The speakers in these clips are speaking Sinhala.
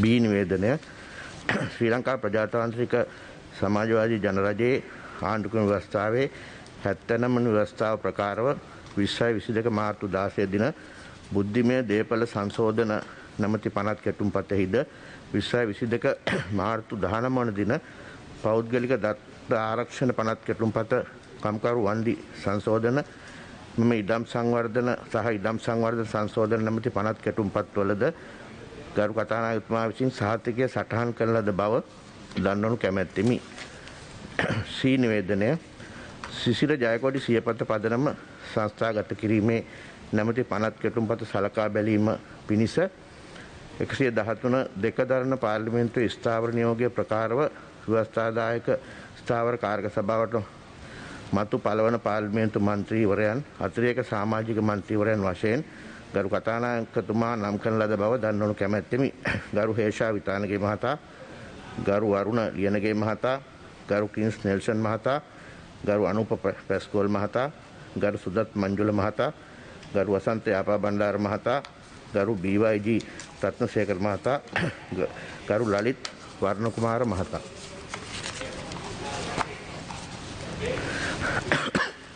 B නිවේදනය ශ්‍රී ලංකා ප්‍රජාතාන්ත්‍රික සමාජවාදී ජනරජයේ ආණ්ඩුක්‍රම ව්‍යවස්ථාවේ 70 වන ව්‍යවස්ථාව ප්‍රකාරව 2022 මාර්තු 16 දින බුද්ධිමය දේපල සංශෝධන නමැති පනත් කෙටුම්පතෙහිද 2022 මාර්තු 19 වන දින පෞද්ගලික දත්ත ආරක්ෂණ පනත් කෙටුම්පත කම්කරු වන්දි සංශෝධන මෙම ඉඩම් සංවර්ධන සහ ඉඩම් සංවර්ධන සංශෝධන නමැති පනත් කෙටුම්පත්වලද ගරු කතානායකතුමා විසින් සහතිකය සටහන් කරන ලද බව දන්වනු කැමැත්තෙමි. සී නිවේදනය සිසිර ජයකොඩි සියපත පදනම සංස්ථාගත කිරීමේ නැමැති පනත් කෙටුම්පත සලකා බැලීම පිණිස 113 දෙක දරන පාර්ලිමේන්තුවේ ස්ථාවර නියෝගය ප්‍රකාරව ව්‍යවස්ථාදායක ස්ථාවර කාර්ය සභාවට මතු පළවන පාර්ලිමේන්තු මන්ත්‍රීවරයන් අතිරේක සමාජික මන්ත්‍රීවරයන් වශයෙන් ගරු කතානායකතුමා නම් කරන ලද බව දන්වනු කැමැත්තෙමි. ගරු හේෂා විතානගේ මහතා, ගරු අරුණ ලියනගේ මහතා, ගරු කින්ස් නෙල්සන් මහතා, ගරු අනුප පැස්කෝල් මහතා, ගරු සුදත් මංජුල මහතා, ගරු වසන්ත යාපා බණ්ඩාර මහතා, ගරු BYG රත්නසේකර මහතා, ගරු ලලිත් වර්ණකුමාර මහතා.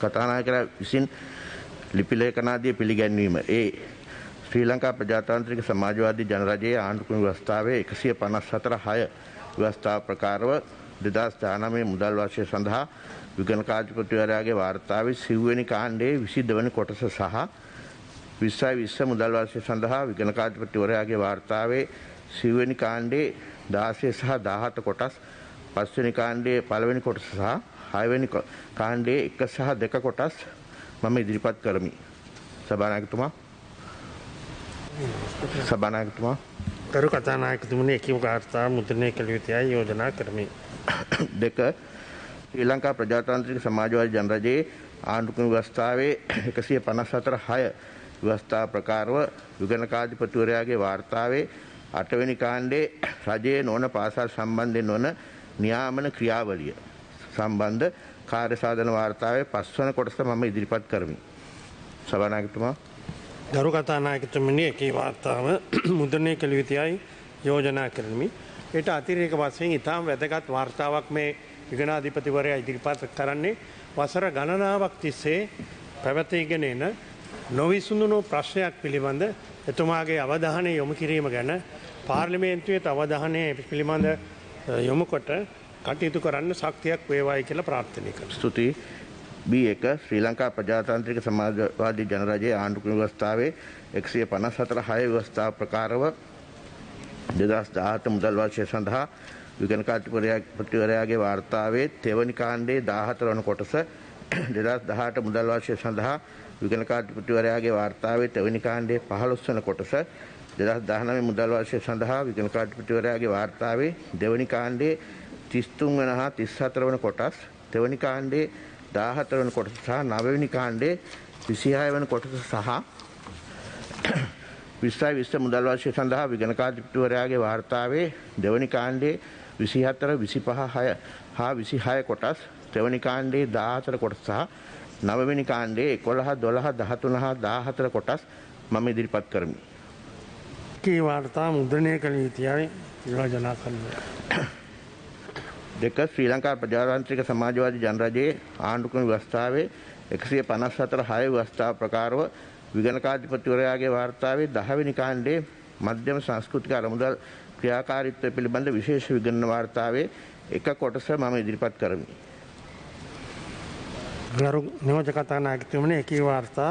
කතානායකලා විසින් ලිපි ලේඛනාදී පිළිගැන්වීම ශ්‍රී ලංකා ප්‍රජාතාන්ත්‍රික සමාජවාදී ජනරජයේ ආණ්ඩුක්‍රම ව්‍යවස්ථාවේ 154/6 ව්‍යවස්ථාව ප්‍රකාරව 2019 මුදල් වර්ෂය සඳහා විගණකාධිපතිවරයාගේ වාර්තාවේ 90 වෙනි කාණ්ඩයේ 22 වෙනි කොටස සහ 2020 මුදල් වර්ෂය සඳහා විගණකාධිපතිවරයාගේ වාර්තාවේ 90 වෙනි කාණ්ඩයේ 16 සහ 17 කොටස් 5 වෙනි කාණ්ඩයේ පළවෙනි කොටස සහ 6 වෙනි කාණ්ඩයේ 1 සහ 2 කොටස් මම ඉදිරිපත් කරමි. සභානායකතුමා ගරු කතානායකතුමනි එකිව වාර්තා මුද්‍රණය කළ යුතුයි යෝජනා කරමි. 2 ශ්‍රී ලංකා ප්‍රජාතාන්ත්‍රික සමාජවාදී ජනරජයේ ආණ්ඩුක්‍රම ව්‍යවස්ථාවේ 154/6 ව්‍යවස්ථා ප්‍රකාරව විගණකාධිපතිවරයාගේ වාර්තාවේ 8 වෙනි කාණ්ඩයේ රජයේ නොවන පාසල් සම්බන්ධයෙන් වන නියාමන ක්‍රියාවලිය සම්බන්ධ කාර්ය සාධන වාර්තාවේ 5 වන කොටස මම ඉදිරිපත් කරමි. සභානායකතුමා. ගරු කතානායකතුමනි එකී වාර්තාව මුද්‍රණය කළ යුතුයි යෝජනා කරමි. ඒට අතිරේක වශයෙන් ඉතාම වැදගත් වාර්තාවක් මේ විගණාධිපතිවරයා ඉදිරිපත් කරන්නේ වසර ගණනාවක් තිස්සේ පැවතීගෙන එන නොවිසඳුණු ප්‍රශ්නයක් පිළිබඳ එතුමාගේ අවධානය යොමු කිරීම ගැන පාර්ලිමේන්තුවේ අවධානය පිළිබඳ යොමු කොට කටයුතු කරන්න ශක්තියක් වේවායි කියලා ප්‍රාර්ථනා කරනවා. ස්තුතියි. B1 ශ්‍රී ලංකා ප්‍රජාතාන්ත්‍රික සමාජවාදී ජනරජයේ ආණ්ඩුක්‍රම ව්‍යවස්ථාවේ 154/6 ව්‍යවස්ථාව ප්‍රකාරව 2018 මුදල් වර්ෂය සඳහා විගණකාධිපතිවරයාගේ වාර්තාවේ තෙවැනි කාණ්ඩයේ 14 වන කොටස 2018 මුදල් වර්ෂය සඳහා විගණකාධිපතිවරයාගේ වාර්තාවේ තෙවැනි කාණ්ඩයේ 15 වන කොටස 2019 මුදල් වර්ෂය සඳහා විගණකාධිපතිවරයාගේ වාර්තාවේ දෙවැනි කාණ්ඩයේ 33 වන හා 34 වන කොටස් තෙවැනි කාණ්ඩයේ 14 වන කොටස සහ 9 වෙනි කාණ්ඩයේ 26 වන කොටස සහ 2020 මුදල් වර්ෂය සඳහා විගණකාධිපතිවරයාගේ වාර්තාවේ දෙවැනි කාණ්ඩයේ 24, 25 හා 26 කොටස් තෙවැනි කාණ්ඩයේ 14 කොටස් සහ 9 වෙනි කාණ්ඩයේ 11, 12, 13 හා 14 කොටස් මම ඉදිරිපත් කරමි. කී වාර්තා මුද්‍රණය කළ යුතුයි යෝජනා කරනවා. 2 ශ්‍රී ලංකා ප්‍රජාතාන්ත්‍රික සමාජවාදී ජනරජයේ ආණ්ඩුක්‍රම ව්‍යවස්ථාවේ 154/6 ව්‍යවස්ථාව ප්‍රකාරව විගණකාධිපතිවරයාගේ වාර්තාවේ 10 වෙනි කාණ්ඩයේ මධ්‍යම සංස්කෘතික අරමුදල් ක්‍රියාකාරීත්වය පිළිබඳ විශේෂ විගණන වාර්තාවේ එක කොටස මම ඉදිරිපත් කරමි. ගරු නියෝජක කතානායකතුමනි එකී වාර්තා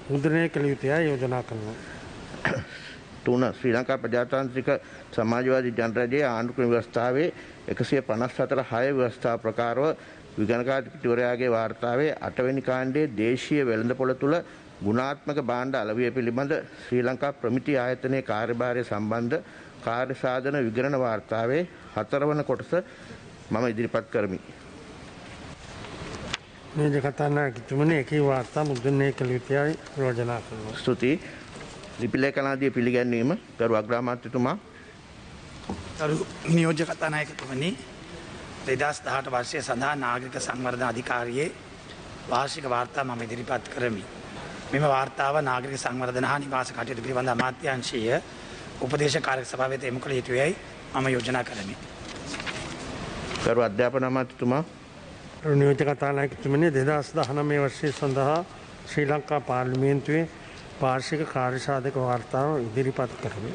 මුද්‍රණය කළ යුතුයි යෝජනා කරනවා. 3 ශ්‍රී ලංකා ප්‍රජාතාන්ත්‍රික සමාජවාදී ජනරජයේ ආණ්ඩුක්‍රම ව්‍යවස්ථාවේ 154/6 ව්‍යවස්ථාව ප්‍රකාරව විගණකාධිපතිවරයාගේ වාර්තාවේ 8 වෙනි කාණ්ඩයේ දේශීය වෙළඳපොළ තුල ගුණාත්මක භාණ්ඩ අලවිය පිළිබඳ ශ්‍රී ලංකා ප්‍රමිති ආයතනයේ කාර්යභාරය සම්බන්ධ කාර්ය සාධන විගණන වාර්තාවේ 4 වන කොටස මම ඉදිරිපත් කරමි. නියෝජක කතානායකතුමනි එකී වාර්තා මුද්‍රණය කළ යුතුයි යෝජනා කරනවා. ස්තුතියි. ලිපි ලේඛනාදී පිළිගැන්වීම ගරු අග්‍රාමාත්‍යතුමා. ගරු නියෝජක කතානායකතුමනි 2018 වර්ෂය සඳහා නාගරික සංවර්ධන අධිකාරියේ වාර්ෂික වාර්තා මම ඉදිරිපත් කරමි. මෙම වාර්තාව නාගරික සංවර්ධන හා නිවාස කටයුතු පිළිබඳ අමාත්‍යාංශය උපදේශ කාර්ය සභාව වෙත යොමු කළ යුතුයයි මම යෝජනා කරමි. ගරු අධ්‍යාපන අමාත්‍යතුමා නියෝජ්‍ය කතානායකතුමනි 2019 වර්ෂය සඳහා ශ්‍රී ලංකා පාර්ලිමේන්තුවේ වාර්ෂික කාර්ය සාධක වාර්තාව ඉදිරිපත් කරමි.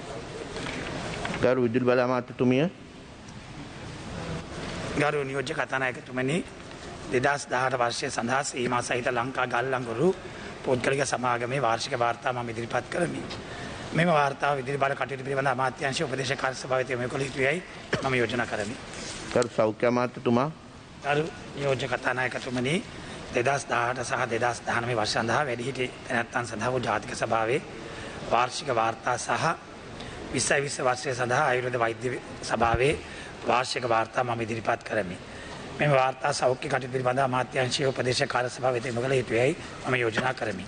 ගරු විදුලි බල අමාත්‍යතුමිය ගරු නියෝජ්‍ය කතානායකතුමනි 2018 වර්ෂය සඳහා සීමා සහිත ලංකා ගල්ලංගුරු පෞද්ගලික සමාගමේ වාර්ෂික වාර්තාව මම ඉදිරිපත් කරමි. මෙම වාර්තාව ඉදිරි බල කටයුතු පිළිබඳ අමාත්‍යාංශ උපදේශ කාර්ය සභාව වෙත යොමු කළ යුතුයයි මම යෝජනා කරමි. ගරු සෞඛ්‍ය අමාත්‍යතුමා ගරු නියෝජ්‍ය කතානායකතුමනි 2018 සහ 2019 වර්ෂ සඳහා වැඩිහිටි තැනැත්තන් සඳහා වූ ජාතික සභාවේ වාර්ෂික වාර්තා සහ 2020 වර්ෂය සඳහා ආයුර්වේද වෛද්‍ය සභාවේ වාර්ෂික වාර්තා මම ඉදිරිපත් කරමි. මෙම වාර්තා සෞඛ්‍ය කටයුතු පිළිබඳ අමාත්‍යාංශීය උපදේශ කාර්ය සභාව වෙත යොමු කළ යුතුයයි මම යෝජනා කරමි.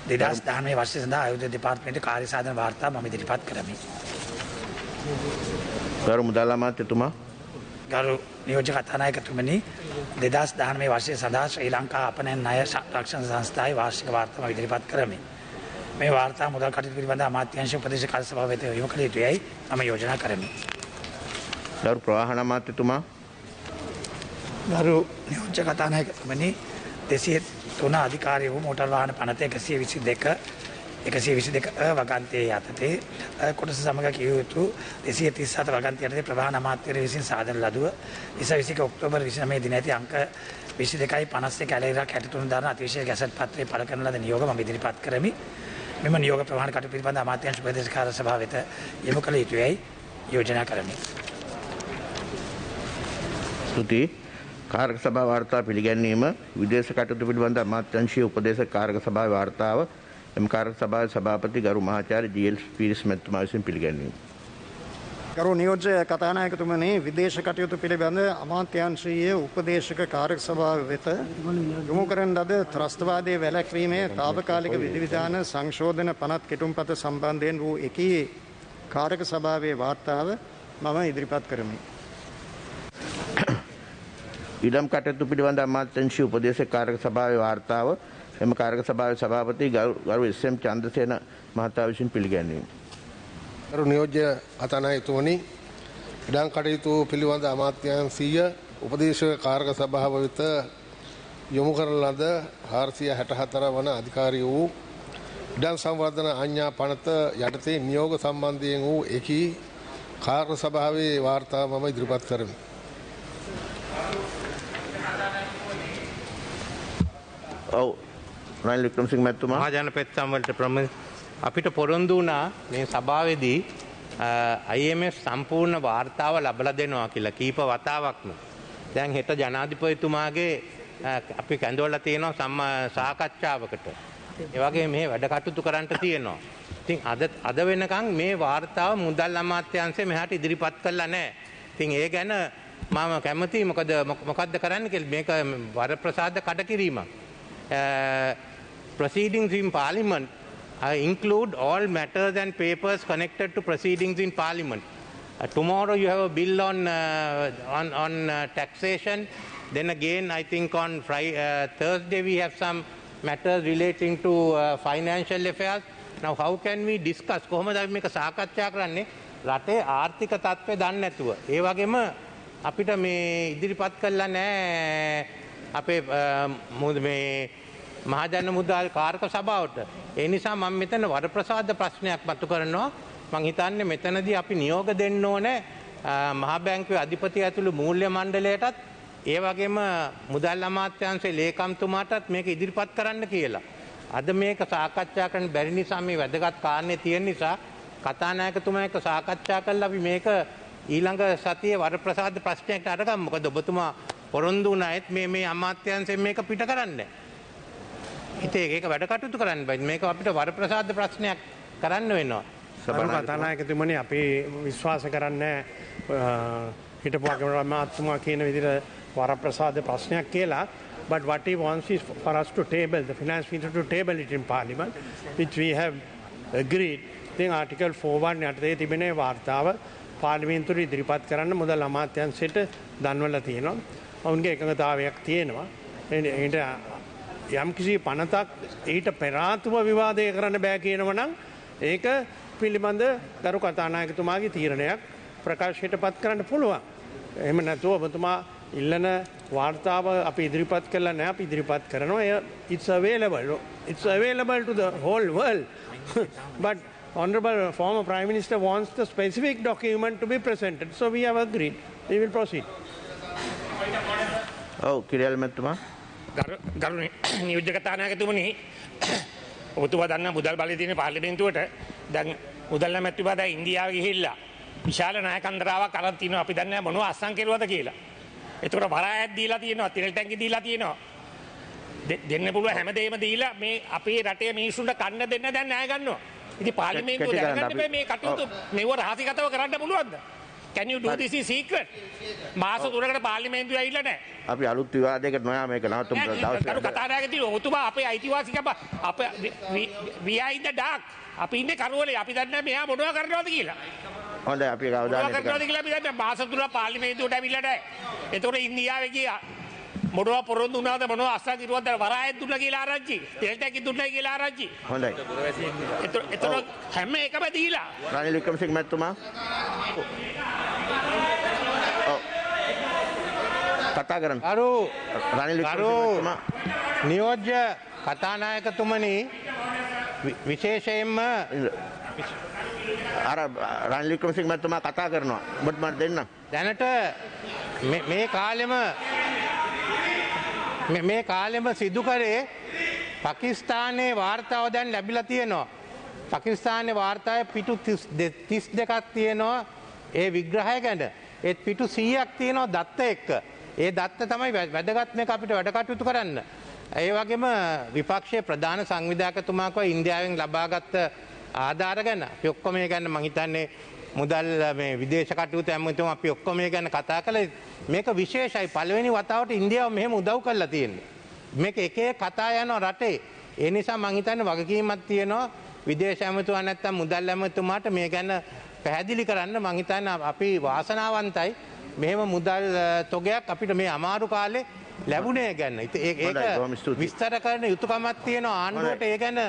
2019 වර්ෂය සඳහා ආයුර්වේද දෙපාර්තමේන්තුවේ කාර්ය සාධන වාර්තා මම ඉදිරිපත් කරමි. ගරු මුදල් අමාත්‍යතුමා ගරු නියෝජ්‍ය කතානායකතුමනි 2019 වර්ෂය සඳහා ශ්‍රී ලංකා අපනයන ණය රක්ෂණ සංස්ථාවේ වාර්ෂික වාර්තාව ඉදිරිපත් කරමි. මේ වාර්තා මුදල් කටයුතු පිළිබඳ අමාත්‍යාංශ උපදේශ කාර්ය සභාව වෙත යොමු කළ යුතුයයි මම යෝජනා කරමි. ගරු ප්‍රවාහන අමාත්‍යතුමා ගරු නියෝජ්‍ය කතානායකතුමනි 203 අධිකාරී වූ මෝටර් වාහන පනත 122 වගන්තියේ යටතේ කොටස සමග කිය යුතු 237 වගන්තිය යටතේ ප්‍රවාහන අමාත්‍යවරය විසින් සාදන ලදුව 2021 ඔක්තෝබර් 29 දින ඇති අංක 22.51 කැලේරා 63 දාන අතිවිශේෂ ගැසට් පත්‍රය පළ කරන ලද නියෝග මම ඉදිරිපත් කරමි. මෙම නියෝග ප්‍රවාහන කටයුතු පිළිබඳ අමාත්‍යාංශ උපදේශ කාර්ය සභාව වෙත යොමු කළ යුතුයයි යෝජනා කරමි. ස්තුතියි. කාර්ක සභා වාර්තා පිළිගැනීම විදේශ කටයුතු පිළිබඳ අමාත්‍යාංශීය උපදේශ කාර්ක සභාවේ වාර්තාව එම කාර්ක සභාවේ සභාපති ගරු මහාචාර්ය ජී.එල්. පීරිස් මැතිතුමා විසින් පිළිගැනීම. ගරු නියෝජ්‍ය කතානායකතුමනි විදේශ කටයුතු පිළිබඳ අමාත්‍යාංශීය උපදේශක කාර්ක සභාව වෙත යොමු කරන ලද ත්‍රස්තවාදයේ වැළැක්වීමේ තාවකාලික විධිවිධාන සංශෝධන පනත් කෙටුම්පත සම්බන්ධයෙන් වූ එකී කාර්ක සභාවේ වාර්තාව මම ඉදිරිපත් කරමි. ඉඩම් කටයුතු පිළිබඳ අමාත්‍යාංශීය උපදේශක කාර්ක සභාවේ වාර්තාව එම කාර්ක සභාවේ සභාපති ගරු එස්.එම්. චන්ද්‍රසේන මහතා විසින් පිළිගැනීම. ගරු නියෝජ්‍ය කතානායකතුමනි ඉඩම් කටයුතු පිළිබඳ අමාත්‍යාංශීය උපදේශක කාර්ක සභාව වෙත යොමු කරන ලද 464 වන අධිකාරී වූ ඉඩම් සංවර්ධන ආඥා පනත යටතේ නියෝග සම්බන්ධයෙන් වූ එකී කාර්ක සභාවේ වාර්තාව මම ඉදිරිපත් කරමි. ඔව් රනිල් වික්‍රමසිංහ මැතිතුමා මහජන පෙත්සම් වලට අපිට පොරොන්දු වුණා මේ සභාවේදී IMF සම්පූර්ණ වාර්තාව ලබලා දෙනවා කියලා කීප වතාවක්ම. දැන් හෙට ජනාධිපතිතුමාගේ අපි කැඳවලා තියෙනවා සාකච්ඡාවකට. ඒ වගේ මේ වැඩ කටයුතු කරන්න තියෙනවා. ඉතින් අද වෙනකන් මේ වාර්තාව මුදල් අමාත්‍යාංශය මෙහාට ඉදිරිපත් කළා නැහැ. ඉතින් ඒ ගැන මම කැමතියි මොකද්ද කරන්න කියලා. මේක වරප්‍රසාද කඩකිරීමක්. Proceedings in Parliament include all matters and papers connected to proceedings in Parliament. Tomorrow you have a bill on taxation. Then again, I think on Thursday we have some matters relating to financial affairs. Now, how can we discuss? කොහොමද අපි මේක සාකච්ඡා කරන්නේ? රටේ ආර්ථික තත්ත්වය දන්නේ නැතුව. ඒ වගේම අපිට මේ ඉදිරිපත් කළා නැහැ අපේ මේ මහජන මුදල් කාර්ක සභාවට. ඒ නිසා මම මෙතන වරප්‍රසාද ප්‍රශ්නයක් මතු කරනවා. මම හිතන්නේ මෙතනදී අපි නියෝග දෙන්න ඕනේ මහා බැංකුවේ අධිපති ඇතුළු මූල්‍ය මණ්ඩලයටත් ඒ වගේම මුදල් අමාත්‍යාංශයේ ලේකම්තුමාටත් මේක ඉදිරිපත් කරන්න කියලා. අද මේක සාකච්ඡා කරන්න බැරි නිසා මේ වැදගත් කාරණේ තියෙන නිසා කතානායකතුමා එක්ක සාකච්ඡා කරලා අපි මේක ඊළඟ සතියේ වරප්‍රසාද ප්‍රශ්නයකට අරගමු. මොකද ඔබතුමා පොරොන්දු වුණායිත් මේ අමාත්‍යාංශයෙන් මේක පිට කරන්න. ඉතින් ඒක වැඩ කටයුතු කරන්න බෑ. මේක අපිට වරප්‍රසාද ප්‍රශ්නයක් කරන්න වෙනවා. කතානායකතුමනි අපි විශ්වාස කරන්නේ හිටපු අගමැතිතුමා කියන විදිහට වරප්‍රසාද ප්‍රශ්නයක් කියලා. But what he wants is for us to table, the finance minister to table it in Parliament, which we have agreed. Then Article 4.1 යටතේ තිබෙන වාර්තාව පාර්ලිමේන්තුවේ ඉදිරිපත් කරන්න මුදල් අමාත්‍යාංශයට දන්වලා තියෙනවා. ඔවුන්ගේ එකඟතාවයක් තියෙනවා. ඒකට යම්කිසි පනතක් ඊට පෙර ආතුව විවාදය කරන්න බෑ කියනවා නම් ඒක පිළිබඳ ගරු කතානායකතුමාගේ තීරණයක් ප්‍රකාශයට පත් කරන්න පුළුවන්. එහෙම නැතුව ඔබතුමා ඉල්ලන වාර්තාව අපි ඉදිරිපත් කළා නැහැ. අපි ඉදිරිපත් කරනවා. It's available to the whole world. But Honorable former Prime Minister wants the specific document to be presented. So we have agreed. We will proceed. ඔව් කිරියල් මැතිතුමා. ගරු නියෝජ්‍ය කතානායකතුමනි, ඔබතුමා දන්න මුදල් බලය තියෙන පාර්ලිමේන්තුවට දැන් මුදල් නැමැතිතුමා දැන් ඉන්දියාව ගිහිල්ලා විශාල නායකන්දරාවක් අරන් තිනවා. අපි දන්නේ නැහැ මොනවා අස්සම් කෙරුවද කියලා. ඒතකොට වරායත් දීලා තියෙනවා, තිරල් ටැංකි දීලා තියෙනවා. දෙන්න පුළුවන් හැමදේම දීලා මේ අපේ රටේ මිනිස්සුන්ට කන්න දෙන්න දැන් ණය ගන්නවා. ඉතින් පාර්ලිමේන්තුව දැනගන්න බෑ මේ කටයුතු මෙව රහසිගතව කරන්න පුළුවන්ද? Can you do this in secret? මාස 3කට පාර්ලිමේන්තුව ඇවිල්ලා නැහැ. අපි අලුත් විවාදයකට නොයා මේක නවතුම් දවසේ. කරු කතානායකතුමනි, ඔබතුමා අපේ අයිතිවාසිකම් අපේ we are in the dark. අපි ඉන්නේ කරවලේ. අපි දන්නේ මෙයා මොනවා කරනවද කියලා. හොඳයි අපි අවධානය කරනවද කියලා අපි දන්නේ මාස 3ක් පාර්ලිමේන්තුවට ඇවිල්ලා නැහැ. ඒතකොට ඉන්දියාවේ ගියා. මොනවා පොරොන්දු වුණාද මොනවා අස්සන් කිරුවද වරායත් දුන්නා කියලා ආරංචි. තෙල් ටැංකි දුන්නයි කියලා ආරංචි. හොඳයි. ඒතකොට හැම එකම දීලා. රනිල් වික්‍රමසිංහ මැතිතුමා. කතා කරන්න. රනිල් වික්‍රමසිංහ මැතිතුමා. නියෝජ්‍ය කතානායකතුමනි, විශේෂයෙන්ම අර රනිල් වික්‍රමසිංහ මැතිතුමා කතා කරනවා. ඔබට මට දෙන්න. දැනට මේ කාලෙම සිදු කරේ පාකිස්තානයේ වාර්තාව දැන් ලැබිලා තියෙනවා. පාකිස්තානයේ වාර්තාවේ පිටු 32ක් තියෙනවා ඒ විග්‍රහය ගැන. ඒත් පිටු 100ක් තියෙනවා දත්ත එක්ක. ඒ දත්ත තමයි වැදගත් මේක අපිට වැඩ කටයුතු කරන්න. ඒ වගේම විපක්ෂයේ ප්‍රධාන සංවිධායකතුමා කව ඉන්දියාවෙන් ලබාගත් ආධාර ගැන අපි ඔක්කොම මේ ගැන මම හිතන්නේ මුදල් මේ විදේශ කටයුතු ඇමතුම අපි ඔක්කොම මේ ගැන කතා කළේ. මේක විශේෂයි. පළවෙනි වතාවට ඉන්දියාව මෙහෙම උදව් කරලා තියෙන්නේ. මේක එක එක කතා යනවා රටේ. ඒ නිසා මම හිතන්නේ වගකීමක් තියෙනවා විදේශ ඇමතුමා නැත්තම් මුදල් ඇමතුමාට මේ ගැන පැහැදිලි කරන්න. මම හිතන්නේ අපි වාසනාවන්තයි මෙහෙම මුදල් තොගයක් අපිට මේ අමාරු කාලේ ලැබුණේ ගැන. ඒක විස්තර කරන යුතුයකමක් තියෙනවා ආණ්ඩුවට ඒ ගැන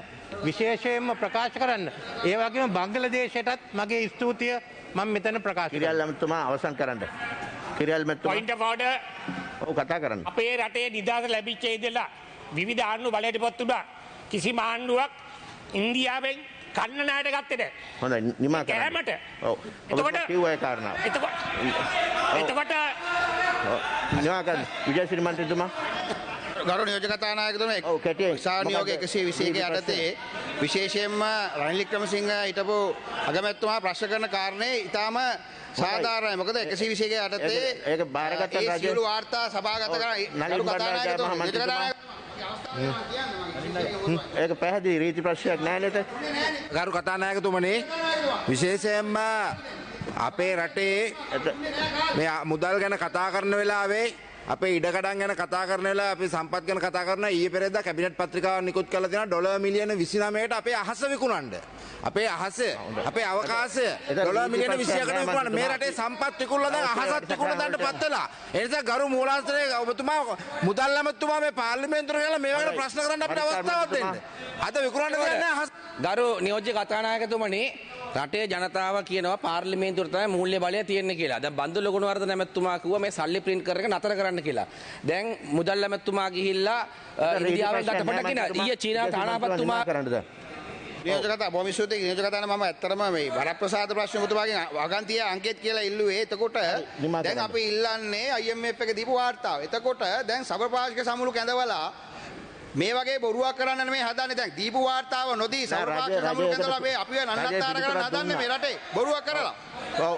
විශේෂයෙන්ම ප්‍රකාශ කරන්න. ඒ වගේම බංග්ලාදේශයටත් මගේ ස්තුතිය මම මෙතන ප්‍රකාශ කරනවා. කිරියල් මැතිතුමා අවසන් කරන්න. කිරියල් මැතිතුමා. point of order. ඔව් කතා කරන්න. අපේ රටේ නිදහස ලැබිච්ච ඉඳලා විවිධ ආණ්ඩු බලයටපත් වුණා. කිසිම ආණ්ඩුවක් ඉන්දියාවෙන් කන්න ණයට ගත්තේ නැහැ. හොඳයි නිමා කරන්න. කෑමට. ඔව්. එතකොට කිව්වා ඒ කාරණාව. එතකොට නිමා කරන්න. විජයසිරි මන්ත්‍රීතුමා. ගරු නියෝජ්‍ය කතානායකතුමා විශාල නියෝග 121 යටතේ විශේෂයෙන්ම රනිල් වික්‍රමසිංහ හිටපු අගමැතිතුමා ප්‍රශ්න කරන කාරණේ ඊටාම සාධාරණයි. මොකද 121 යටතේ ඒක බාරගත්ත රජය සියලු වාර්තා සභාගත කරන ගරු කතානායකතුමා ඒක පැහැදිලි රීති ප්‍රශ්නයක් නෑ නේද? ගරු කතානායකතුමනි, විශේෂයෙන්ම අපේ රටේ මේ මුදල් ගැන කතා කරන වෙලාවේ අපේ ඉඩකඩම් ගැන කතා කරන වෙලාවේ අපි සම්පත් ගැන කතා කරන ඊයේ පෙරේදා කැබිනට් පත්‍රිකාවක් නිකුත් කරලා තියෙනවා ඩොලර් මිලියන 29කට අපේ අහස විකුණන්න. අපේ අහස, අපේ අවකාශය ඩොලර් මිලියන 20කට විකුණන්න. මේ රටේ සම්පත් විකුණලා දැන් අහසත් විකුණ දාන්න පත් වෙලා. ඒ නිසා ගරු මූලාශ්‍රයේ ඔබතුමා මුදල් ඇමතුමා මේ පාර්ලිමේන්තුවට ගිහලා මේ වගේ ප්‍රශ්න කරන්න අපිට අවස්ථාවක් දෙන්න. අද විකුණන්න දෙන්නේ අහස. ගරු නියෝජ්‍ය කතානායකතුමනි, රටේ ජනතාව කියනවා පාර්ලිමේන්තුවට තමයි මූල්‍ය බලය තියෙන්නේ කියලා. දැන් බන්දුල ගුණවර්ධන ඇමතුමා කිව්වා මේ සල්ලි print කර එක නතර කරන්න කියලා. දැන් මුදල් ඇමතුමා ගිහිල්ලා ඉන්දියාවෙන් ගත්ත පටකින ඊයේ චීනා තානාපතිතුමා නියෝජ්‍ය කතා බොහොම ස්තුතියි. නියෝජ්‍ය කතාන මම ඇත්තටම මේ වරප්‍රසාද ප්‍රශ්න ඔබතුමාගෙන් වගන්තිය අංකෙත් කියලා ඉල්ලුවේ. එතකොට දැන් අපි ඉල්ලන්නේ IMF එක දීපු වාර්තාව. එතකොට දැන් සර්වපාක්ෂික සමුළු කැඳවලා මේ වගේ බොරුවක් කරන්න නෙමෙයි හදන්නේ. දැන් දීපු වාර්තාව නොදී සර්වපාක්ෂික සමුළු කැඳවලා මේ අපිව නන්නත්තර කරන්න හදන්නේ මේ රටේ බොරුවක් කරලා. ඔව්.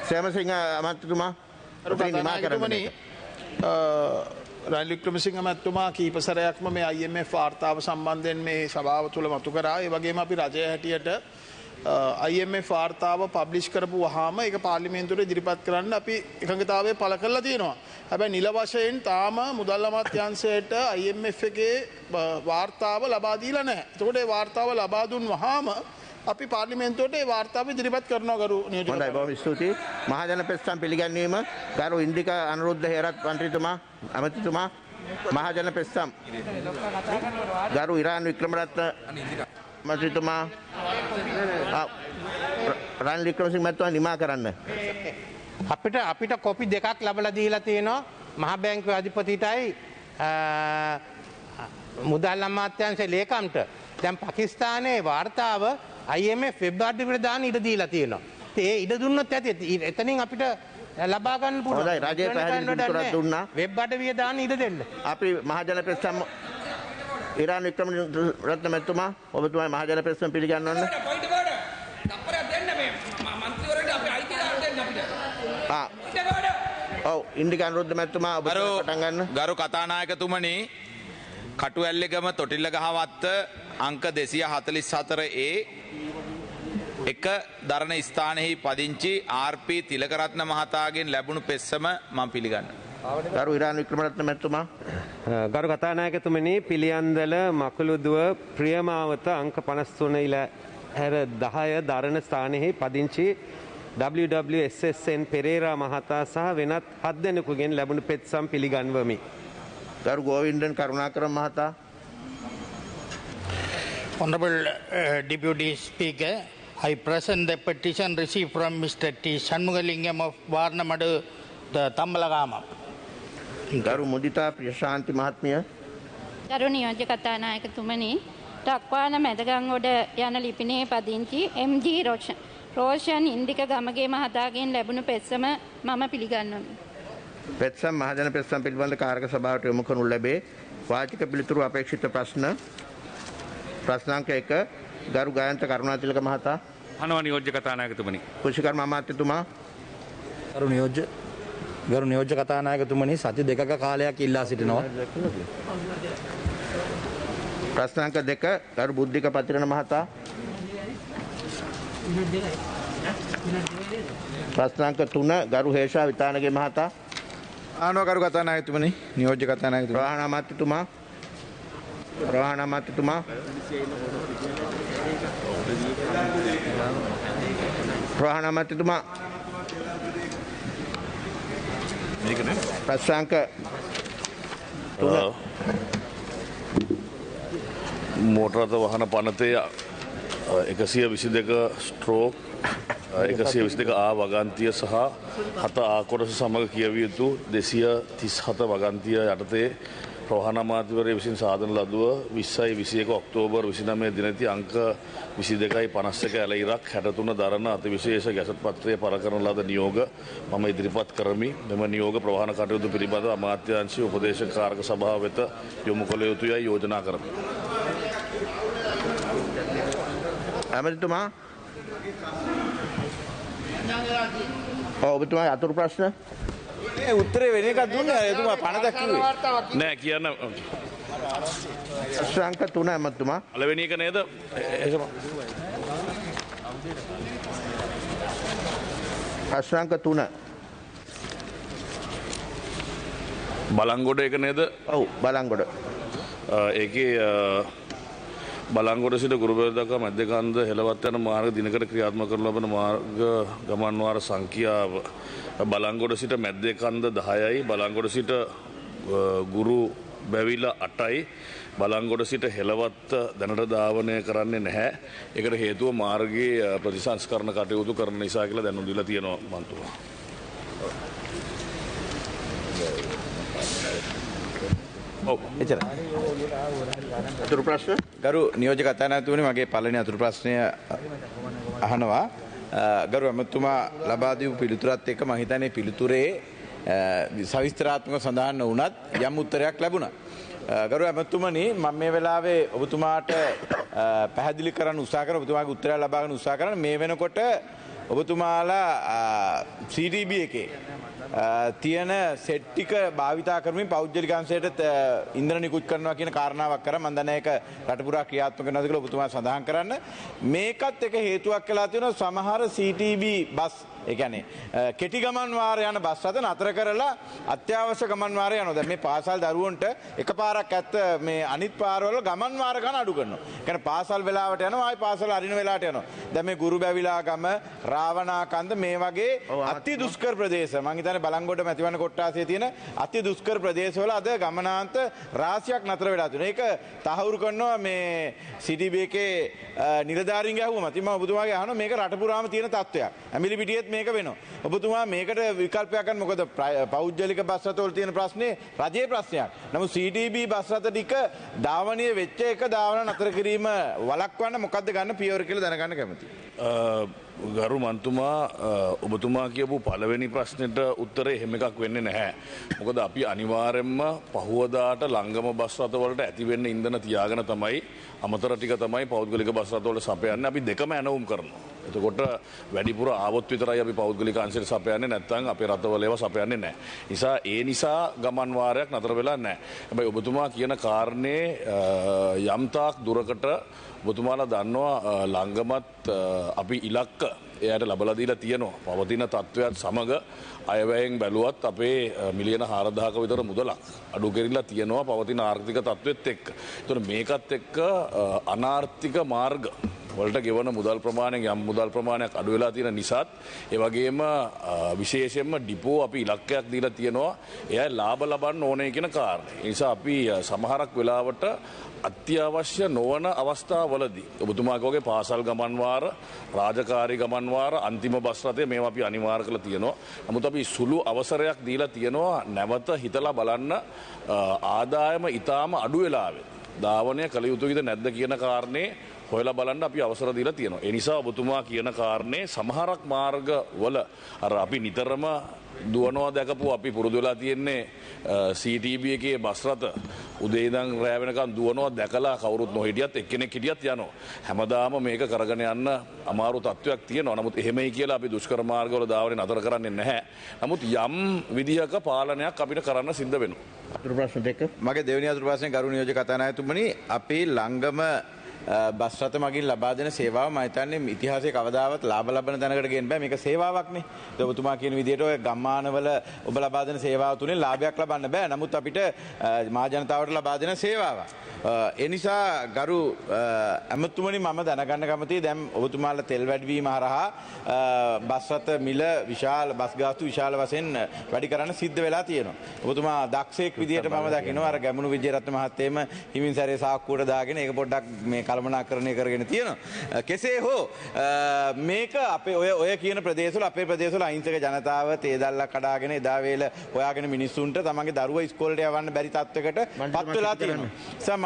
සෑමසිංහ මන්ත්‍රීතුමා රනිල් වික්‍රමසිංහ මැතිතුමා කීප සැරයක්ම මේ IMF වාර්තාව සම්බන්ධයෙන් මේ සභාව තුළ මතු කරා. ඒ වගේම අපි රජය හැටියට IMF වාර්තාව පබ්ලිෂ් කරපු වහාම ඒක පාර්ලිමේන්තුවට ඉදිරිපත් කරන්න අපි එකඟතාවය පළ කරලා තියෙනවා. හැබැයි නිල වශයෙන් තාම මුදල් අමාත්‍යාංශයට IMF එකේ වාර්තාව ලබා දීලා නැහැ. එතකොට ඒ වාර්තාව ලබා දුන් වහාම අපි පාර්ලිමේන්තුවට ඒ වාර්තාව ඉදිරිපත් කරනවා ගරු නියෝජක. හොඳයි බොහොම ස්තුතියි. මහජන පෙත්සම් පිළිගැන්වීම ගරු ඉන්දිකා අනුරුද්ධ හේරත් මන්ත්‍රීතුමා අමතිතුමා මහජන පෙත්සම් ගරු ඉරාන් වික්‍රමරත්න මන්ත්‍රීතුමා රනිල් වික්‍රමසිංහ මැතිතුමා නිමා කරන්න. අපිට කොපි දෙකක් ලබලා දීලා තියෙනවා මහා බැංකුවේ අධිපතිටයි මුදල් අමාත්‍යාංශයේ ලේකම්ට. දැන් පාකිස්තානයේ වාර්තාව IMF වෙබ් අඩවියට දාන්න ඉඩ දීලා තියෙනවා. ඒ ඉඩ දුන්නොත් ඇති එතනින් අපිට ලබා ගන්න පුළුවන්. හොඳයි රජය පැහැදිලි පිළිතුරක් දුන්නා. වෙබ් අඩවිය දාන්න ඉඩ දෙන්න. අපි මහජන ප්‍රශ්න ඉරාන් වික්‍රමරත්න මැතිතුමා ඔබතුමා මහජන ප්‍රශ්න පිළිගන්නවන්න. ඔව් ඉන්දික අනුරුද්ධ මැතිතුමා ඔබ පටන් ගන්න. ගරු කතානායකතුමනි කටුඇල්ලගම තොටිල්ල ගහවත්ත අංක 244A එක දරණ ස්ථානයෙහි පදිංචි RP තිලකරත්න මහතාගෙන් ලැබුණු පෙත්සම මම පිළිගන්නවා. ගරු ඉරාන් වික්‍රමරත්න මැතිතුමා. ගරු කතානායකතුමනි පිළියන්දල මකුළුදුව ප්‍රියමාවත අංක 53 ඉල හැර 10 දරණ ස්ථානයෙහි පදිංචි WWSSN පෙරේරා මහතා සහ වෙනත් 7 දෙනෙකුගෙන් ලැබුණු පෙත්සම් පිළිගන්වමි. ගරු ගෝවින්දන් කරුණාකරන් මහතා. Honorable Deputy Speaker, I present the petition received from Mr. T. Shanmugalingam of Varnamadu, the Tambalagama. ගරු මුදිතා ප්‍රශාන්ති මහත්මිය. ගරු නියෝජ්‍ය කතානායකතුමනි, ටක්වාන මැදගංගොඩ යන ලිපිනේ පදිංචි MG රෝෂන් ඉන්දික ගමගේ මහතාගෙන් ලැබුණු පෙත්සම මම පිළිගන්වමි. පෙත්සම් මහජන පෙත්සම් පිළිබඳ කාරක සභාවට යොමු කරනු ලැබේ. වාචික පිළිතුරු අපේක්ෂිත ප්‍රශ්න ප්‍රශ්නාංක 1 ගරු ගායන්ත කරුණාතිලක මහතා. අනව නියෝජ්‍ය කතානායකතුමනි. කුෂිකර්ම අමාත්‍යතුමා. ගරු නියෝජ්‍ය කතානායකතුමනි සති දෙකක කාලයක් ඉල්ලා සිටිනවා. ප්‍රශ්නාංක 2 ගරු බුද්ධික පතිරණ මහතා. ප්‍රශ්නාංක 3 ගරු හේෂා විතානගේ මහතා. ආනෝ ගරු කතානායකතුමනි නියෝජ්‍ය කතානායකතුමනි. ප්‍රවාහන අමාත්‍යතුමා. ප්‍රවාහන අමාත්‍යතුමා. ප්‍රවාහන අමාත්‍යතුමා. ප්‍රශ්නාංක 3 මෝටර රථ වහන පනතේ 122 ස්ට්‍රෝක් 122 ආ වගන්තිය සහ 7 ආ කොටස සමග කියවිය යුතු 237 වගන්තිය යටතේ ප්‍රවාහන අමාත්‍යවරයා විසින් සාදන ලදුව 2021 ඔක්තෝබර් 29 දිනදී අංක 22.51 ඇල ඉරක් 63 දරන අතිවිශේෂ ගැසට් පත්‍රය පළ කරන ලද නියෝග මම ඉදිරිපත් කරමි. මෙම නියෝග ප්‍රවාහන කටයුතු පිළිබඳ අමාත්‍යාංශීය උපදේශක කාරක සභාව වෙත යොමු කළ යුතුයයි යෝජනා කරමි. ඇමතිතුමා. ඔබතුමා අතුරු ප්‍රශ්න උත්තරේ වෙන එකක් දුන්නා එතුමා පණ දැක්කුවේ නෑ කියන්න. ප්‍රශ්නාංක 3 ඇමතිතුමා. පළවෙනි එක නේද? ප්‍රශ්නාංක 3 බලංගොඩ එක නේද? ඔව් බලංගොඩ. ඒකේ බලංගොඩ සිට ගුරුබැල දක්වා මැදකන්ද හෙළවත් යන මාර්ග දිනකට ක්‍රියාත්මක කරන ලබන මාර්ග ගමන් වාර සංඛ්‍යාව බලංගොඩ සිට මැදකන්ද 10යි බලංගොඩ සිට ගුරු බැවිල 8යි බලංගොඩ සිට හෙළවත් දැනට ධාවනය කරන්නේ නැහැ. ඒකට හේතුව මාර්ගයේ ප්‍රතිසංස්කරණ කටයුතු කරන නිසා කියලා දැනුම් දීලා තියෙනවා මන්තුමා. අතුරු ප්‍රශ්න ගරු නියෝජ්‍ය කතානායකතුමනි මගේ පළවෙනි අතුරු ප්‍රශ්නය අහනවා. ගරු ඇමතුමා ලබා දීපු පිළිතුරත් එක්ක මම හිතන්නේ පිළිතුරේ සවිස්තරාත්මකව සඳහන් වුණත් යම් උත්තරයක් ලැබුණා. ගරු ඇමතුමනි මම මේ වෙලාවේ ඔබතුමාට පැහැදිලි කරන්න උත්සාහ කරන ඔබතුමාගේ උත්තරය ලබා ගන්න උත්සාහ කරන මේ වෙනකොට ඔබතුමාලා CDB එකේ තියෙන සෙට් ටික භාවිතා කරමින් පෞද්ගලික අංශයට ඉන්ධන නිකුත් කරනවා කියන කාරණාවක් කරා. මම දන්නේ ඒක රටපුරා ක්‍රියාත්මක වෙනවද කියලා ඔබතුමා සඳහන් කරන්න. මේකත් එක හේතුවක් වෙලා තියෙනවා සමහර CTB බස් ඒ කියන්නේ කෙටි ගමන් වාර යන බස් රථ නතර කරලා අත්‍යවශ්‍ය ගමන් වාර යනවා. දැන් මේ පාසල් දරුවන්ට එකපාරක් ඇත්ත මේ අනිත් පාරවල ගමන් වාර ගන්න අඩු කරනවා. ඒ කියන්නේ පාසල් වෙලාවට යනවා ආයි පාසල් අරින වෙලාවට යනවා. දැන් මේ ගුරු බැවිලා ගම රාවණාකන්ද මේ වගේ අති දුෂ්කර ප්‍රදේශ මම හිතන්නේ බලංගොඩ මැතිවරණ කොට්ටාසයේ තියෙන අති දුෂ්කර ප්‍රදේශවල අද ගමනාන්ත රාශියක් නතර වෙලා තියෙනවා. ඒක තහවුරු කරනවා මේ සිටිබේකේ නිලධාරීන්ගේ අහුවම. ඉතින් මම ඔබතුමාගේ අහනවා මේක රට පුරාම තියෙන තත්ත්වයක්. ඇමිලි පිටියෙත් මේක වෙනවා. ඔබතුමා මේකට විකල්පයක් ගන්න මොකද පෞද්ගලික බස් රථවල තියෙන ප්‍රශ්නේ රජයේ ප්‍රශ්නයක්. නමුත් CTB බස් රථ ටික ධාවනීය වෙච්ච එක ධාවන නතර කිරීම වළක්වන්න මොකද්ද ගන්න පියවර කියලා දැනගන්න කැමතියි. ගරු මන්තුමා ඔබතුමා කියපු පළවෙනි ප්‍රශ්නෙට උත්තරේ එහෙම එකක් වෙන්නේ නැහැ. මොකද අපි අනිවාර්යයෙන්ම පහුවදාට ලංගම බස් රථවලට ඇති වෙන්න ඉන්ධන තියාගෙන තමයි අමතර ටික තමයි පෞද්ගලික බස් රථවලට සපයන්නේ. අපි දෙකම ඇනවුම් කරනවා. එතකොට වැඩිපුර ආවොත් විතරයි අපි පෞද්ගලික අංශයට සපයන්නේ නැත්නම් අපේ රටවල ඒවා සපයන්නේ නැහැ. නිසා ගමන් වාරයක් නතර වෙලා නැහැ. හැබැයි ඔබතුමා කියන කාරණේ යම්තාක් දුරකට ඔබතුමාලා දන්නවා ලංගමත් අපි ඉලක්ක එයාට ලබලා දීලා තියෙනවා. පවතින තත්ත්වයත් සමග අයවැයෙන් බැලුවත් අපේ මිලියන 4000ක විතර මුදලක් අඩු කෙරිලා තියෙනවා පවතින ආර්ථික තත්ත්වෙත් එක්ක. ඒතකොට මේකත් එක්ක අනාර්ථික මාර්ග වලට ගෙවන මුදල් ප්‍රමාණයෙන් යම් මුදල් ප්‍රමාණයක් අඩු වෙලා තියෙන නිසාත් ඒ වගේම විශේෂයෙන්ම ඩිපෝ අපි ඉලක්කයක් දීලා තියෙනවා එයා ලාභ ලබන්න ඕනේ කියන කාරණේ. ඒ නිසා අපි සමහරක් වෙලාවට අත්‍යවශ්‍ය නොවන අවස්ථාවලදී ඔබතුමාගේ වගේ පාසල් ගමන් වාර රාජකාරී ගමන් වාර අන්තිම බස් රථය මේවා අපි අනිවාර්ය කරලා තියෙනවා. නමුත් අපි සුළු අවසරයක් දීලා තියෙනවා නැවත හිතලා බලන්න ආදායම ඊටාම අඩු වෙලාවෙ ධාවනය කළ යුතුයිද නැද්ද කියන කාරණේ හොයලා බලන්න අපි අවසර දීලා තියෙනවා. ඒ නිසා ඔබතුමා කියන කාරණේ සමහරක් මාර්ගවල අර අපි නිතරම දුවනවා දැකපු අපි පුරුදු වෙලා තියෙන්නේ CTB එකේ බස් රථ උදේ ඉඳන් රැ වෙනකන් දුවනවා දැකලා කවුරුත් නොහිටියත් එක්කෙනෙක් හිටියත් යනවා. හැමදාම මේක කරගෙන යන්න අමාරු තත්වයක් තියෙනවා. නමුත් එහෙමයි කියලා අපි දුෂ්කර මාර්ගවල ධාවනය නතර කරන්නේ නැහැ. නමුත් යම් විදිහක පාලනයක් අපිට කරන්න සිද්ධ වෙනවා. අතුරු ප්‍රශ්න දෙක. මගේ දෙවෙනි අතුරු ප්‍රශ්නේ ගරු නියෝජක කතානායකතුමනි අපේ ලංගම බස් රථ මගින් ලබා දෙන සේවාව මම හිතන්නේ ඉතිහාසයේ කවදාවත් ලාභ ලබන තැනකට ගෙන්න බෑ. මේක සේවාවක්නේ. ඒක ඔබතුමා කියන විදිහට ඔය ගම්මානවල ඔබ ලබා දෙන සේවාව තුලින් ලාභයක් ලබන්න බෑ. නමුත් අපිට මහා ජනතාවට ලබා දෙන සේවාවක්. ඒ නිසා ගරු ඇමතුමනි මම දැනගන්න කැමතියි දැන් ඔබතුමාලා තෙල් වැඩිවීම හරහා බස් රථ මිල විශාල බස් ගාස්තු විශාල වශයෙන් වැඩි කරන්න සිද්ධ වෙලා තියෙනවා. ඔබතුමා දක්ෂයෙක් විදිහට මම දකිනවා අර ගැමුණු විජේරත්න මහත්තයම හිමින් සැරේ සාක්කුවට දාගෙන ඒක පොඩ්ඩක් මේ කළමනාකරණය කරගෙන තියෙනවා. කෙසේ හෝ මේක අපේ ඔය කියන ප්‍රදේශවල අපේ ප්‍රදේශවල අහිංසක ජනතාව තේ දැල්ලක් කඩාගෙන එදා වේල හොයාගෙන මිනිස්සුන්ට තමන්ගේ දරුවා ඉස්කෝලේට යවන්න බැරි තත්වයකට පත් වෙලා තියෙනවා.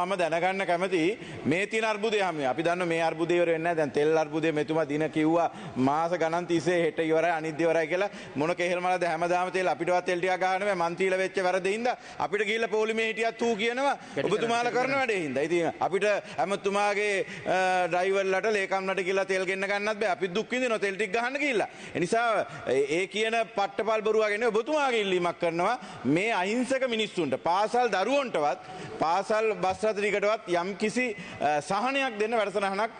මම දැනගන්න කැමතියි මේ තියෙන අර්බුදය හැම අපි දන්නවා මේ අර්බුදේ ඉවර වෙන්නේ නැහැ. දැන් තෙල් අර්බුදේ මෙතුමා දින කිව්වා මාස ගණන් තිස්සේ හෙට ඉවරයි අනිත් ඉවරයි කියලා මොන කෙහෙල් මලද හැමදාම තෙල් අපිටවත් තෙල් ටිකක් ගන්න බෑ. මන්තිල වෙච්ච වැරදින්ද අපිට ගිහිල්ලා පොලිමේ හිටියත් ඌ කියනවා ඔබතුමාලා කරන වැඩේ හින්දා. ඉතින් අපිට හැමතුමාගේ ඩ්‍රයිවර්ලට ලේකම්ලට කියලා තෙල් ගෙන්න ගන්නත් බෑ. අපි දුක් විඳිනවා තෙල් ටික ගහන්න ගිහිල්ලා. ඒ නිසා ඒ කියන පට්ටපල් බරුවාගෙන ඔබතුමාගේ ඉල්ලීමක් කරනවා මේ අහිංසක මිනිස්සුන්ට පාසල් දරුවන්ටවත් පාසල් බස් රථයකටවත් යම් කිසි සහනයක් දෙන්න වැඩසටහනක්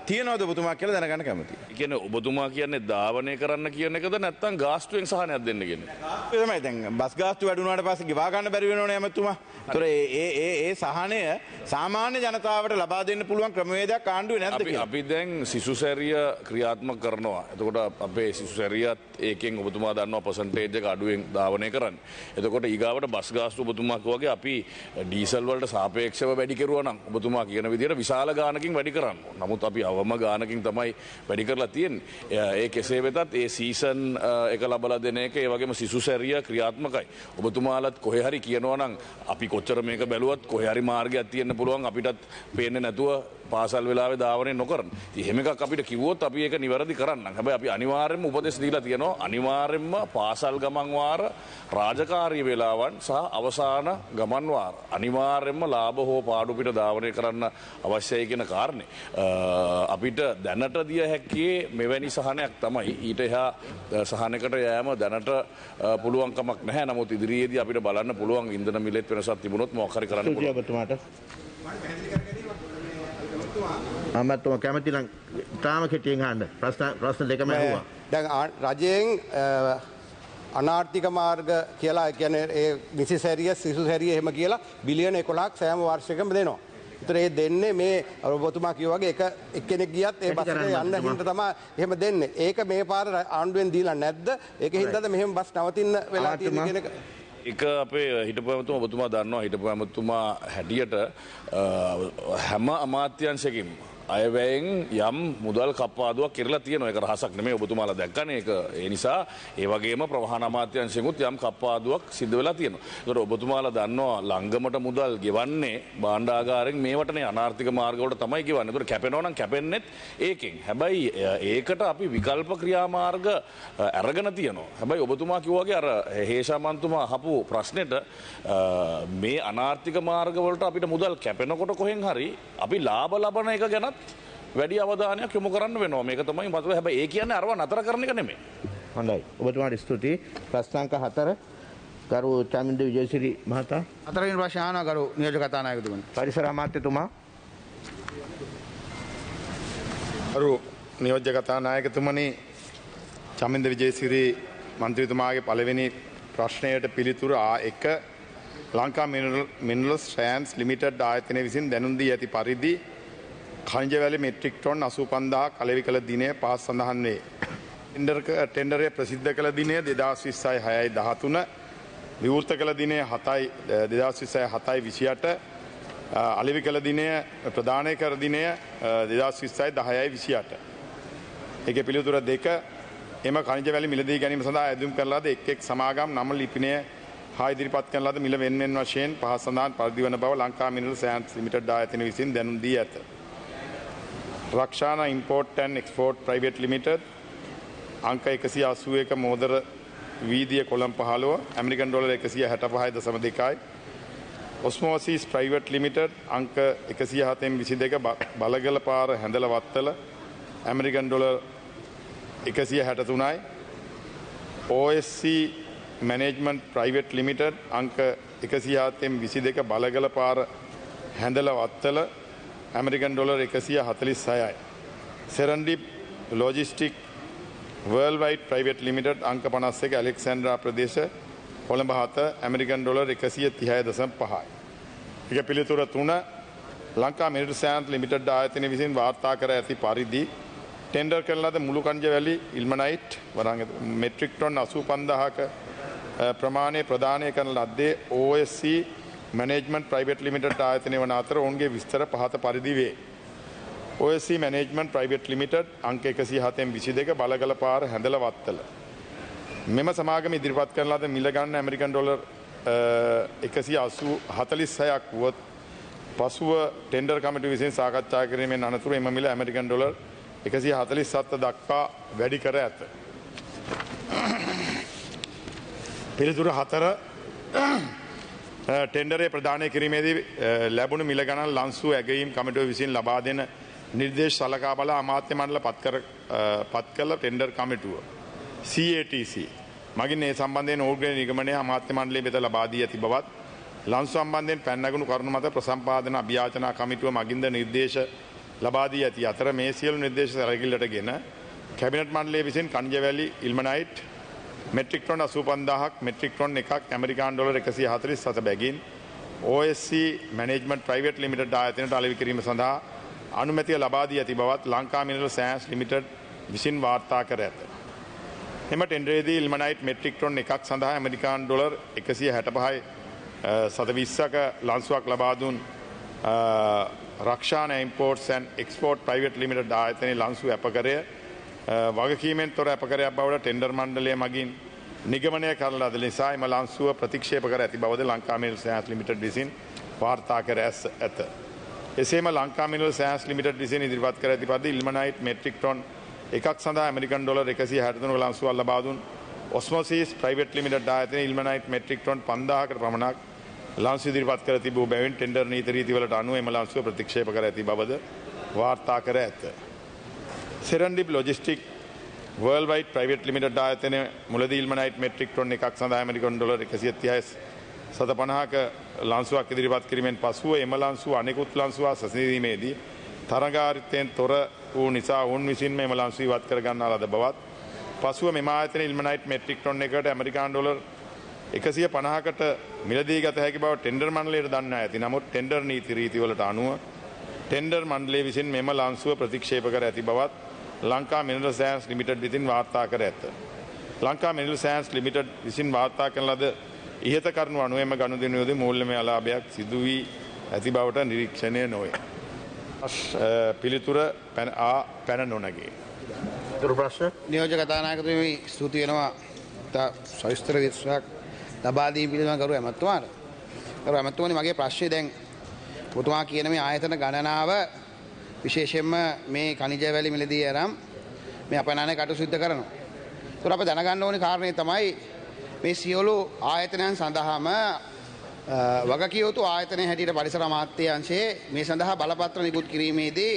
තියනවද ඔබතුමා කියලා දැනගන්න කැමතියි. ඒ කියන්නේ ඔබතුමා කියන්නේ ධාවනය කරන්න කියන එකද නැත්නම් ගාස්තුවෙන් සහනයක් දෙන්න කියන්නේ? ඒක තමයි දැන් බස් ගාස්තු වැඩි වුණාට පස්සේ ගෙවා ගන්න බැරි වෙනවනේ එමෙතුමා. ඒතර ඒ සහනය සාමාන්‍ය ජනතාවට ලබා දෙන්න පුළුවන් ක්‍රමවේදයක් ආණ්ඩුවේ නැද්ද කියලා? අපි දැන් සිසු සැරිය ක්‍රියාත්මක කරනවා. එතකොට අපේ සිසු සැරියත් ඒකෙන් ඔබතුමා දන්නවා පර්සන්ටේජ් එක අඩුවෙන් ධාවනය කරන්නේ. එතකොට ඊගාවට බස් ගාස්තු ඔබතුමා වගේ අපි ඩීසල් වලට සාපේක්ෂව වැඩි කරුවා නම් ඔබතුමා කියන විදිහට විශාල ගානකින් වැඩි කරන්න. නමුත් අපි අවම ගානකින් තමයි වැඩි කරලා තියෙන්නේ. ඒ කෙසේ වෙතත් ඒ සීසන් එක ලබලා දෙන එක ඒ වගේම සිසු සැරිය ක්‍රියාත්මකයි. ඔබතුමාලත් කොහේ හරි කියනවා නම් අපි කොච්චර මේක බැලුවත් කොහේ හරි මාර්ගයක් තියෙන්න පුළුවන් අපිටත් පේන්නේ නැතුව පාසල් වෙලාවේ ධාවනය නොකරන. ඉතින් එහෙම එකක් අපිට කිව්වොත් අපි ඒක නිවැරදි කරන්නම්. හැබැයි අපි අනිවාර්යයෙන්ම උපදෙස් දීලා තියෙනවා අනිවාර්යයෙන්ම පාසල් ගමන් වාර රාජකාරී වේලාවන් සහ අවසාන ගමන් වාර අනිවාර්යයෙන්ම ලාභ හෝ පාඩු පිට ධාවනය කරන්න අවශ්‍යයි කියන කාරණේ. අපිට දැනට දිය හැක්කේ මෙවැනි සහනයක් තමයි. ඊට එහා සහනයකට යෑම දැනට පුළුවන් කමක් නැහැ. නමුත් ඉදිරියේදී අපිට බලන්න පුළුවන් ඉන්ධන මිලෙත් වෙනසක් තිබුණොත් මොකක් හරි කරන්න පුළුවන්. අමතුම කැමති නම් තාම කෙටියෙන් අහන්න. ප්‍රශ්න දෙකම අහුවා. දැන් රජයෙන් අනාර්ථික මාර්ග කියලා කියන්නේ ඒ නිසි සැරිය සිසු සැරිය එහෙම කියලා බිලියන 11ක් සෑම වර්ෂයකම දෙනවා. උත්තරේ දෙන්නේ මේ ඔබතුමා කිව්වා වගේ එක්කෙනෙක් ගියත් ඒ බස් එක යන්න හින්දා තමයි එහෙම දෙන්නේ. ඒක මේ පාර ආණ්ඩුවෙන් දීලා නැද්ද? ඒකෙන් හින්දාද මෙහෙම බස් නවතින්න වෙලා තියෙන්නේ කියන එක. එක අපේ හිටපු ඇමතුමා ඔබතුමා දන්නවා හිටපු ඇමතුමා හැටියට හැම අමාත්‍යංශයකින්ම අයවැයෙන් යම් මුදල් කප්පාදුවක් කෙරලා තියෙනවා. ඒක රහසක් නෙමෙයි ඔබතුමාලා දැක්කනේ. ඒක ඒ නිසා ඒ වගේම ප්‍රවාහන අමාත්‍යංශයෙන්ුත් යම් කප්පාදුවක් සිද්ධ වෙලා තියෙනවා. ඒකට ඔබතුමාලා දන්නවා ළංගමට මුදල් ගෙවන්නේ භාණ්ඩාගාරයෙන් මේවටනේ අනාර්ථික මාර්ග වලට තමයි ගෙවන්නේ. ඒකට කැපෙනවා නම් කැපෙන්නෙත් ඒකෙන්. හැබැයි ඒකට අපි විකල්ප ක්‍රියාමාර්ග අරගෙන තියෙනවා. හැබැයි ඔබතුමා කිව්වා වගේ අර හේෂාමන්තුමා අහපු ප්‍රශ්නෙට මේ අනාර්ථික මාර්ග වලට අපිට මුදල් කැපෙනකොට කොහෙන් හරි අපි ලාභ ලබන එක ගැනත් වැඩි අවධානයක් යොමු කරන්න වෙනවා. මේක තමයි මතක. හැබැයි ඒ කියන්නේ අරව නතර කරන එක නෙමෙයි. හොඳයි. ඔබතුමාට ස්තුතියි. ප්‍රශ්නාංක 4 ගරු චමින්ද විජේසිරි මහතා. 4 වෙනි ප්‍රශ්න අහනවා ගරු නියෝජක කතානායකතුමනි. පරිසර අමාත්‍යතුමා. ගරු නියෝජක කතානායකතුමනි චමින්ද විජේසිරි මන්ත්‍රීතුමාගේ පළවෙනි ප්‍රශ්නයට පිළිතුර A1 ලංකා මිනරල්ස් ට්‍රෑන්ස් ලිමිටඩ් ආයතනය විසින් දැනුම් දී ඇති පරිදි khaniජ වැලි මෙට්‍රික් ටොන් 85000 අලෙවි කළ දිනය පහත් සඳහන් වේ. ටෙන්ඩරය ප්‍රසිද්ධ කළ දිනය 2026/6/13 විවෘත කළ දිනය 2026/7/28 අලෙවි කළ දිනය ප්‍රදානය කර දිනය 2026/10/28. ඒකේ පිළිතුර 2 එම khaniජ වැලි මිලදී ගැනීම සඳහා ඇදුම් කරලාද එක් සමාගම් නම ලිපිනය හා ඉදිරිපත් කරන ලද මිල වෙන්වෙන් වශයෙන් පහත් සඳහන් පරිදි වන බව ලංකා මිනරල්ස් ඇන්ඩ් ලිමිටඩ් ආයතනය විසින් දැනුම් දී ඇත. Rakshana import and export private limited අංක 181 මෝදර වීදිය කොළඹ 15 ඇමරිකන් ඩොලර් 165.2යි. ඔස්මෝසිස් ප්‍රයිවට් ලිමිටඩ් අංක 107.22 බලගල පාර හැඳල වත්තල ඇමරිකන් ඩොලර් 163යි. OSC මැනේජ්මන්ට් ප්‍රයිවට් ලිමිටඩ් අංක 107.22 බලගල පාර හැඳල වත්තල ඇමරිකන් ඩොලර් 146යි. Serendip logistic worldwide private limited අංක 51 ඇලෙක්සැන්ඩ්‍රා ප්‍රදේශ කොළඹ 7 ඇමරිකන් ඩොලර් 130.5යි. එක පිළිතුර 3 ලංකා මිනරල්ස් ඇන්ඩ් ලිමිටඩ් ආයතනය විසින් වාර්තා කර ඇති පරිදි ටෙන්ඩර් කරන ලද මුළු කණ්ජ වැලි ඉල්මනයිට් වරංග මෙට්‍රික් ටොන් 85000ක ප්‍රමාණය ප්‍රදානය කරන ලද්දේ OSC මැනේජ්මන්ට් ප්‍රයිවට් ලිමිටඩ් ආයතනය වන අතර ඔවුන්ගේ විස්තර පහත පරිදි වේ. OSC මැනේජ්මන්ට් ප්‍රයිවට් ලිමිටඩ් අංක 107.22 බලගල පාර හැඳල වත්තල. මෙම සමාගම ඉදිරිපත් කරන ලද මිල ගන්න ඇමරිකන් ඩොලර් 146ක් වුවත් පසුව ටෙන්ඩර් කමිටුව විසින් සාකච්ඡා කිරීමෙන් අනතුරු එම මිල ඇමරිකන් ඩොලර් 147 දක්වා වැඩි කර ඇත. පිළිතුර 4 ටෙන්ඩරේ ප්‍රදානය කිරීමේදී ලැබුණු මිල ගණන් ලන්සු ඇගයීම් කමිටුව විසින් ලබා දෙන නිර්දේශ සලකා බලා අමාත්‍ය මණ්ඩල පත් කළ ටෙන්ඩර් කමිටුව CATC මගින් ඒ සම්බන්ධයෙන් ඕර්ගනයිස නිගමනය අමාත්‍ය මණ්ඩලය වෙත ලබා දී ඇති බවත් ලන්සු සම්බන්ධයෙන් පැන නැගුණු කරුණු මත ප්‍රසම්පාදන අභියාචනා කමිටුව මගින්ද නිර්දේශ ලබා දී ඇති අතර මේ සියලු නිර්දේශ සැලකිල්ලටගෙන කැබිනට් මණ්ඩලය විසින් කණ්ජ වැලි ilmenite metric ton 85000ක් metric ton එකක් ඇමරිකානු ඩොලර් 147 බැගින් OSC මැනේජ්මන්ට් ප්‍රයිවට් ලිමිටඩ් ආයතනයට අලෙවි කිරීම සඳහා අනුමැතිය ලබා දී ඇති බවත් ලංකා මිනරල්ස් ඇන්ඩ් ලිමිටඩ් විසින් වාර්තා කර ඇත. එම ටෙන්ඩරේදී ඉල්මනයිට් මෙට්‍රික් ටොන් එකක් සඳහා ඇමරිකානු ඩොලර් 165.20ක ලන්සුවක් ලබා දුන් රක්ෂාන imports and export private limited ආයතනයේ ලන්සු අපකරය වගකීමෙන් තොර අපකරයක් බවට ටෙන්ඩර් මණ්ඩලය මගින් නිගමනය කරන ලද නිසා එම ලන්සුව ප්‍රතික්ෂේප කර ඇති බවද ලංකා මිනරල්ස් ඇන්ඩ් ලිමිටඩ් විසින් වාර්තා කර ඇත. එසේම ලංකා මිනරල්ස් ඇන්ඩ් ලිමිටඩ් විසින් ඉදිරිපත් කර ඇති පරිදි ඉල්මනයිට් මෙට්‍රික් ටොන් එකක් සඳහා ඇමරිකන් ඩොලර් 163ක ලන්සුවක් ලබා දුන් ඔස්මෝසිස් ප්‍රයිවට් ලිමිටඩ් ආයතනයේ ඉල්මනයිට් මෙට්‍රික් ටොන් 5000කට පමණක් ලන්සු ඉදිරිපත් කර තිබූ බැවින් ටෙන්ඩර් නීති රීතිවලට අනුව එම ලන්සුව ප්‍රතික්ෂේප කර ඇති බවද වාර්තා කර ඇත. Serendib logistic worldwide private limited ආයතනය මුලදී ඉල්මනයිට් මෙට්‍රික් ටොන් එකක් සඳහා ඇමරිකන් ඩොලර් 130.50ක ලන්සුවක් ඉදිරිපත් කිරීමෙන් පසුව එම ලන්සුව අනෙකුත් ලන්සුවා සැසඳීමේදී තරඟාරිත්වයෙන් තොර වූ නිසා ඔවුන් විසින්ම එම ලන්සුව ඉවත් කර ගන්නා ලද බවත් පසුව මෙම ආයතනය ඉල්මනයිට් මෙට්‍රික් ටොන් එකකට ඇමරිකානු ඩොලර් 150කට මිලදී ගත හැකි බව ටෙන්ඩර් මණ්ඩලයට දන්වා ඇති. නමුත් ටෙන්ඩර් නීති රීතිවලට අනුව ටෙන්ඩර් මණ්ඩලය විසින් මෙම ලන්සුව ප්‍රතික්ෂේප කර ඇති බවත් ලංකා මිනරල් සෑන්ස් ලිමිටඩ් විසින් වාර්තා කර ඇත. ලංකා මිනරල් සෑන්ස් ලිමිටඩ් විසින් වාර්තා කරන ලද ඉහත කරුණු අනුවම ගනුදෙනුවේදී මූල්‍යමය අලාභයක් සිදු වී ඇති බවට නිරීක්ෂණය නොවේ. පිළිතුර පැන නොනැගේ. නියෝජ්‍ය කතානායකතුමනි ස්තුති වෙනවා. සවිස්තර විස්තරයක් ලබා දීම පිළිබඳව ගරු ඇමතුමාට. ගරු ඇමතුමනි මගේ ප්‍රශ්නේ දැන් ඔබතුමා කියන මේ ආයතන ගණනාව විශේෂයෙන්ම මේ ඛනිජ වැලි මිලදී ආරම් මේ අපනයන කටයුතු සිදු කරනවා. ඒතර අප දැනගන්න ඕනේ කාරණේ තමයි මේ සියලු ආයතනයන් සඳහාම වගකිය යුතු ආයතනයේ හැටියට පරිසර අමාත්‍යාංශයේ මේ සඳහා බලපත්‍ර නිකුත් කිරීමේදී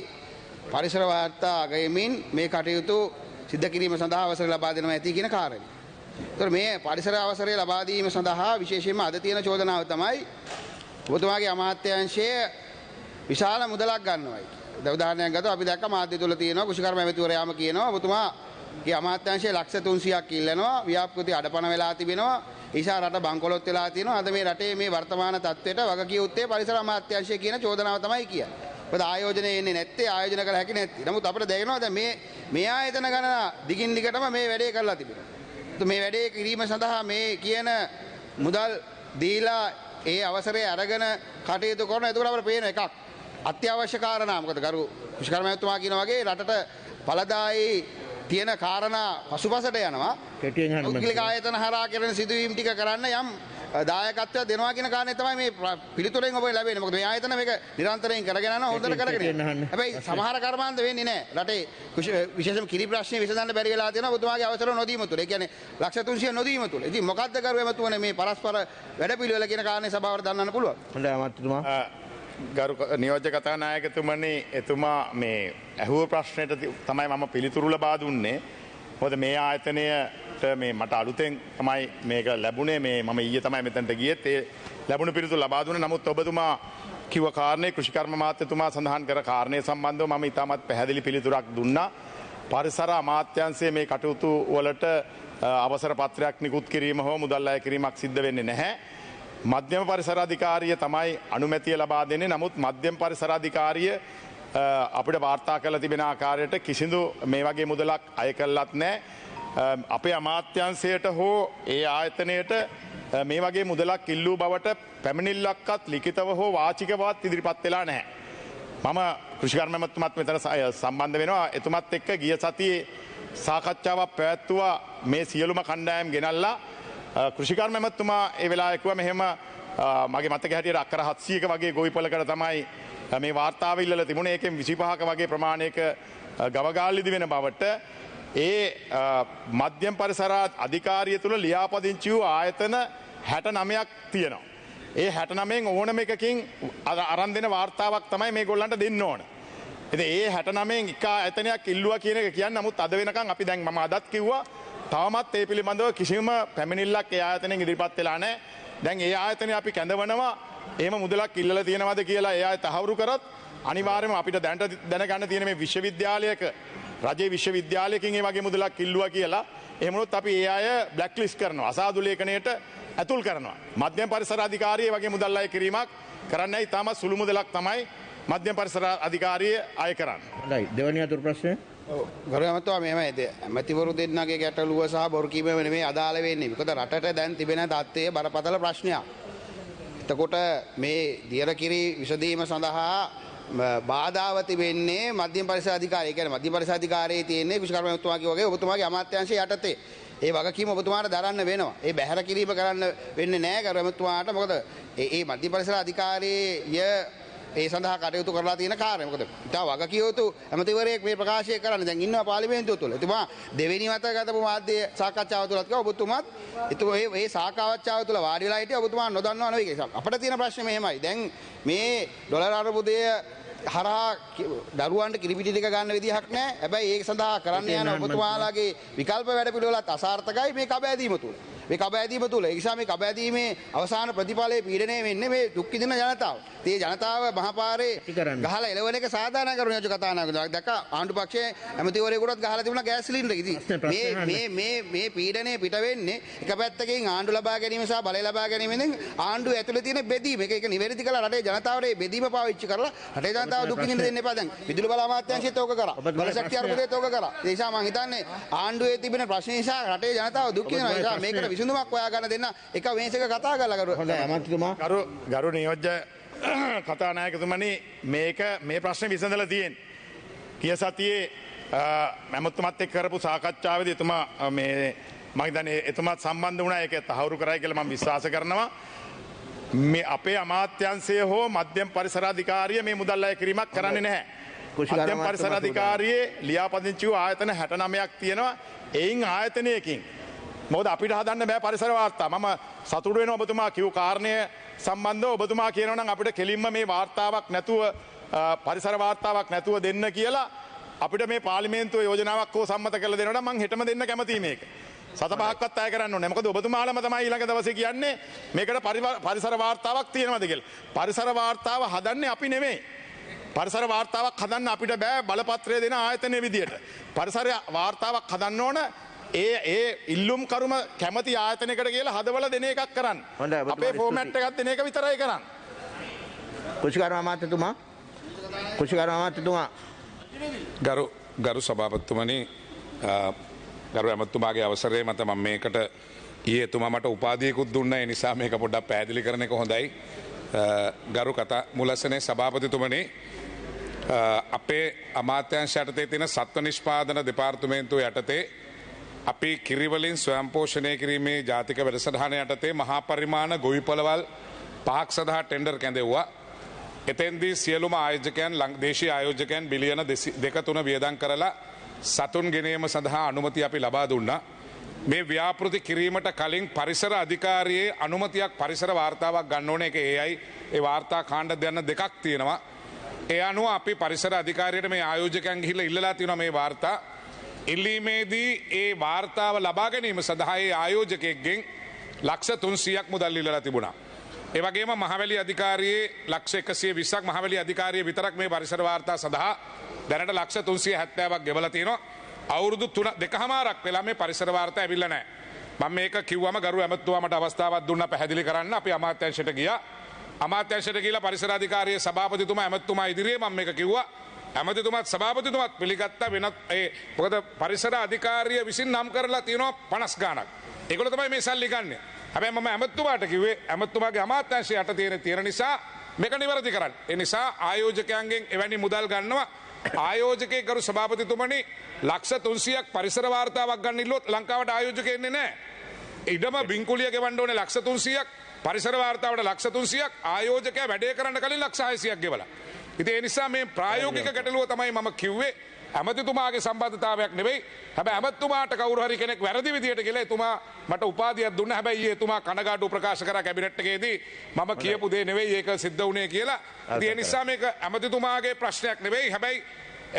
පරිසර වාර්තා අගයමින් මේ කටයුතු සිදු කිරීම සඳහා අවසර ලබා දෙනවා ඇති කියන කාරණේ. ඒතර මේ පරිසර අවසරය ලබා දීම සඳහා විශේෂයෙන්ම අද තියෙන චෝදනාව තමයි ඔබතුමාගේ අමාත්‍යාංශයේ විශාල මුදලක් ගන්නවායි. දැන් උදාහරණයක් ගත්තොත් අපි දැක්ක මාධ්‍ය තුල තියෙනවා කුෂිකර්ම ඇමතිවරයාම කියනවා ඔබතුමාගේ අමාත්‍යාංශයේ ලක්ෂ 300ක් ඉල්ලනවා ව්‍යාපෘති අඩපණ වෙලා තිබෙනවා. ඊසා රට බංකොලොත් වෙලා තියෙනවා. අද මේ රටේ මේ වර්තමාන තත්ත්වයට වගකිය යුත්තේ පරිසර අමාත්‍යාංශය කියන චෝදනාව තමයි කියන්නේ. මොකද ආයෝජනය එන්නේ නැත්තේ ආයෝජන කළ හැකි නැත්තේ. නමුත් අපිට දැනෙනවා දැන් මේ ආයතන ගණන දිගින් දිගටම මේ වැඩේ කරලා තිබෙනවා. මේ වැඩේ කිරීම සඳහා මේ කියන මුදල් දීලා ඒ අවසරය අරගෙන කටයුතු කරන. එතකොට අපිට පේන එකක් අත්‍යවශ්‍ය කාරණා. මොකද ගරු කුෂිකර්ම මහත්මයා කියන වගේ රටට ඵලදායී තියෙන කාරණා පසුපසට යනවා. පුද්ගලික ආයතන හරහා කරන සිදුවීම් ටික කරන්න යම් දායකත්වයක් දෙනවා කියන කාරණේ තමයි මේ පිළිතුරෙන් ඔබ ලැබෙන්නේ. මොකද මේ ආයතන මේක නිරන්තරයෙන් කරගෙන යනවා හොඳට කරගෙන යනවා. හැබැයි සමහර කර්මාන්ත වෙන්නේ නැහැ. රටේ විශේෂම කිරි ප්‍රශ්නේ විසඳන්න බැරි වෙලා තියෙනවා ඔබතුමාගේ අවසර නොදීම තුල. ඒ කියන්නේ ලක්ෂ 300 නොදීම තුල. ඉතින් මොකද්ද කරුව එමතුනේ මේ පරස්පර වැඩපිළිවෙල කියන කාරණේ සභාවට දන්නන්න පුළුවන්. හොඳයි අමාත්‍යතුමා. ගරු නියෝජ්‍ය කතානායකතුමනි එතුමා මේ ඇහුව ප්‍රශ්නයට තමයි මම පිළිතුරු ලබා දුන්නේ. මොකද මේ ආයතනයට මේ මට අලුතෙන් තමයි මේක ලැබුණේ. මේ මම ඊයේ තමයි මෙතනට ගියෙත් ඒ ලැබුණු පිළිතුරු ලබා දුන්නේ. නමුත් ඔබතුමා කිව්ව කාරණේ කෘෂිකර්ම මාත්‍යතුමා සඳහන් කර කාරණේ සම්බන්ධව මම ඉතාමත් පැහැදිලි පිළිතුරක් දුන්නා. පරිසර අමාත්‍යාංශයේ මේ කටයුතු වලට අවසර පත්‍රයක් නිකුත් කිරීම හෝ මුදල් අය කිරීමක් සිද්ධ වෙන්නේ නැහැ. මධ්‍යම පරිසර අධිකාරිය තමයි අනුමැතිය ලබා දෙන්නේ. නමුත් මධ්‍යම පරිසර අධිකාරිය අපිට වාර්තා කරලා තිබෙන ආකාරයට කිසිදු මේ වගේ මුදලක් අය කළත් නැහැ. අපේ අමාත්‍යාංශයට හෝ ඒ ආයතනයට මේ වගේ මුදලක් ඉල්ලූ බවට පැමිණිල්ලක්වත් ලිඛිතව හෝ වාචිකවත් ඉදිරිපත් වෙලා නැහැ. මම කෘෂිකර්ම මැතිතුමත් මෙතන සම්බන්ධ වෙනවා. එතුමත් එක්ක ගිය සතියේ සාකච්ඡාවක් පැවැත්වුවා මේ සියලුම කණ්ඩායම් ගෙනල්ලා. කෘෂිකර්ම මැතිතුමා ඒ වෙලාවේ කිව්වා මෙහෙම මගේ මතක හැටියට අක්කර 700ක වගේ ගොවිපලකට තමයි මේ වාර්තාව ඉල්ලලා තිබුණේ. ඒකෙන් 25ක වගේ ප්‍රමාණයක ගවගාල්ලිදි වෙන බවට ඒ මධ්‍යම පරිසර අධිකාරිය තුල ලියාපදිංචි වූ ආයතන 69ක් තියෙනවා. ඒ 69න් ඕනම එකකින් අරන් දෙන වාර්තාවක් තමයි මේගොල්ලන්ට දෙන්න ඕන. ඉතින් ඒ 69න් එක ආයතනයක් ඉල්ලුවා කියන එක කියන්නේ නමුත් අද වෙනකන් අපි දැන් මම අදත් කිව්වා තවමත් ඒ පිළිබඳව කිසිම පැමිණිල්ලක් ඒ ආයතනයෙන් ඉදිරිපත් වෙලා නැහැ. දැන් ඒ ආයතනය අපි කැඳවනවා. එහෙම මුදලක් ඉල්ලලා තියෙනවද කියලා ඒ අය තහවුරු කරත් අනිවාර්යයෙන්ම අපිට දැනගන්න තියෙන මේ විශ්වවිද්‍යාලයක රජයේ විශ්වවිද්‍යාලයකින් ඒ වගේ මුදලක් ඉල්ලුවා කියලා එහෙම වුණොත් අපි ඒ අය බ්ලැක් ලිස්ට් කරනවා. අසාදු ලේඛනයට ඇතුල් කරනවා. මධ්‍යම පරිසර අධිකාරිය වගේ මුදල් අය කිරීමක් කරන්නේ නැහැ. ඊටම සුළු මුදලක් තමයි මධ්‍යම පරිසර අධිකාරිය අය කරන්නේ. හොඳයි. දෙවෙනි අතුරු ප්‍රශ්නය. ගරු ඇමතුමා මෙහෙමයි ඇමතිවරු දෙන්නගේ ගැටලුව සහ බොරු කීම නෙමෙයි අදාළ වෙන්නේ. මොකද රටට දැන් තිබෙන තත්ත්වයේ බරපතල ප්‍රශ්නයක්. එතකොට මේ දියර කිරි විසඳීම සඳහා බාධාව තිබෙන්නේ මධ්‍යම පරිසර අධිකාරිය. කියන්නේ මධ්‍යම පරිසර අධිකාරියේ තියෙන්නේ කුෂිකර්ම මහත්මයාගේ වගේ ඔබතුමාගේ අමාත්‍යාංශය යටතේ. ඒ වගකීම ඔබතුමාට දරන්න වෙනවා. ඒ බැහැර කිරීම කරන්න වෙන්නේ නැහැ ගරු මහත්මයාට. මොකද මේ මධ්‍යම පරිසර අධිකාරිය ඒ සඳහා කටයුතු කරලා තියෙන කාර්යය. මොකද ඉතා වගකිය යුතු ඇමතිවරයෙක් මේ ප්‍රකාශය කරන්නේ දැන් ඉන්නවා පාර්ලිමේන්තුව තුළ. එතුමා දෙවෙනි වත ගතපු මාධ්‍ය සාකච්ඡාව තුලත් කිව්වා ඔබතුමාත් ඒ සාකච්ඡාව තුළ වාඩි වෙලා හිටිය ඔබතුමා නොදන්නව නෙවෙයි. අපිට තියෙන ප්‍රශ්නේ මෙහෙමයි. දැන් මේ ඩොලර් අර්බුදය හරහා දරුවන්ට කිරිපිටි ටික ගන්න විදිහක් නැහැ. හැබැයි ඒක සඳහා කරන්න යන ඔබතුමාලාගේ විකල්ප වැඩ පිළිවෙලත් අසාර්ථකයි මේ කබෑදීම තුල. මේ කබ ඇදීම තුල. ඒ නිසා මේ කබ ඇදීමේ අවසාන ප්‍රතිඵලයේ පීඩනය වෙන්නේ මේ දුක් විඳින ජනතාව. ඒ ජනතාව මහපාරේ ගහලා එළවන එක සාධාරණ කරු නියෝජ්‍ය කතානායකතුමා දැක්ක ආණ්ඩු පක්ෂයේ ඇමතිවරයෙකුටත් ගහලා තිබුණා ගෑස් සිලින්ඩර්. ඉතින් මේ පීඩනය පිට වෙන්නේ එක පැත්තකින් ආණ්ඩු ලබා ගැනීම සහ බලය ලබා ගැනීමෙන් ආණ්ඩුව ඇතුලේ තියෙන බෙදීම. ඒක නිවැරදි කළා රටේ ජනතාවට මේ බෙදීම පාවිච්චි කරලා රටේ ජනතාව දුක් විඳින්න දෙන්න එපා. දැන් විදුලි බල අමාත්‍යාංශයත් ඕක කරා. බල ශක්තිය අර්බුදයත් ඕක කරා. ඒ නිසා මම හිතන්නේ ආණ්ඩුවේ තිබෙන ප්‍රශ්න නිසා රටේ ජනතාව දුක් විඳිනවා. ඒ නිසා මේකට විසඳුමක් හොයා ගන්න දෙන්න එක මේසක කතා කරලා කරු. හොඳයි අමාත්‍යතුමා. ගරු නියෝජ්‍ය කතානායකතුමනි මේ ප්‍රශ්නේ විසඳලා තියෙන්නේ. ගිය සතියේ මැමතුමත් එක්ක කරපු සාකච්ඡාවේදී එතුමා මේ මම හිතන්නේ එතුමාත් සම්බන්ධ වුණා. ඒක තහවුරු කරයි කියලා මම විශ්වාස කරනවා. මේ අපේ අමාත්‍යංශය හෝ මධ්‍යම පරිසර අධිකාරිය මේ මුදල් අය කිරීමක් කරන්නේ නැහැ. මධ්‍යම පරිසර අධිකාරියේ ලියාපදිංචි වූ ආයතන 69ක් තියෙනවා. එයින් ආයතනයකින් මොකද අපිට හදන්න බෑ පරිසර වාර්තා. මම සතුටු වෙනවා ඔබතුමා කිව් කාරණය සම්බන්ධව. ඔබතුමා කියනවා නම් අපිට කෙලින්ම මේ වාර්තාවක් නැතුව පරිසර වාර්තාවක් නැතුව දෙන්න කියලා අපිට මේ පාර්ලිමේන්තුවේ යෝජනාවක් හෝ සම්මත කරලා දෙනවා නම් මම හෙටම දෙන්න කැමතියි මේක. සත පහක්වත් අය කරන්න ඕනේ. මොකද ඔබතුමාලම තමයි ඊළඟ දවසේ කියන්නේ මේකට පරිසර වාර්තාවක් තියෙනවද කියලා. පරිසර වාර්තාව හදන්නේ අපි නෙමෙයි. පරිසර වාර්තාවක් හදන්න අපිට බෑ බලපත්‍රය දෙන ආයතනයේ විදියට. පරිසර වාර්තාවක් හදන්න ඕන ඒ ඉල්ලුම් කරුම කැමති ආයතනයකට කියලා හදවල දෙන එකක් කරන්න. අපේ ෆෝමැට් එකක් දෙන එක විතරයි කරන්න. කුෂිකාර අමාත්‍යතුමා. ගරු සභාපතිතුමනි, ගරු ඇමතුමාගේ අවසරය මත මම මේකට ඊයේ එතුමා මට උපාධියකුත් දුන්නා. ඒ නිසා මේක පොඩ්ඩක් පැහැදිලි කරන එක හොඳයි. ගරු කතා මුලසනේ සභාපතිතුමනි, අපේ අමාත්‍යාංශ යටතේ තියෙන සත්ව නිෂ්පාදන දෙපාර්තමේන්තුව යටතේ අපි කිරිවලින් ස්වයං පෝෂණය කිරීමේ ජාතික වැඩසටහන යටතේ මහා පරිමාණ ගොවිපළවල් 5ක් සඳහා ටෙන්ඩර් කැඳෙව්වා. එතෙන්දී සියලුම ආයෝජකයන් දේශීය ආයෝජකයන් බිලියන 2-3 වියදම් කරලා සතුන් ගෙනීම සඳහා අනුමැති අපි ලබා දුන්නා. මේ ව්‍යාපෘති කිරීමට කලින් පරිසර අධිකාරියේ අනුමැතියක් පරිසර වාර්තාවක් ගන්න ඕනේ. ඒක ඒයි ඒ වාර්තා කාණ්ඩ දෙන්න දෙකක් තියෙනවා. ඒ අනුව අපි පරිසර අධිකාරියට මේ ආයෝජකයන් ගිහිල්ලා ඉල්ලලා තියෙනවා මේ වාර්තා. ඉල්ලීමේදී ඒ වාර්තාව ලබා ගැනීම සඳහා ඒ ආයෝජකයෙක්ගෙන් ලක්ෂ 300ක් මුදල් ඉල්ලලා තිබුණා. ඒ වගේම මහවැලි අධිකාරියේ ලක්ෂ 120ක් මහවැලි අධිකාරිය විතරක් මේ පරිසර වාර්තා සඳහා දැනට ලක්ෂ 370ක් ගෙවලා තියෙනවා. අවුරුදු 2.5ක් වෙලා මේ පරිසර වාර්තා ඇවිල්ලා නැහැ. මම මේක කිව්වම ගරු ඇමතුමා මට අවස්ථාවක් දුන්නා පැහැදිලි කරන්න. අපි අමාත්‍යාංශයට ගියා. අමාත්‍යාංශයට ගිහලා පරිසර අධිකාරියේ සභාපතිතුමා ඇමතුමා ඉදිරියේ මම මේක කිව්වා. ඇමතිතුමාත් සභාපතිතුමාත් පිළිගත්තා. වෙනත් මොකද පරිසර අධිකාරිය විසින් නම් කරලා තියෙනවා 50 ගාණක්. ඒගොල්ලෝ තමයි මේ සල්ලි ගන්නෙ. හැබැයි මම ඇමතුමාට කිව්වේ ඇමතුමාගේ අමාත්‍යාංශය යට තියෙන නිසා මේක නිවැරදි කරන්න. ඒ නිසා ආයෝජකයන්ගෙන් එවැනි මුදල් ගන්නවා. ආයෝජකයෙක් ගරු සභාපතිතුමනි ලක්ෂ 300ක් පරිසර වාර්තාවක් ගන්න ඉල්ලුවොත් ලංකාවට ආයෝජක එන්නේ නැහැ. ඉඩම බින්කුලිය ගෙවන්න ඕනේ ලක්ෂ 300ක්, පරිසර වාර්තාවට ලක්ෂ 300ක්, ආයෝජකයා වැඩේ කරන්න කලින් ලක්ෂ 600ක් ගෙවලා. ඉතින් ඒ නිසා මේ ප්‍රායෝගික ගැටලුව තමයි මම කිව්වේ. ඇමතිතුමාගේ සම්බන්ධතාවයක් නෙවෙයි. හැබැයි ඇමතිතුමාට කවුරු හරි කෙනෙක් වැරදි විදියට කියලා එතුමා මට උපාධියක් දුන්නා. හැබැයි එතුමා කනගාටු ප්‍රකාශ කරා කැබිනට් එකේදී මම කියපු දේ නෙවෙයි ඒක සිද්ධ වුණේ කියලා. ඉතින් ඒ නිසා මේක ඇමතිතුමාගේ ප්‍රශ්නයක් නෙවෙයි. හැබැයි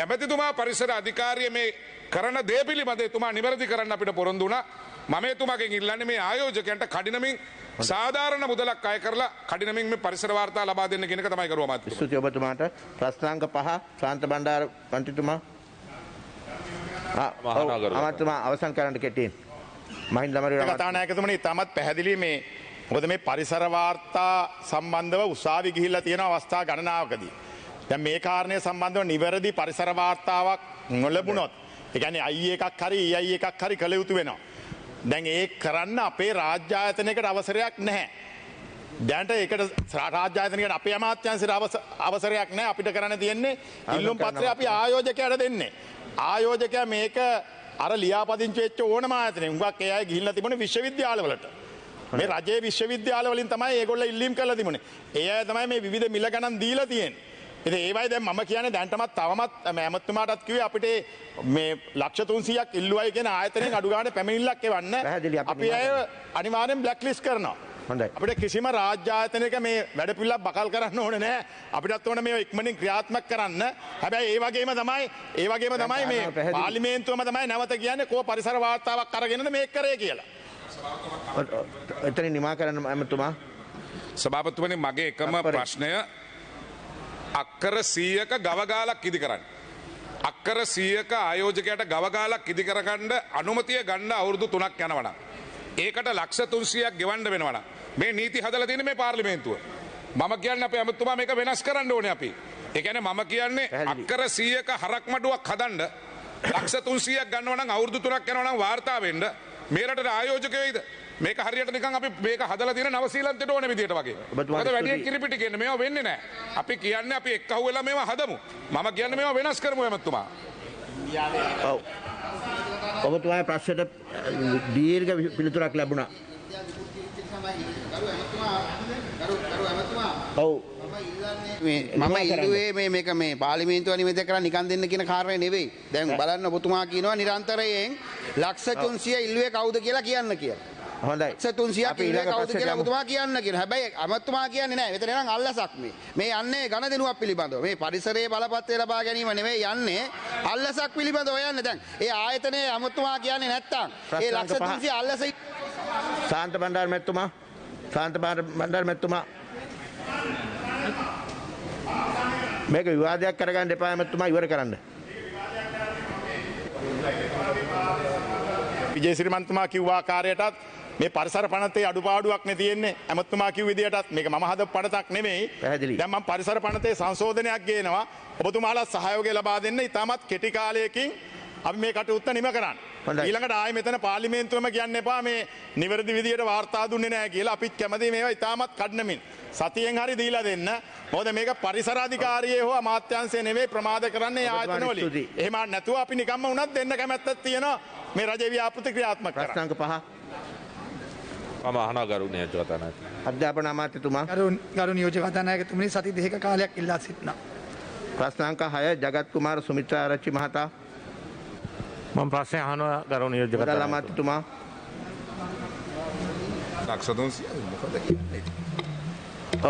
ඇමතිතුමා පරිසර අධිකාරිය මේ කරන දේ පිළිබඳ එතුමා නිවැරදි කරන්න අපිට පොරොන්දු වුණා. මම එතුමාගෙන් ඉල්ලන්නේ මේ ආයෝජකයන්ට කඩිනමින් සාධාරණ මුදලක් අය කරලා කඩිනමින් මේ පරිසර වාර්තා ලබා දෙන්න කියන එක තමයි කරුවා මාත්‍යා. ස්තුතියි ඔබතුමාට. ප්‍රශ්නාංක 5 ශාන්ත බණ්ඩාර මන්ත්‍රීතුමා. අමාත්‍යතුමා අවසන් කරන්න කෙටියෙන්. මහින්ද ළමරිය කතානායකතුමනි තමත් පැහැදිලි මේ මොකද මේ පරිසර වාර්තා සම්බන්ධව උසාවි ගිහිල්ලා තියෙන අවස්ථා ගණනාවකදී දැන් මේ කාරණය සම්බන්ධව නිවැරදි පරිසර වාර්තාවක් නොලැබුණොත් ඒ කියන්නේ අයි එකක් හරි ඊයි එකක් හරි කළ යුතු වෙනවා. දැන් ඒක කරන්න අපේ රාජ්‍ය ආයතනයකට අවසරයක් නැහැ. දැනට ඒකට රාජ්‍ය ආයතනයකට අපේ අමාත්‍යාංශයට අවසරයක් නැහැ. අපිට කරන්න තියෙන්නේ ඉල්ලුම් පත්‍රය අපි ආයෝජකයාට දෙන්නේ. ආයෝජකයා මේක අර ලියාපදිංචි වෙච්ච ඕනම ආයතනෙ උඟක් ඒ අය ගිහිල්ලා තිබුණේ විශ්වවිද්‍යාලවලට. මේ රජයේ විශ්වවිද්‍යාල වලින් තමයි ඒගොල්ලෝ ඉල්ලීම් කරලා තිබුණේ. ඒ අය තමයි මේ විවිධ මිල ගණන් දීලා තියෙන්නේ. ඉතින් ඒවයි දැන් මම කියන්නේ දැන්ටමත් තවමත් ඇමතුමාටත් කිව්වේ අපිට මේ ලක්ෂ 300ක් ඉල්ලුවයි කියන ආයතනයෙන් අඩු ගානේ පැමිණිල්ලක් එවන්න අපි අය අනිවාර්යෙන් බ්ලැක් ලිස්ට් කරනවා. අපිට කිසිම රාජ්‍ය ආයතනයක මේ වැඩ පිළිවෙලක් බකල් කරන්න ඕනේ නැහැ. අපිටත් ඕනේ මේ ඉක්මනින් ක්‍රියාත්මක කරන්න. හැබැයි ඒ වගේම තමයි මේ පාර්ලිමේන්තුවම තමයි නැවත කියන්නේ කෝ පරිසර වාර්තාවක් අරගෙනද මේක කරේ කියලා. එතන නිමා කරන්න ඇමතුමා. සභාපතිතුමනි මගේ එකම ප්‍රශ්නය අක්කර 100ක ගවගාලක් ඉදි කරන්න. අක්කර 100ක ආයෝජකයට ගවගාලක් ඉදි කරගන්න අනුමතිය ගන්න අවුරුදු 3ක් යනවනම් ඒකට ලක්ෂ 300ක් ගෙවන්න වෙනවනම් මේ නීති හදලා තියෙන මේ පාර්ලිමේන්තුව. මම කියන්නේ අපේ ඇමතුමා මේක වෙනස් කරන්න ඕනේ අපි. ඒ කියන්නේ මම කියන්නේ අක්කර 100ක හරක් මඩුවක් හදන්න ලක්ෂ 300ක් ගන්නවා නම් අවුරුදු 3ක් යනවා නම් වාර්තා වෙන්න මේ රටේ ආයෝජක වෙයිද? මේක හරියට නිකන් අපි මේක හදලා තියෙන නවසීලන්තයට ඕනේ විදියට වගේ. මොකද වැඩි කිරිපිටි කියන්නේ මේවා වෙන්නේ නැහැ. අපි කියන්නේ අපි එක්කහුව වෙලා මේවා හදමු. මම කියන්නේ මේවා වෙනස් කරමු එමතුමා. ඔව්. ඔබතුමාගේ ප්‍රශ්නෙට දීර්ඝ පිළිතුරක් ලැබුණා. ඔව්. මම ඉල්ලුවේ මේක මේ පාර්ලිමේන්තුව නිමෙද කරලා නිකන් දෙන්න කියන කාරණේ නෙවෙයි. දැන් බලන්න ඔබතුමා කියනවා නිරන්තරයෙන් ලක්ෂ 300 ඉල්ලුවේ කවුද කියලා කියන්න කියලා. හොඳයි. ලක්ෂ 300ක් ඉල්ලුවේ කවුද කියලා ඔබතුමා කියන්න කියන. හැබැයි අමතුමා කියන්නේ නැහැ. මෙතන නම් අල්ලසක් මේ. මේ යන්නේ ගණදෙනුවක් පිළිබඳව. මේ පරිසරයේ බලපත්‍රය ලබා ගැනීම නෙවෙයි යන්නේ අල්ලසක් පිළිබඳව යන්නේ. දැන් ඒ ආයතනයේ අමතුමා කියන්නේ නැත්තම් ඒ ලක්ෂ 300 අල්ලස ශාන්ත බණ්ඩාර මැතිතුමා ශාන්ත බණ්ඩාර මැතිතුමා මේක විවාදයක් කරගන්න එපා මැතිතුමා ඉවර කරන්න. විජේසිරි මන්තුමා කිව්ව ආකාරයටත් මේ පරිසර පනතේ අඩුපාඩුවක් නේ තියෙන්නේ. ඇමතුමා කිව්ව විදියටත් මේක මම හදපු පනතක් නෙමෙයි. පැහැදිලි. දැන් මම පරිසර පනතේ සංශෝධනයක් ගේනවා. ඔබතුමාලා සහයෝගය ලබා දෙන්න ඉතාමත් කෙටි කාලයකින් අපි මේ කටයුත්ත නිම කරන්න. ඊළඟට ආයේ මෙතන පාර්ලිමේන්තුවම කියන්න එපා මේ නිවැරදි විදියට වාර්තා දුන්නේ නැහැ කියලා. අපිත් කැමති මේවා ඉතාමත් කඩනමින් සතියෙන් හරි දීලා දෙන්න. මොකද මේක පරිසර අධිකාරියේ හෝ අමාත්‍යාංශයේ නෙවෙයි ප්‍රමාද කරන්නේ ආයතනවලින්. එහෙම නැතුව අපි නිකම්ම වුණත් දෙන්න කැමැත්තක් තියෙනවා මේ රජයේ ව්‍යාපෘති ක්‍රියාත්මක කරන්න. ප්‍රශ්නාංක 5. මම අහනවා ගරු නියෝජ්‍ය කතානායක. අධ්‍යාපන අමාත්‍යතුමා. ගරු නියෝජ්‍ය කතානායකතුමනි සති දෙකක කාලයක් ඉල්ලා සිටිනවා. ප්‍රශ්නාංක 6 ජගත් කුමාර සුමිත්‍රා ආරච්චි මහතා. මම ප්‍රශ්නය අහනවා ගරු නියෝජ්‍ය කතානායක. අමාත්‍යතුමා. ලක්ෂ 300 මොකද කියන්නේ?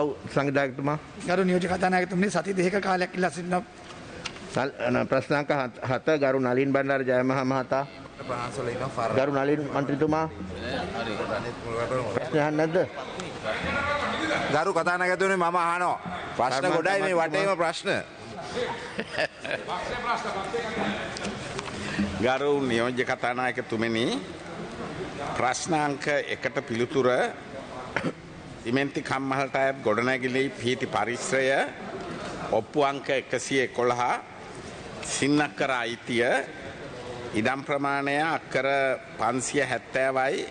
ඔව් සංවිධායකතුමා. ගරු නියෝජ්‍ය කතානායකතුමනි සති දෙකක කාලයක් ඉල්ලා සිටිනවා. ප්‍රශ්නාංක 7 ගරු නලින් බණ්ඩාර ජයමහා මහතා. ගරු නලින් මන්ත්‍රීතුමා. ප්‍රශ්න අහන්නේ නැද්ද? ගරු කතානායකතුමනි මම අහනවා. ප්‍රශ්න ගොඩයි මේ වටේම ප්‍රශ්න. ගරු නියෝජ්‍ය කතානායකතුමනි ප්‍රශ්නාංක 1ට පිළිතුර සිමෙන්ති කම්මහලට අයත් ගොඩනැගිලි පිහිටි පරිසරය ඔප්පු අංක 111 සින්නක්කර අයිතිය ඉඩම් ප්‍රමාණය අක්කර 570යි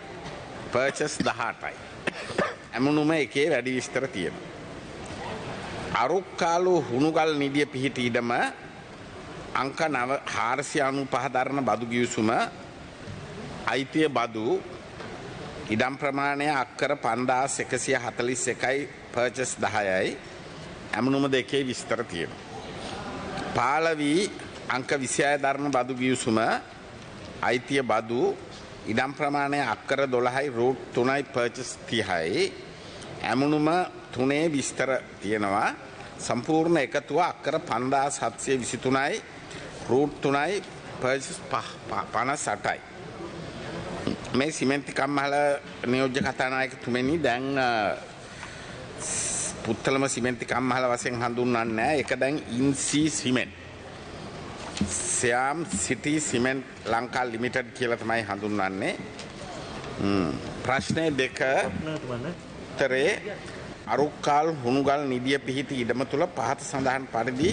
පර්චස් 18යි. ඇමුණුම එකේ වැඩි විස්තර තියෙනවා. අරුක්කාලු හුණුගල් නිදිය පිහිටි ඉඩම අංක 495 දරන බදු ගිවිසුම අයිතිය බදු ඉඩම් ප්‍රමාණය අක්කර 5141යි පර්චස් 10යි. ඇමුණුම දෙකේ විස්තර තියෙනවා. පාලවි අංක 26 දරන බදු ගිවිසුම අයිතිය බදු ඉඩම් ප්‍රමාණය අක්කර 12යි රූට් 3යි පර්චස් 30යි. ඇමුණුම තුනේ විස්තර තියෙනවා. සම්පූර්ණ එකතුව අක්කර 5723යි රූට් 3යි පර්චස් 58යි. මේ සිමෙන්ති කම්මහල නියෝජ්‍ය කතානායකතුමනි දැන් පුත්තලම සිමෙන්ති කම්මහල වශයෙන් හඳුන්වන්නේ නැහැ. ඒක දැන් ඉන්සී cement. Siam City cement Lanka limited කියලා තමයි හඳුන්වන්නේ. ප්‍රශ්නේ 2 උත්තරේ අරුක්කාල් හුණුගල් නිදිය පිහිටි ඉඩම තුල පහත සඳහන් පරිදි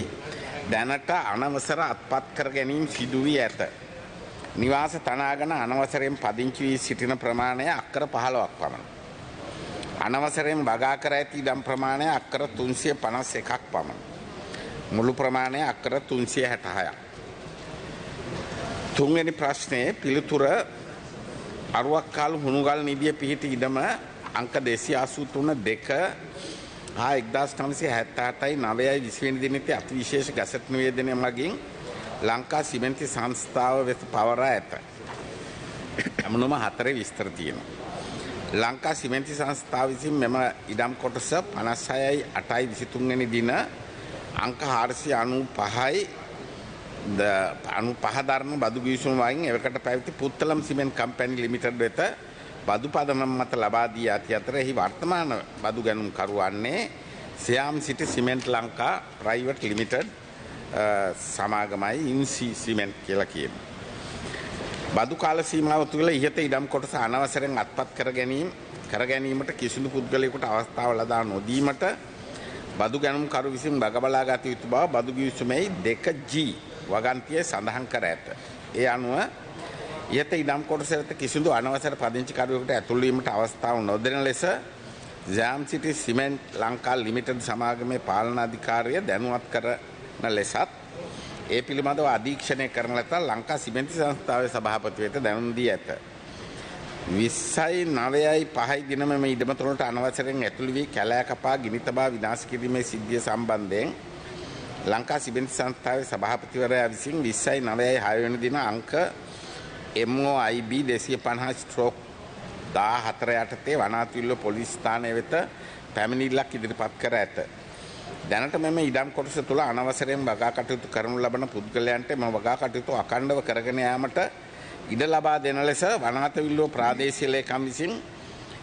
දැනට අනවසර අත්පත් කර ගැනීම සිදු වී ඇත. නිවාස තනාගෙන අනවසරයෙන් පදිංචි වී සිටින ප්‍රමාණය අක්කර 15ක් පමණ. අනවසරයෙන් වගා කර ඇති ඉඩම් ප්‍රමාණය අක්කර 351ක් පමණ. මුළු ප්‍රමාණය අක්කර 366ක්. තුන්වෙනි ප්‍රශ්නයේ පිළිතුර අරුක්කාල් හුණුගල් නිදිය පිහිටි ඉඩම අංක 283 2 හා 1978යි 9යි 20 වෙනි දිනයේ අතිවිශේෂ ගැසට් නිවේදනය මගින් ලංකා සිමෙන්ති සංස්ථාව වෙත පවරා ඇත. එමුණුම 4 විස්තර තියෙනවා. ලංකා සිමෙන්ති සංස්ථාව විසින් මෙම ඉඩම් කොටස 56යි 8යි 23 වෙනි දින අංක 495යි 95 දරන බදු ගිවිසුම වයින් එවකට පැවති පුත්තලම් සිමෙන්ට් කම්පැනි ලිමිටඩ් වෙත බදු පදනම මත ලබා දී ඇති අතර එහි වර්තමාන බදු ගැනුම් කරුවන්නේ Siam City cement Lanka private limited සමාගමයි ඉන්සි සිමෙන්ට් කියලා කියනවා. බදු කාල සීමාව තුළ ඉහත ඉඩම් කොටස අනවසරෙන් අත්පත් කර ගැනීමට කිසිදු පුද්ගලයෙකුට අවස්ථාව ලබා නොදීමට බදු ගැනුම් කරු විසින් බගබලා ගත යුතු බව බදු ගිවිසුමේ 2G වගන්තියේ සඳහන් කර ඇත. ඒ අනුව ඉහත ඉඩම් කොටස වෙත කිසිදු අනවසර පදිංචි කරුවෙකුට ඇතුළු වීමට අවස්ථාව නොදෙන ලෙස ජෑම් සිටි සිමෙන්ට් ලංකා ලිමිටඩ් සමාගමේ පාලනාධිකාරිය දැනුවත් කරන ලෙසත් ඒ පිළිබඳව අධීක්ෂණය කරන ලෙස ලංකා සිමෙන්ති සංස්ථාවේ සභාපති වෙත දැනුම් දී ඇත. 20/9/5 දින මෙම ඉඩම තුනට අනවසරයෙන් ඇතුළු වී කැලෑ කපා ගිනි තබා විනාශ කිරීමේ සිද්ධිය සම්බන්ධයෙන් ලංකා සිමෙන්ති සංස්ථාවේ සභාපතිවරයා විසින් 20/9/6 වෙනි දින අංක MOIB 250/14 යටතේ වනාතිල්ල පොලිස් ස්ථානය වෙත පැමිණිල්ලක් ඉදිරිපත් කර ඇත. දැනට මෙම ඉඩම් කොටස තුළ අනවසරයෙන් වගා කටයුතු කරනු ලබන පුද්ගලයන්ට මෙම වගා කටයුතු අඛණ්ඩව කරගෙන යාමට ඉඩ ලබා දෙන ලෙස වනාතවිල්ලුව ප්‍රාදේශීය ලේකම් විසින්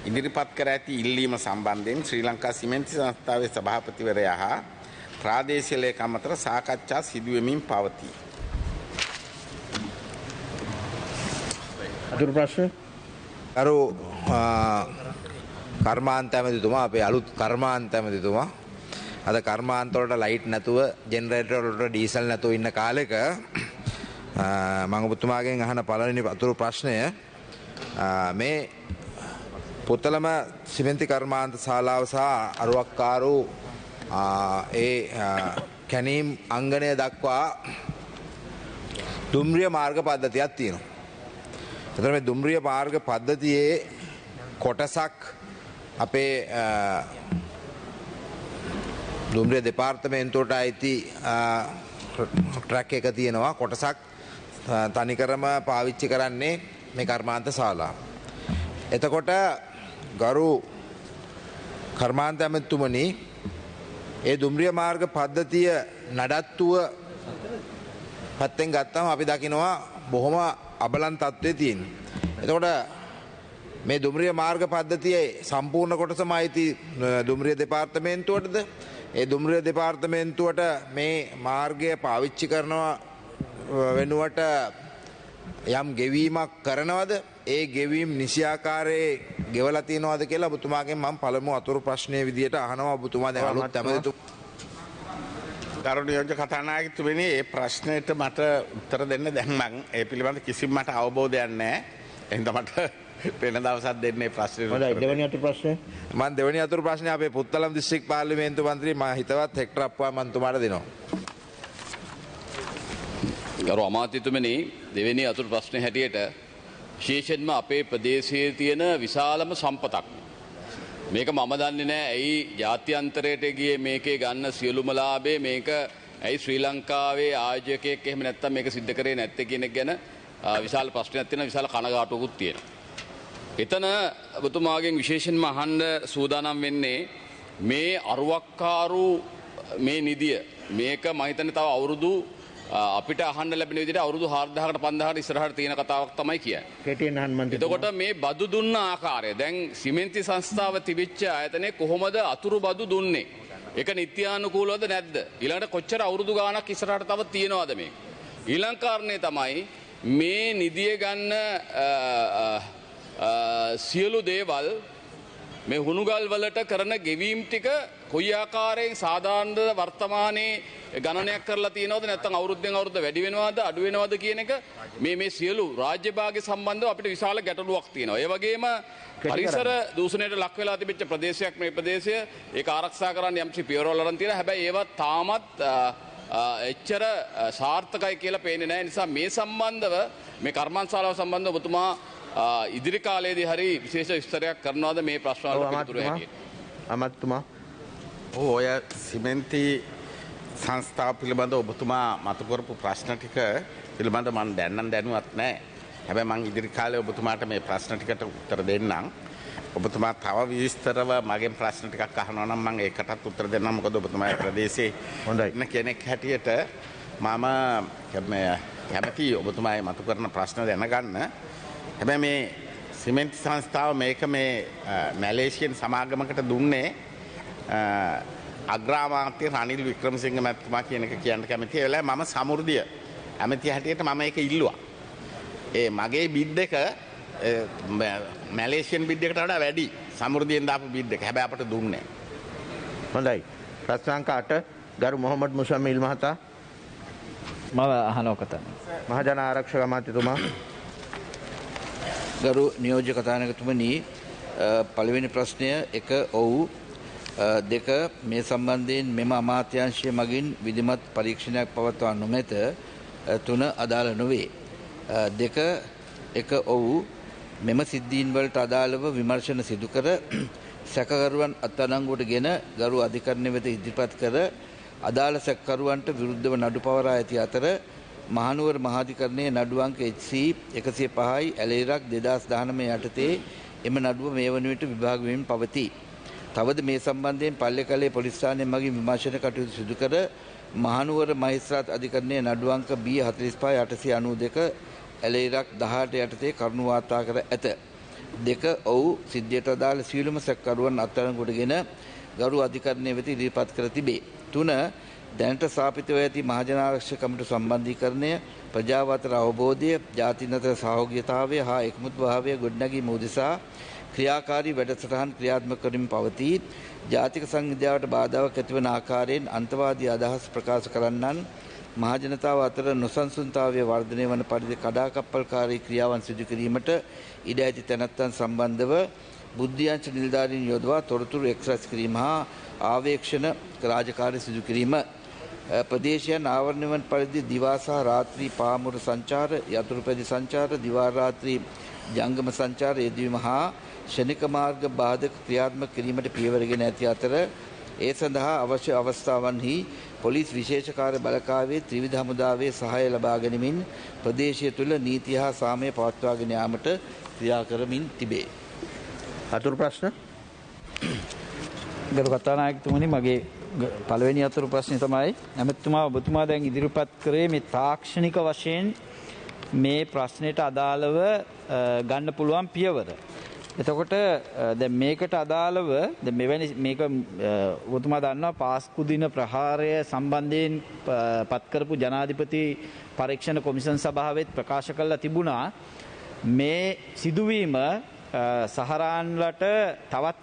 ඉදිරිපත් කර ඇති ඉල්ලීම සම්බන්ධයෙන් ශ්‍රී ලංකා සිමෙන්ති සංස්ථාවේ සභාපතිවරයා හා ප්‍රාදේශීය ලේකම් අතර සාකච්ඡා සිදු වෙමින් පවතී. අතුරු ප්‍රශ්න අර කර්මාන්ත ඇමතිතුමා අපේ අලුත් කර්මාන්ත ඇමතිතුමා අද කර්මාන්ත වලට ලයිට් නැතුව ජෙනරේටර් වලට ඩීසල් නැතුව ඉන්න කාලෙක මම ඔබතුමාගෙන් අහන පළවෙනි අතුරු ප්‍රශ්නය මේ පුත්තලම සිමෙන්ති කර්මාන්ත ශාලාව සහ අරුවක්කාරු ඒ කැනීම් අංගණය දක්වා දුම්රිය මාර්ග පද්ධතියක් තියෙනවා. එතන මේ දුම්රිය මාර්ග පද්ධතියේ කොටසක් අපේ දුම්රිය දෙපාර්තමේන්තුවට අයිති ට්‍රැක් එක තියෙනවා. කොටසක් තනිකරම පාවිච්චි කරන්නේ මේ කර්මාන්ත ශාලාව. එතකොට ගරු කර්මාන්ත ඇමතුමනි ඒ දුම්රිය මාර්ග පද්ධතිය නඩත්තුව පැත්තෙන් ගත්තම අපි දකිනවා බොහොම අබලන් තත්ත්වයේ තියෙන. එතකොට මේ දුම්රිය මාර්ග පද්ධතියේ සම්පූර්ණ කොටසම අයිති දුම්රිය දෙපාර්තමේන්තුවටද? ඒ දුම්රිය දෙපාර්තමේන්තුවට මේ මාර්ගය පාවිච්චි කරනවා වෙනුවට යම් ගෙවීමක් කරනවද? ඒ ගෙවීම් නිසියාකාරයේ ගෙවලා තියෙනවද කියලා ඔබතුමාගෙන් මම පළමු අතුරු ප්‍රශ්නයේ විදියට අහනවා. ඔබතුමා දැන් අලුත් ගරු නියෝජ්‍ය කතානායකතුමනි, ඒ ප්‍රශ්නයට මට උත්තර දෙන්න දැන් මම ඒ පිළිබඳ කිසිම මට අවබෝධයක් නැහැ. එහෙනම් මට වෙන දවසක් දෙන්නේ ප්‍රශ්නේ. හොඳයි, දෙවෙනි අතුරු ප්‍රශ්නේ. මම දෙවෙනි අතුරු ප්‍රශ්නේ අපේ පුත්තලම් දිස්ත්‍රික් පාර්ලිමේන්තු මන්ත්‍රී මා හිතවත් හෙක්ටර් අප්පා මන්තුමාට දෙනවා. ගරු අමාත්‍යතුමනි, දෙවෙනි අතුරු ප්‍රශ්නේ හැටියට විශේෂයෙන්ම අපේ ප්‍රදේශයේ තියෙන විශාලම සම්පතක් මේක මම දන්නේ නැහැ ඇයි ජාත්‍යන්තරයට ගියේ මේකේ ගන්න සියලුම ලාභේ මේක ඇයි ශ්‍රී ලංකාවේ ආයෝජකයෙක් එහෙම නැත්තම් මේක සිද්ධ කරේ නැත්තේ කියන එක ගැන විශාල ප්‍රශ්නයක් තියෙනවා, විශාල කනගාටුවකුත් තියෙනවා. එතන ඔබතුමාගෙන් විශේෂයෙන්ම අහන්න සූදානම් වෙන්නේ මේ අරුවක්කාරු මේ නිදිය මේක මම හිතන්නේ තව අවුරුදු අපිට අහන්න ලැබෙන විදිහට අවුරුදු 4000කට 5000කට ඉස්සරහට තියෙන කතාවක් තමයි කියන්නේ. කෙටියෙන් අහන්න මන්ත්‍රී. එතකොට මේ බදු දුන්න ආකාරය දැන් සිමෙන්ති සංස්ථාව තිබිච්ච ආයතනයේ කොහොමද අතුරු බදු දුන්නේ? ඒක නිත්‍යානුකූලවද නැද්ද? ඊළඟට කොච්චර අවුරුදු ගාණක් ඉස්සරහට තව තියෙනවද මේක? ඊළඟ කාරණේ තමයි මේ නිදිය ගන්න සියලු දේවල් මේ හුණුගල් වලට කරන ගෙවීම් ටික කොයි ආකාරයෙන් සාධාරණ වර්තමානයේ ගණනයක් කරලා තියෙනවද නැත්නම් අවුරුද්දෙන් අවුරුද්ද වැඩි වෙනවද අඩු වෙනවද කියන එක මේ සියලු රාජ්‍ය භාගය සම්බන්ධව අපිට විශාල ගැටලුවක් තියෙනවා. ඒ වගේම පරිසර දූෂණයට ලක් වෙලා තිබෙච්ච ප්‍රදේශයක් මේ ප්‍රදේශය ඒක ආරක්ෂා කරන්න යම්සි පියවරවල් අරන් තියෙනවා. හැබැයි ඒවා තාමත් එච්චර සාර්ථකයි කියලා පේන්නේ නැහැ. නිසා මේ සම්බන්ධව මේ කර්මාන්තශාලාව සම්බන්ධව ඔබතුමා ඉදිරි කාලයේදී හරි විශේෂ විස්තරයක් කරනවාද මේ ප්‍රශ්න වලට පිළිතුරු හැටියට? අමාත්‍යතුමා ඔය සිමෙන්ති සංස්ථාව පිළිබඳව ඔබතුමා මතු කරපු ප්‍රශ්න ටික පිළිබඳව මම දැනන් දැනුවත් නැහැ. හැබැයි මම ඉදිරි කාලේ ඔබතුමාට මේ ප්‍රශ්න ටිකට උත්තර දෙන්නම්. ඔබතුමා තව විස්තරව මගෙන් ප්‍රශ්න ටිකක් අහනවා නම් මම ඒකටත් උත්තර දෙන්නම්. මොකද ඔබතුමා ප්‍රදේශයේ ඉන්න කෙනෙක් හැටියට මම කැමතියි ඔබතුමායි මතු කරන ප්‍රශ්න දැනගන්න. හැබැයි මේ සිමෙන්ති සංස්ථාව මේක මේ මැලේසියන් සමාගමකට දුන්නේ අග්‍රාමාත්‍ය රනිල් වික්‍රමසිංහ මැතිතුමා කියන එක කියන්න කැමතියි. ඒ වෙලාවේ මම සමෘද්ධිය ඇමති හැටියට මම ඒක ඉල්ලුවා. ඒ මගේ බිඩ් එක මැලේසියන් බිඩ් එකට වඩා වැඩි. සමෘද්ධියෙන් දාපු බිඩ් එක. හැබැයි අපට දුන්නේ නැහැ. හොඳයි. ප්‍රශ්න අංක 8 ගරු මොහමඩ් මුසම්මිල් මහතා. මම අහනවා කතා. මහජන ආරක්ෂක අමාත්‍යතුමා. ගරු නියෝජ්‍ය කතානායකතුමනි, පළවෙනි ප්‍රශ්නය 1 ඔව්, 2 මේ සම්බන්ධයෙන් මෙම අමාත්‍යාංශය මගින් විධිමත් පරීක්ෂණයක් පවත්වා නොමැත. 3 අදාළ නොවේ. 1 ඔව්, මෙම සිද්ධීන් වලට අදාළව විමර්ශන සිදු කර සැකකරුවන් අත්අඩංගුවට ගෙන ගරු අධිකරණය වෙත ඉදිරිපත් කර අදාළ සැකකරුවන්ට විරුද්ධව නඩු පවරා ඇති අතර මහනුවර මහාධිකරණයේ නඩු අංක HC 105යි ඇලේරක් 2019 යටතේ එම නඩුව මේ වන විට විභාග වෙමින් පවතී. තවද මේ සම්බන්ධයෙන් පල්ලේකැලේ පොලිස් ස්ථානය මගින් විමර්ශන කටයුතු සිදු කර මහනුවර මහේස්ත්‍රාත් අධිකරණයේ නඩු අංක B 45 892 ඇලේරක් 18 යටතේ කරුණු වාර්තා කර ඇත. 2 ඔව්, සිද්ධියට අදාළ සියලුම සැකකරුවන් අත්අඩංගුවට ගෙන ගරු අධිකරණය වෙත ඉදිරිපත් කර තිබේ. 3 දැනට ස්ථාපිතව ඇති මහජන ආරක්ෂක කමිටු සම්බන්ධීකරණය, ප්‍රජාව අතර අවබෝධය, ජාතීන් අතර සහයෝගීතාවය හා එකමුත් භාවය ගොඩනැගීම උදෙසා ක්‍රියාකාරී වැඩසටහන් ක්‍රියාත්මක කරමින් පවතී. ජාතික සංවිධානයට බාධාවක් ඇතිවන ආකාරයෙන් අන්තවාදී අදහස් ප්‍රකාශ කරන්නන් මහජනතාව අතර නොසන්සුන්තාවය වර්ධනය වන පරිදි කඩාකප්පල්කාරී ක්‍රියාවන් සිදු කිරීමට ඉඩ ඇති තැනැත්තන් සම්බන්ධව බුද්ධ්‍යංශ නිලධාරීන් යොදවා තොරතුරු එක්රැස් කිරීම හා ආවේක්ෂණ රාජකාරී සිදු කිරීම. ප්‍රදේශයන් ආවරණය වන පරිදි දිවා සහ රාත්‍රී පාමුර සංචාර, යතුරුපැදි සංචාර, දිවා රාත්‍රී ජංගම සංචාර යෙදවීම හා ෂණික මාර්ග බාධක ක්‍රියාත්මක කිරීමට පියවරගෙන ඇති අතර ඒ සඳහා අවශ්‍ය අවස්ථාවන්හි පොලිස් විශේෂ කාර්ය බලකාවේ ත්‍රිවිධ හමුදාවේ සහාය ලබා ගැනීමෙන් ප්‍රදේශය තුළ නීතිය හා සාමය පවත්වාගෙන යාමට ක්‍රියා කරමින් තිබේ. අතුරු ප්‍රශ්න? ගරු කතානායකතුමනි, මගේ පළවෙනි අතුරු ප්‍රශ්නේ තමයි ඔබතුමා දැන් ඉදිරිපත් කරේ මේ තාක්ෂණික වශයෙන් මේ ප්‍රශ්නෙට අදාළව ගන්න පුළුවන් පියවර. එතකොට දැන් මේකට අදාළව දැන් මෙවැනි මේක ඔබතුමා දන්නවා පාස්කු දින ප්‍රහාරය සම්බන්ධයෙන් පත් කරපු ජනාධිපති පරීක්ෂණ කොමිෂන් සභාවෙත් ප්‍රකාශ කළා තිබුණා මේ සිදුවීම සහරාන්ලට තවත්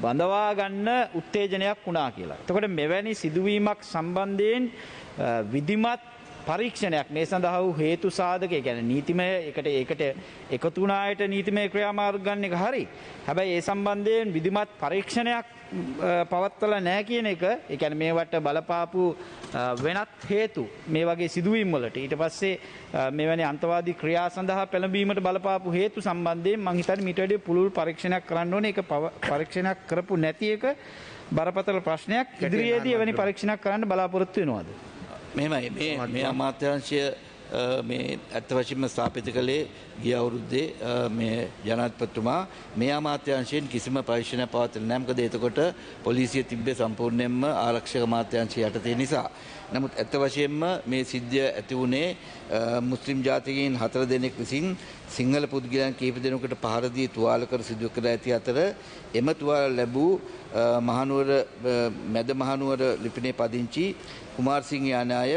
බඳවා ගන්න උත්තේජනයක් වුණා කියලා. එතකොට මෙවැනි සිදුවීමක් සම්බන්ධයෙන් විධිමත් පරීක්ෂණයක් මේ සඳහා වූ හේතු සාධක, ඒ කියන්නේ නීතිමය ඒකට එකතු වුණායට නීතිමය ක්‍රියාමාර්ග ගන්න එක හරි. හැබැයි ඒ සම්බන්ධයෙන් විධිමත් පරීක්ෂණයක් පවත්වලා නැහැ කියන එක, ඒ කියන්නේ මේවට බලපාපු වෙනත් හේතු මේ වගේ සිදුවීම් වලට ඊට පස්සේ මෙවැනි අන්තවාදී ක්‍රියා සඳහා පෙළඹීමට බලපාපු හේතු සම්බන්ධයෙන් මම හිතන්නේ මීට වැඩිය පුළුල් පරීක්ෂණයක් කරන්න ඕනේ. ඒක පරීක්ෂණයක් කරපු නැති එක බරපතල ප්‍රශ්නයක්. ඉදිරියේදී එවැනි පරීක්ෂණයක් කරන්න බලාපොරොත්තු වෙනවද? මෙහෙමයි, මේ අමාත්‍යාංශය මේ ඇත්ත වශයෙන්ම ස්ථාපිත කළේ ගිය අවුරුද්දේ මේ ජනාධිපතිතුමා. මේ අමාත්‍යාංශයෙන් කිසිම පරීක්ෂණයක් පවත්වලා නැහැ. මොකද එතකොට පොලිසිය තිබ්බේ සම්පූර්ණයෙන්ම ආරක්ෂක අමාත්‍යාංශය යටතේ නිසා. නමුත් ඇත්ත වශයෙන්ම මේ සිද්ධිය ඇති වුණේ මුස්ලිම් ජාතිකයන් 4 දෙනෙක් විසින් සිංහල පුද්ගලයන් කීප දෙනෙකුට පහර දී තුවාල කර සිදු කර ඇති අතර එම තුවාල ලැබූ මහනුවර මැද මහනුවර ලිපිනේ පදිංචි කුමාරසිංහ යන අය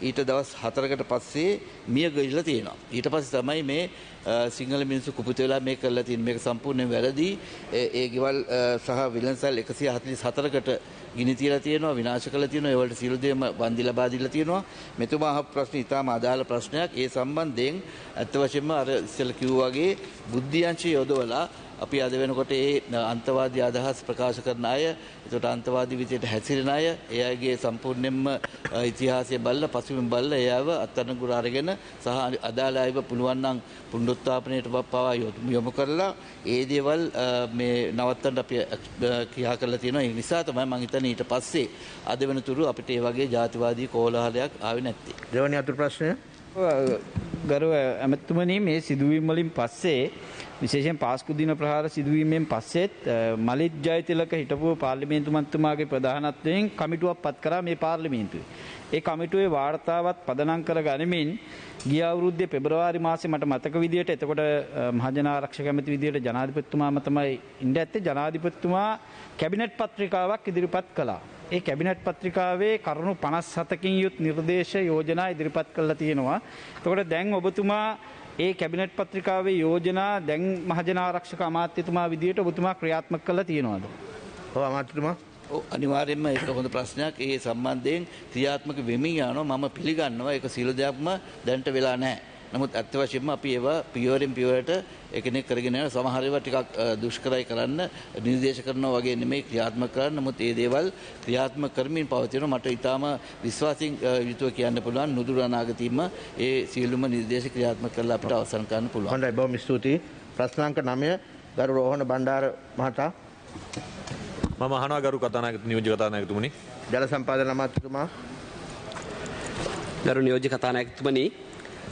ඊට දවස් 4කට පස්සේ මිය ගිහිල්ලා තියෙනවා. ඊට පස්සේ තමයි මේ සිංහල මිනිස්සු කුපිත වෙලා මේක කරලා තියෙන්නේ. මේක සම්පූර්ණයෙන් වැරදි. ඒ ගෙවල් සහ විලන්සල් 144කට ගිනි තියලා තියෙනවා, විනාශ කරලා තියෙනවා. ඒ වලට සියලු දේම වන්දි ලබා දීලා තියෙනවා. මෙතුමා අහපු ප්‍රශ්නේ ඉතාම අදාළ ප්‍රශ්නයක්. ඒ සම්බන්ධයෙන් අත්ත වශයෙන්ම අර ඉස්සෙල්ලා කිව්වා වගේ බුද්ධ්‍යංශය යොදවලා අපි අද වෙනකොට ඒ අන්තවාදී අදහස් ප්‍රකාශ කරන අය, ඒකට අන්තවාදී විදියට හැසිරෙන අය, ඒ අයගේ සම්පූර්ණයෙන්ම ඉතිහාසය බලලා පසුබිම බලලා එයාව අත්අඩංගුවට අරගෙන සහ අදාළ අයව පුළුවන් නම් පුනරුත්ථාපනයට පවා යොමු කරලා ඒ දේවල් මේ නවත්තන්න අපි ක්‍රියා කරලා තියෙනවා. ඒ නිසා තමයි මම හිතන්නේ ඊට පස්සේ අද වෙනතුරු අපිට ඒ වගේ ජාතිවාදී කෝලාහලයක් ආවේ නැත්තේ. දෙවැනි අතුරු ප්‍රශ්නය ගරු ඇමතුමනි මේ සිදුවීම් වලින් පස්සේ විශේෂයෙන් පාස්කු දින ප්‍රහාර සිදුවීමෙන් පස්සෙත් මලිත් ජයතිලක හිටපු පාර්ලිමේන්තු මන්ත්‍රීතුමාගේ ප්‍රධානත්වයෙන් කමිටුවක් පත් කරා මේ පාර්ලිමේන්තුවේ. ඒ කමිටුවේ වාර්තාවත් පදනම් කර ගනිමින් ගිය අවුරුද්දේ පෙබරවාරි මාසේ මට මතක විදියට එතකොට මහජන ආරක්ෂක ඇමති විදියට ජනාධිපතිතුමාම තමයි ඉඳ ඇත්තේ. ජනාධිපතිතුමා කැබිනට් පත්‍රිකාවක් ඉදිරිපත් කළා. ඒ කැබිනට් පත්‍රිකාවේ කරුණු 57කින් යුත් නිර්දේශ යෝජනා ඉදිරිපත් කළා තියෙනවා. එතකොට දැන් ඔබතුමා ඒ කැබිනට් පත්‍රිකාවේ යෝජනා දැන් මහජන ආරක්ෂක අමාත්‍යතුමා විදියට ඔබතුමා ක්‍රියාත්මක කළා තියෙනවද? ඔව් අමාත්‍යතුමා. ඔව් අනිවාර්යයෙන්ම ඒක හොඳ ප්‍රශ්නයක්. ඒ සම්බන්ධයෙන් ක්‍රියාත්මක වෙමින් යනවා. මම පිළිගන්නවා ඒක සියලු දෙයක්ම දැනට වෙලා නැහැ. නමුත් අත්‍ය වශයෙන්ම අපි ඒවා පියවරෙන් පියවරට එකිනෙක කරගෙන යන සමහර ඒවා ටිකක් දුෂ්කරයි කරන්න නිර්දේශ කරනවා වගේ නෙමෙයි ක්‍රියාත්මක කරන්න. නමුත් ඒ දේවල් ක්‍රියාත්මක කරමින් පවතිනවා. මට ඊටාම විශ්වාසයෙන් යුතුව කියන්න පුළුවන් නුදුරු අනාගතයේම ඒ සියලුම නිර්දේශ ක්‍රියාත්මක කරලා අපිට අවසන් කරන්න පුළුවන්. හොඳයි බොහොම ස්තුතියි. ප්‍රශ්නාංක 9 ගරු රෝහණ බණ්ඩාර මහතා. මම අහනවා ගරු කතානායක නියෝජ්‍ය කතානායකතුමනි. ජල සම්පාදන අමාත්‍යතුමා. ගරු නියෝජ්‍ය කතානායකතුමනි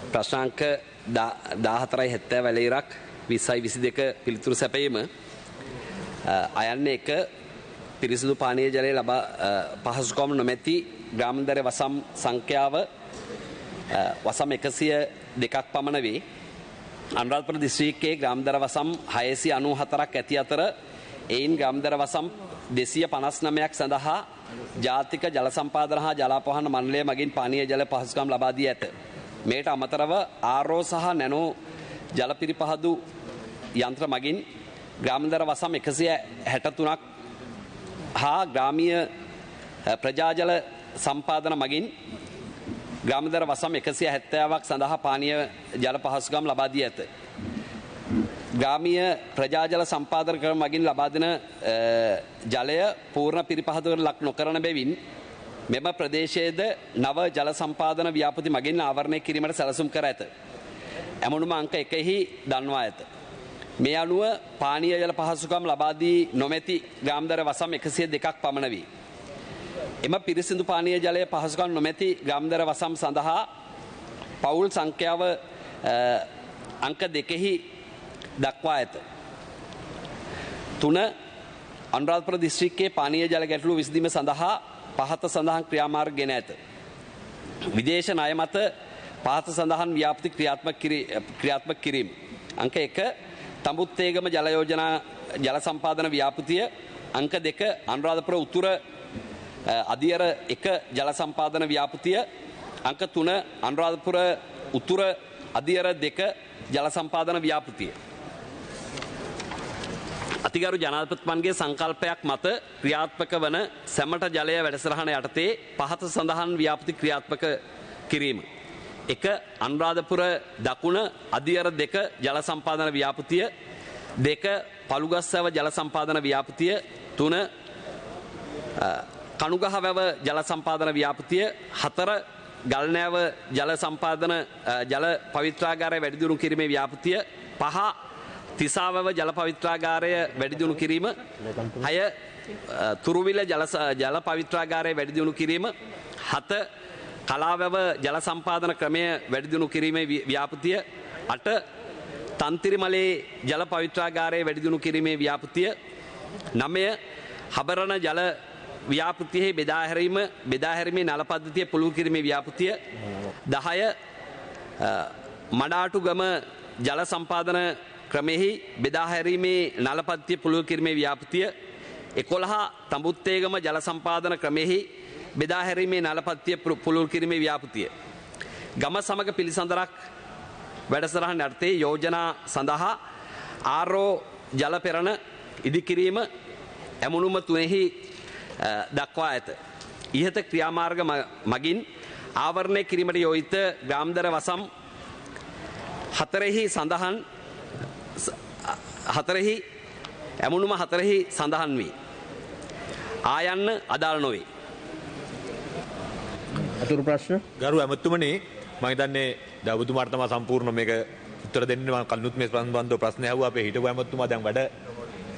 ප්‍රශ්නාංක 14.70 වැලීරක් 20.22 පිළිතුරු සැපයීම අයන්නේ 1 පිරිසිදු පානීය ජලය ලබා පහසුකම් නොමැති ග්‍රාමාන්තර වසම් සංඛ්‍යාව වසම් 102ක් පමණ වේ. අනුරාධපුර දිස්ත්‍රික්කයේ ග්‍රාමාන්තර වසම් 694ක් ඇති අතර එයින් ග්‍රාමාන්තර වසම් 259ක් සඳහා ජාතික ජල සම්පාදන හා ජලාපවහන මණ්ඩලය මගින් පානීය ජල පහසුකම් ලබා දී ඇත. මේට අමතරව ආරෝ සහ නැනෝ ජල පිරිපහදු යන්ත්‍ර මගින් ග්‍රාමාන්තර වසම් 163ක් හා ග්‍රාමීය ප්‍රජාජල සම්පාදන මගින් ග්‍රාමාන්තර වසම් 170ක් සඳහා පානීය ජල පහසුකම් ලබා දී ඇත. ග්‍රාමීය ප්‍රජාජල සම්පාදන ක්‍රම මගින් ලබා දෙන ජලය පූර්ණ පිරිපහදුවකට ලක් නොකරන බැවින් මෙම ප්‍රදේශයේද නව ජල සම්පාදන ව්‍යාපෘති මගින් ආවරණය කිරීමට සැලසුම් කර ඇත. ඇමුණුම අංක 1හි දන්වා ඇත. මේ අනුව පානීය ජල පහසුකම් ලබා දී නොමැති ග්‍රාමාන්තර වසම් 102ක් පමණ වේ. එම පිරිසිදු පානීය ජලය පහසුකම් නොමැති ග්‍රාමාන්තර වසම් සඳහා පවුල් සංඛ්‍යාව අංක 2හි දක්වා ඇත. 3 අනුරාධපුර දිස්ත්‍රික්කයේ පානීය ජල ගැටලුව විසඳීම සඳහා පහත සඳහන් ක්‍රියාමාර්ග ගෙන ඇත. විදේශ ණය මත පහත සඳහන් ව්‍යාපෘති ක්‍රියාත්මක කිරීම. අංක 1 තඹුත්තේගම ජල යෝජනා ජල සම්පාදන ව්‍යාපෘතිය. අංක 2 අනුරාධපුර උතුර අදියර 1 ජල සම්පාදන ව්‍යාපෘතිය. අංක 3 අනුරාධපුර උතුර අදියර 2 ජල සම්පාදන ව්‍යාපෘතිය. අතිගරු ජනාධිපතිතුමන්ගේ සංකල්පයක් මත ක්‍රියාත්මක වන සැමට ජලය වැඩසටහන යටතේ පහත සඳහන් ව්‍යාපෘති ක්‍රියාත්මක කිරීම. 1 අනුරාධපුර දකුණ අදියර 2 ජල සම්පාදන ව්‍යාපෘතිය. 2 පළුගස්සව ජල සම්පාදන ව්‍යාපෘතිය. 3 කණුගහවැව ජල සම්පාදන ව්‍යාපෘතිය. 4 ගල්නෑව ජල සම්පාදන ජල පවිත්‍රාගාරය වැඩි දියුණු කිරීමේ ව්‍යාපෘතිය. 5 තිසාවව ජල පවිත්‍රාගාරය වැඩි දියුණු කිරීම. 6 තුරුවිල ජල පවිත්‍රාගාරය වැඩි දියුණු කිරීම. 7 කලාවැව ජල සම්පාදන ක්‍රමය වැඩි දියුණු කිරීමේ ව්‍යාපෘතිය. 8 තන්තිරිමලේ ජල පවිත්‍රාගාරය වැඩි දියුණු කිරීමේ ව්‍යාපෘතිය. 9 හබරණ ජල ව්‍යාපෘතියෙහි බෙදා හැරීමේ නල පද්ධතිය පුළුල් කිරීමේ ව්‍යාපෘතිය. 10 මඩාටුගම ජල සම්පාදන ක්‍රමෙහි බෙදා හැරීමේ නල පද්ධතිය පුළුල් කිරීමේ ව්‍යාපෘතිය. 11 තඹුත්තේගම ජල සම්පාදන ක්‍රමෙහි බෙදා හැරීමේ නල පද්ධතිය පුළුල් කිරීමේ ව්‍යාපෘතිය. ගම සමග පිළිසඳරක් වැඩසටහන යටතේ යෝජනා සඳහා ආරෝ ජල පෙරණ ඉදිකිරීම ඇමුණුම 3හි දක්වා ඇත. ඉහත ක්‍රියාමාර්ග මගින් ආවරණය කිරීමට යෝජිත ග්‍රාමාන්තර වසම් 4හි සඳහන් 4හි ඇමුණුම 4හි සඳහන් වී ආයන්න අදාළ නොවේ. අතුරු ප්‍රශ්න ගරු ඇමතුමනි මම හිතන්නේ දවතුමාට තමයි සම්පූර්ණ මේක උත්තර දෙන්න මම කලිනුත් මේ සම්බන්ධව ප්‍රශ්න ඇහුවා අපේ හිටපු ඇමතුමා දැන් වැඩ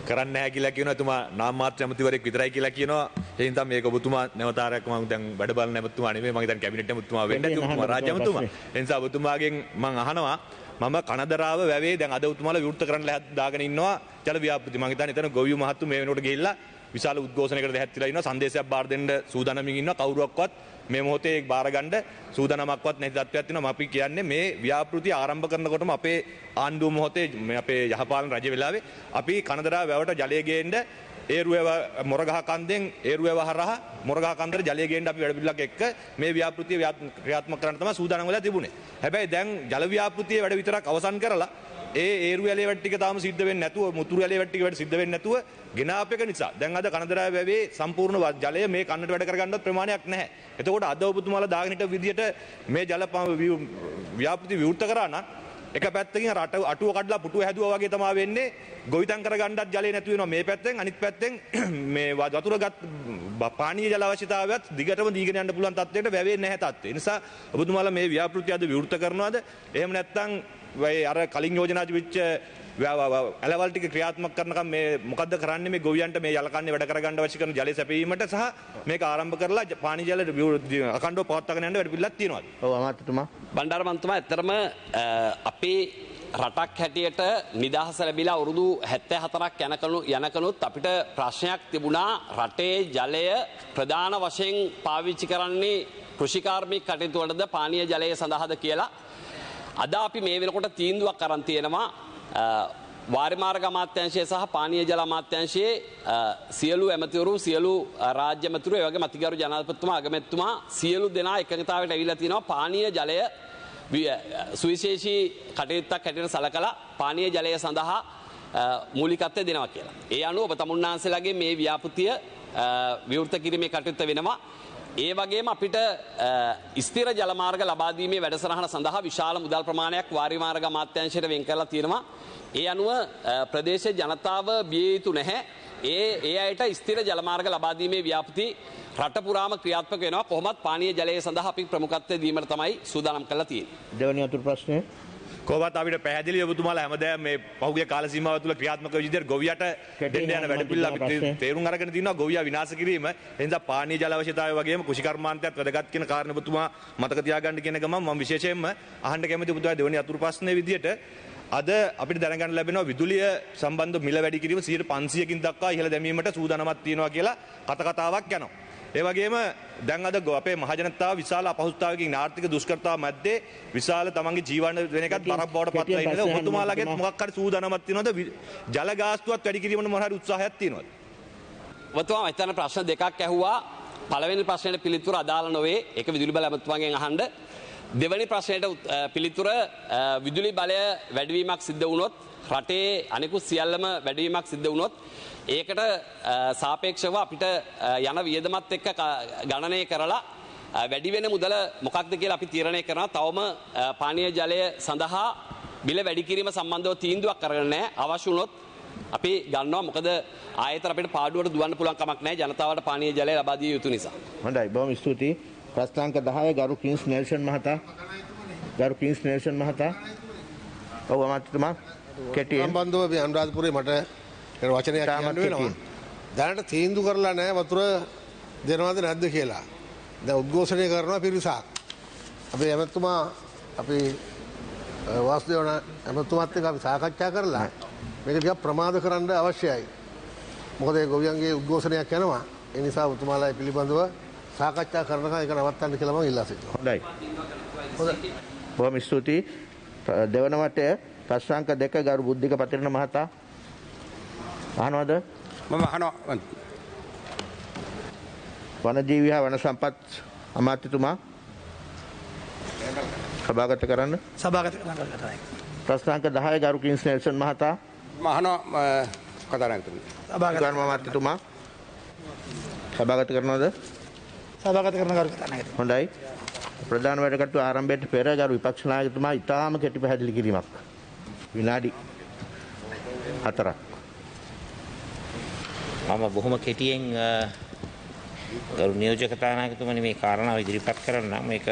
කරන්න නැහැ කියලා කියනවා. එතුමා නාම මාත්‍ර ඇමතිවරයෙක් විතරයි කියලා කියනවා. ඒ හින්දා මේක ඔබතුමා නැවතාරයක් මම දැන් වැඩ බලන ඇමතුමා නෙමෙයි මම හිතන්නේ කැබිනට් ඇමතුමා වෙන්න ඇති ඔබතුමා රාජ්‍ය ඇමතුමා. ඒ නිසා ඔබතුමාගෙන් මම අහනවා මම කනදරාව වැවේ දැන් අද ඔබතුමාලා විවෘත කරන්න දාගෙන ඉන්නවා ජල ව්‍යාපෘති. මම හිතන්නේ එතන ගොවියු මහත්තු මේ වෙනකොට ගිහිල්ලා විශාල උද්ඝෝෂණයකට දැහැත්තිලා ඉන්නවා. සංදේශයක් බාර දෙන්න සූදානම්ින් ඉන්නවා. කවුරුවක්වත් මේ මොහොතේ බාර ගන්න සූදානමක්වත් නැති තත්ත්වයක් තියෙනවා. අපි කියන්නේ මේ ව්‍යාපෘති ආරම්භ කරනකොටම අපේ ආණ්ඩුව මොහොතේ අපේ යහපාලන රජ වෙලාවේ අපි කනදරාව වැවට ජලය ගේන්න ඒරුවේව මොරගහ කන්දෙන් ඒරුවේව හරහා මොරගහ කන්දර ජලය ගේන්න අපි වැඩ පිළිවෙලක් එක්ක මේ ව්‍යාපෘතිය ක්‍රියාත්මක කරන්න තමයි සූදානම් වෙලා තිබුණේ. හැබැයි දැන් ජල ව්‍යාපෘතියේ වැඩ විතරක් අවසන් කරලා ඒරු ඇලේ වැඩ ටික තාම සිද්ධ වෙන්නේ නැතුව මුතුරු ඇලේ වැඩ ටික වැඩ සිද්ධ වෙන්නේ නැතුව ගෙනාපේක නිසා දැන් අද කනදරාව වැවේ සම්පූර්ණ ජලය මේ කන්නට වැඩ කරගන්නවත් ප්‍රමාණයක් නැහැ. එතකොට අද ඔබතුමාලා දාගෙන හිට විදියට මේ ජල ව්‍යාපෘති විවෘත කරා නම් එක පැත්තකින් රට අටුව කඩලා පුටුව හැදුවා වගේ තමයි වෙන්නේ. ගොවිතැන් කරගන්නත් ජලය නැති වෙනවා මේ පැත්තෙන්. අනිත් පැත්තෙන් මේ වතුරගත් පානීය ජල අවශ්‍යතාවයත් දිගටම දීගෙන යන්න පුළුවන් තත්ත්වයකට වැවේ නැහැ තත්ත්වය. ඒ නිසා ඔබතුමාලා මේ ව්‍යාපෘතිය අද විවෘත කරනවාද? එහෙම නැත්නම් අර කලින් යෝජනා තිබිච්ච ඇලවල් ටික ක්‍රියාත්මක කරනකම් මේ මොකද්ද කරන්නේ මේ ගොවියන්ට මේ යලකන්නේ වැඩ කරගන්න අවශ්‍ය කරන ජලය සැපයීමට සහ මේක ආරම්භ කරලා පානීය ජල අඛණ්ඩව පවත්වාගෙන යන්න වැඩ පිළිලක් තියෙනවද? ඔව් අමාත්‍යතුමා. බණ්ඩාර මන්තුමා ඇත්තරම අපේ රටක් හැටියට නිදහස ලැබිලා අවුරුදු 74ක් යනකනුත් අපිට ප්‍රශ්නයක් තිබුණා රටේ ජලය ප්‍රධාන වශයෙන් පාවිච්චි කරන්නේ කෘෂිකාර්මික කටයුතු වලද පානීය ජලය සඳහාද කියලා. අද අපි මේ වෙනකොට තීන්දුවක් අරන් තියෙනවා වාරි මාර්ග අමාත්‍යාංශය සහ පානීය ජල අමාත්‍යාංශයේ සියලු ඇමතිවරු සියලු රාජ්‍ය ඇමතිවරු ඒ වගේම අතිගරු ජනාධිපතිතුමා අගමැතිතුමා සියලු දෙනා එකඟතාවයට ඇවිල්ලා තියෙනවා පානීය ජලය සුවිශේෂී කටයුත්තක් හැටියට සලකලා පානීය ජලය සඳහා මූලිකත්වය දෙනවා කියලා. ඒ අනුව ඔබ තමුන්නාන්සේලාගේ මේ ව්‍යාපෘතිය විවෘත කිරීමේ කටයුත්ත වෙනවා. ඒ වගේම අපිට ස්ථිර ජලමාර්ග ලබා දීමේ වැඩසටහන සඳහා විශාල මුදල් ප්‍රමාණයක් වාරි මාර්ග අමාත්‍යාංශයට වෙන් කරලා තියෙනවා. ඒ අනුව ප්‍රදේශයේ ජනතාව බිය යුතු නැහැ. ඒ අයට ස්ථිර ජලමාර්ග ලබා දීමේ ව්‍යාපෘති රට පුරාම ක්‍රියාත්මක වෙනවා. කොහොමත් පානීය ජලය සඳහා අපි ප්‍රමුඛත්වය දීමට තමයි සූදානම් කරලා තියෙන්නේ. දෙවැනි අතුරු ප්‍රශ්නය කොහොමත් අපිට පැහැදිලි ඔබතුමාලා හැමදාම මේ පහුගිය කාල සීමාව තුළ ක්‍රියාත්මක විදිහට ගොවියට දෙන්න යන වැඩ පිළිවෙල අපි තේරුම් අරගෙන තිනවා ගොවියා විනාශ කිරීම. ඒ නිසා පානීය ජල අවශ්‍යතාවය වගේම කෘෂිකර්මාන්තයත් වැදගත් කියන කාරණේ ඔබතුමා මතක තියාගන්න කියන ගමන් මම විශේෂයෙන්ම අහන්න කැමති ඔබතුමාගේ දෙවෙනි අතුරු ප්‍රශ්නේ විදිහට අද අපිට දැනගන්න ලැබෙනවා විදුලිය සම්බන්ධ මිල වැඩි කිරීම 500කින් දක්වා ඉහළ දැමීමට සූදානමක් තියෙනවා කියලා කතාවක් යනවා. ඒ වගේම දැන් අද අපේ මහජනතාව විශාල අපහසුතාවයකින් ආර්ථික දුෂ්කරතාව මැද්දේ විශාල තමන්ගේ ජීවන වෙන එකත් බරක් බවට පත් වෙලා ඉන්නේ. ඔබතුමාලගේ මොකක් හරි සූදානමක් තියෙනවද? ජල ගාස්තුවත් වැඩි කිරීමට මොන හරි උත්සාහයක් තියෙනවද? ඔබතුමා මෙතන ප්‍රශ්න දෙකක් ඇහුවා. පළවෙනි ප්‍රශ්නෙට පිළිතුර අදාළ නොවේ. ඒක විදුලි බල ඇමතුමාගෙන් අහන්න. දෙවැනි ප්‍රශ්නෙට පිළිතුර විදුලි බලය වැඩිවීමක් සිද්ධ වුණොත් රටේ අනිකුත් සියල්ලම වැඩිවීමක් සිද්ධ වුණොත් ඒකට සාපේක්ෂව අපිට යන වියදමත් එක්ක ගණනය කරලා වැඩි වෙන මුදල මොකක්ද කියලා අපි තීරණය කරනවා. තවම පානීය ජලය සඳහා බිල වැඩි කිරීම සම්බන්ධව තීන්දුවක් අරගෙන නැහැ. අවශ්‍ය වුණොත් අපි ගන්නවා. මොකද ආයතන අපිට පාඩුවට දුවන්න පුළුවන් කමක් නැහැ. ජනතාවට පානීය ජලය ලබා දිය යුතු නිසා. හොඳයි. බොහොම ස්තුතියි. ප්‍රශ්නාංක 10 ගරු කින්ස් නෙල්සන් මහතා. ගරු කින්ස් නෙල්සන් මහතා. ඔව් අමාත්‍යතුමා කෙටියෙන් සම්බන්ධව මේ අනුරාධපුරේ මට වචනයක් කියන්න වෙනවා. දැනට තීන්දුව කරලා නැහැ වතුර දෙනවද නැද්ද කියලා. දැන් උද්ඝෝෂණය කරනවා පිරිසක්. අපේ ඇමතුමා අපි වාසුදේවන ඇමතුමාත් එක්ක අපි සාකච්ඡා කරලා මේක ටිකක් ප්‍රමාද කරන්න අවශ්‍යයි. මොකද ඒ ගොවියන්ගේ උද්ඝෝෂණයක් යනවා. ඒ නිසා ඔබතුමාලා පිළිබඳව සාකච්ඡා කරනකම් ඒක නවත්තන්න කියලා මම ඉල්ලා සිටිනවා. හොඳයි. බොහොම ස්තුතියි. දෙවන වටය ප්‍රශ්නාංක 2 ගරු බුද්ධික පතිරණ මහතා. අහනවද? මම අහනවා. වනජීවි හා වන සම්පත් අමාත්‍යතුමා සභාගත කරන්න. සභාගත කරන්න. ප්‍රශ්නාංක 10 ගරු කින්ස් නෙල්සන් මහතා. මම අහනවා කතානායකතුමනි. සභාගත කරන අමාත්‍යතුමා සභාගත කරනවද? සභාගත කරන ගරු කතානායකතුමා. හොඳයි. ප්‍රධාන වැඩ කටයුතු ආරම්භයට පෙර ගරු විපක්ෂ නායකතුමා ඉතාම කෙටි පැහැදිලි කිරීමක්. විනාඩි 4ක්. මම බොහොම කෙටියෙන් ගරු නියෝජක තානායකතුමනි මේ කාරණාව ඉදිරිපත් කරන්න මේක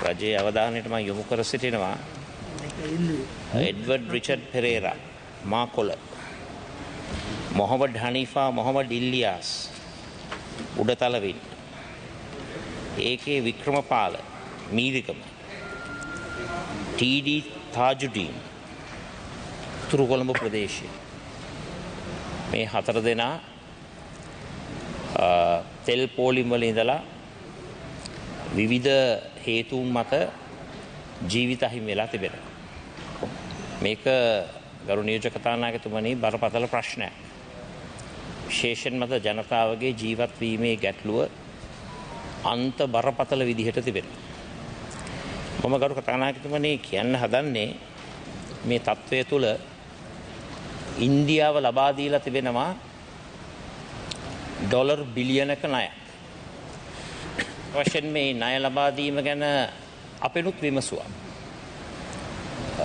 රජයේ අවධානයට මම යොමු කර සිටිනවා. එඩ්වඩ් රිචඩ් පෙරේරා මාකොල මොහමඩ් හනීෆා මොහමඩ් ඉල්ලියාස් උඩතලවින් ඒකේ වික්‍රමපාල මීරිකම ටීඩී තාජුඩීන් උතුරු කොළඹ ප්‍රදේශයේ මේ 4 දෙනා තෙල් පෝලිම් වල ඉඳලා විවිධ හේතුන් මත ජීවිත අහිමි වෙලා තිබෙනවා. මේක ගරු නියෝජක කතානායකතුමනි බරපතල ප්‍රශ්නයක්. විශේෂයෙන් මත ජනතාවගේ ජීවත් වීමේ ගැටලුව අන්ත බරපතල විදිහට තිබෙනවා. මම ගරු කතානායකතුමනි කියන්න හදන්නේ මේ තත්ත්වය තුළ ඉන්දියාව ලබා දීලා තිබෙනවා ඩොලර් බිලියනක ණයක්. වශයෙන් මේ ණය ලබා දීම ගැන අපෙනුත් විමසුවා.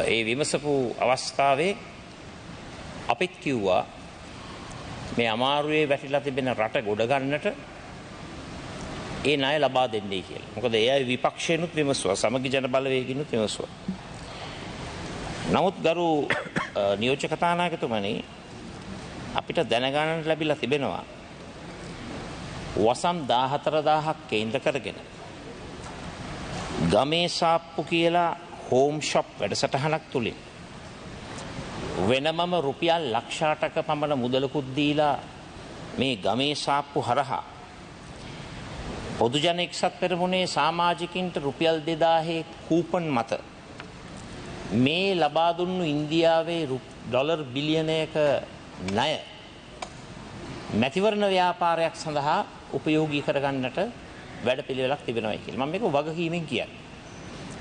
ඒ විමසපු අවස්ථාවේ අපිත් කිව්වා මේ අමාරුවේ වැටිලා තිබෙන රට ගොඩ ගන්නට ඒ ණය ලබා දෙන්නේ කියලා. මොකද ඒ අය විපක්ෂේනුත් විමසුවා, සමගි ජන බලවේගිනුත් විමසුවා. නමුත් ගරු නියෝජක කතානායකතුමනි අපිට දැනගන්න ලැබිලා තිබෙනවා වසම් 14000ක් කේන්ද්‍ර කරගෙන ගමේ සාප්පු කියලා හෝම් ෂොප් වැඩසටහනක් තුලින් වෙනමම රුපියල් ලක්ෂ 8ක පමණ මුදලකුත් දීලා මේ ගමේ සාප්පු හරහා පොදු ජන එක්සත් පෙරමුණේ සමාජිකින්ට රුපියල් 2000 කූපන් මත මේ ලබා දුන්නු ඉන්දියාවේ ඩොලර් බිලියනයක ණය මැතිවරණ ව්‍යාපාරයක් සඳහා උපයෝගී කරගන්නට වැඩපිළිවෙලක් තිබෙනවා කියලා. මම මේක වගකීමෙන් කියන්නේ.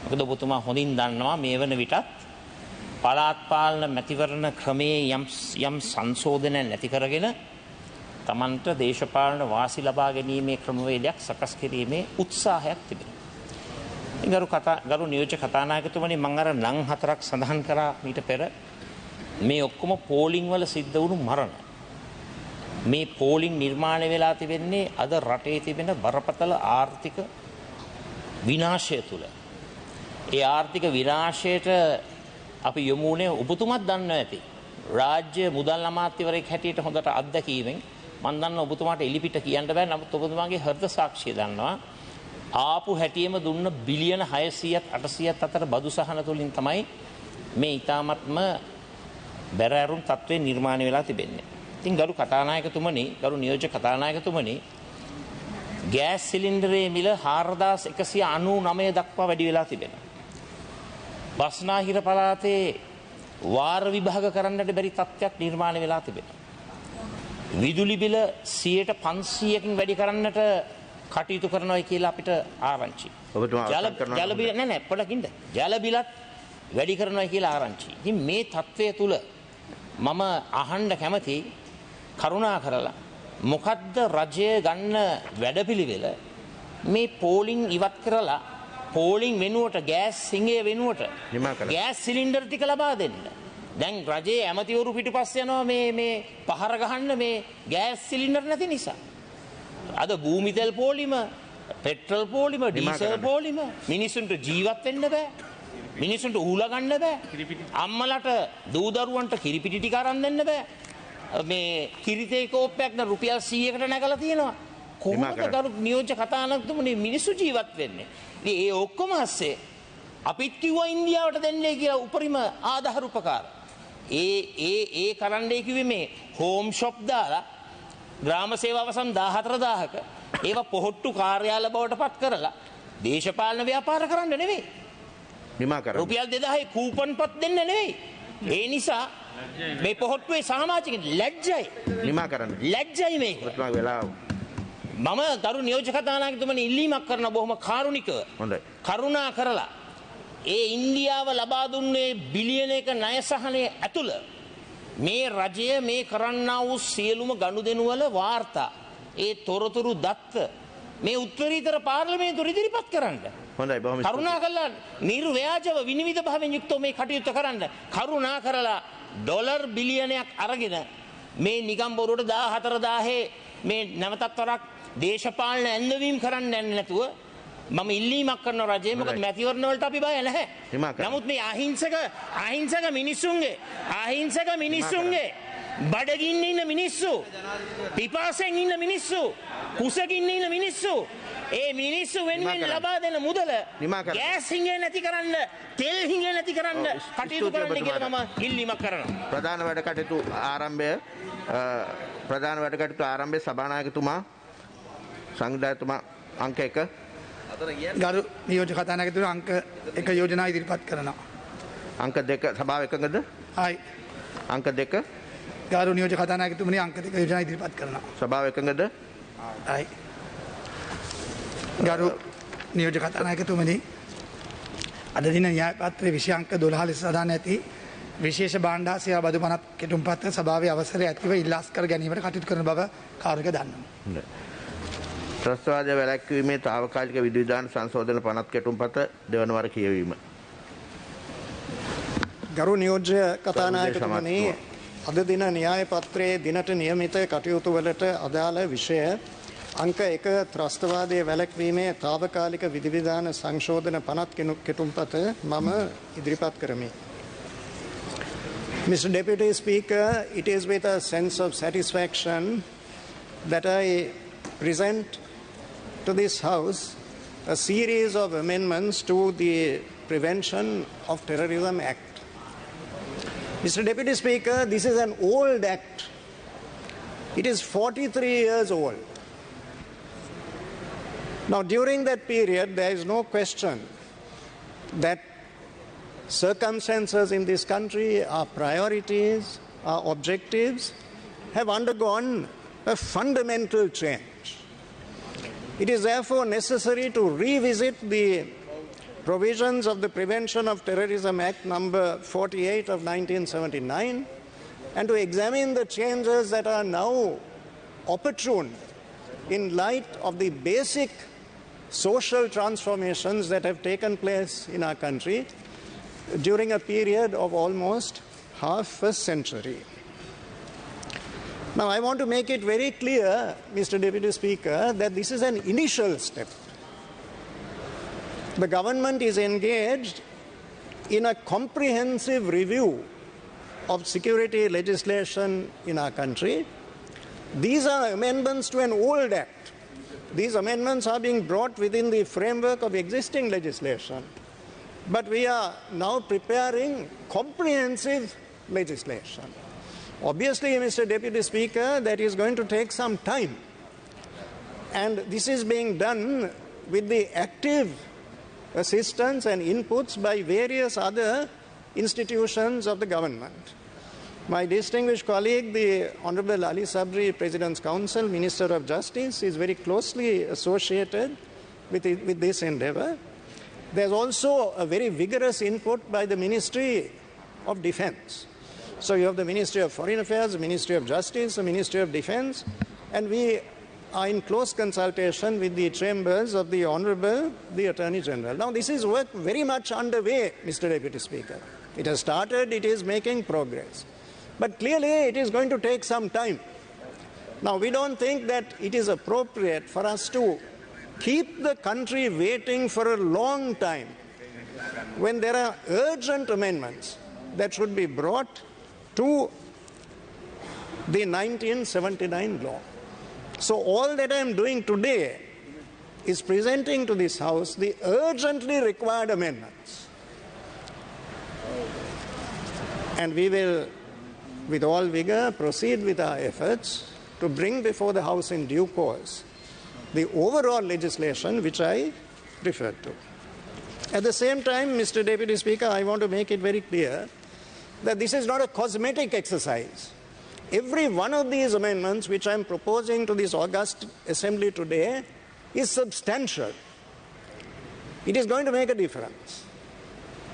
මොකද ඔබතුමා හොඳින් දන්නවා මේ වන විටත් පළාත් පාලන මැතිවරණ ක්‍රමයේ යම් සංශෝධන නැති කරගෙන තමන්ට දේශපාලන වාසි ලබා ගැනීමේ ක්‍රමවේදයක් සකස් කිරීමේ උත්සාහයක් තිබෙනවා. ගරු නියෝජක කතානායකතුමනි මම අර නම් 4ක් සඳහන් කරා මීට පෙර මේ ඔක්කොම පෝලිං වල සිද්ධ වුණු මරණ. මේ පෝලිං නිර්මාණය වෙලා තිබෙන්නේ අද රටේ තිබෙන බරපතල ආර්ථික විනාශය තුළ. ඒ ආර්ථික විනාශයට අපි යොමු වුණේ ඔබතුමත් දන්නවා ඇති. රාජ්‍ය මුදල් අමාත්‍යවරයෙක් හැටියට හොඳට අත්දැකීමෙන් මම දන්නවා ඔබතුමාට එලිපිට කියන්න බෑ. නමුත් ඔබතුමාගේ හෘද සාක්ෂිය දන්නවා. ආපු හැටියෙම දුන්න බිලියන 600ත් 800ත් අතර බදු සහන තුලින් තමයි මේ ඊ타මත්ම බැරෑරුම් තත්ත්වය නිර්මාණය වෙලා තිබෙන්නේ. ඉතින් ගරු කතානායකතුමනි, ගරු නියෝජක කතානායකතුමනි, ගෑස් සිලින්ඩරයේ මිල 4199 දක්වා වැඩි වෙලා තිබෙනවා. බස්නාහිර පළාතේ වාර විභාග කරන්නට බැරි තත්ත්වයක් නිර්මාණය වෙලා තිබෙනවා. විදුලි බිල 500කින් වැඩි කරන්නට කටයුතු කරනවා කියලා අපිට ආරංචි. ජල බිල නෑ පොඩකින්ද. ජල බිලත් වැඩි කරනවා කියලා ආරංචි. ඉතින් මේ තත්ත්වය තුල මම අහන්න කැමති කරුණා කරලා මොකද්ද රජය ගන්න වැඩපිළිවෙල මේ පෝලිං ඉවත් කරලා පෝලිං වෙනුවට ගෑස් සිංහය වෙනුවට ගෑස් සිලින්ඩර් ටික ලබා දෙන්න. දැන් රජයේ ඇමතිවරු පිටුපස්ස යනවා මේ පහර ගහන්න මේ ගෑස් සිලින්ඩර් නැති නිසා. අද භූමි තෙල් පෝලිම, පෙට්‍රල් පෝලිම, ඩීසල් පෝලිම මිනිසුන්ට ජීවත් වෙන්න බෑ. මිනිසුන්ට ඌලා ගන්න බෑ. අම්මලට දූ දරුවන්ට කිරිපිටි ටික අරන් දෙන්න බෑ. මේ කිරිතේ කෝප්පයක් න රුපියල් 100කට නැගලා තියෙනවා. කොහොමද ගරු නියෝජ්‍ය කතානායකතුමනි මිනිස්සු ජීවත් වෙන්නේ? ඉතින් ඒ ඔක්කොම ඇස්සේ අපිත් කිව්වා ඉන්දියාවට දෙන්නේ කියලා උපරිම ආධාර උපකාර. ඒ කරන්නේ කිව්වේ මේ හෝම් ෂොප් දාලා ග්‍රාම සේවා වසම් 14000ක ඒවා පොහොට්ටු කාර්යාල බවට පත් කරලා දේශපාලන ව්‍යාපාර කරන්න නෙවෙයි. රුපියල් 2000 කූපන් පත් දෙන්න නෙවෙයි. ඒ නිසා මේ පොහොට්ටුවේ සමාජිකින් ලැජ්ජයි. ලැජ්ජයි මේක. මම ගරු නියෝජක කතානායකතුමනි ඉල්ලීමක් කරන බොහොම කාරුණිකව. කරුණා කරලා ඒ ඉන්දියාව ලබා දුන්නේ බිලියනයක ණය සහනය ඇතුළ මේ රජය මේ කරන්නා වූ සියලුම ගනුදෙනු වල වාර්තා ඒ තොරතුරු දත්ත මේ උත්තරීතර පාර්ලිමේන්තුවට ඉදිරිපත් කරන්න. කරුණා කරලා නිර්ව්‍යාජව විනිවිද භාවයෙන් යුක්තව මේ කටයුත්ත කරන්න. කරුණා කරලා ඩොලර් බිලියනයක් අරගෙන මේ නිගම්බොරුවට 14000 මේ නැවතත් වරක් දේශපාලන ඇන්දවීම් කරන්න යන්නේ නැතුව මම ඉල්ලීමක් කරන රජයේ මොකද මැතිවරණ වලට අපි බය නැහැ. නමුත් මේ අහිංසක මිනිසුන්ගේ බඩගින්න ඉන්න මිනිස්සු, පිපාසයෙන් ඉන්න මිනිස්සු, කුසකින් ඉන්න මිනිස්සු, ඒ මිනිස්සු වෙනුවෙන් ලබා දෙන මුදල ගෑස් හිඟේ නැති කරන්න, තෙල් හිඟේ නැති කරන්න කටයුතු කරන්න කියලා මම ඉල්ලීමක් කරනවා. ප්‍රධාන වැඩ කටයුතු ආරම්භය සභානායකතුමා සංවිධායකතුමා අංක 1 ගරු නියෝජ්‍ය කතානායකතුමා අංක 1 යෝජනා ඉදිරිපත් කරනවා. අංක 2 සභාව එකඟද? හයි. අංක 2 ගරු නියෝජ්‍ය කතානායකතුමනි අංක 2 යෝජනා ඉදිරිපත් කරනවා. සභාව එකඟද? හයි. ගරු නියෝජ්‍ය කතානායකතුමනි අද දින න්‍යාය පත්‍රයේ විෂය අංක 12 ලෙස සදාන ඇති විශේෂ භාණ්ඩ සේවා බදු පනත් කෙටුම්පත් සභාවේ අවසරය ඇතිව ඉල්ලාස් කර ගැනීමට කටයුතු කරන බව කාර්යක දන්නවා. ත්‍රස්තවාදය වැළැක්වීමේ తాවකාලික විධිවිධාන සංශෝධන පනත් කෙටුම්පත දෙවන වර කියවීම. ගරු නියෝජ්‍ය කතානායකතුමනි අද දින න්‍යාය පත්‍රයේ දිනට නියමිත කටයුතු වලට අදාළ විෂය අංක 1 ත්‍රස්තවාදයේ වැළැක්වීමේ తాවකාලික විධිවිධාන සංශෝධන පනත් කෙටුම්පත මම ඉදිරිපත් කරමි. Mr. Deputy Speaker, it is with a sense of satisfaction that I present to this House a series of amendments to the Prevention of Terrorism Act. Mr. Deputy Speaker, this is an old act. It is 43 years old. Now, during that period, there is no question that circumstances in this country, our priorities, our objectives have undergone a fundamental change. It is therefore necessary to revisit the provisions of the Prevention of Terrorism Act number 48 of 1979 and to examine the changes that are now opportune in light of the basic social transformations that have taken place in our country during a period of almost half a century. Now, I want to make it very clear, Mr. Deputy Speaker, that this is an initial step. The government is engaged in a comprehensive review of security legislation in our country. These are amendments to an old act. These amendments are being brought within the framework of existing legislation. But we are now preparing comprehensive legislation. Obviously, Mr. Deputy Speaker, that is going to take some time. And this is being done with the active assistance and inputs by various other institutions of the government. My distinguished colleague, the Honorable Ali Sabri, President's Counsel, Minister of Justice, is very closely associated with this endeavor. There's also a very vigorous input by the Ministry of Defense. So you have the Ministry of Foreign Affairs, the Ministry of Justice, the Ministry of Defense, and we are in close consultation with the chambers of the Honorable, the Attorney General. Now, this is work very much underway, Mr. Deputy Speaker. It has started, it is making progress. But clearly, it is going to take some time. Now, we don't think that it is appropriate for us to keep the country waiting for a long time when there are urgent amendments that should be brought to the 1979 law. So all that I am doing today is presenting to this House the urgently required amendments. And we will, with all vigor, proceed with our efforts to bring before the House in due course the overall legislation which I referred to. At the same time, Mr. Deputy Speaker, I want to make it very clear that this is not a cosmetic exercise. Every one of these amendments which I am proposing to this august assembly today is substantial. It is going to make a difference.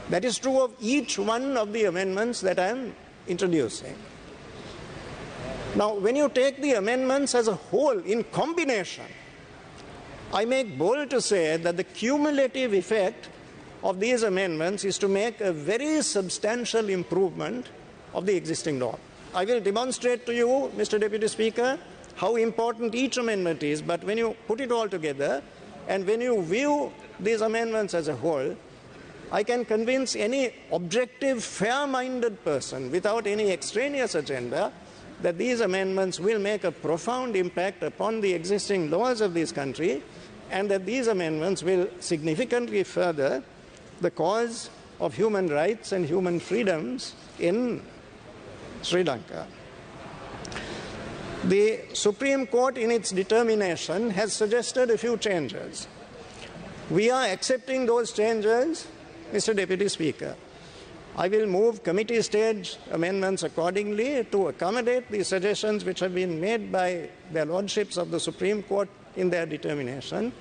That is true of each one of the amendments that I am introducing. Now, when you take the amendments as a whole in combination, I make bold to say that the cumulative effect of these amendments is to make a very substantial improvement of the existing law. I will demonstrate to you, Mr. Deputy Speaker, how important each amendment is, but when you put it all together and when you view these amendments as a whole, I can convince any objective, fair-minded person without any extraneous agenda that these amendments will make a profound impact upon the existing laws of this country, and that these amendments will significantly further the cause of human rights and human freedoms in Sri Lanka. The Supreme Court, in its determination, has suggested a few changes. We are accepting those changes, Mr. Deputy Speaker. I will move committee stage amendments accordingly to accommodate the suggestions which have been made by their lordships of the Supreme Court in their determination.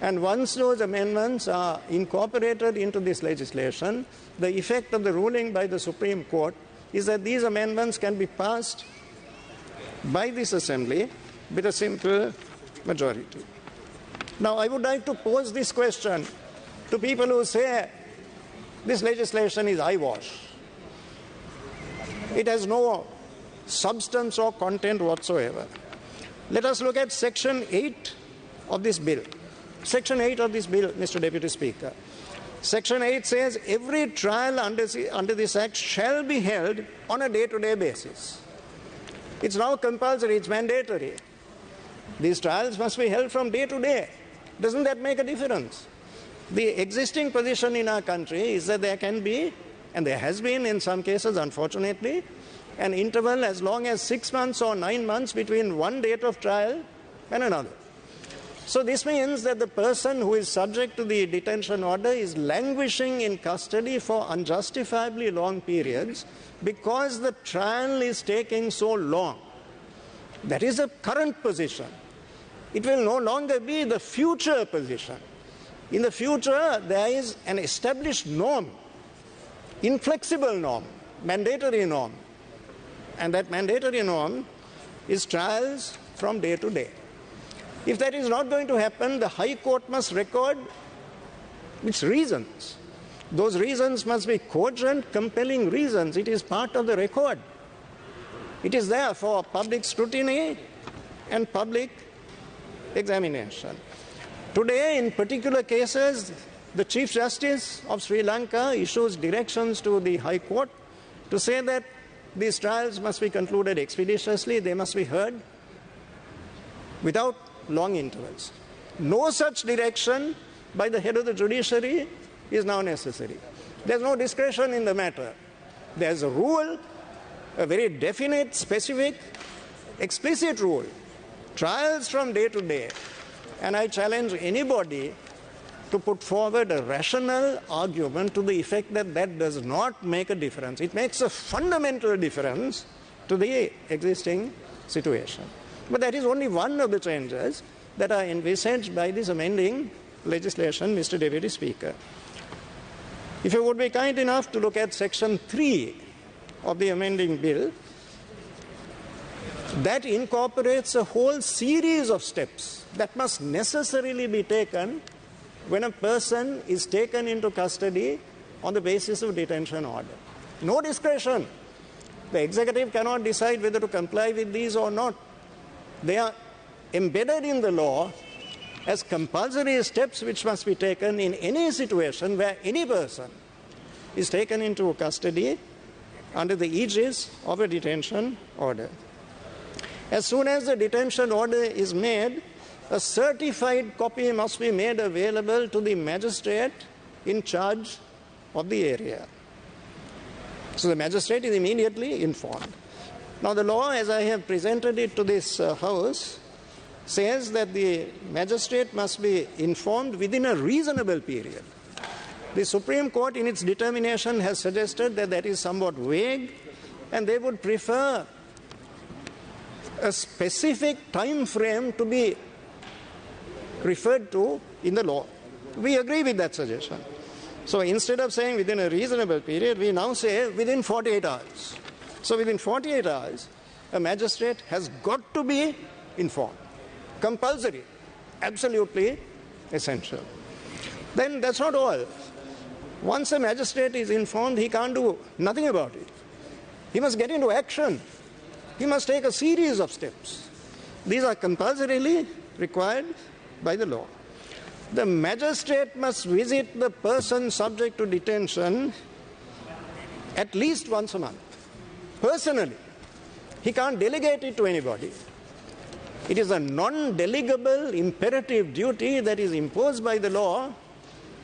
And once those amendments are incorporated into this legislation, the effect of the ruling by the Supreme Court is that these amendments can be passed by this Assembly with a simple majority. Now, I would like to pose this question to people who say this legislation is eyewash. It has no substance or content whatsoever. Let us look at Section 8 of this bill. Section 8 of this bill, Mr. Deputy Speaker. Section 8 says every trial under this Act shall be held on a day-to-day basis. It's now compulsory, it's mandatory. These trials must be held from day to day. Doesn't that make a difference? The existing position in our country is that there can be, and there has been in some cases, unfortunately, an interval as long as 6 months or 9 months between one date of trial and another. So this means that the person who is subject to the detention order is languishing in custody for unjustifiably long periods because the trial is taking so long. That is the current position. It will no longer be the future position. In the future, there is an established norm, inflexible norm, mandatory norm. And that mandatory norm is trials from day to day. If that is not going to happen, the High Court must record its reasons. Those reasons must be cogent, compelling reasons. It is part of the record. It is there for public scrutiny and public examination. Today, in particular cases, the Chief Justice of Sri Lanka issues directions to the High Court to say that these trials must be concluded expeditiously, they must be heard without long intervals. No such direction by the head of the judiciary is now necessary. There's no discretion in the matter. There's a rule, a very definite, specific, explicit rule. Trials from day to day. And I challenge anybody to put forward a rational argument to the effect that that does not make a difference. It makes a fundamental difference to the existing situation. But that is only one of the changes that are envisaged by this amending legislation, Mr. Deputy Speaker. If you would be kind enough to look at Section 3 of the amending bill, that incorporates a whole series of steps that must necessarily be taken when a person is taken into custody on the basis of detention order. No discretion. The executive cannot decide whether to comply with these or not. They are embedded in the law as compulsory steps which must be taken in any situation where any person is taken into custody under the aegis of a detention order. As soon as the detention order is made, a certified copy must be made available to the magistrate in charge of the area. So the magistrate is immediately informed. Now the law, as I have presented it to this House, says that the magistrate must be informed within a reasonable period. The Supreme Court in its determination has suggested that that is somewhat vague, and they would prefer a specific time frame to be referred to in the law. We agree with that suggestion. So instead of saying within a reasonable period, we now say within 48 hours. So within 48 hours, a magistrate has got to be informed. Compulsory, absolutely essential. Then that's not all. Once a magistrate is informed, he can't do nothing about it. He must get into action. He must take a series of steps. These are compulsorily required by the law. The magistrate must visit the person subject to detention at least once a month, personally. He can't delegate it to anybody. It is a non-delegable imperative duty that is imposed by the law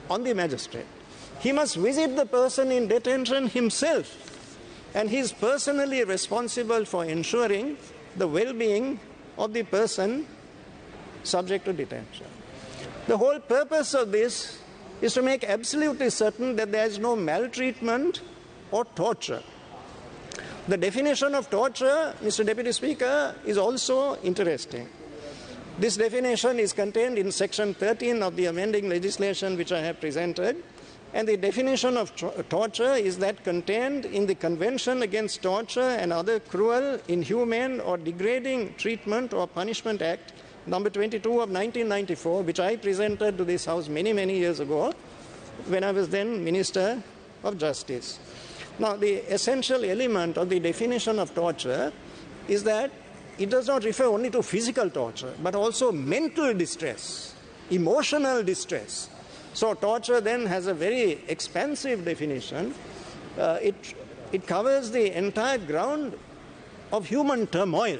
on the magistrate. He must visit the person in detention himself, and he is personally responsible for ensuring the well-being of the person subject to detention. The whole purpose of this is to make absolutely certain that there is no maltreatment or torture. The definition of torture, Mr. Deputy Speaker, is also interesting. This definition is contained in section 13 of the amending legislation which I have presented, and the definition of torture is that contained in the Convention Against Torture and Other Cruel, Inhumane or Degrading Treatment or Punishment Act number 22 of 1994, which I presented to this House many, many years ago when I was then Minister of Justice. Now, the essential element of the definition of torture is that it does not refer only to physical torture, but also mental distress, emotional distress. So torture then has a very expansive definition. It covers the entire ground of human turmoil.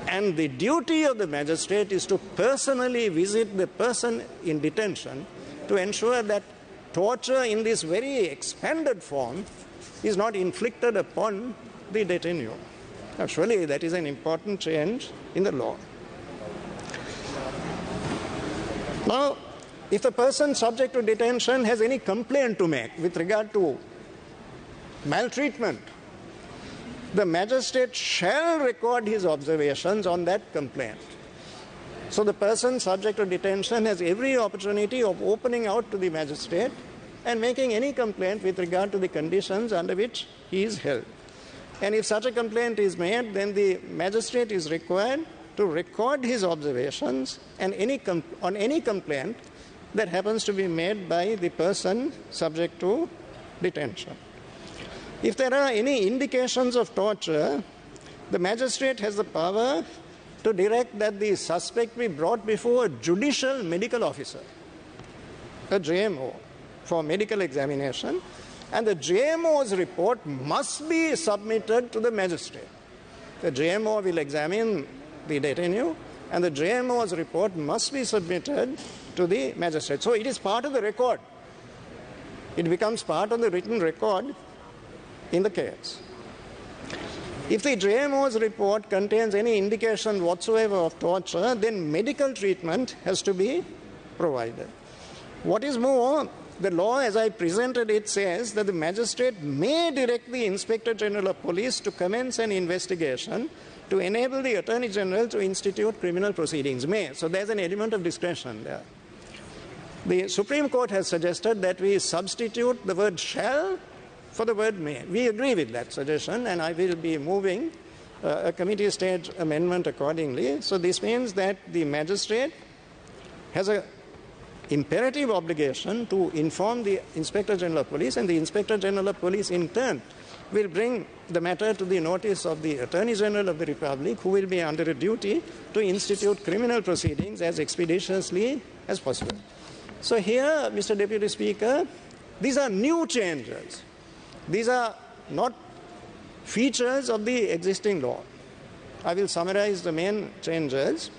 And the duty of the magistrate is to personally visit the person in detention to ensure that torture in this very expanded form is not inflicted upon the detainee. Now, surely that is an important change in the law. Now, if the person subject to detention has any complaint to make with regard to maltreatment, the magistrate shall record his observations on that complaint. So the person subject to detention has every opportunity of opening out to the magistrate and making any complaint with regard to the conditions under which he is held. And if such a complaint is made, then the magistrate is required to record his observations and on any complaint that happens to be made by the person subject to detention. If there are any indications of torture, the magistrate has the power to direct that the suspect be brought before a judicial medical officer, a JMO, for medical examination, and the JMO's report must be submitted to the magistrate. The JMO will examine the detainee, and the JMO's report must be submitted to the magistrate. So it is part of the record. It becomes part of the written record in the case. If the JMO's report contains any indication whatsoever of torture, then medical treatment has to be provided. What is more, the law as I presented it says that the magistrate may direct the Inspector General of Police to commence an investigation to enable the Attorney General to institute criminal proceedings. May. So there's an element of discretion there. The Supreme Court has suggested that we substitute the word shall for the word may. We agree with that suggestion, and I will be moving a committee stage amendment accordingly. So this means that the magistrate has an imperative obligation to inform the Inspector General of Police, and the Inspector General of Police in turn will bring the matter to the notice of the Attorney General of the Republic, who will be under a duty to institute criminal proceedings as expeditiously as possible. So here, Mr. Deputy Speaker, these are new changes. These are not features of the existing law. I will summarize the main changes.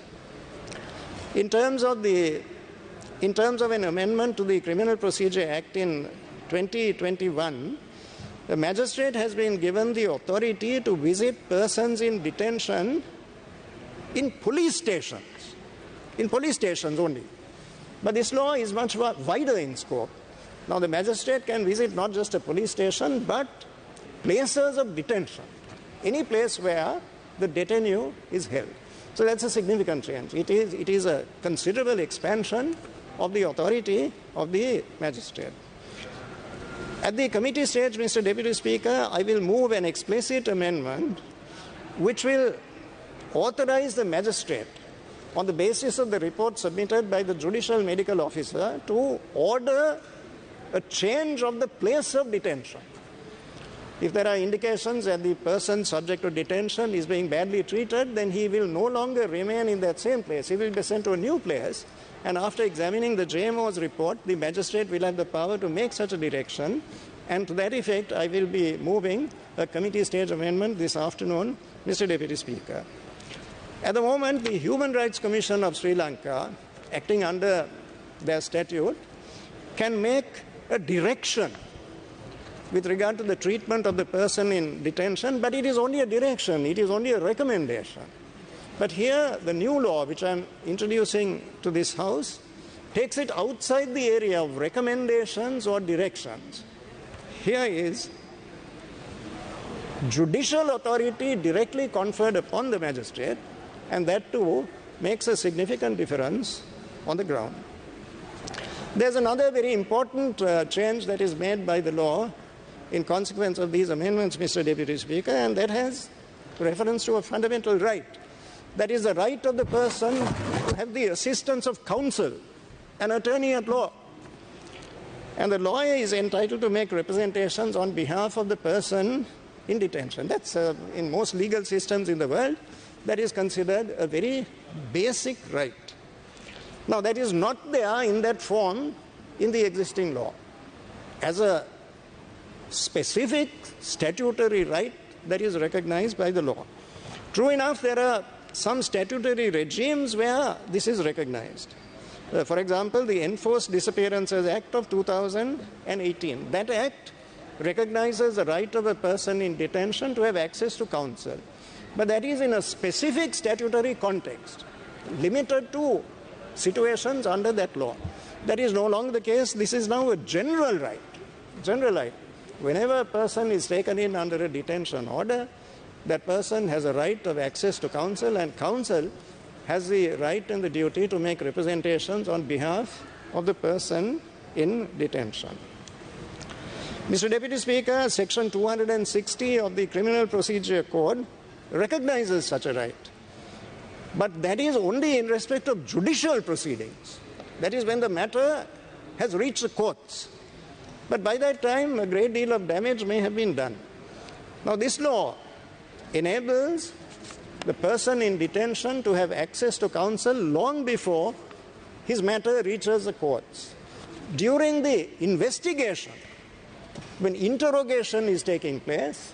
In terms of an amendment to the Criminal Procedure Act in 2021, the magistrate has been given the authority to visit persons in detention in police stations only. But this law is much wider in scope. Now, the magistrate can visit not just a police station, but places of detention, any place where the detainee is held. So that's a significant change. It is a considerable expansion of the authority of the magistrate. At the committee stage, Mr. Deputy Speaker, I will move an explicit amendment which will authorize the magistrate, on the basis of the report submitted by the judicial medical officer, to order a change of the place of detention. If there are indications that the person subject to detention is being badly treated, then he will no longer remain in that same place. He will be sent to a new place, and after examining the JMO's report, the magistrate will have the power to make such a direction And to that effect, I will be moving a committee stage amendment this afternoon, Mr. Deputy Speaker. At the moment, the Human Rights Commission of Sri Lanka, acting under their statute, can make a direction with regard to the treatment of the person in detention, but it is only a direction, it is only a recommendation. But here, the new law, which I am introducing to this House, takes it outside the area of recommendations or directions. Here is judicial authority directly conferred upon the magistrate, and that too makes a significant difference on the ground. There's another very important change that is made by the law in consequence of these amendments, Mr. Deputy Speaker, and that has reference to a fundamental right. That is the right of the person to have the assistance of counsel, an attorney at law. And the lawyer is entitled to make representations on behalf of the person in detention. That's in most legal systems in the world, that is considered a very basic right. Now, that is not there in that form in the existing law as a specific statutory right that is recognized by the law. True enough, there are some statutory regimes where this is recognized. For example, the Enforced Disappearances Act of 2018. That act recognizes the right of a person in detention to have access to counsel. But that is in a specific statutory context, limited to situations under that law. That is no longer the case. This is now a general right. General right. Whenever a person is taken in under a detention order, that person has a right of access to counsel, and counsel has the right and the duty to make representations on behalf of the person in detention. Mr. Deputy Speaker, Section 260 of the Criminal Procedure Code recognizes such a right. But that is only in respect of judicial proceedings. That is when the matter has reached the courts. But by that time, a great deal of damage may have been done. Now, this law enables the person in detention to have access to counsel long before his matter reaches the courts. During the investigation, when interrogation is taking place,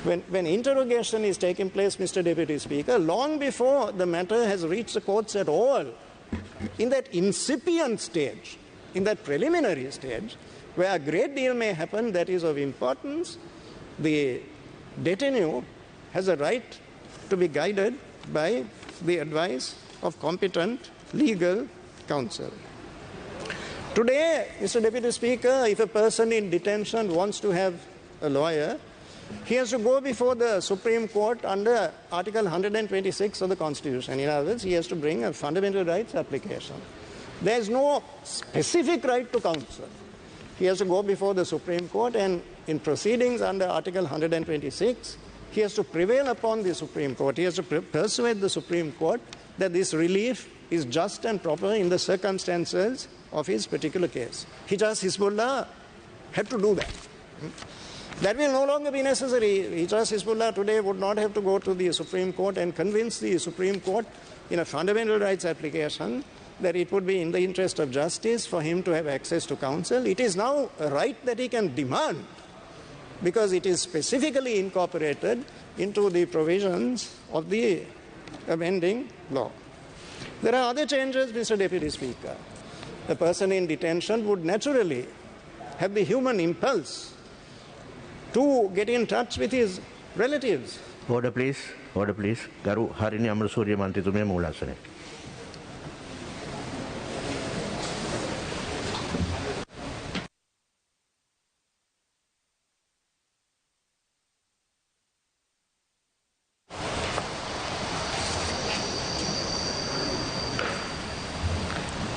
when interrogation is taking place, Mr. Deputy Speaker, long before the matter has reached the courts at all, in that incipient stage, in that preliminary stage, where a great deal may happen that is of importance, the detainee has a right to be guided by the advice of competent legal counsel. Today, Mr. Deputy Speaker, if a person in detention wants to have a lawyer, he has to go before the Supreme Court under Article 126 of the Constitution. In other words, he has to bring a fundamental rights application. There is no specific right to counsel. He has to go before the Supreme Court, and in proceedings under Article 126, he has to prevail upon the Supreme Court. He has to persuade the Supreme Court that this relief is just and proper in the circumstances of his particular case. Hijaz Hizbullah had to do that. That will no longer be necessary. Hijaz Hizbullah today would not have to go to the Supreme Court and convince the Supreme Court in a fundamental rights application that it would be in the interest of justice for him to have access to counsel. It is now a right that he can demand, because it is specifically incorporated into the provisions of the amending law. There are other changes, Mr. Deputy Speaker. A person in detention would naturally have the human impulse to get in touch with his relatives. Order please. Order please. Garu Harini Amrasuriya Mantitume Moolasane.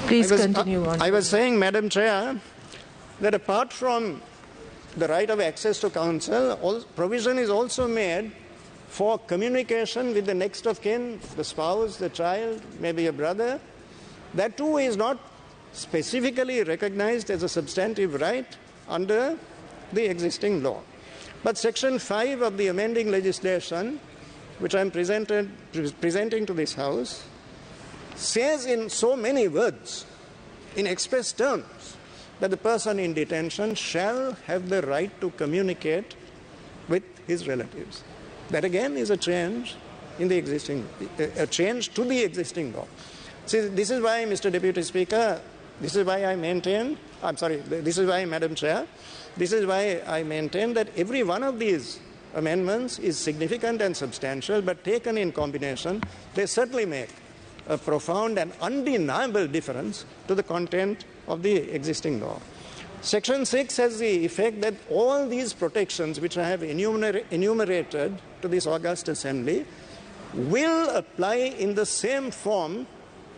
Please continue on. I was saying, Madam Chair, that apart from the right of access to counsel, provision is also made for communication with the next of kin, the spouse, the child, maybe a brother. That too is not specifically recognized as a substantive right under the existing law. But Section 5 of the amending legislation, which I am presenting to this House, says in so many words, in express terms, that the person in detention shall have the right to communicate with his relatives. That again is a change in the existing, a change to the existing law. See, this is why, Mr. Deputy Speaker, this is why I maintain, this is why, Madam Chair, this is why I maintain that every one of these amendments is significant and substantial, but taken in combination, they certainly make a profound and undeniable difference to the content of the existing law. Section 6 has the effect that all these protections which I have enumerated to this august assembly will apply in the same form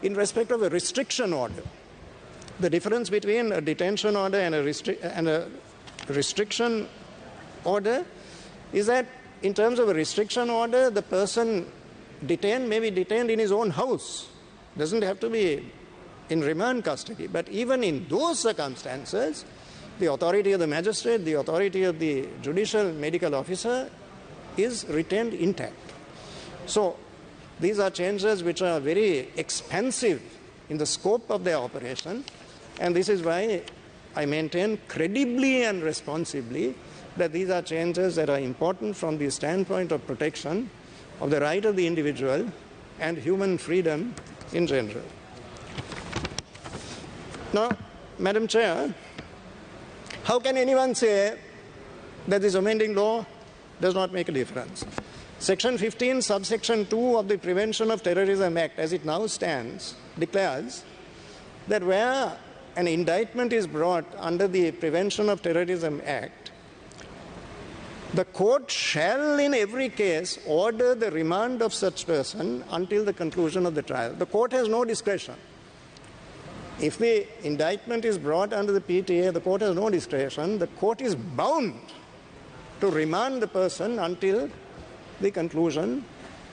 in respect of a restriction order. The difference between a detention order and a restriction order is that in terms of a restriction order, the person detained may be detained in his own house. Doesn't have to be in remand custody. But even in those circumstances, the authority of the magistrate, the authority of the judicial medical officer is retained intact. So these are changes which are very expansive in the scope of their operation, and this is why I maintain credibly and responsibly that these are changes that are important from the standpoint of protection of the right of the individual and human freedom in general. Now, Madam Chair, how can anyone say that this amending law does not make a difference? Section 15, subsection 2 of the Prevention of Terrorism Act, as it now stands, declares that where an indictment is brought under the Prevention of Terrorism Act, the court shall in every case order the remand of such person until the conclusion of the trial. The court has no discretion. If the indictment is brought under the PTA, the court has no discretion. The court is bound to remand the person until the conclusion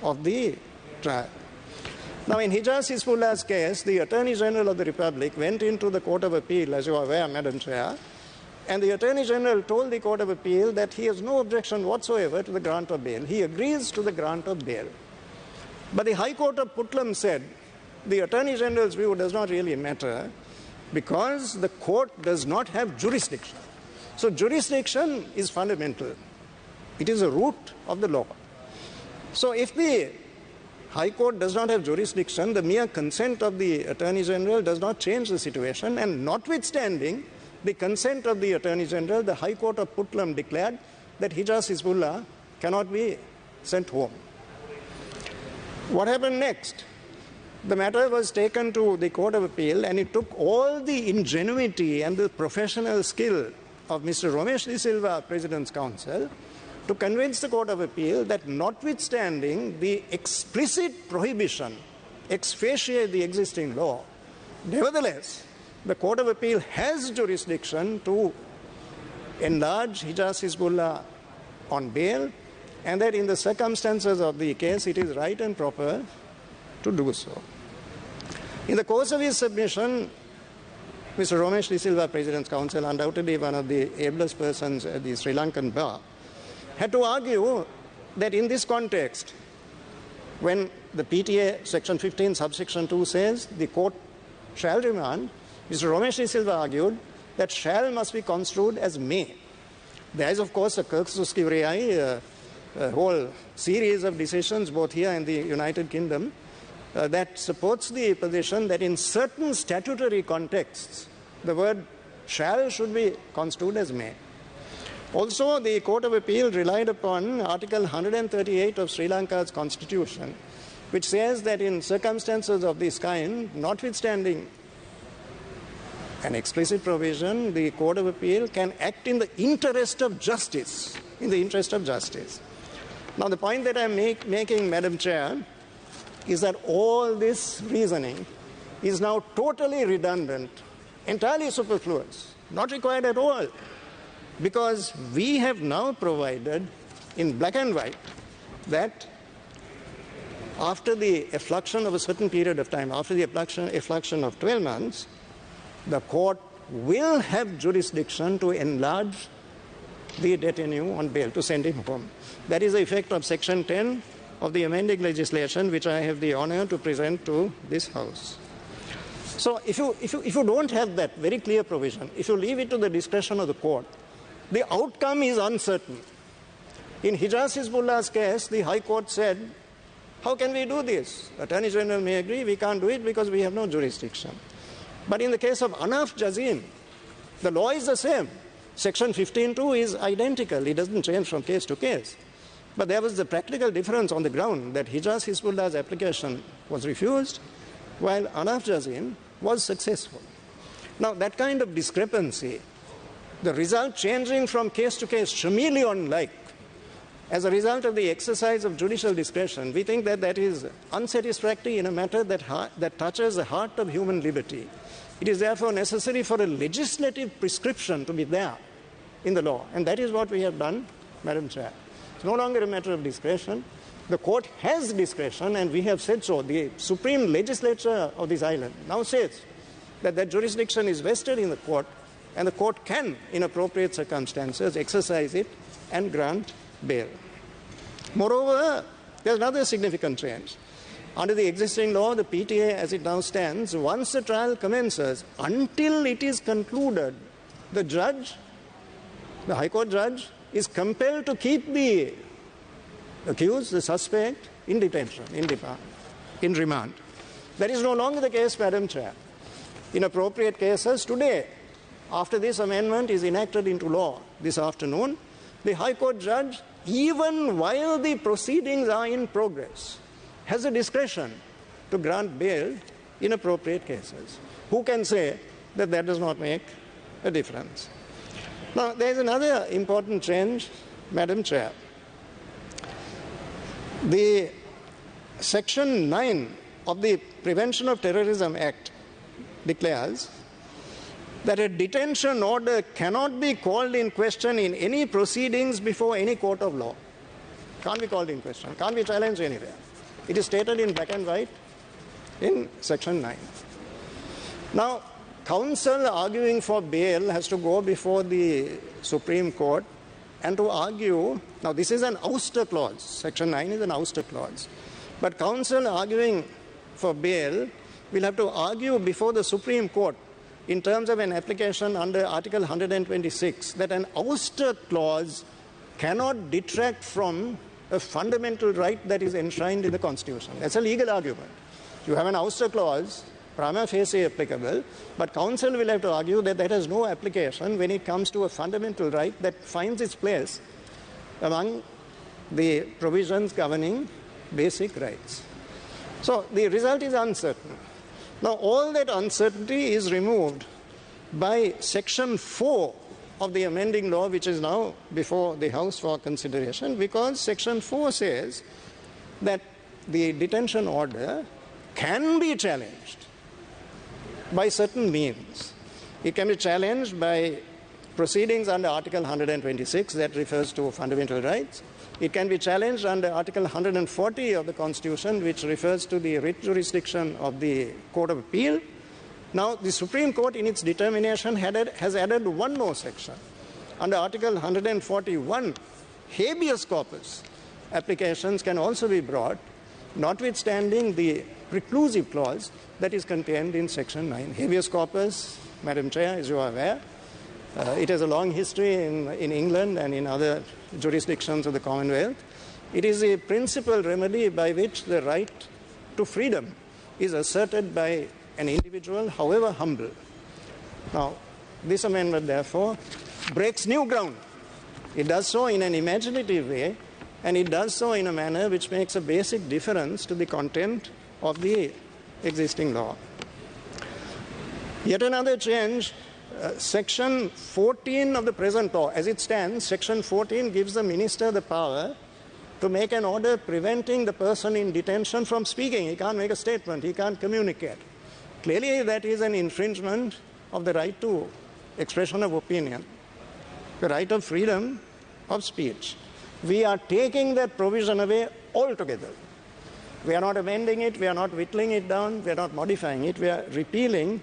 of the trial. Now, in Hijaz Hizbullah's case, the Attorney General of the Republic went into the Court of Appeal, as you are aware, Madam Chair, and the Attorney General told the Court of Appeal that he has no objection whatsoever to the grant of bail. He agrees to the grant of bail. But the High Court of Puntland said the Attorney General's view does not really matter because the court does not have jurisdiction. So jurisdiction is fundamental. It is a root of the law. So if the High Court does not have jurisdiction, the mere consent of the Attorney General does not change the situation, and notwithstanding the consent of the Attorney General, the High Court of Puntland declared that Hijaz Hizbullah cannot be sent home. What happened next? The matter was taken to the Court of Appeal, and it took all the ingenuity and the professional skill of Mr. Romesh De Silva, President's Counsel, to convince the Court of Appeal that notwithstanding the explicit prohibition ex facie the existing law, nevertheless, the Court of Appeal has jurisdiction to enlarge Hijaz Hizbullah on bail, and that in the circumstances of the case, it is right and proper to do so. In the course of his submission, Mr. Romesh De Silva, President's Counsel, undoubtedly one of the ablest persons at the Sri Lankan bar, had to argue that in this context, when the PTA section 15 subsection 2 says the court shall remand, Mr. Romesh De Silva argued that shall must be construed as may. There is, of course, a cursus curiae, a whole series of decisions, both here and the United Kingdom, that supports the position that in certain statutory contexts, the word shall should be construed as may. Also, the Court of Appeal relied upon Article 138 of Sri Lanka's Constitution, which says that in circumstances of this kind, notwithstanding an explicit provision, the Court of Appeal can act in the interest of justice, in the interest of justice. Now, the point that I'm making, Madam Chair, is that all this reasoning is now totally redundant, entirely superfluous, not required at all, because we have now provided in black and white that after the effluxion of a certain period of time, after the effluxion of 12 months, the court will have jurisdiction to enlarge the detainee on bail, to send him home. That is the effect of Section 10 of the amending legislation, which I have the honor to present to this House. So if you don't have that very clear provision, if you leave it to the discretion of the court, the outcome is uncertain. In Hijaz Hizbullah's case, the High Court said, how can we do this? Attorney General may agree, we can't do it because we have no jurisdiction. But in the case of Anaf Jazim, the law is the same. Section 15.2 is identical. It doesn't change from case to case. But there was the practical difference on the ground that Hijaz Hizbullah's application was refused, while Anaf Jazim was successful. Now, that kind of discrepancy, the result changing from case to case, chameleon-like, as a result of the exercise of judicial discretion, we think that that is unsatisfactory in a matter that touches the heart of human liberty. It is therefore necessary for a legislative prescription to be there in the law. And that is what we have done, Madam Chair. It's no longer a matter of discretion. The court has discretion, and we have said so. The Supreme Legislature of this island now says that that jurisdiction is vested in the court, and the court can, in appropriate circumstances, exercise it and grant bail. Moreover, there's another significant change. Under the existing law, the PTA, as it now stands, once the trial commences, until it is concluded, the judge, the High Court judge, is compelled to keep the accused, the suspect, in detention, in remand. That is no longer the case, Madam Chair. In appropriate cases, today, after this amendment is enacted into law this afternoon, the High Court judge, even while the proceedings are in progress, has a discretion to grant bail in appropriate cases. Who can say that that does not make a difference? Now, there is another important change, Madam Chair. The Section 9 of the Prevention of Terrorism Act declares that a detention order cannot be called in question in any proceedings before any court of law. Can't be called in question, can't be challenged anywhere. It is stated in black and white in Section 9. Now, counsel arguing for bail has to go before the Supreme Court and to argue, now this is an ouster clause, Section 9 is an ouster clause, but counsel arguing for bail will have to argue before the Supreme Court in terms of an application under Article 126 that an ouster clause cannot detract from a fundamental right that is enshrined in the Constitution. That's a legal argument. You have an ouster clause, prima facie applicable, but counsel will have to argue that that has no application when it comes to a fundamental right that finds its place among the provisions governing basic rights. So the result is uncertain. Now, all that uncertainty is removed by Section 4 of the amending law, which is now before the House for consideration, because Section 4 says that the detention order can be challenged by certain means. It can be challenged by proceedings under Article 126, that refers to fundamental rights. It can be challenged under Article 140 of the Constitution, which refers to the writ jurisdiction of the Court of Appeal. Now, the Supreme Court, in its determination, has added one more section. Under Article 141, habeas corpus applications can also be brought, notwithstanding the preclusive clause that is contained in Section 9. Habeas corpus, Madam Chair, as you are aware, it has a long history in England and in other jurisdictions of the Commonwealth. It is a principal remedy by which the right to freedom is asserted by an individual, however humble. Now, this amendment, therefore, breaks new ground. It does so in an imaginative way, and it does so in a manner which makes a basic difference to the content of the existing law. Yet another change, Section 14 of the present law, as it stands, Section 14 gives the minister the power to make an order preventing the person in detention from speaking. He can't make a statement, he can't communicate. Clearly, that is an infringement of the right to expression of opinion, the right of freedom of speech. We are taking that provision away altogether. We are not amending it, we are not whittling it down, we are not modifying it, we are repealing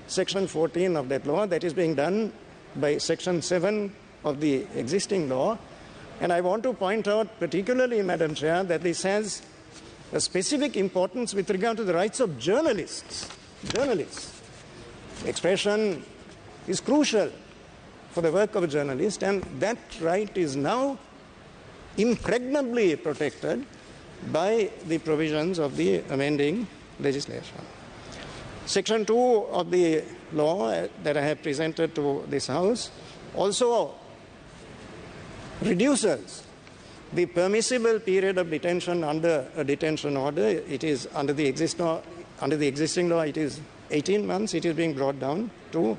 Section 14 of that law. That is being done by Section 7 of the existing law. And I want to point out particularly, Madam Chair, that this has a specific importance with regard to the rights of journalists. Journalists. Expression is crucial for the work of a journalist, and that right is now impregnably protected by the provisions of the amending legislation. Section 2 of the law that I have presented to this House also reduces the permissible period of detention under a detention order. It is under the existing law it is 18 months. It is being brought down to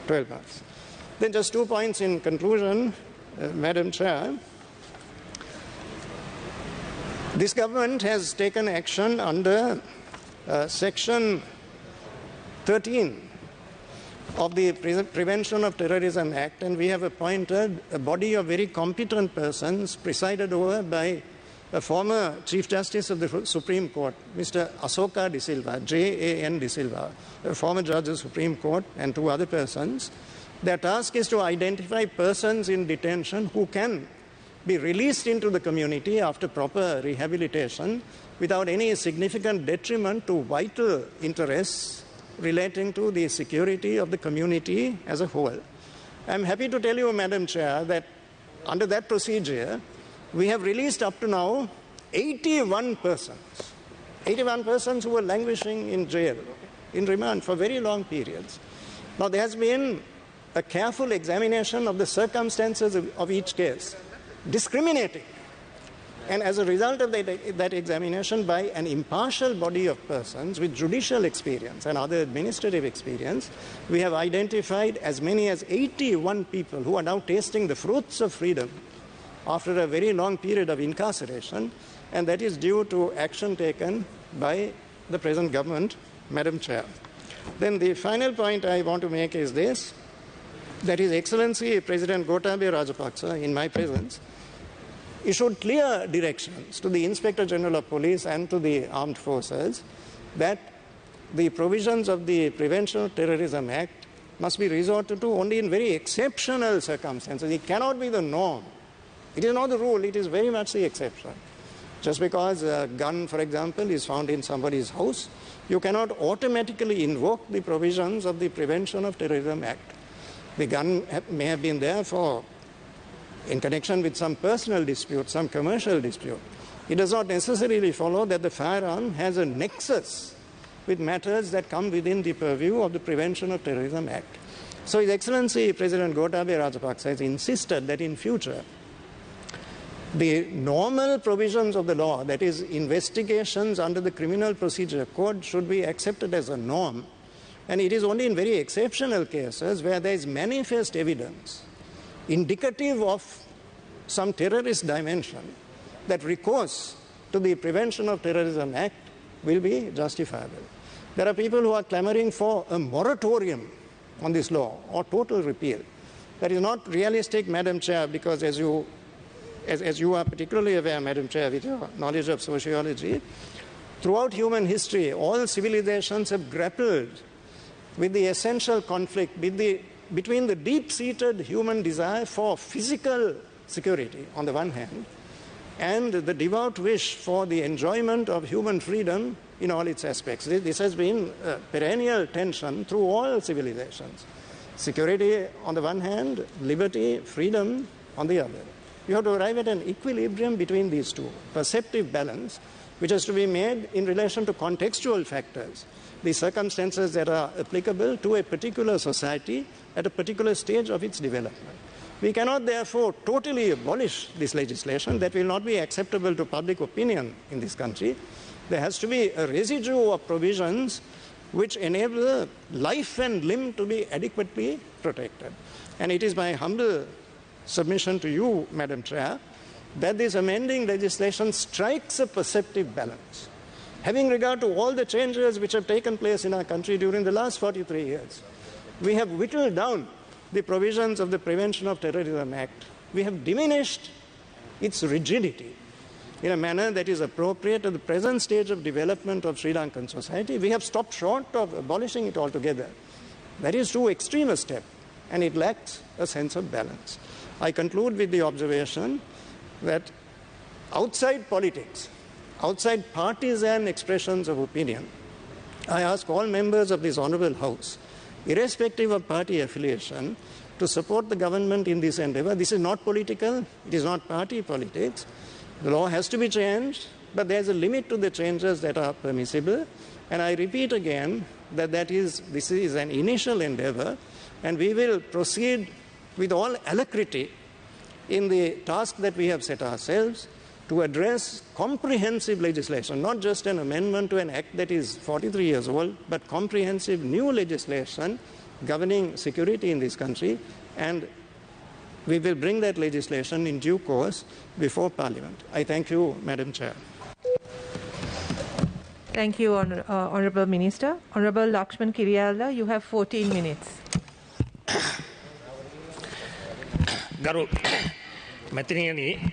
12 months. Then just 2 points in conclusion, Madam Chair. This government has taken action under Section 13 of the Prevention of Terrorism Act, and we have appointed a body of very competent persons presided over by a former Chief Justice of the Supreme Court, Mr. Asoka De Silva, J.A.N. De Silva, a former judge of the Supreme Court, and 2 other persons. Their task is to identify persons in detention who can be released into the community after proper rehabilitation without any significant detriment to vital interests relating to the security of the community as a whole. I'm happy to tell you, Madam Chair, that under that procedure, we have released up to now 81 persons. 81 persons who were languishing in jail, in remand for very long periods. Now, there has been a careful examination of the circumstances of each case, discriminating. And as a result of that examination by an impartial body of persons with judicial experience and other administrative experience, we have identified as many as 81 people who are now tasting the fruits of freedom after a very long period of incarceration, and that is due to action taken by the present government, Madam Chair. Then the final point I want to make is this, that His Excellency President Gotabaya Rajapaksa, in my presence, issued clear directions to the Inspector General of Police and to the armed forces that the provisions of the Prevention of Terrorism Act must be resorted to only in very exceptional circumstances. It cannot be the norm. It is not the rule, it is very much the exception. Just because a gun, for example, is found in somebody's house, you cannot automatically invoke the provisions of the Prevention of Terrorism Act. The gun may have been there in connection with some personal dispute, some commercial dispute. It does not necessarily follow that the firearm has a nexus with matters that come within the purview of the Prevention of Terrorism Act. So His Excellency President Gotabaya Rajapaksa has insisted that in future, the normal provisions of the law, that is, investigations under the Criminal Procedure Code, should be accepted as a norm. And it is only in very exceptional cases where there is manifest evidence indicative of some terrorist dimension that recourse to the Prevention of Terrorism Act will be justifiable. There are people who are clamoring for a moratorium on this law or total repeal. That is not realistic, Madam Chair, because as you are particularly aware, Madam Chair, with your knowledge of sociology, throughout human history, all civilizations have grappled with the essential conflict between the deep-seated human desire for physical security on the one hand and the devout wish for the enjoyment of human freedom in all its aspects. This has been a perennial tension through all civilizations. Security on the one hand, liberty, freedom on the other. You have to arrive at an equilibrium between these two, perceptive balance, which has to be made in relation to contextual factors, the circumstances that are applicable to a particular society at a particular stage of its development. We cannot therefore totally abolish this legislation. That will not be acceptable to public opinion in this country. There has to be a residue of provisions which enable life and limb to be adequately protected. And it is my humble submission to you, Madam Chair, that this amending legislation strikes a perceptive balance. Having regard to all the changes which have taken place in our country during the last 43 years, we have whittled down the provisions of the Prevention of Terrorism Act. We have diminished its rigidity in a manner that is appropriate at the present stage of development of Sri Lankan society. We have stopped short of abolishing it altogether. That is too extreme a step, and it lacks a sense of balance. I conclude with the observation that outside politics, outside partisan expressions of opinion, I ask all members of this Honourable House irrespective of party affiliation, to support the government in this endeavor. This is not political, it is not party politics. The law has to be changed, but there is a limit to the changes that are permissible. And I repeat again that this is an initial endeavor, and we will proceed with all alacrity in the task that we have set ourselves to address comprehensive legislation, not just an amendment to an act that is 43 years old, but comprehensive new legislation governing security in this country, and we will bring that legislation in due course before Parliament. I thank you, Madam Chair. Thank you, Honourable Minister. Honourable Lakshman Kiriyala, you have 14 minutes. Garu Matiniyani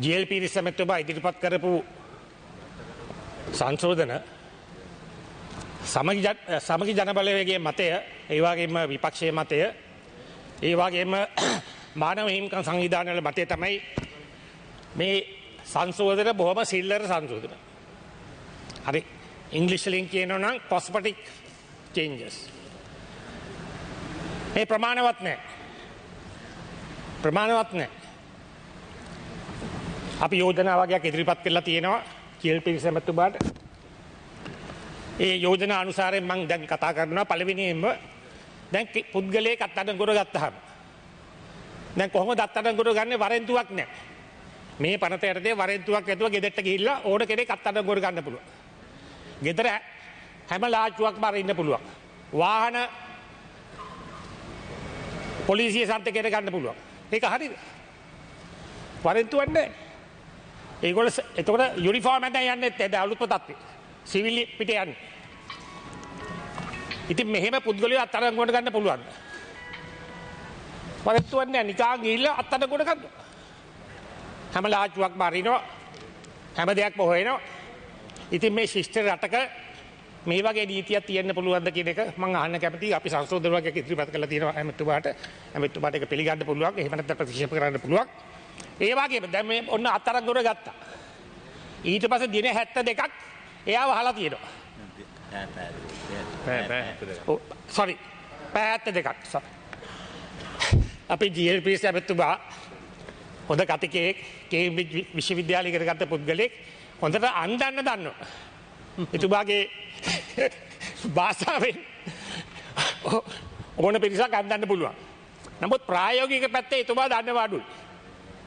GLP සමෙතුමා ඉදිරිපත් කරපු සංශෝධන සමගි ජනබලවේගයේ මතය, ඒ වගේම විපක්ෂයේ මතය, ඒ වගේම මානව හිමිකම් සංවිධානවල මතය තමයි මේ සංශෝධන බොහොම සිල්ලර සංශෝධන. හරි ඉංග්‍රීසි වලින් කියනවා නම් cosmetic changes. මේ ප්‍රමාණවත් නැහැ. අපි යෝජනා වගේක් ඉදිරිපත් කරලා තියෙනවා GLP සමතුමාට. ඒ යෝජනා අනුසාරයෙන් මම දැන් කතා කරනවා පළවෙනියෙන්ම දැන් පුද්ගලයෙක් අත්අඩංගුවට ගත්තාම දැන් කොහොමද අත්අඩංගුවට ගන්නේ? වරෙන්තුවක් නැහැ. මේ පනත යටතේ වරෙන්තුවක් නැතුව ගෙදරට ගිහිල්ලා ඕන කෙනෙක් අත්අඩංගුවට ගන්න පුළුවන්. ගෙදර හැම ලාච්චුවක්ම අරින්න පුළුවන්. වාහන පොලිසිය සන්තකයට ගන්න පුළුවන්. ඒක හරිද? වරෙන්තුවක් නැහැ. ඒගොල්ලෝ එතකොට යුනිෆෝම් එකෙන් යන්නේ නැහැ. අලුත් පොතක් සිවිල් පිට යන්නේ. ඉතින් මෙහෙම පුද්ගලයෝ අත්අඩංගුවට ගන්න පුළුවන්. වරෙන්තුවක් නැහැ. නිකන් ගිහිල්ලා අත්අඩංගුවට ගන්න. හැම ලාච්චුවක්ම අරිනවා. හැම දෙයක්ම හොයනවා. ඉතින් මේ ශිෂ්ට රටක මේ වගේ නීතියක් තියෙන්න පුළුවන්ද කියන එක මම අහන්න කැමතියි. අපි සංශෝධන වර්ගයක් ඉදිරිපත් කරලා තියෙනවා ඇමතුමාට ඒක පිළිගන්න පුළුවන්. එහෙම නැත්නම් ප්‍රතික්ෂේප කරන්න පුළුවන්. ඒ වගේම දැන් මේ ඔන්න අත්අඩංගුවට ගත්තා. ඊට පස්සේ දින 72ක් එයාව අහලා තියෙනවා. sorry. පැය 72ක්. අපි GLP ඇමතුමා හොඳ කතිකයෙක්, කේම්බ්‍රිජ් විශ්වවිද්‍යාලයේ කරගත්ත පුද්ගලෙක්, හොඳට අන්දන්න දන්නවා. එතුමාගේ භාෂාවෙන් ඕන පිරිසක් අන්දන්න පුළුවන්. නමුත් ප්‍රායෝගික පැත්තේ එතුමා දන්නවා අඩුයි.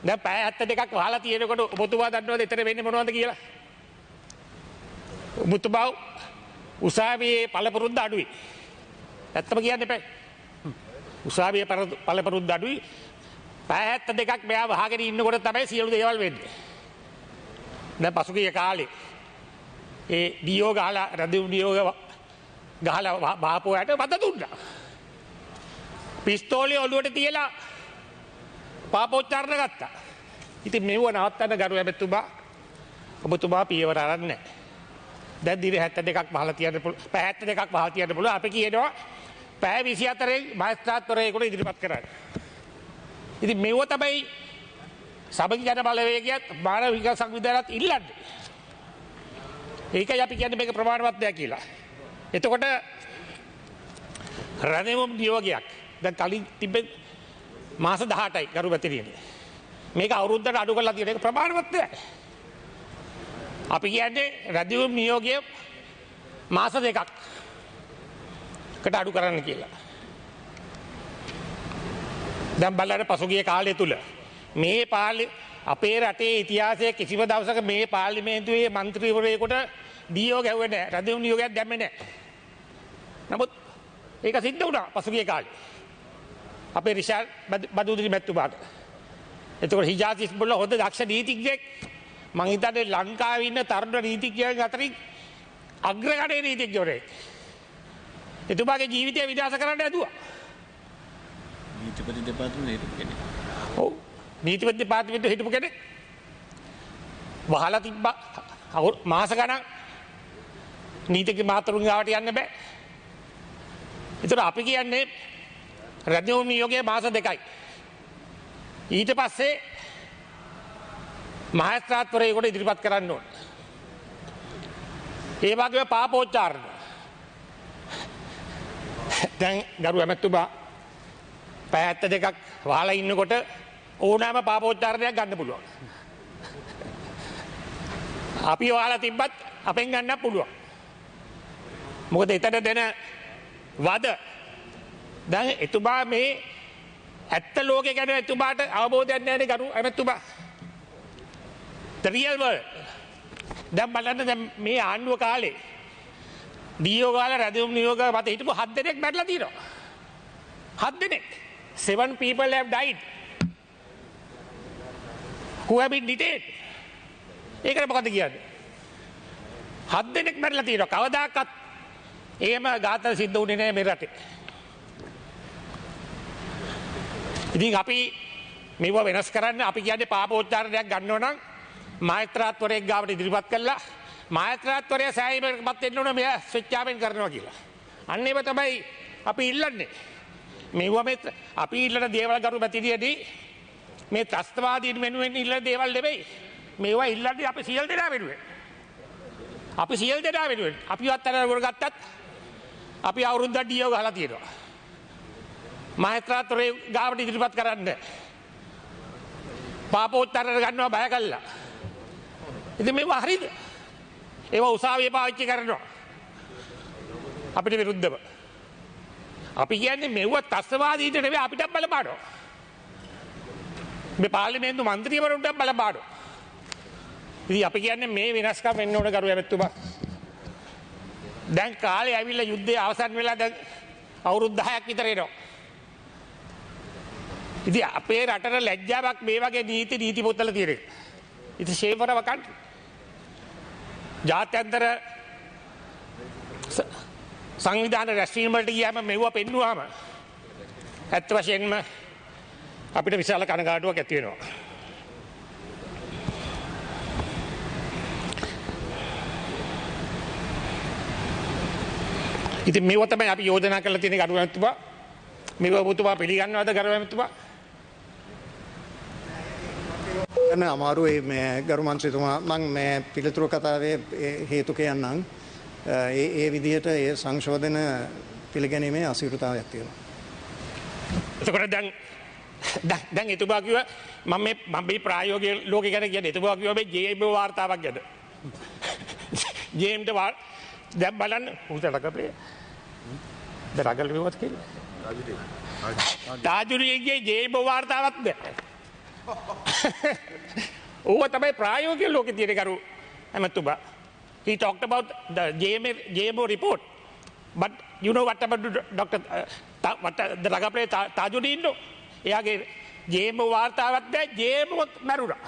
දැන් පැය 72ක් වහලා තියෙනකොට ඔබතුමා දන්නවද එතන වෙන්නේ මොනවද කියලා? ඔබතුමා උසාවියේ පළපුරුද්ද අඩුයි. ඇත්තම කියන්න එපා. උසාවියේ පළපුරුද්ද අඩුයි. පැය 72ක් මෙයා වහගෙන ඉන්නකොට තමයි සියලු දේවල් වෙන්නේ. දැන් පසුගිය කාලේ ඒ ඩියෝ ගහලා රදියු ඩියෝ ගහලා බාපුවාට වද දුන්නා. පිස්තෝලේ ඔළුවට තියලා පාපෝච්චාරණ ගත්තා. ඉතින් මෙව නවත්තන්න ගරු ඇමතුමා ඔබතුමා පියවර අරන් නැහැ. දැන් දින 72ක් වහලා තියන්න පුළුවන්. පැය 72ක් වහලා තියන්න පුළුවන්. අපි කියනවා පැය 24න් මහේස්ත්‍රාත්වරයෙකුට ඉදිරිපත් කරන්න. ඉතින් මෙව තමයි සමගි ජන බලවේගයත් මානව හිමිකම් සංවිධානයත් ඉල්ලන්නේ. ඒකයි අපි කියන්නේ මේක ප්‍රමාණවත් දෙයක් කියලා. එතකොට රණවම් නියෝගයක් දැන් කලින් තිබෙ මාස 18යි ගරු මැතිණියනි. මේක අවුරුද්දට අඩු කරලා තියෙන එක ප්‍රමාණවත් නෑ. අපි කියන්නේ රණවම් නියෝගය මාස 2කට අඩු කරන්න කියලා. දැන් බලන්න පසුගිය කාලය තුල මේ අපේ රටේ ඉතිහාසයේ කිසිම දවසක මේ පාර්ලිමේන්තුවේ മന്ത്രിවරයෙකුට ඩීఓ ගැව්වේ නැහැ. රැඳවුම් නියෝගයක් දැම්මේ නැහැ. නමුත් ඒක සිද්ධ වුණා පසුගිය කාලේ. අපේ රිෂාඩ් බදුදිරි මැතිතුමාට. එතකොට හිජාස් ඉස්බුල්ල හොඳ දක්ෂ නීතිඥයෙක්. මං හිතන්නේ ලංකාවේ ඉන්න තරුණ නීතිඥයන් අතරින් අග්‍රගණයේ නීතිඥයෙක්. එතුමාගේ ජීවිතය විනාශ කරන්න ඇදුවා. නීතිපති දෙපාර්තමේන්තුවේ හිටපු කෙනෙක්. ඔව්. නීතිපති දෙපාර්තමේන්තුවේ හිටපු කෙනෙක්. වහලා තිබ්බා මාස ගණන් නීතිඥ මහතුරුන් ගාවට යන්න බෑ. ඒතර අපි කියන්නේ රැඳවුම් නියෝගයේ මාස 2යි. ඊට පස්සේ මහේස්ත්‍රාත්වරයෙකුට ඉදිරිපත් කරන්න ඕන. ඒ වගේම පාපෝච්චාරණ දැන් ගරු ඇමතුමා පැය 72ක් වහලා ඉන්නකොට ඕනෑම පාපෝච්චාරණයක් ගන්න පුළුවන්. අපි වහලා තිබ්බත් අපෙන් ගන්න පුළුවන්. මොකද එතන දෙන වද දැන් එතුමා මේ ඇත්ත ලෝකේ ගැන එතුමාට අවබෝධයක් නැහැ ගරු ඇමතුමා. The real world. දැන් බලන්න දැන් මේ ආණ්ඩුව කාලේ ඩීఓ ගාලා රැඳුම් නියෝග මත හිටපු 7 දෙනෙක් මැරලා තියෙනවා. 7 දෙනෙක්. 7 people have died. Who have been detained. ඒකට මොකද කියන්නේ? 7 දෙනෙක් මැරලා තියෙනවා. කවදාකවත් එහෙම ඝාතන සිද්ධ වුණේ නැහැ මේ රටේ. ඉතින් අපි මේව වෙනස් කරන්න අපි කියන්නේ පාපෝච්චාරණයක් ගන්නව නම් මහේත්‍රාත්වරයෙක් ගාවට ඉදිරිපත් කළා මහේත්‍රාත්වරයා සෑයීමකටපත් වෙන්න ඕන මෙයා ස්විච්චාවෙන් කරනවා කියලා. අන්න ඒව තමයි අපි ඉල්ලන්නේ. මේව මේ අපි ඉල්ලන දේවල් ගරු මැතිණියනි මේ ත්‍රස්තවාදීන් වෙනුවෙන් ඉල්ලන දේවල් නෙවෙයි. මේවා ඉල්ලන්නේ අපි සියලු දෙනා වෙනුවෙන්. අපි සියලු දෙනා වෙනුවෙන්. අපිවත් අර වරගත්තත් අපි අවුරුද්දක් ඩීఓ ගහලා තියෙනවා. මහේත්‍රාත්වරයෙක් ගාවට ඉදිරිපත් කරන්න. පාපෝච්චාරණ ගන්නවා බය කළා. ඉතින් මේවා හරිද? ඒවා උසාවියේ පාවිච්චි කරනවා. අපිට විරුද්ධව. අපි කියන්නේ මෙව ත්‍රස්තවාදීන්ට නෙවෙයි අපිට බලපානවා. මේ පාර්ලිමේන්තු මන්ත්‍රීවරුන්ට බලපානවා. ඉතින් අපි කියන්නේ මේ වෙනස්කම් වෙන්න ඕන කරු ඇමතුමා. දැන් කාලේ ඇවිල්ලා යුද්ධය අවසන් වෙලා දැන් අවුරුදු 10ක් විතර එනවා. ඉතින් අපේ රටට ලැජ්ජාවක් මේ වගේ නීති පොතල තියෙන එක. It's a shame for our country. ජාත්‍යන්තර සංවිධාන රැස්වීම් වලට ගියාම මෙවුව පෙන්නුවාම ඇත්ත වශයෙන්ම අපිට විශාල කනගාටුවක් ඇති වෙනවා. ඉතින් මේව තමයි අපි යෝජනා කරලා තියෙන ගරු ඇමතුමා. මේව ඔබතුමා පිළිගන්නවද ගරු ඇමතුමා? අමාරු මේ ගරු මන්ත්‍රීතුමා මම මේ පිළිතුරු කතාවේ හේතු කියන්නම්. ඒ විදිහට ඒ සංශෝධන පිළිගැනීමේ අසීරුතාවයක් තියෙනවා. එතකොට දැන් එතුමා කිව්වා මම මේ ප්‍රායෝගික ලෝකේ ගැන කියන්නේ එතුමා කිව්වා මේ ජේම් වාර්තාවක් ගැන. ජේම්ට දැන් බලන්න උසලක ප්ලේ. දරගල් විවත් කියලා. තාජුරියගේ ජේම් වාර්තාවක් නැහැ. ඕව තමයි ප්‍රායෝගික ලෝකේ තියෙන කරු ඇමතුමා. He talked about the JMO report. But you know what about the Ragapre Tajuddin? එයාගේ JMO වාර්තාවක් නැහැ JMO මැරුණා.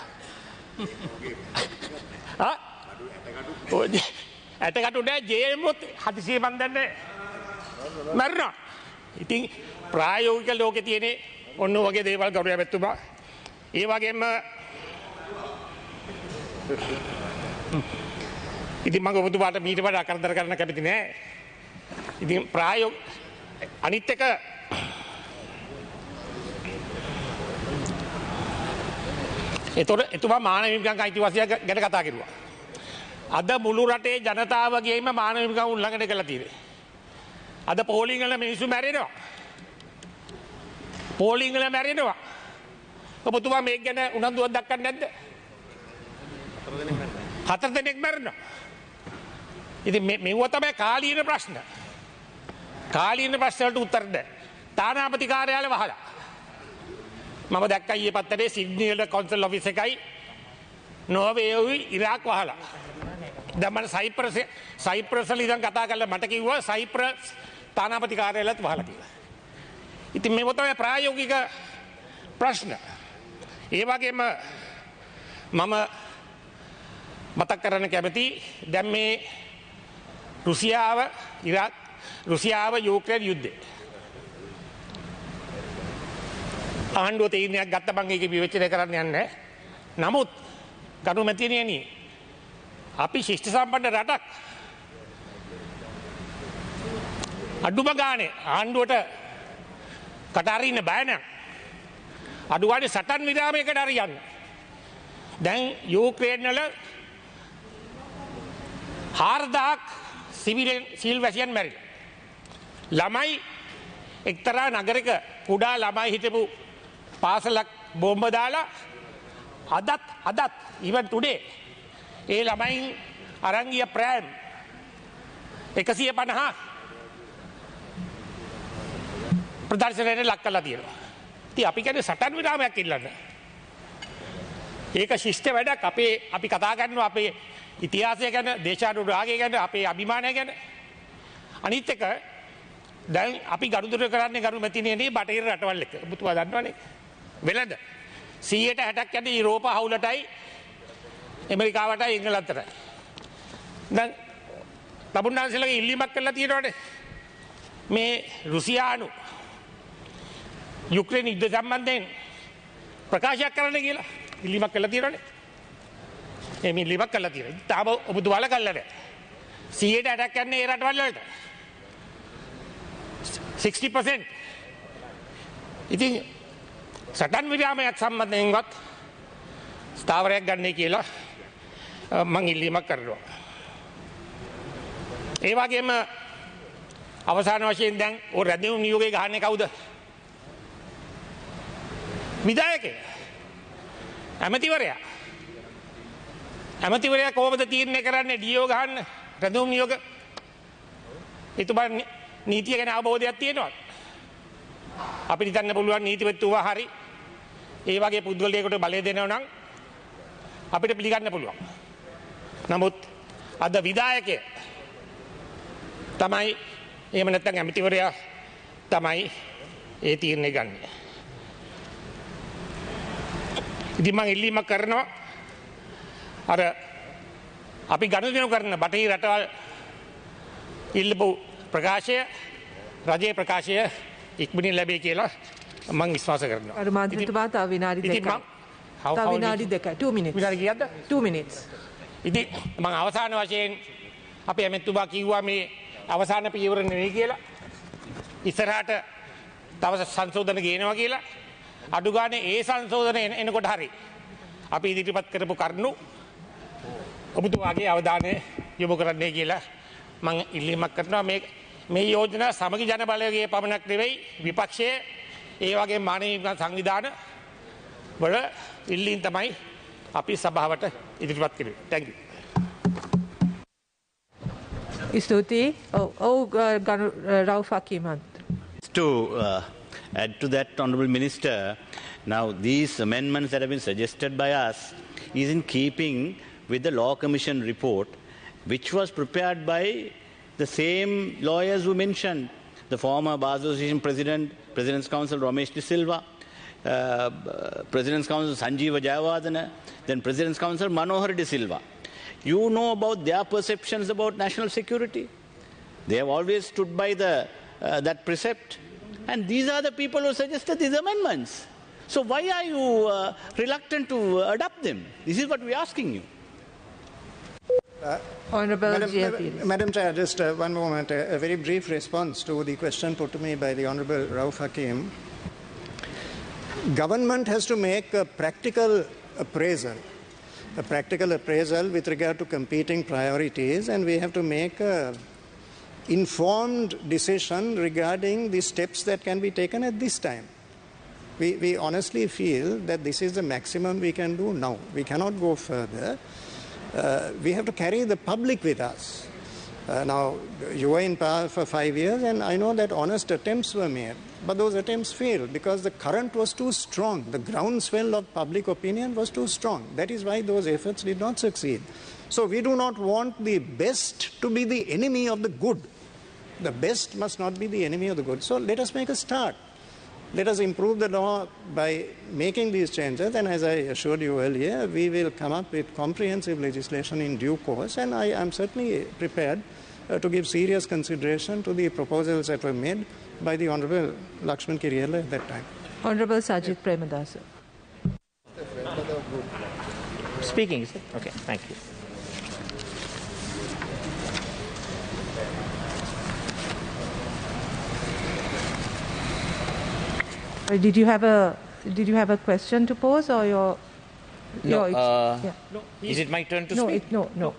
ඇටකටු නැහැ JMO හදිසියෙ මන් දන්නේ මැරුණා. ඉතින් ප්‍රායෝගික ලෝකේ තියෙන ඔන්න වගේ දේවල් කරු ඇමතුමා. ඒ වගේම ඉතින් මම ඔබතුමාට මීට වඩා කරදර කරන්න කැමති නෑ. ඉතින් අනිත් එක එතුමා මානව හිමිකම් අයිතිවාසිකම් ගැන කතා කරුවා. අද මුළු රටේ ජනතාවගේම මානව හිමිකම් උල්ලංඝනය කරලා තියෙනවා. අද පෝලිං වල මිනිස්සු මැරෙනවා. පෝලිං වල මැරෙනවා. ඔබතුමා මේක ගැන උනන්දුවක් දක්වන්නේ නැද්ද? 4 දෙනෙක් මැරෙනවා. ඉතින් මේව තමයි කාලීන ප්‍රශ්න. කාලීන ප්‍රශ්න වලට උත්තර දෙන්න. තානාපති කාර්යාලය වහලා. මම දැක්කා ඊයේ පත්තරේ සිඩ්නි වල කොන්සල් ඔෆිස් එකයි නෝර්වේයුයි ඉරාක් වහලා. දැන් මම සයිප්‍රස් වල ඉඳන් කතා කරලා මට කිව්වා සයිප්‍රස් තානාපති කාර්යාලයත් වහලා කියලා. ඉතින් මේව තමයි ප්‍රායෝගික ප්‍රශ්න. ඒ වගේම මම මතක් කරන්න කැමති දැන් මේ රුසියාව යුක්‍රේන යුද්ධය. ආණ්ඩුව තීරණයක් ගත්ත බං ඒක විවේචනය කරන්න යන්නේ. නමුත් ගරු මැතිණියනි අපි ශිෂ්ට සම්පන්න රටක්. අඩුම ගානේ ආණ්ඩුවට කට අරින්න බෑ නෑ. අඩු ගානේ සටන් විරාමයකට හරියන්න. දැන් යුක්‍රේන වල 4000ක් සිවිල් වැසියන් මැරිලා. ළමයි එක්තරා නගරක කුඩා ළමයි හිටපු පාසලක් බෝම්බ දාලා අදත් even today ඒ ළමයින් අරන් ගිය ප්‍රෑම් 150 ප්‍රදර්ශනයට ලක් කරලා තියෙනවා. ඉතින් අපි කියන්නේ සටන් විරාමයක් ඉල්ලන්න. ඒක ශිෂ්ට වැඩක්. අපි කතා කරනවා අපේ ඉතිහාසය ගැන, දේශානුරාගය ගැන, අපේ අභිමානය ගැන. අනිත් එක දැන් අපි ගනුදෙනු කරන්නේ ගරු මැතිණියනේ බටහිර රටවල් එක්ක. ඔබතුමා දන්නවනේ. වෙළඳ 160ක් යන්නේ යුරෝප හවුලටයි ඇමරිකාවටයි එංගලන්තටයි. දැන් තමුන්නාන්සලගේ ඉල්ලීමක් කරලා තියෙනවානේ. මේ රුසියානු යුක්‍රේන යුද්ධ සම්බන්ධයෙන් ප්‍රකාශයක් කරන්න කියලා ඉල්ලීමක් කරලා තියෙනවානේ. මේ ඉල්ලීමක් කරලා තියෙනවා. තාම ඔබතුමාලා කළා නැහැ. 160ක් යන්නේ ඒ රටවල් වලට. 60%. ඉතින් සටන් විරාමයක් සම්බන්ධයෙන්වත් ස්ථාවරයක් ගන්නයි කියලා මං ඉල්ලීමක් කරනවා. ඒ වගේම අවසාන වශයෙන් දැන් ඔය රැඳවුම් නියෝගය ගහන්නේ කවුද? විධායකයා. ඇමතිවරයා කොහොමද තීරණය කරන්නේ ඩීఓ ගහන්න රැඳවුම් නියෝග? එතුමා නීතිය ගැන අවබෝධයක් තියෙනවද? අපිට හිතන්න පුළුවන් නීතිපතිතුමා හරි ඒ වගේ පුද්ගලයෙකුට බලය දෙනවා නම් අපිට පිළිගන්න පුළුවන්. නමුත් අද විධායකයා තමයි එහෙම නැත්නම් ඇමතිවරයා තමයි ඒ තීරණය ගන්න. ඉතින් මම ඉල්ලීමක් කරනවා අර අපි ගනුදෙනු කරන බටහිර රටවල් ඉල්ලපු ප්‍රකාශය රජයේ ප්‍රකාශය ඉක්මනින් ලැබේ කියලා මම විශ්වාස කරනවා. අර මාධ්‍යතුමා තව විනාඩි දෙකක්. තව විනාඩි දෙකක්. 2 minutes. විනාඩි කීයක්ද? 2 minutes. ඉතින් මම අවසාන වශයෙන් අපේ ඇමතිතුමා කිව්වා මේ අවසාන පියවර නෙවෙයි කියලා. ඉස්සරහට තව සංශෝධන ගේනවා කියලා. අඩු ගානේ ඒ සංශෝධන එනකොට හරි අපි ඉදිරිපත් කරපු කරුණු ඔබතුමාගේ අවධානය යොමු කරන්නේ කියලා මම ඉල්ලීමක් කරනවා. මේ යෝජනා සමගි ජන බලවේගයේ පමණක් නෙවෙයි විපක්ෂයේ ඒ වගේ මානව සංවිධාන වල ඉල්ලීම් තමයි අපි සභාවට ඉදිරිපත් කරන්නේ. Thank you. ස්තුතියි. Rauff හකීමන්. To add to that, Honourable Minister, now these amendments that have been suggested by us is in keeping with the Law Commission report, which was prepared by the same lawyers who mentioned, the former Bar Association President, President's Counsel Ramesh De Silva, President's Counsel Sanjeeva Jayawardena, then President's Counsel Manohar De Silva. You know about their perceptions about national security. They have always stood by that precept. And these are the people who suggested these amendments. So why are you reluctant to adopt them? This is what we are asking you. Honourable Madam Chair, just one moment. A very brief response to the question put to me by the Honourable Rauf Hakim. Government has to make a practical appraisal with regard to competing priorities, and we have to make an informed decision regarding the steps that can be taken at this time. We honestly feel that this is the maximum we can do now. We cannot go further. We have to carry the public with us. Now, you were in power for 5 years, and I know that honest attempts were made, but those attempts failed because the current was too strong. The groundswell of public opinion was too strong. That is why those efforts did not succeed. So we do not want the best to be the enemy of the good. The best must not be the enemy of the good. So let us make a start. Let us improve the law by making these changes, and as I assured you earlier, we will come up with comprehensive legislation in due course, and I am certainly prepared to give serious consideration to the proposals that were made by the Honourable Lakshman Kiriyella at that time. Honourable Sajid Premadasa. Speaking, is it? Okay, thank you. Did you have a question to pose, or No, is it my turn to speak? No.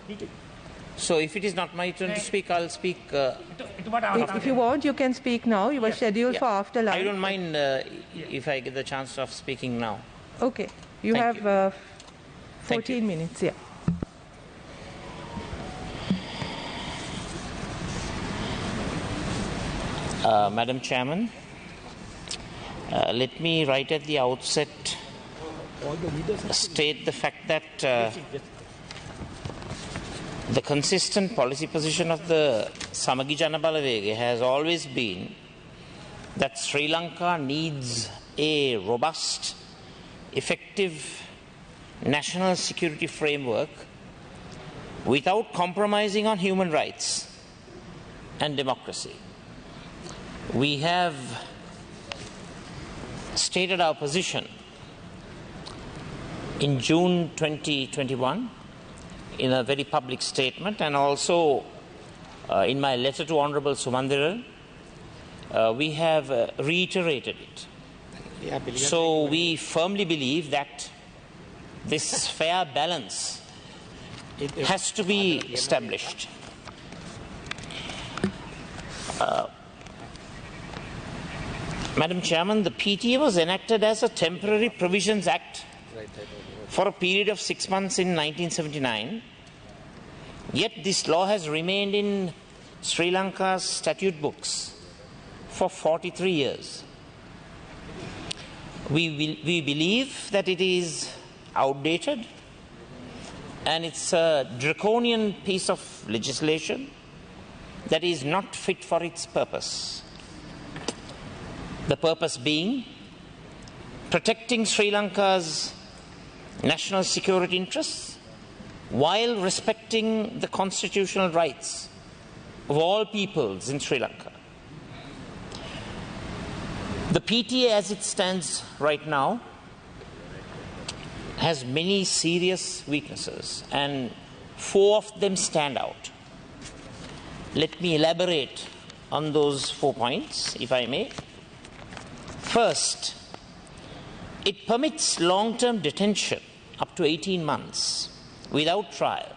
So if it is not my turn to speak, I'll speak. If you want, you can speak now. You were scheduled for after lunch. I don't mind if I get the chance of speaking now. Okay. You have 14 minutes, yeah. Madam Chairman, let me right at the outset state the fact that the consistent policy position of the Samagi Jana Balawega has always been that Sri Lanka needs a robust, effective national security framework without compromising on human rights and democracy. We have stated our position in June 2021 in a very public statement, and also in my letter to Honourable Sumandiran, we have reiterated it. So we firmly believe that this fair balance has to be established. Madam Chairman, the PTA was enacted as a Temporary Provisions Act for a period of 6 months in 1979, yet this law has remained in Sri Lanka's statute books for 43 years. We believe that it is outdated and it's a draconian piece of legislation that is not fit for its purpose. The purpose being protecting Sri Lanka's national security interests while respecting the constitutional rights of all peoples in Sri Lanka. The PTA as it stands right now has many serious weaknesses, and 4 of them stand out. Let me elaborate on those 4 points, if I may. First, it permits long-term detention up to 18 months without trial.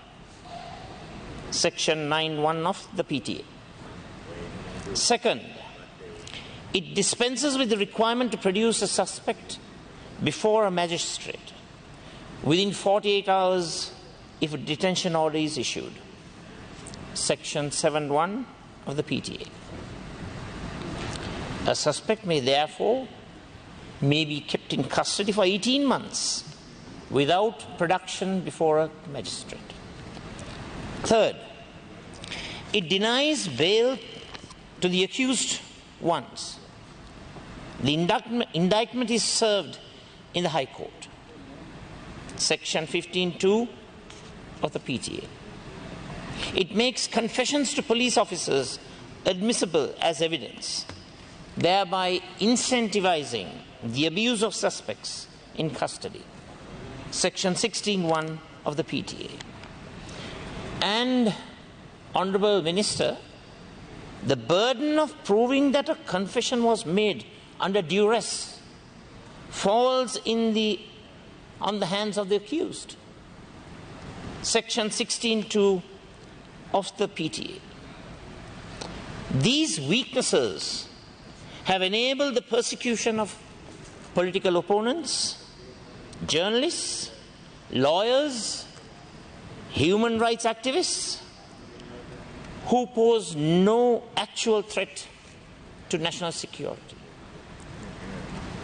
Section 9(1) of the PTA. Second, it dispenses with the requirement to produce a suspect before a magistrate within 48 hours if a detention order is issued. Section 7(1) of the PTA. A suspect may therefore be kept in custody for 18 months without production before a magistrate. Third, it denies bail to the accused ones. The indictment is served in the High Court. Section 15(2) of the PTA. It makes confessions to police officers admissible as evidence, thereby incentivizing the abuse of suspects in custody. Section 16(1) of the PTA. And, Honourable Minister, the burden of proving that a confession was made under duress falls on the hands of the accused. Section 16(2) of the PTA. These weaknesses have enabled the persecution of political opponents, journalists, lawyers, human rights activists who pose no actual threat to national security.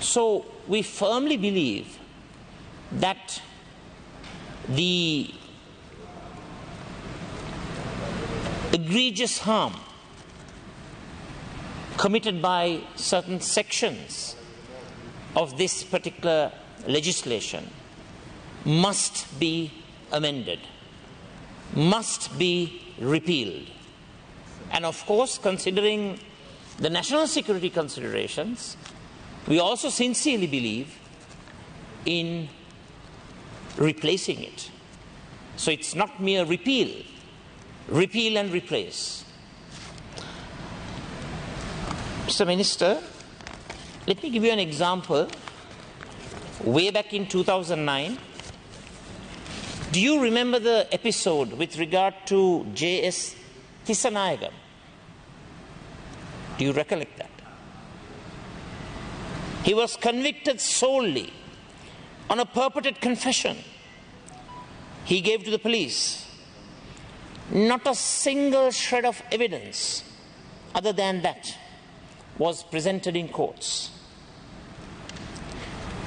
So we firmly believe that the egregious harm committed by certain sections of this particular legislation must be amended, must be repealed. And of course, considering the national security considerations, we also sincerely believe in replacing it. So it's not mere repeal and replace. Mr. Minister, let me give you an example. Way back in 2009, Do you remember the episode with regard to J.S. Thisanayagam? Do you recollect that? He was convicted solely on a purported confession he gave to the police. Not a single shred of evidence other than that was presented in courts.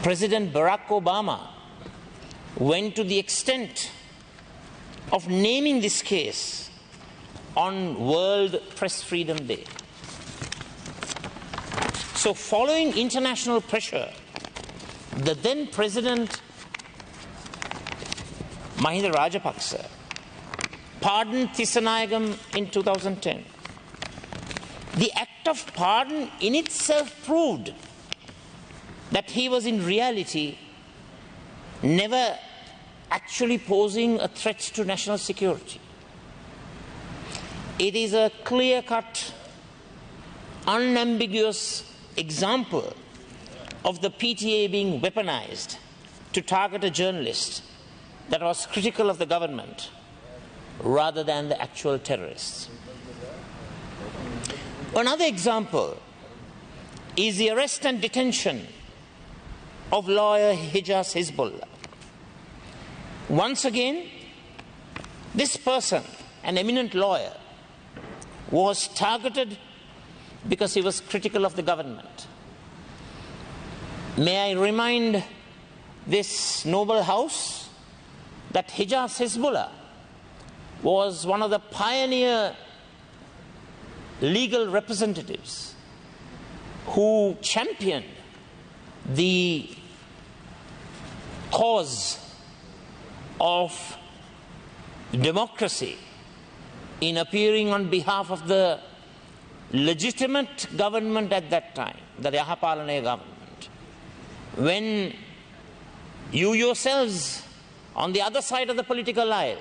President Barack Obama went to the extent of naming this case on World Press Freedom Day. So following international pressure, the then President Mahinda Rajapaksa pardoned Thisanayagam in 2010. The act of pardon in itself proved that he was in reality never actually posing a threat to national security. It is a clear-cut, unambiguous example of the PTA being weaponized to target a journalist that was critical of the government rather than the actual terrorists. Another example is the arrest and detention of lawyer Hijaz Hizbullah. Once again, this person, an eminent lawyer, was targeted because he was critical of the government. May I remind this noble house that Hijaz Hizbullah was one of the pioneer legal representatives who championed the cause of democracy in appearing on behalf of the legitimate government at that time, the SLparliament government. When you yourselves on the other side of the political aisle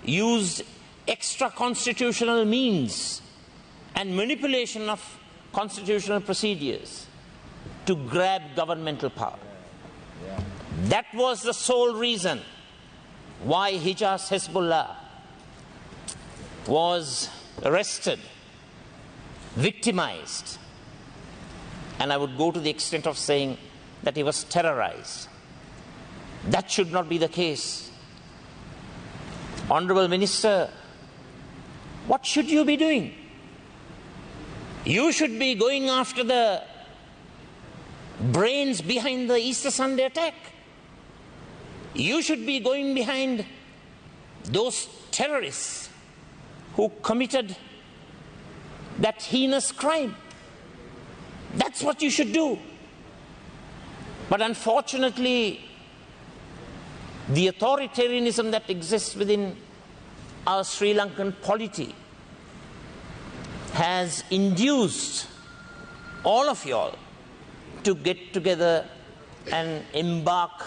used extra constitutional means and manipulation of constitutional procedures to grab governmental power. That was the sole reason why Hijaz Hizbullah was arrested, victimized, and I would go to the extent of saying that he was terrorized. That should not be the case. Honorable Minister, what should you be doing? You should be going after the brains behind the Easter Sunday attack. You should be going behind those terrorists who committed that heinous crime. That's what you should do. But unfortunately, the authoritarianism that exists within our Sri Lankan polity has induced all of y'all to get together and embark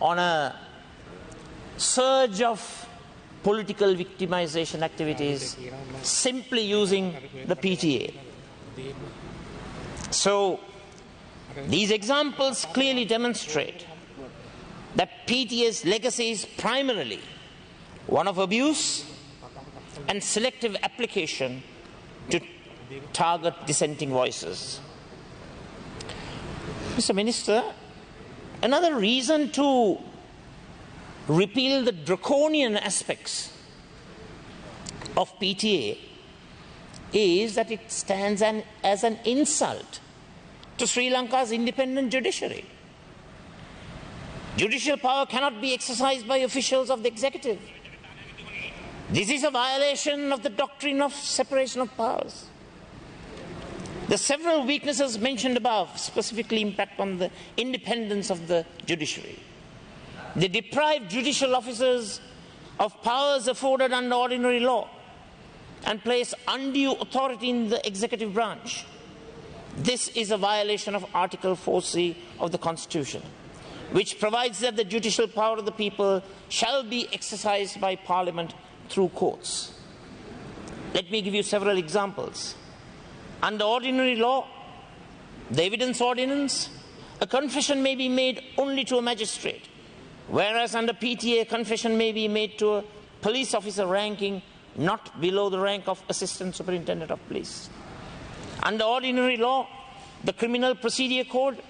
on a surge of political victimization activities simply using the PTA. So these examples clearly demonstrate that PTA's legacy is primarily one of abuse and selective application to target dissenting voices. Mr. Minister, another reason to repeal the draconian aspects of PTA is that it stands as an insult to Sri Lanka's independent judiciary. Judicial power cannot be exercised by officials of the executive. This is a violation of the doctrine of separation of powers. The several weaknesses mentioned above specifically impact on the independence of the judiciary. They deprive judicial officers of powers afforded under ordinary law and place undue authority in the executive branch. This is a violation of Article 4C of the Constitution, which provides that the judicial power of the people shall be exercised by Parliament through courts. Let me give you several examples. Under ordinary law, the evidence ordinance, a confession may be made only to a magistrate whereas under PTA, confession may be made to a police officer ranking not below the rank of Assistant Superintendent of Police. Under ordinary law, the Criminal Procedure Code,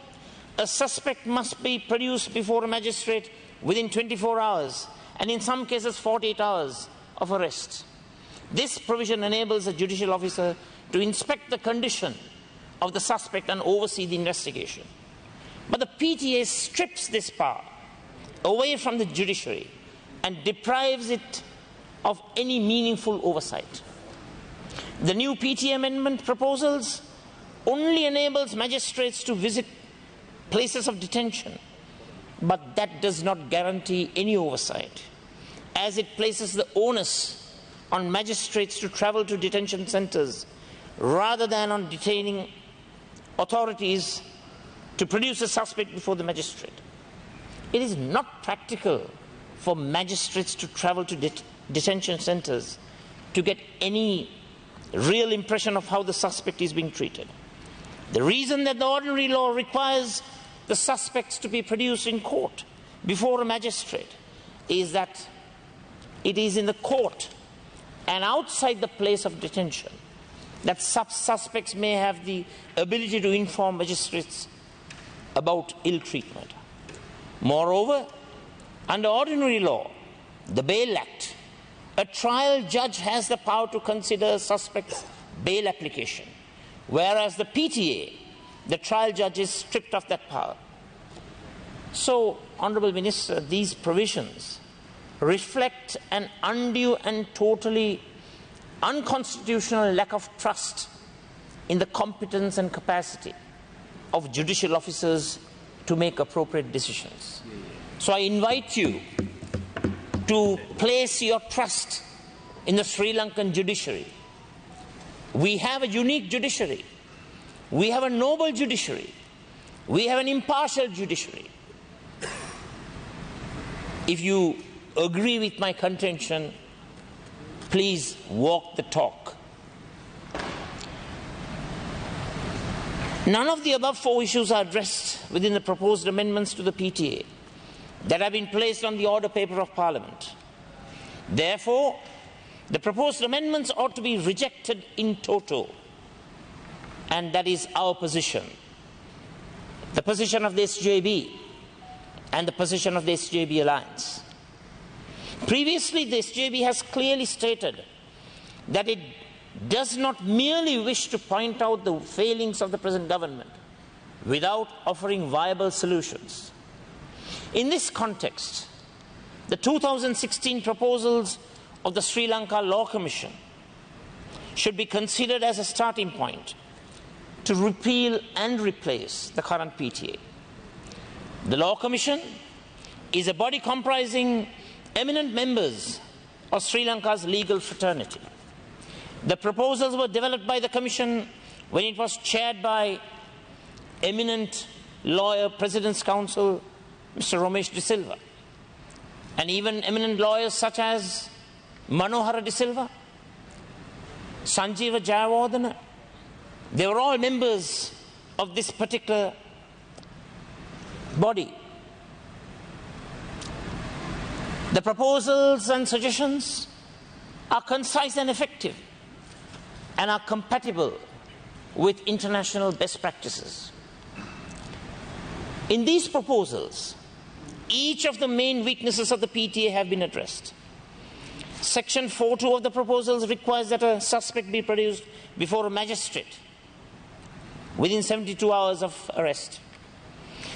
a suspect must be produced before a magistrate within 24 hours, and in some cases 48 hours of arrest. This provision enables a judicial officer to inspect the condition of the suspect and oversee the investigation. But the PTA strips this power away from the judiciary and deprives it of any meaningful oversight. The new PTA amendment proposals only enables magistrates to visit places of detention, but that does not guarantee any oversight, as it places the onus on magistrates to travel to detention centers rather than on detaining authorities to produce a suspect before the magistrate. It is not practical for magistrates to travel to detention centers to get any real impression of how the suspect is being treated. The reason that the ordinary law requires the suspects to be produced in court before a magistrate is that it is in the court and outside the place of detention that suspects may have the ability to inform magistrates about ill treatment. Moreover, under ordinary law, the Bail Act, a trial judge has the power to consider a suspect's bail application, whereas the PTA, the trial judge, is stripped of that power. So, Honourable Minister, these provisions reflect an undue and totally unconstitutional lack of trust in the competence and capacity of judicial officers to make appropriate decisions. So I invite you to place your trust in the Sri Lankan judiciary. We have a unique judiciary. We have a noble judiciary. We have an impartial judiciary. If you agree with my contention, please walk the talk. None of the above four issues are addressed within the proposed amendments to the PTA that have been placed on the order paper of Parliament. Therefore, the proposed amendments ought to be rejected in toto, and that is our position, the position of the SJB, and the position of the SJB Alliance. Previously, the SJB has clearly stated that it does not merely wish to point out the failings of the present government without offering viable solutions. In this context, the 2016 proposals of the Sri Lanka Law Commission should be considered as a starting point to repeal and replace the current PTA. The Law Commission is a body comprising eminent members of Sri Lanka's legal fraternity. The proposals were developed by the Commission when it was chaired by eminent lawyer, President's Counsel, Mr. Romesh De Silva, and even eminent lawyers such as Manohara De Silva, Sanjeeva Jayawardena. They were all members of this particular body. The proposals and suggestions are concise and effective and are compatible with international best practices. In these proposals, each of the main weaknesses of the PTA have been addressed. Section 4.2 of the proposals requires that a suspect be produced before a magistrate within 72 hours of arrest.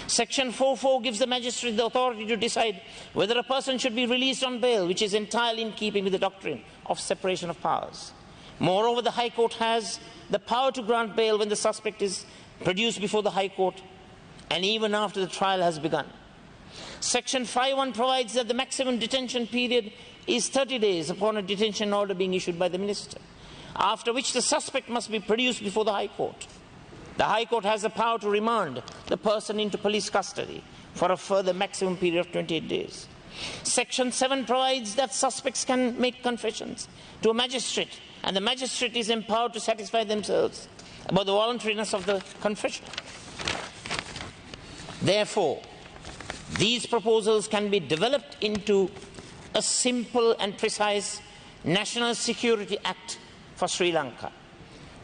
Section 4.4 gives the magistrate the authority to decide whether a person should be released on bail, which is entirely in keeping with the doctrine of separation of powers. Moreover, the High Court has the power to grant bail when the suspect is produced before the High Court and even after the trial has begun. Section 5.1 provides that the maximum detention period is 30 days upon a detention order being issued by the minister, after which the suspect must be produced before the High Court. The High Court has the power to remand the person into police custody for a further maximum period of 28 days. Section 7 provides that suspects can make confessions to a magistrate, and the magistrate is empowered to satisfy themselves about the voluntariness of the confession. Therefore, these proposals can be developed into a simple and precise National Security Act for Sri Lanka,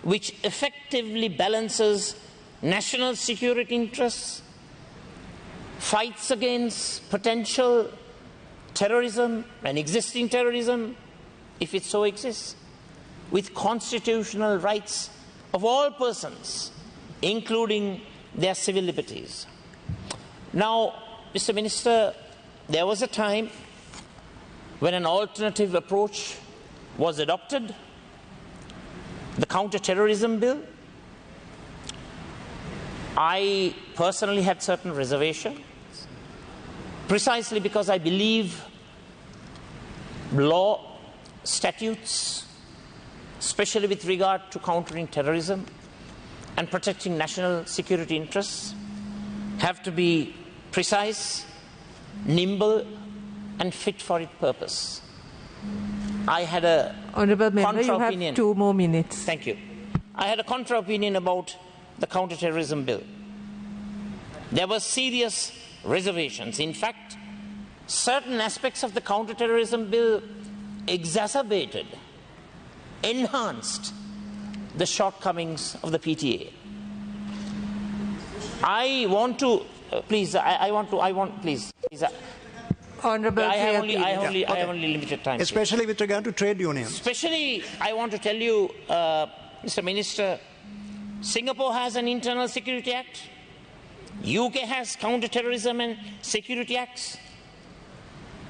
which effectively balances national security interests, fights against potential terrorism and existing terrorism, if it so exists, with constitutional rights of all persons, including their civil liberties. Now, Mr. Minister, there was a time when an alternative approach was adopted, the Counter-Terrorism Bill. I personally had certain reservations, precisely because I believe law, statutes, especially with regard to countering terrorism and protecting national security interests, have to be precise, nimble, and fit for its purpose. I had a Honourable Member, you have 2 more minutes. Thank you. I had a contra opinion about the Counter-Terrorism Bill. There were serious reservations. In fact, certain aspects of the Counter-Terrorism Bill exacerbated, enhanced the shortcomings of the PTA. I want to, please, Honourable, I have only limited time. Especially with regard to trade unions. Especially, I want to tell you, Mr. Minister, Singapore has an Internal Security Act. UK has Counter-Terrorism and Security Acts.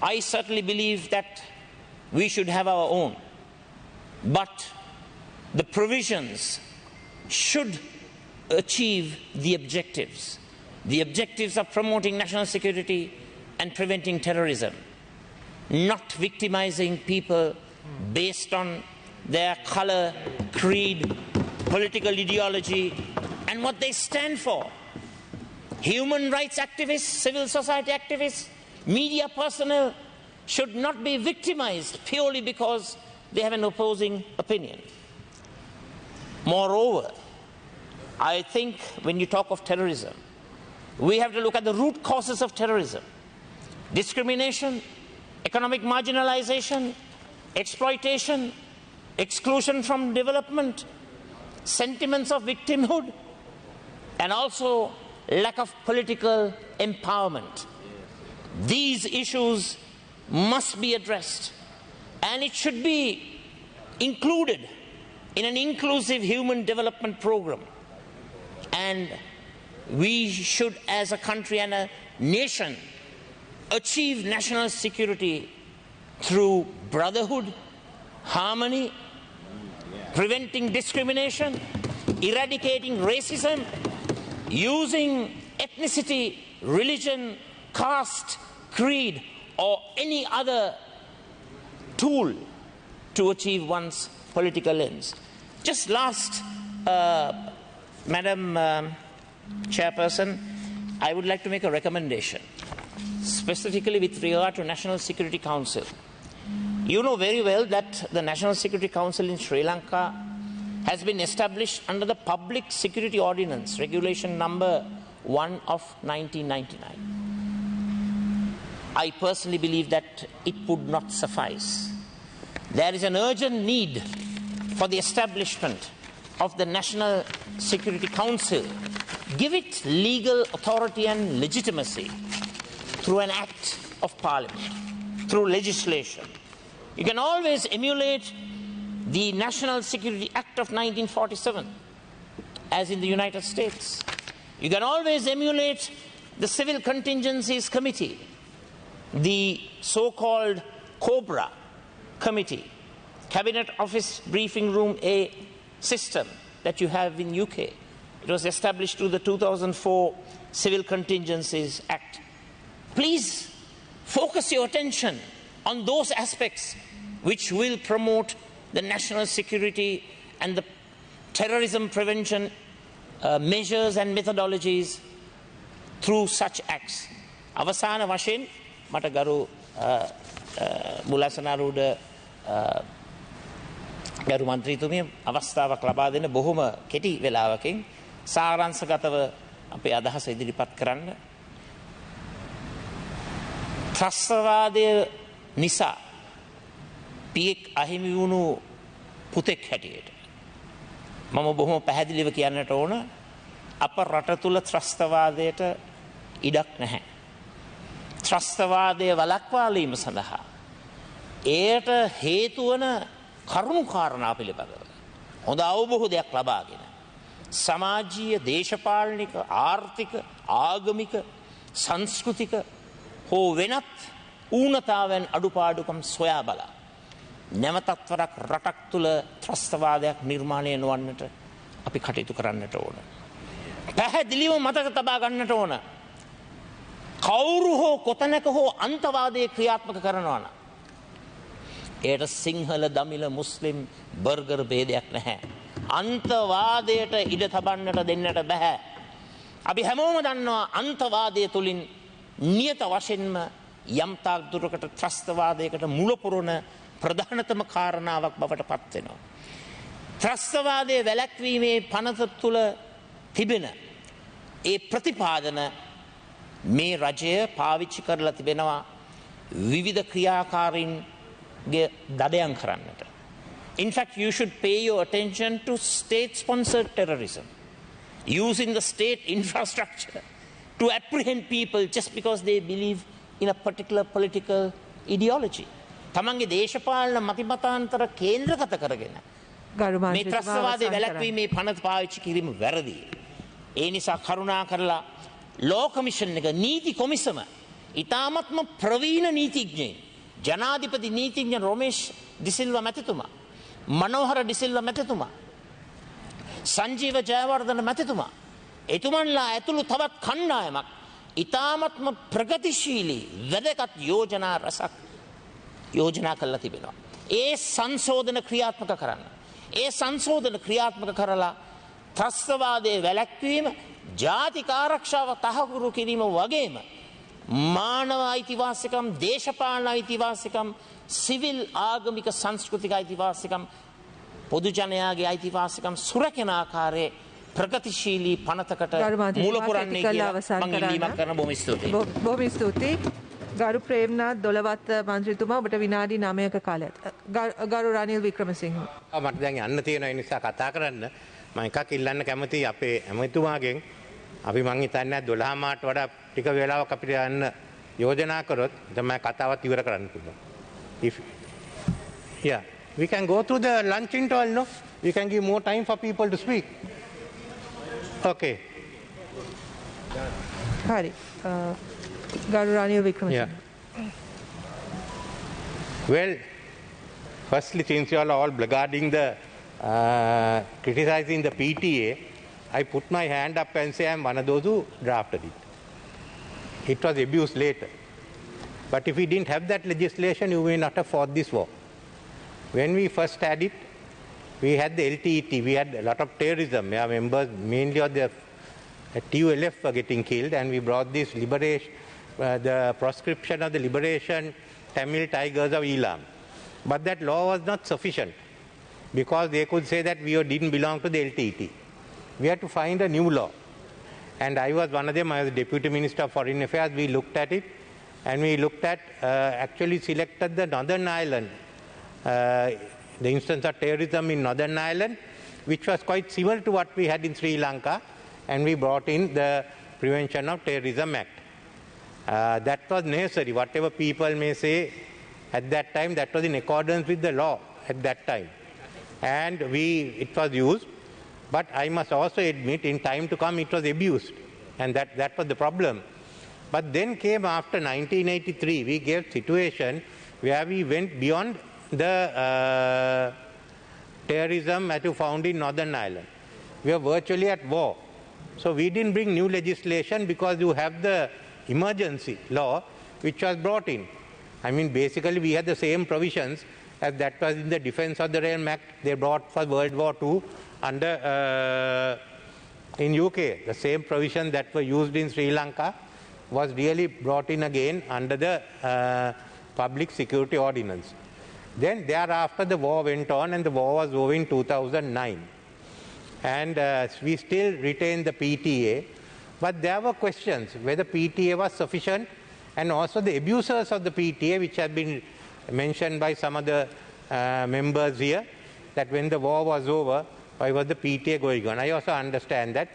I certainly believe that we should have our own. But the provisions should achieve the objectives. The objectives of promoting national security and preventing terrorism, not victimizing people based on their color, creed, political ideology, and what they stand for. Human rights activists, civil society activists, media personnel should not be victimized purely because they have an opposing opinion. Moreover, I think when you talk of terrorism, we have to look at the root causes of terrorism. Discrimination, economic marginalization, exploitation, exclusion from development, sentiments of victimhood, and also lack of political empowerment. These issues must be addressed, and it should be included in an inclusive human development program. And we should, as a country and a nation, achieve national security through brotherhood, harmony, preventing discrimination, eradicating racism, using ethnicity, religion, caste, creed, or any other tool to achieve one's political ends. Just last, Madam Chairperson, I would like to make a recommendation, specifically with regard to National Security Council. You know very well that the National Security Council in Sri Lanka has been established under the Public Security Ordinance, Regulation number 1 of 1999. I personally believe that it would not suffice. There is an urgent need for the establishment of the National Security Council. Give it legal authority and legitimacy through an act of Parliament, through legislation. You can always emulate the National Security Act of 1947, as in the United States. You can always emulate the Civil Contingencies Committee, the so-called COBRA Committee, Cabinet Office Briefing Room A system that you have in UK. It was established through the 2004 Civil Contingencies Act. Please focus your attention on those aspects which will promote the national security and the terrorism prevention measures and methodologies through such acts. Avasana Vashin, Matagaru Mulasanaruda ගරු මන්ත්‍රීතුමිය අවස්ථාවක් ලබා දෙන බොහොම කෙටි වෙලාවකින් සාරාංශගතව අපේ අදහස ඉදිරිපත් කරන්න. ත්‍රස්තවාදය නිසා පියෙක් අහිමි වුණු පුතෙක් හැටියට මම බොහොම පැහැදිලිව කියන්නට ඕන අප රට තුළ ත්‍රස්තවාදයට ඉඩක් නැහැ. ත්‍රස්තවාදය වළක්වාලීම සඳහා එයට හේතුවන කරුණු කාරණා පිළිබඳව හොඳ අවබෝධයක් ලබාගෙන සමාජීය දේශපාලනික ආර්ථික ආගමික සංස්කෘතික හෝ වෙනත් ඌනතාවෙන් අඩුපාඩුකම් සොයා බලා නැවතත් වරක් රටක් තුළ ත්‍රස්තවාදයක් නිර්මාණය නොවන්නට අපි කටයුතු කරන්නට ඕන. පැහැදිලිව මතක තබා ගන්නට ඕන කවුරු හෝ කොතැනක හෝ අන්තවාදයේ ක්‍රියාත්මක කරනවා නම් එයට සිංහල දමිළ මුස්ලිම් බර්ගර් ભેදයක් නැහැ. අන්තවාදයට ඉඩ තබන්නට දෙන්නට බෑ. අපි හැමෝම දන්නවා අන්තවාදය තුලින් නියත වශයෙන්ම යම් තාක් දුරකට ත්‍රස්තවාදයකට මුල පුරන ප්‍රධානතම කාරණාවක් බවට පත් වෙනවා. ත්‍රස්තවාදයේ වැළැක්වීමේ පනත තුල තිබෙන ඒ ප්‍රතිපාදන මේ රජය පාවිච්චි කරලා තිබෙනවා විවිධ ක්‍රියාකාරීන්ගේ දඩයන් කරන්නට. In fact, you should pay your attention to state-sponsored terrorism, using the state infrastructure to apprehend people just because they believe in a particular political ideology. තමන්ගේ දේශපාලන මතිමතාන්තර කේන්ද්‍රගත කරගෙන මේ ත්‍රස්තවාදයේ වැළැක්වීමේ පනත පාවිච්චි කිරීම වැරදි. ඒ නිසා කරුණා කරලා ලෝ කමිෂන් එක නීති කොමිසම ඉතාමත්ම ප්‍රවීණ නීතිඥයින් ජනාධිපති නීතිඥ රොමේෂ් ඩිසිල්වා මැතිතුමා මනෝහර ඩිසිල්වා මැතිතුමා සංජීව ජයවර්ධන මැතිතුමා එතුමන්ලා ඇතුළු තවත් කණ්ඩායමක් ඉතාමත්ම ප්‍රගතිශීලී වැදගත් යෝජනා රසක් යෝජනා කරලා තිබෙනවා. ඒ සංශෝධන ක්‍රියාත්මක කරන්න. ඒ සංශෝධන ක්‍රියාත්මක කරලා ත්‍රස්තවාදයේ වැළැක්වීම ජාතික ආරක්ෂාව තහවුරු කිරීම වගේම මානව අයිතිවාසිකම් දේශපාලන අයිතිවාසිකම් සිවිල් ආගමික සංස්කෘතික අයිතිවාසිකම් පොදු ජනයාගේ අයිතිවාසිකම් සුරැකෙන ආකාරයේ ප්‍රගතිශීලී පනතකට මූල පුරන්නේ කියලා මම ඉල්ලීමක් කරන බොහොම ස්තුතියි. බොහොම ස්තුතියි. ගරු ප්‍රේම්නාත් දොළවත් මන්ත්‍රීතුමා ඔබට විනාඩි 9ක කාලයක්. ගරු රනිල් වික්‍රමසිංහ. මට දැන් යන්න තියෙන නිසා කතා කරන්න මම එකක් ඉල්ලන්න කැමතියි අපේ ඇමතුමාගෙන් අපි මං හිතන්නේ 12 මාට වඩා ටික වෙලාවක් අපිට යන්න යෝජනා කරොත් තමයි කතාවත් ඉවර කරන්න පුළුවන්. If yeah, we can go through the lunch interval, no? We can give more time for people to speak. Okay. Hari. Guru Ranil Wickramasinge. Yeah. Well, firstly, since you are all blackguarding the criticizing the PTA, I put my hand up and say I am one of those who drafted it. It was abused later. But if we didn't have that legislation, you may not have fought this war. When we first had it, we had the LTET, we had a lot of terrorism. Yeah, members, mainly of the TULF were getting killed, and we brought this liberation, the proscription of the liberation Tamil Tigers of Elam. But that law was not sufficient because they could say that we didn't belong to the LTET. We had to find a new law. And I was one of them. I was Deputy Minister of Foreign Affairs. We looked at it, and we looked at, actually selected the Northern Ireland, the instance of terrorism in Northern Ireland, which was quite similar to what we had in Sri Lanka, and we brought in the Prevention of Terrorism Act. That was necessary. Whatever people may say at that time, that was in accordance with the law at that time. And it was used. But I must also admit, in time to come, it was abused. And that was the problem. But then came after 1983, we gave situation where we went beyond the terrorism that you found in Northern Ireland. We are virtually at war. So we didn't bring new legislation because you have the emergency law which was brought in. I mean, basically we had the same provisions as that was in the Defence of the Realm Act they brought for World War II under in UK. The same provision that were used in Sri Lanka was really brought in again under the Public Security Ordinance. Then thereafter the war went on, and the war was over in 2009. And we still retained the PTA, but there were questions whether PTA was sufficient and also the abusers of the PTA, which have been mentioned by some of the members here, that when the war was over, why was the PTA going on? I also understand that.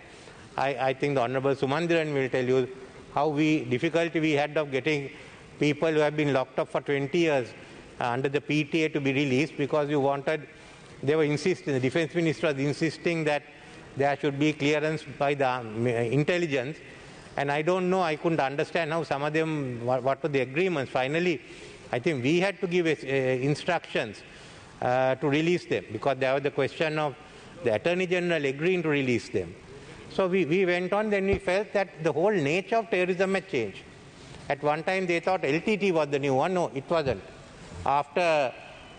I think the Honourable Sumandiran will tell you how difficulty we had of getting people who have been locked up for 20 years under the PTA to be released, because they were insisting, the Defence Minister was insisting that there should be clearance by the intelligence. And I don't know, I couldn't understand how some of them, what were the agreements. Finally, I think we had to give instructions to release them, because there was the question of the Attorney General agreeing to release them. So we went on, then we felt that the whole nature of terrorism had changed. At one time they thought LTT was the new one. No, it wasn't. After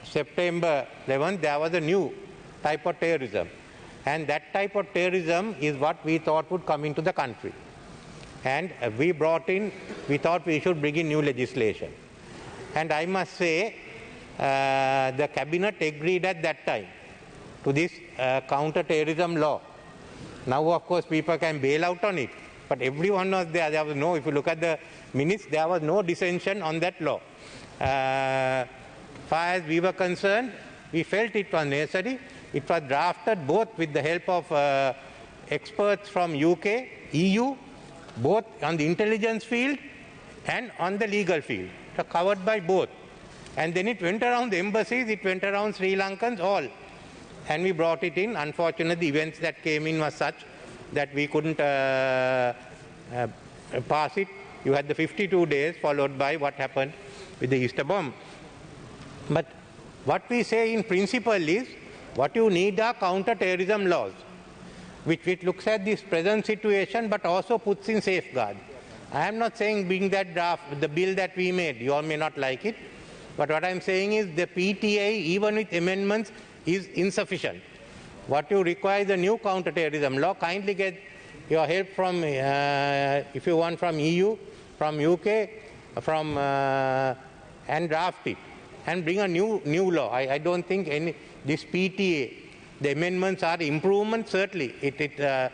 September 11th, there was a new type of terrorism. And that type of terrorism is what we thought would come into the country. And we thought we should bring in new legislation. And I must say, the cabinet agreed at that time to this counter-terrorism law. Now, of course, people can bail out on it, but everyone was there. There was no, if you look at the minutes, there was no dissension on that law. Far as we were concerned, we felt it was necessary. It was drafted both with the help of experts from UK, EU, both on the intelligence field and on the legal field. It was covered by both. And then it went around the embassies, it went around Sri Lankans, all. And we brought it in. Unfortunately, the events that came in was such that we couldn't pass it. You had the 52 days followed by what happened with the Easter bomb. But what we say in principle is, what you need are counter-terrorism laws, which looks at this present situation but also puts in safeguard. I am not saying being that draft, the bill that we made, you all may not like it, but what I am saying is the PTA, even with amendments, is insufficient. What you require is a new counter-terrorism law. Kindly get your help from, if you want, from EU, from UK, from and draft it and bring a new law. I don't think this PTA, the amendments are improvements, certainly. It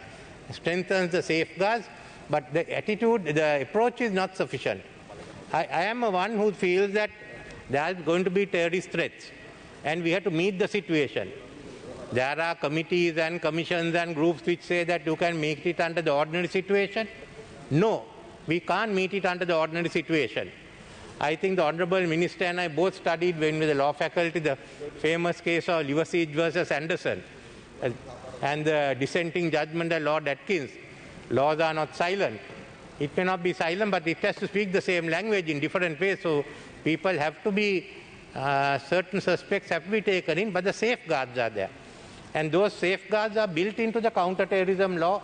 strengthens the safeguards, but the attitude, the approach is not sufficient. I am one who feels that there are going to be terrorist threats, and we have to meet the situation. There are committees and commissions and groups which say that you can make it under the ordinary situation. No, we can't meet it under the ordinary situation. I think the Honourable Minister and I both studied when we were the law faculty the famous case of Liversidge versus Anderson and the dissenting judgment of Lord Atkins. Laws are not silent. It may not be silent, but it has to speak the same language in different ways. So people have to be, certain suspects have to be taken in, but the safeguards are there. And those safeguards are built into the counter-terrorism law,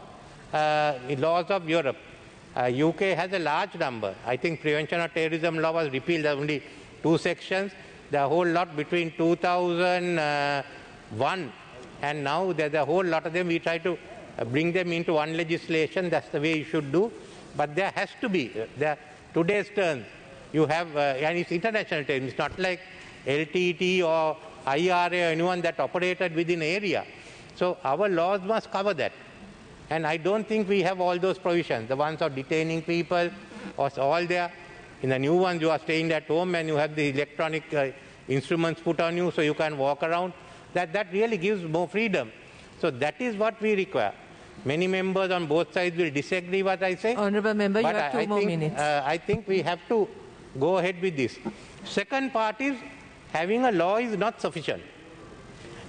laws of Europe. UK has a large number. I think prevention of terrorism law was repealed. There are only 2 sections. The whole lot between 2001 and now, there's a whole lot of them. We try to bring them into one legislation. That's the way you should do. But there has to be. Today's terms, you have, and it's international terms. It's not like LTT or IRA or anyone that operated within an area. So our laws must cover that. And I don't think we have all those provisions. The ones of detaining people are all there. In the new ones, you are staying at home and you have the electronic instruments put on you so you can walk around. That really gives more freedom. So that is what we require. Many members on both sides will disagree what I say. Honourable Member, you have 2 more minutes. I think we have to go ahead with this. Second part is, having a law is not sufficient.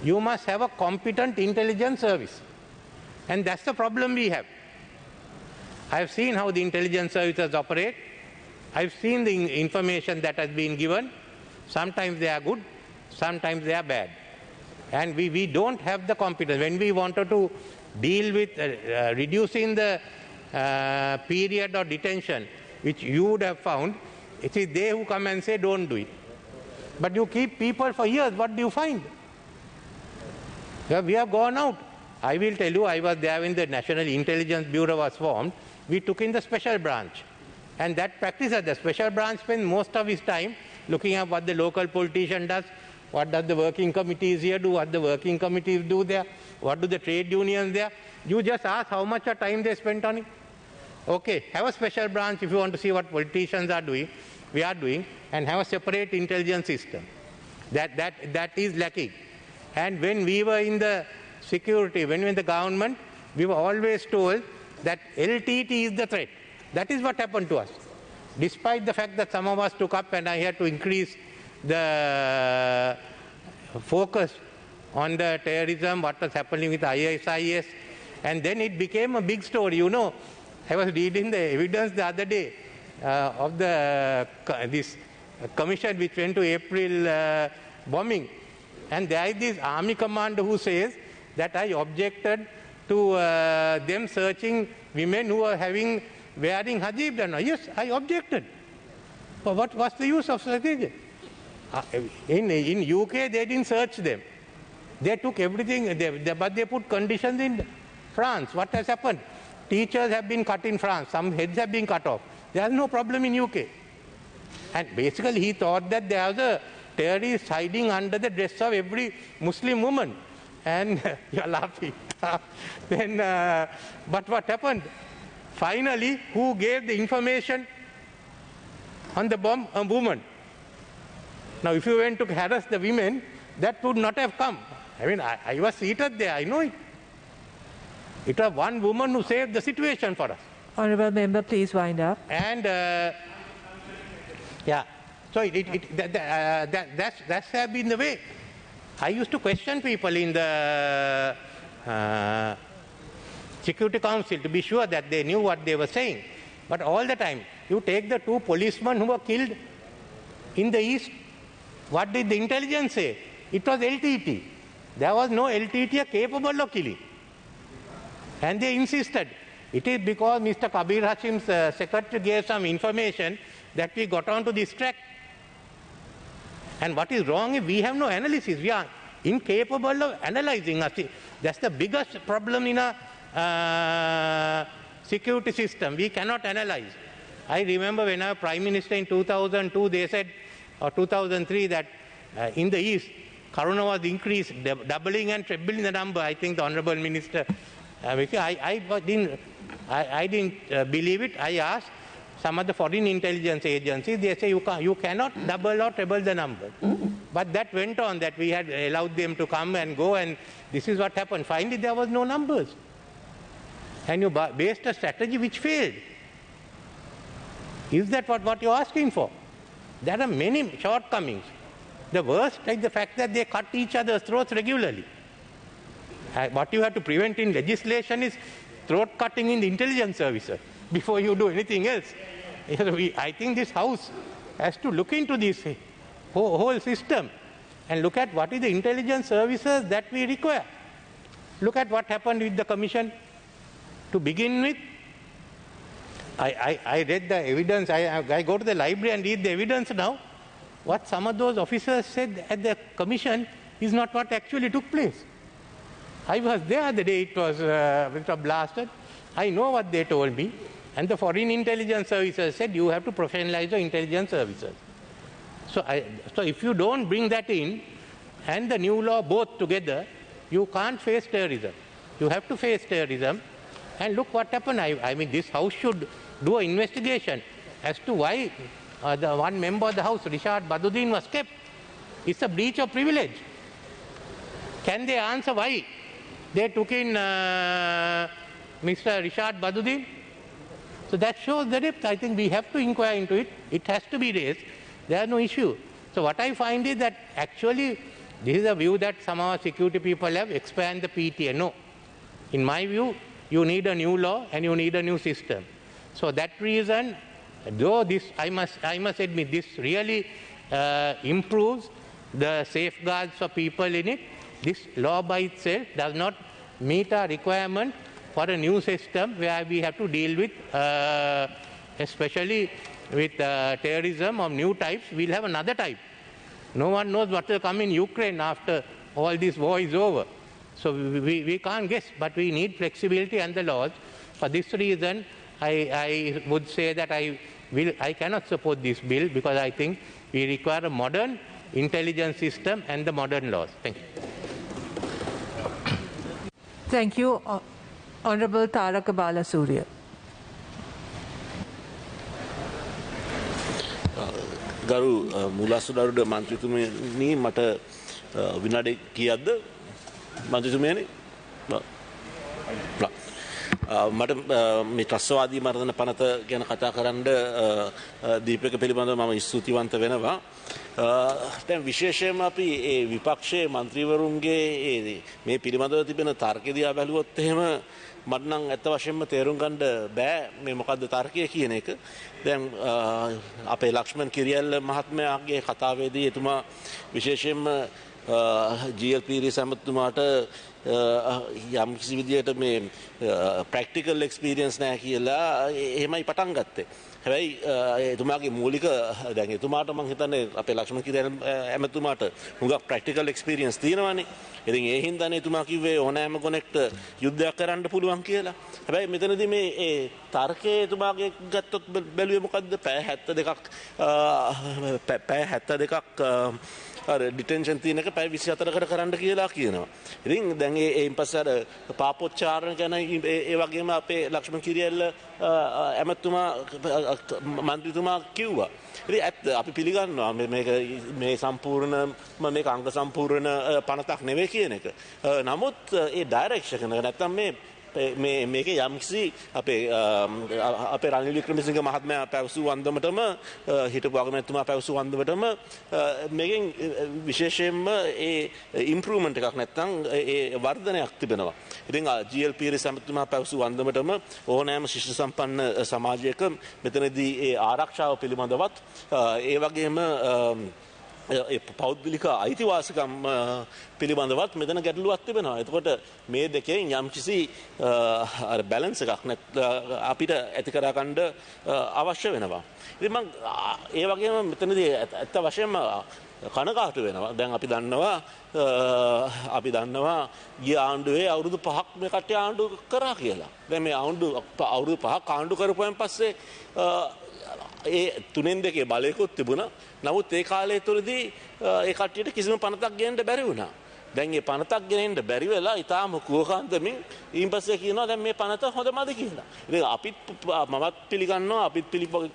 You must have a competent intelligence service. And that's the problem we have. I've seen how the intelligence services operate. I've seen the information that has been given. Sometimes they are good, sometimes they are bad. And we don't have the competence. When we wanted to deal with reducing the period of detention, which you would have found, it is they who come and say don't do it. But you keep people for years, what do you find? We have gone out. I will tell you, I was there when the National Intelligence Bureau was formed. We took in the special branch. And that practice of the special branch spends most of his time looking at what the local politician does, what does the working committees here do, what the working committees do there, what do the trade unions there. You just ask how much time they spent on it. Okay, have a special branch if you want to see what politicians are doing, we are doing, and have a separate intelligence system. That is lacking. And when we were in the security, when we were in the government, we were always told that LTT is the threat. That is what happened to us. Despite the fact that some of us took up and I had to increase the focus on the terrorism, what was happening with ISIS, and then it became a big story. You know, I was reading the evidence the other day of this commission which went to April bombing, and there is this army commander who says that I objected to them searching women who are wearing hijab. Yes, I objected. But what was the use of such thing? In UK, they didn't search them. They took everything, but they put conditions in France. What has happened? Teachers have been cut in France. Some heads have been cut off. There is no problem in UK. And basically, he thought that there was a terrorist hiding under the dress of every Muslim woman. And you're laughing. Then, but what happened? Finally, who gave the information on the bomb? A woman. Now, if you went to harass the women, that would not have come. I mean, I was seated there, I know it. It was one woman who saved the situation for us. Honourable Member, please wind up. And, yeah, so that's have been the way. I used to question people in the Security Council to be sure that they knew what they were saying. But all the time, you take the 2 policemen who were killed in the east, what did the intelligence say? It was LTT. There was no LTT capable of killing. And they insisted. It is because Mr. Kabir Hashim's secretary gave some information that we got onto this track. And what is wrong is we have no analysis. We are incapable of analyzing. That's the biggest problem in a security system. We cannot analyze. I remember when I was Prime Minister in 2002, they said, or 2003, that in the East, Corona was increased, doubling and trebling the number. I think the Honourable Minister, I didn't believe it. I asked some of the foreign intelligence agencies, they say you cannot double or treble the number. But that went on, that we had allowed them to come and go, and this is what happened. Finally, there was no numbers. And you based a strategy which failed. Is that what you're asking for? There are many shortcomings. The worst is the fact that they cut each other's throats regularly. What you have to prevent in legislation is throat cutting in the intelligence services before you do anything else. I think this House has to look into this whole system and look at what is the intelligence services that we require. Look at what happened with the Commission. To begin with, I read the evidence. I go to the library and read the evidence now. What some of those officers said at the Commission is not what actually took place. I was there the day it was blasted. I know what they told me. And the foreign intelligence services said you have to professionalize the intelligence services. So if you don't bring that in and the new law both together, you can't face terrorism. You have to face terrorism. And look what happened. I mean, this House should do an investigation as to why the one member of the House, Rishad Baduddin, was kept. It's a breach of privilege. Can they answer why they took in Mr. Rishad Baduddin? So that shows the depth. I think we have to inquire into it. It has to be raised. There is no issue. So what I find is that actually this is a view that some of our security people have, expand the PTA. No. In my view, you need a new law and you need a new system. So that reason, though this, I must admit, this really improves the safeguards for people in it, this law by itself does not meet our requirement for a new system where we have to deal with, especially with terrorism of new types. We'll have another type. No one knows what will come in Ukraine after all this war is over. So we can't guess, but we need flexibility and the laws. For this reason, I would say that I cannot support this bill because I think we require a modern intelligence system and the modern laws. Thank you. Thank you. Honorable Taraka Balasurya. ගරු මූලාසුදාරුද මන්ත්‍රීතුමනි මට විනාඩි කීයක්ද මන්ත්‍රීතුමනි මට මේ ත්‍රස්තවාදී මර්දන පනත ගැන කතා කරන්න දීපක පිළිබඳව මම ස්තුතිවන්ත වෙනවා. දැන් විශේෂයෙන්ම අපි ඒ විපක්ෂයේ මන්ත්‍රීවරුන්ගේ මේ පිළිබඳව තිබෙන තර්ක දිහා බැලුවොත් එහෙම මට නම් ඇත්ත වශයෙන්ම තේරුම් ගන්න බෑ මේ මොකද්ද තර්කය කියන එක. දැන් අපේ ලක්ෂ්මන් කිරියල්ල මහත්මයාගේ කතාවේදී එතුමා විශේෂයෙන්ම GLP ඇමතුමාට යම් කිසි විදියට මේ ප්‍රැක්ටිකල් එක්ස්පීරියන්ස් නැහැ කියලා එහෙමයි පටන් ගත්තේ. හැබැයි එතුමාගේ මූලික දැන් එතුමාට මම හිතන්නේ අපේ ලක්ෂ්මන් කිරියල් ඇමතුමාට හුඟක් ප්‍රැක්ටිකල් එක්ස්පීරියන්ස් තියෙනවානේ. ඉතින් ඒ හින්දානේ එතුමා කිව්වේ ඕනෑම කෙනෙක්ට යුද්ධයක් කරන්න පුළුවන් කියලා. හැබැයි මෙතනදී මේ ඒ තර්කයේ එතුමාගේ ගත්තොත් බැලුවේ මොකද්ද? පැය 72ක් අර ඩිටෙන්ෂන් තියෙන එක පැය 24කට කරන්න කියලා කියනවා. ඉතින් දැන් ඒයින් පස්සේ අර පාපොච්චාරණ ගැන ඒ වගේම අපේ ලක්ෂ්මන් කිරියල්ල ඇමතුමා මන්ත්‍රීතුමා කිව්වා. ඉතින් අපි පිළිගන්නවා මේ සම්පූර්ණ මේක අංග සම්පූර්ණ පනතක් නෙවෙයි කියන එක. නමුත් ඒ ඩයිරෙක්ෂන් එක නැත්තම් මේක යම්කිසි අපේ රනිල් වික්‍රමසිංහ මහත්මයා පැවසූ අන්දමටම හිටපු අගමැතිතුමා පැවසූ අන්දමටම මේකෙන් විශේෂයෙන්ම ඒ ඉම්ප්‍රූව්මන්ට් එකක් නැත්නම් ඒ වර්ධනයක් තිබෙනවා. ඉතින් GLP ඇමතුමා පැවසූ අන්දමටම ඕනෑම ශිෂ්ට සම්පන්න සමාජයක මෙතනදී ඒ ආරක්ෂාව පිළිබඳවත් ඒ වගේම පෞද්ගලික අයිතිවාසිකම් පිළිබඳවත් මෙතන ගැටලුවක් තිබෙනවා. එතකොට මේ දෙකෙන් යම්කිසි බැලන්ස් එකක් අපිට ඇති කරා ගන්න අවශ්‍ය වෙනවා. ඉතින් මම ඒ වගේම මෙතනදී ඇත්ත වශයෙන්ම කනගාටු වෙනවා. දැන් අපි දන්නවා ගිය ආණ්ඩුවේ අවුරුදු 5ක් මේ කට්ටිය ආණ්ඩු කරා කියලා. දැන් මේ අවුරුදු 5ක් ආණ්ඩු කරපුවෙන් පස්සේ ඒ 3-2 බලයකුත් තිබුණා. නමුත් ඒ කාලය තුළදී ඒ කට්ටියට කිසිම පනතක් ගෙන්න බැරි වුණා. දැන් මේ පනතක් ගෙනෙන්න බැරි වෙලා ඊටාම කුවකාන්තමින් ඊන් පස්සේ කියනවා දැන් මේ පනත හොඳමද කියලා. ඉතින් මමත්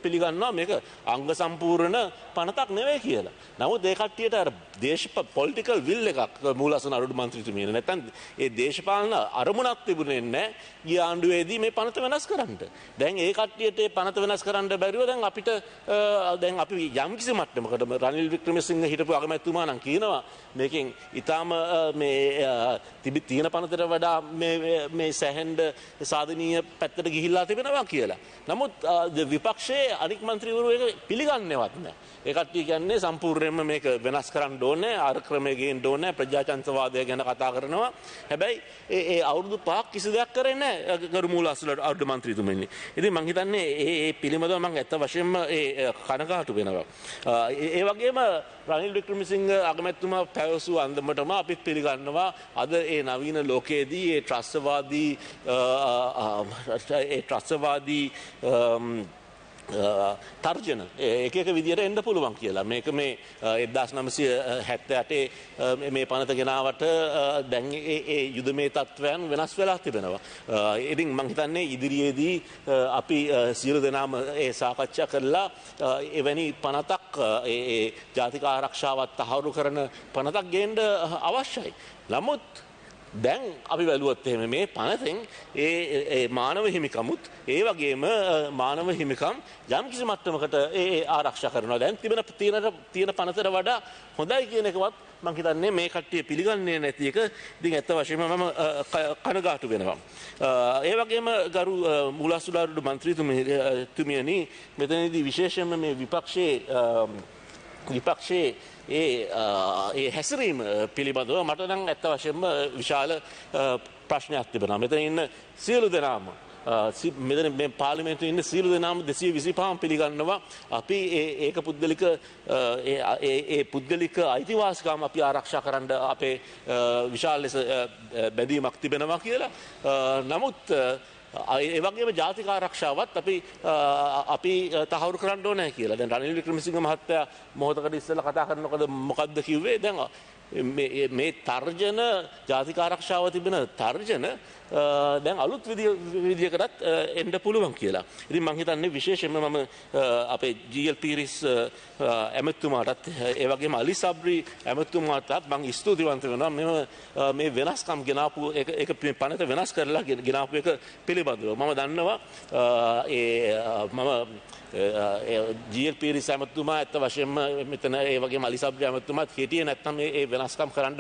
පිළිගන්නවා මේක අංග සම්පූර්ණ පනතක් නෙවෙයි කියලා. නමුත් ඒ කට්ටියට අර පොලිටිකල් විල් එකක් මූලාසන අරුඩ මන්ත්‍රීතුමිය නැත්නම් ඒ දේශපාලන අරමුණක් තිබුණේ නැහැ ගිය ආණ්ඩුවේදී මේ පනත වෙනස් කරන්න. දැන් ඒ කට්ටියට ඒ පනත වෙනස් කරන්න බැරිව දැන් අපිට දැන් අපි යම්කිසි මට්ටමකට රනිල් වික්‍රමසිංහ හිටපු අගමැතිතුමා නම් කියනවා මේකෙන් ඊටාම මේ තියෙන පනතට වඩා මේ සැහෙන්න සාධනීය පැත්තට ගිහිල්ලා තිබෙනවා කියලා. නමුත් විපක්ෂයේ අනික් මන්ත්‍රීවරු ඒක පිළිගන්නේවත් නැහැ. ඒ කට්ටිය කියන්නේ සම්පූර්ණයෙන්ම මේක වෙනස් කරන්න ඕනේ, අර ක්‍රමයේ ගේන්න ඕනේ, ප්‍රජාතන්ත්‍රවාදය ගැන කතා කරනවා. හැබැයි ඒ අවුරුදු 5ක් කිසි දෙයක් කරේ නැහැ ගරු මූලාසුල අරුඩ මන්ත්‍රීතුමනි. ඉතින් මම හිතන්නේ මේ පිළිමදව මම ඇත්ත වශයෙන්ම කනගාටු වෙනවා. ඒ වගේම රනිල් වික්‍රමසිංහ අගමැතිතුමා පැවසූ අන්දමටම අපි පිළිගන්නවා අද ඒ නවීන ලෝකයේදී ඒ ත්‍රස්තවාදී තර්ජන එක විදියට එන්න පුළුවන් කියලා. මේක මේ 1978 මේ පනත ගෙනාවට දැන් ඒ යුදමේ තත්ත්වයන් වෙනස් වෙලා තිබෙනවා. ඉතින් මම හිතන්නේ ඉදිරියේදී අපි සියලු දෙනාම ඒ සාකච්ඡා කරලා එවැනි පනතක් ඒ ජාතික ආරක්ෂාවත් තහවුරු කරන පනතක් ගේන්න අවශ්‍යයි. නමුත් දැන් අපි බැලුවොත් එහෙම මේ පනතෙන් ඒ මානව හිමිකමුත් ඒ වගේම මානව හිමිකම් යම් කිසි මට්ටමකට ඒ ආරක්ෂා කරනවා. දැන් තියෙන පනතට වඩා හොඳයි කියන එකවත් මම හිතන්නේ මේ කට්ටිය පිළිගන්නේ නැති එක. ඉතින් ඇත්ත වශයෙන්ම මම කනගාටු වෙනවා. ඒ වගේම ගරු මූලාසුදාරුඩ මන්ත්‍රීතුමියනි මෙතනදී විශේෂයෙන්ම මේ විපක්ෂයේ ඒ හැසිරීම පිළිබඳව මට නම් ඇත්ත වශයෙන්ම විශාල ප්‍රශ්නයක් තිබෙනවා. මෙතන ඉන්න සියලු දෙනාම මෙතන මේ පාර්ලිමේන්තුවේ ඉන්න සියලු දෙනාම 225ම පිළිගන්නවා අපි ඒක පුද්ගලික අයිතිවාසිකම් අපි ආරක්ෂා කරන්න අපේ විශාල ලෙස බැඳීමක් තිබෙනවා කියලා. නමුත් ඒ වගේම ජාතික ආරක්ෂාවත් අපි තහවුරු කරන්න ඕනේ කියලා. දැන් රනිල් වික්‍රමසිංහ මහත්තයා මොහොතකට ඉස්සෙල්ලා කතා කරනකොට මොකද්ද කිව්වේ? දැන් මේ තර්ජන ජාතික ආරක්ෂාව තිබෙන තර්ජන දැන් අලුත් විදියකටත් එන්න පුළුවන් කියලා. ඉතින් මම හිතන්නේ විශේෂයෙන්ම මම අපේ GL පීරිස් ඇමතුමාටත් ඒ වගේම අලි සබ්රි ඇමතුමාටත් මම ස්තුතිවන්ත වෙනවා මේ වෙනස්කම් ගෙනාපු ඒක පනත වෙනස් කරලා ගෙනාපු එක පිළිබඳව. මම දන්නවා GL පීරිස් ඇමතුමා ඇත්ත වශයෙන්ම මෙතන ඒ වගේම අලි සබ්රි ඇමතුමාත් හිටියේ නැත්නම් මේ වෙනස්කම් කරන්න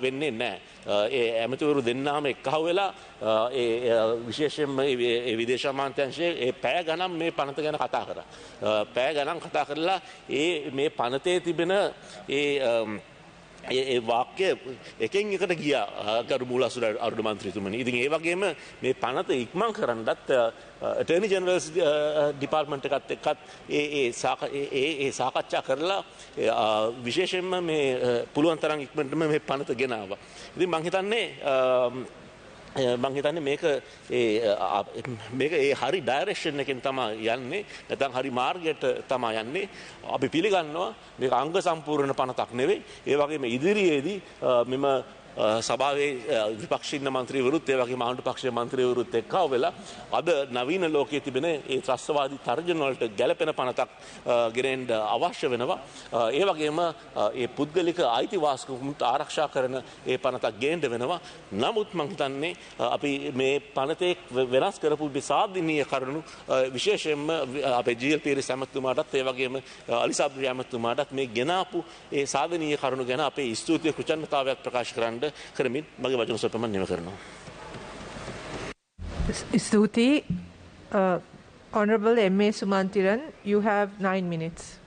වෙන්නේ නැහැ. ඒ ඇමතිවරු දෙන්නාම එක්කහුව වෙලා විශේෂයෙන්ම විදේශ අමාත්‍යාංශයේ පැය ගණන් මේ පනත ගැන කතා කරා. පැය ගණන් කතා කරලා මේ පනතේ තිබෙන ඒ වාක්‍ය එකෙන් එකට ගියා ගරු මූලාසුර අරුණ මන්ත්‍රීතුමනි. ඉතින් ඒ වගේම මේ පනත ඉක්මන් කරන්නත් ඇටර්නි ජෙනරල්ස් ඩිපාර්ට්මන්ට් එකත් එක්කත් ඒ සාකච්ඡා කරලා විශේෂයෙන්ම මේ පුළුවන් තරම් ඉක්මනටම මේ පනත ගෙනාවා. ඉතින් මම හිතන්නේ මේක ඒ හරි ඩයිරෙක්ෂන් එකෙන් තමයි යන්නේ. නැත්නම් හරි මාර්ගයට තමයි යන්නේ. අපි පිළිගන්නවා මේක අංග සම්පූර්ණ පනතක් නෙවෙයි. ඒ වගේම ඉදිරියේදී මෙම සභාවේ විපක්ෂින්න මන්ත්‍රීවරුත් ඒ වගේම ආණ්ඩු පක්ෂයේ මන්ත්‍රීවරුත් එක්කව වෙලා අද නවීන ලෝකයේ තිබෙන ඒ ත්‍රස්තවාදී තර්ජන වලට ගැළපෙන පනතක් ගෙනෙන්න අවශ්‍ය වෙනවා. ඒ වගේම ඒ පුද්ගලික අයිතිවාසිකම් ආරක්ෂා කරන ඒ පනතක් ගේන්න වෙනවා. නමුත් මම හිතන්නේ අපි මේ පනතේ වෙනස් කරපු විසාධනීය කරුණු විශේෂයෙන්ම අපේ GL පීරිස් ඇමතුමාටත් ඒ වගේම අලි සබ්රි ඇමතුමාටත් මේ ගෙනාපු ඒ සාධනීය කරුණු ගැන අපේ ස්තුතිය කෘතඥතාවයක් ප්‍රකාශ කරන්න කරමින් මගේ වචන සොපම නිම කරනවා. ස්තුති. Honorable M.A. Sumantiran, you have 9 minutes.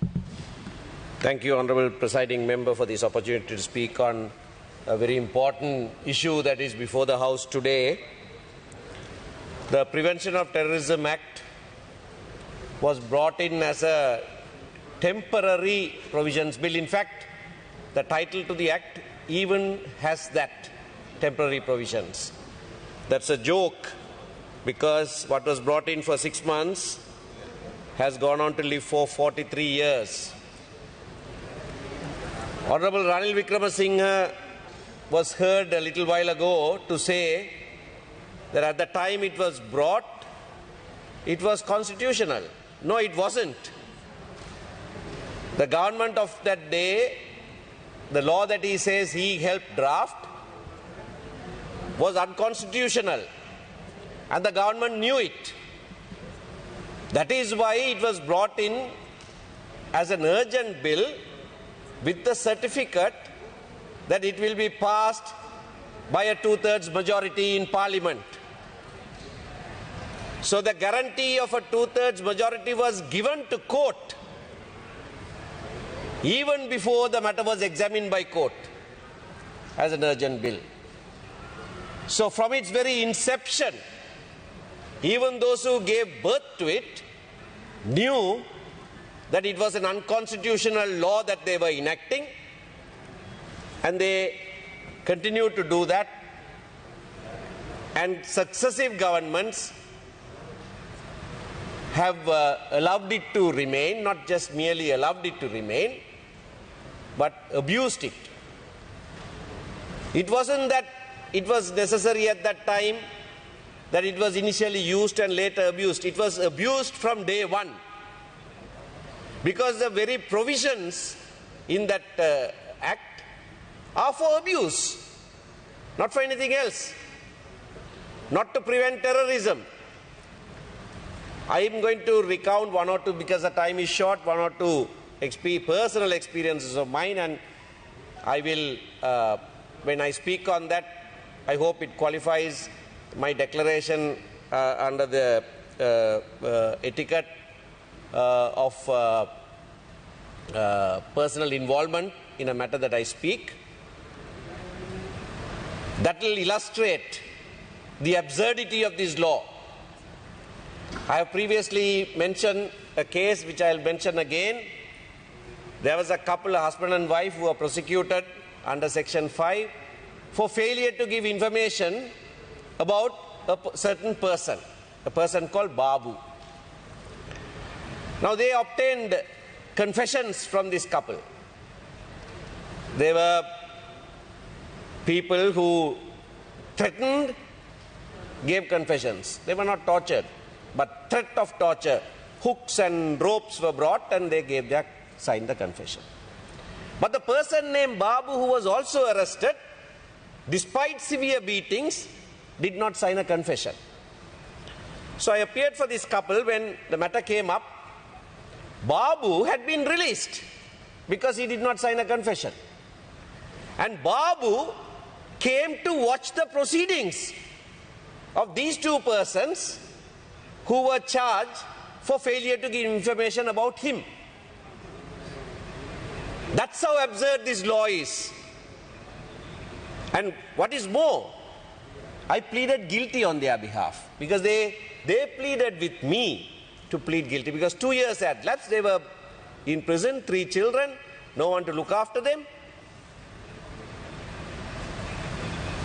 Thank you, Honorable Presiding Member, for this opportunity to speak on a very important issue that is before the House today. The Prevention of Terrorism Act was brought in as a temporary provisions bill. In fact, the title to the act even has that, temporary provisions. That's a joke, because what was brought in for 6 months has gone on to live for 43 years. Honorable Ranil Wickremesinghe was heard a little while ago to say that at the time it was brought, it was constitutional. No, it wasn't. The government of that day, the law that he says he helped draft, was unconstitutional, and the government knew it. That is why it was brought in as an urgent bill with the certificate that it will be passed by a 2/3 majority in Parliament. So the guarantee of a 2/3 majority was given to court even before the matter was examined by court as an urgent bill. So from its very inception, even those who gave birth to it knew that it was an unconstitutional law that they were enacting, and they continued to do that, and successive governments have allowed it to remain, not just merely allowed it to remain, but abused it. It wasn't that it was necessary at that time that it was initially used and later abused. It was abused from day one, because the very provisions in that act are for abuse, not for anything else, not to prevent terrorism. I am going to recount one or two, because the time is short, one or two personal experiences of mine, and I will, when I speak on that, I hope it qualifies my declaration under the etiquette of personal involvement in a matter that I speak. That will illustrate the absurdity of this law. I have previously mentioned a case which I will mention again. There was a couple, a husband and wife, who were prosecuted under Section 5 for failure to give information about a certain person, a person called Babu. Now they obtained confessions from this couple. They were people who threatened gave confessions. They were not tortured, but threat of torture. Hooks and ropes were brought and they signed the confession. But the person named Babu, who was also arrested, despite severe beatings, did not sign a confession. So I appeared for this couple when the matter came up. Babu had been released because he did not sign a confession. And Babu came to watch the proceedings of these two persons who were charged for failure to give information about him. That's how absurd this law is. And what is more, I pleaded guilty on their behalf because they pleaded with me to plead guilty because 2 years had lapsed. They were in prison, 3 children, no one to look after them.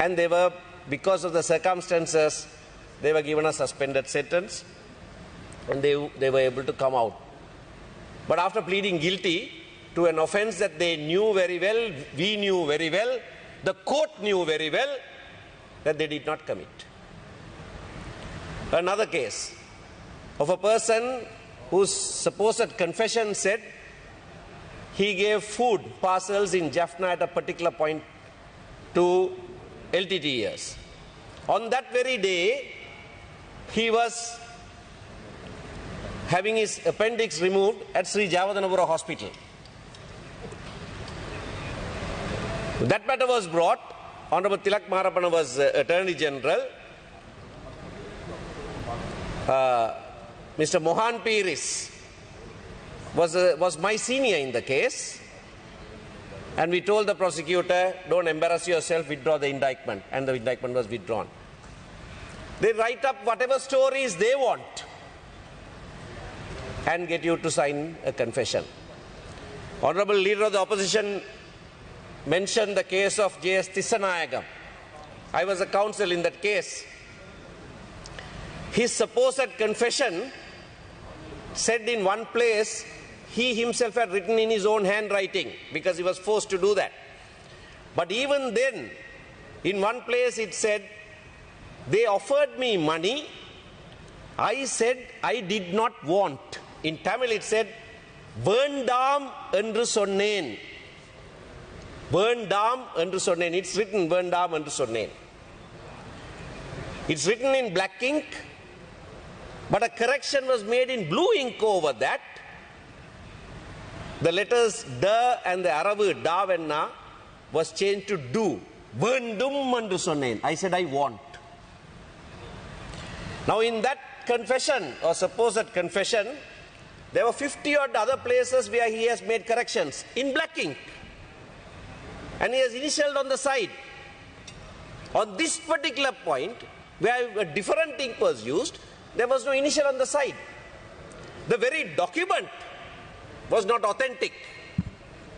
And they were, because of the circumstances, they were given a suspended sentence and they were able to come out. But after pleading guilty to an offense that they knew very well, we knew very well, the court knew very well, that they did not commit. Another case of a person whose supposed confession said he gave food parcels in Jaffna at a particular point to LTTEs. On that very day, he was having his appendix removed at Sri Jawadanapura Hospital. That matter was brought. Honorable Tilak Maharapana was Attorney General. Mr. Mohan Piris was my senior in the case. And we told the prosecutor, don't embarrass yourself, withdraw the indictment. And the indictment was withdrawn. They write up whatever stories they want and get you to sign a confession. Honorable Leader of the Opposition mentioned the case of J.S. Tissanayagam. I was a counsel in that case. His supposed confession said in one place he himself had written in his own handwriting because he was forced to do that. But even then, in one place it said, they offered me money. I said I did not want. In Tamil it said, Vendam endru sonnen. Vendam endru sonnen. It's written Vendam endru sonnen. It's written in black ink, but a correction was made in blue ink over that. The letters da and the Arabu da and na was changed to do. Vendum endru sonnen. I said I want. Now in that confession or supposed confession, there were 50 odd other places where he has made corrections in black ink. And he has initialed on the side. On this particular point, where a different ink was used, there was no initial on the side. The very document was not authentic.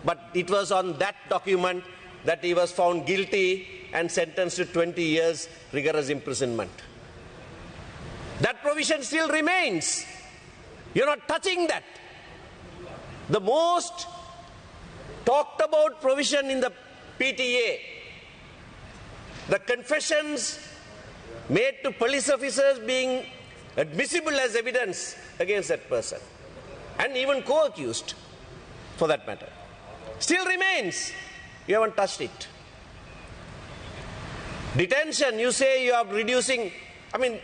But it was on that document that he was found guilty and sentenced to 20 years rigorous imprisonment. That provision still remains. You're not touching that. The most talked about provision in the PTA, the confessions made to police officers being admissible as evidence against that person, and even co-accused for that matter, still remains. You haven't touched it. Detention, you say you are reducing. I mean,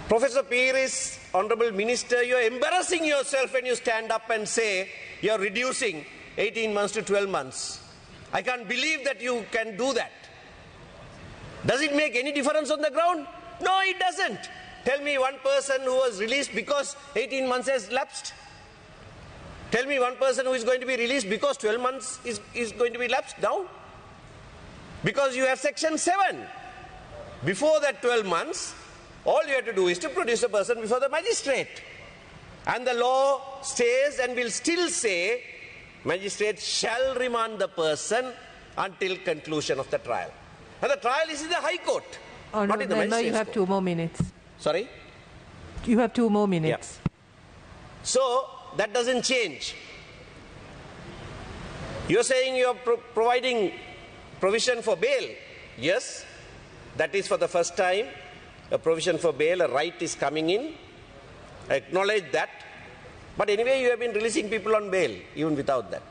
Professor Piris, Honorable Minister, you are embarrassing yourself when you stand up and say you are reducing 18 months to 12 months. I can't believe that you can do that. Does it make any difference on the ground? No, it doesn't. Tell me one person who was released because 18 months has lapsed. Tell me one person who is going to be released because 12 months is going to be lapsed now. Because you have Section 7. Before that 12 months, all you have to do is to produce a person before the magistrate. And the law says and will still say, magistrate shall remand the person until conclusion of the trial. And the trial is in the High Court, not in the magistrate's you have court. 2 more minutes. Sorry? You have 2 more minutes. Yeah. So, that doesn't change. You're saying you're providing Provision for bail. Yes, that is for the first time. A provision for bail, a right is coming in. I acknowledge that. But anyway, you have been releasing people on bail, even without that.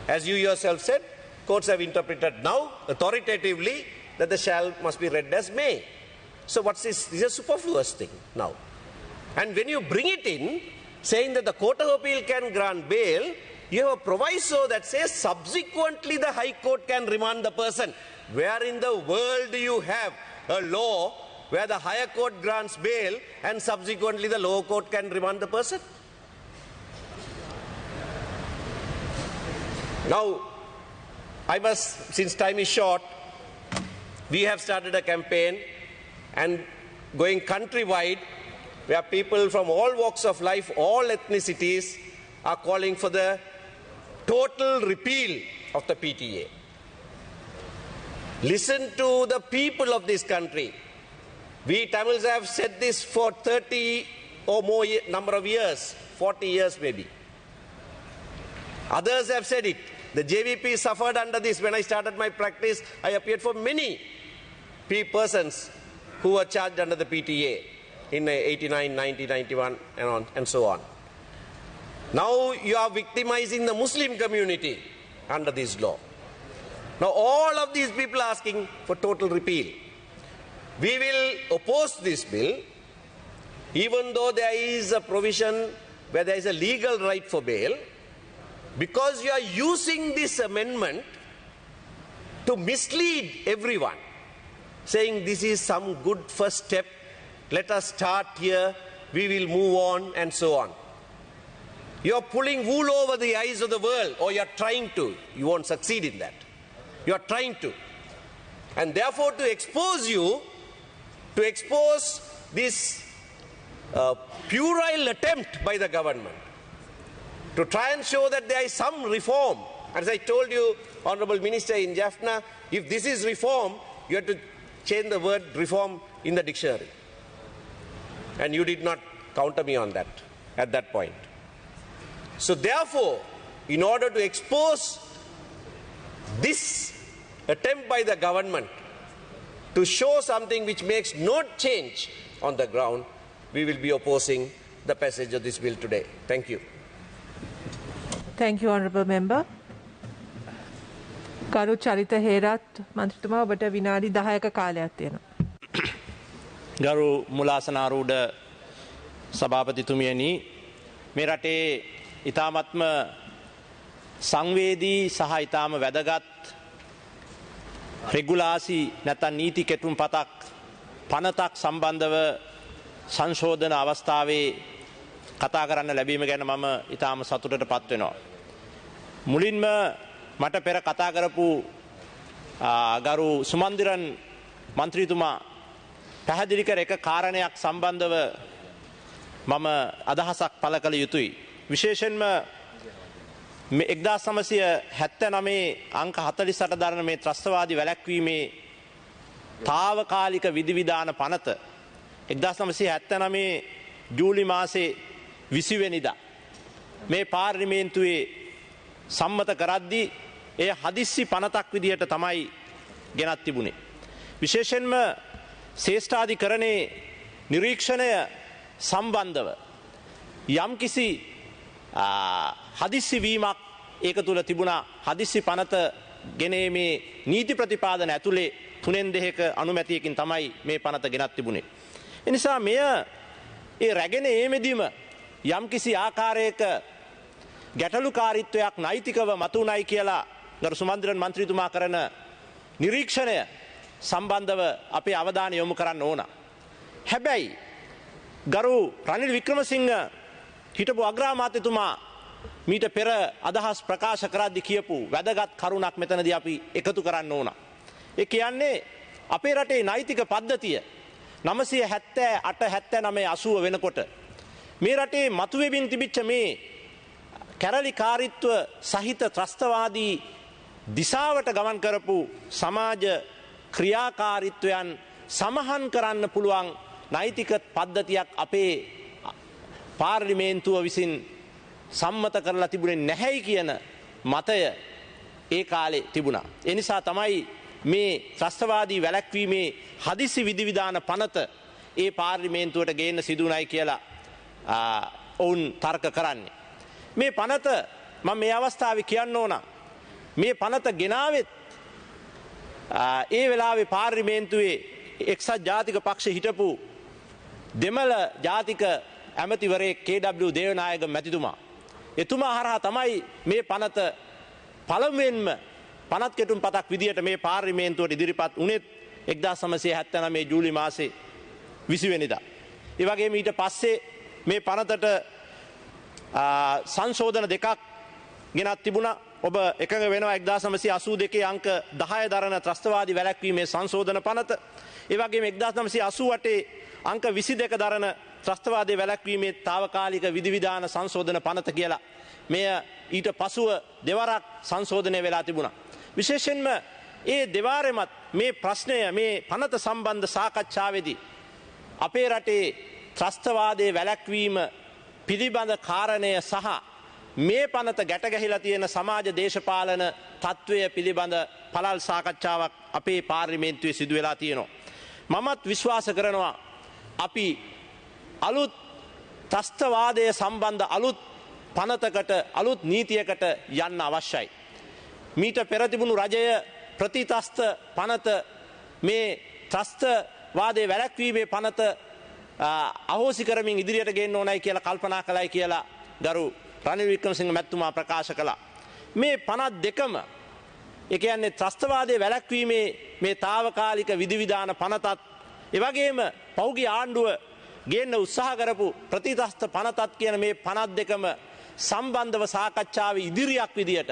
As you yourself said, courts have interpreted now, authoritatively, that the shall must be read as may. So what's this? This is a superfluous thing now. And when you bring it in, saying that the Court of Appeal can grant bail, you have a proviso that says subsequently the High Court can remand the person. Where in the world do you have a law where the higher court grants bail and subsequently the lower court can remand the person? Now, I must, since time is short, we have started a campaign and going countrywide where people from all walks of life, all ethnicities are calling for the total repeal of the PTA. Listen to the people of this country. We Tamils have said this for 30 or more number of years, 40 years maybe. Others have said it. The JVP suffered under this. When I started my practice, I appeared for many persons who were charged under the PTA in 89, 90, 91 and so on. Now you are victimizing the Muslim community under this law. Now all of these people are asking for total repeal. We will oppose this bill, even though there is a provision where there is a legal right for bail, because you are using this amendment to mislead everyone, saying this is some good first step, let us start here, we will move on, and so on. You are pulling wool over the eyes of the world, or you are trying to. You won't succeed in that. You are trying to. And therefore, to expose you, to expose this puerile attempt by the government to try and show that there is some reform. As I told you, Honorable Minister, in Jaffna, if this is reform, you have to change the word reform in the dictionary. And you did not counter me on that at that point. So therefore, in order to expose this attempt by the government to show something which makes no change on the ground, we will be opposing the passage of this bill today. Thank you. Thank you, Honourable Member. Karu Charita Herat, මන්ත්‍රීතුමා ඔබට විනාඩි 10ක කාලයක් තියෙනවා. ගරු මුලාසනාරූඪ සභාපතිතුමියනි, මේ රටේ ඉතාමත්ම සංවේදී සහ ඉතාම වැදගත් රෙගුලාසි නැත්නම් නීති කෙටුම් පනතක් සම්බන්ධව සංශෝධන අවස්ථාවේ කතා කරන්න ලැබීම ගැන මම ඉතාම සතුටටපත් වෙනවා. මුලින්ම මට පෙර කතා කරපු ගරු සුමන්දිරන් මන්ත්‍රීතුමා පැහැදිලි කර එක කාරණයක් සම්බන්ධව මම අදහසක් පළ කළ යුතුයි. විශේෂයෙන්ම 1979 අංක 48 දරන මේ ත්‍රස්තවාදී වැළැක්වීමේ తాවකාලික විධිවිධාන පනත 1979 ජූලි මාසේ 20 වෙනිදා මේ පාර්ලිමේන්තුවේ සම්මත කරද්දී එය හදිස්සි පනතක් විදිහට තමයි ගෙනත් තිබුණේ. විශේෂයෙන්ම ශ්‍රේෂ්ඨාධිකරණයේ නිරීක්ෂණය සම්බන්ධව යම්කිසි හදිස්සි වීමක් ඒක තුල තිබුණා. හදිස්සි පනත ගෙනීමේ නීති ප්‍රතිපාදන ඇතුලේ 3/2ක අනුමැතියකින් තමයි මේ පනත ගෙනත් තිබුණේ. ඒ නිසා මෙය ඒ රැගෙන ඒමෙදිම යම්කිසි ආකාරයක ගැටලුකාරීත්වයක් නෛතිකව මතුණයි කියලා ගරු සුමන්දිරන් මන්ත්‍රීතුමා කරන නිරීක්ෂණය සම්බන්ධව අපේ අවධානය යොමු කරන්න ඕන. හැබැයි ගරු රනිල් වික්‍රමසිංහ හිටපු අග්‍රාමාත්‍යතුමා මීට පෙර අදහස් ප්‍රකාශ කරද්දී කියපු වැදගත් කරුණක් මෙතනදී අපි එකතු කරන්න ඕන. ඒ කියන්නේ අපේ රටේ නෛතික පද්ධතිය 978 79 80 වෙනකොට මේ රටේ මතුවෙමින් තිබිච්ච මේ කැරලිකාරීත්ව සහිත ත්‍රස්තවාදී දිශාවට ගමන් කරපු සමාජ ක්‍රියාකාරීත්වයන් සමහන් කරන්න පුළුවන් නෛතික පද්ධතියක් අපේ පාර්ලිමේන්තුව විසින් සම්මත කරලා තිබුණේ නැහැයි කියන මතය ඒ කාලේ තිබුණා. ඒ නිසා තමයි මේ ත්‍රස්තවාදී වැළැක්වීමේ හදිසි විධිවිධාන පනත ඒ පාර්ලිමේන්තුවට ගේන්න සිදුුණයි කියලා ඔවුන් තර්ක කරන්නේ. මේ පනත මම මේ අවස්ථාවේ කියන්න ඕන. මේ පනත ගෙනාවෙත් ඒ වෙලාවේ පාර්ලිමේන්තුවේ එක්සත් ජාතික පක්ෂ හිටපු දෙමළ ජාතික ඇමතිවරයෙක් KW දේවනායක මැතිතුමා. එතුමා හරහා තමයි මේ පනත පළමුවෙන්ම පනත් කෙටුම් පතක් විදියට මේ පාර්ලිමේන්තුවට ඉදිරිපත් වුණෙත් 1979 ජූලි මාසේ 20 වෙනිදා. ඒ වගේම ඊට පස්සේ මේ පනතට සංශෝධන දෙකක් ගෙනත් තිබුණා. ඔබ එකඟ වෙනවා 1982 අංක 10 දරන ත්‍රස්තවාදී වැළැක්වීමේ සංශෝධන පනත. ඒ වගේම 1988 අංක 22 දරන ත්‍රස්තවාදී වැළැක්වීමේ తాවකාලික විධිවිධාන සංශෝධන පනත කියලා මෙය ඊට පසුව දෙවරක් සංශෝධනය වෙලා තිබුණා. විශේෂයෙන්ම ඒ දෙවාරෙමත් මේ ප්‍රශ්නය මේ පනත සම්බන්ධ සාකච්ඡාවේදී අපේ රටේ ත්‍රස්තවාදයේ වැළැක්වීම පිළිබඳ කාරණය සහ මේ පනත ගැටගැහිලා තියෙන සමාජ දේශපාලන තත්ත්වය පිළිබඳ පළල් සාකච්ඡාවක් අපේ පාර්ලිමේන්තුවේ සිදු වෙලා තියෙනවා. මමත් විශ්වාස කරනවා අපි අලුත් ත්‍රස්තවාදය සම්බන්ධ අලුත් පනතකට අලුත් නීතියකට යන්න අවශ්‍යයි. මීට පෙර තිබුණු රජය ප්‍රතිත්‍රස්ත පනත මේ ත්‍රස්තවාදයේ වැළැක්වීමේ පනත අහෝසි කරමින් ඉදිරියට ගෙන්න ඕනයි කියලා කල්පනා කළයි කියලා ගරු රනිල් වික්‍රමසිංහ මැතිතුමා ප්‍රකාශ කළා. මේ පනත් දෙකම ඒ කියන්නේ ත්‍රස්තවාදයේ වැළැක්වීමේ මේ తాවකාලික විධිවිධාන පනතත් ඒ වගේම පෞගිය ආණ්ඩුව ගේන්න උත්සාහ කරපු ප්‍රතිත්‍රස්ත පනතත් කියන මේ පනත් දෙකම සම්බන්ධව සාකච්ඡාවේ ඉදිරියක් විදියට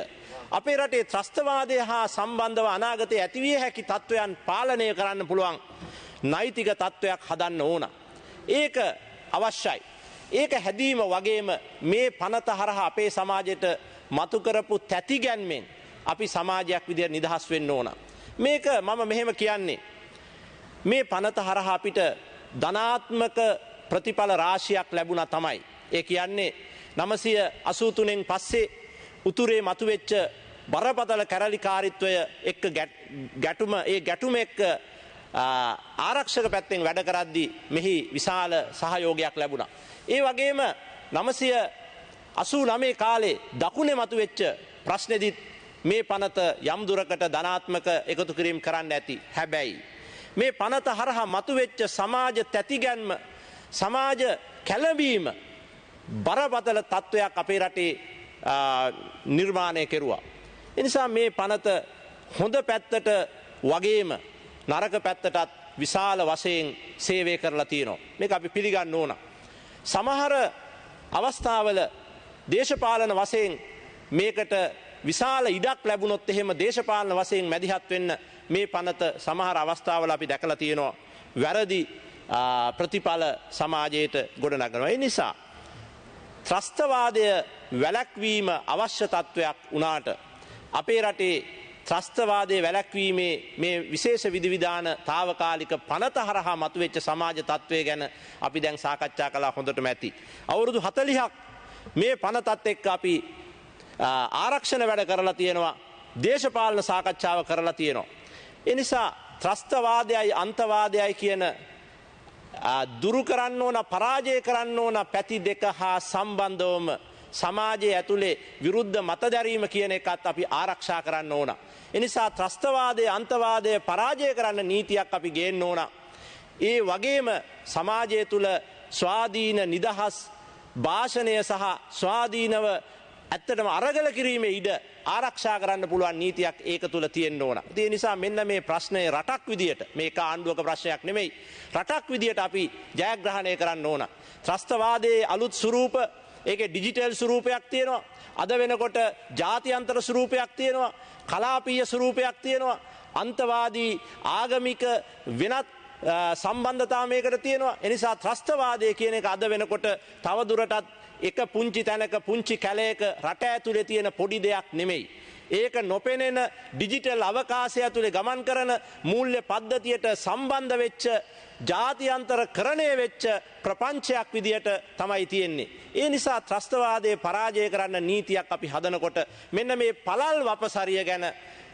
අපේ රටේ ත්‍රස්තවාදය හා සම්බන්ධව අනාගතයේ ඇතිවිය හැකි තත්ත්වයන් පාලනය කරන්න පුළුවන් නෛතික තත්ත්වයක් හදන්න ඕන. ඒක අවශ්‍යයි. ඒක හැදීම වගේම මේ පනත හරහා අපේ සමාජයට මතු කරපු තැතිගැන්මෙන් අපි සමාජයක් විදියට නිදහස් වෙන්න ඕන. මේක මම මෙහෙම කියන්නේ මේ පනත හරහා අපිට ධනාත්මක ප්‍රතිඵල රාශියක් ලැබුණා තමයි. ඒ කියන්නේ 983න් පස්සේ උතුරේ මතුවෙච්ච බරපතල කැරලිකාරීත්වය එක්ක ගැටුම එක්ක ආරක්ෂක පැත්තෙන් වැඩ කරද්දී මෙහි විශාල සහයෝගයක් ලැබුණා. ඒ වගේම 989 කාලේ දකුණේ මතුවෙච්ච ප්‍රශ්නෙදිත් මේ පනත යම් දුරකට ධනාත්මක එකතු කිරීම කරන්න ඇති. හැබැයි මේ පනත හරහා මතුවෙච්ච සමාජ තැතිගැන්ම සමාජ කැළඹීම බරපතල තත්ත්වයක් අපේ රටේ නිර්මාණය කෙරුවා. එනිසා මේ පනත හොඳ පැත්තට වගේම නරක පැත්තටත් විශාල වශයෙන් සේවය කරලා තියෙනවා. මේක අපි පිළිගන්න ඕන. සමහර අවස්ථාවල දේශපාලන වශයෙන් මේකට විශාල ඉඩක් ලැබුණොත් එහෙම දේශපාලන වශයෙන් මැදිහත් වෙන්න මේ පනත සමහර අවස්ථාවල අපි දැකලා තියෙනවා වැරදි ප්‍රතිඵල සමාජයට ගොඩනගනවා. ඒ නිසා ත්‍රස්තවාදය වැළැක්වීම අවශ්‍ය තත්ත්වයක් වුණාට අපේ රටේ ත්‍රස්තවාදයේ වැළැක්වීමේ මේ විශේෂ විධිවිධාන తాවකාලික පනත හරහා මතුවෙච්ච සමාජ තත්ත්වය ගැන අපි දැන් සාකච්ඡා කළා හොඳටම ඇති. අවුරුදු 40ක් මේ පනතත් එක්ක අපි ආරක්ෂණ වැඩ කරලා තියෙනවා. දේශපාලන සාකච්ඡාව කරලා තියෙනවා. ඒ නිසා ත්‍රස්තවාදයයි අන්තවාදයයි කියන දුරු කරන්න ඕන පරාජය කරන්න ඕන පැති දෙක හා සම්බන්ධවම සමාජයේ ඇතුලේ විරුද්ධ මතදැරීම කියන එකත් අපි ආරක්ෂා කරන්න ඕන. එනිසා ත්‍රස්තවාදයේ අන්තවාදයේ පරාජය කරන්න නීතියක් අපි ගේන්න ඕන. ඒ වගේම සමාජය තුල ස්වාධීන නිදහස් භාෂණය සහ ස්වාධීනව ඇත්තටම අරගල කිරීමේ ඉඩ ආරක්ෂා කරන්න පුළුවන් නීතියක් ඒක තුල තියෙන්න ඕන. ඒ නිසා මෙන්න මේ ප්‍රශ්නය රටක් විදියට මේක ආණ්ඩුවක ප්‍රශ්නයක් නෙමෙයි. රටක් විදියට අපි ජයග්‍රහණය කරන්න ඕන. ත්‍රස්තවාදයේ අලුත් ස්වරූප ඒකේ ඩිජිටල් ස්වරූපයක් තියෙනවා. අද වෙනකොට ජාත්‍යන්තර ස්වරූපයක් තියෙනවා. කලාපීය ස්වරූපයක් තියෙනවා. අන්තවාදී ආගමික වෙනත් සම්බන්ධතා මේකට තියෙනවා. එනිසා ත්‍රස්තවාදය කියන එක අද වෙනකොට තවදුරටත් එක පුංචි තැනක පුංචි කැලයක රට ඇතුලේ තියෙන පොඩි දෙයක් නෙමෙයි. ඒක නොපෙනෙන ඩිජිටල් අවකාශය තුළ ගමන් කරන මූල්‍ය පද්ධතියට සම්බන්ධ වෙච්ච ජාත්‍යන්තරකරණය වෙච්ච ප්‍රපංචයක් විදියට තමයි තියෙන්නේ. ඒ නිසා ත්‍රස්තවාදයේ පරාජය කරන්න නීතියක් අපි හදනකොට මෙන්න මේ පළල් වපසරිය ගැන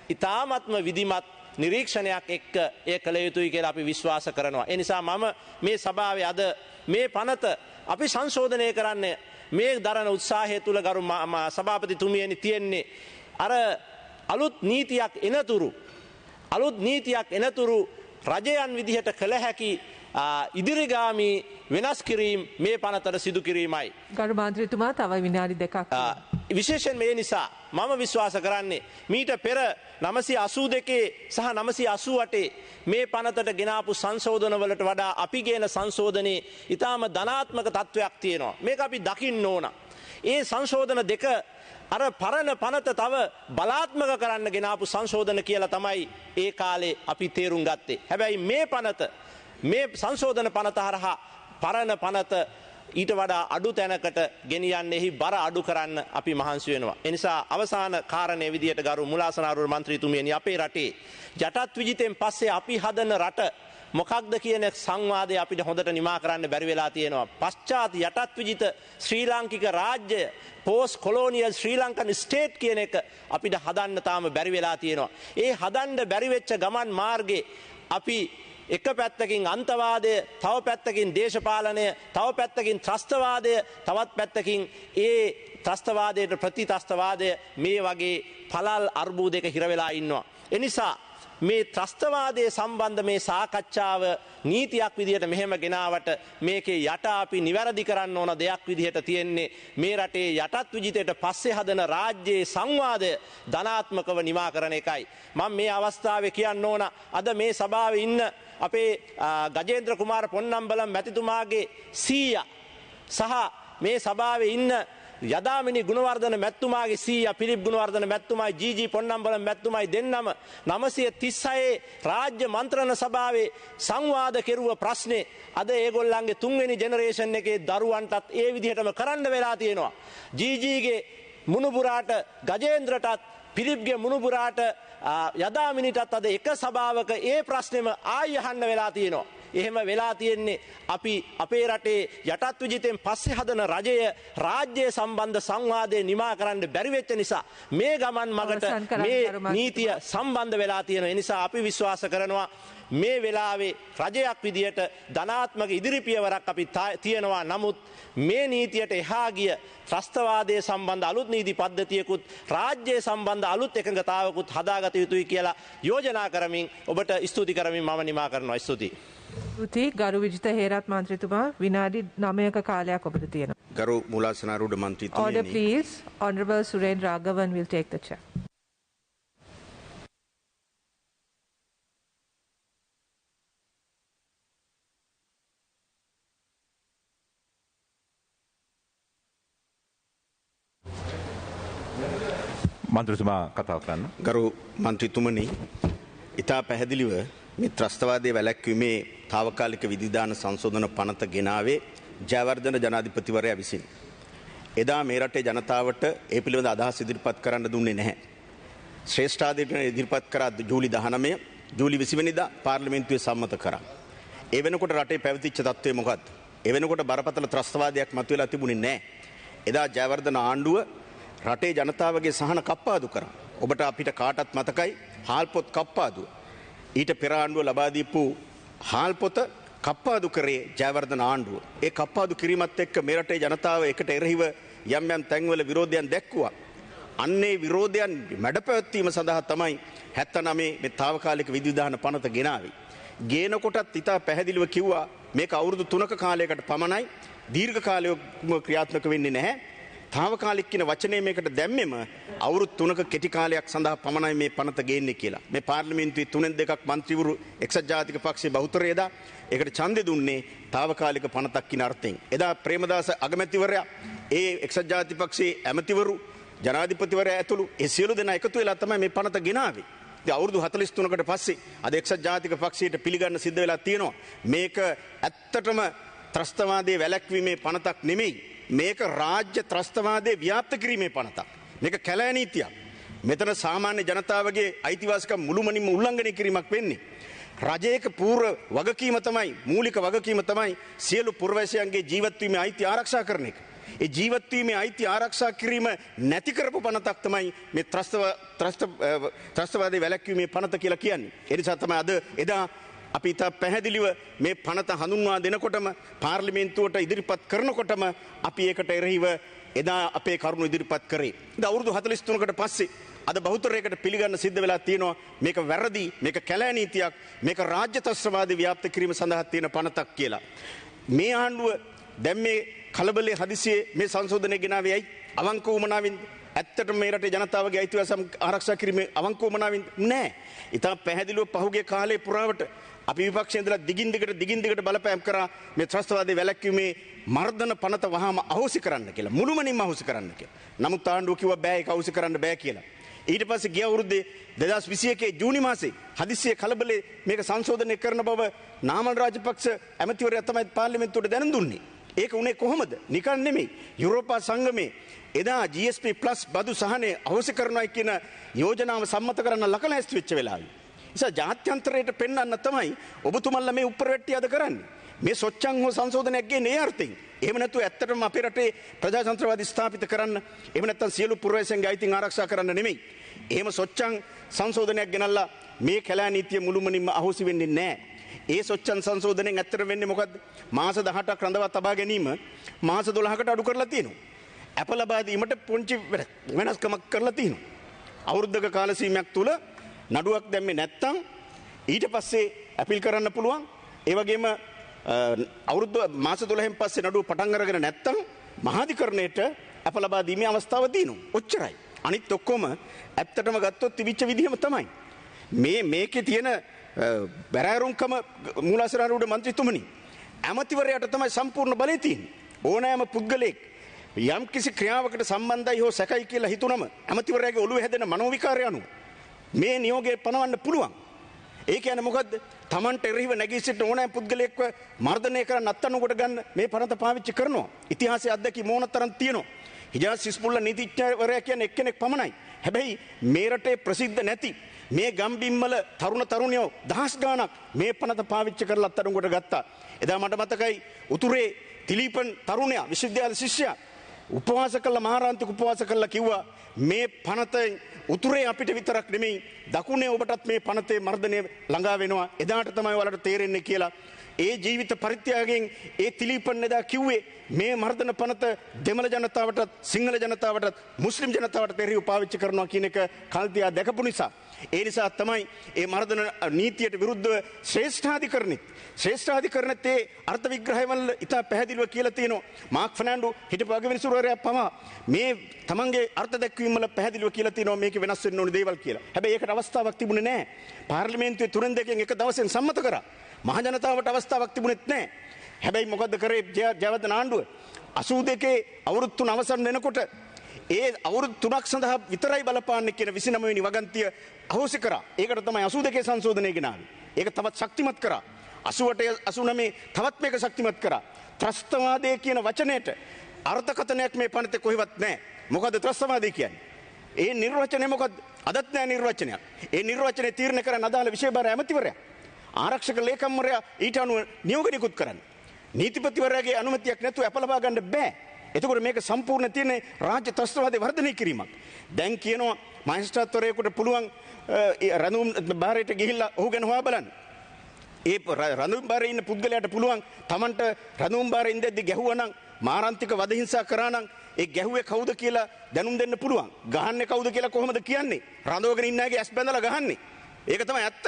ඉතාමත්ම විධිමත් නිරීක්ෂණයක් එක්ක ඒ කළ යුතුයි කියලා අපි විශ්වාස කරනවා. ඒ නිසා මම මේ සභාවේ අද මේ පනත අපි සංශෝධනය කරන්නේ මේ දරන උත්සාහය තුළ ගරු සභාපතිතුමියනි තියෙන්නේ අර අලුත් නීතියක් එනතුරු රජයන් විදිහට කළ හැකි ඉදිරිගාමී වෙනස් කිරීම මේ පනතට සිදු කිරීමයි. ගරු මන්ත්‍රීතුමා තව විනාඩි 2ක්. විශේෂයෙන් මේ නිසා මම විශ්වාස කරන්නේ මීට පෙර 982 සහ 988 මේ පනතට ගෙනාපු සංශෝධනවලට වඩා අපි ගේන සංශෝධනයේ ඊටාම ධනාත්මක තත්වයක් තියෙනවා. මේක අපි දකින්න ඕන. ඒ සංශෝධන දෙක අර පරණ පනත තව බලාත්මක කරන්න ගෙනාපු සංශෝධන කියලා තමයි ඒ කාලේ අපි තේරුම් ගත්තේ. හැබැයි මේ සංශෝධන පනත හරහා පරණ පනත ඊට වඩා අඩු තැනකට ගෙනියන්නෙහි බර අඩු කරන්න අපි මහන්සි වෙනවා. ඒ නිසා අවසාන කාරණේ විදියට ගරු මුලාසනාරුව මන්ත්‍රීතුමියනි අපේ රටේ යටත් විජිතෙන් පස්සේ අපි හදන රට මොකක්ද කියන සංවාදය අපිට හොඳට නිමා කරන්න බැරි වෙලා තියෙනවා. පශ්චාත් යටත් විජිත ශ්‍රී ලාංකික රාජ්‍ය පෝස්ට් කොලෝනියල් ශ්‍රී ලංකන් ස්ටේට් කියන එක අපිට හදන්න තාම බැරි වෙලා තියෙනවා. ඒ හදන්න බැරි වෙච්ච ගමන් මාර්ගේ අපි එක පැත්තකින් අන්තවාදය, තව පැත්තකින් දේශපාලනය, තව පැත්තකින් ත්‍රස්තවාදය, තවත් පැත්තකින් ඒ ත්‍රස්තවාදයට ප්‍රතිත්‍රස්තවාදය මේ වගේ පළල් අර්බුදයක හිර වෙලා ඉන්නවා. එනිසා මේ ත්‍රස්තවාදයේ සම්බන්ධ මේ සාකච්ඡාව නීතියක් විදිහට මෙහෙම ගෙනාවට මේකේ යට අපි නිවැරදි කරන්න ඕන දෙයක් විදිහට තියෙන්නේ මේ රටේ යටත් විජිතයට පස්සේ හදන රාජ්‍යයේ සංවාදය ධනාත්මකව නිමා කරන එකයි. මම මේ අවස්ථාවේ කියන්න ඕන අද මේ සභාවේ ඉන්න අපේ ගජේන්ද්‍ර කුමාර පොන්නම්බලම් මැතිතුමාගේ සීයා සහ මේ සභාවේ ඉන්න යදාමිනි ගුණවර්ධන මැතිතුමාගේ සීයා පිලිප් ගුණවර්ධන මැතිතුමායි ජී පොන්නම්බලම් මැතිතුමායි දෙන්නම 936 රාජ්‍ය මන්ත්‍රණ සභාවේ සංවාද කෙරුව ප්‍රශ්නේ අද ඒගොල්ලන්ගේ තුන්වෙනි ජෙනරේෂන් එකේ දරුවන්ටත් ඒ විදිහටම කරන්න වෙලා තියෙනවා. ජීජීගේ මුණුබුරාට ගජේන්ද්‍රටත් පිලිප්ගේ මුණුබුරාට යදාමිනිටත් අද එක සභාවක ඒ ප්‍රශ්නෙම ආයි අහන්න වෙලා තියෙනවා. එහෙම වෙලා තියෙන්නේ අපි අපේ රටේ යටත් විජිතෙන් පස්සේ හදන රජය රාජ්‍ය සම්බන්ධ සංවාදයේ නිමා කරන්න බැරි වෙච්ච නිසා මේ ගමන් මගට මේ නීතිය සම්බන්ධ වෙලා තියෙන නිසා අපි විශ්වාස කරනවා මේ වෙලාවේ රජයක් විදියට ධනාත්මක ඉදිරි පියවරක් අපි තියෙනවා. නමුත් මේ නීතියට එහා ගිය ත්‍රස්තවාදයේ සම්බන්ධ අලුත් නීති පද්ධතියකුත් රාජ්‍යයේ සම්බන්ධ අලුත් එකඟතාවකුත් හදාගත යුතුයි කියලා යෝජනා කරමින් ඔබට ස්තුති කරමින් මම නිමා කරනවා. ස්තුතියි. ගරු විජිත හේරත් මන්ත්‍රීතුමා විනාඩි 9ක කාලයක් ඔබට තියෙනවා. ගරු මුලාසනාරූඪ මන්ත්‍රීතුමියනි. Order please. Honorable Surendra Raghavan will take the chair. මන්ත්‍රීතුමා කතා කරන්න. ගරු මන්ත්‍රීතුමනි ඉතා පැහැදිලිව මේ ත්‍රස්තවාදයේ වැළැක්වීමේ తాවකාලික විධිදාන සංශෝධන පනත ගෙනාවේ ජයවර්ධන ජනාධිපතිවරයා විසින්. එදා මේ රටේ ජනතාවට ඒ පිළිබඳ අදහස් ඉදිරිපත් කරන්න දුන්නේ නැහැ. ශ්‍රේෂ්ඨාධිකරණය ඉදිරිපත් කරා ජූලි 19 ජූලි 20 වෙනිදා පාර්ලිමේන්තුවේ සම්මත කරා. ඒ වෙනකොට රටේ පැවතිච්ච තත්ත්වය මොකක්ද? ඒ වෙනකොට බරපතල ත්‍රස්තවාදයක් මතුවලා තිබුණේ නැහැ. එදා ජයවර්ධන ආණ්ඩුව රටේ ජනතාවගේ සහන කප්පාදු කරා. ඔබට අපිට කාටත් මතකයි හාල්පොත් කප්පාදුව. ඊට පෙර ආණ්ඩුව ලබා දීපු හාල්පොත කප්පාදු කරේ ජයවර්ධන ආණ්ඩුව. ඒ කප්පාදු කිරීමත් එක්ක මේ රටේ ජනතාව එකට එරෙහිව යම් යම් තැන්වල විරෝධයන් දැක්වුවා. අන්නේ විරෝධයන් මැඩපැවැත්වීම සඳහා තමයි 79 මේ తాවකාලික විධිවිධාන පනත ගෙනාවේ. ගේනකොටත් ඉතා පැහැදිලිව කිව්වා මේක අවුරුදු 3ක කාලයකට පමණයි දීර්ඝ කාලයක ක්‍රියාත්මක වෙන්නේ නැහැ. తాවකාලික කියන වචනේ මේකට දැම්මෙම අවුරුදු 3ක කෙටි කාලයක් සඳහා පමණයි මේ පනත ගේන්නේ කියලා. මේ පාර්ලිමේන්තුවේ 3/2ක් മന്ത്രിවරු එක්සත් ජාතික පක්ෂයේ බහුතරය එදා ඒකට ඡන්දෙ දුන්නේ తాවකාලික පනතක් කියන අර්ථයෙන්. එදා ප්‍රේමදාස අගමැතිවරයා ඒ එක්සත් ජාතික පක්ෂයේ ඇමතිවරු ජනාධිපතිවරයා ඇතුළු ඒ සියලු දෙනා එකතු වෙලා තමයි මේ පනත ගෙනාවේ. ඉතින් අවුරුදු 43කට පස්සේ අද එක්සත් ජාතික පක්ෂයට පිළිගන්න සිද්ධ වෙලා තියෙනවා. මේක ඇත්තටම ත්‍රස්තවාදයේ වැළැක්වීමේ පනතක් නෙමෙයි. මේක රාජ්‍ය ත්‍රස්තවාදයේ ව්‍යාප්ත කිරීමේ පනතක්. මේක කැලෑ නීතියක්. මෙතන සාමාන්‍ය ජනතාවගේ අයිතිවාසිකම් මුළුමනින්ම උල්ලංඝනය කිරීමක් වෙන්නේ. රජයක පූර්ව වගකීම තමයි මූලික වගකීම තමයි සියලු පුරවැසියන්ගේ ජීවත් වීමේ අයිතිය ආරක්ෂා කරන එක. ඒ ජීවත් වීමේ අයිතිය ආරක්ෂා කිරීම නැති කරපු පනතක් තමයි මේ ත්‍රස්තවාදී වැළැක්වීමේ පනත කියලා කියන්නේ. ඒ නිසා තමයි අද එදා අපි ඉතා පැහැදිලිව මේ පනත හඳුන්වා දෙනකොටම පාර්ලිමේන්තුවට ඉදිරිපත් කරනකොටම අපි ඒකට එරෙහිව එදා අපේ කරුණු ඉදිරිපත් කරේ. ඉතින් අවුරුදු 43කට පස්සේ අද බහුතරයකට පිළිගන්න සිද්ධ වෙලා තියෙනවා මේක වැරදි, මේක කැලෑ නීතියක්, මේක රාජ්‍ය ත්‍රස්තවාදී ව්‍යාප්ත කිරීම සඳහා තියෙන පනතක් කියලා. මේ ආණ්ඩුව දැන් මේ කලබලයේ හදිසියේ මේ සංශෝධනය ගෙනාවේ ඇයි? අවංක වුමනාවෙන් ඇත්තටම මේ රටේ ජනතාවගේ අයිතිවාසිකම් ආරක්ෂා කිරීමේ අවංක වුමනාවෙන් නෑ. ඉතින් පැහැදිලිව පහුගිය කාලේ පුරාවට අපි විපක්ෂයේ ඉඳලා දිගින් දිගට බලපෑම් කරා මේ ත්‍රස්තවාදී වැළැක්වීමේ මර්ධන පනත වහාම අහෝසි කරන්න කියලා. මුළුමනින්ම අහෝසි කරන්න කියලා. නමුත් ආණ්ඩුව කිව්වා බෑ ඒක අහෝසි කරන්න බෑ කියලා. ඊට පස්සේ ගිය අවුරුද්දේ 2021 ජූනි මාසේ හදිස්සියේ කලබලේ මේක සංශෝධනය කරන බව නාමල් රාජපක්ෂ ඇමතිවරයා තමයි පාර්ලිමේන්තුවට දැනුම් දුන්නේ. ඒක උනේ කොහොමද? නිකන් නෙමෙයි. යුරෝපා සංගමේ එදා GSP+ බදු සහනේ අහෝසි කරනවා කියන යෝජනාව සම්මත කරන්න ලකලැස්ති වෙච්ච වෙලාවේ. නිසා ජාත්‍යන්තරයට පෙන්වන්න තමයි ඔබතුමන්ලා මේ උප්පරවැට්ටිය අද කරන්නේ. මේ සොච්චන් හෝ සංශෝධනයක් ගේන්නේ ඒ අර්ථයෙන්. එහෙම නැතුව ඇත්තටම අපේ රටේ ප්‍රජාතන්ත්‍රවාදී ස්ථාපිත කරන්න, එහෙම නැත්නම් සියලු පුරවැසියන්ගේ අයිතීන් ආරක්ෂා කරන්න නෙමෙයි. එහෙම සොච්චන් සංශෝධනයක් ගෙනල්ලා මේ කැලෑ නීතිය මුළුමනින්ම අහෝසි වෙන්නේ නැහැ. ඒ සොච්චන් සංශෝධනයෙන් ඇත්තට වෙන්නේ මොකද්ද? මාස 18ක් රඳවා තබා ගැනීම මාස 12කට අඩු කරලා තියෙනවා. අප ලබා දීමට පුංචි වෙනස්කමක් කරලා තියෙනවා. අවුරුද්දක කාල සීමයක් තුල නඩුවක් දැම්මේ නැත්තම් ඊට පස්සේ අපීල් කරන්න පුළුවන්. ඒ වගේම අවුරුදු මාස 12න් පස්සේ නඩුව පටන් අරගෙන නැත්තම් මහාධිකරණයට අප ලබා දීමේ අවස්ථාව තියෙනවා. ඔච්චරයි. අනිත් ඔක්කොම ඇත්තටම ගත්තොත් තිබිච්ච විදිහම තමයි. මේකේ තියෙන බැරෑරුම්කම මූලාශ්‍රාරූඪ මන්ත්‍රීතුමනි ඇමතිවරයාට තමයි සම්පූර්ණ බලය තියෙන්නේ. ඕනෑම පුද්ගලයෙක් යම් කිසි ක්‍රියාවකට සම්බන්ධයි හෝ සැකයි කියලා හිතුනම ඇමතිවරයාගේ ඔළුවේ හැදෙන මනෝවිකාරය අනුව මේ නියෝගය පනවන්න පුළුවන්. ඒ කියන්නේ මොකද්ද? Tamanට එරෙහිව නැගී සිටින ඕනෑම පුද්ගලයෙක්ව මර්ධනය කරන්න අත්අඩංගුවට ගන්න මේ පනත පාවිච්චි කරනවා. ඉතිහාසයේ අත්දැකීම් මොනතරම් තියෙනවා. හිජාස් හිස්බුල්ලා නීතිඥවරයා කියන්නේ එක්කෙනෙක් පමණයි. හැබැයි මේ රටේ ප්‍රසිද්ධ නැති මේ ගම්බිම්වල තරුණියෝ දහස් ගාණක් මේ පනත පාවිච්චි කරලා අත්අඩංගුවට ගත්තා. එදා මට මතකයි උතුරේ තිලීපන් තරුණයා විශ්වවිද්‍යාල ශිෂ්‍යයා උපවාස කළා, මහාරාන්තික උපවාස කළා, කිව්වා මේ පනත උතුරේ අපිට විතරක් නෙමෙයි දකුණේ ඔබටත් මේ පනතේ මර්ධනය ළඟා වෙනවා. එදාට තමයි ඔයාලට තේරෙන්නේ කියලා. ඒ ජීවිත පරිත්‍යාගයෙන් ඒ තිලීපන් එදා කිව්වේ මේ මර්ධන පනත දෙමළ ජනතාවටත් සිංහල ජනතාවටත් මුස්ලිම් ජනතාවට එරෙහිව පාවිච්චි කරනවා කියන එක කල්තියා දැකපු නිසා. ඒ නිසා තමයි මේ මර්ධන නීතියට විරුද්ධව ශ්‍රේෂ්ඨාධිකරණෙත් ඒ අර්ථ විග්‍රහයවල ඉතා පැහැදිලිව කියලා තියෙනවා. මාක් ෆර්නෑන්ඩෝ හිටපු අගවිනිසුරුවරයා පවා මේ තමන්ගේ අර්ථ දැක්වීම් වල පැහැදිලිව කියලා තියෙනවා මේකේ වෙනස් වෙන්න ඕනේ දේවල් කියලා. හැබැයි ඒකට අවස්ථාවක් තිබුණේ නැහැ. පාර්ලිමේන්තුවේ තුනෙන් දෙකෙන් එක දවසෙන් සම්මත කරා. මහ ජනතාවට අවස්ථාවක් තිබුණෙත් නැහැ. හැබැයි මොකද්ද කරේ ජයවර්ධන ආණ්ඩුව? 82 අවුරුදු 3 අවසන් වෙනකොට ඒ අවුරුදු 3ක් සඳහා විතරයි බලපාන්නේ කියන 29 වෙනි වගන්තිය අහෝසි කරා. ඒකට තමයි 82 සංශෝධනය ගෙනාවේ. ඒක තවත් ශක්තිමත් කරා. 88 89 තවත් මේක ශක්තිමත් කරා. ත්‍රස්තවාදය කියන වචනයට අර්ථකථනයක් මේ පනතේ කොහෙවත් නැහැ. මොකද්ද ත්‍රස්තවාදය කියන්නේ? ඒ නිර්වචනය මොකද්ද? අදත් නැහැ නිර්වචනයක්. ඒ නිර්වචනය තීරණය කරන අදාළ විෂයබාර ඇමතිවරයා, ආරක්ෂක ලේකම්වරයා ඊට අනුව නියෝග නිකුත් කරන්නේ. නීතිපතිවරයාගේ අනුමැතියක් නැතුව අප ලබා ගන්න බෑ. එතකොට මේක සම්පූර්ණ තියෙන රාජ්‍ය ත්‍රස්තවාදයේ වර්ධනය කිරීමක්. දැන් කියනවා මහේස්ත්‍රාත්වරයෙකුට පුළුවන් රඳුම් බාරයට ගිහිල්ලා ඔහු ගැන හොයා බලන්න. ඒ රඳුම් බාරේ ඉන්න පුද්ගලයාට පුළුවන් Tamanට රඳුම් බාරේ ඉඳද්දි ගැහුවා නම්, මාරාන්තික වද හිංසා කරා නම් ඒ ගැහුවේ කවුද කියලා දැනුම් දෙන්න පුළුවන්. ගහන්නේ කවුද කියලා කොහොමද කියන්නේ? රඳවගෙන ඉන්න අයගේ ඇස් බැඳලා ගහන්නේ. ඒක තමයි ඇත්ත.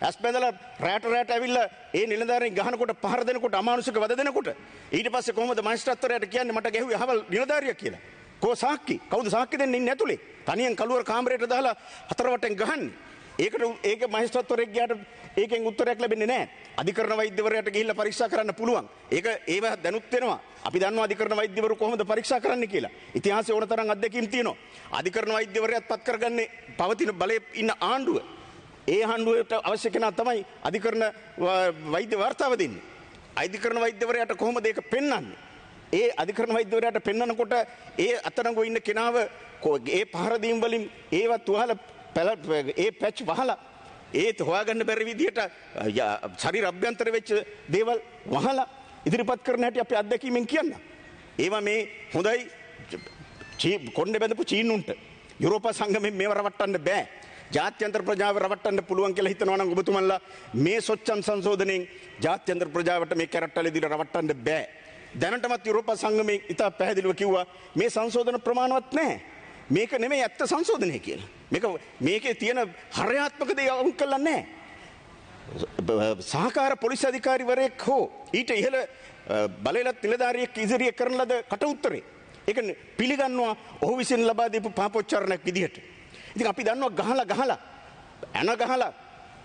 ඇස් බැඳලා රැට ඇවිල්ලා ඒ නිලධාරීන් ගහනකොට, පහර දෙනකොට, අමානුෂික වද දෙනකොට ඊට පස්සේ කොහොමද මහේස්ත්‍රාත්වරයාට කියන්නේ මට ගැහුවේ අහවල් නිලධාරියා කියලා? කෝ සාක්කි? කවුද සාක්කි දෙන්නේ ඉන්නේ ඇතුලේ? තනියෙන් කළුවර කාමරයට දාලා හතරවටෙන් ගහන්නේ. ඒක මහේස්ත්‍රාත්වරයෙක් ගියාට ඒකෙන් උත්තරයක් ලැබෙන්නේ නැහැ. අධිකරණ වෛද්‍යවරයාට ගිහිල්ලා පරීක්ෂා කරන්න පුළුවන්. ඒව දැනුත් වෙනවා. අපි දන්නවා අධිකරණ වෛද්‍යවරු කොහොමද පරීක්ෂා කරන්න කියලා. ඉතිහාසයේ ඕන තරම් අත්දැකීම් තියෙනවා. අධිකරණ වෛද්‍යවරයාත් පත් කරගන්නේ පවතින බලයේ ඉන්න ආණ්ඩුව. ඒ ආණ්ඩුවට අවශ්‍ය කෙනා තමයි අධිකරණ වෛද්‍ය වාර්තාව දෙන්නේ. අධිකරණ වෛද්‍යවරයාට කොහොමද ඒක පෙන්වන්නේ? ඒ අධිකරණ වෛද්‍යවරයාට පෙන්වනකොට ඒ අතරංගෝ ඉන්න කෙනාව ඒ පහර දීම් වලින් ඒවත් වහලා ඒ පැච් වහලා ඒත් හොයාගන්න බැරි විදිහට ශරීර අභ්‍යන්තර වෙච්ච දේවල් වහලා ඉදිරිපත් කරන හැටි අපි අත්දැකීමෙන් කියන්න. ඒවා මේ හොඳයි කොණ්ඩේ බැඳපු චීනුන්ට යුරෝපා සංගමයෙන් මේව රවට්ටන්න බෑ. ජාත්‍යන්තර ප්‍රජාව රවට්ටන්න පුළුවන් කියලා හිතනවා නම් ඔබතුමන්ලා මේ සොච්චම් සංශෝධනයෙන් ජාත්‍යන්තර ප්‍රජාවට මේ කැරට්ටල දීලා රවට්ටන්න බෑ. දැනටමත් යුරෝපා සංගමයේ ඉතා පැහැදිලිව කිව්වා මේ සංශෝධන ප්‍රමාණවත් නැහැ. මේක නෙමෙයි ඇත්ත සංශෝධනය කියලා. මේකේ තියෙන හරයාත්මක දේ අවුල් කළා නැහැ. සහකාර පොලිස් අධිකාරිවරයෙක් හෝ ඊට ඉහළ බලයලත් නිලධාරියෙක් ඉදිරියේ කරන ලද කට උත්තරේ ඒක පිළිගන්නවා ඔහු විසින් ලබා දීපු පාපොච්චාරණයක් විදිහට. ඉතින් අපි දන්නවා ගහලා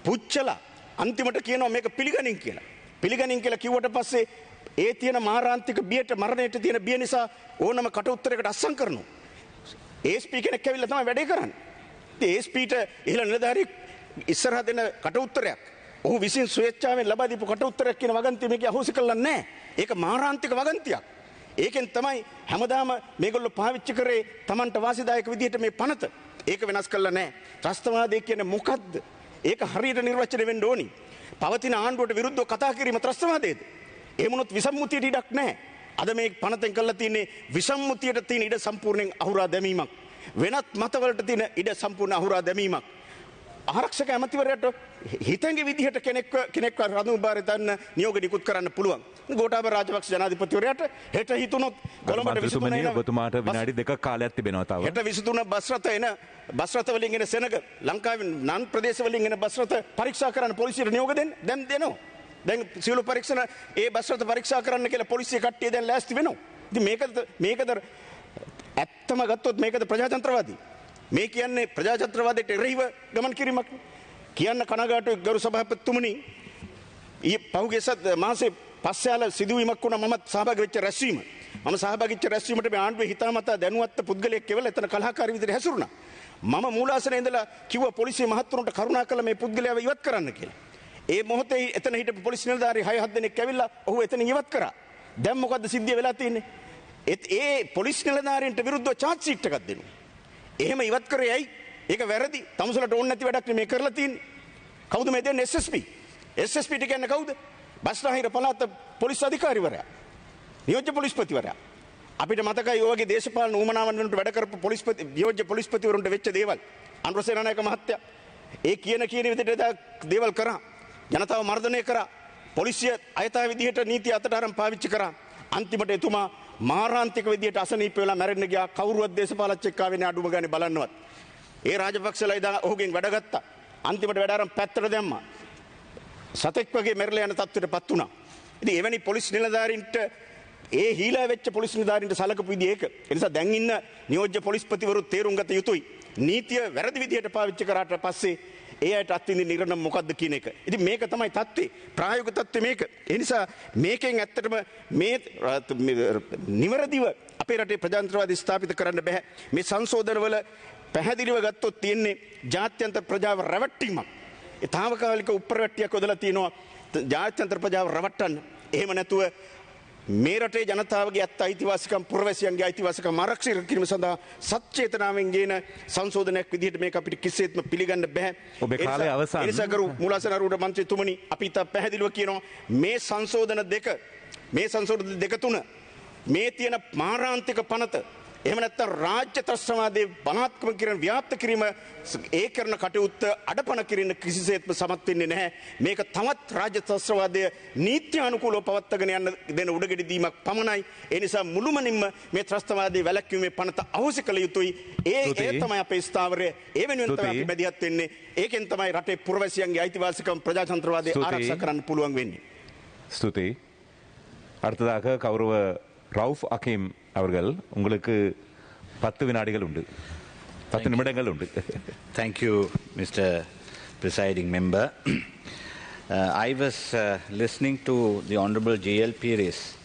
පුච්චලා අන්තිමට කියනවා මේක පිළිගනින් කියලා. පිළිගනින් කියලා කිව්වට පස්සේ ඒ තියෙන මාරාන්තික බියට මරණයට තියෙන බිය නිසා ඕනම කට උත්තරයකට අස්සම් කරනවා. ASP කෙනෙක් ඇවිල්ලා තමයි වැඩේ කරන්නේ. ඉතින් ASPට ඉහළ නිලධාරියෙක් ඉස්සරහ දෙන කට උත්තරයක් ඔහු විසින් ස්වේච්ඡාවෙන් ලබා දීපු කට උත්තරයක් කියන වගන්තිය මේක අහෝසි කළා නැහැ. ඒක මාරාන්තික වගන්තියක්. ඒකෙන් තමයි හැමදාම මේගොල්ලෝ පාවිච්චි කරේ Tamanට වාසිදායක විදිහට මේ පනත. ඒක වෙනස් කළා නැහැ. ත්‍රස්තවාදය කියන්නේ මොකද්ද? ඒක හරියට නිර්වචනය වෙන්න ඕනි. පවතින ආණ්ඩුවට විරුද්ධව කතා කිරීම ත්‍රස්තවාදයේද? එහෙම වුණොත් විසම්මුතියට ඉඩක් නැහැ. අද මේ පනතෙන් කළා තියෙන්නේ විසම්මුතියට තියෙන ඉඩ සම්පූර්ණයෙන් අහුරා දැමීමක්. වෙනත් මතවලට තියෙන ඉඩ සම්පූර්ණ අහුරා දැමීමක්. ආරක්ෂක ඇමතිවරයාට හිතංගේ විදිහට කෙනෙක්ව රඳුන් බාරේ ගන්න නියෝග නිකුත් කරන්න පුළුවන්. ගෝඨාභය රාජපක්ෂ ජනාධිපතිවරයාට හෙට හිතුනොත් කොළඹට විසඳුනේ ඔබතුමාට විනාඩි 2ක කාලයක් තිබෙනවා තව. හෙට විසඳුන බස් රථ වලින් එන සෙනග ලංකාවේ නන් ප්‍රදේශ වලින් එන බස් රථ පරීක්ෂා කරන්න පොලිසියට නියෝග දෙන්න දැන් දෙනවා. දැන් සියලු පරීක්ෂණ ඒ බස් රථ පරීක්ෂා කරන්න කියලා පොලිසිය කට්ටිය දැන් ලෑස්ති වෙනවා. ඉතින් මේකද ඇත්තම ගත්තොත් මේකද ප්‍රජාතන්ත්‍රවාදී. මේ කියන්නේ ප්‍රජාතන්ත්‍රවාදයට එරෙහිව ගමන් කිරීමක්. කියන්න කනගාටුයි ගරු සභාපතිතුමනි. පහුගිය මාසේ පස්සයාල සිදුවීමක් වුණා මමත් සහභාගී වෙච්ච රැස්වීම. මම සහභාගී වෙච්ච රැස්වීමට මේ ආණ්ඩුවේ හිතාමතා දැනුවත් පුද්ගලයෙක් කෙවලා එතන කලහකාරී විදිහට හැසිරුණා. මම මූලාසනයේ ඉඳලා කිව්වා පොලිසිය මහත්තුරුන්ට කරුණාකරලා මේ පුද්ගලයාව ඉවත් කරන්න කියලා. ඒ මොහොතේ එතන හිටපු පොලිස් නිලධාරී 6-7 දෙනෙක් ඇවිල්ලා ඔහු එතන ඉවත් කරා. දැන් මොකද්ද සිද්ධිය වෙලා තියෙන්නේ? ඒ පොලිස් නිලධාරීන්ට විරුද්ධව charge sheet එකක් දෙනවා. එහෙම ඉවත් කරේ ඇයි? ඒක වැරදි. තමුසලට ඕන නැති වැඩක් නෙමෙයි කරලා තියෙන්නේ. කවුද මේ දෙන්නේ? SSP. SSP ට කියන්නේ කවුද? බස්නාහිර පළාත පොලිස් අධිකාරිවරයා. නියෝජ්‍ය පොලිස්පතිවරයා. අපිට මතකයි ඔය වගේ දේශපාලන උමනාවන් වලට වැඩ කරපු නියෝජ්‍ය පොලිස්පතිවරුන්ට වෙච්ච දේවල්. අනුරසේනානායක මහත්තයා ඒ කියන විදිහට දේවල් කරා. ජනතාව මර්ධනය කරා. පොලිසිය අයථා විදිහට නීති අතට අරන් පාවිච්චි කරා. අන්තිමට එතුමා මාරාන්තික විදිහට අසනීප වෙලා මැරෙන්න ගියා. කවුරුවත් දේශපාලච්චෙක් ආවේ නෑ අඩුම ගානේ බලන්නවත්. ඒ රාජපක්ෂලා ඉදා ඔහුගෙන් වැඩ ගත්තා. අන්තිමට වැඩ අරන් පැත්තට දැම්මා. සතෙක් වගේ මැරලා යන තත්ත්වයටපත් වුණා. ඉතින් එවැනි පොලිස් නිලධාරීන්ට ඒ හීලා වෙච්ච පොලිස් නිලධාරීන්ට සලකපු විදිහ ඒක. ඒ නිසා දැන් ඉන්න නියෝජ්‍ය පොලිස්පතිවරු තේරුම් ගත යුතුයි. නීතිය වැරදි විදිහට පාවිච්චි කරාට පස්සේ ඒ අයට අත්විඳින නිරණම මොකද්ද කියන එක. ඉතින් මේක තමයි தත්ත්වේ. ප්‍රායෝගික தත්ත්වේ මේක. ඒ නිසා මේකෙන් ඇත්තටම මේ නිවැරදිව අපේ රටේ ප්‍රජාතන්ත්‍රවාදී ස්ථාපිත කරන්න බෑ. මේ සංශෝධනවල පැහැදිලිව ගත්තොත් තියෙන්නේ ජාත්‍යන්තර ප්‍රජාව රැවට්ටීමක්. ඒ తాවකාලික උප්පරවැට්ටියක් යොදලා තිනවා ජාත්‍යන්තර ප්‍රජාව රවට්ටන්න. එහෙම නැතුව මේ රටේ ජනතාවගේ අත් අයිතිවාසිකම් පුරවැසියන්ගේ අයිතිවාසිකම් ආරක්ෂා කිරීම සඳහා සත්‍යේතනාවෙන් ගේන සංශෝධනයක් විදිහට මේක අපිට කිසිසේත්ම පිළිගන්න බෑ. ඔබේ කාලය අවසන්. ඒ නිසා ගරු මූලාසන ආරූඪ මන්ත්‍රීතුමනි අපි තා පැහැදිලිව කියනවා මේ සංශෝධන දෙක තුන මේ තියෙන මාරාන්තික පනත එහෙම නැත්නම් රාජ්‍ය ත්‍රස්තවාදයේ බලාත්කාර කිරීම ව්‍යාප්ත කිරීම ඒ කරන කටයුත්ත අඩපණ කිරීම කිසිසේත්ම සමත් වෙන්නේ නැහැ. මේක තවත් රාජ්‍ය ත්‍රස්තවාදය නීත්‍යානුකූලව පවත්වාගෙන යන්න දෙන උඩගෙඩි දීමක් පමණයි. ඒ නිසා මුළුමනින්ම මේ ත්‍රස්තවාදයේ වැළැක්වීමේ පනත අහෝසි කළ යුතුයි. ඒ තමයි අපේ ස්ථාවරය. ඒ වෙනුවෙන් තමයි අපි බැදිහත් වෙන්නේ. ඒකෙන් තමයි රටේ පුරවැසියන්ගේ අයිතිවාසිකම් ප්‍රජාතන්ත්‍රවාදය ආරක්ෂා කරන්න පුළුවන් වෙන්නේ. ஸ்துதி. அடுத்ததாக கௌரவ ரவுஃப் அகீம் அவர்கள் உங்களுக்கு 10 வினாடிகள் உண்டு. 10 நிமிடங்கள் உண்டு. Thank you, Mr. Presiding Member. I was listening to the Honorable J.L. Pires,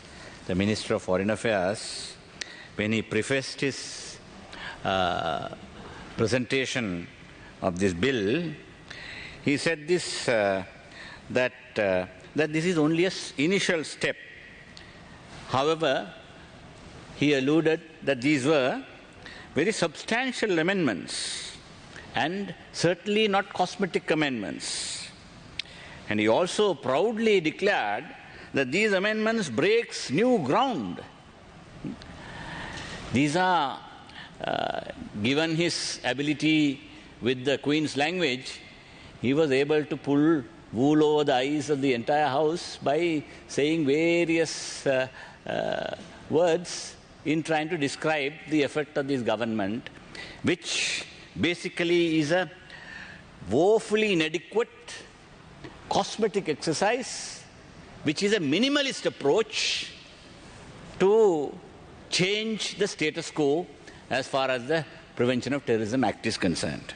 the Minister of Foreign Affairs, when he prefaced his presentation of this bill. He said this, that this is only an initial step. However, he alluded that these were very substantial amendments and certainly not cosmetic amendments. And he also proudly declared that these amendments breaks new ground. These are, given his ability with the Queen's language, he was able to pull wool over the eyes of the entire House by saying various words in trying to describe the effect of this government, which basically is a woefully inadequate cosmetic exercise, which is a minimalist approach to change the status quo as far as the Prevention of Terrorism Act is concerned.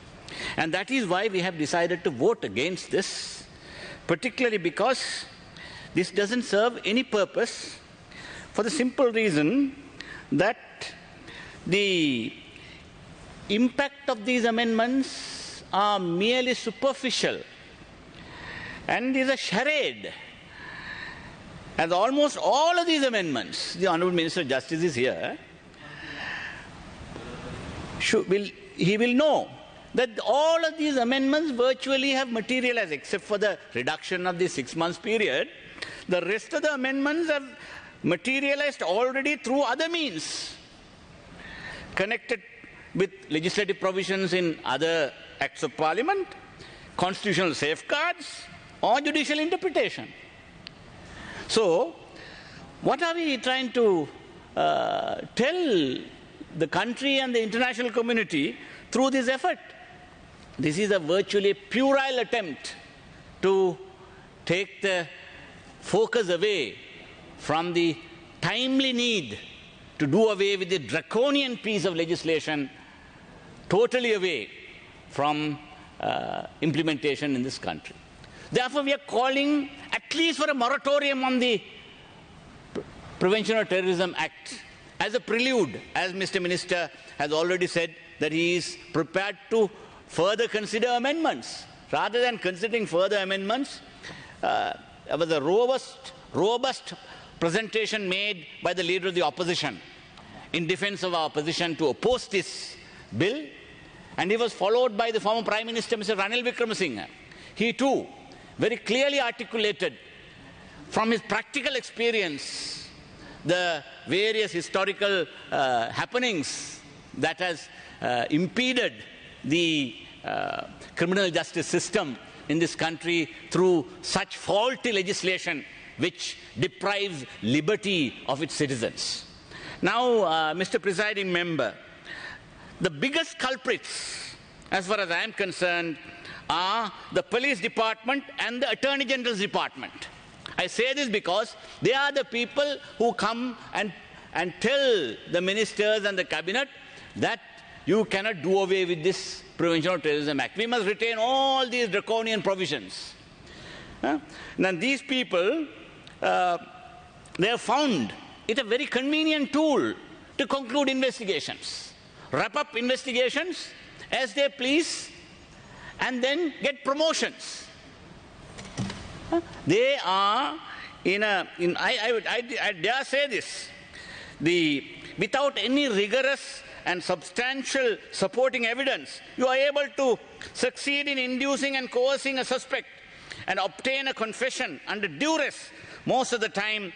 And that is why we have decided to vote against this, particularly because this doesn't serve any purpose, for the simple reason that the impact of these amendments are merely superficial and is a charade. And almost all of these amendments, the Honourable Minister of Justice is here, he will know that all of these amendments virtually have materialized, except for the reduction of the 6 months period. The rest of the amendments have materialized already through other means, connected with legislative provisions in other acts of Parliament, constitutional safeguards, or judicial interpretation. So, what are we trying to tell the country and the international community through this effort? This is a virtually puerile attempt to take the focus away from the timely need to do away with the draconian piece of legislation, totally away from implementation in this country. Therefore, we are calling at least for a moratorium on the Prevention of Terrorism Act as a prelude, as Mr. Minister has already said that he is prepared to further consider amendments. Rather than considering further amendments, there was a robust presentation made by the leader of the opposition in defense of our position to oppose this bill, and he was followed by the former Prime Minister, Mr. Ranil Wickremesinghe. He too very clearly articulated from his practical experience the various historical happenings that has impeded the criminal justice system in this country through such faulty legislation which deprives liberty of its citizens. Now, Mr. Presiding Member, the biggest culprits, as far as I am concerned, are the Police Department and the Attorney General's Department. I say this because they are the people who come and tell the ministers and the cabinet that you cannot do away with this Prevention of Terrorism Act. We must retain all these draconian provisions. Now these people, they have found it a very convenient tool to conclude investigations, wrap up investigations as they please, and then get promotions. They are I dare say this, without any rigorous and substantial supporting evidence, you are able to succeed in inducing and coercing a suspect and obtain a confession under duress most of the time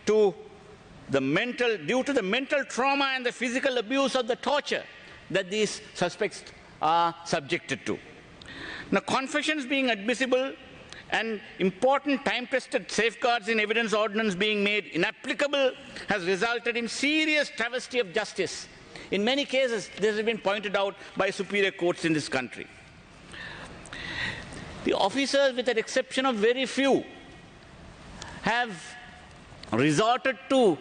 due to the mental trauma and the physical abuse of the torture that these suspects are subjected to. Now, confessions being admissible and important time-tested safeguards in evidence ordinance being made inapplicable has resulted in serious travesty of justice. In many cases, this has been pointed out by superior courts in this country. The officers, with the exception of very few, have resorted to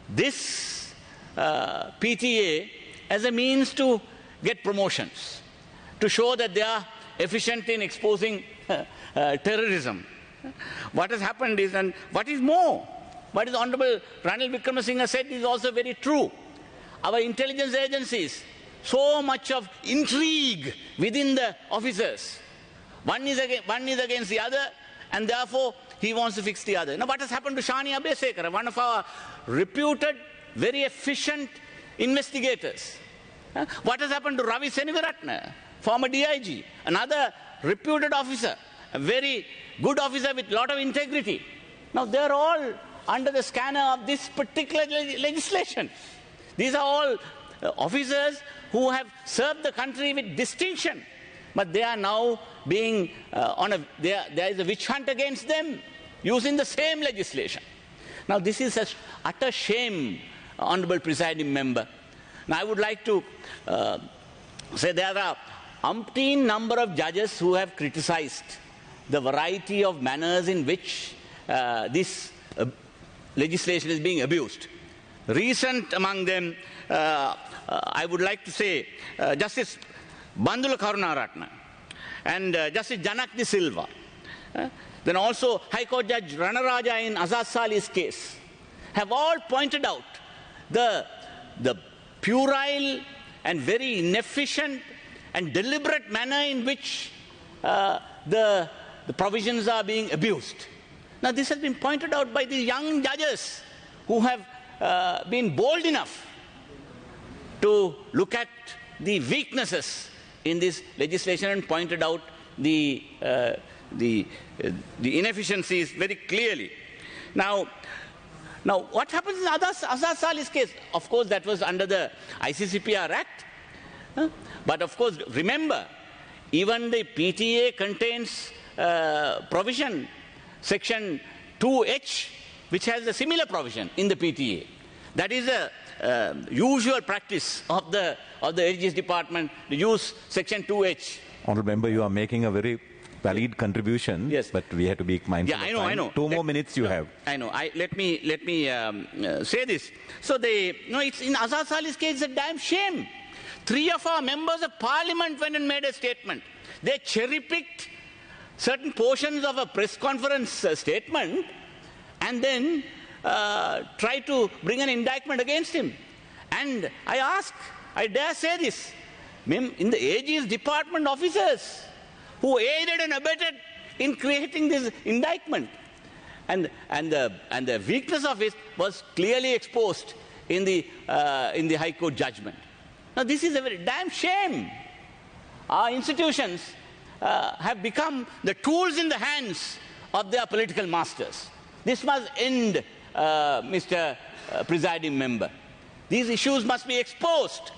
this PTA as a means to get promotions, to show that they are efficient in exposing terrorism. What has happened is, and what is more, what is Honorable Ranil Wickremesinghe said is also very true. Our intelligence agencies, so much of intrigue within the officers. One is against the other, and therefore he wants to fix the other. Now, what has happened to Shani Abesekara, one of our reputed very efficient investigators. What has happened to Ravi Seneviratne, former DIG, another reputed officer, a very good officer with a lot of integrity? Now they are all under the scanner of this particular legislation. These are all officers who have served the country with distinction, but they are now being there is a witch hunt against them using the same legislation. Now this is an utter shame, Honourable Presiding Member. Now I would like to say there are umpteen number of judges who have criticised the variety of manners in which this legislation is being abused. Recent among them, I would like to say Justice Bandula Karunaratne and Justice Janak de Silva. Then also High Court Judge Ranaraja in Azad Sali's case have all pointed out the puerile and very inefficient and deliberate manner in which the provisions are being abused. Now this has been pointed out by the young judges who have been bold enough to look at the weaknesses in this legislation and pointed out the inefficiencies very clearly. Now what happens in Azad Sali's case? Of course, that was under the ICCPR Act. But of course, remember, even the PTA contains provision, section 2H, which has a similar provision in the PTA. That is a usual practice of the AG's department to use section 2H. Honourable Member, you are making a very valid contribution, yes, but we have to be mindful of time. I know. 2 more minutes you have. I know. Let me say this. So it's in Azad Sali's case, it's a damn shame. 3 of our members of Parliament went and made a statement. They cherry-picked certain portions of a press conference statement and then tried to bring an indictment against him. And I dare say this, in the AG's department officers who aided and abetted in creating this indictment. And the weakness of it was clearly exposed in the High Court judgment. Now this is a very damn shame. Our institutions have become the tools in the hands of their political masters. This must end, Mr. Presiding Member. These issues must be exposed.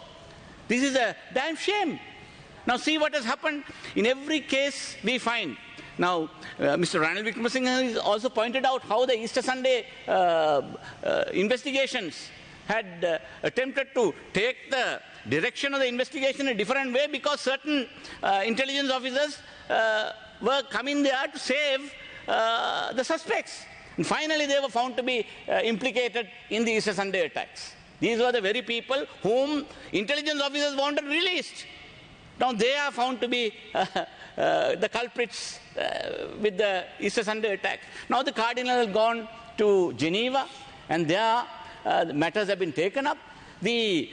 This is a damn shame. Now see what has happened. In every case we find. Now, Mr. Ranil Wickremesinghe has also pointed out how the Easter Sunday investigations had attempted to take the direction of the investigation in a different way because certain intelligence officers were coming there to save the suspects. And finally, they were found to be implicated in the Easter Sunday attacks. These were the very people whom intelligence officers wanted released. Now they are found to be the culprits with the Easter Sunday attack. Now the Cardinal has gone to Geneva and there matters have been taken up. The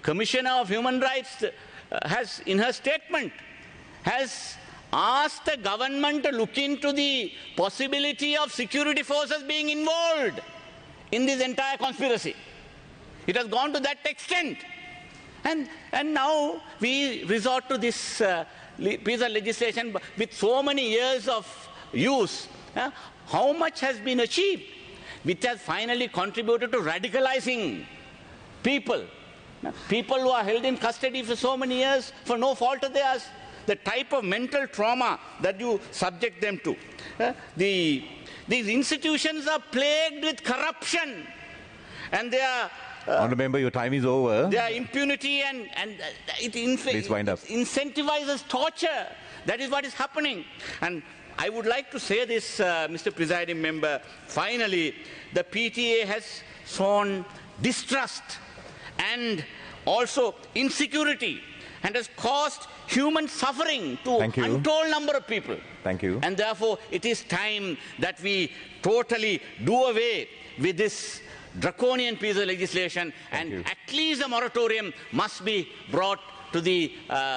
Commissioner of Human Rights has, in her statement, has asked the government to look into the possibility of security forces being involved in this entire conspiracy. It has gone to that extent. And now we resort to this piece of legislation with so many years of use. How much has been achieved, which has finally contributed to radicalizing people. People who are held in custody for so many years for no fault of theirs. The type of mental trauma that you subject them to. These institutions are plagued with corruption. And they are... Honourable Member, your time is over. Their impunity and it incentivizes torture. That is what is happening. And I would like to say this, Mr. Presiding Member. Finally, the PTA has shown distrust and also insecurity and has caused human suffering to untold number of people. Thank you. And therefore, it is time that we totally do away with this draconian piece of legislation and at least a moratorium must be brought to the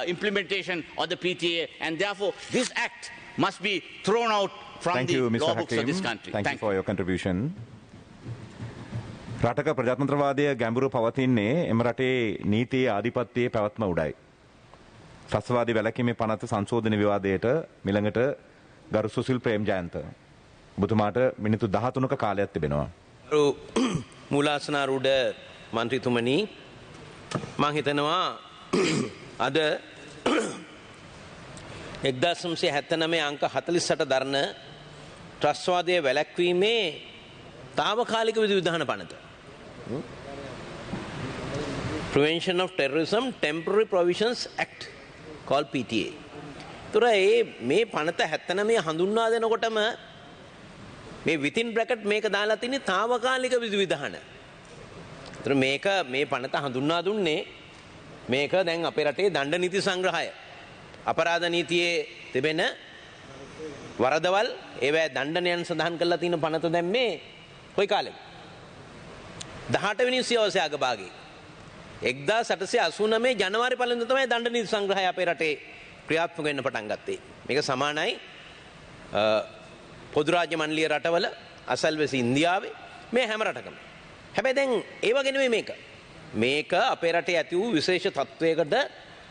implementation of the PTA, and therefore this act must be thrown out from the law books of this country. Thank you for your contribution. රටක ප්‍රජාතන්ත්‍රවාදය ගැඹුරු පවතින්නේ එම රටේ නීතියේ ආධිපත්‍යයේ පැවැත්ම උඩයි. ත්‍රස්තවාදී වැළකීමේ පනත සංශෝධන විවාදයට මිළඟට ගරු සුසිල් ප්‍රේම්ජයන්ත ඔබතුමාට මිනිත්තු 13ක කාලයක් තිබෙනවා. මූලාසනාරූඪ මන්ත්‍රීතුමනි මම හිතනවා අද 1979 අංක 48 දරන ත්‍රස්තවාදයේ වැළැක්වීමේ తాවකාලික විධිවිධාන පනත Prevention of Terrorism Temporary Provisions Act called PTA. තුර මේ පනත 79 හඳුන්වා දෙනකොටම මේ within bracket මේක දාලා තින්නේ తాවකාලික විධිවිධාන. තුර මේක මේ පනත හඳුන්වා දුන්නේ මේක දැන් අපේ රටේ දණ්ඩ නීති සංග්‍රහය අපරාධ නීතියේ තිබෙන වරදවල් ඒවැ දණ්ඩනයන් සඳහන් කරලා තියෙන පනත දැන් මේ කොයි කාලෙද 18 වෙනි සියවසේ අගභාගයේ 1889 ජනවාරි 1 වෙනිදා තමයි දණ්ඩ නීති සංග්‍රහය අපේ රටේ ක්‍රියාත්මක වෙන්න පටන් ගත්තේ. මේක සමානයි පොදු රාජ්‍ය මණ්ඩලීය රටවල අසල්වැසි ඉන්දියාවේ මේ හැම රටකම. හැබැයි දැන් ඒ වගේ නෙමෙයි මේක. මේක අපේ රටේ ඇති වූ විශේෂ තත්වයකට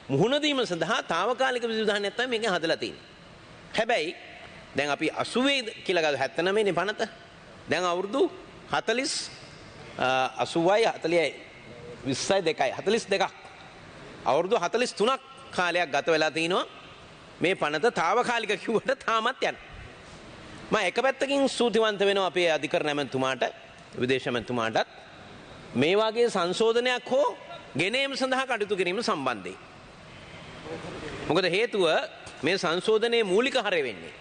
මුහුණ දීම සඳහා තාවකාලික විධිවිධානයක් තමයි මේකෙන් හදලා තියෙන්නේ. හැබැයි දැන් අපි 80 කියලා ගත්තා 79 නේ පනත. දැන් අවුරුදු 40 80යි 40යි 20යි 2යි 42ක් අවුරුදු 43ක් කාලයක් ගත වෙලා තිනවා මේ පනත తాවකාලික කිව්වට තාමත් යන මම එක පැත්තකින් ස්තුතිවන්ත වෙනවා අපේ අධිකරණ ඇමතුමාට විදේශ ඇමතුමාටත් මේ වගේ සංශෝධනයක් හෝ ගෙනීම සඳහා කටයුතු කිරීම සම්බන්ධයෙන් මොකද හේතුව මේ සංශෝධනයේ මූලික හරය වෙන්නේ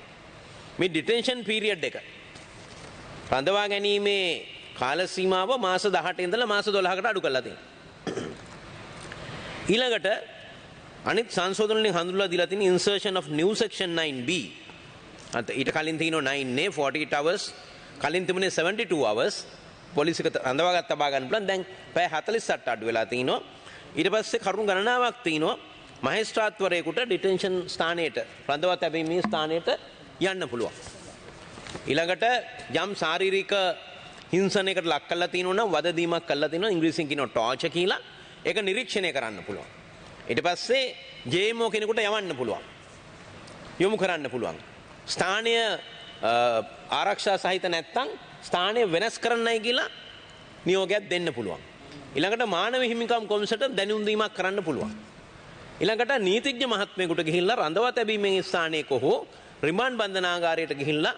මේ ඩිටෙන්ෂන් පීරියඩ් එක රඳවා ගැනීමේ කාල සීමාව මාස 18 ඉඳලා මාස 12කට අඩු කරලා තියෙනවා. ඊළඟට අනිත් සංශෝධන වලින් හඳුන්වලා දීලා තියෙන insertion of new section 9B. අත ඊට කලින් තියෙනවා 9A 48 hours කලින් තිබුණේ 72 hours පොලිසියක රඳවාගත්ත බා ගන්න පුළුවන්. දැන් පැය 48ට අඩු වෙලා තිනවා. ඊට පස්සේ කරුණු ගණනාවක් තිනවා මහේස්ත්‍රාත්වරයෙකුට ඩිටෙන්ෂන් ස්ථානයට රඳවා තැබීමේ ස්ථානයට යන්න පුළුවන්. ඊළඟට යම් ශාරීරික හිංසනයකට ලක් කරලා තියෙනවා නම් වද දීමක් කරලා තියෙනවා ඉංග්‍රීසියෙන් කියනවා ටෝචර් කියලා. ඒක නිරීක්ෂණය කරන්න පුළුවන්. ඊට පස්සේ ජේඑම්ఓ කෙනෙකුට යවන්න පුළුවන්. යොමු කරන්න පුළුවන්. ස්ථානය ආරක්ෂා සහිත නැත්නම් ස්ථානය වෙනස් කරන්නයි කියලා නියෝගයක් දෙන්න පුළුවන්. ඊළඟට මානව හිමිකම් කොමිසමට දැනුම් දීමක් කරන්න පුළුවන්. ඊළඟට නීතිඥ මහත්මයෙකුට ගිහිල්ලා රඳවා තැබීමේ ස්ථානයක හෝ රිමාන්ඩ් බන්ධනාගාරයට ගිහිල්ලා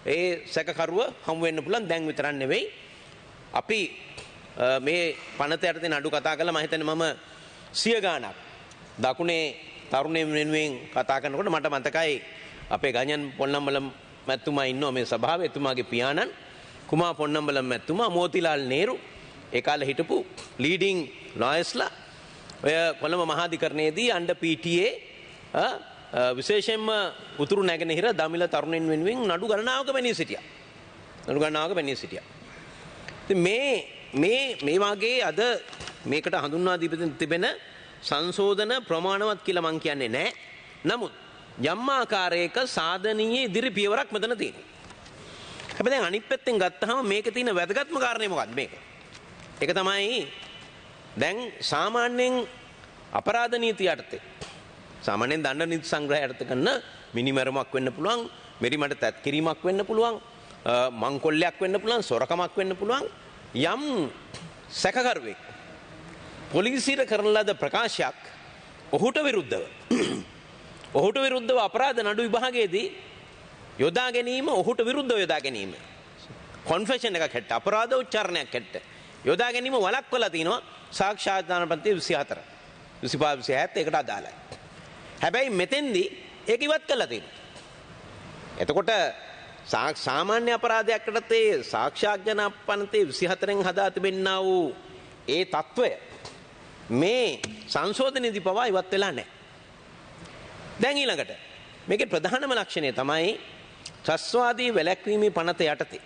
ඒ සැකකරුව හමු වෙන්න පුළුවන්. දැන් විතරක් නෙවෙයි අපි මේ පනත යටතේ නඩු කතා කළා. මම හිතන්නේ මම 100 ගාණක් දකුණේ තරුණයන් වෙනුවෙන් කතා කරනකොට මට මතකයි අපේ ගණන් පොන්නම්බලම් මැතිතුමා ඉන්නවා මේ සභාවේ. එතුමාගේ පියාණන් කුමා පොන්නම්බලම් මැතිතුමා මෝතිලාල් නේරු ඒ කාලේ හිටපු ලීඩින් ලොයර්ස්ලා ඔය කොළඹ මහාධිකරණයේදී අnder PTA විශේෂයෙන්ම උතුරු නැගෙනහිර දමිළ තරුණයන් වෙනුවෙන් නඩු ගණනාවක පෙනී සිටියා. නඩු ගණනාවක පෙනී සිටියා. ඉතින් මේ වගේ අද මේකට හඳුන්වා දීපෙන් තිබෙන සංශෝධන ප්‍රමාණවත් කියලා මම කියන්නේ නැහැ. නමුත් යම් ආකාරයක සාධනීය ඉදිරි පියවරක් මෙතන තියෙනවා. හැබැයි දැන් අනිත් පැත්තෙන් ගත්තාම මේකේ තියෙන වැදගත්ම කාරණේ මොකක්ද මේක? ඒක තමයි දැන් සාමාන්‍යයෙන් අපරාධ නීතිය යටතේ සාමාන්‍යයෙන් දණ්ඩ නීති සංග්‍රහය යටතේ කරන මිනිමැරුමක් වෙන්න පුළුවන්, මෙරිමඩ තැත් කිරීමක් වෙන්න පුළුවන්, මංකොල්ලයක් වෙන්න පුළුවන්, සොරකමක් වෙන්න පුළුවන්. යම් සැකකරුවෙක් පොලිසියට කරන ලද ප්‍රකාශයක් ඔහුට විරුද්ධව අපරාධ නඩු විභාගයේදී යොදා ගැනීම ඔහුට විරුද්ධව යොදා ගැනීම කොන්ෆෙෂන් එකක් හැට අපරාධ උච්චාරණයක් හැට යොදා ගැනීම වළක්වලා තිනවා සාක්ෂාත්දාන පන්ති 24 25 27 ඒකට අදාළයි. හැබැයි මෙතෙන්දී ඒක ඉවත් කළා තියෙනවා. එතකොට සාමාන්‍ය අපරාධයක් යටතේ සාක්ෂාත්දාන පන්ති 24න් හදා තිබෙන්නා වූ ඒ తত্ত্বය මේ සංශෝධනයේදී පවා ඉවත් වෙලා නැහැ. දැන් ඊළඟට මේකේ ප්‍රධානම ලක්ෂණය තමයි ත්‍රස්තවාදී වැළැක්වීමේ පනත යටතේ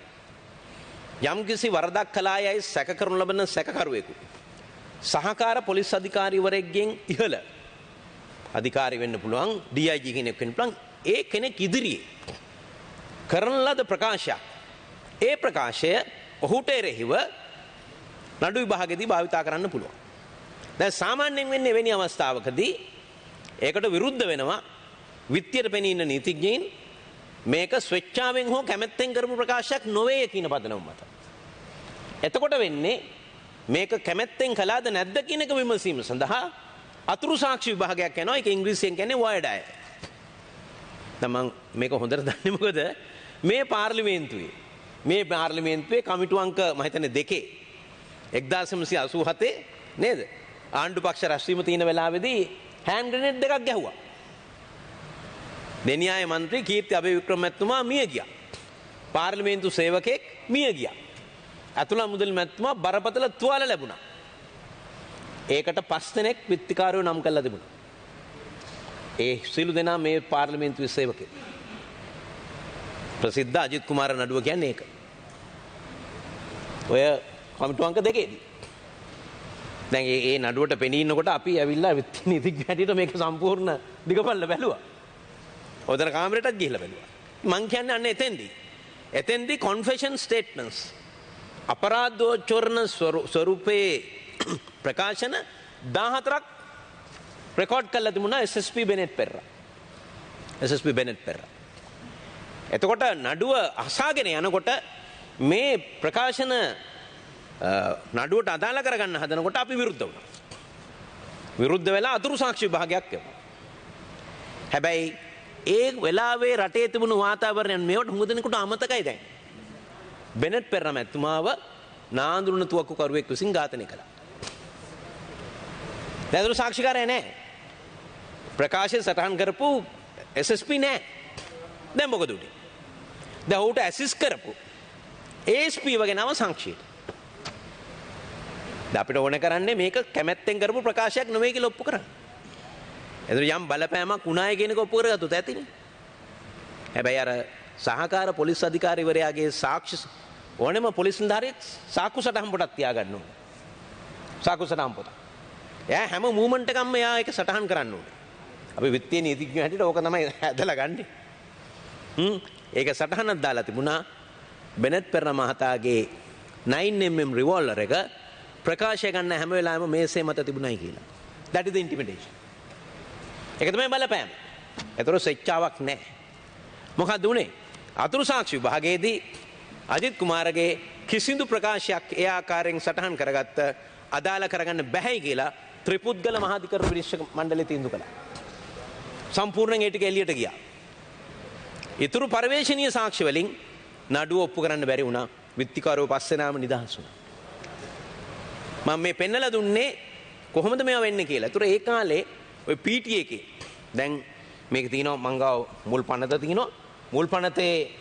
යම්කිසි වරදක් කළායයි සැක කරනු ලබන සැකකරුවෙකු සහකාර පොලිස් අධිකාරිවරයෙක්ගෙන් ඉහළ අධිකාරී වෙන්න පුළුවන්, DIG කෙනෙක් වෙන්න පුළුවන්. ඒ කෙනෙක් ඉදිරියේ කරන ලද ප්‍රකාශයක් ඒ ප්‍රකාශය ඔහුට එරෙහිව නඩු විභාගෙදී භාවිතා කරන්න පුළුවන්. දැන් සාමාන්‍යයෙන් වෙන්නේ එවැනි අවස්ථාවකදී ඒකට විරුද්ධ වෙනවා විත්තියට පෙනී ඉන්න නීතිඥයින් මේක ස්වේච්ඡාවෙන් හෝ කැමැත්තෙන් කරපු ප්‍රකාශයක් නොවේ කියන පදනම මත. එතකොට වෙන්නේ මේක කැමැත්තෙන් කළාද නැද්ද කියන එක විමසීම සඳහා අතුරු සාක්ෂි විභාගයක් යනවා. ඒක ඉංග්‍රීසියෙන් කියන්නේ වයර්ඩ් අය. දැන් මම මේක හොඳට දන්නේ මොකද මේ පාර්ලිමේන්තුවේ කමිටු අංක මම හිතන්නේ 2 1987 නේද? ආණ්ඩු පක්ෂ රැස්වීම තියෙන වෙලාවේදී හෑන්ඩ් ග්‍රනේඩ් දෙකක් ගැහුවා. දෙනියාය මන්ත්‍රී කීර්ති අබේවික්‍රම මැතිතුමා මිය ගියා. පාර්ලිමේන්තු සේවකෙක් මිය ගියා. අතුලා මුදල් මැතිතුමා බරපතල තුවාල ලැබුණා. ඒකට 5 දෙනෙක් විත්තිකාරයෝ නම් කරලා තිබුණා. ඒ සිළු දෙනා මේ පාර්ලිමේන්තුවේ සේවකෙක්. ප්‍රසිද්ධ අජිත් කුමාර නඩුව කියන්නේ ඒක. ඔය කමිටු අංක 2ේදී. දැන් ඒ නඩුවට පෙනී ඉන්නකොට අපි ඇවිල්ලා විත්ති නීතිඥ හැටියට මේක සම්පූර්ණ දිගපල්ල බැලුවා. ඔතන කාමරේටත් ගිහිල්ලා බැලුවා. මං කියන්නේ අන්න එතෙන්දී confession statements අපරාධෝච්චරණ ස්වරූපයේ ප්‍රකාශන 14ක් රෙකෝඩ් කරලා තිබුණා SSP බෙනෙට් පෙරරා. එතකොට නඩුව අසාගෙන යනකොට මේ ප්‍රකාශන නඩුවට අදාළ කරගන්න හදනකොට අපි විරුද්ධ වුණා. විරුද්ධ වෙලා අතුරු සාක්ෂි විභාගයක් යවුවා. හැබැයි ඒ වෙලාවේ රටේ තිබුණු වාතාවරණයන් මේවට හුඟ දෙනෙකුට අමතකයි දැන්. බෙනෙට් පෙරරා මැතිතුමාව නාඳුන තුවක්කුකරුවෙක් විසින් ඝාතනය කළා. දැන් අතුරු සාක්ෂිකාරය නැහැ. ප්‍රකාශය සටහන් කරපු SSP නැහැ. දැන් මොකද උනේ? දැන් ඌට ඇසිස්ට් කරපු ASP වගේ නම සංක්ෂේප. දැන් අපිට ඕන කරන්නේ මේක කැමැත්තෙන් කරපු ප්‍රකාශයක් නෙවෙයි කියලා ඔප්පු කරන්න. එතන යම් බලපෑමක් උනාය කියන එක ඔප්පු කරගත්තොත් ඇතිනේ. හැබැයි අර සහකාර පොලිස් අධිකාරිවරයාගේ සාක්ෂි ඕනෙම පොලිස් නිලධාරියෙක් සාක්කු සටහන් පොතක් තියාගන්න ඕනේ. සාක්කු සටහන් පොත. එයා හැම මූවමන්ට් එකක්ම එයා ඒක සටහන් කරන්න ඕනේ. අපි විත්තිය නීතිඥයෝ හැටියට ඕක තමයි ඇදලා ගන්නෙ. ඒක සටහනක් දාලා තිබුණා බෙනෙට් පෙරරා මහතාගේ 9mm රිවෝල්වර් එක ප්‍රකාශය ගන්න හැම වෙලාවෙම මේසේ මත තිබුණයි කියලා. that is the intimidation. ඒක තමයි බලපෑම. ඒතර ස්වේච්ඡාවක් නැහැ. මොකද උනේ? අතුරු සාක්ෂි විභාගයේදී අජිත් කුමාරගේ කිසිදු ප්‍රකාශයක් ඒ ආකාරයෙන් සටහන් කරගත්ත අදාළ කරගන්න බැහැයි කියලා ත්‍රිපුද්ගල මහාධිකරණ විනිශ්චය මණ්ඩලය තීන්දුව කළා. සම්පූර්ණයෙන් ඒ ටික එළියට ගියා. ඊතුරු පරිවේශනීය සාක්ෂි වලින් නඩුව ඔප්පු කරන්න බැරි වුණා. විත්තිකාරයෝ පස්සේ නාම නිදහස් වුණා. මම මේ පෙන්නලා දුන්නේ කොහොමද මේවා වෙන්නේ කියලා. ඒතර ඒ කාලේ ඔය PTA එකේ දැන් මේක තියෙනවා මංගාව මුල් පනත තියෙනවා. මුල් පනතේ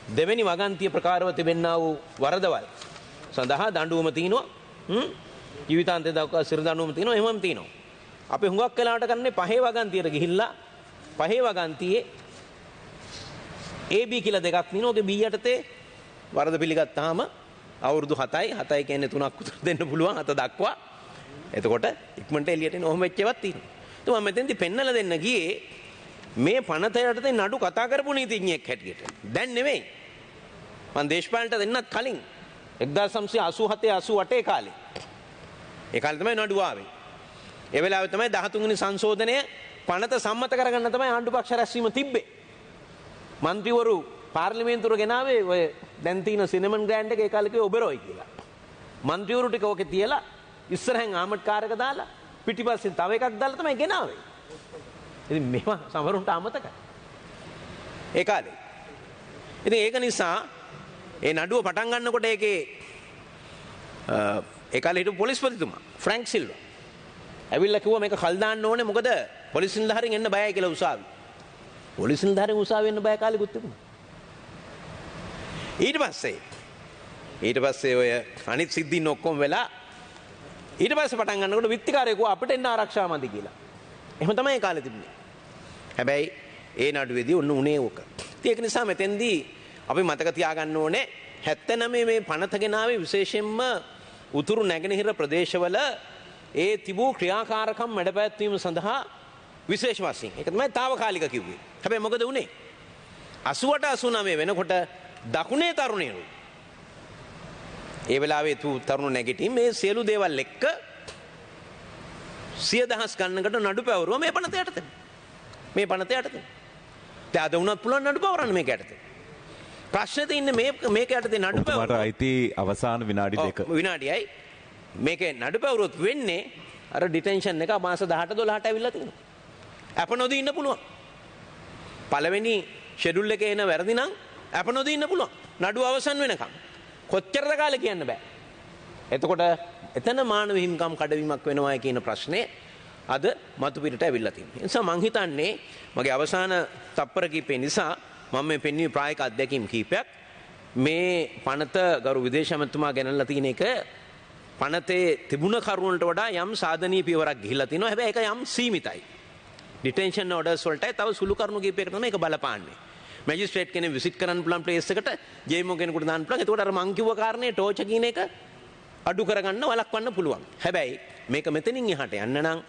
දෙවෙනි වගන්තිය ප්‍රකාරව තිබෙන්නා වූ වරදවල් සඳහා දඬුවම තියෙනවා. ජීවිතාන්තය දක්වා සිර දඬුවම තියෙනවා. එහෙමම තියෙනවා. අපි හුඟක් වෙලාවට කරන්නේ පහේ වගන්තියට ගිහිල්ලා පහේ වගන්තියේ AB කියලා දෙකක් තියෙනවා. ඔගේ B යටතේ වරද පිළිගත්තාම අවුරුදු 7යි 7යි කියන්නේ 3ක් උතර දෙන්න පුළුවන් 7 දක්වා. එතකොට ඉක්මනට එළියට එන ඔහොම වෙච්ච ඒවාත් තියෙනවා. તો මම මෙතෙන්දි පෙන්නලා දෙන්න ගියේ මේ පනත යටතේ නඩු කතා කරපු නීතිඥයෙක් හැටියට. දැන් නෙමෙයි. මම දේශපාලනට දෙන්නත් කලින් 1987 88 කාලේ. ඒ කාලේ තමයි නඩුව ආවේ. ඒ වෙලාවේ තමයි 13 වෙනි සංශෝධනය පනත සම්මත කරගන්න තමයි ආණ්ඩු පක්ෂ රැස්වීම තිබ්බේ. മന്ത്രിවරු පාර්ලිමේන්තුවට ගෙනාවේ ඔය දැන් තියෙන සිනමන් ග්‍රෑන්ඩ් එක ඒ කාලේ කිව්ව ඔබරෝයි කියලා. മന്ത്രിවරු ටික ඕකේ තියලා ඉස්සරහෙන් ආමඩ් කාර් එක දාලා පිටිපස්සෙන් තව එකක් දාලා තමයි ගෙනාවේ. ඉතින් මේවා සමහරුන්ට අමතකයි. ඒ කාලේ. ඉතින් ඒක නිසා ඒ නඩුව පටන් ගන්නකොට ඒකේ ඒ කාලේ හිටපු පොලිස්පතිතුමා ෆ්‍රැන්ක් සිල්වා ඇවිල්ලා කිව්වා මේක කල් දාන්න ඕනේ මොකද පොලිස් නිලධාරීන් එන්න බයයි කියලා උසාවි. පොලිස් නිලධාරීන් උසාවි එන්න බය කාලෙකුත් තිබුණා. ඊට පස්සේ ඔය අනිත් සිද්ධීන් ඔක්කොම වෙලා ඊට පස්සේ පටන් ගන්නකොට විත්තිකාරයෙකු අපිට එන්න ආරක්ෂාව මදි කියලා. එහෙම තමයි ඒ කාලේ තිබුණේ. හැබැයි ඒ නඩුවේදී ඔන්න උනේ ඕක. ඉතින් ඒක නිසා මෙතෙන්දී අපි මතක තියාගන්න ඕනේ 79 මේ පනත ගෙනාවේ විශේෂයෙන්ම උතුරු නැගෙනහිර ප්‍රදේශවල ඒ තිබූ ක්‍රියාකාරකම් මැඩපැවැත්වීම සඳහා විශේෂ වශයෙන්. ඒක තමයි తాවකාලික කිව්වේ. හැබැයි මොකද උනේ? 88 89 වෙනකොට දකුණේ තරුණයෝ ඒ වෙලාවේ තරුණ නැගිටින් මේ සියලු දේවල් එක්ක 100,000 ගණනකට නඩු පැවරුව මේ පනත යටතේ. මේ පනත යටතේ. දැන් අද වුණත් පුළුවන් නඩු පවරන්න මේක යටතේ. ප්‍රශ්නේ තියෙන්නේ මේක යටතේ නඩු පැවරුව. ඔබට අයිති අවසාන විනාඩි 2. විනාඩියයි. මේකේ නඩු පැවරුවොත් වෙන්නේ අර ඩිටෙන්ෂන් එක මාස 18 12ට ඇවිල්ලා තියෙනවා. අප නොදී ඉන්න පුළුවන්. පළවෙනි ෂෙඩියුල් එකේ එන වැරදි නම් අප නොදී ඉන්න පුළුවන්. නඩුව අවසන් වෙනකම්. කොච්චරද කාලේ කියන්න බෑ. එතකොට එතන මානව හිමිකම් කඩවීමක් වෙනවා කියන ප්‍රශ්නේ අද මතු පිටට ඇවිල්ලා තියෙනවා. ඒ නිසා මං හිතන්නේ මගේ අවසාන තප්පර කීපේ නිසා මම මේ පෙන්වුවේ ප්‍රායෝගික අත්දැකීම් කීපයක්. මේ පනත ගරු විදේශ ඇමතුමා ගෙනල්ලා තියෙන එක පනතේ තිබුණ කරුණට වඩා යම් සාධනීය පියවරක් ගිහිල්ලා තිනවා. හැබැයි ඒක යම් සීමිතයි. ඩිටෙන්ෂන් ඕඩර්ස් වලටයි තව සුළු කරුණු කීපයකට තමයි ඒක බලපාන්නේ. මැජිස්ට්‍රේට් කෙනෙක් විසිට් කරන්න පුළුවන් ප්ලේස් එකට ජේමෝ කෙනෙකුට දාන්න පුළුවන්. එතකොට අර මං කිව්ව කාරණේ ටෝච් කියන එක අඩු කරගන්න වළක්වන්න පුළුවන්. හැබැයි මේක මෙතනින් එහාට යන්න නම්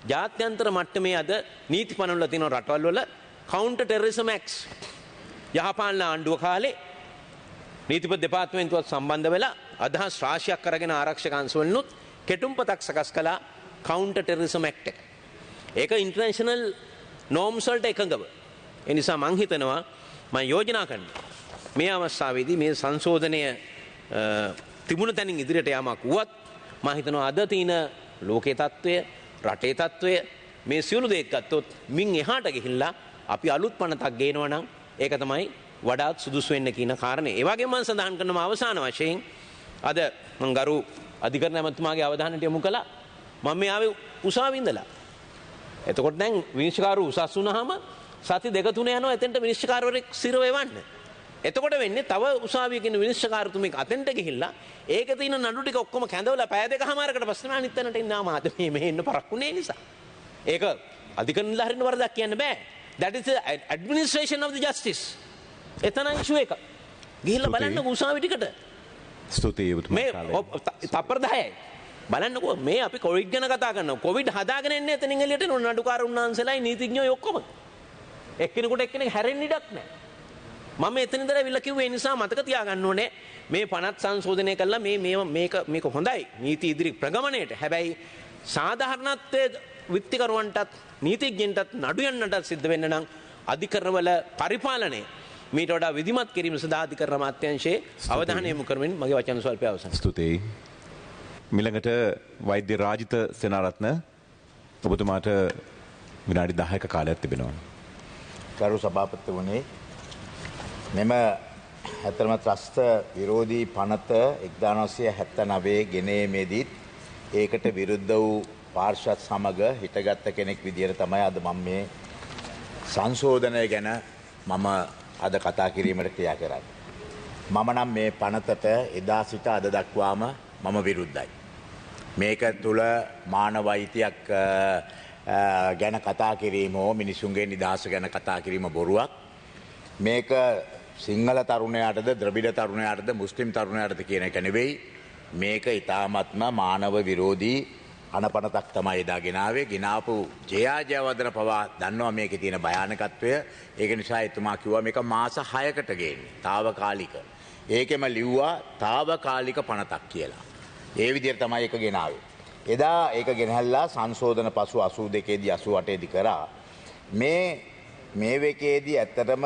ජාත්‍යන්තර මට්ටමේ අද නීති පනවලා තියෙන රටවල් වල Counter-Terrorism Acts යහපාලන ආණ්ඩුව කාලේ නීතිපති දෙපාර්තමේන්තුවත් සම්බන්ධ වෙලා අදහස් රාශියක් කරගෙන ආරක්ෂක අංශවලුත් කෙටුම්පතක් සකස් කළා Counter-Terrorism Act එක. ඒක ඉන්ටර්නැෂනල් නෝම්ස් වලට එකඟව. ඒ නිසා මං හිතනවා මම යෝජනා කරනවා මේ අවස්ථාවේදී මේ සංශෝධනය තිබුණ තැනින් ඉදිරියට යාමක් වුවත් මම හිතනවා අද තියෙන ලෝකේ තත්ත්වය රටේ තත්ත්වය මේ සියලු දේ ගත්තොත් මින් එහාට ගිහිල්ලා අපි අලුත් පනතක් ගේනවා නම් ඒක තමයි වඩාත් සුදුසු වෙන්න කියන කාරණේ. ඒ වගේම මම සඳහන් කරනවා අවසාන වශයෙන් අද මම ගරු අධිකරණ ඇමතුමාගේ අවධානයට යොමු කළා. මම මේ ආවේ උසාවියේ ඉඳලා. එතකොට දැන් විනිශ්චයකාරු උසස් වුණාම සති දෙක තුන යනවා එතෙන්ට විනිශ්චයකාරවරයෙක් සිරව එවන්න. එතකොට වෙන්නේ තව උසාවියකින් විනිශ්චයකාරතුමෙක් අතෙන්ට ගිහිල්ලා ඒකේ තියෙන නඩු ටික ඔක්කොම කැඳවලා පැය දෙකමාරකට පස්සේ අනිත් තැනට එන්නාම ආද මේ එන්න පරක්කුනේ නිසා. ඒක අධිකරණලා හරින වරදක් කියන්න බෑ. That is the administration of the justice. එතන ඉෂුව එක. ගිහිල්ලා බලන්නකෝ උසාවි ටිකට. ස්තුතියි මේ තප්පර 10යි. බලන්නකෝ මේ අපි කොවිඩ් ගැන කතා කරනවා. කොවිඩ් හදාගෙන එන්නේ එතනින් එළියට එන නඩුකාර උන්නාන්සලායි නීතිඥයෝ ඔක්කොම. එක්කෙනෙකුට එක්කෙනෙක් හැරෙන්න ඉඩක් නැහැ. මම එතන ඉඳලා විල කිව්වේ ඒ නිසා මතක තියාගන්න ඕනේ මේ පනත් සංශෝධනය කළා මේක හොඳයි නීති ඉදිරි ප්‍රගමණයට. හැබැයි සාධාරණත්වයේ විත්තිකරුවන්ටත් නීතිඥයන්ටත් නඩු යන්නටත් සිද්ධ වෙන්න නම් අධිකරණවල පරිපාලනය මීට වඩා විධිමත් කිරීම සඳහා අධිකරණ අමාත්‍යාංශයේ අවධානය යොමු කරමින් මගේ වචන ස්වල්පය අවසන්. ස්තුතියි. මිළඟට වෛද්‍ය රාජිත සේනාරත්න ඔබතුමාට විනාඩි 10ක කාලයක් තිබෙනවා. ගරු සභාපතිතුමනි මෙම ඇත්තම ත්‍රස්ත විරෝධී පනත 1979 ගෙනීමේදීත් ඒකට විරුද්ධ වූ පාර්ශ්වත් සමග හිටගත්ත කෙනෙක් විදිහට තමයි අද මම මේ සංශෝධනය ගැන මම අද කතා කිරීමට ක්‍රියා කරන්නේ. මම නම් මේ පනතට එදා සිට අද දක්වාම මම විරුද්ධයි. මේක තුල මානව අයිතියක් ගැන කතා කිරීම හෝ මිනිසුන්ගේ නිදහස ගැන කතා කිරීම බොරුවක්. මේක සිංහල තරුණයාටද ද්‍රවිඩ තරුණයාටද මුස්ලිම් තරුණයාටද කියන එක නෙවෙයි. මේක ඊ타ත්ම මානව විරෝධී අනපනතක් තමයි එදා ගෙනාවේ. ගෙනාපු ජයාජයවදන පවා දන්නවා මේකේ තියෙන භයානකත්වය. ඒක නිසා එතුමා කිව්වා මේක මාස 6කට ගේන්නේ. తాවකාලික. ඒකෙම ලිව්වා తాවකාලික පනතක් කියලා. ඒ විදිහට තමයි ඒක ගෙනාවේ. එදා ඒක ගෙනහැල්ලා සංශෝධන පසු 82 දී 88 දී කරා. මේ වෙකේදී ඇත්තටම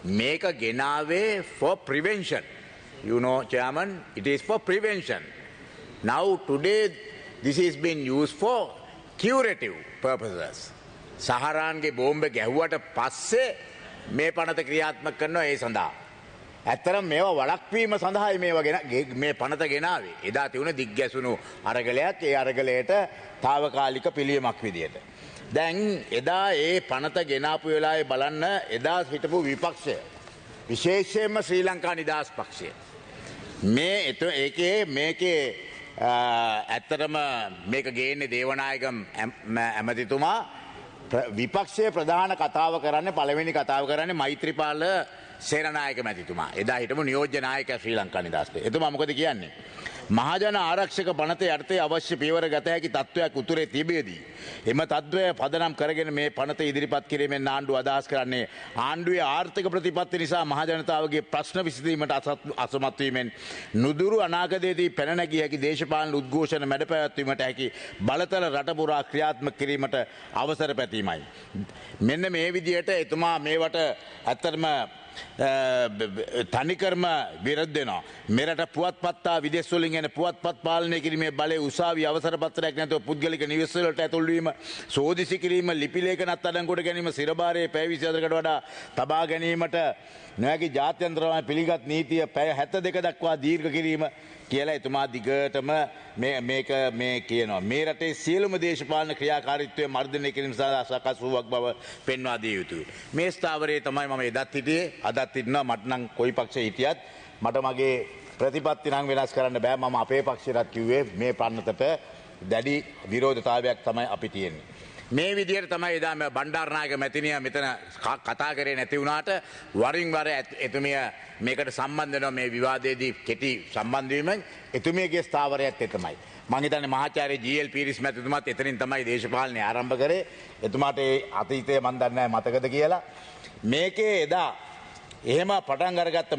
මේක ගෙනාවේ for prevention. You know, Chairman, it is for prevention. Now today this is being used for curative purposes. සහරාන්ගේ බෝම්බ ගැහුවට පස්සේ මේ පනත ක්‍රියාත්මක කරනවා ඒ සඳහා. ඇත්තරම් මේවා වළක්වීම සඳහායි මේ පනත ගෙනාවේ. එදා තිබුණ දිග්ගැසුණු අරගලයක් ඒ අරගලයට తాවකාලික පිළියමක් විදියට. දැන් එදා ඒ පනත ගෙනාපු වෙලාවේ බලන්න එදා හිටපු විපක්ෂය විශේෂයෙන්ම ශ්‍රී ලංකා නිදහස් පක්ෂය මේකේ ඇත්තටම මේක ගේන්නේ දේවනායක ඇමතිතුමා විපක්ෂයේ ප්‍රධාන කතාව කරන්නේ පළවෙනි කතාව කරන්නේ මෛත්‍රීපාල සේනානායක මැතිතුමා. එදා හිටපු නියෝජ්‍ය නායකයා ශ්‍රී ලංකා නිදහස්ට. එතුමා මොකද කියන්නේ? මහජන ආරක්ෂක පනත යටතේ අවශ්‍ය පියවර ගත හැකි තත්ත්වයක් උතුරේ තිබේදී. එම තත්ත්වය පදනම් කරගෙන මේ පනත ඉදිරිපත් කිරීමෙන් ආණ්ඩුව අදහස් කරන්නේ ආණ්ඩුවේ ආර්ථික ප්‍රතිපත්ති නිසා මහජනතාවගේ ප්‍රශ්න විසඳීමට අසමත් වීමෙන් නුදුරු අනාගතයේදී පැන නැගිය හැකි දේශපාලන උද්ඝෝෂණ මැඩ පැවැත්වීමට හැකි බලතල රට පුරා ක්‍රියාත්මක කිරීමට අවසර පැතීමයි. මෙන්න මේ විදිහට එතුමා මේවට ඇත්තටම තනිකරම විරුද්ධ වෙනවා. මෙරට පුවත්පත්තා විදේශ වලින් එන පුවත්පත් පාලනය කිරීමේ බලය උසාවි අවසර පත්‍රයක් නැතුව පුද්ගලික නිවෙස් වලට ඇතුල් වීම, සෝදිසි කිරීම, ලිපි ලේඛන අත්අඩංගුවට ගැනීම, සිරභාරයේ පැය 24කට වඩා තබා ගැනීමට නොහැකි ජාත්‍යන්තරව පිළිගත් නීතිය පැය 72 දක්වා දීර්ඝ කිරීම කියලා එතුමා දිගටම මේක මේ කියනවා. මේ රටේ සියලුම දේශපාලන ක්‍රියාකාරීත්වය මර්ධනය කිරීම සඳහා සකස් වූවක් බව පෙන්වා දිය යුතුයි. මේ ස්ථාවරයේ තමයි මම එදත් හිටියේ, අදත් ඉන්නවා. මට නම් කොයි පක්ෂේ හිටියත් මට මගේ ප්‍රතිපත්ති නම් වෙනස් කරන්න බෑ. මම අපේ පක්ෂයටත් කිව්වේ මේ පන්නතට දැඩි විරෝධතාවයක් තමයි අපි තියෙන්නේ. මේ විදිහට තමයි එදා බණ්ඩාරනායක මැතිනිය මෙතන කතා කරේ නැති වුණාට වරින් වර එතුමිය මේකට සම්බන්ධ වෙනවා. මේ විවාදයේදී කෙටි සම්බන්ධ වීමෙන් එතුමියගේ ස්ථාවරයත් එතමයි. මම හිතන්නේ මහාචාර්ය ජී.එල්. පීරිස් මැතිතුමාත් එතනින් තමයි දේශපාලනය ආරම්භ කරේ. එතුමාට ඒ අතීතය මන් දන්නේ නැහැ මතකද කියලා. මේකේ එදා එහෙම පටන් අරගත්ත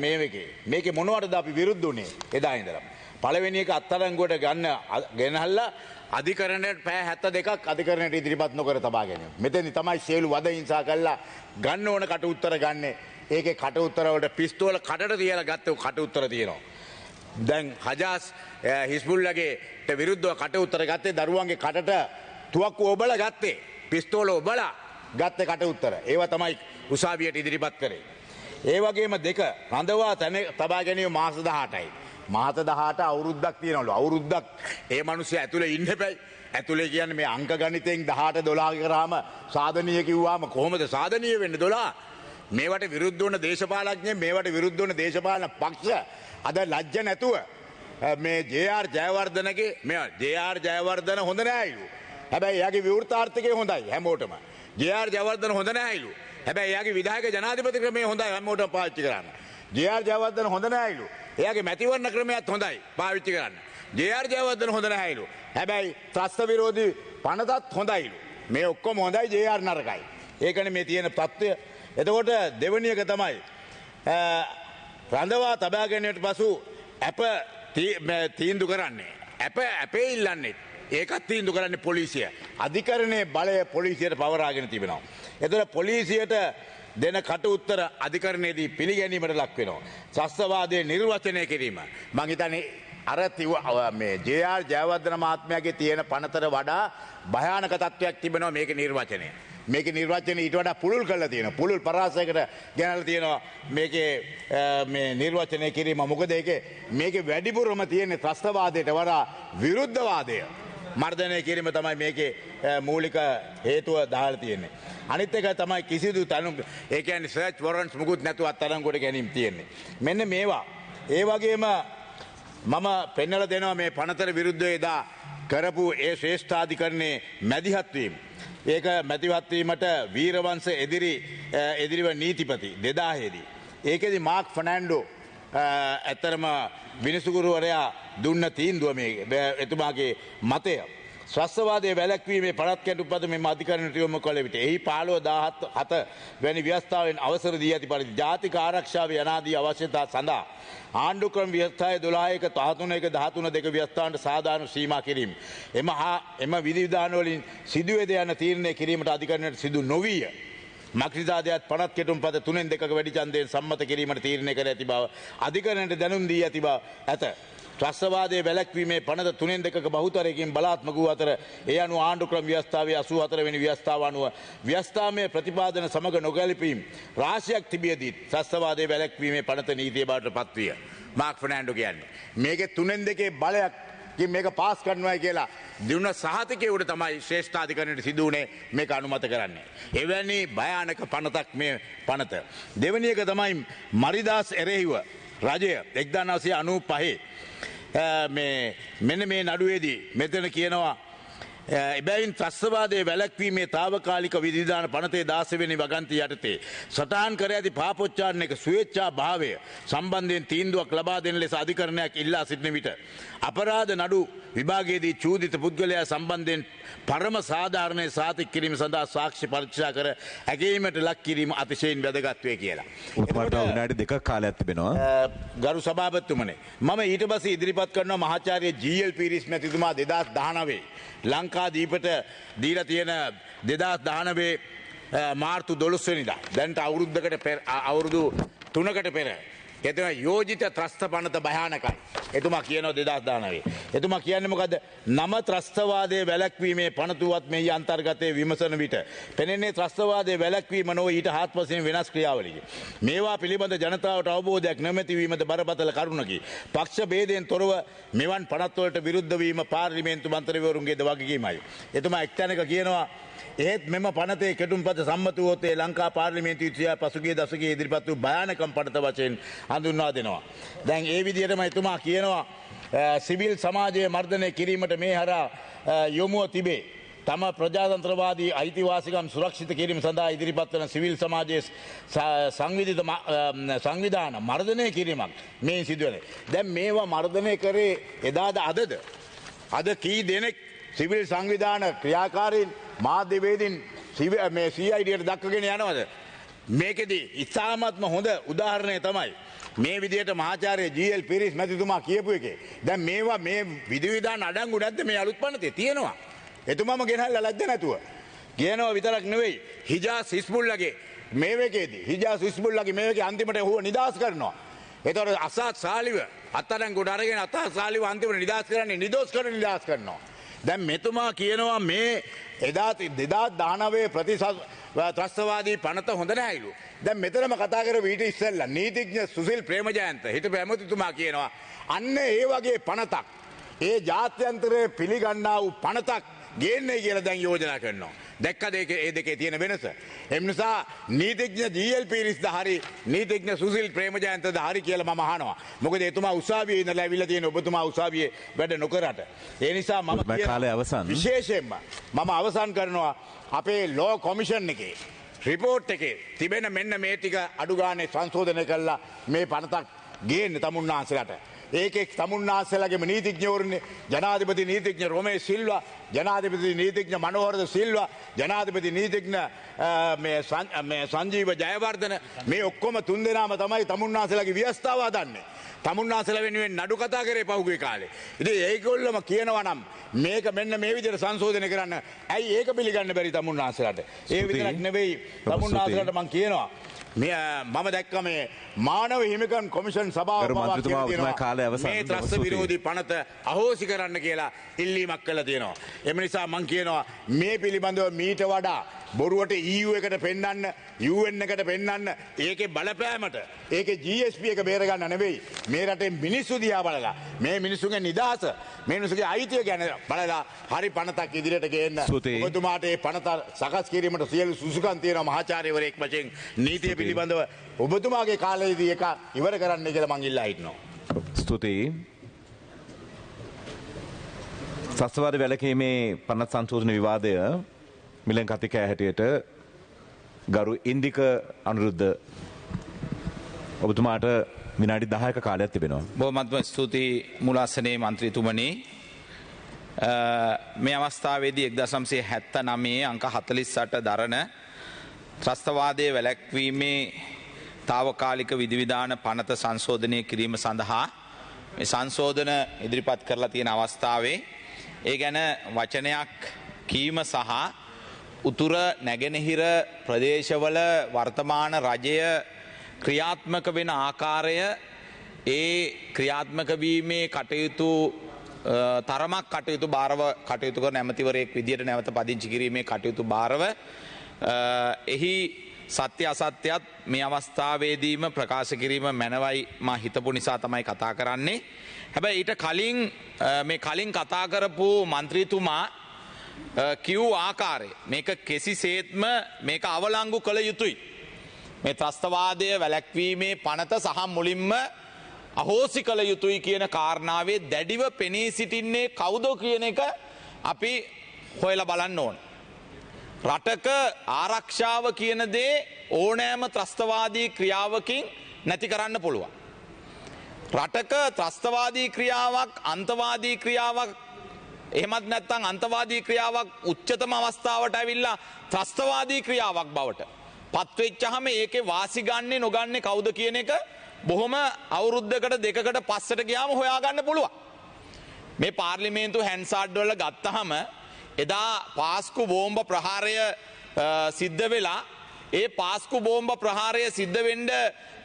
මේකේ මොනවටද අපි විරුද්ධ වුණේ එදා ඉඳලා. පළවෙනි එක අත්අඩංගුවට ගෙනහල්ලා අධිකරණයට පැය 72ක් අධිකරණයට ඉදිරිපත් නොකර තබා ගැනීම. මෙතෙන්දි තමයි සියලු වද හිංසා කළා ගන්න ඕන කට උත්තර ගන්නෙ. ඒකේ කට උත්තර වලට පිස්තෝල කටට තියලා ගත්ත කට උත්තර තියෙනවා. දැන් හජාස් හිස්බුල්ලාගේ විරුද්ධව කට උත්තර ගත්තේ දරුවන්ගේ කටට තුවක්කු ඔබලා ගත්තේ. පිස්තෝල ඔබලා ගත්තේ කට උත්තර. ඒවා තමයි උසාවියට ඉදිරිපත් කරේ. ඒ වගේම දෙක රඳවා තබා ගැනීම මාස 18යි. මාස 18 අවුරුද්දක් තියෙනවලු. අවුරුද්දක් ඒ මිනිස්සු ඇතුලේ ඉන්න බෑ. ඇතුලේ කියන්නේ මේ අංක ගණිතෙන් 18 12 කරාම සාධනීය කිව්වාම කොහොමද සාධනීය වෙන්නේ 12? මේවට විරුද්ධ වුණ දේශපාලඥයන්, මේවට විරුද්ධ වුණ දේශපාලන පක්ෂ අද ලැජ්ජ නැතුව මේ ජේ.ආර්. ජයවර්ධනගේ ජේ.ආර්. ජයවර්ධන හොඳ නෑයිලු. හැබැයි එයාගේ විවෘතාර්ථකය හොඳයි හැමෝටම. ජේ.ආර්. ජයවර්ධන හොඳ නෑයිලු. හැබැයි එයාගේ විධායක ජනාධිපති ක්‍රමය හොඳයි හැමෝටම පාවිච්චි කරන්න. ජේ.ආර්. ජයවර්ධන හොඳ නෑයිලු. එයාගේ මැතිවරණ ක්‍රමයක් හොඳයි පාවිච්චි කරන්න. ජේ.ආර්. ජයවර්ධන හොඳ නැහැයිලු. හැබැයි ත්‍රස්ත විරෝධී පනතත් හොඳයිලු. මේ ඔක්කොම හොඳයි, ජේ.ආර්. නරකයි. ඒකනේ මේ තියෙන තත්ත්වය. එතකොට දෙවෙනි එක තමයි රඳවා තබා ගැනීමට පසු අප තීන්දු කරන්නේ. අපේ ඉල්ලන්නේ. ඒකත් තීන්දු කරන්නේ පොලිසිය. අධිකරණයේ බලය පොලිසියට පවරාගෙන තිබෙනවා. එතකොට පොලිසියට දෙන කට උත්තර අධිකරණයේදී පිළිගැනීමට ලක් වෙනවා. ත්‍රස්තවාදයේ නිර්වචනය කිරීම. මම හිතන්නේ අර මේ ජේ.ආර්. ජයවර්ධන මහත්මයාගේ තියෙන පනතට වඩා භයානක තත්ත්වයක් තිබෙනවා මේකේ නිර්වචනය. මේකේ නිර්වචනය ඊට වඩා පුළුල් කරලා තියෙනවා. පුළුල් පරාසයකට ගෙනල්ලා තියෙනවා මේකේ මේ නිර්වචනය කිරීම. මොකද මේකේ වැඩිපුරම තියෙන්නේ ත්‍රස්තවාදයට වඩා විරුද්ධවාදය මර්ධනය කිරීම තමයි මේකේ මූලික හේතුව දාලා තියෙන්නේ. අනිත් එක තමයි කිසිදු තනු ඒ කියන්නේ සර්ච් වොරන්ට්ස් මුකුත් නැතුව අත්අඩංගුවට ගැනීම තියෙන්නේ. මෙන්න මේවා. ඒ වගේම මම පෙන්නලා දෙනවා මේ පනතර විරුද්ධව එදා කරපු ඒ ශ්‍රේෂ්ඨාධිකරණයේ මැදිහත් වීම. ඒක මැදිහත් වීමට වීරවංශ එදිරිව නීතිපති 2000 දී. ඒකෙදි මාක් ෆර්නැන්ඩෝ ඇත්තරම විනිසුගුරුවරයා දුන්න තීන්දුව මේ එතුමාගේ මතය. ත්‍රස්තවාදයේ වැළැක්වීමේ පළාත් කැටුම්පත මෙම අධිකරණයට යොමු කළ විට එහි 15/17 වැනි ව්‍යවස්ථාවෙන් අවසර දී ඇති පරිදි ජාතික ආරක්ෂාව යනාදී අවශ්‍යතා සඳහා ආණ්ඩුක්‍රම ව්‍යවස්ථාවේ 12ක 13ක 13 ව්‍යවස්ථාන්ට සාධාරණ සීමා කිරීම. එම විධිවිධාන වලින් සිදුවේද යන තීරණය කිරීමට අධිකරණයට සිදු නොවිය. මක්නිසාදයක් පනත් කෙටුම්පත 3/2 වැඩි ඡන්දයෙන් සම්මත කිරීමට තීරණය කර ඇති බව අධිකරණයට දැනුම් දී ඇති බව ඇත. ත්‍රස්තවාදයේ වැළැක්වීමේ පනත 3/2 බහුතරයකින් බලාත්මක වූ අතර ඒ අනුව ආණ්ඩුක්‍රම ව්‍යවස්ථාවේ 84 වෙනි ව්‍යවස්ථාව අනුව ව්‍යවස්ථාමය ප්‍රතිපාදන සමග නොගැලපීම් රාශියක් තිබියදී ත්‍රස්තවාදයේ වැළැක්වීමේ පනත නීතිය බවට පත්විය. මාක් ෆර්නැන්ඩෝ කියන්නේ මේකේ 3/2 බලයක් මේක පාස් කරනවායි කියලා දිනුන සහතිකයේ උඩ තමයි ශ්‍රේෂ්ඨාධිකරණයට සිදු වුණේ මේක අනුමත කරන්නේ. එවැනි භයානක පනතක් මේ පනත. දෙවෙනි එක තමයි මරිදාස් එරෙහිව රජය 1995 මෙන්න මේ නඩුවේදී මෙතන කියනවා එබැවින් ත්‍රස්තවාදයේ වැළැක්වීමේ తాවකාලික විධිවිධාන පනතේ 16 වෙනි වගන්තිය යටතේ සටහන් කර ඇති පාපොච්චාරණයක ස්වේච්ඡා භාවය සම්බන්ධයෙන් තීන්දුවක් ලබා දෙන ලෙස අධිකරණයක් ඉල්ලා සිටින විට අපරාධ නඩු විභාගයේදී චූදිත පුද්ගලයා සම්බන්ධයෙන් පරම සාධාරණයේ සාතික කිරීම සඳහා සාක්ෂි පරීක්ෂා කර ඇගීමට ලක් කිරීම අතිශයින් වැදගත් වේ කියලා. උතුමාට විනාඩි 2ක් කාලයක් තිබෙනවා. ගරු සභාපතිතුමනි, මම ඊට පස්සේ ඉදිරිපත් කරනවා මහාචාර්ය ජී.එල්. පීරිස් මැතිතුමා 2019 ලංකාදීපට දීලා තියෙන 2019 මාර්තු 12 වෙනිදා දැන්ට අවුරුදු 3කට පෙර එතන යෝජිත ත්‍රස්ත පනත භයානකයි. එතුමා කියනවා 2019. එතුමා කියන්නේ මොකද්ද? නම ත්‍රස්තවාදයේ වැළැක්වීමේ පනතුවත් මේ අන්තර්ගතයේ විමසන විට පෙනෙන්නේ ත්‍රස්තවාදයේ වැළැක්වීම නොව ඊට හාත්පසින් වෙනස් ක්‍රියාවලියකි. මේවා පිළිබඳ ජනතාවට අවබෝධයක් නොමැති වීමද බරපතල කරුණකි. පක්ෂ ભેදයෙන් තොරව මෙවන් පනත් වලට විරුද්ධ වීම පාර්ලිමේන්තු මන්ත්‍රීවරුන්ගේද වගකීමයි. එතුමා එක්තැනක කියනවා එහෙත් මෙම පනතේ කෙටුම්පත සම්මත වූ තේ ලංකා පාර්ලිමේන්තුවේ සියා පසුගිය දශකයේ ඉදිරිපත් වූ භයානකම් පනත වශයෙන් හඳුන්වා දෙනවා. දැන් ඒ විදිහටම එතුමා කියනවා සිවිල් සමාජයේ මර්ධනය කිරීමට මේ හරහා යොමුව තිබේ. තම ප්‍රජාතන්ත්‍රවාදී අයිතිවාසිකම් සුරක්ෂිත කිරීම සඳහා ඉදිරිපත් වන සිවිල් සමාජයේ සංවිධාන මර්ධනය කිරීමක් මේ සිදුවනේ. දැන් මේවා මර්ධනය කරේ එදාද අදද? අද කී දෙනෙක් සිවිල් සංවිධාන ක්‍රියාකාරීන් මාධ්‍යවේදීන් මේ CIDට දක්වගෙන යනවද? මේකෙදී ඉතාමත්ම හොඳ උදාහරණය තමයි මේ විදිහට මහාචාර්ය ජී.එල්. පීරිස් මැතිතුමා කියපු එකේ. දැන් මේවා මේ විධිවිධාන අඩංගු නැද්ද මේ අලුත් පනතේ? තියෙනවා. එතුමාම ගෙනහැල්ලා ලැජ්ජ නැතුව. කියනවා විතරක් නෙවෙයි හිජාස් හිස්බුල්ලාගේ මේවකේදී හිජාස් හිස්බුල්ලාගේ මේවකේ අන්තිමට හුව නිදාස් කරනවා. ඒතකොට අසත් සාලිව අත්අඩංගුවට අරගෙන අසත් සාලිව අන්තිමට නිදාස් කරන්නේ නිදොස් කර නිදාස් කරනවා. දැන් මෙතුමා කියනවා මේ එදා 2019 ත්‍රස්තවාදී පනත හොඳ නැහැලු. දැන් මෙතනම කතා කරපු ඊට ඉස්සෙල්ලා නීතිඥ සුසිල් ප්‍රේමජයන්ත හිටපු ඇමතිතුමා කියනවා අන්න ඒ වගේ පනතක් ඒ ජාත්‍යන්තරයේ පිළිගන්නා වූ පනතක් ගේන්නේ කියලා දැන් යෝජනා කරනවා. දැක්කද ඒ දෙකේ තියෙන වෙනස? එම නිසා නීතිඥ ජී.එල්. පීරිස්ද හරි නීතිඥ සුසිල් ප්‍රේමජයන්තද හරි කියලා මම අහනවා. මොකද එතුමා උසාවියේ ඉඳලා ඇවිල්ලා තියෙන ඔබතුමා උසාවියේ වැඩ නොකරට. ඒ නිසා මම විශේෂයෙන්ම මම අවසන් කරනවා අපේ ලෝ කොමිෂන් එකේ රිපෝට් එකේ තිබෙන මෙන්න මේ ටික අඩු ගානේ සංශෝධනය කළා මේ පනතක් ගේන්න තමුන්නාන්සලට. ඒකේ තමුන්නාන්සලගේම නීතිඥවරුනේ ජනාධිපති නීතිඥ රොමේ සිල්වා, ජනාධිපති නීතිඥ මනෝහරද සිල්වා, ජනාධිපති නීතිඥ මේ සංජීව ජයවර්ධන මේ ඔක්කොම තුන්දෙනාම තමයි තමුන්නාන්සලගේ ව්‍යවස්ථාව හදන්නේ. තමුන්නාන්සල වෙනුවෙන් නඩු කතා කරේ පහුගිය කාලේ. ඉතින් ඒගොල්ලොම කියනවා නම් මේක මෙන්න මේ විදිහට සංශෝධනය කරන්න. ඇයි ඒක පිළිගන්න බැරි තමුන්නාන්සලට? ඒ විතරක් නෙවෙයි තමුන්නාන්සලට මම කියනවා මම දැක්ක මේ මානව හිමිකම් කොමිෂන් සභාව මේ ත්‍රස්ත විරෝධී පනත අහෝසි කරන්න කියලා ඉල්ලීමක් කළා තියෙනවා. එම නිසා මම කියනවා මේ පිළිබඳව මීට වඩා බොරුවට EU එකට පෙන්වන්න, UN එකට පෙන්වන්න, ඒකේ බලපෑමට, ඒකේ GSP එක බේර ගන්න නෙවෙයි. මේ රටේ මිනිස්සු දිහා බලලා, මේ මිනිස්සුගේ නිදහස, මේ මිනිස්සුගේ අයිතිය ගැන බලලා හරි පනතක් ඉදිරියට ගේන්න. ඔබතුමාට මේ පනත සකස් කිරීමට සියලු සුසුකම් තියෙනවා මහාචාර්යවරයෙක් වශයෙන් නීතිය පිළිබඳව ඔබතුමාගේ කාලයේදී එක ඉවර කරන්න කියලා මං ඉල්ලා හිටනවා. ස්තුතියි. ත්‍රස්තවාද වැළකීමේ පනත් සංශෝධන විවාදය මිලන් කතිකෑ හැටියට ගරු ඉන්දික අනුරුද්ධ ඔබතුමාට විනාඩි 10ක කාලයක් තිබෙනවා. බොහොමත්ම ස්තුතියි මුලාසනේ මන්ත්‍රීතුමනි. මේ අවස්ථාවේදී 1979 අංක 48 දරන ත්‍රස්තවාදයේ වැළැක්වීමේ తాවකාලික විධිවිධාන පනත සංශෝධනය කිරීම සඳහා මේ සංශෝධන ඉදිරිපත් කරලා තියෙන අවස්ථාවේ ඒ ගැන වචනයක් කීම සහ උතුර නැගෙනහිර ප්‍රදේශවල වර්තමාන රජය ක්‍රියාත්මක වෙන ආකාරය ඒ ක්‍රියාත්මක වීමේ කටයුතු තරමක් කටයුතු භාරව කටයුතු කරන ඇමතිවරයෙක් විදියට නැවත පදිංචි කිරීමේ කටයුතු භාරව එහි සත්‍ය අසත්‍යත් මේ අවස්ථාවේදීම ප්‍රකාශ කිරීම මැනවයි මා හිතපු නිසා තමයි කතා කරන්නේ. හැබැයි ඊට කලින් මේ කලින් කතා කරපු මන්ත්‍රීතුමා කිව් ආකාරය මේක කිසිසේත්ම මේක අවලංගු කළ යුතුයි. මේ ත්‍රස්තවාදය වැළැක්වීමේ පනත සහ මුලින්ම අහෝසි කළ යුතුයි කියන කාරණාවේ දැඩිව පෙනී සිටින්නේ කවුද කියන එක අපි හොයලා බලන්න ඕන. රටක ආරක්ෂාව කියන දේ ඕනෑම ත්‍රස්තවාදී ක්‍රියාවකින් නැති කරන්න පුළුවන්. රටක ත්‍රස්තවාදී ක්‍රියාවක් අන්තවාදී ක්‍රියාවක් එහෙමත් නැත්නම් අන්තවාදී ක්‍රියාවක් උච්චතම අවස්ථාවට ඇවිල්ලා ත්‍රස්තවාදී ක්‍රියාවක් බවට පත්වෙච්චාම ඒකේ වාසි ගන්නේ නොගන්නේ කවුද කියන එක බොහොම අවුරුද්දකට දෙකකට පස්සට ගියාම හොයාගන්න පුළුවන්. මේ පාර්ලිමේන්තු හැන්සාඩ් වල ගත්තාම එදා පාස්කු බෝම්බ ප්‍රහාරය සිද්ධ වෙලා ඒ පාස්කු බෝම්බ ප්‍රහාරය සිද්ධ වෙන්න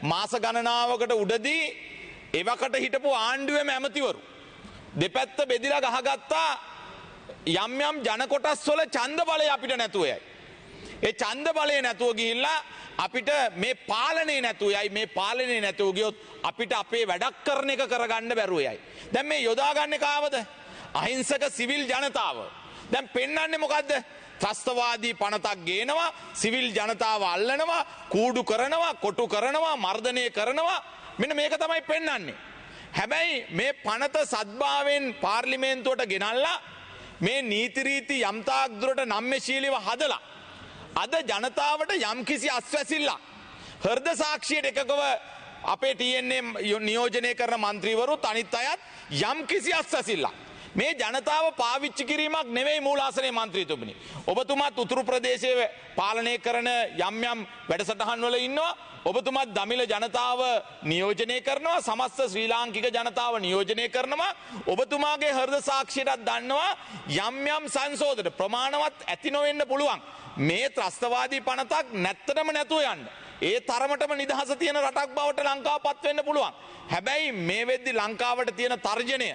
මාස ගණනාවකට උඩදී එවකට හිටපු ආණ්ඩුවේම ඇමතිවරු දෙපැත්ත බෙදිලා ගහගත්තා යම් යම් ජන කොටස් වල ඡන්ද බලය අපිට නැතුව යයි. ඒ ඡන්ද බලය නැතුව ගිහිල්ලා අපිට මේ පාලනේ නැතුව යයි. මේ පාලනේ නැතුව ගියොත් අපිට අපේ වැඩක් කරන එක කරගන්න බැරුව යයි. දැන් මේ යොදාගන්නේ කාවද? අහිංසක සිවිල් ජනතාව. දැන් පෙන්වන්නේ මොකද්ද? ත්‍රස්තවාදී පනතක් ගේනවා, සිවිල් ජනතාව අල්ලනවා, කූඩු කරනවා, කොටු කරනවා, මර්ධනය කරනවා. මෙන්න මේක තමයි පෙන්වන්නේ. හැබැයි මේ පනත සද්භාවයෙන් පාර්ලිමේන්තුවට ගෙනල්ලා මේ නීති රීති යම්තාක් දුරට නම්‍යශීලීව හදලා අද ජනතාවට යම්කිසි අස්වැසිල්ලක් හෘද සාක්ෂියට එකකව අපේ TNA නියෝජනය කරන മന്ത്രിවරුත් අනිත් අයත් යම්කිසි අස්වැසිල්ලක් මේ ජනතාව පාවිච්චි කිරීමක් නෙවෙයි මූලාසනයේ മന്ത്രിතුමනි. ඔබතුමාත් උතුරු ප්‍රදේශයේ පාලනය කරන යම් යම් වැඩසටහන් වල ඉන්නවා. ඔබතුමාත් දමිළ ජනතාව නියෝජනය කරනවා, සමස්ත ශ්‍රී ලාංකික ජනතාව නියෝජනය කරනවා. ඔබතුමාගේ හෘද සාක්ෂියටත් දන්නවා යම් යම් සංශෝධන ප්‍රමාණවත් ඇති නොවෙන්න පුළුවන්. මේ ත්‍රස්තවාදී පනතක් නැත්තටම නැතුව යන්න. ඒ තරමටම නිදහස තියෙන රටක් බවට ලංකාව පත් වෙන්න පුළුවන්. හැබැයි මේ වෙද්දි ලංකාවට තියෙන තර්ජනය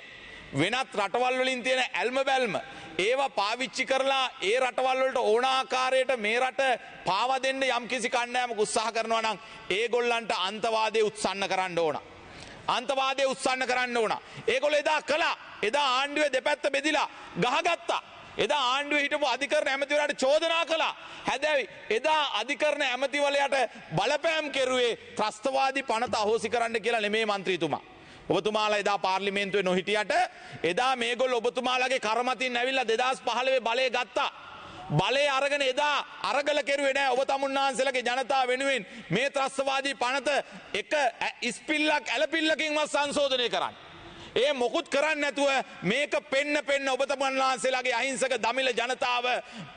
වෙනත් රටවල් වලින් තියෙන ඇල්ම බැල්ම ඒවා පාවිච්චි කරලා ඒ රටවල් වලට ඕන ආකාරයට මේ රට පාවා දෙන්න යම්කිසි කණ්ඩායමක් උත්සාහ කරනවා නම් ඒගොල්ලන්ට අන්තවාදයේ උත්සන්න කරන්න ඕන. අන්තවාදයේ උත්සන්න කරන්න ඕන. ඒගොල්ලෝ එදා කළා. එදා ආණ්ඩුවේ දෙපැත්ත බෙදිලා ගහගත්තා. එදා ආණ්ඩුවේ හිටපු අධිකරණ ඇමතිවරයාට චෝදනා කළා. හැබැයි එදා අධිකරණ ඇමතිවලයට බලපෑම් කෙරුවේ ත්‍රස්තවාදී පනත අහෝසි කරන්න කියලා නෙමේ മന്ത്രിතුමා. ඔබතුමාලා එදා පාර්ලිමේන්තුවේ නොහිටියට එදා මේගොල්ලෝ ඔබතුමාලාගේ කරමතින් ඇවිල්ලා 2015 බලය ගත්තා. බලය අරගෙන එදා අරගල කෙරුවේ නෑ ඔබ තමුන්නාන්සේලාගේ ජනතාව වෙනුවෙන් මේ ත්‍රස්තවාදී පනත එක ඉස්පිල්ලක් ඇලපිල්ලකින්වත් සංශෝධනය කරන්න. ඒ මොකුත් කරන්නේ නැතුව මේක පෙන්න ඔබ තමුන්නාන්සේලාගේ අහිංසක දමිළ ජනතාව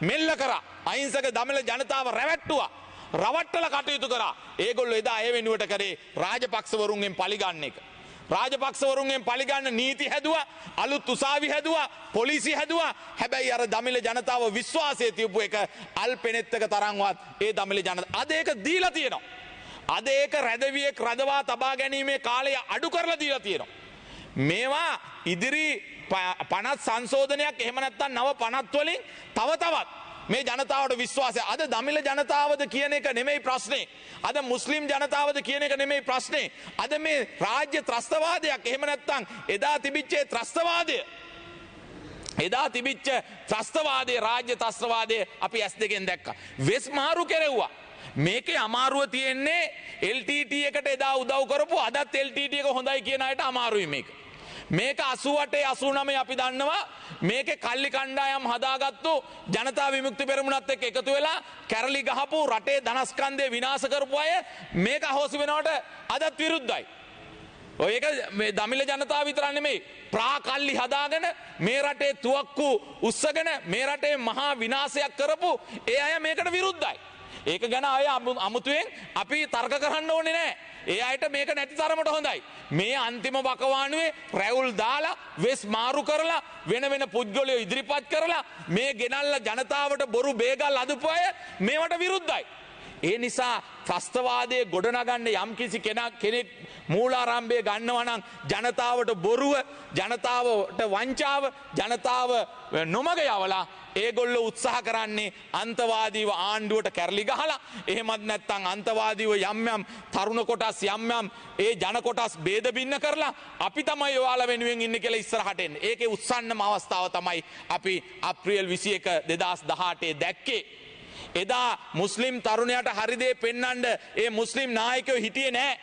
මෙල්ල කරා. අහිංසක දමිළ ජනතාව රැවට්ටුවා. රවට්ටලා කටයුතු කරා. ඒගොල්ලෝ එදා ඒ වෙනුවට කරේ රාජපක්ෂවරුන්ගෙන් පලිගන්න එක. රාජපක්ෂවරුන්ගෙන් පලිගන්න නීති හැදුවා, අලුත් උසාවි හැදුවා, පොලිසි හැදුවා. හැබැයි අර දමිළ ජනතාව විශ්වාසය තියපු එක අල්පෙනෙත්තක තරම්වත් ඒ දමිළ ජනතාව අද ඒක දීලා තියෙනවා. අද ඒක රැදවියෙක් රදවා තබා ගැනීමේ කාලය අඩු කරලා දීලා තියෙනවා. මේවා ඉදිරි පනත් සංශෝධනයක් එහෙම නැත්නම් නව පනත් වලින් තව තවත් මේ ජනතාවට විශ්වාසය අද දමිළ ජනතාවද කියන එක නෙමෙයි ප්‍රශ්නේ. අද මුස්ලිම් ජනතාවද කියන එක නෙමෙයි ප්‍රශ්නේ. අද මේ රාජ්‍ය ත්‍රස්තවාදයක් එහෙම නැත්නම් එදා තිබිච්ච ත්‍රස්තවාදයේ රාජ්‍ය ත්‍රස්තවාදයේ අපි S2 දැක්කා. වෙස් මාරු කෙරෙව්වා. මේකේ අමාරුව තියෙන්නේ LTT එකට එදා උදව් කරපු අදත් LTT එක හොඳයි කියන අයට අමාරුයි මේක. මේක 88 89 අපි දන්නවා මේකේ කල්ලි කණ්ඩායම් හදාගත්තු ජනතා විමුක්ති පෙරමුණත් එක්ක එකතු වෙලා කැරලි ගහපු රටේ ධනස්කන්ධය විනාශ කරපු අය මේක අහෝසි වෙනවට අදත් විරුද්ධයි. ඔය එක මේ දමිළ ජනතාව විතර නෙමෙයි ප්‍රා කල්ලි හදාගෙන මේ රටේ තුවක්කු උස්සගෙන මේ රටේ මහා විනාශයක් කරපු ඒ අය මේකට විරුද්ධයි. ඒක ගැන අය අමුතුවෙන් අපි තර්ක කරන්න ඕනේ නැහැ. ඒ අයට මේක නැති තරමට හොඳයි. මේ අන්තිම වකවානුවේ රැවුල් දාලා වෙස් මාරු කරලා වෙන වෙන පුද්ගලයෝ ඉදිරිපත් කරලා මේ ගෙනල්ලා ජනතාවට බොරු බේගල් අදපු අය මේවට විරුද්ධයි. ඒ නිසා ත්‍රස්තවාදයේ ගොඩනගන්න යම්කිසි කෙනෙක් මූලාරම්භය ගන්නවා නම් ජනතාවට බොරුව, ජනතාවට වංචාව, ජනතාව නොමග යවලා ඒගොල්ලෝ උත්සාහ කරන්නේ අන්තවාදීව ආණ්ඩුවට කැරලි ගහලා එහෙමත් නැත්නම් අන්තවාදීව යම් යම් තරුණ කොටස් යම් යම් ඒ ජන කොටස් ભેද බින්න කරලා අපි තමයි ඔයාලා වෙනුවෙන් ඉන්නේ කියලා ඉස්සරහට එන්නේ. ඒකේ උත්සන්නම අවස්ථාව තමයි අපි අප්‍රේල් 21 2018 දැක්කේ. එදා මුස්ලිම් තරුණයාට හරි දේ පෙන්වන්න ඒ මුස්ලිම් නායකයෝ හිටියේ නැහැ.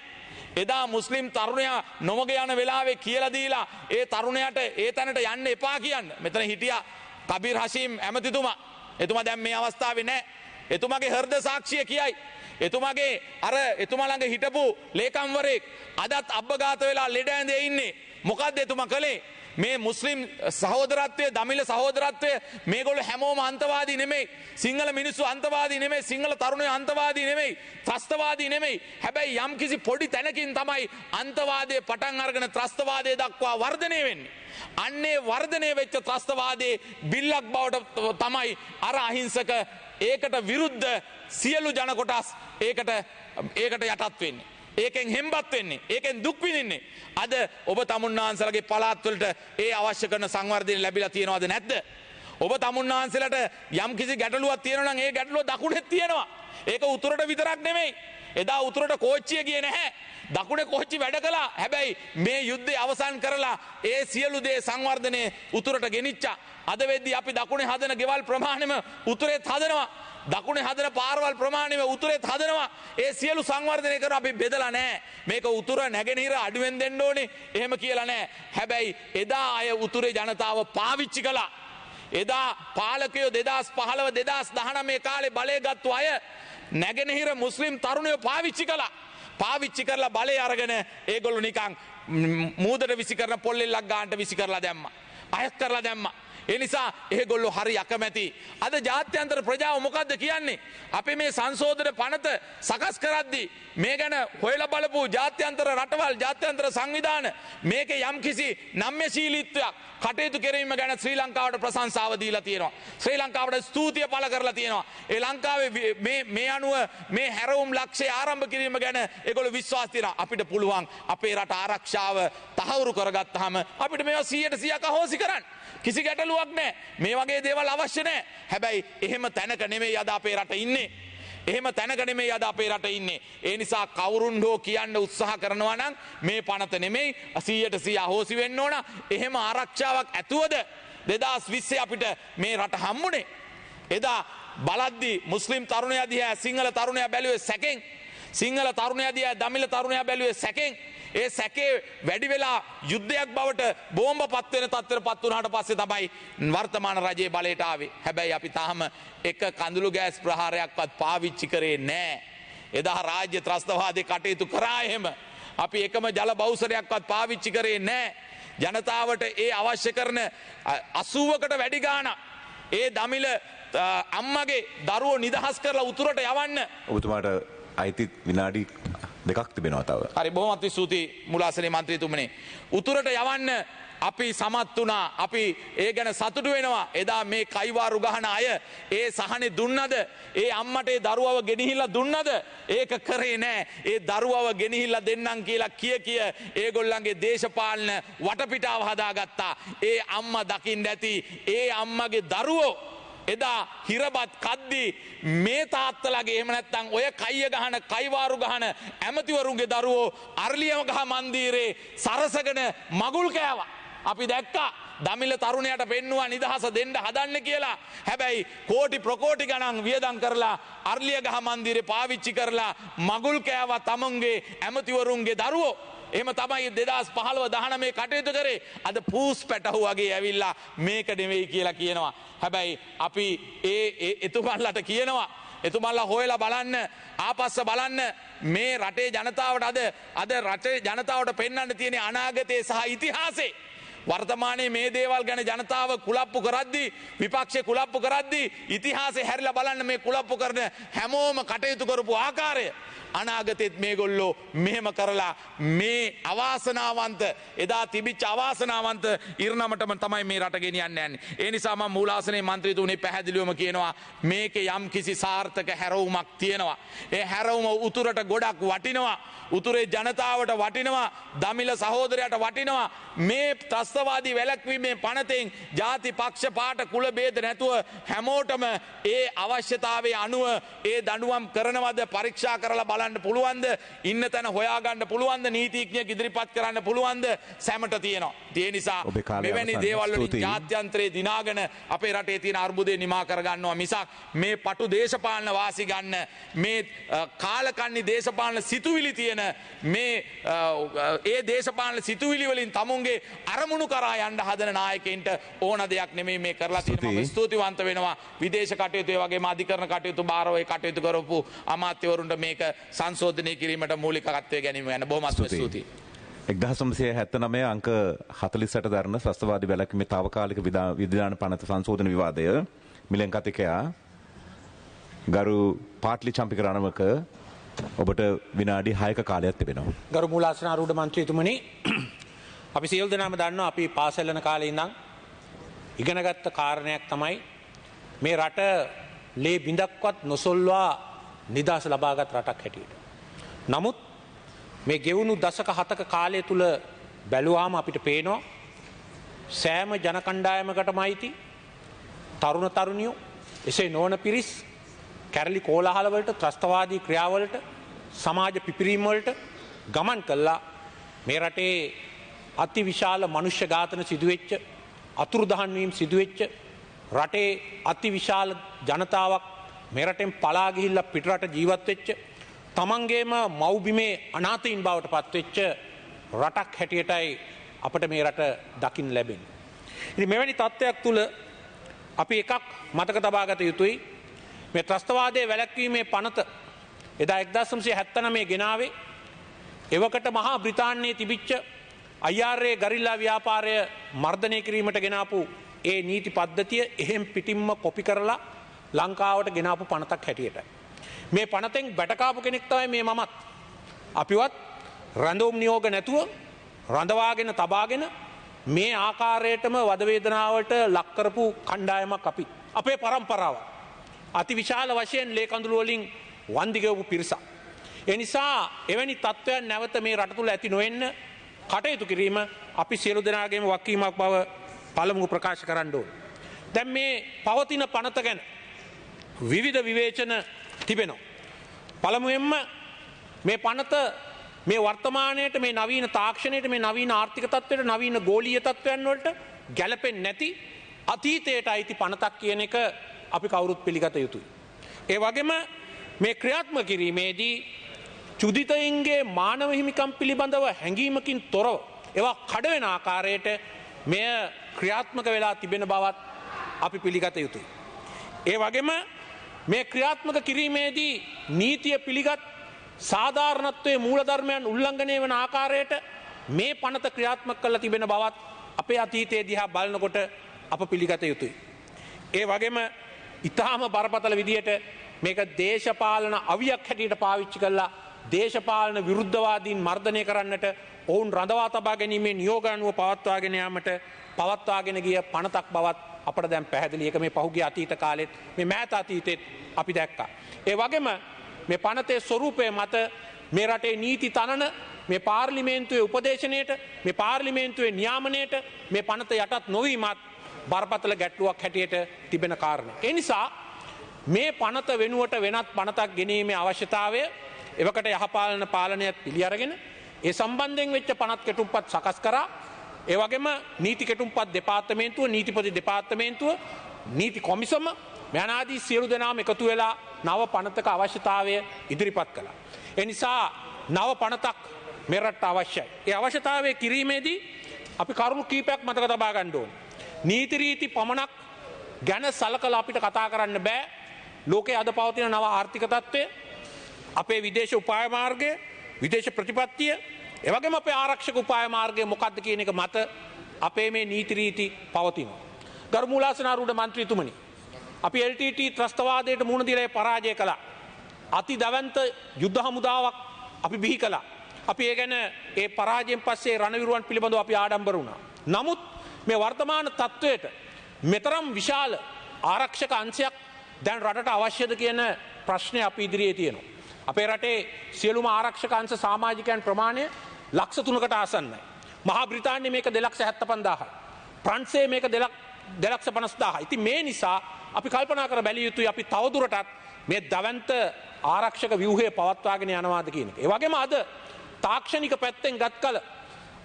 එදා මුස්ලිම් තරුණයා නොමග යන වෙලාවේ කියලා දීලා ඒ තරුණයාට ඒ තැනට යන්න එපා කියන්න. මෙතන හිටියා කබීර් හෂීම් ඇමතිතුමා එතුමා දැන් මේ අවස්ථාවේ නැහැ. එතුමාගේ හෘද සාක්ෂිය කියයි. එතුමාගේ අර එතුමා ළඟ හිටපු ලේකම්වරයෙක් අදත් අබ්බගාත වෙලා ලෙඩ ඇඳේ ඉන්නේ. මොකද්ද එතුමා කළේ? මේ මුස්ලිම් සහෝදරත්වය දමිළ සහෝදරත්වය මේගොල්ලෝ හැමෝම අන්තවාදී නෙමෙයි. සිංහල මිනිස්සු අන්තවාදී නෙමෙයි. සිංහල තරුණයෝ අන්තවාදී නෙමෙයි. ත්‍රස්තවාදී නෙමෙයි. හැබැයි යම්කිසි පොඩි තැනකින් තමයි අන්තවාදයේ පටන් අරගෙන ත්‍රස්තවාදයේ දක්වා වර්ධනය වෙන්නේ. අන්නේ වර්ධනය වෙච්ච ත්‍රස්තවාදයේ බිල්ලක් බවට තමයි අර අහිංසක ඒකට විරුද්ධ සියලු ජන කොටස් ඒකට යටත් වෙන්නේ. ඒකෙන් හෙම්බත් වෙන්නේ. ඒකෙන් දුක් විඳින්නේ. අද ඔබ තමුන්නාන්සලගේ පළාත්වලට ඒ අවශ්‍ය කරන සංවර්ධනය ලැබිලා තියෙනවද නැද්ද? ඔබ තමුන්නාන්සලට යම් කිසි ගැටලුවක් තියෙනවා නම් ඒ ගැටලුව දකුණෙත් තියෙනවා. ඒක උතුරට විතරක් නෙමෙයි. එදා උතුරට කෝච්චිය ගියේ නැහැ. දකුණේ කෝච්චි වැඩ කළා. හැබැයි මේ යුද්ධය අවසන් කරලා ඒ සියලු දේ සංවර්ධනයේ උතුරට ගෙනිච්චා. අද වෙද්දී අපි දකුණේ හදන ගෙවල් ප්‍රමාණයම උතුරේත් හදනවා. දකුණේ හදන පාරවල් ප්‍රමාණයම උතුරේත් හදනවා. ඒ සියලු සංවර්ධනය කර අපි බෙදලා නැහැ. මේක උතුර නැගෙනහිර අඩුවෙන් දෙන්න ඕනේ. එහෙම කියලා නැහැ. හැබැයි එදා අය උතුරේ ජනතාව පාවිච්චි කළා. එදා පාලකයෝ 2015 2019 කාලේ බලය ගත්තු අය නැගෙනහිර මුස්ලිම් තරුණයෝ පාවිච්චි කළා. පාවිච්චි කරලා බලය අරගෙන ඒගොල්ලෝ නිකන් මූදට විසි කරන පොල්ලෙල්ලක් ගන්නට විසි කරලා දැම්මා. අයත් කරලා දැම්මා. ඒ නිසා ඒගොල්ලෝ හරි අකමැති. අද ජාත්‍යන්තර ප්‍රජාව මොකද්ද කියන්නේ? අපි මේ සංශෝධන පනත සකස් කරද්දී මේ ගැන හොයලා බලපු ජාත්‍යන්තර රටවල් ජාත්‍යන්තර සංවිධාන මේකේ යම්කිසි නම්‍යශීලීත්වයක් කටයුතු කිරීම ගැන ශ්‍රී ලංකාවට ප්‍රශංසාව දීලා තියෙනවා. ශ්‍රී ලංකාවට ස්තුතිය පළ කරලා තියෙනවා. ඒ ලංකාවේ මේ අනුව මේ හැරවුම් ලක්ෂ්‍ය ආරම්භ කිරීම ගැන ඒගොල්ලෝ විශ්වාස තියනවා. අපිට පුළුවන් අපේ රට ආරක්ෂාව තහවුරු කරගත්තාම අපිට මේවා 100% අහෝසි කරන්න. කිසි ගැටලුවක් නැහැ. මේ වගේ දේවල් අවශ්‍ය නැහැ. හැබැයි එහෙම තැනක නෙමෙයි අද අපේ රට ඉන්නේ. එහෙම තැනක නෙමෙයි අද අපේ රට ඉන්නේ. ඒ නිසා කවුරුන් හෝ කියන්න උත්සාහ කරනවා නම් මේ පනත නෙමෙයි 100% අහෝසි වෙන්න ඕන. එහෙම ආරක්ෂාවක් ඇතුවද 2020 අපිට මේ රට හම්බුනේ. එදා බලද්දි මුස්ලිම් තරුණයා දිහා සිංහල තරුණයා බැලුවේ සැකෙන්. සිංහල තරුණයා දිහා දමිළ තරුණයා බැලුවේ සැකෙන්. ඒ සැකේ වැඩි වෙලා යුද්ධයක් බවට බෝම්බ පත් වෙන තත්ත්වයට පත් වුණාට පස්සේ තමයි වර්තමාන රජයේ බලයට ආවේ. හැබැයි අපි තාම එක කඳුළු ගෑස් ප්‍රහාරයක්වත් පාවිච්චි කරේ නැහැ. එදා රාජ්‍ය ත්‍රස්තවාදී කටයුතු කරා එහෙම. අපි එකම ජල බෞසරයක්වත් පාවිච්චි කරේ නැහැ. ජනතාවට ඒ අවශ්‍ය කරන 80කට වැඩි ගාණක් ඒ දමිළ අම්මගේ දරුවෝ නිදහස් කරලා උතුරට යවන්න. ඔබතුමාට අයිති විනාඩි දෙකක් තිබෙනවා තව. හරි බොහොමත් ස්තුතියි මුලාසනේ මන්ත්‍රීතුමනි. උතුරට යවන්න අපි සමත් වුණා. අපි ඒ ගැන සතුටු වෙනවා. එදා මේ කයිවාරු ගහන අය ඒ සහනේ දුන්නද? ඒ අම්මට ඒ දරුවව ගෙනහිල්ලා දුන්නද? ඒක කරේ නෑ. ඒ දරුවව ගෙනහිල්ලා දෙන්නම් කියලා කිය ඒගොල්ලන්ගේ දේශපාලන වටපිටාව හදාගත්තා. ඒ අම්මා දකින්න ඇති. ඒ අම්මගේ දරුවෝ එදා හිරබත් කද්දී මේ තාත්තලගේ එහෙම නැත්නම් ඔය කයිය ගහන කයිවාරු ගහන ඇමතිවරුන්ගේ දරුවෝ අර්ලියම ගහ මන්දිරේ සරසගෙන මගුල් කෑවා. අපි දැක්කා දමිළ තරුණයට පෙන්නවා නිදහස දෙන්න හදන්න කියලා. හැබැයි කෝටි ප්‍රකෝටි ගණන් වියදම් කරලා අර්ලිය ගහ මන්දිරේ පාවිච්චි කරලා මගුල් කෑවා තමුන්ගේ ඇමතිවරුන්ගේ දරුවෝ. එහෙම තමයි 2015-19 කටයුතු කරේ. අද පූස් පැටහු වගේ ඇවිල්ලා මේක නෙවෙයි කියලා කියනවා. හැබැයි අපි එතුමන්ලට කියනවා එතුමන්ලා හොයලා බලන්න ආපස්ස බලන්න මේ රටේ ජනතාවට අද රටේ ජනතාවට පෙන්වන්න තියෙන අනාගතයේ සහ ඉතිහාසයේ වර්තමානයේ මේ දේවල් ගැන ජනතාව කුලප්පු කරද්දී විපක්ෂේ කුලප්පු කරද්දී ඉතිහාසය හැරිලා බලන්න මේ කුලප්පු කරන හැමෝම කටයුතු කරපු ආකාරය අනාගතෙත් මේගොල්ලෝ මෙහෙම කරලා මේ අවාසනාවන්ත එදා තිබිච්ච අවාසනාවන්ත ඉරණමටම තමයි මේ රට ගෙනියන්න යන්නේ. ඒ නිසා මම මූලාසනයේ මන්ත්‍රීතුමනි පැහැදිලිවම කියනවා මේකේ යම් කිසි සාර්ථක හැරවුමක් තියෙනවා. ඒ හැරවුම උතුරට ගොඩක් වටිනවා. උතුරේ ජනතාවට වටිනවා. දමිළ සහෝදරයට වටිනවා. මේ ත්‍රස්තවාදී වැළැක්වීමේ පනතෙන් ಜಾති පක්ෂ පාට කුල ભેද නැතුව හැමෝටම ඒ අවශ්‍යතාවයේ අනුව ඒ දඬුවම් කරනවද පරීක්ෂා කරලා බලන්න පුළුවන්ද ඉන්න තැන හොයාගන්න පුළුවන්ද නීතිඥයෙක් ඉදිරිපත් කරන්න පුළුවන්ද සැමට තියෙනවා. ඒ නිසා මෙවැනි දේවල් වලින් ජාත්‍යන්තරයේ දිනාගෙන අපේ රටේ තියෙන අර්බුදය නිමා කරගන්නවා මිසක් මේ පටු දේශපාලන වාසි ගන්න මේ කාලකන්ණි දේශපාලන සිතුවිලි තියෙන මේ ඒ දේශපාලන සිතුවිලි වලින් තමුන්ගේ අරමුණු කරා යන්න හදන නායකයින්ට ඕන දෙයක් නෙමෙයි මේ කරලා තියෙනවා. මම ස්තුතිවන්ත වෙනවා විදේශ කටයුතු ඒ වගේම අධිකරණ කටයුතු භාරව ඒ කටයුතු කරපු අමාත්‍යවරුන්ට මේක සංශෝධනය කිරීමට මූලිකත්වය ගැනීම ගැන බොහොමත් ස්තුතියි. 1979 අංක 48 දරන ත්‍රස්තවාදී වැළැක්වීමේ తాවකාලික විධාන පනත සංශෝධන විවාදය මිලෙන් කතිකයා ගරු පාට්ලි චම්පික රණවක ඔබට විනාඩි 6ක කාලයක් තිබෙනවා. ගරු මූලාසනාරූඪ මන්ත්‍රීතුමනි, අපි සියලු දෙනාම දන්නවා අපි පාසල් යන කාලේ ඉඳන් ඉගෙනගත්ත කාරණයක් තමයි මේ රට ලේ බිඳක්වත් නොසොල්වා නිදහස ලබාගත් රටක් හැටියට. නමුත් මේ ගෙවුණු දශක 7ක කාලය තුල බැලුවාම අපිට පේනවා සෑම ජන කණ්ඩායමකටම අයිති තරුණ තරුණියෝ එසේ නොවන පිරිස් කැරලි කෝලාහල වලට ත්‍රස්තවාදී ක්‍රියාවලට සමාජ පිපිරීම් වලට ගමන් කළා. මේ රටේ අතිවිශාල මනුෂ්‍ය ඝාතන සිදුවෙච්ච අතුරුදහන් වීම සිදුවෙච්ච රටේ අතිවිශාල ජනතාවක් මේ රටෙන් පලා ගිහිල්ලා පිටරට ජීවත් වෙච්ච තමන්ගේම මව්බිමේ අනාථයින් බවට පත්වෙච්ච රටක් හැටියටයි අපිට මේ රට දකින්න ලැබෙන්නේ. ඉතින් මෙවැනි තත්ත්වයක් තුල අපි එකක් මතක තබා ගත යුතුයි. මේ ත්‍රස්තවාදයේ වැළැක්වීමේ පනත එදා 1979 ගෙනාවේ එවකට මහා බ්‍රිතාන්‍යයේ තිබිච්ච IRA ගරිල්ලා ව්‍යාපාරය මර්ධනය කිරීමට ගෙනාපු ඒ නීති පද්ධතිය එහෙම් පිටින්ම කොපි කරලා ලංකාවට ගෙනාපු පනතක් හැටියටයි. මේ පනතෙන් බැටකාපු කෙනෙක් තමයි මේ මමත්. අපිවත් රැඳවුම් නියෝග නැතුව රඳවාගෙන තබාගෙන මේ ආකාරයටම වද වේදනාවට ලක් කරපු කණ්ඩායමක් අපි. අපේ පරම්පරාව අතිවිශාල වශයෙන් ලේ කඳුළු වලින් වන්දි ගෙවපු පිරිසක්. ඒ නිසා එවැනි තත්ත්වයන් නැවත මේ රට තුල ඇති නොවෙන්න කටයුතු කිරීම අපි සියලු දෙනාගේම වගකීමක් බව පළමුව ප්‍රකාශ කරන්න ඕනේ. දැන් මේ පවතින පනත ගැන විවිධ විවේචන තිබෙනවා. පළමුවෙන්ම මේ පනත මේ වර්තමානයේට මේ නවීන තාක්ෂණයට මේ නවීන ආර්ථික තත්ත්වයට නවීන ගෝලීය තත්ත්වයන් වලට ගැලපෙන්නේ නැති අතීතයට අයිති පනතක් කියන එක අපි කවුරුත් පිළිගත යුතුයි. ඒ වගේම මේ ක්‍රියාත්මක කිරීමේදී චුදිතයින්ගේ මානව හිමිකම් පිළිබඳව හැඟීමකින් තොරව ඒවා කඩවෙන ආකාරයට මෙය ක්‍රියාත්මක වෙලා තිබෙන බවත් අපි පිළිගත යුතුයි. ඒ වගේම මේ ක්‍රියාත්මක කිරීමේදී නීතිය පිළිගත් සාධාරණත්වයේ මූලධර්මයන් උල්ලංඝනය වන ආකාරයට මේ පනත ක්‍රියාත්මක කරලා තිබෙන බවත් අපේ අතීතයේ දිහා බලනකොට අප පිළිගත යුතුයි. ඒ වගේම ඊටාම බරපතල විදියට මේක දේශපාලන අවියක් හැටියට පාවිච්චි කරලා දේශපාලන විරුද්ධවාදීන් මර්ධනය කරන්නට ඔවුන් රඳවා තබා ගැනීමේ නියෝග අනුව පවත්වාගෙන යාමට පවත්වාගෙන ගිය පනතක් බවත් අපට දැන් පැහැදිලි. ඒක මේ පහුගිය අතීත කාලෙත් මේ මෑත අතීතෙත් අපි දැක්කා. ඒ වගේම මේ පනතේ ස්වරූපය මත මේ රටේ නීති තනන මේ පාර්ලිමේන්තුවේ උපදේශනයට මේ පාර්ලිමේන්තුවේ නියාමනයට මේ පනත යටත් නොවීමත් බරපතල ගැටලුවක් හැටියට තිබෙන කාරණා. ඒ නිසා මේ පනත වෙනුවට වෙනත් පනතක් ගෙනීමේ අවශ්‍යතාවය එවකට යහපාලන පාලනයත් පිළි අරගෙන ඒ සම්බන්ධයෙන් වෙච්ච පනත් කෙටුම්පත් සකස් කරා. ඒ වගේම නීති කෙටුම්පත් දෙපාර්තමේන්තුව, නීතිපති දෙපාර්තමේන්තුව, නීති කොමිසම මෑනාදී සියලු දෙනාම එකතු වෙලා නව පනතක අවශ්‍යතාවය ඉදිරිපත් කළා. ඒ නිසා නව පනතක් මේ රටට අවශ්‍යයි. ඒ අවශ්‍යතාවය කිරීමේදී අපි කරුණු කීපයක් මතක තබා ගන්න ඕනේ. නීති රීති පමණක් ගැන සලකලා අපිට කතා කරන්න බෑ. ලෝකයේ අද පවතින නව ආර්ථික තත්ත්වය, අපේ විදේශ උපාය මාර්ගය, විදේශ ප්‍රතිපත්තිය, ඒ වගේම අපේ ආරක්ෂක උපාය මාර්ගය මොකක්ද කියන එක මත අපේ මේ නීති රීති පවතිනවා. ගරු මූලාසනාරූඪ මන්ත්‍රීතුමනි, අපි LTT ත්‍රස්තවාදයට මුහුණ දීලා පරාජය කළා. අති දවන්ත යුද්ධ හමුදාවක් අපි බිහි කළා. අපි ඒ ගැන ඒ පරාජයෙන් පස්සේ රණවිරුවන් පිළිබඳව අපි ආඩම්බර වුණා. නමුත් මේ වර්තමාන තත්ත්වයට මෙතරම් විශාල ආරක්ෂක අංශයක් දැන් රටට අවශ්‍යද කියන ප්‍රශ්නය අපි ඉදිරියේ තියෙනවා. අපේ රටේ සියලුම ආරක්ෂක අංශ සමාජිකයන් ප්‍රමාණය ලක්ෂ 3කට ආසන්නයි. මහා බ්‍රිතාන්‍යය මේක 2,75,000යි. ප්‍රංශය මේක 2,50,000යි. ඉතින් මේ නිසා අපි කල්පනා කර බැලිය යුතුයි අපි තවදුරටත් මේ දවන්ත ආරක්ෂක ව්‍යුහය පවත්වාගෙන යනවාද කියන එක. ඒ වගේම අද තාක්ෂණික පැත්තෙන් ගත් කල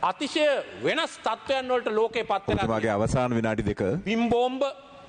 අතිශය වෙනස් තත්ත්වයන් වලට ලෝකේ පත් වෙලා ඔබතුමාගේ අවසාන විනාඩි 2 බිම් බෝම්බ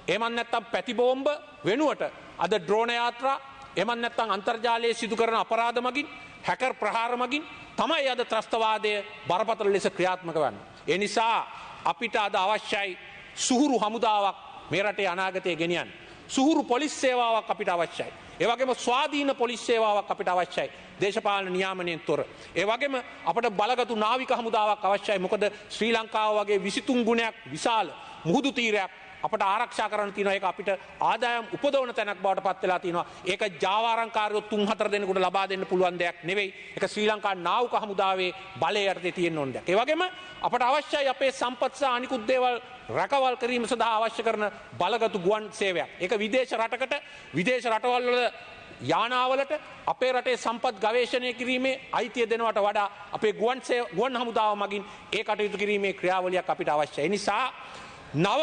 එහෙම නැත්නම් පැති බෝම්බ වෙනුවට අද ඩ්‍රෝන යාත්‍රා එහෙම නැත්නම් අන්තර්ජාලයේ සිදු කරන අපරාධ මගින් හැකර් ප්‍රහාර මගින් තමයි අද ත්‍රස්තවාදය බරපතල ලෙස ක්‍රියාත්මක වන්නේ. ඒ නිසා අපිට අද අවශ්‍යයි සුහුරු හමුදාවක් මේ රටේ අනාගතය ගෙනියන්න. සුහුරු පොලිස් සේවාවක් අපිට අවශ්‍යයි. ඒ වගේම ස්වාධීන පොලිස් සේවාවක් අපිට අවශ්‍යයි. දේශපාලන නියාමනයෙන් තොර. ඒ වගේම අපට බලගතු නාවික හමුදාවක් අවශ්‍යයි. මොකද ශ්‍රී ලංකාව වගේ 23 ගුණයක් විශාල මුහුදු තීරයක් අපට ආරක්ෂා කරන්න තියෙනවා. ඒක අපිට ආදායම් උපදවන තැනක් බවට පත් වෙලා තියෙනවා. ඒක ජාවාරම්කාරයෝ 3-4 දෙනෙකුට ලබා දෙන්න පුළුවන් දෙයක් නෙවෙයි. ඒක ශ්‍රී ලංකා නාවික හමුදාවේ බලය යටතේ තියෙන ඕන දෙයක්. ඒ වගේම අපට අවශ්‍යයි අපේ සම්පත් සහ අනිකුත් දේවල් රැකවල් කිරීම සඳහා අවශ්‍ය කරන බලගතු ගුවන් සේවයක්. ඒක විදේශ රටකට විදේශ රටවල් වල යානාවලට අපේ රටේ සම්පත් ගවේෂණය කිරීමේ අයිතිය දෙනවට වඩා අපේ ගුවන් හමුදාව මගින් ඒ කටයුතු කිරීමේ ක්‍රියාවලියක් අපිට අවශ්‍යයි. ඒ නිසා නව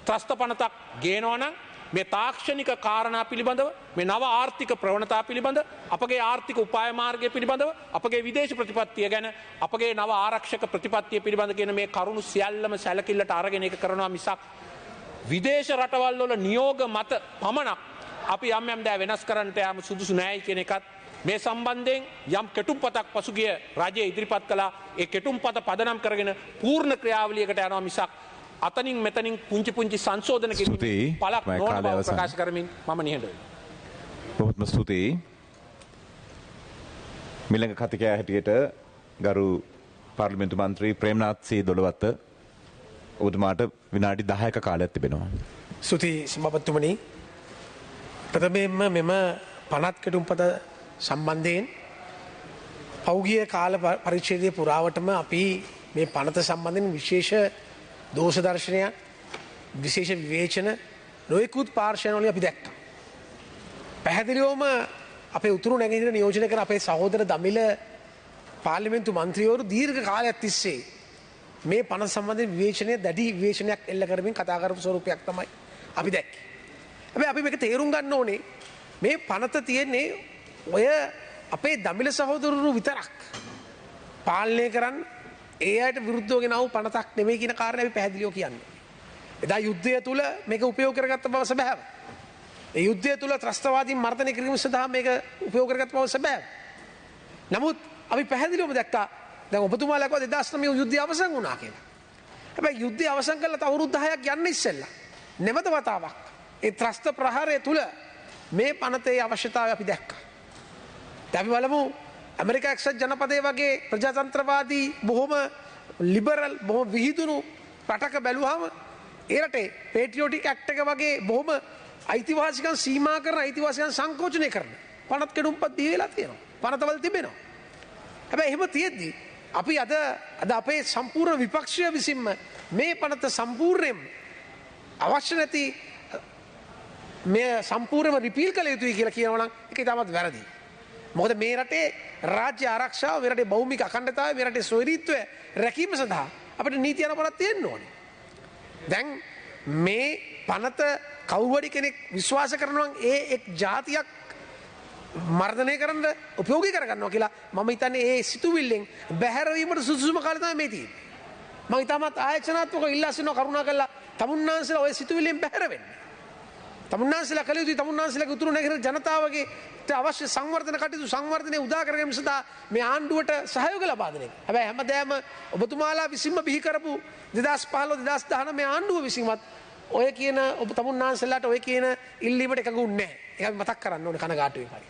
ත්‍රස්ත පනතක් ගේනවා නම් මේ තාක්ෂණික කාරණා පිළිබඳව මේ නව ආර්ථික ප්‍රවණතා පිළිබඳ අපගේ ආර්ථික උපාය මාර්ගය පිළිබඳව අපගේ විදේශ ප්‍රතිපත්තිය ගැන අපගේ නව ආරක්ෂක ප්‍රතිපත්තිය පිළිබඳ කියන මේ කරුණු සියල්ලම සැලකිල්ලට අරගෙන ඒක කරනවා මිසක් විදේශ රටවල් වල නියෝග මත පමණක් අපි යම් යම් දෑ වෙනස් කරන්නට යාම සුදුසු නෑයි කියන එකත් මේ සම්බන්ධයෙන් යම් කෙටුම්පතක් පසුගිය රජය ඉදිරිපත් කළා. ඒ කෙටුම්පත පදනම් කරගෙන පූර්ණ ක්‍රියාවලියකට යනවා මිසක් අතනින් මෙතනින් පුංචි සංශෝධන කිරීම පළක් නොවන බව ප්‍රකාශ කරමින් මම නිහඬ වෙනවා. බොහොත්ම ස්තුතියි. මිලංග කතිකයා හැටියට ගරු පාර්ලිමේන්තු මන්ත්‍රී ප්‍රේමනාත් සී දොළවත්ත ඔබතුමාට විනාඩි 10ක කාලයක් තිබෙනවා. ස්තුතියි සභාපතිතුමනි. ප්‍රථමයෙන්ම මෙම පනත් කෙටුම්පත සම්බන්ධයෙන් පෞගිය කාල පරිච්ඡේදය පුරාවටම අපි මේ පනත සම්බන්ධයෙන් විශේෂ දෝෂ දර්ශනයක් විශේෂ විවේචන නොයෙකුත් පාර්ශවවලින් අපි දැක්කා. පැහැදිලිවම අපේ උතුරු නැගෙනහිර නියෝජනය කරන අපේ සහෝදර දමිළ පාර්ලිමේන්තු මන්ත්‍රීවරු දීර්ඝ කාලයක් තිස්සේ මේ පනත සම්බන්ධයෙන් විවේචනය දැඩි විවේචනයක් එල්ල කරමින් කතා කරපු ස්වරූපයක් තමයි අපි දැක්කේ. හැබැයි අපි මේක තේරුම් ගන්න ඕනේ මේ පනත තියෙන්නේ ඔය අපේ දමිළ සහෝදරවරු විතරක් පාලනය කරන්න ඒ අයට විරුද්ධව ගෙනාවු පනතක් නෙමෙයි කියන කාරණේ අපි පැහැදිලිව කියන්නේ. එදා යුද්ධය තුල මේක උපයෝග කරගත්ත බව සැබෑව. ඒ යුද්ධය තුල ත්‍රස්තවාදීන් මර්ධනය කිරීම සඳහා මේක උපයෝග කරගත්ත බව සැබෑව. නමුත් අපි පැහැදිලිවම දැක්කා දැන් ඔබතුමාලා කිව්වා 2009 යුද්ධය අවසන් වුණා කියලා. හැබැයි යුද්ධය අවසන් කළා තව අවුරුදු 10ක් යන්න ඉස්සෙල්ලා නැවත වතාවක් ඒ ත්‍රස්ත ප්‍රහාරය තුල මේ පනතේ අවශ්‍යතාවය අපි දැක්කා. දැන් අපි බලමු ඇමරිකා එක්සත් ජනපදයේ වගේ ප්‍රජාතන්ත්‍රවාදී බොහොම ලිබරල් බොහොම විහිදුණු රටක බැලුවාම ඒ රටේ පේට්‍රියොටික් ඇක්ට් එක වගේ බොහොම අයිතිවාසිකම් සීමා කරන අයිතිවාසිකම් සංකෝචනය කරන පනත් කෙඩුම්පත් දී වෙලා තියෙනවා. පනතවල තිබෙනවා. හැබැයි එහෙම තියෙද්දි අපි අද අපේ සම්පූර්ණ විපක්ෂය විසින්ම මේ පනත සම්පූර්ණයෙන් අවශ්‍ය නැති මේ සම්පූර්ණයෙන්ම රිපීල් කළ යුතුයි කියලා කියනවා නම් ඒක ඉතාමත් වැරදි. මොකද මේ රටේ රාජ්‍ය ආරක්ෂාව මේ රටේ භෞමික අඛණ්ඩතාවය මේ රටේ ස්වෛරීත්වය රැකීම සඳහා අපිට නීති අනුපලක් තියෙන්න ඕනේ. දැන් මේ පනත කවුරුහරි කෙනෙක් විශ්වාස කරනවා නම් ඒ එක් ජාතියක් මර්ධනය කරන්න උපයෝගී කරගන්නවා කියලා මම හිතන්නේ ඒ සිතුවිල්ලෙන් බැහැරවීමට සුදුසුම කාලය තමයි මේ තියෙන්නේ. මම ඉතාමත් ආයතනාත්මකව ඉල්ලා සිටිනවා කරුණා කරලා තමුන්නාන්සලා ওই සිතුවිල්ලෙන් බැහැර වෙන්න. තමුන්නාන්සලා කළ යුතුයි තමුන්නාන්සලාගේ උතුරු නැගෙනහිර ජනතාවගේ අවශ්‍ය සංවර්ධන කටයුතු සංවර්ධනය උදා කර ගැනීම සඳහා මේ ආණ්ඩුවට සහයෝග ලබා දෙන එක. හැබැයි හැමදාම ඔබතුමාලා විසින්ම බිහි කරපු 2015 2019 මේ ආණ්ඩුව විසින්වත් ඔය කියන ඔබ තමුන්නාන්සලාට ඔය කියන ඉල්ලීමට එකඟුන්නේ නැහැ. ඒක මතක් කරන්න ඕනේ කනගාටුවෙන් හරි.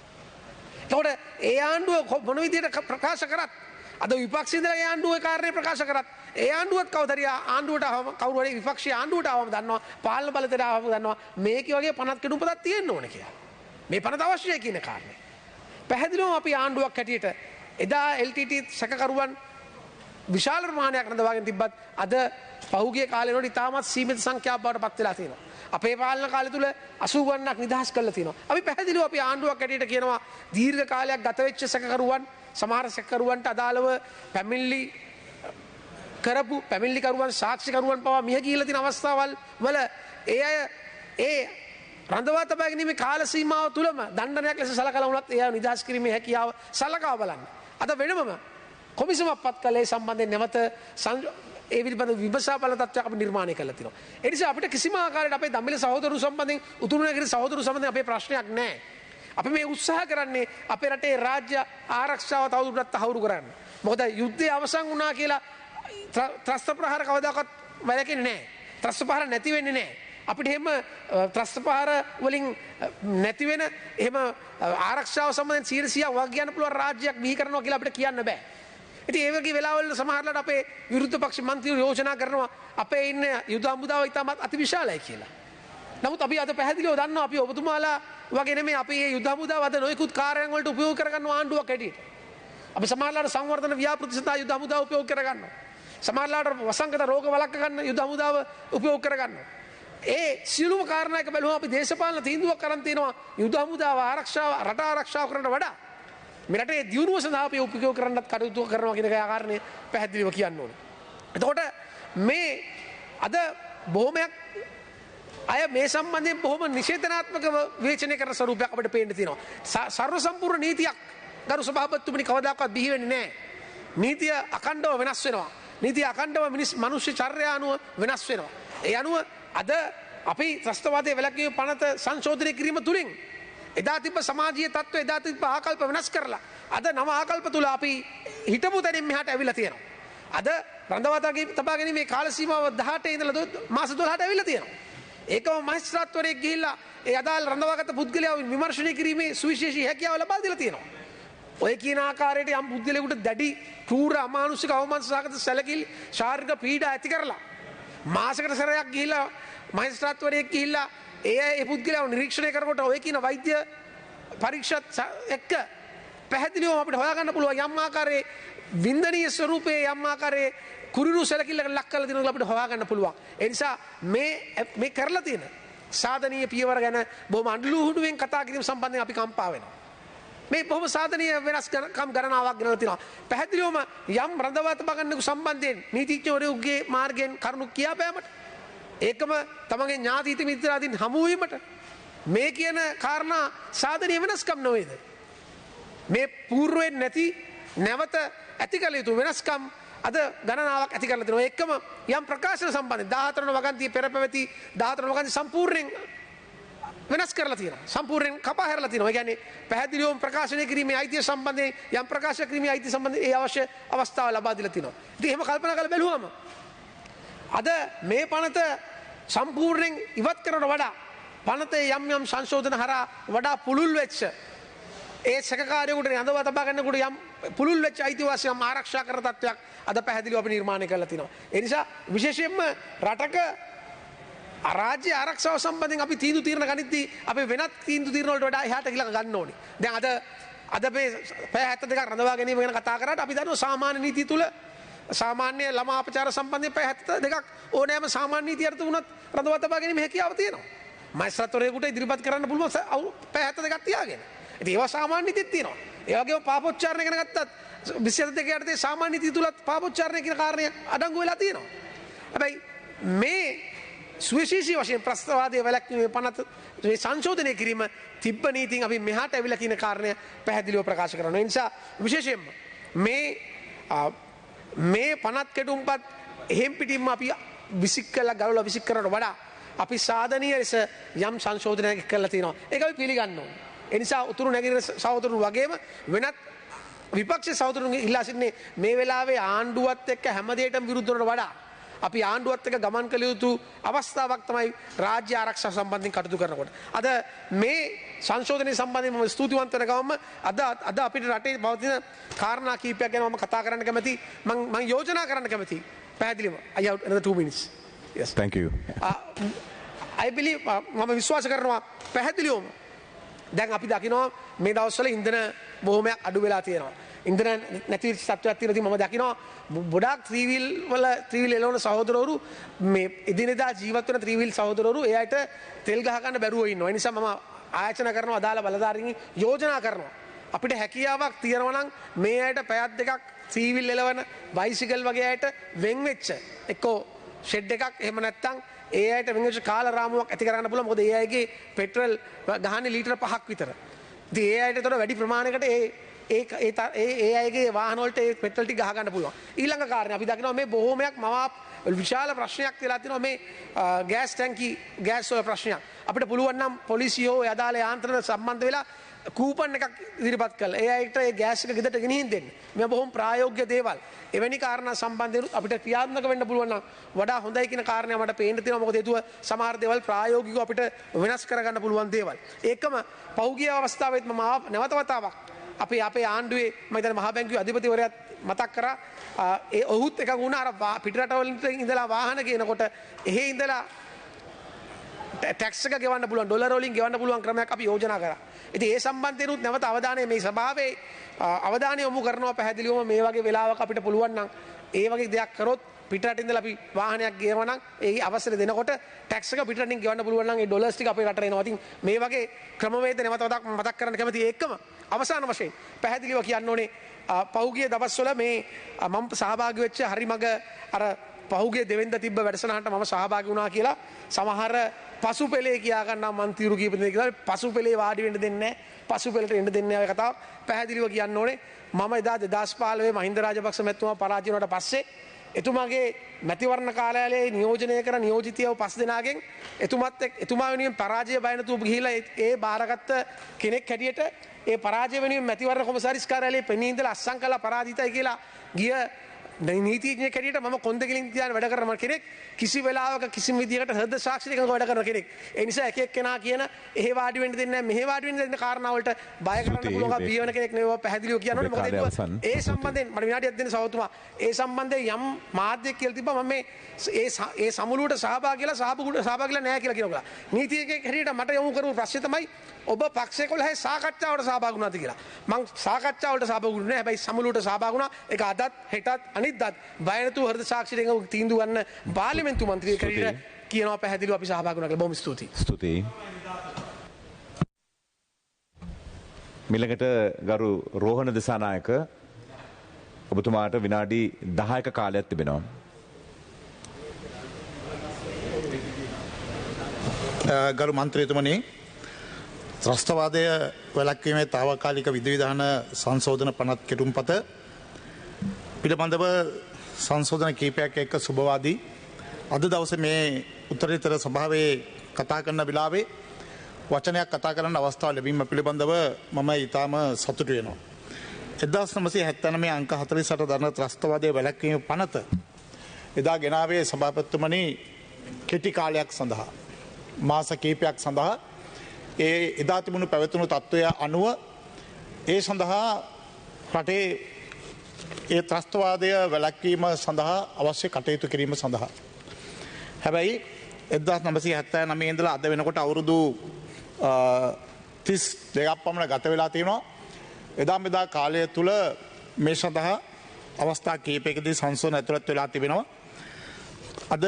එතකොට ඒ ආණ්ඩුව මොන විදිහට ප්‍රකාශ කරත් අද විපක්ෂ ඉඳලා ඒ ආණ්ඩුවේ කාර්යය ප්‍රකාශ කරත් ඒ ආණ්ඩුවත් කවදාරිය ආණ්ඩුවට ආවම කවුරු හරි විපක්ෂයේ ආණ්ඩුවට ආවම දන්නවා පාලන බලතල ආවම දන්නවා මේකේ වගේ පනත් කෙඩුම්පතක් තියෙන්න ඕනේ කියලා. මේ පනත අවශ්‍යයි කියන කාරණේ. පැහැදිලිවම අපි ආණ්ඩුවක් හැටියට එදා LTT සැකකරුවන් විශාල ප්‍රමාණයක් රඳවාගෙන තිබ්බත් අද පහුගිය කාලේ වලට ඉතාමත් සීමිත සංඛ්‍යාවක් බවට පත් වෙලා තියෙනවා. අපේ පාලන කාලය තුල 80 ගණනක් නිදහස් කරලා තියෙනවා. අපි පැහැදිලිව අපි ආණ්ඩුවක් හැටියට කියනවා දීර්ඝ කාලයක් ගත වෙච්ච සැකකරුවන් සමහර සැකකරුවන්ට අදාළව පැමිණිලි කරපු පැමිණිලිකරුවන් සාක්ෂිකරුවන් පවා මිය ගිහිල්ලා තියෙන අවස්ථාවල් වල ඒ අය ඒ රඳවා තබා ගැනීමේ කාල සීමාව තුලම දණ්ඩනයක් ලෙස සලකලා වුණත් එයා නිදහස් කිරීමේ හැකියාව සලකා බලන්න. අද වෙනමම කොමිසමක් පත් කළේ සම්බන්ධයෙන් නැවත ඒ පිළිබඳ විමසා බලන තත්ත්වයක් අපි නිර්මාණය කරලා තිනවා. ඒ නිසා අපිට කිසිම ආකාරයකට අපේ දමිළ සහෝදරු සම්බන්ධයෙන් උතුරු නැගෙනහිර සහෝදරු සම්බන්ධයෙන් අපේ ප්‍රශ්නයක් නැහැ. අපි මේ උත්සාහ කරන්නේ අපේ රටේ රාජ්‍ය ආරක්ෂාව තවදුරටත් තහවුරු කරන්න. මොකද යුද්ධය අවසන් වුණා කියලා ත්‍රස්ත ප්‍රහාර කවදාකවත් වැළකෙන්නේ නැහැ. ත්‍රස්ත ප්‍රහාර නැති වෙන්නේ නැහැ. අපිට එහෙම ත්‍රස්ත ප්‍රහාර වලින් නැති වෙන එහෙම ආරක්ෂාව සම්බන්ධයෙන් 100% වග කියන්න පුළුවන් රාජ්‍යයක් බිහි කරනවා කියලා අපිට කියන්න බෑ. ඉතින් ඒ වගේ වෙලාවල සමහරවිට අපේ විරුද්ධ පක්ෂ මන්ත්‍රීවරු යෝජනා කරනවා අපේ ඉන්න යුද හමුදාව ඉතාමත් අතිවිශාලයි කියලා. නමුත් අපි අද පැහැදිලිව දන්නවා අපි ඔබතුමාලා වගේ නෙමෙයි අපි මේ යුද හමුදාව අද නොයෙකුත් කාර්යයන් වලට උපයෝග කරගන්න ආණ්ඩුවක් හැටියට. අපි සමහරවිට සංවර්ධන ව්‍යාපෘති සඳහා යුද හමුදාව උපයෝග කරගන්නවා. සමහරවිට වසංගත රෝග වළක්ව ගන්න යුද හමුදාව උපයෝග කරගන්නවා. ඒ සියලුම කාරණා එක බැලුවම අපි දේශපාලන තීන්දුවක් කරන් තියෙනවා යුද හමුදාව ආරක්ෂාව රට ආරක්ෂාව කරන්න වඩා මේ රටේ දියුණුව සඳහා අපි උපයෝග කරන්නත් කටයුතු කරනවා කියන කාරණේ පැහැදිලිව කියන්න ඕනේ. එතකොට මේ අද බොහොමයක් අය මේ සම්බන්ධයෙන් බොහොම නිෂේධනාත්මකව විවේචනය කරන ස්වරූපයක් අපිට පේන්න තියෙනවා. සර්ව සම්පූර්ණ නීතියක් ගරු සභාපතිතුමනි කවදාකවත් බිහි වෙන්නේ නැහැ. නීතිය අඛණ්ඩව වෙනස් වෙනවා. නීතිය අඛණ්ඩව මනුෂ්‍ය චර්යා අනුව වෙනස් වෙනවා. ඒ අනුව අද අපි ත්‍රස්තවාදයේ වැළැක්වීම පනත සංශෝධනය කිරීම තුලින් එදා තිබ්බ සමාජීය තත්ත්ව එදා තිබ්බ ආකල්ප වෙනස් කරලා අද නව ආකල්ප තුල අපි හිටපු තැනින් මෙහාට ඇවිල්ලා තියෙනවා. අද රඳවා තබා ගැනීමේ කාල සීමාව 18 ඉඳලා මාස 12ට ඇවිල්ලා තියෙනවා. ඒකම මහේස්ත්‍රාත්වරයෙක් ගිහිල්ලා ඒ අදාළ රඳවාගත පුද්ගලයාව විමර්ශනය කිරීමේ සුවිශේෂී හැකියාව ලබා දීලා තියෙනවා. ඔය කියන ආකාරයට යම් පුද්ගලයෙකුට දැඩි ක්‍රූර අමානුෂික අවමාන සහගත සැලකිලි ශාරීරික පීඩා ඇති කරලා මාසකට සැරයක් ගිහිල්ලා මහේස්ත්‍රාත්වරයෙක් ගිහිල්ලා ඒ පුද්ගලයාව නිරීක්ෂණය කරනකොට ඔය කියන වෛද්‍ය පරීක්ෂාත් එක්ක පැහැදිලිවම අපිට හොයාගන්න පුළුවන් යම් ආකාරයේ වින්දනීය ස්වරූපයේ යම් ආකාරයේ කුරුරු සැලකිල්ලකට ලක් කරලා තියෙනවා අපිට හොයාගන්න පුළුවන්. ඒ නිසා මේ කරලා තියෙන සාධනීය පියවර ගැන බොහොම අඬලුහුඩුවෙන් කතා කිරීම සම්බන්ධයෙන් අපි කම්පා වෙනවා. මේ බොහොම සාධනීය වෙනස්කම් ගණනාවක් ගෙනලා තිනවා. පැහැදිලිවම යම් රඳවා තබා ගන්නකු සම්බන්ධයෙන් නීතිඥවරුන්ගේ මාර්ගයෙන් කරුණු කියා පෑමට ඒකම තමගේ ඥාති හිත මිත්‍රාදීන් හමු වීමට මේ කියන කාරණා සාධනීය වෙනස්කම් නොවේද? මේ పూర్වෙන් නැති නැවත ඇති කළ යුතු වෙනස්කම් අද ගණනාවක් ඇති කරලා තිනවා. ඒකම යම් ප්‍රකාශන සම්බන්ධයෙන් 14 වන වගන්තිය පෙර පැවති 14 වන වගන්තිය සම්පූර්ණයෙන් වෙනස් කරලා තියෙනවා. සම්පූර්ණයෙන් කපා හැරලා තියෙනවා. ඒ කියන්නේ පැහැදිලිවම ප්‍රකාශනය කිරීමේ අයිතිය සම්බන්ධයෙන් යම් ප්‍රකාශ කිරීමේ අයිතිය සම්බන්ධයෙන් ඒ අවශ්‍ය අවස්ථාව ලබා දීලා තියෙනවා. ඉතින් එහෙම කල්පනා කරලා බැලුවම අද මේ පනත සම්පූර්ණයෙන් ඉවත් කරනට වඩා පනතේ යම් යම් සංශෝධන හරහා වඩා පුළුල් වෙච්ච ඒ සැකකාරයෙකුට රඳවා තබා ගන්නකොට යම් පුළුල් වෙච්ච අයිතිවාසිකම් ආරක්ෂා කරන තත්ත්වයක් අද පැහැදිලිව අපි නිර්මාණය කරලා තිනවා. ඒ නිසා විශේෂයෙන්ම රටක රාජ්‍ය ආරක්ෂාව සම්බන්ධයෙන් අපි තීන්දුව తీරන ගනිද්දී අපි වෙනත් තීන්දුව తీරන වලට වඩා එහාට ගිහිල්ලා ගන්න ඕනේ. දැන් අද මේ පැය 72ක් රඳවා ගැනීම ගැන කතා කරාට අපි දන්නවා සාමාන්‍ය නීතිය තුල සාමාන්‍ය ළමා අපචාර සම්බන්ධයෙන් පැය 72ක් ඕනෑම සාමාන්‍ය නීතියට උනත් රඳවා තබා ගැනීම හැකියාව තියෙනවා. මහේස්ත්‍රාත්වරයෙකුට ඉදිරිපත් කරන්න පුළුවන් පැය 72ක් තියාගෙන. ඉතින් ඒවා සාමාන්‍ය නීතිත් තියෙනවා. ඒ වගේම පාපොච්චාරණය ගැන ගත්තත් 22 යටතේ සාමාන්‍ය නීතිය තුලත් පාපොච්චාරණය කියන කාරණය අඩංගු වෙලා තියෙනවා. හැබැයි මේ සුවිශේෂී වශයෙන් ප්‍රස්තාවාදයේ වැළැක්වීමේ පනත මේ සංශෝධනය කිරීම තිබ්බ නීතියෙන් අපි මෙහාට ඇවිල්ලා කියන කාරණය පැහැදිලිව ප්‍රකාශ කරනවා. ඒ නිසා විශේෂයෙන්ම මේ පනත් කෙටුම්පත් එහෙම් පිටින්ම අපි විසික් කරලා ගලවලා විසික් කරනවට වඩා අපි සාධනීය ලෙස යම් සංශෝධනයක් කරලා තියෙනවා. ඒක අපි පිළිගන්න ඕනේ. ඒ නිසා උතුරු නැගෙනහිර සහෝදරුන් වගේම වෙනත් විපක්ෂ සහෝදරුන් ඉල්ලා සිටින්නේ මේ වෙලාවේ ආණ්ඩුවත් එක්ක හැම දෙයකටම විරුද්ධ වුණාට වඩා අපි ආණ්ඩුවත් එක්ක ගමන් කළ යුතු අවස්ථාවක් තමයි රාජ්‍ය ආරක්ෂා සම්බන්ධයෙන් කටයුතු කරනකොට. අද මේ සංශෝධනය සම්බන්ධයෙන් මම ස්තුතිවන්ත වෙන ගමන්ම අද අපිට රටේ පවතින කාරණා කීපයක් ගැන මම කතා කරන්න කැමතියි. මම යෝජනා කරන්න කැමතියි. පැහැදිලිව. I have another 2 minutes. Yes. Thank you. I believe මම විශ්වාස කරනවා පැහැදිලිවම දැන් අපි දකිනවා මේ දවස්වල ඉන්ධන බොහොමයක් අඩු වෙලා තියෙනවා. ඉන්ධන නැති තත්ත්වයක් තියෙනවා. මම දකිනවා ගොඩාක් ත්‍රිවිල් එළවන සහෝදරවරු මේ එදිනෙදා ජීවත් වෙන ත්‍රිවිල් සහෝදරවරු එයාට තෙල් ගහ ගන්න බැරුව ඉන්නවා. ඒ නිසා මම ආයෝජන කරනවා අදාළ බලධාරීන් යෝජනා කරනවා. අපිට හැකියාවක් තියෙනවා නම් මේ අයට පැයක් දෙකක් ත්‍රිවිල් එළවන බයිසිකල් වගේ අයට වෙන් වෙච්ච එක්කෝ ෂෙඩ් එකක් එහෙම නැත්නම් ඒ අයට වෙනස කාල රාමුවක් ඇති කරගන්න පුළුවන්. මොකද ඒ අයගේ පෙට්‍රල් ගහන්නේ ලීටර 5ක් විතර. ඉතින් ඒ අයට ඒතර වැඩි ප්‍රමාණයකට ඒ අයගේ වාහන වලට ඒ පෙට්‍රල් ටික ගහ ගන්න පුළුවන්. ඊළඟ කාරණේ අපි දකිනවා මේ බොහෝමයක් විශාල ප්‍රශ්නයක් වෙලා තියෙනවා මේ ගෑස් ටැංකි ගෑස් වල ප්‍රශ්නයක්. අපිට පුළුවන් නම් පොලිසිය හෝ අදාළ යාන්ත්‍රණ සම්බන්ධ වෙලා කූපන් එකක් ඉදිරිපත් කළා. ඒ අයට ඒ ගෑස් එක ගෙදරට ගෙනිහින් දෙන්න. මේ බොහොම ප්‍රායෝගික දේවල්. එවැනි කාරණා සම්බන්ධයෙන් අපිට ක්‍රියාත්මක වෙන්න පුළුවන් නම් වඩා හොඳයි කියන කාරණය මට පේන්න තියෙනවා. මොකද හේතුව සමහර දේවල් ප්‍රායෝගිකව අපිට වෙනස් කරගන්න පුළුවන් දේවල්. ඒකම පහුගිය අවස්ථාවෙත් මම නැවත වතාවක් අපේ ආණ්ඩුවේ මම හිතන්නේ මහා බැංකුවේ අධිපතිවරයාත් මතක් කරා ඒ ඔහුත් එකඟ වුණා අර පිටරටවලින් ඉඳලා වාහන ගේනකොට එහෙ ඉඳලා ටැක්ස් එක ගෙවන්න පුළුවන් ඩොලර් වලින් ගෙවන්න පුළුවන් ක්‍රමයක් අපි යෝජනා කරා. ඉතින් ඒ සම්බන්ධයෙන් උත් නැවත අවධානය මේ සභාවේ අවධානය යොමු කරනවා පැහැදිලිවම මේ වගේ වෙලාවක අපිට පුළුවන් නම් ඒ වගේ දෙයක් කරොත් පිටරට ඉඳලා අපි වාහනයක් ගේනවා නම් ඒ අවසර දෙනකොට ටැක්ස් එක පිටරටින් ගෙවන්න පුළුවන් නම් ඒ ඩොලර්ස් ටික අපේ රටට එනවා. ඉතින් මේ වගේ ක්‍රමවේද නැවත වතාවක් මතක් කරන්න කැමතියි. ඒකම අවසාන වශයෙන් පැහැදිලිව කියන්න ඕනේ පහුගිය දවස්වල මේ මම සහභාගී වෙච්ච හරි මග අර පහුගිය දෙවෙනිදා තිබ්බ වැඩසටහනට මම සහභාගී වුණා කියලා සමහර පසු පෙළේ කියා ගන්නා මන්තිරු කීප දෙනෙක් කියලා පසු පෙළේ වාඩි වෙන්න දෙන්නේ නැහැ පසු පෙළට එන්න දෙන්නේ නැහැ කතාව පැහැදිලිව කියන්න ඕනේ. මම එදා 2015 මහින්ද රාජපක්ෂ මැතිතුමා පරාජය වුණාට පස්සේ එතුමාගේ මැතිවරණ කාර්යාලයේ නියෝජනය කර නියෝජිතයව 5 දෙනාගෙන් එතුමා වෙනුවෙන් පරාජය බය නැතුව ගිහිලා ඒ බාරගත්ත කෙනෙක් හැටියට ඒ පරාජය වෙනුවෙන් මැතිවරණ කොමසාරිස් කාර්යාලයේ පෙනී ඉඳලා අස්සම් කළා පරාජිතයි කියලා ගිය නීතිඥයෙක් හැටියට මම කොන්දකිලින් තියාන වැඩ කරන කෙනෙක් කිසි වෙලාවක කිසිම විදියකට හෘද සාක්ෂියක වැඩ කරන කෙනෙක්. ඒ නිසා එක එක්කෙනා කියන එහෙ වාඩි වෙන්න දෙන්නේ නැහැ මෙහෙ වාඩි වෙන්න දෙන්න කාරණා වලට බය කරන්න පුළුවන් බිය වෙන කෙනෙක් නෙවෙයි පැහැදිලිව කියන්න ඕනේ. මොකද ඒ සම්බන්ධයෙන් මට විනාඩියක් දෙන්න සවතුමා ඒ සම්බන්ධයෙන් යම් මාධ්‍යයක් කියලා තිබ්බා මම මේ ඒ සමුළුවට සහභාගීලා සහභාගීලා නැහැ කියලා කියනවා. නීතිඥයෙක් හැටියට මට යොමු කරපු ප්‍රශ්නේ තමයි ඔබ පක්ෂ 11 සාකච්ඡාවට සහභාගී වුණාද කියලා. මම සාකච්ඡාවට සහභාගී වුණේ නැහැ. හැබැයි සමුළුවට සහභාගී වුණා. ඒක අදත් හෙටත් අනිද්දාත් බය නැතුව හෘද සාක්ෂියෙන් තීන්දුව ගන්න පාර්ලිමේන්තු මන්ත්‍රී කෙනෙක් කියනවා පැහැදිලිව අපි සහභාගී වුණා කියලා. බොහොම ස්තුතියි. ස්තුතියි. මිලකට ගරු රෝහණ දිසානායක ඔබතුමාට විනාඩි 10ක කාලයක් තිබෙනවා. ගරු මන්ත්‍රීතුමනි ත්‍රස්තවාදය වැළැක්වීමේ තාවකාලික විධිවිධාන සංශෝධන පනත් කෙටුම්පත පිළිබඳව සංශෝධන කීපයක් එක්ක සුබවාදී අද දවසේ මේ උත්තරීතර සභාවේ කතා කරන වෙලාවේ වචනයක් කතා කරන්න අවස්ථාව ලැබීම පිළිබඳව මම ඊටාම සතුටු වෙනවා. 1979 අංක 48 දරන ත්‍රස්තවාදයේ වැළැක්වීම පනත එදා ගෙනාවේ සභාපතිතුමනි කෙටි කාලයක් සඳහා මාස කීපයක් සඳහා ඒ එදා තිබුණු පැවතුණු තත්ත්වය අනුව ඒ සඳහා රටේ ඒ ත්‍රස්තවාදය වැළැක්වීම සඳහා අවශ්‍ය කටයුතු කිරීම සඳහා. හැබැයි 1979 ඉඳලා අද වෙනකොට අවුරුදු 32ක් පමණ ගත වෙලා තියෙනවා. එදා මෙදා කාලය තුල මේ සඳහා අවස්ථා කිහිපයකදී සංශෝධන ඇතුළත් වෙලා තිබෙනවා. අද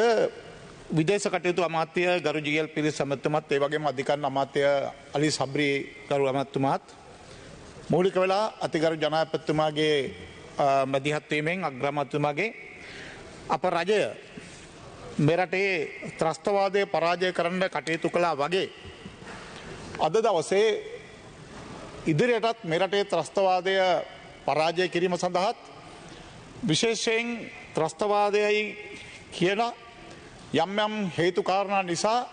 විදේශ කටයුතු අමාත්‍ය ගරු ජීඑල් පිරිස් ඇමතුමත් ඒ වගේම අධිකරණ අමාත්‍ය අලි සබ්රි ගරු ඇමතුමාත් මූලික වෙලා අතිගරු ජනාධිපතිතුමාගේ මැදිහත් වීමෙන් අග්‍රාමාත්‍යතුමාගේ අප රජය මෙරටේ ත්‍රස්තවාදය පරාජය කරන්න කටයුතු කළා වගේ අද දවසේ ඉදිරියටත් මෙරටේ ත්‍රස්තවාදය පරාජය කිරීම සඳහාත් විශේෂයෙන් ත්‍රස්තවාදයයි කියලා යම් යම් හේතු කාරණා නිසා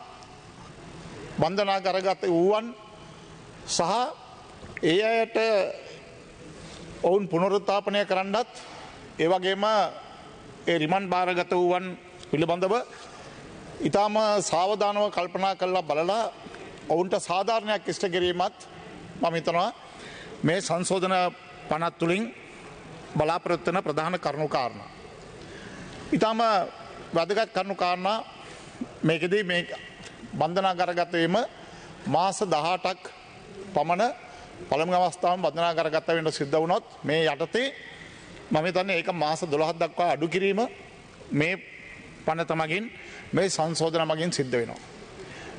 බන්ධනාගාරගත වූවන් සහ ඒ අයට ඔවුන් පුනරුත්ථාපනය කරන්නත් ඒ වගේම ඒ රිමන්ඩ් බාරගත වූවන් පිළිබඳව ඊටාම සාවධානව කල්පනා කරලා බලලා ඔවුන්ට සාධාරණයක් ඉෂ්ට කිරීමත් මම හිතනවා මේ සංශෝධන පනත් තුලින් බලාපොරොත්තු වෙන ප්‍රධාන කරුණු කාරණා. ඊටාම වැදගත් කරුණු කාරණා මේකෙදී මේ බන්ධනාගාරගත වීම මාස 18ක් පමණ පළමු අවස්ථාවම බන්ධනාගාරගත වෙන්න සිද්ධ වුණොත් මේ යටතේ මම හිතන්නේ ඒක මාස 12ක් දක්වා අඩු කිරීම මේ පනත මගින් මේ සංශෝධන මගින් සිද්ධ වෙනවා.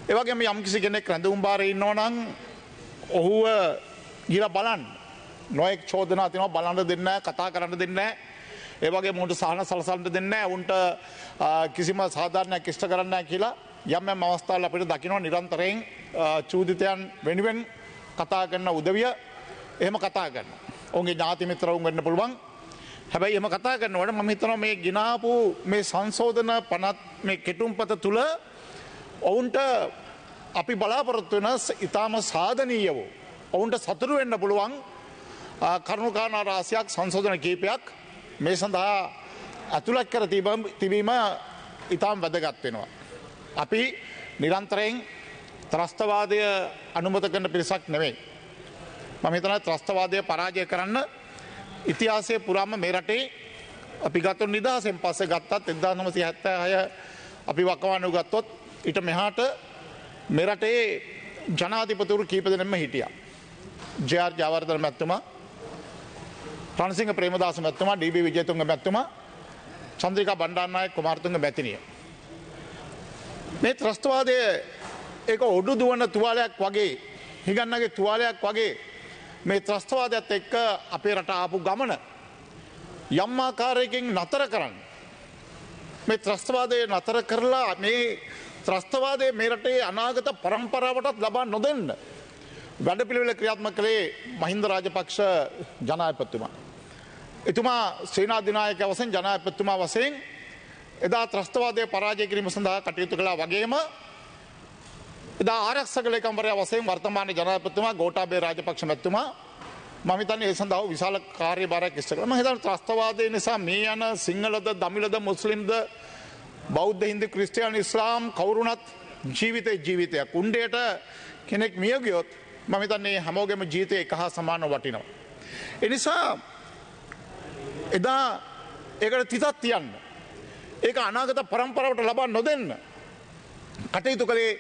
ඒ වගේම යම් කිසි කෙනෙක් රැඳවුම් බාරේ ඉන්නවා නම් ඔහුව ගිහලා බලන්න නොඑක් චෝදනා තියෙනවා බලන්න දෙන්නේ නැහැ කතා කරන්න දෙන්නේ නැහැ ඒ වගේ මුන්ට සහන සලසන්න දෙන්නේ නැහැ. උන්ට කිසිම සාධාරණයක් ඉෂ්ට කරන්නේ නැහැ කියලා යම් යම් අවස්ථාවල අපිට දකින්න නිරන්තරයෙන් චූදිතයන් වෙනුවෙන් කතා කරන උදවිය එහෙම කතා කරනවා. ඔවුන්ගේ ඥාති මිත්‍රවුන් වෙන්න පුළුවන්. හැබැයි එහෙම කතා කරනකොට මම හිතනවා මේ ගිනාපු මේ සංශෝධන පනත් මේ කෙටුම්පත තුල ඔවුන්ට අපි බලාපොරොත්තු වෙන ඉතාම සාධනීය වූ ඔවුන්ට සතුරු වෙන්න පුළුවන් කරුණුකාරණා රාශියක් සංශෝධන කීපයක් මේ සඳහා ඇතුළත් කර තිබීම ඉතාම වැදගත් වෙනවා. අපි නිරන්තරයෙන් ත්‍රස්තවාදය අනුමත කරන පිරිසක් නෙවෙයි. මම හිතනවා ත්‍රස්තවාදය පරාජය කරන්න ඉතිහාසයේ පුරාම මේ රටේ අපි ගත්ත නිදහසෙන් පස්සේ ගත්තත් 1976 අපි වකවානුව ගත්තොත් ඊට මෙහාට මේ රටේ ජනාධිපතිවරු කීප දෙනෙක්ම හිටියා. ජේ.ආර්. ජයවර්ධන මැතිතුමා, රණසිංහ ප්‍රේමදාස මැතිතුමා, ඩී.බී. විජේතුංග මැතිතුමා, චන්ද්‍රිකා බණ්ඩාරනායක කුමාරතුංග මැතිණිය. මේ ත්‍රස්තවාදයේ ඒක ඔඩු දුවන තුවාලයක් වගේ, හිගන්නගේ තුවාලයක් වගේ මේ ත්‍රස්තවාදයත් එක්ක අපේ රට ආපු ගමන යම් ආකාරයකින් නතර කරන්න. මේ ත්‍රස්තවාදය නතර කරලා මේ ත්‍රස්තවාදය මේ රටේ අනාගත පරම්පරාවටත් ලබා නොදෙන්න වැඩපිළිවෙල ක්‍රියාත්මක කළේ මහින්ද රාජපක්ෂ ජනාධිපතිතුමා. එතුමා සේනාධිනායක වශයෙන් ජනාධිපතිතුමා වශයෙන් එදා ත්‍රස්තවාදය පරාජය කිරීම සඳහා කටයුතු කළා වගේම එදා ආරක්ෂක ලේකම්වරයා වශයෙන් වර්තමාන ජනාධිපතිතුමා ගෝඨාභය රාජපක්ෂ මැතිතුමා මම හිතන්නේ ඒ සඳහා විශාල කාර්යභාරයක් ඉෂ්ට කළා. මම හිතන්නේ ත්‍රස්තවාදය නිසා මේ යන සිංහලද දමිළද මුස්ලිම්ද බෞද්ධ හින්දු ක්‍රිස්තියානි ඉස්ලාම් කවුරුණත් ජීවිතයක්. උණ්ඩයට කෙනෙක් මිය ගියොත් මම හිතන්නේ හැමෝගෙම ජීවිතේ එක හා සමානව වටිනවා. ඒ නිසා එදා ඒකට තිතක් තියන්න. ඒක අනාගත පරම්පරාවට ලබා නොදෙන්න කටයුතු කළේ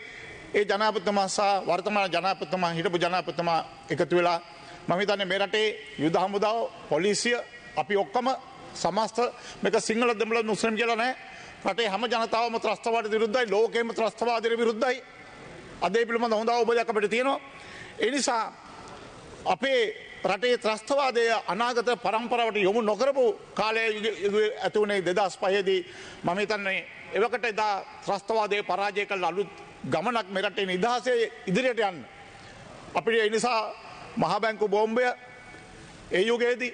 ඒ ජනාධිපතිතුමා සහ වර්තමාන ජනාධිපතිතුමා හිටපු ජනාධිපතිතුමා එකතු වෙලා මම හිතන්නේ මේ රටේ යුද හමුදාව පොලිසිය අපි ඔක්කොම සමස්ත මේක සිංහල දෙමළ මුස්ලිම් කියලා නැහැ. රටේ හැම ජනතාවම ත්‍රස්තවාදයට විරුද්ධයි, ලෝකෙම ත්‍රස්තවාදයට විරුද්ධයි. අද ඒ පිළිබඳ හොඳ අවබෝධයක් අපිට තියෙනවා. ඒ නිසා අපේ රටේ ත්‍රස්තවාදය අනාගත පරම්පරාවට යොමු නොකරපු කාලය ඇති වුණේ 2005 දී මම හිතන්නේ එවකට එදා ත්‍රස්තවාදය පරාජය කළ අලුත් ගමනක් මේ රටේ නිදහසේ ඉදිරියට යන්න. අපිට ඒ නිසා මහා බැංකු බෝම්බය ඒ යුගයේදී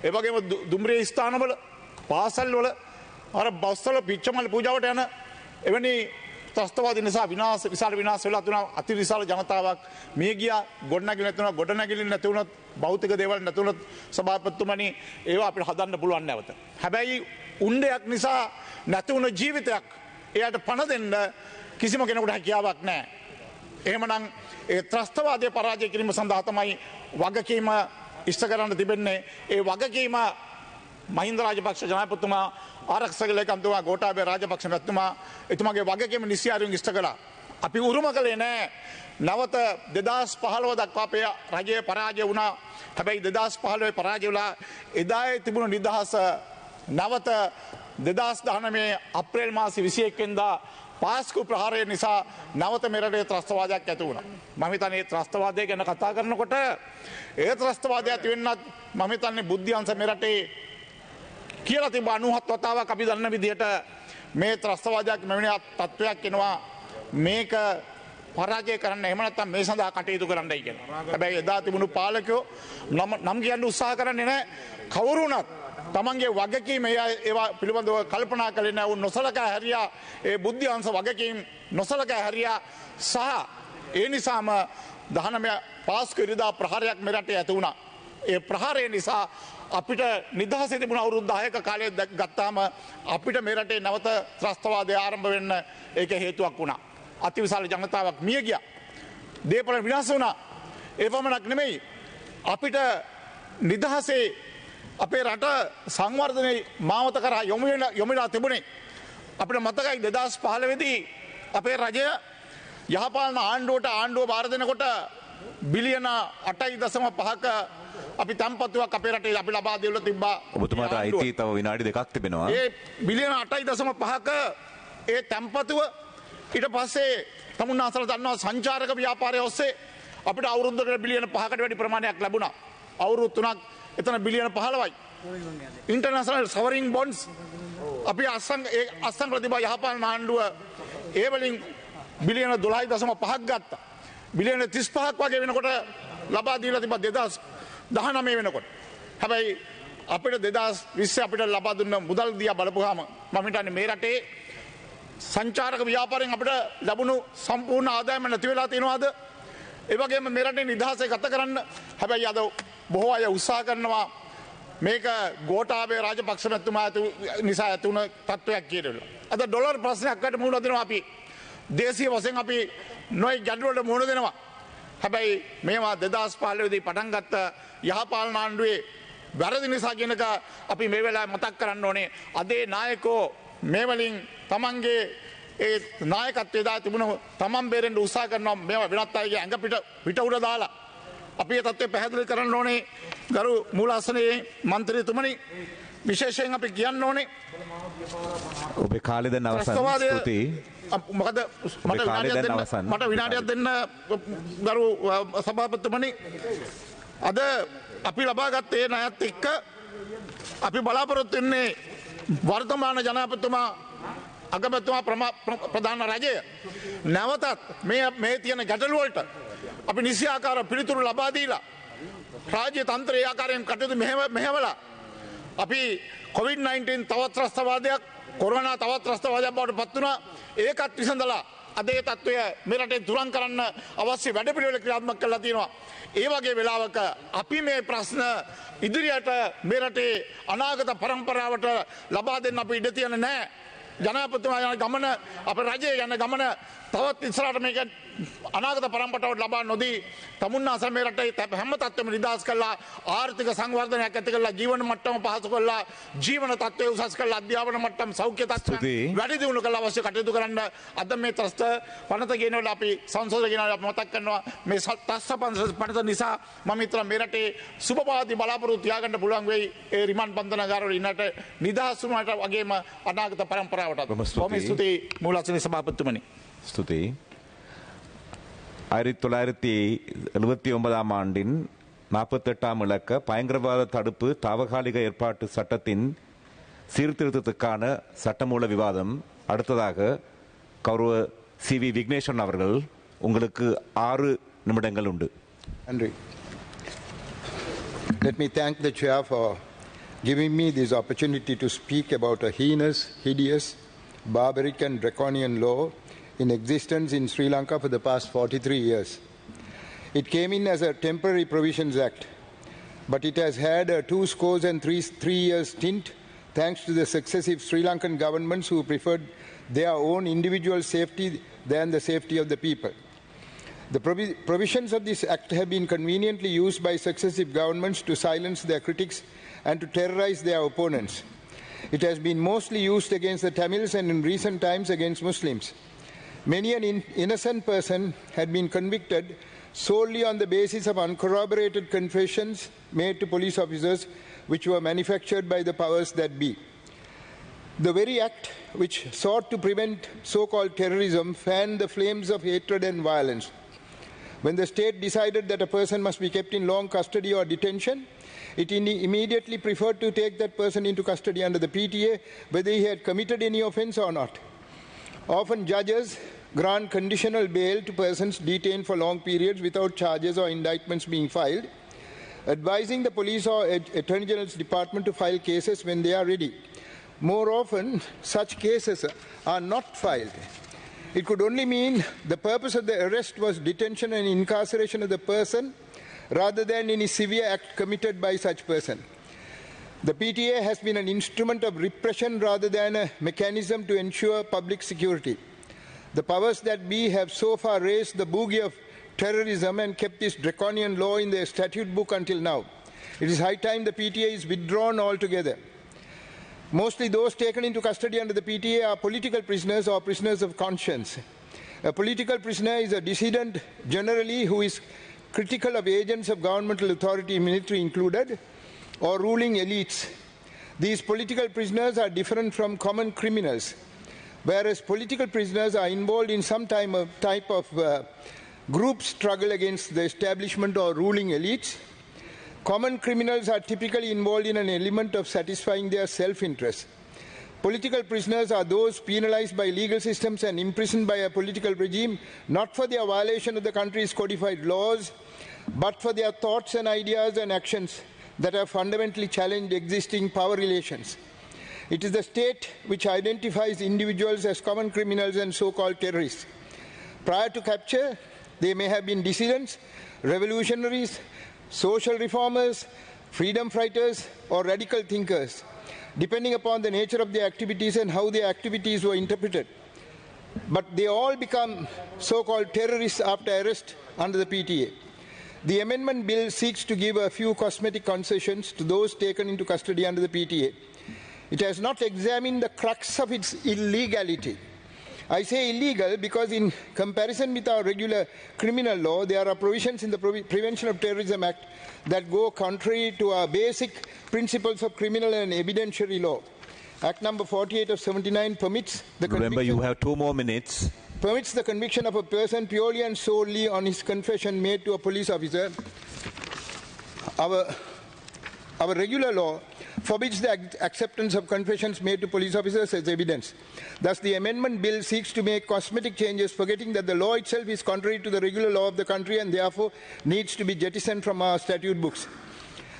ඒ වගේම දුම්රිය ස්ථානවල පාසල්වල අර බස්වල පිච්චමල් පූජාවට යන එවැනි ත්‍රස්තවාදී නිසා විශාල විනාශ වෙලා තුන අතිවිශාල ජනතාවක් මිය ගියා. ගොඩනැගිලි නැතුණා, ගොඩනැගිලි නැතුණත් භෞතික දේවල් නැතුණත් සභාපතිතුමනි ඒවා අපිට හදන්න පුළුවන් නැවත. හැබැයි උණ්ඩයක් නිසා නැතුණු ජීවිතයක් එයාට පණ දෙන්න කිසිම කෙනෙකුට හැකියාවක් නැහැ. එහෙමනම් ඒ ත්‍රස්තවාදය පරාජය කිරීම සඳහා තමයි වගකීම ඉෂ්ට කරන්න තිබෙන්නේ. ඒ වගකීම මහින්ද රාජපක්ෂ ජනාධිපතිතුමා, ආරක්ෂක ලේකම්තුමා ගෝඨාභය රාජපක්ෂ මැතිතුමා එතුමාගේ වගකීම නිසියාරුවෙන් ඉෂ්ට කළා. අපි උරුම කළේ නැහැ. නැවත 2015 දක්වා අපේ රජය පරාජය වුණා. හැබැයි 2015 පරාජය වෙලා එදායේ තිබුණු නිදහස නැවත 2019 අප්‍රේල් මාසේ 21 වෙනිදා පාස්කු ප්‍රහාරය නිසා නැවත මෙරටේ ත්‍රස්තවාදයක් ඇති වුණා. මම හිතන්නේ ත්‍රස්තවාදය ගැන කතා කරනකොට ඒ ත්‍රස්තවාදය ඇති වෙන්නත් මම හිතන්නේ බුද්ධිංශ මෙරටේ කියලා තිබ 97 වතාවක් අපි දන්න විදිහට මේ ත්‍රස්තවාදයක් මෙවැනි තත්ත්වයක් එනවා. මේක පරාජය කරන්න එහෙම නැත්නම් මේ සඳහා කටයුතු කරන්නයි කියනවා. හැබැයි එදා තිබුණු පාලකයෝ නම් කියන්න උත්සාහ කරන්නේ නැහැ. කවුරුණත් තමන්ගේ වගකීම ඒවා පිළිබඳව කල්පනා කළේ නැහැ. උන් නොසලකා හැරියා. ඒ බුද්ධිංශ වගකීම් නොසලකා හැරියා සහ ඒ නිසාම 19 පාස්කු ඉරිදා ප්‍රහාරයක් මෙරටේ ඇති වුණා. ඒ ප්‍රහාරය නිසා අපිට නිදහසේ තිබුණ අවුරුදු 10ක කාලය ගත්තාම අපිට මේ රටේ නැවත ත්‍රස්තවාදය ආරම්භ වෙන්න ඒක හේතුවක් වුණා. අතිවිශාල ජනතාවක් මිය ගියා. දේපල විනාශ වුණා. ඒ පමණක් නෙමෙයි අපිට නිදහසේ අපේ රට සංවර්ධනයේ මාවත කරා යොමුලා තිබුණේ. අපිට මතකයි 2015 දී අපේ රජය යහපාලන ආණ්ඩුවට ආණ්ඩුව බාර දෙනකොට බිලියන 8.5ක අපි තම්පත්තුවක් අපේ රටේ අපි ලබා දෙවලා තිබ්බා. ඔබතුමාට අයිති තව විනාඩි දෙකක් තිබෙනවා. ඒ බිලියන 8.5ක ඒ තම්පතුව ඊට පස්සේ තමුන්නාසල දන්නවා සංචාරක ව්‍යාපාරය ඔස්සේ අපිට අවුරුද්දකට බිලියන 5කට වැඩි ප්‍රමාණයක් ලැබුණා. අවුරුදු 3ක් එතන බිලියන 15යි. ඉන්ටර්නැෂනල් සවරින් බොන්ඩ්ස් අපි අස්සම් ප්‍රතිභා යහපාලන ආණ්ඩුව ඒ වලින් බිලියන 12.5ක් ගත්තා. බිලියන 35ක් වගේ වෙනකොට ලබා දීලා තිබ්බා 2019 වෙනකොට. හැබැයි අපිට 2020 අපිට ලබා දුන්න මුදල් දිහා බලපුවාම මම හිතන්නේ මේ රටේ සංචාරක ව්‍යාපාරයෙන් අපිට ලැබුණු සම්පූර්ණ ආදායම නැති වෙලා තියෙනවාද? ඒ වගේම මේ රටේ නිදහසේ ගත කරන්න හැබැයි අද බොහෝ අය උත්සාහ කරනවා මේක ගෝඨාභය රාජපක්ෂ මැතිතුමා නිසා ඇති වුණ තත්ත්වයක් කියලා. අද ඩොලර් ප්‍රශ්නයක්කට මුහුණ දෙනවා අපි. දේශීය වශයෙන් අපි නොයි ගැටලුවලට මුහුණ දෙනවා. හැබැයි මේවා 2015 දී පටන් ගත්ත යහපාලන ආණ්ඩුවේ වැරදි නිසා කියනක අපි මේ වෙලාවේ මතක් කරන්න ඕනේ. අදේ නායකෝ මේ වලින් තමන්ගේ ඒ නායකත්වයේ දා තිබුණ තමන් බේරෙන්න උත්සාහ කරනවා. මේවා වෙනත් අයගේ ඇඟ පිට උඩ දාලා අපි ඒ තත්ත්වය පැහැදිලි කරන්න ඕනේ. ගරු මූලාසනයේ මන්ත්‍රීතුමනි විශේෂයෙන් අපි කියන්න ඕනේ ඔබේ කාලය දැන් අවසන්. ස්තුතියි. මොකද මට විනාඩියක් දෙන්න ගරු සභාපතිතුමනි. අද අපි ලබාගත්තේ ණයත් එක්ක අපි බලාපොරොත්තු වෙන්නේ වර්තමාන ජනාධිපතිතුමා අගමැතිතුමා ප්‍රධාන රජය නැවතත් මේ තියෙන ගැටලු වලට අපි නිසියාකාර පිළිතුරු ලබා දීලා රාජ්‍ය තන්ත්‍රයේ ආකාරයෙන් කටයුතු මෙහෙवला අපි COVID-19 තවත් ත්‍රස්තවාදයක් කොරෝනා තවත් ත්‍රස්තවාදයක් බවට පත් වුණා. ඒකත් විසඳලා අද ඒ තත්ත්වය මේ රටේ තුරන් කරන්න අවශ්‍ය වැඩපිළිවෙල ක්‍රියාත්මක කරලා තියෙනවා. ඒ වගේ වෙලාවක අපි මේ ප්‍රශ්න ඉදිරියට මේ රටේ අනාගත පරම්පරාවට ලබා දෙන්න අපි ඉඩ තියන්නේ නැහැ. ජනාධිපතිතුමා යන ගමන අපේ රජය යන ගමන තවත් ඉස්සරහට මේක අනාගත පරම්පරාවට ලබා නොදී තමුන්නාස මේ රටේ හැම තත්ත්වෙම නිදහස් කරලා ආර්ථික සංවර්ධනයක් ඇති කරලා ජීවන මට්ටම පහසු කරලා ජීවන තත්ත්වය උසස් කරලා අධ්‍යාපන මට්ටම සෞඛ්‍ය තත්ත්වය වැඩි දියුණු කරලා අවශ්‍ය කටයුතු කරන්න අද මේ ත්‍රස්ත පනත ගෙනවල අපි සංසෝධන ගෙනවල අපි මතක් කරනවා මේ ත්‍රස්ත පනත නිසා මම හිතනවා මේ රටේ සුබපාදී බලාපොරොත්තු තියාගන්න පුළුවන් වෙයි ඒ රිමාන්ඩ් බන්ධනාගාරවල ඉන්නට නිදහස් වුණාට වගේම අනාගත පරම්පරාවට බොහොම ස්තුතියි මූලාසන සභාපතිතුමනි. ஸ்துதி 1979ஆம் ஆண்டின் 48ஆம் இலக்க பயங்கரவாத தடுப்பு தாவகாலிக ஏற்பாட்டு சட்டத்தின் சீர்திருத்தத்துக்கான சட்டமூல விவாதம் அடுத்ததாக கௌரவ சி.வி. விக்னேஸ்வரன் அவர்கள் உங்களுக்கு 6 நிமிடங்கள் உண்டு. நன்றி. Let me thank the chair for giving me this opportunity to speak about a heinous, hideous, barbaric and draconian law in existence in Sri Lanka for the past 43 years. It came in as a temporary provisions act, but it has had a 2 scores and 3 years stint thanks to the successive Sri Lankan governments who preferred their own individual safety than the safety of the people. The provisions of this act have been conveniently used by successive governments to silence their critics and to terrorize their opponents. It has been mostly used against the Tamils and in recent times against Muslims. Many an innocent person had been convicted solely on the basis of uncorroborated confessions made to police officers which were manufactured by the powers that be. The very act which sought to prevent so-called terrorism fanned the flames of hatred and violence. When the state decided that a person must be kept in long custody or detention, it immediately preferred to take that person into custody under the PTA whether he had committed any offence or not. Often judges grant conditional bail to persons detained for long periods without charges or indictments being filed, advising the police or Attorney General's Department to file cases when they are ready. More often, such cases are not filed. It could only mean the purpose of the arrest was detention and incarceration of the person rather than any severe act committed by such person. The PTA has been an instrument of repression rather than a mechanism to ensure public security. The powers that be have so far raised the boogie of terrorism and kept this draconian law in their statute book until now. It is high time the PTA is withdrawn altogether. Mostly those taken into custody under the PTA are political prisoners or prisoners of conscience. A political prisoner is a dissident generally who is critical of agents of governmental authority, military included, or ruling elites. These political prisoners are different from common criminals. Whereas political prisoners are involved in some type of group struggle against the establishment or ruling elites, Common criminals are typically involved in an element of satisfying their self-interest. Political prisoners are those penalized by legal systems and imprisoned by a political regime, not for their violation of the country's codified laws, but for their thoughts and ideas and actions that have fundamentally challenged existing power relations. It is the state which identifies individuals as common criminals and so-called terrorists. Prior to capture, they may have been dissidents, revolutionaries, social reformers, freedom fighters, or radical thinkers, depending upon the nature of their activities and how their activities were interpreted. But they all become so-called terrorists after arrest under the PTA. The amendment bill seeks to give a few cosmetic concessions to those taken into custody under the PTA. It has not examined the crux of its illegality. I say illegal because in comparison with our regular criminal law, there are provisions in the Prevention of Terrorism Act that go contrary to our basic principles of criminal and evidentiary law. Act number 48 of 79 permits the Remember, you have 2 more minutes. Permits the conviction of a person purely and solely on his confession made to a police officer. Our regular law forbids the acceptance of confessions made to police officers as evidence. Thus, the amendment bill seeks to make cosmetic changes, forgetting that the law itself is contrary to the regular law of the country and therefore needs to be jettisoned from our statute books.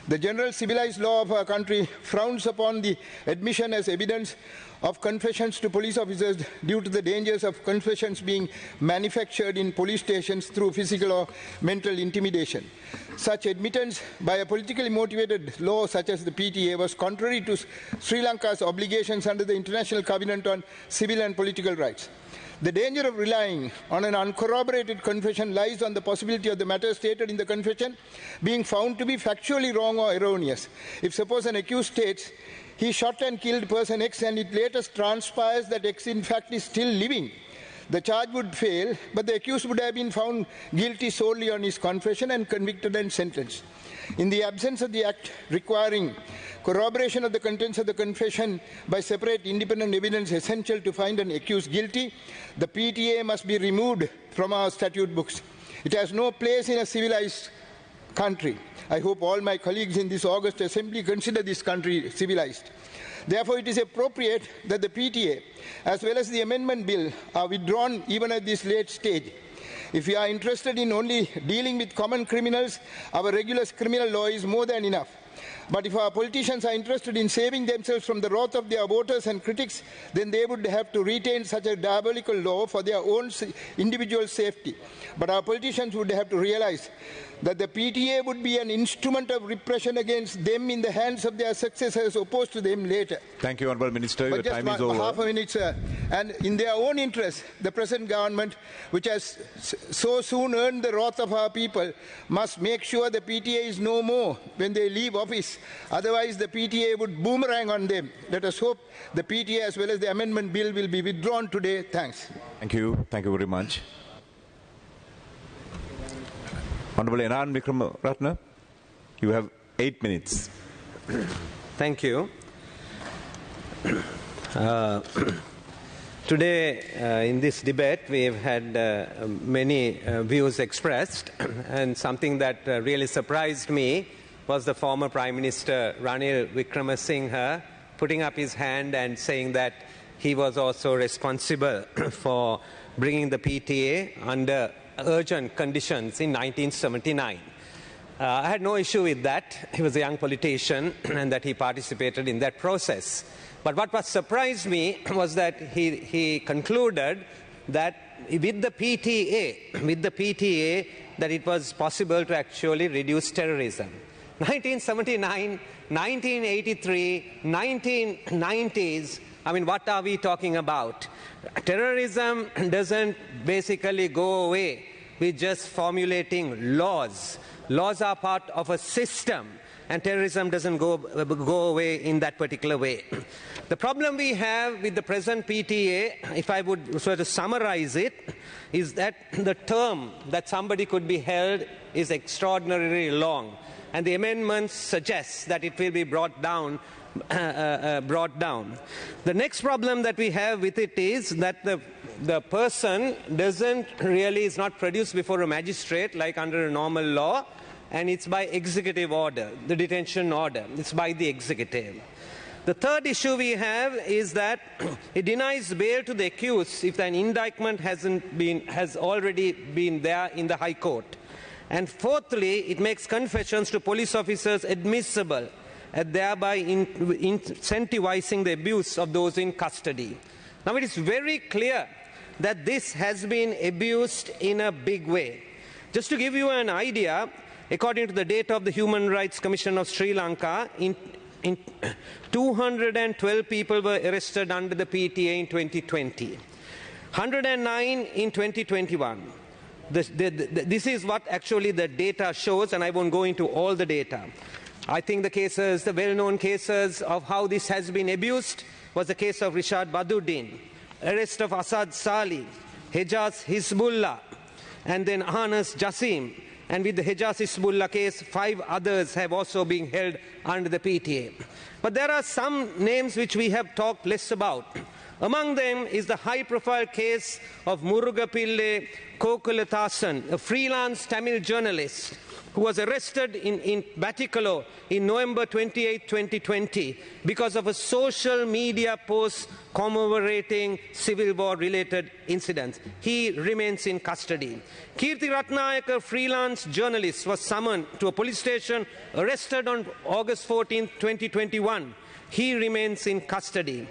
The general civilized law of our country frowns upon the admission as evidence of confessions to police officers due to the dangers of confessions being manufactured in police stations through physical or mental intimidation. Such admittance by a politically motivated law such as the PTA was contrary to Sri Lanka's obligations under the International Covenant on Civil and Political Rights. The danger of relying on an uncorroborated confession lies on the possibility of the matter stated in the confession being found to be factually wrong or erroneous. If suppose an accused states he shot and killed person X and it later transpires that X in fact is still living, the charge would fail, but the accused would have been found guilty solely on his confession and convicted and sentenced. In the absence of the act requiring corroboration of the contents of the confession by separate independent evidence essential to find an accused guilty, the PTA must be removed from our statute books. It has no place in a civilized country. I hope all my colleagues in this August Assembly consider this country civilized. Therefore, it is appropriate that the PTA, as well as the amendment bill, are withdrawn even at this late stage. If we are interested in only dealing with common criminals, our regular criminal law is more than enough. But if our politicians are interested in saving themselves from the wrath of their voters and critics, then they would have to retain such a diabolical law for their own individual safety. But our politicians would have to realize that the PTA would be an instrument of repression against them in the hands of their successors opposed to them later. Thank you, Honourable Minister. Your time is over. Half a minute, sir. And in their own interest, the present government, which has so soon earned the wrath of our people, must make sure the PTA is no more when they leave office. Otherwise, the PTA would boomerang on them. Let us hope the PTA as well as the amendment bill will be withdrawn today. Thanks. Thank you. Thank you very much. Honourable Enan Wickramaratne, you have 8 minutes. Thank you. Today, in this debate, we have had many views expressed, and something that really surprised me was the former Prime Minister Ranil Wickremesinghe putting up his hand and saying that he was also responsible for bringing the PTA under urgent conditions in 1979. I had no issue with that. He was a young politician and that he participated in that process. But what surprised me was that he concluded that with the PTA, that it was possible to actually reduce terrorism. 1979, 1983, 1990s, I mean, what are we talking about? Terrorism doesn't basically go away with just formulating laws. Laws are part of a system, and terrorism doesn't go away in that particular way. The problem we have with the present PTA, if I would sort of summarize it, is that the term that somebody could be held is extraordinarily long, and the amendment suggests that it will be brought down. The next problem that we have with it is that the person is not produced before a magistrate like under a normal law, and it's by executive order, the detention order. It's by the executive. The third issue we have is that it denies bail to the accused if an indictment has already been there in the High Court. And fourthly, it makes confessions to police officers admissible, and thereby incentivizing the abuse of those in custody. Now it is very clear that this has been abused in a big way. Just to give you an idea, according to the data of the Human Rights Commission of Sri Lanka, 212 people were arrested under the PTA in 2020, 109 in 2021. This is what actually the data shows, and I won't go into all the data. I think the cases, the well-known cases of how this has been abused was the case of Rishad Baduddin, arrest of Asad Salih, Hejaz Hizbullah, and then Anas Jassim. And with the Hejaz Hizbullah case, 5 others have also been held under the PTA. But there are some names which we have talked less about. Among them is the high-profile case of Murugapille Kokulathasan, a freelance Tamil journalist who was arrested in Batticaloa in November 28, 2020 because of a social media post commemorating civil war-related incidents. He remains in custody. Kirti Ratnayaka, a freelance journalist, was summoned to a police station, arrested on August 14, 2021. He remains in custody.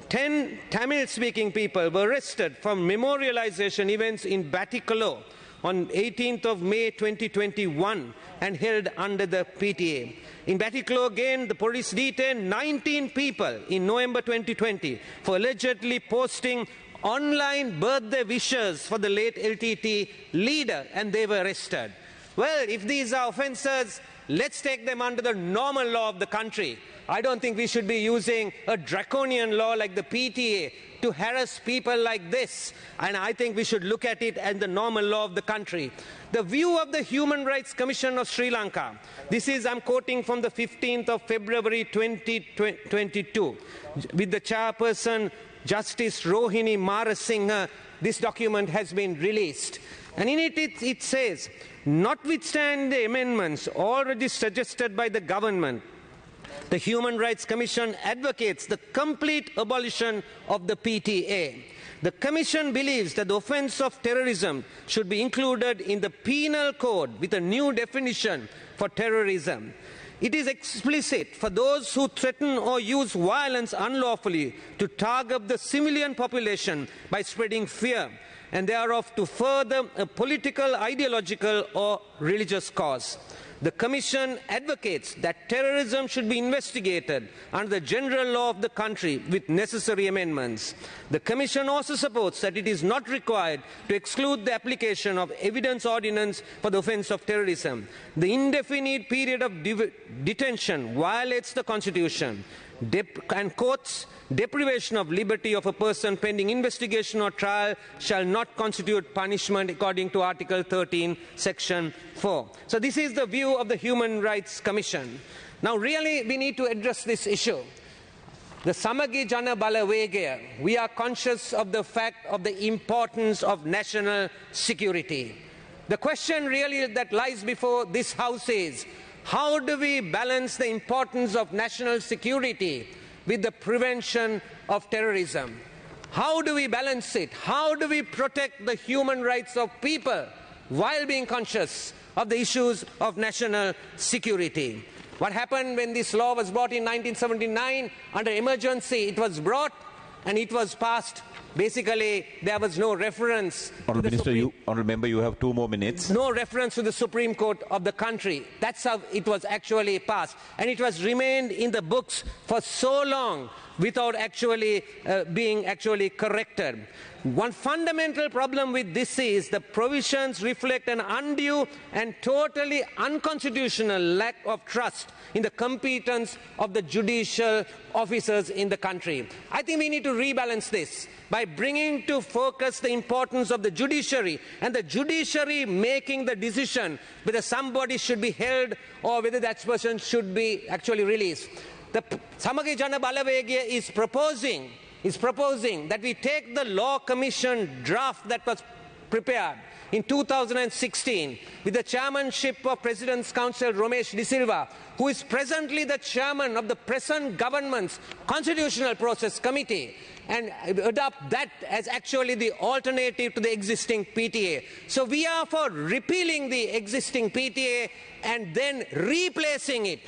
10 Tamil-speaking people were arrested for memorialization events in Batticaloa on 18th of May 2021 and held under the PTA. In Batticaloa again, the police detained 19 people in November 2020 for allegedly posting online birthday wishes for the late LTT leader, and they were arrested. Well, if these are offences, let's take them under the normal law of the country. I don't think we should be using a draconian law like the PTA to harass people like this. And I think we should look at it as the normal law of the country. The view of the Human Rights Commission of Sri Lanka. This is, I'm quoting from the 15th of February 2022. With the chairperson, Justice Rohini Marasinghe, this document has been released. And in it says, notwithstanding the amendments already suggested by the government, the Human Rights Commission advocates the complete abolition of the PTA. The Commission believes that the offence of terrorism should be included in the penal code with a new definition for terrorism. It is explicit for those who threaten or use violence unlawfully to target the civilian population by spreading fear and thereof to further a political, ideological or religious cause. The Commission advocates that terrorism should be investigated under the general law of the country with necessary amendments. The Commission also supports that it is not required to exclude the application of evidence ordinance for the offence of terrorism. The indefinite period of detention violates the Constitution and quotes, deprivation of liberty of a person pending investigation or trial shall not constitute punishment according to Article 13, Section 4. So this is the view of the Human Rights Commission. Now really we need to address this issue. The Samagi Jana Balawegaya, we are conscious of the fact of the importance of national security. The question really that lies before this House is, how do we balance the importance of national security with the prevention of terrorism? How do we balance it? How do we protect the human rights of people while being conscious of the issues of national security? What happened when this law was brought in 1979? Under emergency, it was brought and it was passed. Basically, there was no reference. Honourable Minister, Honourable Member, you have 2 more minutes. No reference to the Supreme Court of the country. That's how it was actually passed. And it was remained in the books for so long without actually being corrected. One fundamental problem with this is the provisions reflect an undue and totally unconstitutional lack of trust in the competence of the judicial officers in the country. I think we need to rebalance this by bringing to focus the importance of the judiciary and the judiciary making the decision whether somebody should be held or whether that person should be actually released. The Samagi Jana Balawegaya is proposing that we take the Law Commission draft that was prepared in 2016 with the chairmanship of President's Council Ramesh De Silva, who is presently the chairman of the present government's Constitutional Process Committee, and adopt that as actually the alternative to the existing PTA. So we are for repealing the existing PTA and then replacing it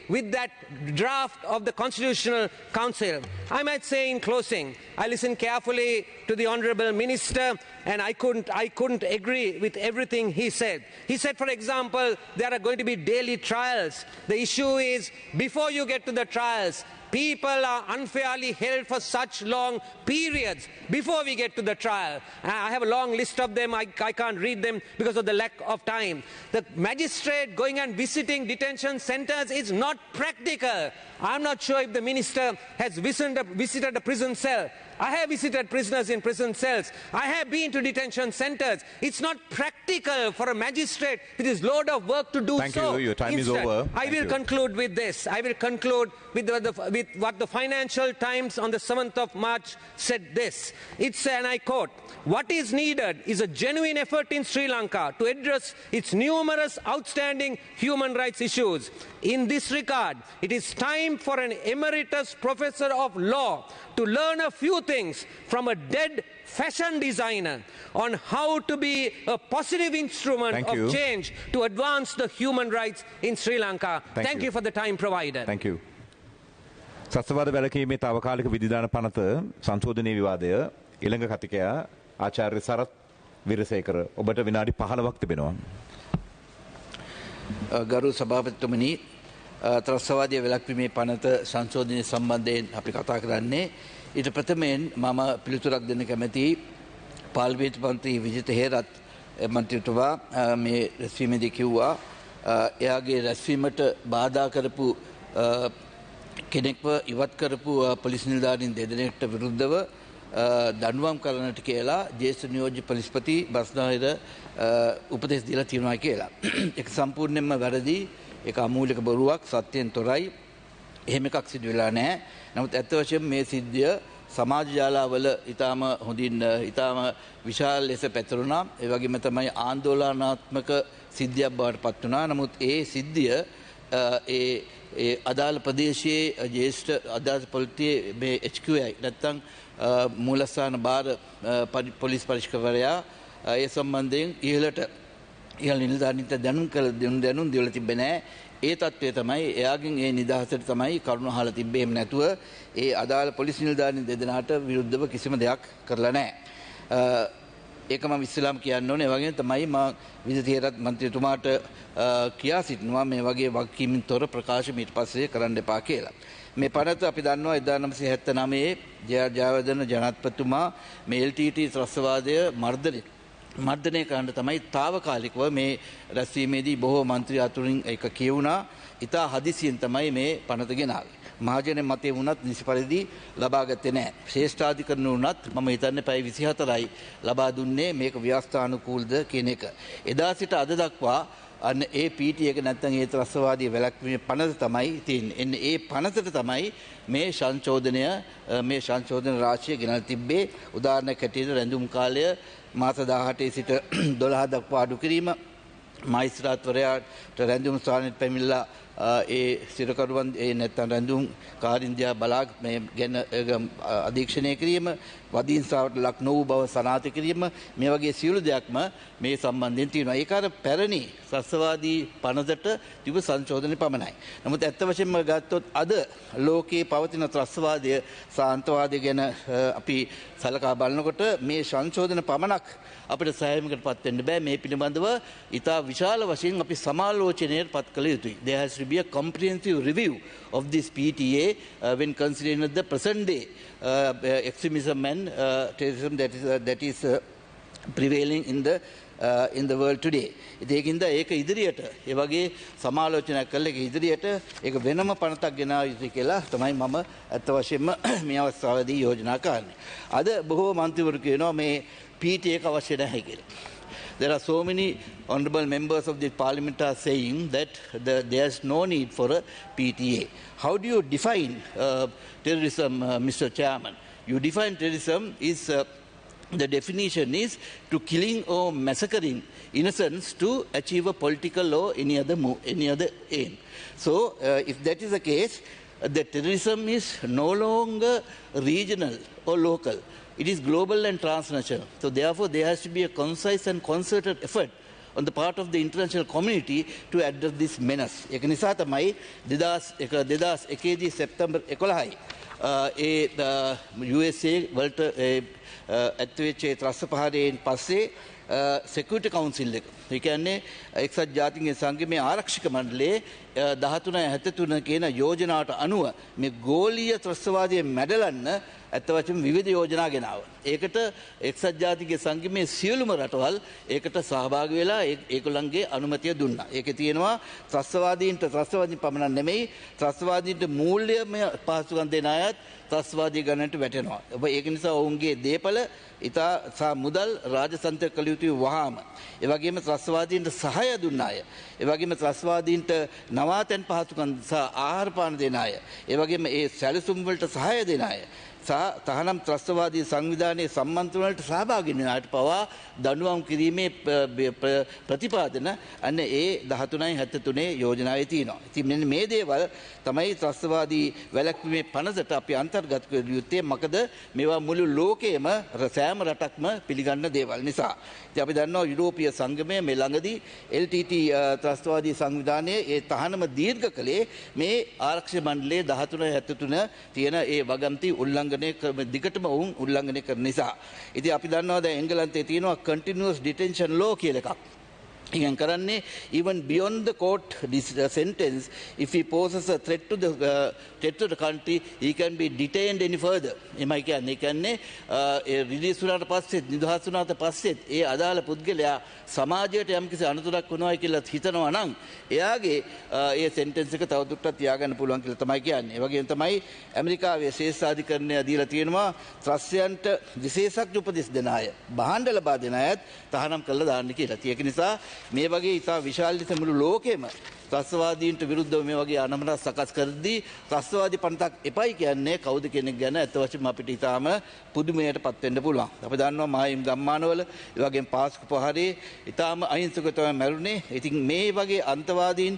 with that draft of the Constitutional Council. I might say in closing, I listened carefully to the Honourable Minister and I couldn't agree with everything he said. He said, for example, there are going to be daily trials. The issue is, before you get to the trials, people are unfairly held for such long periods before we get to the trial. I have a long list of them. I can't read them because of the lack of time. The magistrate going and visiting detention centers is not practical. I'm not sure if the minister has visited a prison cell. I have visited prisoners in prison cells. I have been to detention centers. It's not practical for a magistrate with his load of work to do so. Thank you. Your time is over. I will conclude with this. I will conclude with what the Financial Times on the 7th of March said this. It's, and I quote, "What is needed is a genuine effort in Sri Lanka to address its numerous outstanding human rights issues. In this regard, it is time for an emeritus professor of law to learn a few things from a dead fashion designer on how to be a positive instrument of change to advance the human rights in Sri Lanka." Thank you for the time provided. Thank you. සත්‍යවාද වැළකීමේ తాවකාලික විධිදාන පනත සංශෝධනීය විවාදය ඊළඟ කතිකයා ආචාර්ය සරත් විරසේකර ඔබට විනාඩි 15ක් තිබෙනවා. ගරු සභාපතිතුමනි, ත්‍රස්තවාදී වැළැක්වීමේ පනත සංශෝධනය සම්බන්ධයෙන් අපි කතා කරන්නේ. ඊට ප්‍රථමයෙන් මම පිළිතුරක් දෙන්න කැමැති පාර්ලිමේන්තු මන්ත්‍රී විජිත හේරත් මන්ත්‍රීතුමා මේ රැස්වීමේදී කිව්වා එයාගේ රැස්වීමට බාධා කරපු කෙනෙක්ව ඉවත් කරපු පොලිස් නිලධාරීන් දෙදෙනෙක්ට විරුද්ධව දඬුවම් කරන්නට කියලා ජ්‍යෙෂ්ඨ නියෝජ්‍ය පොලිස්පති බස්නාහිර උපදෙස් දීලා තියෙනවා කියලා. ඒක සම්පූර්ණයෙන්ම වැරදි. ඒක අමූලික බොරුවක්, සත්‍යයෙන් තොරයි. එහෙම එකක් සිදු වෙලා නැහැ. නමුත් ඇත්ත වශයෙන්ම මේ සිද්ධිය සමාජ ජාලාවල ඊටාම හොඳින් ඊටාම විශාල ලෙස පැතිරුණා. ඒ වගේම තමයි ආందోලනාත්මක සිද්ධියක් බවට පත් වුණා. නමුත් ඒ සිද්ධිය ඒ අදාළ ප්‍රදේශයේ ජ්‍යෙෂ්ඨ අදාළ පොලිසියේ මේ HQI නැත්නම් මූලස්ථාන භාර පොලිස් පරීක්ෂකවරයා ඒ සම්බන්ධයෙන් ඉහළ නිලධාරීන්ට දැනුම් දීලා තිබෙන්නේ නැහැ. ඒ තත්ත්වය තමයි එයාගෙන් ඒ නිදහසට තමයි කරුණ අහලා තිබ්බේ. එහෙම නැතුව ඒ අදාළ පොලිස් නිලධාරීන් දෙදෙනාට විරුද්ධව කිසිම දෙයක් කරලා නැහැ. ඒක මම ඉස්සෙල්ලාම කියන්න ඕනේ. ඒ වගේම තමයි මම විජිත හේරත් මන්ත්‍රීතුමාට කියා සිටිනවා මේ වගේ වගකීමින් තොර ප්‍රකාශ ඊට පස්සේ කරන්න එපා කියලා. මේ පනත අපි දන්නවා 1979 ජයවර්ධන ජනාධිපතිතුමා මේ LTT ත්‍රස්තවාදය මර්ධනය කරන්න තමයි తాවකාලිකව මේ රැස්වීමේදී බොහෝ මන්ත්‍රී අතුරින් එක කියවුණා. ඉතා හදිසියෙන් තමයි මේ පනත ගෙනාවේ. මහජන මතය වුණත් නිසි පරිදි ලබා ගත්තේ නැහැ. ශ්‍රේෂ්ඨාධිකරණ වුණත් මම හිතන්නේ පැය 24යි ලබා දුන්නේ මේක ව්‍යවස්ථානුකූලද කියන එක. එදා සිට අද දක්වා අන්න ඒ පීටි එක නැත්නම් ඒ ත්‍රස්තවාදී වැළැක්වීමේ පනත තමයි තියෙන්නේ. එන්නේ ඒ පනතට තමයි මේ සංශෝධන රාශිය ගෙනල්ලා තිබ්බේ. උදාහරණයක් හැටියට රැඳුම් කාලය මාස 18 සිට 12 දක්වා අඩු කිරීම, මයිස්ත්‍රාත්වරයාට රැඳුම් ස්ථානෙට පැමිණලා ඒ සිරකරුවන් ඒ නැත්නම් රැඳුම් කාරින්දියා බලා මේ ගැන අධීක්ෂණය කිරීම, වදීන්සාවට ලක් නොවූ බව සනාථ කිරීම, මේ වගේ සියලු දෙයක්ම මේ සම්බන්ධයෙන් තියෙනවා. ඒක අර පැරණි ත්‍රස්තවාදී පනතට තිබු සංශෝධනය පමණයි. නමුත් ඇත්ත වශයෙන්ම ගත්තොත් අද ලෝකයේ පවතින ත්‍රස්තවාදය සාන්තවාදය ගැන අපි සලකා බලනකොට මේ සංශෝධන පමණක් අපිට සෑහීමකට පත් වෙන්න බෑ. මේ පිළිබඳව ඉතා විශාල වශයෙන් අපි සමාලෝචනයට පත් කළ යුතුයි. There has to be a comprehensive review of this PTA when considering the present day extremism and terrorism that is prevailing in the world today. ඒකින්ද ඒක ඉදිරියට ඒ වගේ සමාලෝචනයක් කළ එක ඉදිරියට ඒක වෙනම පනතක් ගෙනාව යුතුයි කියලා තමයි මම අත් වශයෙන්ම මේ අවස්ථාවේදී යෝජනා කරන්නේ. අද බොහෝ මන්ත්‍රීවරු කියනවා මේ PTA එක අවශ්‍ය නැහැ කියලා. There are so many honourable members of the Parliament are saying that there's no need for a PTA. How do you define terrorism, Mr. Chairman? You define terrorism is the definition is to killing or massacring innocents to achieve a political or any other aim. So, if that is the case, the terrorism is no longer regional or local. It is global and transnational. So, therefore, there has to be a concise and concerted effort on the part of the international community to address this menace. ඒක නිසා තමයි 2001 දී සැප්තැම්බර් 11යි USA වලට ඇත්වෙච්ච ත්‍රස්ත ප්‍රහාරයෙන් පස්සේ Security Council එක. ඒ කියන්නේ එක්සත් ජාතීන්ගේ සංගමයේ ආරක්ෂක මණ්ඩලයේ 1373 කියන යෝජනාවට අනුව මේ ගෝලීය ත්‍රස්තවාදයේ මැඩලන්න ඇත්ත වශයෙන්ම විවිධ යෝජනා ගෙනාවා. ඒකට එක්සත් ජාතීන්ගේ සංගමයේ සියලුම රටවල් ඒකට සහභාගී වෙලා ඒගොල්ලන්ගේ අනුමැතිය දුන්නා. ඒකේ තියෙනවා ත්‍රස්තවාදීන් පමණක් නෙමෙයි ත්‍රස්තවාදීන්ට මූල්‍යමය පහසුකම් දෙන අයත් ත්‍රස්තවාදී ගණනට වැටෙනවා. ඒක නිසා ඔවුන්ගේ දේපල ඉතා මුදල් රාජසන්තක කළ යුතුයි වහාම. ඒ වගේම ත්‍රස්තවාදීන්ට සහාය දුන්න අය. ඒ වගේම ත්‍රස්තවාදීන්ට නවාතැන් පහසුකම් සහ ආහාර පාන දෙන අය. ඒ වගේම ඒ සැලසුම් වලට සහාය දෙන අය. තහනම් ත්‍රස්තවාදී සංවිධානයේ සම්මන්ත්‍රණ වලට සහභාගී වෙන අයට පවා දඬුවම් කිරීමේ ප්‍රතිපාදන අන්න ඒ 1373 යෝජනාවේ තියෙනවා. ඉතින් මෙන්න මේ දේවල් තමයි ත්‍රස්තවාදී වැළැක්වීමේ පනතට අපි අන්තර්ගත කළ යුත්තේ. මොකද මේවා මුළු ලෝකයේම සෑම රටක්ම පිළිගන්න දේවල් නිසා. ඉතින් අපි දන්නවා යුරෝපීය සංගමය මේ ළඟදී LTT ත්‍රස්තවාදී සංවිධානයේ ඒ තහනම දීර්ඝ කළේ මේ ආරක්ෂක මණ්ඩලයේ 1373 තියෙන ඒ වගන්ති දිගටම ඔවුන් උල්ලංඝනය කරන නිසා. ඉතින් අපි දන්නවා දැන් එංගලන්තයේ තියෙනවා continuous detention law කියලා එකක්. ඉගෙන කරන්නේ even beyond the court sentence, if he poses a threat to the country, he can be detained any further. එමයි කියන්නේ රිලීස් වුණාට පස්සෙත් නිදහස් වුණාට පස්සෙත් ඒ අදාළ පුද්ගලයා සමාජයට යම්කිසි අනතුරක් වුණා කියලා හිතනවා නම් එයාගේ ඒ සෙන්ටෙන්ස් එක තවදුරටත් තියාගන්න පුළුවන් කියලා තමයි කියන්නේ. ඒ වගේම තමයි ඇමරිකාවේ ශේෂාධිකරණය දීලා තියෙනවා ත්‍රස්තයන්ට විශේෂඥ උපදෙස් දෙන අය, භාණ්ඩ ලබා දෙන අයත් තහනම් කරලා දාන්න කියලා. ඒක නිසා මේ වගේ ඉතා විශාල ලෙස මුළු ලෝකෙම ත්‍රස්තවාදීන්ට විරුද්ධව මේ වගේ අනමනක් සකස් කරද්දී ත්‍රස්තවාදී පනතක් එපයි කියන්නේ කවුද කෙනෙක් ගැන ඇත්ත වශයෙන්ම අපිට ඉතාම පුදුමයට පත් වෙන්න පුළුවන්. අපි දන්නවා මායිම් ගම්මානවල ඒ වගේම පාස්කු පහරේ ඉතාම අහිංසකව තමයි මැරුණේ. ඉතින් මේ වගේ අන්තවාදීන්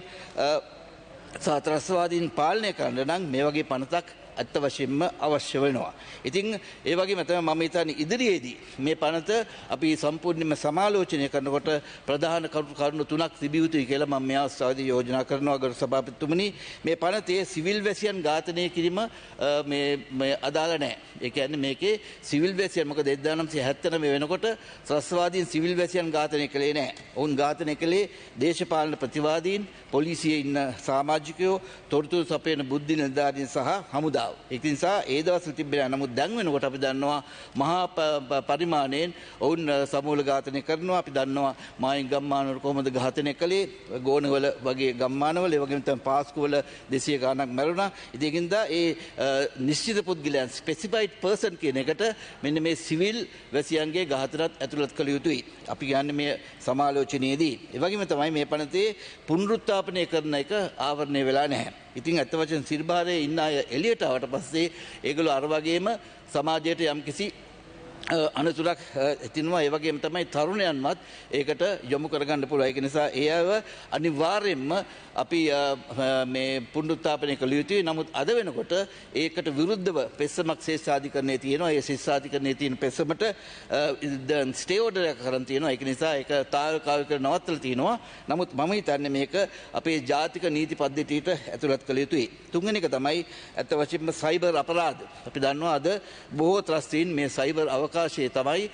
සහ ත්‍රස්තවාදීන් පාලනය කරන්න නම් මේ වගේ පනතක් ඇත්ත වශයෙන්ම අවශ්‍ය වෙනවා. ඉතින් ඒ වගේම තමයි මම හිතන්නේ ඉදිරියේදී මේ පනත අපි සම්පූර්ණයෙන්ම සමාලෝචනය කරනකොට ප්‍රධාන කරුණු තුනක් තිබිය යුතුයි කියලා මම මේ අවස්ථාවේදී යෝජනා කරනවා ගරු සභාපතිතුමනි. මේ පනතේ සිවිල් වැසියන් ඝාතනය කිරීම මේ අදාළ නැහැ. ඒ කියන්නේ මේකේ සිවිල් වැසියන් මොකද 1979 වෙනකොට ත්‍රස්තවාදීන් සිවිල් වැසියන් ඝාතනය කළේ නැහැ. ඔවුන් ඝාතනය කළේ දේශපාලන ප්‍රතිවාදීන්, පොලිසියේ ඉන්න සමාජිකයෝ, තොරතුරු සපයන බුද්ධි නිලධාරීන් සහ හමුදා. ඒක නිසා ඒ දවස්වල තිබෙන නමුත් දැන් වෙනකොට අපි දන්නවා මහා පරිමාණයෙන් ඔවුන් සමූල ඝාතනය කරනවා. අපි දන්නවා මායිම් ගම්මානවල කොහොමද ඝාතනය කළේ, ගෝනවල වගේ ගම්මානවල, ඒ වගේම තමයි පාස්කුවල 200 ගණනක් මැරුණා. ඉතින් ඒකින්ද ඒ නිශ්චිත පුද්ගලයන් ස්පෙસિෆයිඩ් පර්සන් කියන එකට මෙන්න මේ සිවිල් වැසියන්ගේ ඝාතනත් ඇතුළත් කළ යුතුයි. අපි කියන්නේ මේ සමාලෝචනයේදී. ඒ වගේම තමයි මේ පනතේ පුනරුත්ථාපනය කරන එක ආවරණය වෙලා නැහැ. ඉතින් ඇත්ත වශයෙන් සිරිබාරේ ඉන්න අය එළියට ආවට පස්සේ ඒගොල්ලෝ අර වගේම සමාජයට යම්කිසි අනතුරක් තිනවා. ඒ වගේම තමයි තරුණයන්වත් ඒකට යොමු කරගන්න පුළුවන්. ඒක නිසා ඒ අයව අනිවාර්යයෙන්ම අපි මේ පුනරුත්ථාපනය කළ යුතුයි. නමුත් අද වෙනකොට ඒකට විරුද්ධව පෙස්සමක් ශේෂාධිකරණයේ තියෙනවා. ඒ ශේෂාධිකරණයේ තියෙන පෙස්සමට ස්ටේ ඕඩර් එකක් කරන් තියෙනවා. ඒක නිසා ඒක තාවකාලිකව නවත්තලා තියෙනවා. නමුත් මම හිතන්නේ මේක අපේ ජාතික නීති පද්ධතියට ඇතුළත් කළ යුතුයි. තුන්වෙනි එක තමයි ඇත්ත වශයෙන්ම සයිබර් අපරාධ. අපි දන්නවා අද බොහෝ ත්‍රස්තීන් මේ සයිබර් අවකාශයේ තමයි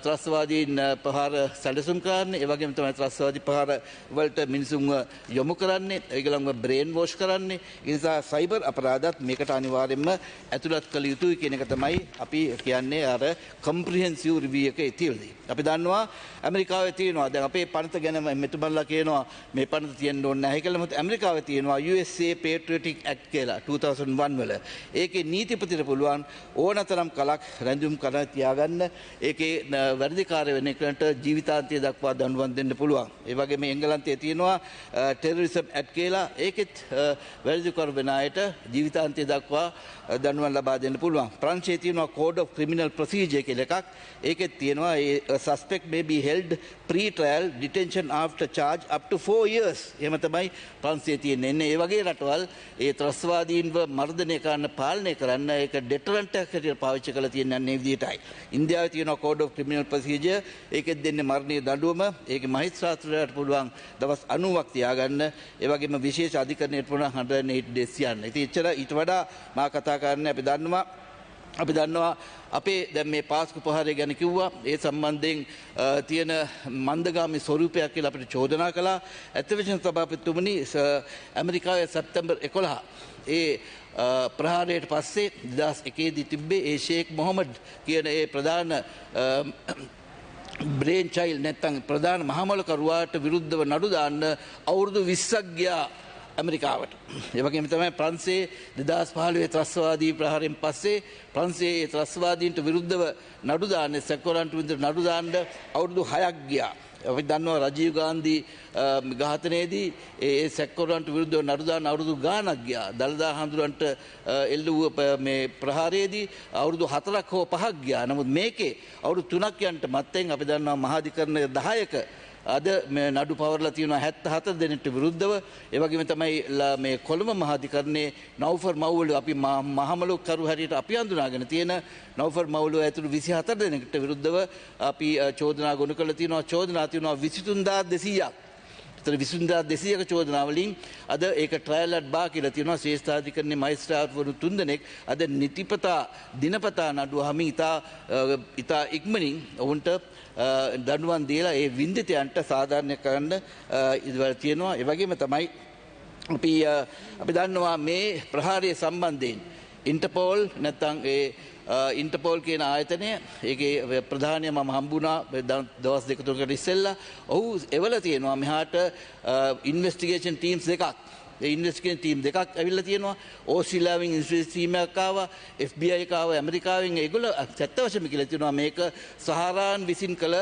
ත්‍රස්තවාදීන් ප්‍රහාර සැලසුම් කරන්නේ. ඒ වගේම තමයි ත්‍රස්තවාදී ප්‍රහාර වලට මිනිසුන්ව යොමු කරන්නේ, ඒගොල්ලන්ව බ්‍රේන් වොෂ් කරන්නේ. ඒ නිසා සයිබර් අපරාධත් මේකට අනිවාර්යයෙන්ම ඇතුළත් කළ යුතුයි කියන එක තමයි අපි කියන්නේ අර කොම්ප්‍රිහෙන්සිව් රිවිව් එකේ තියෙන්නේ. අපි දන්නවා ඇමරිකාවේ තියෙනවා දැන් අපේ පනත ගැන මෙතුමන්ලා කියනවා මේ පනත තියෙන්න ඕනේ නැහැ කියලා. මොකද ඇමරිකාවේ තියෙනවා USA Patriotic Act කියලා 2001 වල. ඒකේ නීතිපතිට පුළුවන් ඕනතරම් කලක් රැඳුම් කරලා තියාගන්න ඒකේ වැඩිකාරය වෙන එකට ජීවිතාන්තය දක්වා දඬුවම් දෙන්න පුළුවන්. ඒ වගේම එංගලන්තයේ තියෙනවා ටෙරරිසම් ඇක්ට් කියලා. ඒකෙත් වැඩිකරු වෙන අයට ජීවිතාන්තය දක්වා දඬුවම් ලබා දෙන්න පුළුවන්. ප්‍රංශයේ තියෙනවා Code of Criminal Procedure කියලා එකක්. ඒකෙත් තියෙනවා suspect may be held pre-trial detention after charge up to 4 years. එහෙම තමයි ප්‍රංශයේ තියෙන්නේ. ඒ වගේ රටවල් ඒ ත්‍රස්තවාදීන්ව මර්ධනය කරන්න පාලනය කරන්න ඒක ඩෙටරන්ට් එකක් හැටියට පාවිච්චි කරලා තියෙන මේ විදිහටයි. ඉන්දියාවේ තියෙනවා Code of Criminal Procedure. ඒකෙත් දෙන්නේ මරණීය දඬුවම. ඒකේ මහේස්ත්‍රාත්වරයාට පුළුවන් දවස් 90ක් තියාගන්න. ඒ වගේම විශේෂ අධිකරණයට පුළුවන් 180 days යන්න. ඉතින් එච්චර ඊට වඩා මා කතා කරන්නේ අපි දන්නවා අපේ දැන් මේ පාස්කු ප්‍රහාරය ගැන කිව්වා. ඒ සම්බන්ධයෙන් තියෙන මන්දගාමී ස්වරූපයක් කියලා අපිට චෝදනා කළා. ඇත්තටම සභාපතිතුමනි ඇමරිකාවේ සැප්තැම්බර් 11 ඒ ප්‍රහාරයට පස්සේ 2001 දී තිබ්බේ ඒ ෂේක් මොහමඩ් කියන ඒ ප්‍රධාන බ්‍රේන් චයිල්ඩ් නැත්නම් ප්‍රධාන මහමලකරුවාට විරුද්ධව නඩු දාන්න අවුරුදු 20ක් ගියා ඇමරිකාවට. ඒ වගේම තමයි ප්‍රංශයේ 2015 ත්‍රස්තවාදී ප්‍රහාරයෙන් පස්සේ ප්‍රංශයේ ත්‍රස්තවාදීන්ට විරුද්ධව නඩු දාන්න සැකකරන්ට විරුද්ධව නඩු දාන්න අවුරුදු 6ක් ගියා. අපි දන්නවා රජීව් ගාන්ධි ඝාතනයේදී ඒ සැකකරන්ට විරුද්ධව නඩු දාන්න අවුරුදු ගාණක් ගියා. දළදා හඳුරන්ට එල්ලුව මේ ප්‍රහාරයේදී අවුරුදු 4ක් හෝ 5ක් ගියා. නමුත් මේකේ අවුරුදු 3ක් යනට මත්තෙන් අපි දන්නවා මහාධිකරණ 10ක අද මේ නඩු පවරලා තියෙනවා 74 දෙනෙක්ට විරුද්ධව. ඒ වගේම තමයි මේ කොළඹ මහාධිකරණයේ නෞෆර් මව්වලු අපි මහමලුකරු හැටියට අපි හඳුනාගෙන තියෙන නෞෆර් මව්වලු ඇතුළු 24 දෙනෙක්ට විරුද්ධව අපි චෝදනා ගොනු කරලා තියෙනවා. චෝදනා තියෙනවා 23200ක්. ඒතර 23200ක චෝදනා වලින් අද ඒක ට්‍රයල් අට් බා කියලා තියෙනවා. ශ්‍රේෂ්ඨාධිකරණයේ මහේස්ත්‍රාත්වරු 3 දෙනෙක් අද නිතිපතා දිනපතා නඩුවහමින් ඉතා ඉක්මනින් ඔවුන්ට දඬුවම් දීලා ඒ වින්දිතයන්ට සාධාරණ කරන්න ඉදවල තියෙනවා. ඒ වගේම තමයි අපි දන්නවා මේ ප්‍රහාරය සම්බන්ධයෙන් ඉන්ටර්පෝල් නැත්නම් ඒ ඉන්ටර්පෝල් කියන ආයතනය ඒකේ ප්‍රධානය මම හම්බුණා දවස් දෙක තුනකට ඉස්සෙල්ලා. ඔහු එවල තියෙනවා මෙහාට ඉන්වෙස්ටිගේෂන් ටීම්ස් දෙකක්. ඒ ඉන්වෙස්ටිගේෂන් ටීම් දෙකක් ඇවිල්ලා තියෙනවා. ඕස්ට්‍රේලියාවෙන් ඉන්වෙස්ටිගේෂන් ටීම් එකක් ආවා. FBI එක ආවා. ඇමරිකාවෙන් ඒගොල්ලෝ සත්‍ය වශයෙන්ම කියලා තියෙනවා මේක සහරාන් විසින් කළ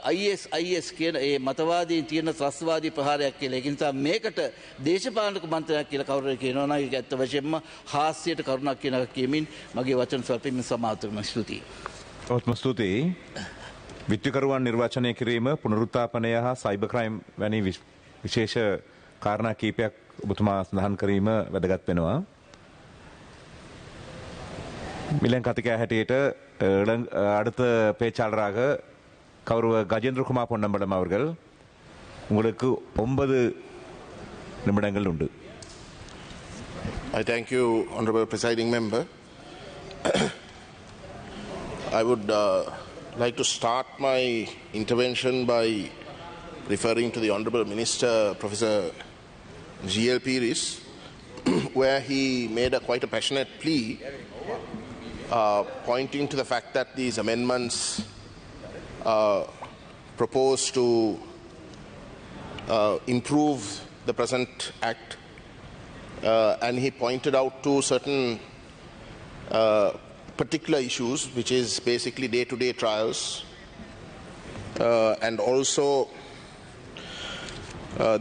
IS කියන ඒ මතවාදීන් තියෙන ත්‍රස්තවාදී ප්‍රහාරයක් කියලා. ඒ නිසා මේකට දේශපාලනික මන්ත්‍රණයක් කියලා කවුරු කියනවා නම් ඒක ඇත්ත වශයෙන්ම හාස්‍යයට කරුණක් කියන එක කියමින් මගේ වචන ස්වල්පයෙන් සමාප්ත කරනවා. ස්තුතියි. ඔත්ම ස්තුතියි. විත්තිකරුවන් නිර්වාචනය කිරීම, පුනරුත්ථාපනය හා සයිබර් ක්‍රයිම් වැනි විශේෂ කාරණා කීපයක් ඔබතුමා සඳහන් කිරීම වැදගත් වෙනවා. மிலன் கத்திகா ஹட்டியிட்ட அடுத்த பேச்சாளராக கௌரவ கஜேந்திர குமார் பொன்னம்பலம் அவர்கள் உங்களுக்கு 9 நிமிடங்கள் உண்டு. I thank you, Honorable Presiding Member. I would like to start my intervention by referring to the Honorable Minister, Professor G.L. Piris, where he made quite a passionate plea pointing to the fact that these amendments propose to improve the present act, and he pointed out to certain particular issues, which is basically day-to-day trials, and also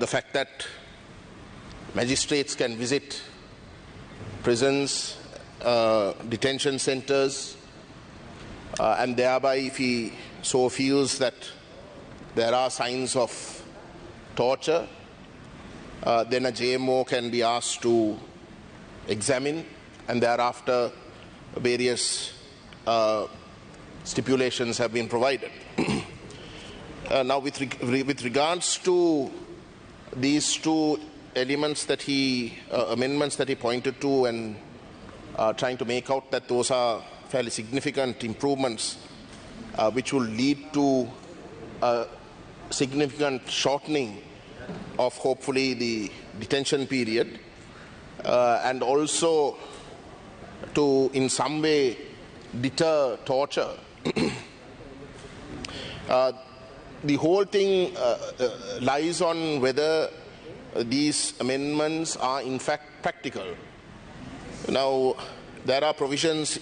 the fact that magistrates can visit prisons, detention centers, and thereby, if he so feels that there are signs of torture, then a JMO can be asked to examine, and thereafter various stipulations have been provided. Now with regards to these two elements that amendments that he pointed to, and trying to make out that those are fairly significant improvements which will lead to a significant shortening of hopefully the detention period, and also to in some way deter torture. The whole thing lies on whether these amendments are in fact practical. Now, there are provisions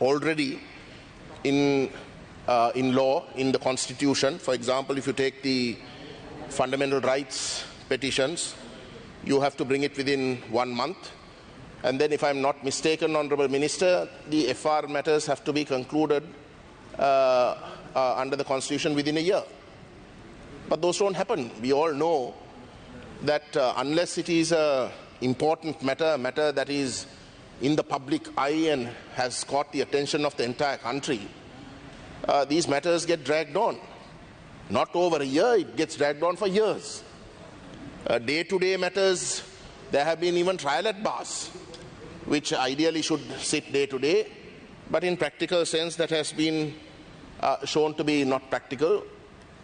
already in law, in the constitution. For example, if you take the fundamental rights petitions, you have to bring it within 1 month. And then, if I'm not mistaken, Honourable Minister, the FR matters have to be concluded under the constitution within a year. But those don't happen. We all know that unless it is an important matter, a matter that is in the public eye and has caught the attention of the entire country, these matters get dragged on. Not over a year, it gets dragged on for years. Day-to-day matters, there have been even trial at bars, which ideally should sit day-to-day, but in practical sense that has been shown to be not practical,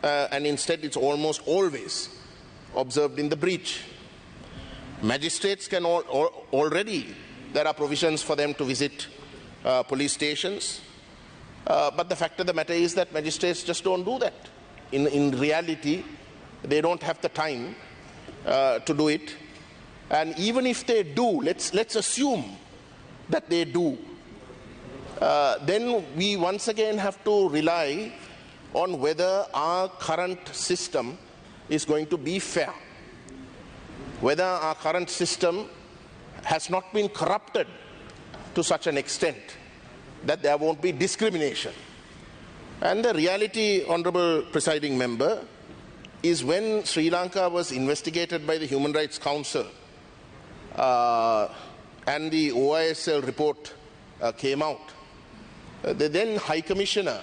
and instead it's almost always observed in the breach. Magistrates can already, there are provisions for them to visit police stations, but the fact of the matter is that magistrates just don't do that. In reality, they don't have the time to do it. And even if they do, let's assume that they do, then we once again have to rely on whether our current system is going to be fair, whether our current system has not been corrupted to such an extent that there won't be discrimination. And the reality, Honourable Presiding Member, is when Sri Lanka was investigated by the Human Rights Council and the OISL report came out, the then High Commissioner,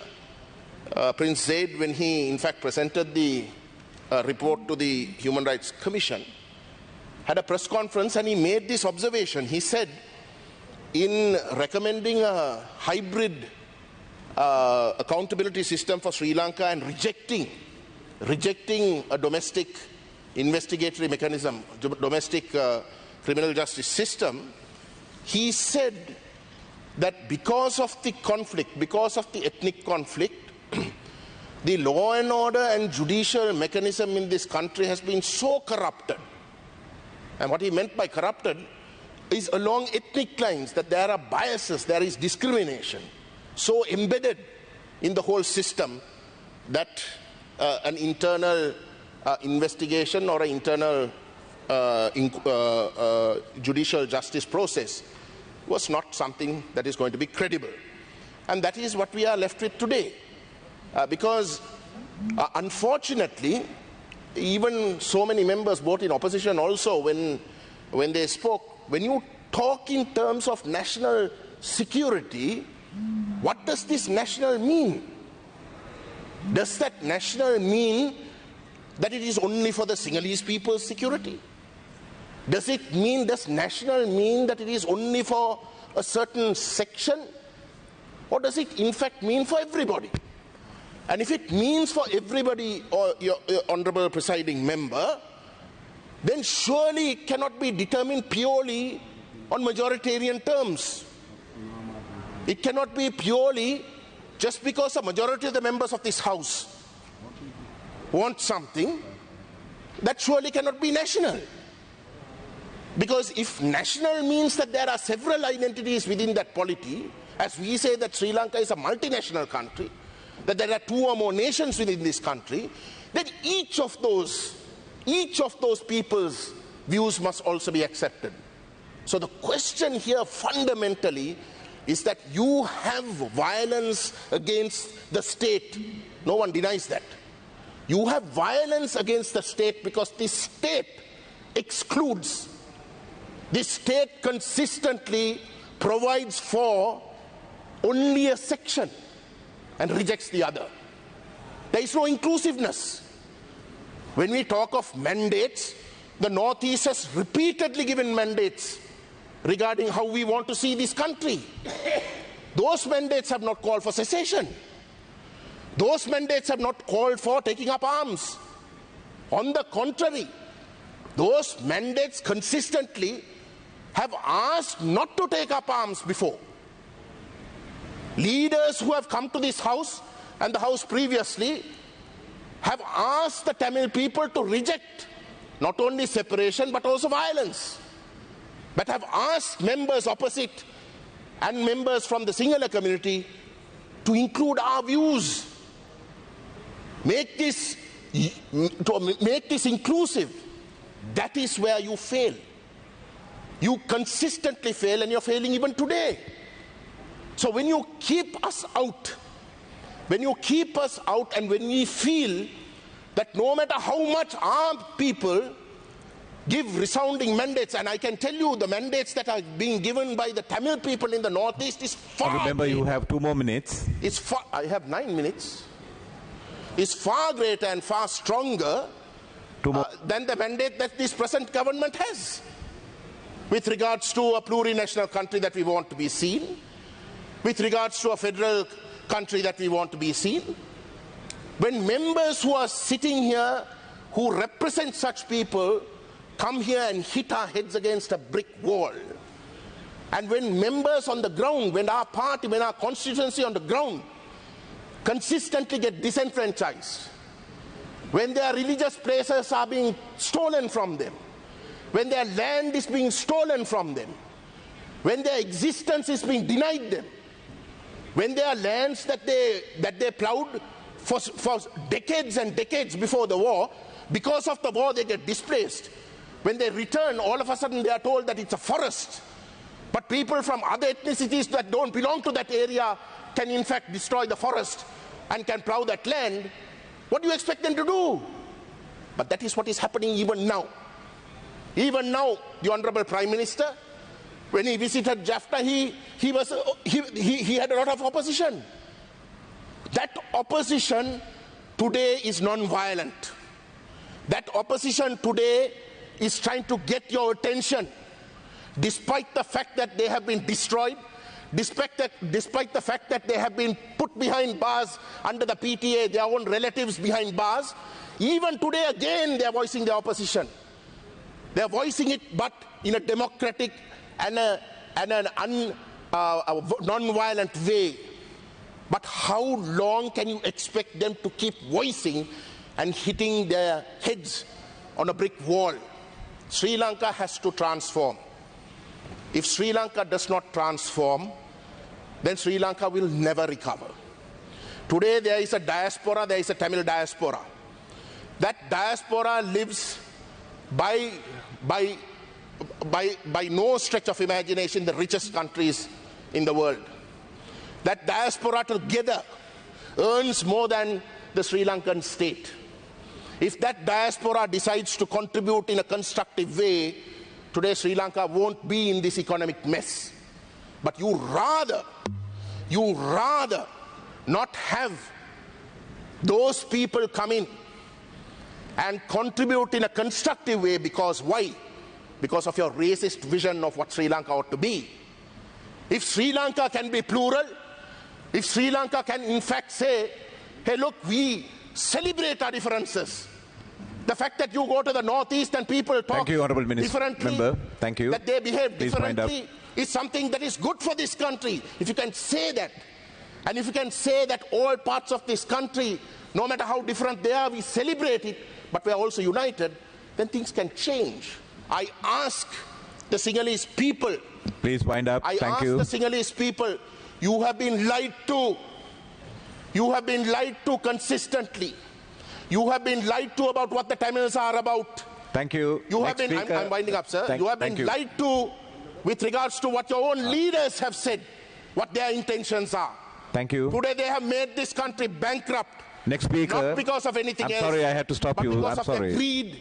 Prince Zaid, when he in fact presented the report to the Human Rights Commission, had a press conference and he made this observation. He said, in recommending a hybrid accountability system for Sri Lanka and rejecting a domestic investigatory mechanism, domestic criminal justice system, he said that because of the conflict, because of the ethnic conflict, the law and order and judicial mechanism in this country has been so corrupted. And what he meant by corrupted is along ethnic lines, that there are biases, there is discrimination, so embedded in the whole system that an internal investigation or an internal judicial justice process was not something that is going to be credible. And that is what we are left with today. Because unfortunately, even so many members, both in opposition also, when they spoke, when you talk in terms of national security, what does this national mean? Does that national mean that it is only for the Sinhalese people's security? Does national mean that it is only for a certain section? Or does it in fact mean for everybody? And if it means for everybody, or your Honourable Presiding Member, then surely it cannot be determined purely on majoritarian terms. It cannot be purely just because a majority of the members of this House want something. That surely cannot be national. Because if national means that there are several identities within that polity, as we say that Sri Lanka is a multinational country, that there are two or more nations within this country, then each of those people's views must also be accepted. So the question here fundamentally is that you have violence against the state. No one denies that. You have violence against the state because the state excludes. The state consistently provides for only a section and rejects the other. There is no inclusiveness. When we talk of mandates, the Northeast has repeatedly given mandates regarding how we want to see this country. Those mandates have not called for secession. Those mandates have not called for taking up arms. On the contrary, those mandates consistently have asked not to take up arms before. Leaders who have come to this House and the House previously have asked the Tamil people to reject not only separation but also violence, but have asked members opposite and members from the Sinhala community to include our views. Make this inclusive. That is where you fail. You consistently fail, and you're failing even today. So when you keep us out, and when we feel that no matter how much our people give resounding mandates, and I can tell you the mandates that are being given by the Tamil people in the Northeast is far. Remember, you have 2 more minutes. I have 9 minutes. Is far greater and far stronger than the mandate that this present government has with regards to a plurinational country that we want to be seen, with regards to a federal country that we want to be seen. When members who are sitting here who represent such people come here and hit our heads against a brick wall, and when members on the ground, when our party, when our constituency on the ground consistently get disenfranchised, when their religious places are being stolen from them, when their land is being stolen from them, when their existence is being denied them, when there are lands that they plowed for decades and decades before the war, because of the war they get displaced. When they return, all of a sudden they are told that it's a forest. But people from other ethnicities that don't belong to that area can in fact destroy the forest and can plow that land. What do you expect them to do? But that is what is happening even now. Even now, the Honorable Prime Minister, when he visited Jaffna, he had a lot of opposition. That opposition today is non-violent. That opposition today is trying to get your attention, despite the fact that they have been destroyed, despite the fact that they have been put behind bars under the PTA, their own relatives behind bars. Even today again they are voicing their opposition. They are voicing it, but in a democratic and a non-violent way. But how long can you expect them to keep voicing and hitting their heads on a brick wall? Sri Lanka has to transform. If Sri Lanka does not transform, then Sri Lanka will never recover. Today there is a diaspora, there is a Tamil diaspora. That diaspora lives by no stretch of imagination the richest countries in the world. That diaspora together earns more than the Sri Lankan state. If that diaspora decides to contribute in a constructive way, today Sri Lanka won't be in this economic mess. But you rather not have those people come in and contribute in a constructive way. Because why? Because of your racist vision of what Sri Lanka ought to be. If Sri Lanka can be plural, if Sri Lanka can in fact say, hey look, we celebrate our differences. The fact that you go to the Northeast and people talk differently, Thank you. that they behave differently, is something that is good for this country. If you can say that, and if you can say that all parts of this country, no matter how different they are, we celebrate it, but we are also united, then things can change. I ask the Sinhalese people, please wind up. I ask the Sinhalese people, you have been lied to. You have been lied to consistently. You have been lied to about what the Tamils are about. Thank you. You have been, I'm winding up, sir. You have been lied to with regards to what your own leaders have said, what their intentions are. Thank you. Today they have made this country bankrupt. Next speaker. Not because of anything else. I'm sorry, I had to stop you. Because I'm of sorry. the greed.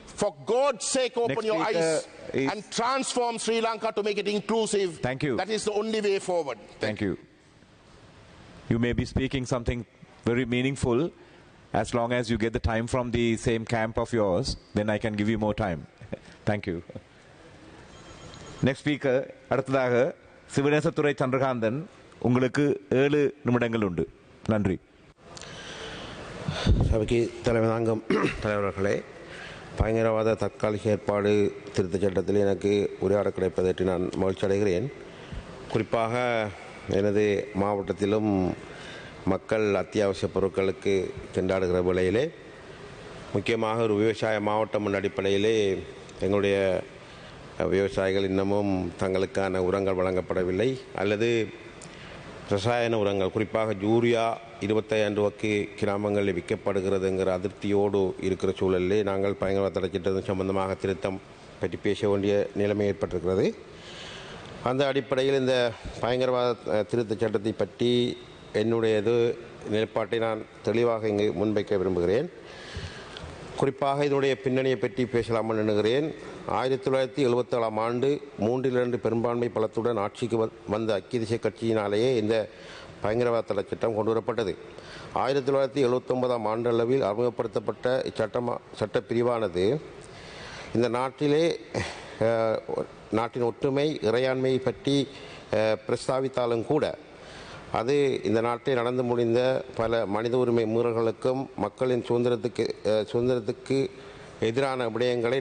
For God's sake, open your eyes and transform Sri Lanka to make it inclusive. Thank you. That is the only way forward. Thank you. You may be speaking something very meaningful. As long as you get the time from the same camp of yours, then I can give you more time. Thank you. Next speaker, அடுத்ததாக சிவநேசத்துறை சந்திரகாந்தன், உங்களுக்கு 7 நிமிடங்கள் உண்டு. நன்றி. சபைக்கு தலைவனாங்கம் தலைவர்களே, பயங்கரவாத தற்காலிக ஏற்பாடு திருத்தச் சட்டத்தில் எனக்கு உரையாட கிடைப்பதற்கு நான் மகிழ்ச்சி அடைகிறேன். குறிப்பாக எனது மாவட்டத்திலும் மக்கள் அத்தியாவசிய பொருட்களுக்கு திண்டாடுகிற வேளையிலே, முக்கியமாக ஒரு விவசாய மாவட்டம் என்ற அடிப்படையிலே எங்களுடைய விவசாயிகள் இன்னமும் தங்களுக்கான உரங்கள் வழங்கப்படவில்லை, அல்லது ரசாயன உரங்கள் குறிப்பாக யூரியா 25 ரூபாய்க்கு கிராமங்களில் விற்கப்படுகிறதுங்கிற அதிருப்தியோடு இருக்கிற சூழலிலே நாங்கள் பயங்கரவாத தடை சட்டம் சம்பந்தமாக திருத்தம் பற்றி பேச வேண்டிய நிலைமை ஏற்பட்டிருக்கிறது. அந்த அடிப்படையில் இந்த பயங்கரவாத திருத்த சட்டத்தை பற்றி என்னுடையது நிலைப்பாட்டை நான் தெளிவாக இங்கு முன்வைக்க விரும்புகிறேன். குறிப்பாக இதனுடைய பின்னணியை பற்றி பேசலாமல் எண்ணுகிறேன். 1977ஆம் ஆண்டு 3/2 பெரும்பான்மை பலத்துடன் ஆட்சிக்கு வந்த ஐக்கிய தேசிய கட்சியினாலேயே இந்த பயங்கரவாத தடை சட்டம் கொண்டுவரப்பட்டது. 1979ஆம் ஆண்டளவில் அறிமுகப்படுத்தப்பட்ட சட்ட பிரிவானது இந்த நாட்டிலே நாட்டின் ஒற்றுமை இறையாண்மையை பற்றி பிரஸ்தாவித்தாலும் கூட அது இந்த நாட்டில் நடந்து முடிந்த பல மனித உரிமை மீறல்களுக்கும் மக்களின் சுதந்திரத்துக்கு எதிரான விடயங்களை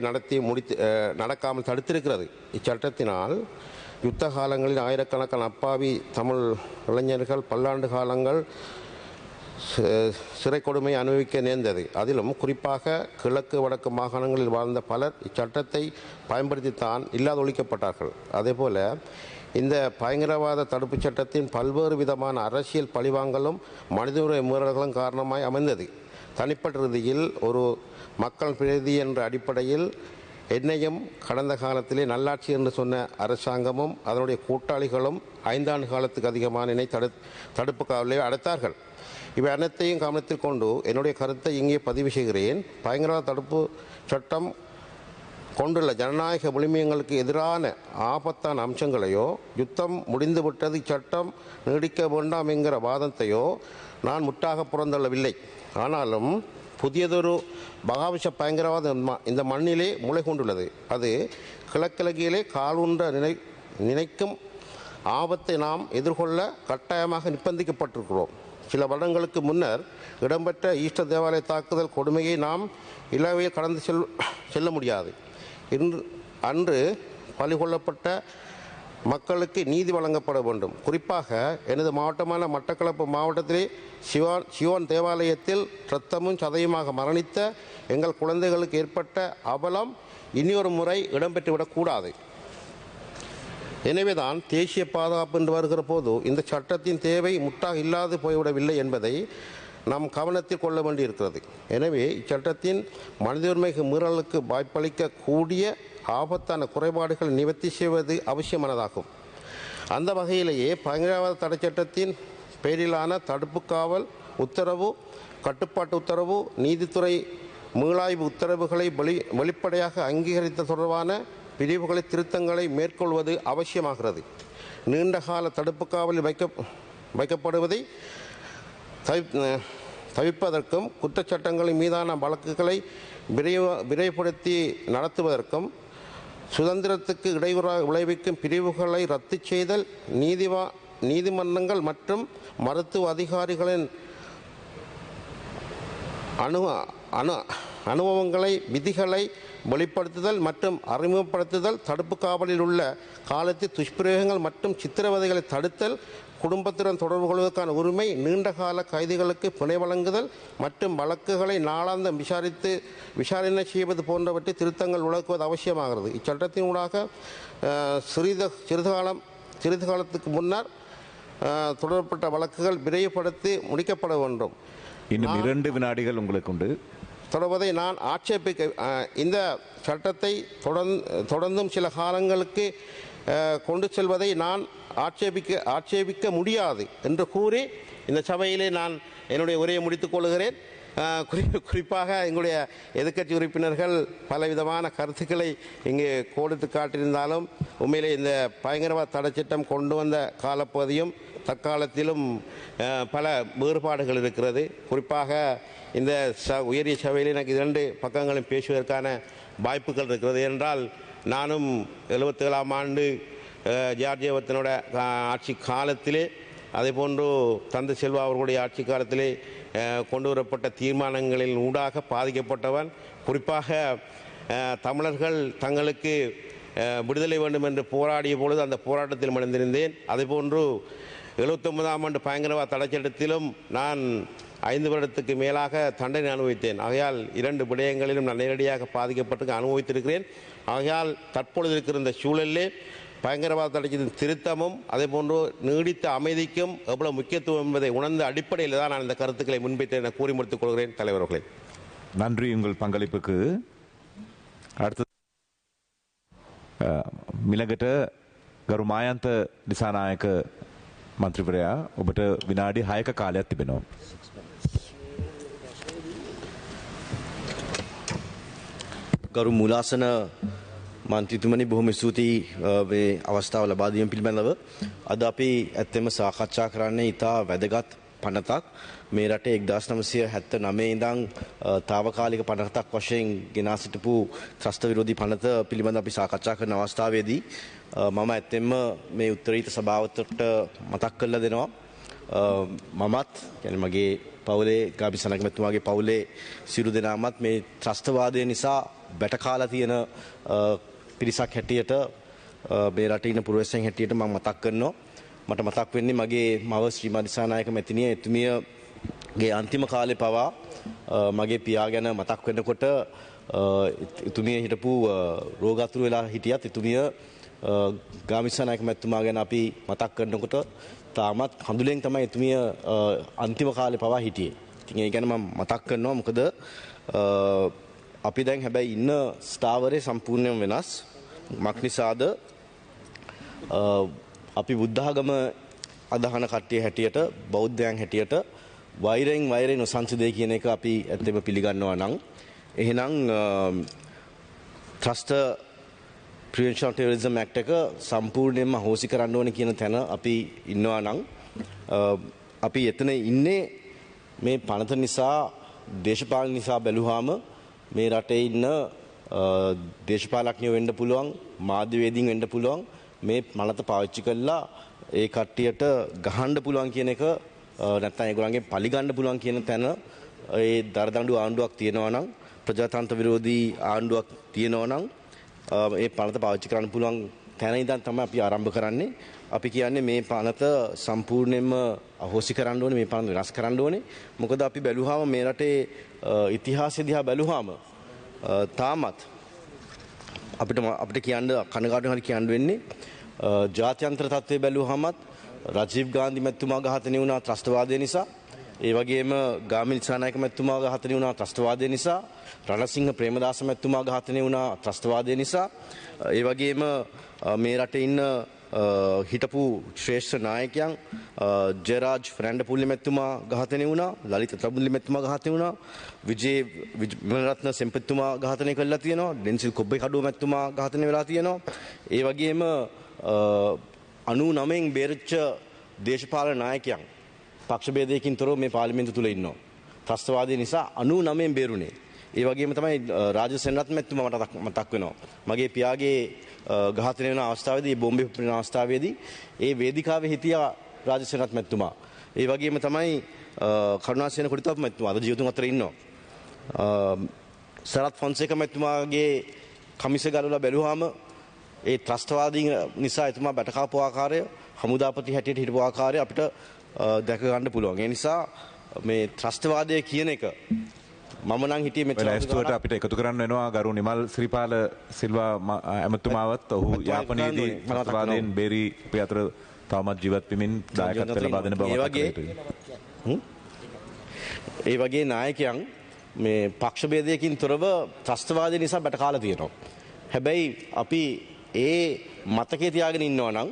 நடக்காமல் தடுத்திருக்கிறது. இச்சட்டத்தினால் யுத்த காலங்களில் ஆயிரக்கணக்கான அப்பாவி தமிழ் இளைஞர்கள் பல்லாண்டு காலங்கள் சிறை கொடுமை அனுபவிக்க நேர்ந்தது. அதிலும் குறிப்பாக கிழக்கு வடக்கு மாகாணங்களில் வாழ்ந்த பலர் இச்சட்டத்தை பயன்படுத்தித்தான் இல்லாது ஒழிக்கப்பட்டார்கள். அதேபோல இந்த பயங்கரவாத தடுப்புச் சட்டத்தின் பல்வேறு விதமான அரசியல் பழிவாங்கலும் மனித உரிமை மீறல்களும் காரணமாய் அமைந்தது. தனிப்பட்ட ரீதியில் ஒரு மக்கள் பிரதிநிதி என்ற அடிப்படையில் என்னையும் கடந்த காலத்திலே நல்லாட்சி என்று சொன்ன அரசாங்கமும் அதனுடைய கூட்டாளிகளும் 5 ஆண்டு காலத்துக்கு அதிகமான தடுப்பு காவலில் அடைத்தார்கள். இவை அனைத்தையும் கவனத்தில் கொண்டு என்னுடைய கருத்தை இங்கே பதிவு செய்கிறேன். பயங்கரவாத தடுப்பு சட்டம் கொண்டுள்ள ஜனநாயக விழுமியங்களுக்கு எதிரான ஆபத்தான அம்சங்களையோ யுத்தம் முடிந்துவிட்டது சட்டம் நீடிக்க வேண்டாம் என்கிற வாதத்தையோ நான் முற்றாக புறந்தள்ளவில்லை. ஆனாலும் புதியதொரு பகாவிஷ பயங்கரவாதம் இந்த மண்ணிலே முளை கொண்டுள்ளது. அது கிழக்கிழக்கிலே காலூன்ற நினைக்கும் ஆபத்தை நாம் எதிர்கொள்ள கட்டாயமாக நிர்பந்திக்கப்பட்டிருக்கிறோம். சில வருடங்களுக்கு முன்னர் இடம்பெற்ற ஈஸ்டர் தேவாலய தாக்குதல் கொடுமையை நாம் இலவையில் கடந்து செல்ல முடியாது. அன்று பலிகொள்ளப்பட்ட மக்களுக்கு நீதி வழங்கப்பட வேண்டும். குறிப்பாக எனது மாவட்டமான மட்டக்களப்பு மாவட்டத்திலே சிவான் தேவாலயத்தில் இரத்தமும் சதையுமாக மரணித்த எங்கள் குழந்தைகளுக்கு ஏற்பட்ட அவலம் இனியொரு முறை இடம்பெற்றுவிடக்கூடாது. எனவேதான் தேசிய பாதுகாப்பு என்று வருகிற போது இந்த சட்டத்தின் தேவை முற்றாக இல்லாது போய்விடவில்லை என்பதை நாம் கவனத்தில் கொள்ள வேண்டியிருக்கிறது. எனவே இச்சட்டத்தின் மனித உரிமை மீறலுக்கு வாய்ப்பளிக்கக்கூடிய ஆபத்தான குறைபாடுகளை நிவர்த்தி செய்வது அவசியமானதாகும். அந்த வகையிலேயே பயங்கரவாத தடை சட்டத்தின் பேரிலான தடுப்பு காவல் உத்தரவு, கட்டுப்பாட்டு உத்தரவு, நீதித்துறை மீளாய்வு உத்தரவுகளை வெளிப்படையாக அங்கீகரித்த தொடர்பான பிரிவுகளை திருத்தங்களை மேற்கொள்வது அவசியமாகிறது. நீண்டகால தடுப்பு காவலில் வைக்கப்படுவதை தவிர்ப்பதற்கும் குற்றச்சட்டங்களின் மீதான வழக்குகளை விரைவுபடுத்தி நடத்துவதற்கும் சுதந்திரத்துக்கு இடையூறாக விளைவிக்கும் பிரிவுகளை ரத்து செய்தல், நீதிமன்றங்கள் மற்றும் மருத்துவ அதிகாரிகளின் அனுபவங்களை விதிகளை வெளிப்படுத்துதல் மற்றும் அறிமுகப்படுத்துதல், தடுப்பு காவலில் உள்ள காலத்தில் துஷ்பிரயோகங்கள் மற்றும் சித்திரவதைகளை தடுத்தல், குடும்பத்துடன் தொடர்பு கொள்வதற்கான உரிமை, நீண்டகால கைதிகளுக்கு பிணை வழங்குதல் மற்றும் வழக்குகளை நாளாந்தம் விசாரணை செய்வது போன்றவற்றை திருத்தங்கள் உழக்குவது அவசியமாகிறது. இச்சட்டத்தின் ஊடாக சிறிது காலத்துக்கு முன்னர் தொடரப்பட்ட வழக்குகள் விரைவுபடுத்தி முடிக்கப்பட வேண்டும். இன்னும் 2 வினாடிகள் உங்களுக்கு உண்டு. தொடர்வதை நான் இந்த சட்டத்தை தொடர்ந்தும் சில காலங்களுக்கு கொண்டு செல்வதை நான் ஆட்சேபிக்க முடியாது என்று கூறி இந்த சபையிலே நான் என்னுடைய உரையை முடித்துக் கொள்கிறேன். குறிப்பாக எங்களுடைய எதிர்க்கட்சி உறுப்பினர்கள் பலவிதமான கருத்துக்களை இங்கே கோடிட்டு காட்டியிருந்தாலும் உண்மையிலே இந்த பயங்கரவாத தடை சட்டம் கொண்டு வந்த காலப்பகுதியும் தற்காலத்திலும் பல வேறுபாடுகள் இருக்கிறது. குறிப்பாக இந்த உயரிய சபையில் எனக்கு 2 பக்கங்களும் பேசுவதற்கான வாய்ப்புகள் இருக்கிறது. என்றால் நானும் 77ஆம் ஆண்டு ஜார்ஜியவத்தினோட ஆட்சி காலத்திலே அதேபோன்று தந்தை செல்வா அவர்களுடைய ஆட்சி காலத்திலே கொண்டு வரப்பட்ட தீர்மானங்களின் ஊடாக பாதிக்கப்பட்டவன். குறிப்பாக தமிழர்கள் தங்களுக்கு விடுதலை வேண்டும் என்று போராடிய பொழுது அந்த போராட்டத்தில் மணிந்திருந்தேன். அதேபோன்று 79ஆம் ஆண்டு பயங்கரவாத தடை சட்டத்திலும் நான் 5 வருடத்துக்கு மேலாக தண்டனை அனுபவித்தேன். ஆகையால் 2 விடயங்களிலும் நான் நேரடியாக பாதிக்கப்பட்டு அனுபவித்திருக்கிறேன். ஆகையால் தற்பொழுது இருக்கிற இந்த சூழலிலே பயங்கரவாத தடைச்சட்டத்தின் திருத்தமும் அதே போன்று நீடித்த அமைதிக்கும் எவ்வளவு முக்கியத்துவம் என்பதை உணர்ந்த அடிப்படையில் தான் நான் இந்த கருத்துக்களை முன்வைத்தேன் என கூறி முடித்துக் கொள்கிறேன் தலைவர்களே. நன்றி உங்கள் பங்களிப்புக்கு. அடுத்து මිළඟට ගරු මායන්ත දිසානායක මන්ත්‍රීවරයා ඔබට විනාඩි 6ක කාලයක් තිබෙනවා. ගරු මූලාසන මන්ත්‍රීතුමනි බොහොම ස්තුතියි මේ අවස්ථාව ලබා දීම පිළිබඳව. අද අපි ඇත්තෙම සාකච්ඡා කරන්නේ ඉතා වැදගත් පනතක්. මේ රටේ 1979 ඉඳන් తాවකාලික පනතක් වශයෙන් ගෙනා සිටපු ත්‍රස්ත විරෝධී පනත පිළිබඳව අපි සාකච්ඡා කරන අවස්ථාවේදී මම ඇත්තෙම මේ උත්තරීතර සභාවට මතක් කරලා දෙනවා. මමත් කියන්නේ මගේ පවුලේ ගාබිසනක මැතිතුමාගේ පවුලේ සියලු දෙනාමත් මේ ත්‍රස්තවාදය නිසා බැටකාලා තියෙන පිරිසක් හැටියට මේ රටේ ඉන්න පුරවැසියන් හැටියට මම මතක් කරනවා. මට මතක් වෙන්නේ මගේ මව ශ්‍රීමති දිසානායක මැතිණිය එතුමියගේ අන්තිම කාලේ පවා මගේ පියා ගැන මතක් වෙනකොට එතුමිය හිටපු රෝගාතුර වෙලා හිටියත් එතුමිය ගාමිසනායක මැතිතුමා ගැන අපි මතක් කරනකොට තාමත් හඳුලෙන් තමයි එතුමිය අන්තිම කාලේ පවා හිටියේ. ඉතින් ඒ ගැන මම මතක් කරනවා මොකද අපි දැන් හැබැයි ඉන්න ස්ථාවරේ සම්පූර්ණයෙන්ම වෙනස්. මක් නිසාද අපි බුද්ධාගම අදහන කට්ටිය හැටියට බෞද්ධයන් හැටියට වෛරයෙන් වෛරය නොසන්සුදේ කියන එක අපි ඇත්තම පිළිගන්නවා නම් එහෙනම් ත්‍රස්ත prevention of terrorism act එක සම්පූර්ණයෙන්ම හොසි කරන්න ඕනේ කියන තැන අපි ඉන්නවා නම් අපි එතන ඉන්නේ මේ පනත නිසා දේශපාලන නිසා බැලුවාම මේ රටේ ඉන්න දේශපාලඥයෝ වෙන්න පුළුවන් මාධ්‍යවේදීන් වෙන්න පුළුවන් මේ මනත පාවිච්චි කළා ඒ කට්ටියට ගහන්න පුළුවන් කියන එක නැත්නම් ඒගොල්ලන්ගේ පලි ගන්න පුළුවන් කියන තැන ඒ දරදඬු ආණ්ඩුවක් තියෙනවා නම් ප්‍රජාතන්ත්‍ර විරෝධී ආණ්ඩුවක් තියෙනවා නම් ඒ පනත පාවිච්චි කරන්න පුළුවන් තැන ඉඳන් තමයි අපි ආරම්භ කරන්නේ. අපි කියන්නේ මේ පනත සම්පූර්ණයෙන්ම අහෝසි කරන්න ඕනේ මේ පනත වෙනස් කරන්න ඕනේ. මොකද අපි බැලුවාම මේ රටේ ඉතිහාසය දිහා බැලුවාම තාමත් අපිට කියන්න කනගාටුවෙන් හරි කියන්න වෙන්නේ ජාත්‍යන්තර තත්ත්වය බැලුවාමත් රජීව් ගාන්ධි මැතිතුමා ඝාතනය වුණා ත්‍රස්තවාදය නිසා. ඒ වගේම ගාමිණී දිසානායක මැතිතුමා ඝාතනය වුණා ත්‍රස්තවාදය නිසා. රණසිංහ ප්‍රේමදාස මැතිතුමා ඝාතනය වුණා ත්‍රස්තවාදය නිසා. ඒ වගේම මේ රටේ ඉන්න හිටපු ශ්‍රේෂ්ඨ නායකයන් ජයරාජ් ෆර්නැන්ඩෝපුල්ලි මැතිතුමා ඝාතනය වුණා. ලලිත ත්‍රබුල්ලි මැතිතුමා ඝාතනය වුණා. විමලරත්න සෙම්පතිතුමා ඝාතනය කළා තියෙනවා. ඩෙන්සිල් කොබ්බේකඩුව මැතිතුමා ඝාතනය වෙලා තියෙනවා. ඒ වගේම 99න් බේරිච්ච දේශපාලන නායකයන් පක්ෂ භේදයකින් තොරව මේ පාර්ලිමේන්තුව තුල ඉන්නවා. ත්‍රස්තවාදය නිසා 99න් බේරුණේ. ඒ වගේම තමයි රාජසේනරත්න මැතිතුමා මට මතක් වෙනවා. මගේ පියාගේ ඝාතනය වෙන අවස්ථාවේදී බෝම්බේ පිපෙන අවස්ථාවේදී ඒ වේදිකාවේ හිටියා රාජසේනරත්න මැතිතුමා. ඒ වගේම තමයි කරුණාසේන කොටිතාප මැතිතුමා අද ජීවිතුන් අතර ඉන්නවා. සරත් ෆොන්සේකා මැතිතුමාගේ කමිස ගලවලා බැලුවාම ඒ ත්‍රස්තවාදීන් නිසා එතුමා බැටකාපු ආකාරය හමුදාපති හැටියට හිටපු ආකාරය අපිට දැක ගන්න පුළුවන්. ඒ නිසා මේ ත්‍රස්තවාදය කියන එක මම නම් හිටියේ මෙතන ලැයිස්තුවට අපිට එකතු කරන්න වෙනවා ගරු නිමල් ශ්‍රීපාල සිල්වා ඇමතුමාවත් ඔහු යාපනයේදී ත්‍රස්තවාදයෙන් බේරී අපේ අතර තවමත් ජීවත් වෙමින් දායකත්වය ලබා දෙන බව ඒ වගේ නායකයන් මේ පක්ෂ භේදයකින් තොරව ත්‍රස්තවාදය නිසා බැටකාලා තියෙනවා. හැබැයි අපි ඒ මතකයේ තියාගෙන ඉන්නවා නම්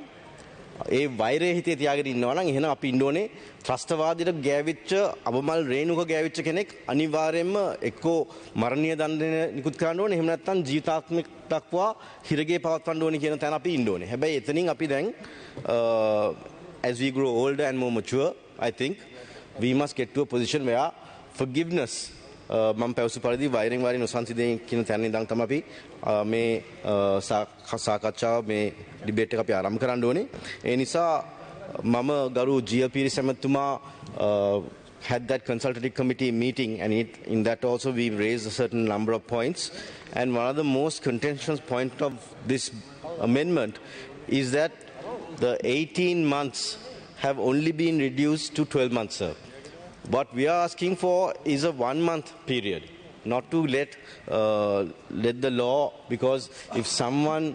ඒ වෛරය හිතේ තියාගෙන ඉන්නවා නම් එහෙනම් අපි ඉන්න ඕනේ ත්‍රස්තවාදයට ගෑවිච්ච අවමල් රේණුක ගෑවිච්ච කෙනෙක් අනිවාර්යයෙන්ම එක්කෝ මරණීය දඬුවම නිකුත් කරන්න ඕනේ. එහෙම නැත්නම් ජීවිතාත්මක දක්වා හිරගේ පවත්වන්න ඕනේ කියන තැන අපි ඉන්න ඕනේ. හැබැයි එතනින් අපි දැන් as we grow older and more mature, I think we must get to a position where forgiveness මම පැවසු පරිදි වෛරෙන් වෛරෙන් නොසන්සිදෙන් කියන තැන ඉඳන් තමයි අපි මේ සාකච්ඡාව මේ ඩිබේට් එක අපි ආරම්භ කරන්න ඕනේ. ඒ නිසා මම ගරු ජී.එල්. පීරිස් ඇමතුමා had that consultative committee meeting, and in that also we raised a certain number of points, and one of the most contentious point of this amendment is that the 18 months have only been reduced to 12 months, sir. What we are asking for is a 1-month period, not to let the law, because if someone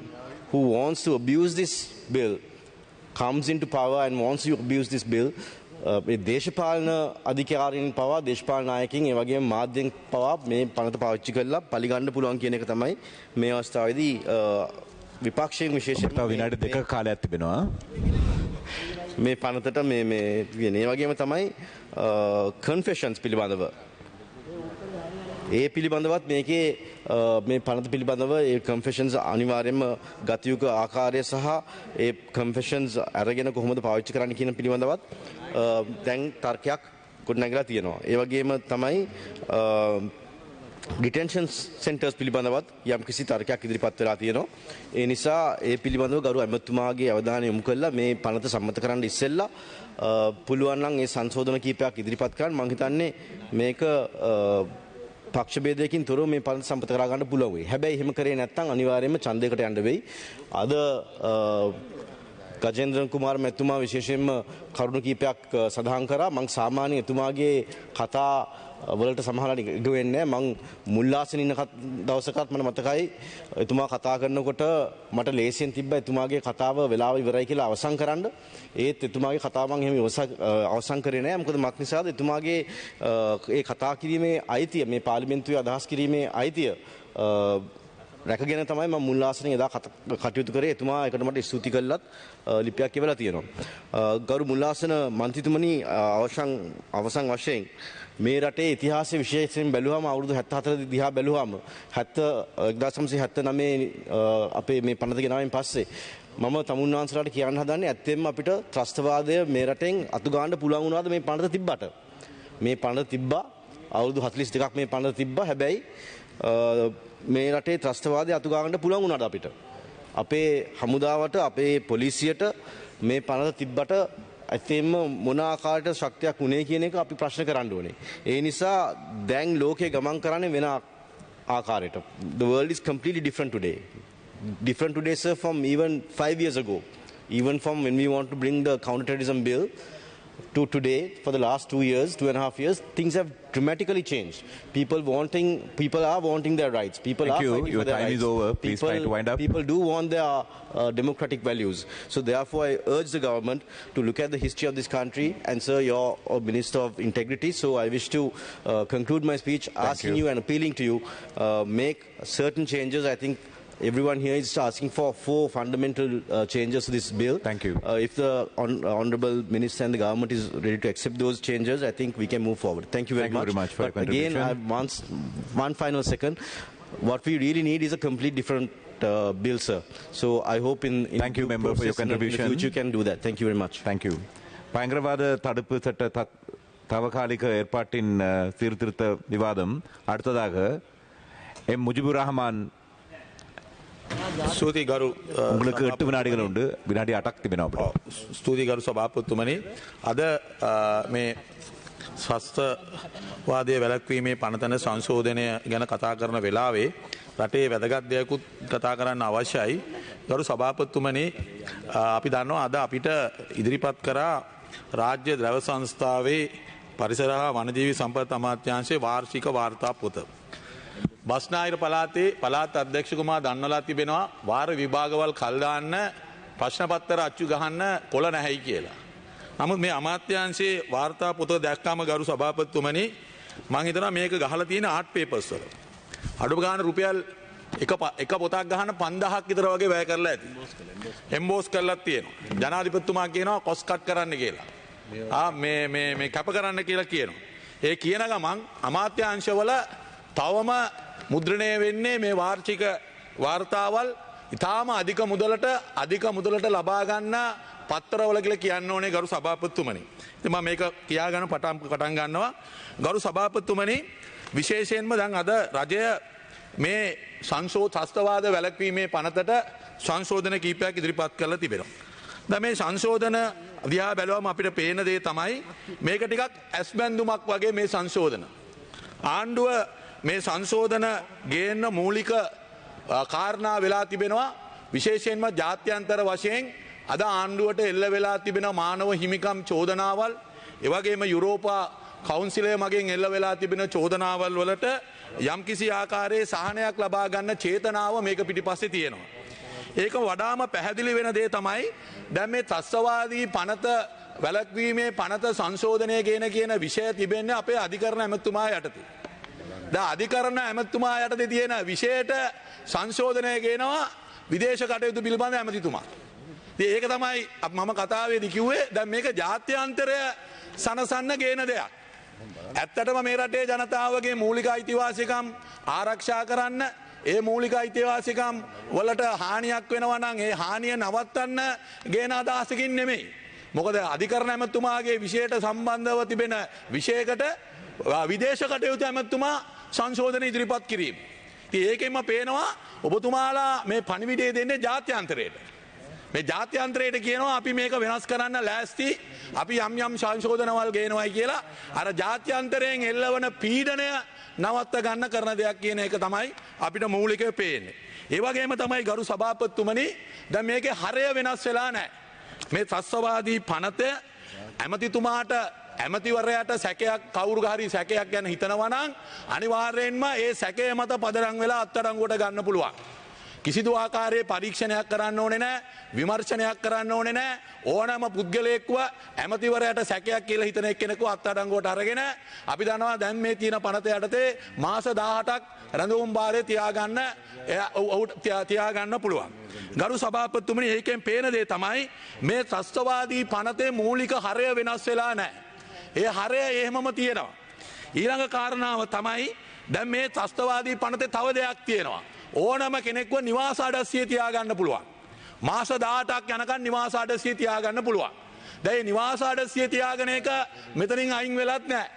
who wants to abuse this bill comes into power and wants to abuse this bill, දේශපාලන අධිකාරීන් පවා දේශපාලන නායකින් ඒ වගේම මාධ්‍යයෙන් පවා මේ පනත පාවිච්චි කරලා පරිගන්න පුළුවන් කියන එක තමයි මේ අවස්ථාවේදී විපක්ෂයෙන් විශේෂයෙන් විනාඩි 2ක කාලයක් තිබෙනවා මේ පනතට මේ කියන්නේ ඒ වගේම තමයි confessions පිළිබඳව ඒ පිළිබඳවත් මේකේ මේ පනත පිළිබඳව ඒ confessions අනිවාර්යයෙන්ම ගත යුතු ආකාරය සහ ඒ confessions අරගෙන කොහොමද පාවිච්චි කරන්න කියන පිළිබඳවත් දැන් තර්කයක් ගොඩනැගලා තියෙනවා. ඒ වගේම තමයි detention centers පිළිබඳවත් යම්කිසි තර්කයක් ඉදිරිපත් වෙලා තියෙනවා. ඒ නිසා ඒ පිළිබඳව ගරු ඇමතුමාගේ අවධානය යොමු කළා මේ පනත සම්මත කරන්න ඉස්සෙල්ලා පුළුවන් නම් ඒ සංශෝධන කීපයක් ඉදිරිපත් කරන්න මම හිතන්නේ මේක පක්ෂ ભેදයකින් තොරව මේ පනත සම්මත කර ගන්න පුළුවන් වෙයි. හැබැයි එහෙම කරේ නැත්නම් අනිවාර්යයෙන්ම ඡන්දයකට යන්න වෙයි. අද ගජේන්ද්‍රන් කුමාර මැතිතුමා විශේෂයෙන්ම කරුණු කීපයක් සඳහන් කරා. මම සාමාන්‍ය එතුමාගේ කතා වලට සමහරවිට ඉඩ වෙන්නේ නැහැ. මම මුල්ලාසෙන් ඉන්න දවසකත් මට මතකයි එතුමා කතා කරනකොට මට ලේසියෙන් තිබ්බා එතුමාගේ කතාව වෙලාව ඉවරයි කියලා අවසන් කරන්න. ඒත් එතුමාගේ කතාව මම එහෙම අවසන් කරේ නැහැ. මොකද මක් නිසාද එතුමාගේ ඒ කතා කිරීමේ අයිතිය මේ පාර්ලිමේන්තුවේ අදහස් කිරීමේ අයිතිය රැකගෙන තමයි මම මුල්ලාසනෙන් එදා කටයුතු කරේ. එතුමා ඒකට මට ස්තුති කළත් ලිපියක් කියවලා තියෙනවා. ගරු මුල්ලාසන මන්ත්‍රීතුමනි අවසන් වශයෙන් මේ රටේ ඉතිහාසය විශේෂයෙන් බැලුවම අවුරුදු 74 දිහා බැලුවම 1979 අපේ මේ පනත ගෙනාවෙන් පස්සේ මම තමුන්වහන්සේලාට කියන්න හදන්නේ ඇත්තෙන්ම අපිට ත්‍රස්තවාදය මේ රටෙන් අතු ගන්න පුළුවන් වුණාද මේ පනත තිබ්බට. මේ පනත තිබ්බා අවුරුදු 42ක් මේ පනත තිබ්බා. හැබැයි මේ රටේ ත්‍රස්තවාදය අතු ගන්න පුළුවන් වුණාද අපිට. අපේ හමුදාවට අපේ පොලිසියට මේ පනත තිබ්බට ඇත්තෙන්ම මොන ආකාරයට ශක්තියක් උනේ කියන එක අපි ප්‍රශ්න කරන්න ඕනේ. ඒ නිසා දැන් ලෝකේ ගමන් කරන්නේ වෙන ආකාරයට. The world is completely different today. Different today, sir, from even 5 years ago. Even from when we want to bring the Counter-Terrorism Bill to today, for the last 2.5 years, things have dramatically changed. People are wanting their rights. People Thank are you. fighting Your for their time rights. is over. Please try to wind up. People do want their democratic values. So therefore, I urge the government to look at the history of this country. And sir, you're a Minister of Integrity. So I wish to conclude my speech asking you and appealing to you, make certain changes. I think everyone here is asking for 4 fundamental changes to this bill. Thank you. If the Honourable Minister and the government is ready to accept those changes, I think we can move forward. Thank you very much. Thank you very much for your contribution. Again, I have one final second. What we really need is a complete different bill, sir. So I hope in Thank you, member, for your contribution. In the future you can do that. Thank you very much. Thank you. பயங்கரவாத தடுப்பு சட்ட தவகாலிக ஏற்பாட்டின் சீர்திருத்த விவாதம் அடுத்ததாக எம் முஜிபுர் ரஹ்மான் ස්තුති ගරු உங்களுக்கு 8 විනාඩිகள் උண்டு විනාඩි 8ක් තිබෙනවා අපිට. ස්තුති ගරු සභාපතිතුමනි අද මේ ශස්ත්‍රවාදයේ වැළැක්වීමේ පනතන සංශෝධනය ගැන කතා කරන වෙලාවේ රටේ වැදගත් දෙයක්ත් කතා කරන්න අවශ්‍යයි. ගරු සභාපතිතුමනි අපි දන්නවා අද අපිට ඉදිරිපත් කරා රාජ්‍ය ද්‍රව්‍ය සංස්ථාවේ පරිසර හා වනජීවි සම්පත් අමාත්‍යාංශයේ වාර්ෂික වාර්තා පොත. බස්නාහිර පළාතේ පළාත් අධ්‍යක්ෂකුමා දන්වලා තිබෙනවා වාර විභාගවල් කල් දාන්න ප්‍රශ්න පත්‍ර අච්චු ගහන්න කොළ නැහැයි කියලා. නමුත් මේ අමාත්‍යාංශයේ වාර්තා පොත දැක්කම ගරු සභාපතිතුමනි මම හිතනවා මේක ගහලා තියෙන ආර්ට් පේපර්ස් වල. අඩු ගාන රුපියල් එක පොතක් ගහන්න 5000ක් විතර වගේ වැය කරලා ඇති. එම්බෝස් කරලා තියෙනවා. ජනාධිපතිතුමා කියනවා කොස් කට් කරන්න කියලා. මේ කැප කරන්න කියලා කියනවා. ඒ කියන ගමන් අමාත්‍යාංශවල තවම මුද්‍රණය වෙන්නේ මේ වාර්ෂික වාර්තාවල් ඉතාම අධික මුදලට ලබා ගන්න පත්තරවල කියලා කියන්න ඕනේ ගරු සභාපතිතුමනි. ඉතින් මම මේක කියාගෙන පටන් ගන්නවා. ගරු සභාපතිතුමනි විශේෂයෙන්ම දැන් අද රජය මේ ත්‍රස්තවාද වැළැක්වීමේ පනතට සංශෝධන කීපයක් ඉදිරිපත් කරලා තිබෙනවා. දැන් මේ සංශෝධන දිහා බැලුවම අපිට පේන දේ තමයි මේක ටිකක් ඇස්බැඳුමක් වගේ මේ සංශෝධන. ආණ්ඩුව මේ සංශෝධන ගේන්න මූලික කාරණා වෙලා තිබෙනවා විශේෂයෙන්ම ජාත්‍යන්තර වශයෙන් අද ආණ්ඩුවට එල්ල වෙලා තිබෙන මානව හිමිකම් චෝදනාවල් එවැගේම යුරෝපා කවුන්සිලය මගින් එල්ල වෙලා තිබෙන චෝදනාවල් වලට යම්කිසි ආකාරයේ සහනයක් ලබා ගන්න චේතනාව මේක පිටිපස්සේ තියෙනවා. ඒක වඩාම පැහැදිලි වෙන දේ තමයි දැන් මේ ත්‍රස්තවාදී පනත වැළැක්වීමේ පනත සංශෝධනය කියන විෂය තිබෙන්නේ අපේ අධිකරණ ඇමතුමා යටතේ. දැන් අධිකරණ ඇමතුමා යටතේ තියෙන විෂයට සංශෝධනය ගේනවා විදේශ කටයුතු පිළිබඳ ඇමතිතුමා. ඉතින් ඒක තමයි මම කතාවේදී කිව්වේ දැන් මේක ජාත්‍යන්තරය සනසන්න ගේන දෙයක්. ඇත්තටම මේ රටේ ජනතාවගේ මූලික අයිතිවාසිකම් ආරක්ෂා කරන්න ඒ මූලික අයිතිවාසිකම් වලට හානියක් වෙනවා නම් ඒ හානිය නවත්තන්න ගේන අදහසකින් නෙමෙයි. මොකද අධිකරණ ඇමතුමාගේ විෂයට සම්බන්ධව තිබෙන විෂයකට විදේශ කටයුතු ඇමතුමා සංශෝධන ඉදිරිපත් කිරීම. ඉතින් ඒකෙන්ම පේනවා ඔබතුමාලා මේ පණිවිඩය දෙන්නේ ජාත්‍යන්තරයට. මේ ජාත්‍යන්තරයට කියනවා අපි මේක වෙනස් කරන්න ලෑස්ති අපි යම් යම් සංශෝධනවල් ගේනවයි කියලා අර ජාත්‍යන්තරයෙන් එල්ලවන පීඩනය නවත්ත ගන්න කරන දෙයක් කියන එක තමයි අපිට මූලිකව පේන්නේ. ඒ වගේම තමයි ගරු සභාපතිතුමනි දැන් මේකේ හරය වෙනස් වෙලා නැහැ. මේ ත්‍රස්තවාදී පනත ඇමතිතුමාට ඇමතිවරයාට සැකයක් කවුරු හරි සැකයක් ගැන හිතනවා නම් අනිවාර්යයෙන්ම ඒ සැකය මත පදනම් වෙලා අත්අඩංගුවට ගන්න පුළුවන්. කිසිදු ආකාරයේ පරීක්ෂණයක් කරන්න ඕනේ නැහැ විමර්ශනයක් කරන්න ඕනේ නැහැ ඕනෑම පුද්ගලයෙක්ව ඇමතිවරයාට සැකයක් කියලා හිතන එක්කෙනෙකු අත්අඩංගුවට අරගෙන අපි දන්නවා දැන් මේ තියෙන පනත යටතේ මාස 18ක් රැඳවුම් භාරයේ තියාගන්න පුළුවන්. ගරු සභාපතිතුමනි ඒකෙන් පේන දේ තමයි මේ ත්‍රස්තවාදී පනතේ මූලික හරය වෙනස් වෙලා නැහැ. ඒ හරය එහෙමම තියෙනවා. ඊළඟ කාරණාව තමයි දැන් මේ ත්‍රස්තවාදී පනතේ තව දෙයක් තියෙනවා. ඕනම කෙනෙක්ව නිවාස අඩස්සිය තියාගන්න පුළුවන්. මාස 18ක් යනකම් නිවාස අඩස්සිය තියාගන්න පුළුවන්. දැන් නිවාස අඩස්සිය තියාගෙන එක මෙතනින් අයින් වෙලත් නැහැ.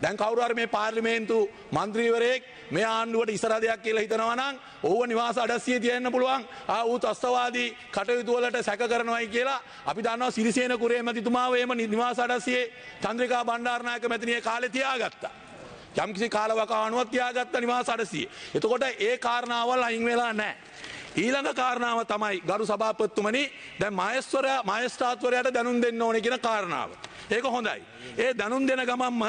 දැන් කවුරු හරි මේ පාර්ලිමේන්තු මන්ත්‍රීවරයෙක් මේ ආණ්ඩුවට ඉස්සර දෙයක් කියලා හිතනවා නම් ඔහුව නිවාස අඩස්සිය තියන්න පුළුවන්. ඌ ත්‍රස්තවාදී කටයුතු වලට සැක කරනවායි කියලා අපි දන්නවා සිරිසේන කුරේ මැතිතුමාව එහෙම නිවාස අඩස්සියේ චන්ද්‍රිකා බණ්ඩාරනායක මැතිණිය කාලේ තියාගත්තා. යම්කිසි කාලවකවානුවක් තියාගත්ත නිවාස අඩස්සිය. එතකොට ඒ කාරණාවල් අයින් වෙලා නැහැ. ඊළඟ කාරණාව තමයි ගරු සභාපතිතුමනි දැන් මහේස්ත්‍රාත්වරයාට දැනුම් දෙන්න ඕනේ කියන කාරණාව. ඒක හොඳයි. ඒ දැනුම් දෙන ගමන්ම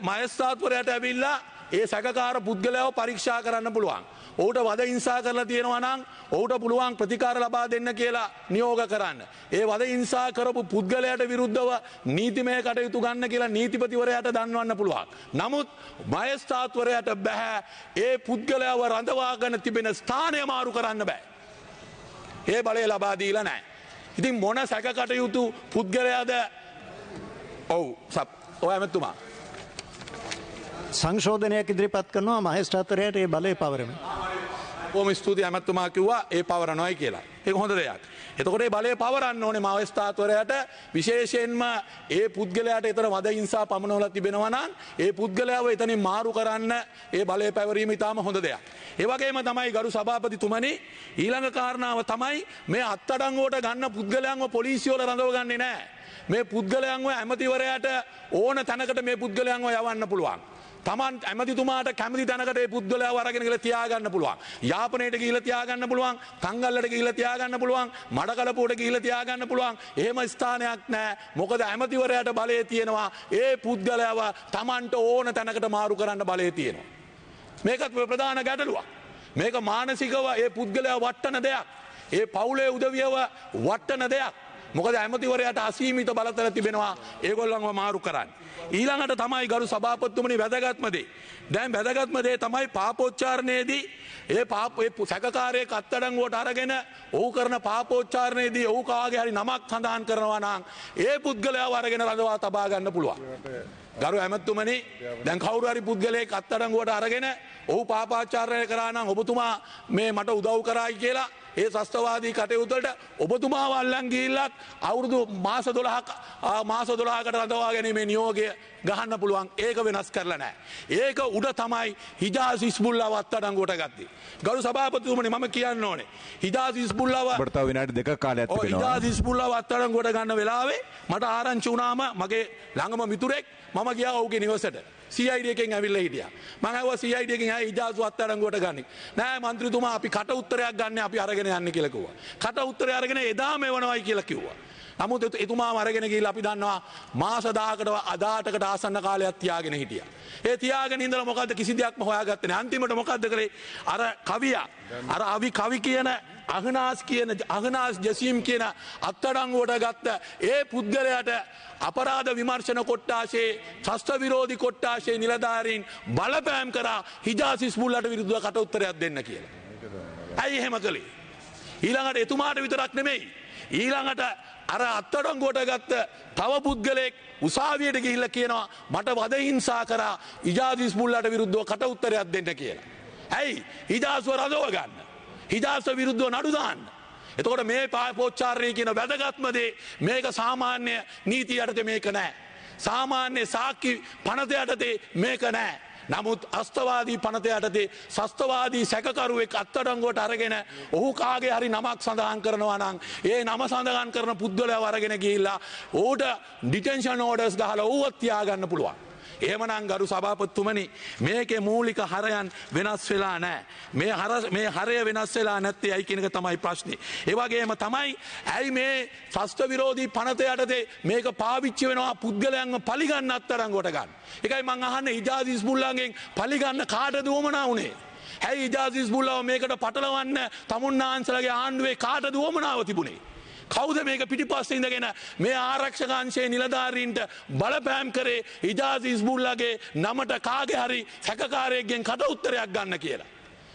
මහේස්ත්‍රාත්වරයාට ඇවිල්ලා ඒ සැකකාර පුද්ගලයාව පරීක්ෂා කරන්න පුළුවන්. ඔහුට වද හිංසා කරලා තියෙනවා නම් ඔහුට පුළුවන් ප්‍රතිකාර ලබා දෙන්න කියලා නියෝග කරන්න. ඒ වද හිංසා කරපු පුද්ගලයාට විරුද්ධව නීතිමය කටයුතු ගන්න කියලා නීතිපතිවරයාට දන්වන්න පුළුවන්. නමුත් මහේස්ත්‍රාත්වරයාට බෑ ඒ පුද්ගලයාව රඳවාගෙන තිබෙන ස්ථානය මාරු කරන්න බෑ. ඒ බලය ලබා දීලා නැහැ. ඉතින් මොන සැක කටයුතු පුද්ගලයාද ඔව් ඔය ඇමතුමා සංශෝධනයක් ඉදිරිපත් කරනවා මහේස්ත්‍රාත්වරයාට ඒ බලය පවරමින්. බොහොම ස්තුතියි ඇමතුමා කිව්වා ඒ පවරනවායි කියලා. ඒක හොඳ දෙයක්. එතකොට ඒ බලය පවරන්න ඕනේ මහේස්ත්‍රාත්වරයාට විශේෂයෙන්ම ඒ පුද්ගලයාට ඊතර වද හිංසා පමනවලා තිබෙනවා නම් ඒ පුද්ගලයාව එතනින් මාරු කරන්න ඒ බලය පැවරීම ඉතාම හොඳ දෙයක්. ඒ වගේම තමයි ගරු සභාපතිතුමනි ඊළඟ කාරණාව තමයි මේ අත්අඩංගුවට ගන්න පුද්ගලයන්ව පොලිසිය වල රඳවගන්නේ නැහැ. මේ පුද්ගලයන්ව ඇමතිවරයාට ඕන තැනකට මේ පුද්ගලයන්ව යවන්න පුළුවන්. තමන් ඇමතිතුමාට කැමති තැනකට ඒ පුද්ගලයාව අරගෙන ගිහලා තියාගන්න පුළුවන්. යාපනයට ගිහලා තියාගන්න පුළුවන්. තංගල්ලට ගිහලා තියාගන්න පුළුවන්. මඩකලපුවට ගිහලා තියාගන්න පුළුවන්. එහෙම ස්ථානයක් නැහැ. මොකද ඇමතිවරයාට බලය තියෙනවා. ඒ පුද්ගලයාව තමන්ට ඕන තැනකට මාරු කරන්න බලය තියෙනවා. මේකත් ප්‍රධාන ගැටලුවක්. මේක මානසිකව ඒ පුද්ගලයා වටන දෙයක්. ඒ පවුලේ උදවියව වටන දෙයක්. මොකද ඇමතිවරයාට අසීමිත බලතල තිබෙනවා ඒගොල්ලන්ව මාරු කරන්න. ඊළඟට තමයි ගරු සභාපතිතුමනි වැදගත්ම දේ. දැන් වැදගත්ම දේ තමයි පාපෝච්චාරණයේදී ඒ සැකකාරයෙක් අත්අඩංගුවට අරගෙන ඔහු කරන පාපෝච්චාරණයේදී ඔහු කාගේ හරි නමක් සඳහන් කරනවා නම් ඒ පුද්ගලයාව අරගෙන රඳවා තබා ගන්න පුළුවන්. ගරු ඇමතුමනි දැන් කවුරු හරි පුද්ගලයෙක් අත්අඩංගුවට අරගෙන ඔහු පාපාචාරණය කරා නම් ඔබතුමා මේ මට උදව් කරායි කියලා ඒ ත්‍රස්තවාදී කටයුතු වලට ඔබතුමාව අල්ලන් ගිහිල්ලත් අවුරුදු මාස 12කට රඳවා ගැනීමේ නියෝගය ගහන්න පුළුවන්. ඒක වෙනස් කරලා නැහැ. ඒක උඩ තමයි හිජාස් හිස්බුල්ලාව අත්අඩංගුවට ගත්තේ. ගරු සභාපතිතුමනි මම කියන්න ඕනේ. හිජාස් හිස්බුල්ලාව ඔබට තව විනාඩි 2ක කාලයක් තිබෙනවා. හිජාස් හිස්බුල්ලාව අත්අඩංගුවට ගන්න වෙලාවේ මට ආරංචි වුණාම මගේ ළඟම මිතුරෙක් මම ගියා ඔහුගේ නිවසට. CID එකෙන් ඇවිල්ලා හිටියා. මම ඇහුවා CID එකෙන් ආයේ ඉජාසු අත්අඩංගුවට ගන්නේ. නෑ මන්ත්‍රීතුමා අපි කට උත්තරයක් ගන්න අපි අරගෙන යන්නේ කියලා කිව්වා. කට උත්තරය අරගෙන එදාම එවනවයි කියලා කිව්වා. නමුත් එතුමාම අරගෙන ගිහිල්ලා අපි දන්නවා මාස 10කට 18කට ආසන්න කාලයක් තියාගෙන හිටියා. ඒ තියාගෙන ඉඳලා මොකද්ද කිසි දෙයක්ම හොයාගත්තේ නැහැ. අන්තිමට මොකද්ද කළේ? අර කවියා අර කවි කියන අගනාස් ජසීම් කියන අත්අඩංගුවට ගත්ත ඒ පුද්ගලයාට අපරාධ විමර්ශන කොට්ටාශේ ත්‍රස්ත විරෝධී කොට්ටාශේ නිලධාරීන් බලපෑම් කරා හිජාස් හිස්බුල්ලාට විරුද්ධව කට උත්තරයක් දෙන්න කියලා. ඇයි එහෙම කළේ? ඊළඟට එතුමාට විතරක් නෙමෙයි. ඊළඟට අර අත්අඩංගුවට ගත්ත තව පුද්ගලෙක් උසාවියට ගිහිල්ලා කියනවා මට වද හිංසා කරා හිජාස් හිස්බුල්ලාට විරුද්ධව කට උත්තරයක් දෙන්න කියලා. ඇයි? හිජාස්ව රඳව ගන්න. හිජාස්ව විරුද්ධව නඩු දාන්න. එතකොට මේ පෝච්චාරණය කියන වැදගත්ම දේ මේක සාමාන්‍ය නීතිය යටතේ මේක නැහැ. සාමාන්‍ය සාක්ෂි පනත යටතේ මේක නැහැ. නමුත් අස්තවාදී පනත යටතේ සස්තවාදී සැකකරුවෙක් අත්අඩංගුවට අරගෙන ඔහු කාගේ හරි නමක් සඳහන් කරනවා නම් ඒ නම සඳහන් කරන පුද්ගලයාව අරගෙන ගිහිල්ලා ඌට ඩිටෙන්ෂන් ඕඩර්ස් ගහලා ඌව තියාගන්න පුළුවන්. එහෙමනම් ගරු සභාපතිතුමනි මේකේ මූලික හරයන් වෙනස් වෙලා නැහැ. මේ හරය වෙනස් වෙලා නැත්තේ ඇයි කියන එක තමයි ප්‍රශ්නේ. ඒ වගේම තමයි ඇයි මේ ත්‍රස්ත විරෝධී පනත යටතේ මේක පාවිච්චි වෙනවා පුද්ගලයන්ව පලිගන්න අත්අඩංගුවට ගන්න. ඒකයි මං අහන්නේ හිජාස් හිස්බුල්ලාගෙන් පලිගන්න කාටද උවමනා වුනේ? ඇයි හිජාස් හිස්බුල්ලාව මේකට පටලවන්න තමුන්නාන්සලගේ ආණ්ඩුවේ කාටද උවමනාව තිබුණේ? කවුද මේක පිටිපස්සේ ඉඳගෙන මේ ආරක්ෂක අංශයේ නිලධාරීන්ට බලපෑම් කරේ හිජාස් හිස්බුල්ලාගේ නමට කාගේ හරි සැකකාරයෙක්ගෙන් කට උත්තරයක් ගන්න කියලා?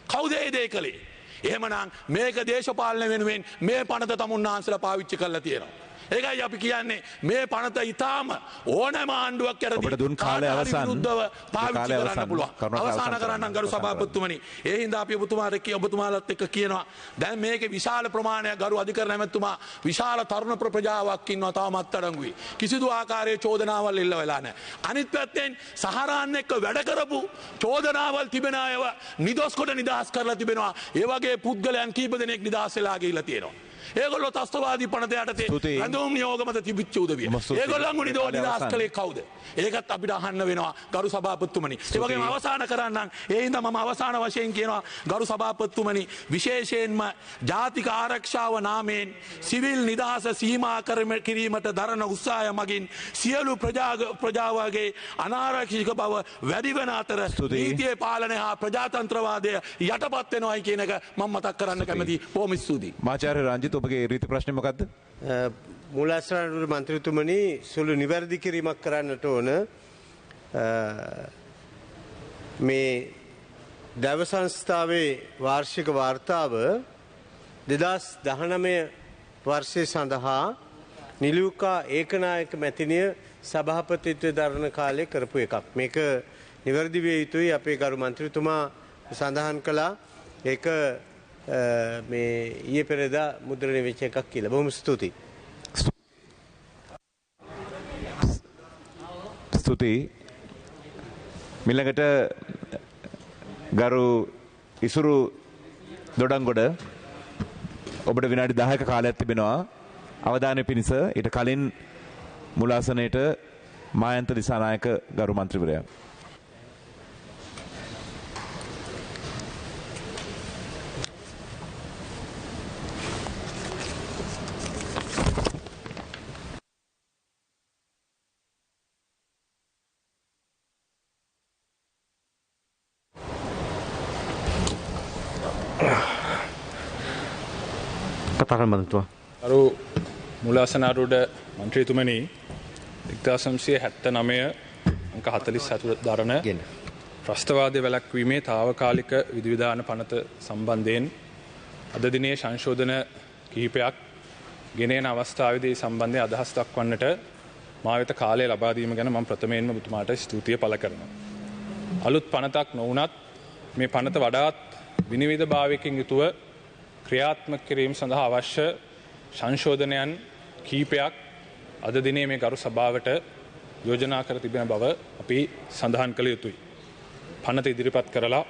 කවුද ඒ දේ කළේ? එහෙමනම් මේක දේශපාලන වෙනුවෙන් මේ පනත තමුන්නාන්සලා පාවිච්චි කරලා තියෙනවා. ඒකයි අපි කියන්නේ මේ පනත ඊටාම ඕනෑම ආණ්ඩුවක් යටතේ කාලය විරුද්ධව පාවිච්චි කරන්න පුළුවන්. අවසන් කරන්න ගරු සභාපතිතුමනි. ඒ හින්දා අපි ඔබතුමාලත් එක්ක කියනවා දැන් මේකේ විශාල ප්‍රමාණයක් ගරු අධිකරණ ඇමතුමා විශාල තරුණ ප්‍රජාවක් ඉන්නවා තාමත් අඩංගුයි. කිසිදු ආකාරයේ චෝදනාවල් එල්ල වෙලා නැහැ. අනිත් පැත්තෙන් සහරාන් එක්ක වැඩ කරපු චෝදනාවල් තිබෙන අයව නිදොස් කොට නිදහස් කරලා තිබෙනවා. ඒ වගේ පුද්ගලයන් කීප දෙනෙක් නිදහස් වෙලා ගිහිල්ලා තියෙනවා. ඒගොල්ලෝ ත්‍රස්තවාදී පනත යටතේ රැඳවුම් නියෝග මත තිබිච්ච උදවිය. ඒගොල්ලන්ව නිදහස් කළේ කවුද? ඒකත් අපිට අහන්න වෙනවා ගරු සභාපතිතුමනි. ඒ වගේම අවසන් කරන්නම්. ඒ හින්දා මම අවසාන වශයෙන් කියනවා ගරු සභාපතිතුමනි විශේෂයෙන්ම ජාතික ආරක්ෂාව නාමයෙන් සිවිල් නිදහස සීමා කිරීමට දරන උත්සාහය මගින් සියලු ප්‍රජාවගේ අනාරක්ෂිත බව වැඩි වෙන අතර නීතියේ පාලනය හා ප්‍රජාතන්ත්‍රවාදය යටපත් වෙනවායි කියන එක මම මතක් කරන්න කැමතියි. බොහොම ස්තුතියි. මාචාර්ය රංජිත් ඔබගේ රීති ප්‍රශ්නේ මොකද්ද? මූලාශ්‍රාණ්ඩුවේ මන්ත්‍රීතුමනි සුළු නිවැරදි කිරීමක් කරන්නට ඕන. මේ දෛව සංස්ථාවේ වාර්ෂික වාර්තාව 2019 වර්ෂය සඳහා නිලුකා ඒකනායක මැතිනිය සභාපතිත්වය දරන කාලේ කරපු එකක්. මේක නිවැරදි විය යුතුයි අපේ ගරු මන්ත්‍රීතුමා සඳහන් කළා. ඒක මේ ඊයේ පෙරේදා මුද්‍රණය වෙච්ච එකක් කියලා. බොහොම ස්තුතියි. ස්තුතියි. මිලකට ගරු ඉසුරු දොඩංගොඩ ඔබට විනාඩි 10ක කාලයක් තිබෙනවා. අවධානය පිණිස ඊට කලින් මුලාසනයේට මායන්ත දිසානායක ගරු මන්ත්‍රීවරයා. අරු මුලාසනාරුඩ මන්ත්‍රීතුමනි 1979 අංක 47 දරන ත්‍රස්තවාදය වැළැක්වීමේ තාවකාලික විධිවිධාන පනත සම්බන්ධයෙන් අද දිනේ සංශෝධන කිහිපයක් ගෙනෙන අවස්ථාවේදී සම්බන්ධයෙන් අදහස් දක්වන්නට මා වෙත කාලය ලබා දීම ගැන මම ප්‍රථමයෙන්ම ඔබතුමාට ස්තුතිය පළ කරනවා. අලුත් පනතක් නොවුනත් මේ පනත වඩාත් විනිවිදභාවයකින් යුතුව ක්‍රියාත්මක කිරීම සඳහා අවශ්‍ය සංශෝධනයන් කීපයක් අද දිනේ මේ ගරු සභාවට යෝජනා කර තිබෙන බව අපි සඳහන් කළ යුතුයි. පනත ඉදිරිපත් කරලා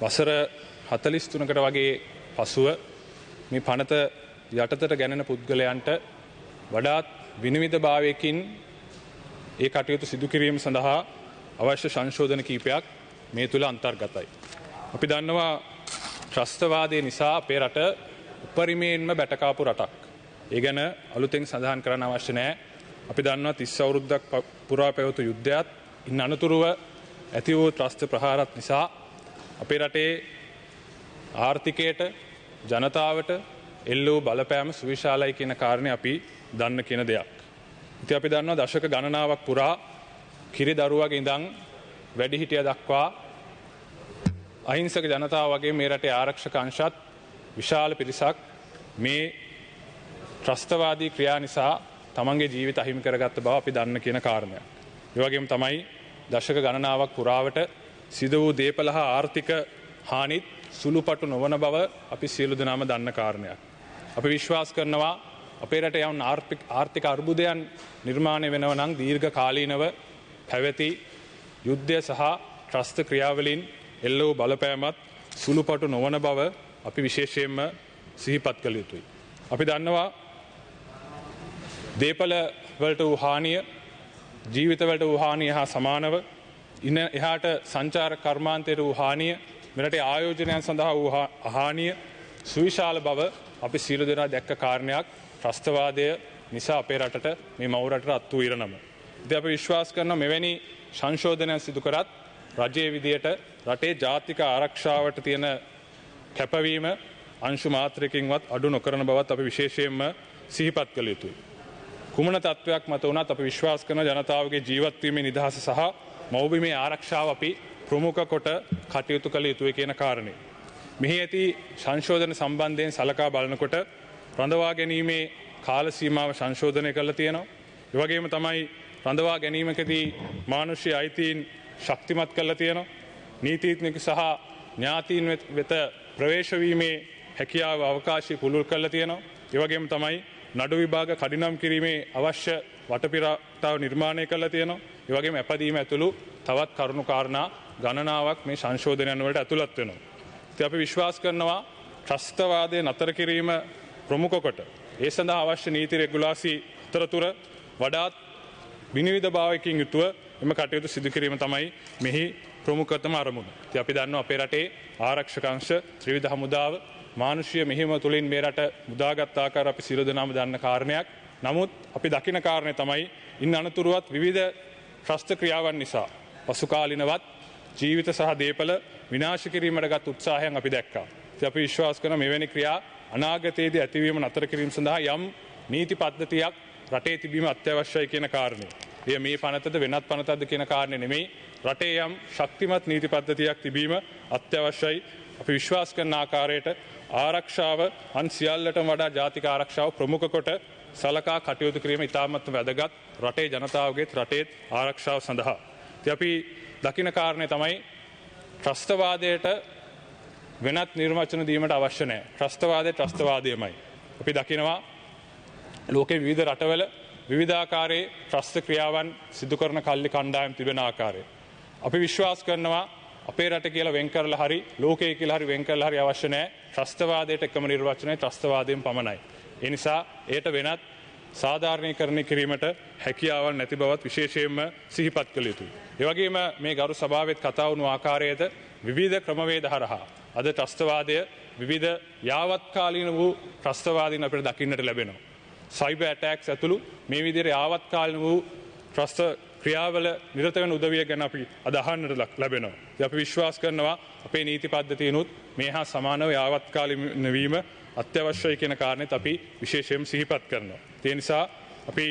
වසර 43කට වගේ පසුව මේ පනත යටතට ගැනෙන පුද්ගලයන්ට වඩාත් විනිවිදභාවයකින් ඒ කටයුතු සිදු කිරීම සඳහා අවශ්‍ය සංශෝධන කීපයක් මේ තුල අන්තර්ගතයි. අපි දන්නවා ත්‍රස්තවාදය නිසා අපේ රට උපරිමයෙන්ම බැටකාපු රටක්. ඒ ගැන අලුතෙන් සඳහන් කරන්න අවශ්‍ය නැහැ. අපි දන්නවා 30 අවුරුද්දක් පුරා පැවතු යුද්ධයත් ඉන් අනතුරුව ඇති වූ ත්‍රස්ත ප්‍රහාරات නිසා අපේ රටේ ආර්ථිකයට ජනතාවට එල්ල වූ බලපෑම සුවිශාලයි කියන කාරණේ අපි දන්න කියන දෙයක්. ඉතින් අපි දන්නවා දශක ගණනාවක් පුරා කිරි දරුවගේ ඉඳන් වැඩිහිටිය දක්වා අහිංසක ජනතාව වගේ මේ රටේ ආරක්ෂක අංශත් විශාල පිරිසක් මේ ත්‍රස්තවාදී ක්‍රියා නිසා තමන්ගේ ජීවිත අහිමි කරගත්ත බව අපි දන්න කියන කාරණයක්. ඒ වගේම තමයි දශක ගණනාවක් පුරාවට සිදු වූ දේපල හා ආර්ථික හානිත් සුළුපටු නොවන බව අපි සියලු දෙනාම දන්න කාරණයක්. අපි විශ්වාස කරනවා අපේ රටේ යම් ආර්ථික අර්බුදයන් නිර්මාණය වෙනව නම් දීර්ඝ කාලීනව පැවති යුද්ධය සහ ත්‍රස්ත ක්‍රියාවලින් එල්ල වූ බලපෑමත් සුළුපටු නොවන බව අපි විශේෂයෙන්ම සිහිපත් කළ යුතුයි. අපි දන්නවා දේපල වලට වූ හානිය ජීවිත වලට වූ හානිය හා සමානව ඉන එහාට සංචාර කර්මාන්තයට වූ හානිය මෙරටේ ආයෝජනයන් සඳහා වූ හානිය සුවිශාල බව අපි සියලු දෙනා දැක්ක කාරණයක්. ත්‍රස්තවාදය නිසා අපේ රටට මේ මව් රටට අත් වූ ඉරණම. ඉතින් අපි විශ්වාස කරනවා මෙවැනි සංශෝධනයන් සිදු කරත් රජයේ විදියට රටේ ජාතික ආරක්ෂාවට තියෙන කැපවීම අංශු මාත්‍රකින්වත් අඩු නොකරන බවත් අපි විශේෂයෙන්ම සිහිපත් කළ යුතුයි. කුමන තත්ත්වයක් මත වුණත් අපි විශ්වාස කරන ජනතාවගේ ජීවත් වීමේ නිදහස සහ මව්බිමේ ආරක්ෂාව අපි ප්‍රමුඛ කොට කටයුතු කළ යුතුයි කියන කාරණේ. මෙහි ඇති සංශෝධන සම්බන්ධයෙන් සලකා බලනකොට රඳවා ගැනීමේ කාල සීමාව සංශෝධනය කරලා තියෙනවා. ඒ වගේම තමයි රඳවා ගැනීමකදී මානුෂ්‍ය අයිතීන් ශක්තිමත් කරලා තියෙනවා. නීතිඥයෙකු සහ ඥාතීන් වෙත ප්‍රවේශ වීමේ හැකියාව අවකාශය පුළුල් කරලා තියෙනවා. ඒ වගේම තමයි නඩු විභාග කඩිනම් කිරීමේ අවශ්‍ය වටපිටාව නිර්මාණය කරලා තියෙනවා. ඒ වගේම අපදීම ඇතුළු තවත් කරුණු කාරණා ගණනාවක් මේ සංශෝධනයන් වලට ඇතුළත් වෙනවා. ඉතින් අපි විශ්වාස කරනවා ත්‍රස්තවාදය නතර කිරීම ප්‍රමුඛ කොට ඒ සඳහා අවශ්‍ය නීති රෙගුලාසි අතරතුර වඩාත් විනිවිද භාවයකින් යුතුව එම කටයුතු සිදු කිරීම තමයි මෙහි ප්‍රමුඛතම අරමුණ. ඉතින් අපි දන්නවා අපේ රටේ ආරක්ෂක අංශ ත්‍රිවිධ හමුදාව මානුෂීය මෙහෙයුම තුළින් මේ රට මුදාගත් ආකාර අපි සියලු දෙනාම දන්න කාරණයක්. නමුත් අපි දකින කාරණය තමයි ඉන් අනතුරුවත් විවිධ ත්‍රස්ත ක්‍රියාවන් නිසා පසුකාලිනවත් ජීවිත සහ දේපල විනාශ කිරීමට ගත් උත්සාහයන් අපි දැක්කා. ඉතින් අපි විශ්වාස කරන මෙවැනි ක්‍රියා අනාගතයේදී ඇතිවීම නතර කිරීම සඳහා යම් නීති පද්ධතියක් රටේ තිබීම අත්‍යවශ්‍යයි කියන කාරණය. එය මේ පනතද වෙනත් පනතක්ද කියන කාරණය නෙමෙයි. රටේ යම් ශක්තිමත් නීති පද්ධතියක් තිබීම අත්‍යවශ්‍යයි. අපි විශ්වාස කරන ආකාරයට ආරක්ෂාව අන් සියල්ලටම වඩා ජාතික ආරක්ෂාව ප්‍රමුඛ කොට සලකා කටයුතු කිරීම ඉතාමත් වැදගත් රටේ ජනතාවගේත් රටේත් ආරක්ෂාව සඳහා. ඉතින් අපි දකින කාරණය තමයි ත්‍රස්තවාදයට වෙනත් නිර්වචන දීමට අවශ්‍ය නැහැ. ත්‍රස්තවාදය ත්‍රස්තවාදයමයි. අපි දකිනවා ලෝකේ විවිධ රටවල විවිධාකාරයේ ත්‍රස්ත ක්‍රියාවන් සිදු කරන කල්ලි කණ්ඩායම් තිබෙන ආකාරය. අපි විශ්වාස කරනවා අපේ රට කියලා වෙන් කරලා හරි ලෝකයේ කියලා හරි වෙන් කරලා හරි අවශ්‍ය නැහැ. ත්‍රස්තවාදයට එකම නිර්වචනය ත්‍රස්තවාදයෙන් පමණයි. ඒ නිසා ඒට වෙනත් සාධාරණීකරණය කිරීමට හැකියාවක් නැති බවත් විශේෂයෙන්ම සිහිපත් කළ යුතුයි. ඒ වගේම මේ ගරු සභාවෙත් කතා වුණු ආකාරයට විවිධ ක්‍රමවේද හරහා අද ත්‍රස්තවාදය විවිධ යාවත්කාලීන වූ ත්‍රස්තවාදීන් අපිට දකින්නට ලැබෙනවා. සයිබර් ඇටැක්ස් ඇතුළු මේ විදිහට යාවත්කාලීන වූ ත්‍රස්ත ක්‍රියාවල නිරත වෙන උදවිය ගැන අපි අදහන්නට ලැබෙනවා. අපි විශ්වාස කරනවා අපේ නීති පද්ධතියනොත් මේ හා සමානව යාවත්කාලීන වීම අත්‍යවශ්‍යයි කියන කාරණේත් අපි විශේෂයෙන් සිහිපත් කරනවා. ඒ නිසා අපි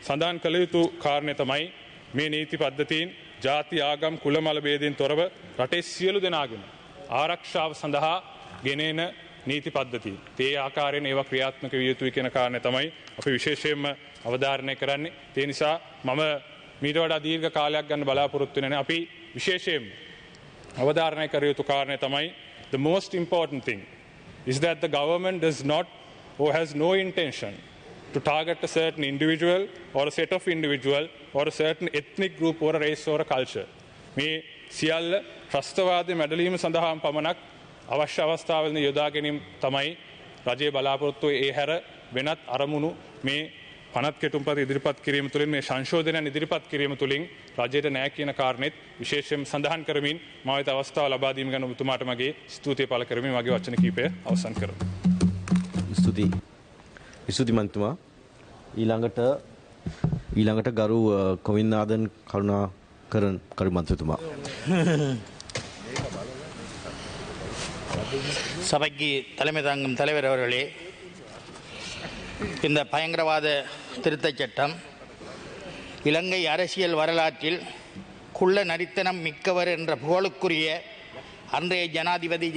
සඳහන් කළ යුතු කාරණය තමයි මේ නීති පද්ධතීන් ජාති ආගම් කුල මල භේදයෙන් තොරව රටේ සියලු දෙනාගේම ආරක්ෂාව සඳහා ගෙනෙන නීති පද්ධතිය. ඒ ආකාරයෙන් ඒවා ක්‍රියාත්මක විය යුතුයි කියන කාරණය තමයි අපි විශේෂයෙන්ම අවධාරණය කරන්නේ. ඒ නිසා මම මීට වඩා දීර්ඝ කාලයක් ගන්න බලාපොරොත්තු වෙන්නේ අපි විශේෂයෙන්ම අවධාරණය කර යුතු කාරණය තමයි the most important thing is that the government does not or has no intention to target a certain individual or a set of individual or a certain ethnic group or a race or a culture. මේ සියල්ල ත්‍රස්තවාදය මැඩලීම සඳහාම පමණක් අවශ්‍ය අවස්ථාවලදී යොදා ගැනීම තමයි රජයේ බලාපොරොත්තු ඒ හැර වෙනත් අරමුණු මේ පනත් කෙටුම්පත ඉදිරිපත් කිරීම තුළින් මේ සංශෝධනයන් ඉදිරිපත් කිරීම තුළින් රජයට නෑ කියන කාරණෙත් විශේෂයෙන් සඳහන් කරමින් මම ඒත් අවස්ථාව ලබා දීම ගැන ඔබතුමාට මගේ ස්තුතිය පළ කරමින් මගේ වචන කීපය අවසන් කරමි. ස්තුතියි. ස්තුති මන්තුමා. ඊළඟට ගරු කොවින්නාදන් කරුණාකරන් කරු මන්ත්‍රතුමා. சபைக்கு தலைமை தாங்கும் தலைவர் அவர்களே, இந்த பயங்கரவாத திருத்தச் சட்டம் இலங்கை அரசியல் வரலாற்றில் குள்ள நரித்தனம் மிக்கவர் என்ற புகழுக்குரிய அன்றைய ஜனாதிபதி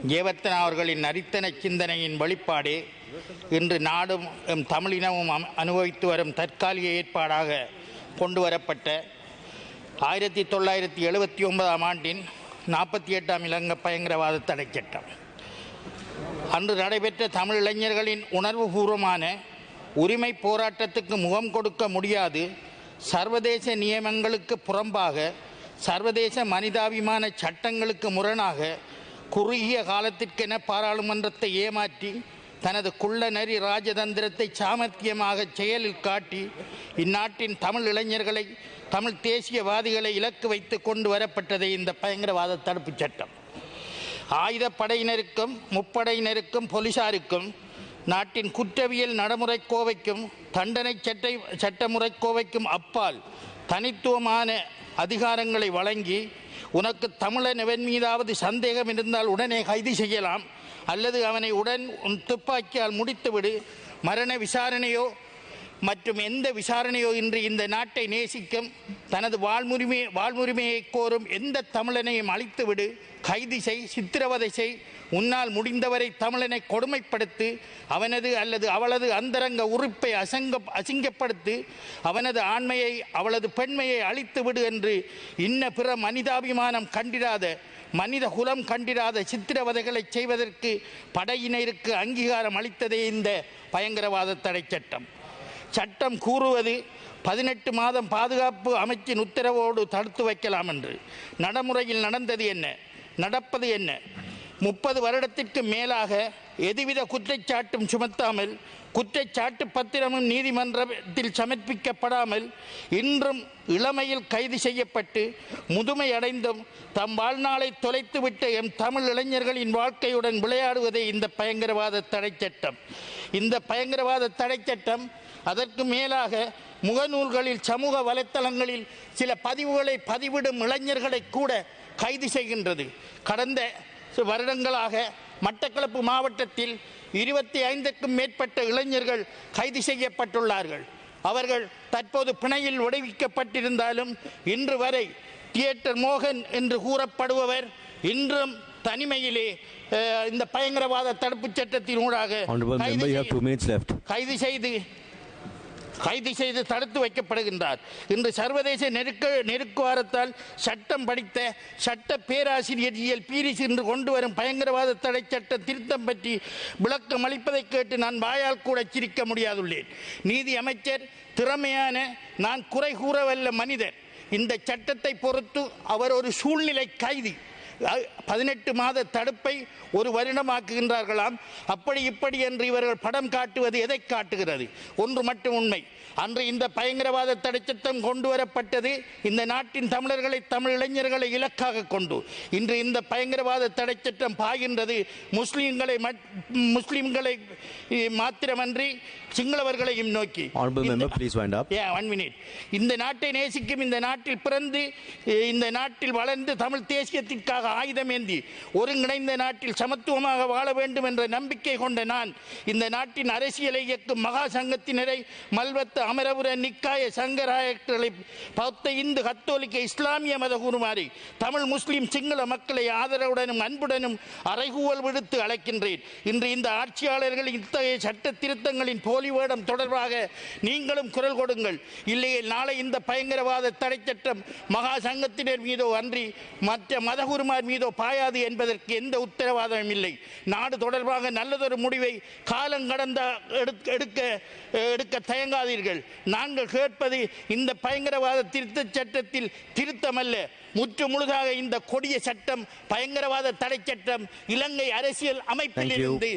ஜெயவர்தனா அவர்களின் நரித்தன சிந்தனையின் வெளிப்பாடு இன்று நாடும் தமிழினமும் அனுபவித்து வரும் தற்காலிக ஏற்பாடாக கொண்டு வரப்பட்ட 1979 ஆண்டின் 48ஆம் இலங்கை பயங்கரவாத தடை சட்டம். அன்று நடைபெற்ற தமிழ் இளைஞர்களின் உணர்வுபூர்வமான உரிமை போராட்டத்துக்கு முகம் கொடுக்க முடியாது, சர்வதேச நியமங்களுக்கு புறம்பாக, சர்வதேச மனிதாபிமான சட்டங்களுக்கு முரணாக குறுகிய காலத்திற்கென பாராளுமன்றத்தை ஏமாற்றி தனது குள்ள நரி ராஜதந்திரத்தை சாமர்த்தியமாக செயலில் காட்டி இந்நாட்டின் தமிழ் இளைஞர்களை, தமிழ் தேசியவாதிகளை இலக்கு வைத்து கொண்டு வரப்பட்டதே இந்த பயங்கரவாத தடுப்புச் சட்டம். ஆயுதப்படையினருக்கும் முப்படையினருக்கும் போலீசாருக்கும் நாட்டின் குற்றவியல் நடைமுறை கோவைக்கும் தண்டனை சட்டமுறை கோவைக்கும் அப்பால் தனித்துவமான அதிகாரங்களை வழங்கி, உனக்கு தமிழனவன் மீதாவது சந்தேகம் இருந்தால் உடனே கைது செய்யலாம், அல்லது அவனை துப்பாக்கியால் முடித்துவிடு, மரண விசாரணையோ மற்றும் எந்த விசாரணையோ இன்றி இந்த நாட்டை நேசிக்கும், தனது வாழ்வுரிமையை கோரும் எந்த தமிழனையும் அழித்துவிடு, கைது செய், சித்திரவதை செய், உன்னால் முடிந்தவரை தமிழனை கொடுமைப்படுத்து, அவனது அல்லது அவளது அந்தரங்க உறுப்பை அசிங்கப்படுத்து, அவனது ஆண்மையை அவளது பெண்மையை அழித்துவிடு என்று இன்ன பிற மனிதாபிமானம் கண்டிராத, மனித குலம் கண்டிராத சித்திரவதைகளை செய்வதற்கு படையினருக்கு அங்கீகாரம் அளித்ததே இந்த பயங்கரவாத தடை சட்டம். சட்டம் கூறுவது 18 மாதம் பாதுகாப்பு அமைச்சின் உத்தரவோடு தடுத்து வைக்கலாம் என்று. நடைமுறையில் நடந்தது என்ன, நடப்பது என்ன? 30 வருடத்திற்கு மேலாக எதுவித குற்றச்சாட்டும் சுமத்தாமல், குற்றச்சாட்டு பத்திரமும் நீதிமன்றத்தில் சமர்ப்பிக்கப்படாமல், இன்றும் இளமையில் கைது செய்யப்பட்டு முதுமை அடைந்தும் தம் வாழ்நாளை தொலைத்துவிட்ட எம் தமிழ் இளைஞர்களின் வாழ்க்கையுடன் விளையாடுவதே இந்த பயங்கரவாத தடை சட்டம். இந்த பயங்கரவாத தடை சட்டம் அதற்கு மேலாக முகநூல்களில், சமூக வலைத்தளங்களில் சில பதிவுகளை பதிவிடும் இளைஞர்களை கூட கைது செய்கின்றது. கடந்த வருடங்களாக மட்டக்களப்பு மாவட்டத்தில் 25க்கும் மேற்பட்ட இளைஞர்கள் கைது செய்யப்பட்டுள்ளார்கள். அவர்கள் தற்போது பிணையில் விடுவிக்கப்பட்டிருந்தாலும் இன்று வரை தியேட்டர் மோகன் என்று கூறப்படுபவர் இன்றும் தனிமையிலே இந்த பயங்கரவாத தடுப்புச் சட்டத்தின் ஊடாக கைது செய்து தடுத்து வைக்கப்படுகின்றார். இன்று சர்வதேச நெருக்குவாரத்தால் சட்டம் படித்த சட்ட பேராசிரியர் பீரிஸ் இன்று கொண்டு வரும் பயங்கரவாத தடை சட்ட திருத்தம் பற்றி விளக்கம் அளிப்பதை கேட்டு நான் வாயால் கூட சிரிக்க முடியாதுள்ளேன். நீதி அமைச்சர் திறமையான, நான் குறை கூறவல்ல மனிதர். இந்த சட்டத்தை பொறுத்து அவர் ஒரு சூழ்நிலை கைதி. 18 மாத தடுப்பை ஒரு வருடமாக்குகின்றார்களாம். அப்படி இப்படி என்று இவர்கள் படம் காட்டுவது எதை காட்டுகிறது? ஒன்று மட்டும் உண்மை. அன்று இந்த பயங்கரவாத தடை சட்டம் கொண்டு வரப்பட்டது இந்த நாட்டின் தமிழர்களை, தமிழ் இளைஞர்களை இலக்காக கொண்டு. இன்று இந்த பயங்கரவாத தடை சட்டம் பாய்கின்றது முஸ்லிம்களை மாத்திரமன்றி சிங்களவர்களையும் நோக்கி. இந்த நாட்டை நேசிக்கும், இந்த நாட்டில் பிறந்து, இந்த நாட்டில் வளர்ந்து, தமிழ் தேசியத்திற்காக ஆயுதம் ஏந்தி ஒருங்கிணைந்த நாட்டில் சமத்துவமாக வாழ வேண்டும் என்ற நம்பிக்கை கொண்ட நான் இந்த நாட்டின் அரசியலை இயக்கும் மகா சங்கத்தினரை, மல்வத்த, அமரபுர, நிக்காய சங்கராயர்களை, பௌத்த, இந்து, கத்தோலிக்க, இஸ்லாமிய மத குருமாறி தமிழ், முஸ்லிம், சிங்கள மக்களை ஆதரவுடனும் அன்புடனும் அறைகூவல் விடுத்து அழைக்கின்றேன். இன்று இந்த ஆட்சியாளர்கள் இத்தகைய சட்ட திருத்தங்களின் போலி வேடம் தொடர்பாக நீங்களும் குரல் கொடுங்கள். இல்லையே நாளை இந்த பயங்கரவாத தடை சட்டம் மகா சங்கத்தினர் மீதோ அன்றி மற்ற மதகுருமார் மீதோ பாயாது என்பதற்கு எந்த உத்தரவாதமும் இல்லை. நாடு தொடர்பாக நல்லதொரு முடிவை காலங்கடந்த எடுக்க தயங்காதீர்கள். நாங்கள் கேட்பது இந்த பயங்கரவாத திருத்த சட்டத்தில் திருத்தமல்ல, முற்று முழுதாக இந்த கொடிய சட்டம், பயங்கரவாத தடை சட்டம் இலங்கை அரசியல் அமைப்பில் இருந்து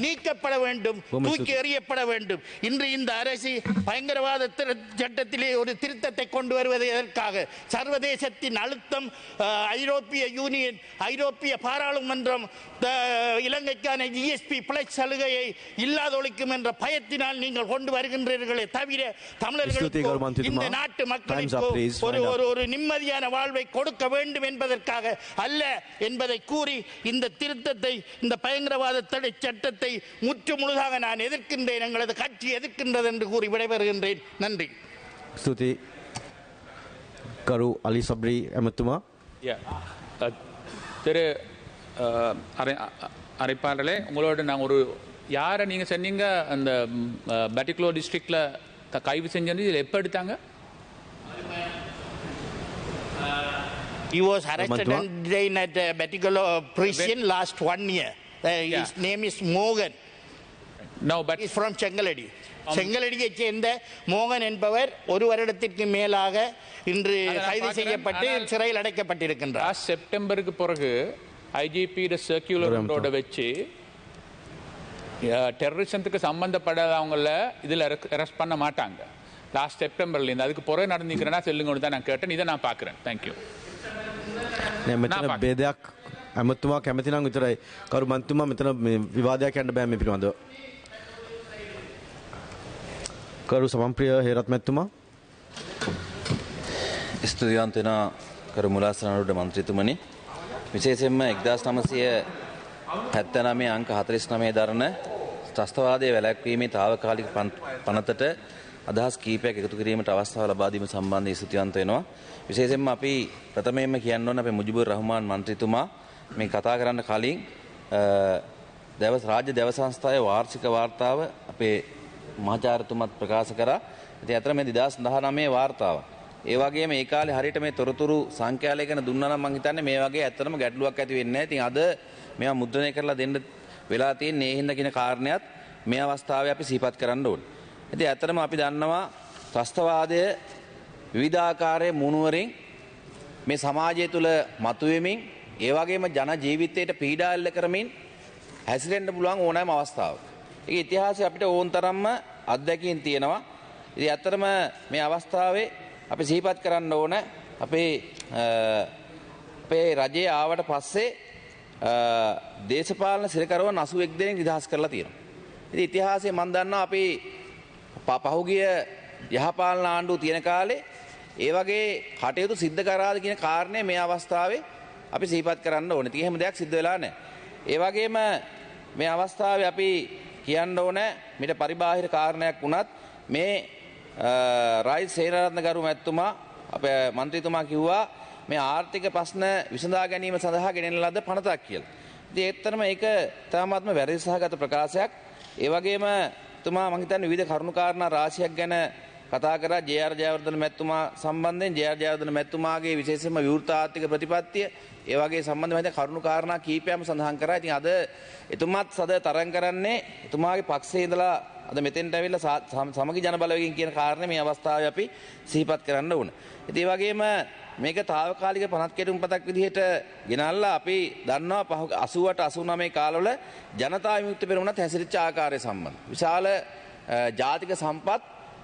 நீக்கப்பட வேண்டும், தூக்கி எறியப்பட வேண்டும். இன்று இந்த அரசு பயங்கரவாத சட்டத்திலே ஒரு திருத்தத்தை கொண்டு வருவது எதற்காக? சர்வதேசத்தின் அழுத்தம், ஐரோப்பிய ஐரோப்பிய யூனியன் ஐரோப்பிய பாராளுமன்றம் இலங்கைக்கான ஜிஎஸ்பி பிளஸ் சலுகையை இல்லாதொழிக்கும் என்ற பயத்தினால் நீங்கள் கொண்டு வருகின்றீர்களே தவிர தமிழர்களுக்கு இந்த நாட்டு மக்களுக்கு ஒரு நிம்மதியான வாழ்வை கொடுக்க வேண்டும் என்பதற்காக அல்ல என்பதை கூறி இந்த திருத்தத்தை இந்த பயங்கரவாத தடை சட்டத்தை முற்று முழுதாக நான் எதிர்க்கின்றேன், எங்களது கட்சி எதிர்க்கின்றது என்று கூறி விடைபெறுகின்றேன். நன்றி. ස්තුතියි කරු අලි සබ්රි ඇමතුමා. திரு அரைப்பாடலே உங்களோட நாங்கள் ஒரு யாரை நீங்கள் சொன்னீங்க அந்த பர்டிகுலர் டிஸ்ட்ரிக்டில் கைது செஞ்சது இதில் எப்போ எடுத்தாங்க? He was arrested and detained at Baticular prison last 1 year. His name is Morgan. No, but he's from Chengaladi. செங்கலடியை சேர்ந்த மோகன் என்பவர் ஒரு வருடத்திற்கு மேலாக இன்று கைது செய்யப்பட்டு சிறையில் அடைக்கப்பட்டிருக்கின்றார். செப்டம்பருக்கு பிறகு ஐஜிபி சர்க்குலரோட வச்சு டெரரிசத்துக்கு சம்பந்தப்படாதவங்கள இதில் அரெஸ்ட் பண்ண மாட்டாங்க. லாஸ்ட் செப்டம்பர்லேருந்து அதுக்கு பிறகு நடந்துக்கிறேன்னா சொல்லுங்கன்னு தான் நான் கேட்டேன். இதை நான் பார்க்குறேன். தேங்க்யூ. මෙතන බේදයක් ඇමතුමා කැමති නම් විතරයි. කරු මන්තුමා මෙතන විවාදයක් යන්න බෑ මේ පිළිබඳව. කරු සමන්ප්‍රිය හේරත් මැතිතුමා. ස්තුතිවන්ත වෙන කරු මුලාස්රණරුඩ මන්ත්‍රීතුමනි, විශේෂයෙන්ම 1979 අංක 49 දරන ත්‍රස්තවාදයේ වැළැක්වීමේ తాවකාලික පනතට අදහස් කීපයක් එකතු කිරීමට අවස්ථාව ලබා දීම සම්බන්ධයෙන් ස්තුතිවන්ත වෙනවා. විශේෂයෙන්ම අපි ප්‍රථමයෙන්ම කියන්න ඕන අපේ මුජිබුර් රහමාන් මන්ත්‍රීතුමා මේ කතා කරන්න කලින් රාජ්‍ය දේව සංස්ථාවේ වාර්ෂික වාර්තාව අපේ මහාචාර්යතුමත් ප්‍රකාශ කරා. ඉතින් අතර මේ 2019 වාර්තාව. ඒ වගේම ඒ කාලේ හරියට මේ තොරතුරු සංඛ්‍යාලයකන දුන්නා නම් මම හිතන්නේ මේ වගේ ඇත්තටම ගැටලුවක් ඇති වෙන්නේ නැහැ. ඉතින් අද මේවා මුද්‍රණය කරලා දෙන්න වෙලා තියෙන්නේ ඒ හින්දා කියන කාරණයක් මේ අවස්ථාවේ අපි සිහිපත් කරන්න ඕනේ. ඉතින් ඇත්තටම අපි දන්නවා ත්‍රස්තවාදය විවිධාකාරයේ මුණුවරින් මේ සමාජය තුළ මතුවෙමින් ඒ වගේම ජන ජීවිතයට පීඩා එල්ල කරමින් හැසිරෙන්න පුළුවන් ඕනෑම අවස්ථාවක්. ඒක ඉතිහාසය අපිට ඕන තරම්ම අත්දැකීම් තියෙනවා. ඉතින් ඇත්තටම මේ අවස්ථාවේ අපි සිහිපත් කරන්න ඕන අපේ රජය ආවට පස්සේ දේශපාලන සිරකරුවන් 81 දෙනෙක් නිදහස් කරලා තියෙනවා. ඉතින් ඉතිහාසයේ මම දන්නවා අපි පහුගිය යහපාලන ආණ්ඩුව තියෙන කාලේ ඒ වගේ කටයුතු සිද්ධ කරාද කියන කාරණය මේ අවස්ථාවේ අපි සිහිපත් කරන්න ඕනේ. ඉතින් එහෙම දෙයක් සිද්ධ වෙලා නැහැ. ඒ වගේම මේ අවස්ථාවේ අපි කියන්න ඕනේ මිට පරිබාහිර කාරණයක් වුණත් මේ රාජ් සේනාරත්න ගරු මැතිතුමා අපේ മന്ത്രിතුමා කිව්වා මේ ආර්ථික ප්‍රශ්න විසඳා ගැනීම සඳහා ගෙනෙන ලද පනතක් කියලා. ඉතින් ඒත්තරම ඒක තාමත්ම වැරදි සහගත ප්‍රකාශයක්. ඒ වගේම තුමා මම හිතන්නේ විවිධ කරුණු කාරණා රාශියක් ගැන කතා කරා. ජේ.ආර්. ජයවර්ධන මැතිතුමා සම්බන්ධයෙන් ජේ.ආර්. ජයවර්ධන මැතිතුමාගේ විශේෂයෙන්ම විවෘත ආර්ථික ප්‍රතිපත්තිය ඒ වගේ සම්බන්ධව හිත කරුණු කාරණා කීපයක්ම සඳහන් කරා. ඉතින් අද එතුමාත් සද තරම් කරන්නේ එතුමාගේ පක්ෂයේ ඉඳලා අද මෙතෙන්ට ඇවිල්ලා සමගි ජන බලවේගයෙන් කියන කාරණේ මේ අවස්ථාවේ අපි සිහිපත් කරන්න ඕන. ඉතින් ඒ වගේම මේක తాවකාලික පනත් කෙටුම්පතක් විදිහට ගෙනල්ලා අපි දන්නවා 88 89 කාලවල ජනතා විමුක්ති පෙරමුණත් හැසිරෙච්ච ආකාරය සම්බන්ධ විශාල ජාතික සම්පත්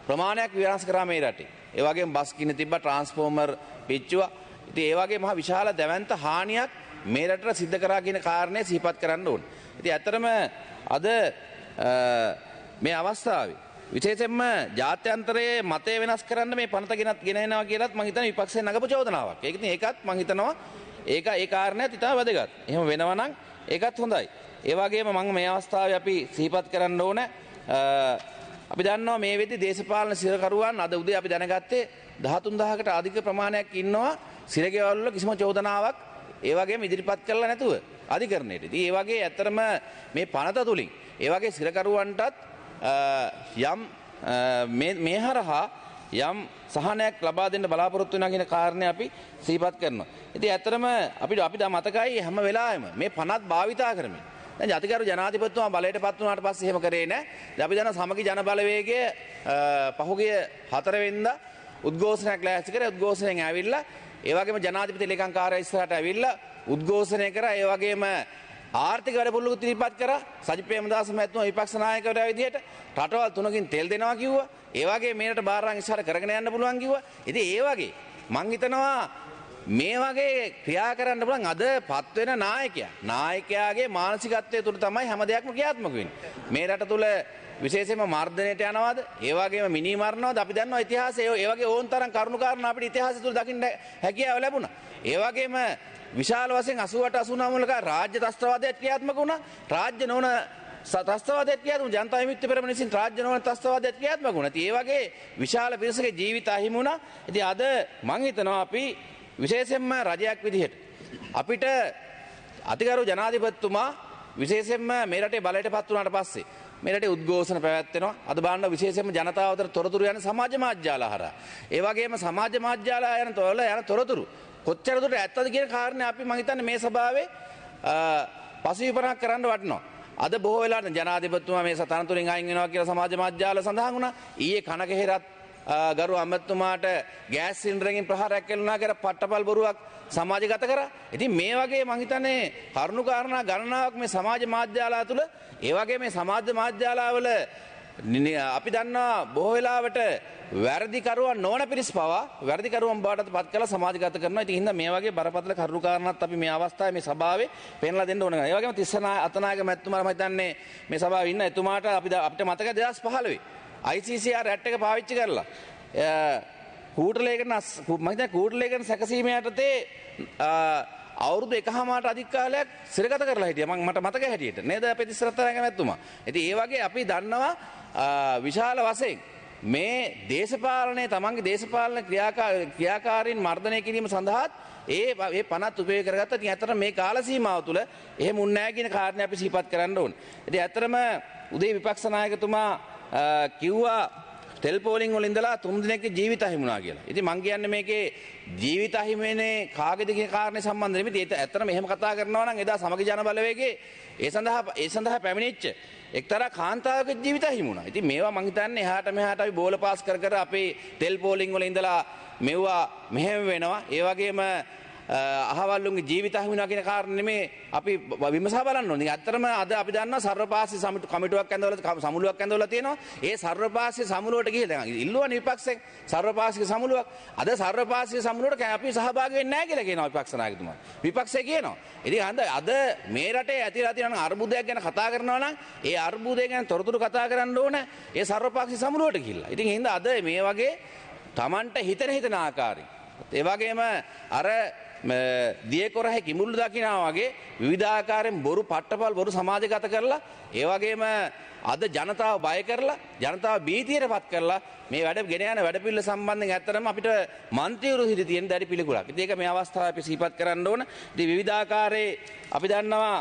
ප්‍රමාණයක් විනාශ කරා මේ රටේ. ඒ වගේම බස් කින තිබ්බා, ට්‍රාන්ස්ෆෝමර් පිච්චුවා. ඉතින් ඒ වගේ මහ විශාල දැවැන්ත හානියක් මේ රටට සිද්ධ කරා කියන කාරණේ සිහිපත් කරන්න ඕනේ. ඉතින් ඇත්තටම අද මේ අවස්ථාවේ විශේෂයෙන්ම ජාත්‍යන්තරයේ මතය වෙනස් කරන්න මේ පනත ගෙනනවා කියලාත් මම හිතන්නේ විපක්ෂයෙන් නගපු චෝදනාවක්. ඒක ඉතින් ඒකත් මම හිතනවා ඒ කාරණේත් ඉතාම වැදගත්. එහෙම වෙනවා නම් ඒකත් හොඳයි. ඒ වගේම මම මේ අවස්ථාවේ අපි සිහිපත් කරන්න ඕන අපි දන්නවා මේ වෙද්දි දේශපාලන සිරකරුවන් අද උදේ අපි දැනගත්තේ 13000කට අධික ප්‍රමාණයක් ඉන්නවා සිරගෙවල් වල කිසිම චෝදනාවක් ඒ වගේම ඉදිරිපත් කරලා නැතුව අධිකරණයට. ඉතින් ඒ වගේ ඇත්තටම මේ පනත තුලින් ඒ වගේ සිරකරුවන්ටත් යම් මේ හරහා යම් සහනයක් ලබා දෙන්න බලාපොරොත්තු වෙනවා කියන කාරණේ අපි සිහිපත් කරනවා. ඉතින් ඇත්තටම අපි මතකයි හැම වෙලාවෙම මේ පනත් භාවිතා කරමින් දැන් ජාතිකරු ජනාධිපතිතුමා බලයට පත් වුණාට පස්සේ එහෙම කරේ නැහැ. දැන් අපි දන්නවා සමගි ජන බලවේගය පහුගිය 4 වෙනිදා උද්ඝෝෂණයක් ලෑස්ති කරලා උද්ඝෝෂණයෙන් ඇවිල්ලා ඒ වගේම ජනාධිපති ලේකම්කාරයා ඉස්සරහට ඇවිල්ලා උද්ඝෝෂණය කරා. ඒ වගේම ආර්ථික වැඩපිළිවෙළ ඉදිරිපත් කරා. සජිත් ප්‍රේමදාස මහත්මයා විපක්ෂ නායකවරයා විදිහට රටවල් 3කින් තෙල් දෙනවා කිව්වා. ඒ වගේ මේකට බාරාන් ඉස්සරහ කරගෙන යන්න පුළුවන් කිව්වා. ඉතින් ඒ වගේ මං හිතනවා මේ වගේ ක්‍රියා කරන්න පුළුවන් අද පත්වෙන නායකයාගේ මානසිකත්වය තුළ තමයි හැම දෙයක්ම ක්‍රියාත්මක වෙන්නේ. මේ රට තුළ විශේෂයෙන්ම මර්ධනයට යනවාද? ඒ වගේම මිනී මරනවාද? අපි දන්නවා ඉතිහාසයේ ඒ වගේ ඕන තරම් කරුණු කාරණා අපිට ඉතිහාසය තුළ දකින්න හැකියාව ලැබුණා. ඒ වගේම විශාල වශයෙන් 88 89 වල රාජ්‍ය ත්‍රස්තවාදයක් ක්‍රියාත්මක වුණා. රාජ්‍ය නොවන ත්‍රස්තවාදයක් ක්‍රියාත්මක ජනතා විමුක්ති පෙරමුණ විසින් රාජ්‍ය නොවන ත්‍රස්තවාදයක් ක්‍රියාත්මක වුණා. ඉතින් ඒ වගේ විශාල පිරිසකගේ ජීවිත අහිමි වුණා. ඉතින් අද මම හිතනවා අපි විශේෂයෙන්ම රජයක් විදිහට අපිට අතිගරු ජනාධිපතිතුමා විශේෂයෙන්ම මේ රටේ බලයට පත් වුණාට පස්සේ මේ රටේ උද්ඝෝෂණ පැවැත්වෙනවා. අද බලන්න විශේෂයෙන්ම ජනතාව අතර තොරතුරු යන සමාජ මාධ්‍යාල හරහා. ඒ වගේම සමාජ මාධ්‍යාල යන තොරතුරු කොච්චර දුරට ඇත්තද කියන කාරණේ අපි මම හිතන්නේ මේ සභාවේ පසුවිපරක් කරන්න වටිනවා. අද බොහෝ වෙලාවට ජනාධිපතිතුමා මේ තනතුරින් අයින් වෙනවා කියලා සමාජ මාධ්‍යාල සඳහන් වුණා. ඊයේ කනකහෙරත් ගරු අමතුමාට ගෑස් සිලින්ඩරකින් ප්‍රහාරයක් කෙරුණා කියලා පට්ටපල් බොරුවක් සමාජගත කරා. ඉතින් මේ වගේ මං හිතන්නේ කරුණු කාරණා ගණනාවක් මේ සමාජ මාධ්‍යාලා තුල ඒ වගේ මේ සමාජ මාධ්‍යාලාවල අපි දන්නවා බොහෝ වෙලාවට වැරදිකරුවන් නොවන පිරිස් පවා වැරදිකරුවන් බවට පත් කරලා සමාජගත කරනවා. ඉතින් හින්දා මේ වගේ බරපතල කරුණු කාරණාත් අපි මේ අවස්ථාවේ මේ සභාවේ පෙන්ලා දෙන්න ඕන. ඒ වගේම තිස්සනා අතනායක මැතිතුමාලා මම හිතන්නේ මේ සභාවේ ඉන්න එතුමාට අපිට මතක 2015 ICCR ඇට් එක පාවිච්චි කරලා කූටලේකන සැකසීම යටතේ අවුරුදු 1.5ට අධික කාලයක් සිරගත කරලා හිටියා. මට මතක හැටියට නේද අපේ තිස්සරත්තරන් මැතිතුමා. ඉතින් ඒ වගේ අපි දන්නවා විශාල වශයෙන් මේ දේශපාලනයේ තමන්ගේ දේශපාලන ක්‍රියාකාරීන් මර්ධනය කිරීම සඳහා ඒ පනත් උපයෝග කරගත්තා. ඉතින් ඇත්තට මේ කාල සීමාව තුළ එහෙම උන්නේ නැහැ කියන කාරණේ අපි සිහිපත් කරන්න ඕනේ. ඉතින් ඇත්තටම උදේ විපක්ෂ නායකතුමා කිව්වා තෙල් පෝලිං වල ඉඳලා 3 දිනක ජීවිත අහිමුණා කියලා. ඉතින් මං කියන්නේ මේකේ ජීවිත අහිමි වෙන්නේ කාගේද කියන කාරණේ සම්බන්ධ නෙමෙයි. ඒක ඇත්තටම එහෙම කතා කරනවා නම් එදා සමගි ජන බලවේගයේ ඒ සඳහා පැමිණිච්ච එක්තරා කාන්තාවක ජීවිත අහිමුණා. ඉතින් මේවා මං හිතන්නේ එහාට මෙහාට අපි බෝල පාස් කර අපේ තෙල් පෝලිං වල ඉඳලා මෙවුවා මෙහෙම වෙනවා. ඒ වගේම අහවල්ලුන්ගේ ජීවිත අහිමිනවා කියන කාරණේ නෙමේ අපි විමසා බලන්න ඕනේ. ඇත්තටම අද අපි දන්නවා සර්වපාක්ෂික කමිටුවක් ඇඳවලා සමුළුවක් ඇඳවලා තියෙනවා. ඒ සර්වපාක්ෂික සමුළුවට ගිහිල්ලා ඉල්ලුවානේ විපක්ෂයෙන් සර්වපාක්ෂික සමුළුවක්. අද සර්වපාක්ෂික සමුළුවට අපි සහභාගී වෙන්නේ නැහැ කියලා කියනවා විපක්ෂ නායකතුමා. විපක්ෂය කියනවා. ඉතින් අද මේ රටේ ඇතිලා තියෙන අර්බුදයක් ගැන කතා කරනවා නම් ඒ අර්බුදය ගැන තොරතුරු කතා කරන්න ඕන ඒ සර්වපාක්ෂික සමුළුවට ගිහිල්ලා. ඉතින් හින්දා අද මේ වගේ Tamanට හිතන ආකාරයෙන් ඒ වගේම අර දියකොරහේ කිඹුල්ලු දකිනා වගේ විවිධාකාරයෙන් බොරු පට්ටපල් බොරු සමාජගත කරලා ඒ වගේම අද ජනතාව බය කරලා ජනතාව භීතියට පත් කරලා මේ වැඩ ගෙන යන වැඩපිළිවෙල සම්බන්ධයෙන් ඇත්තටම අපිට මන්ත්‍රීවරු හිටි තියෙන දැඩි පිළිකුලක්. ඉතින් ඒක මේ අවස්ථාවේ අපි සිහිපත් කරන්න ඕන. ඉතින් විවිධාකාරයේ අපි දන්නවා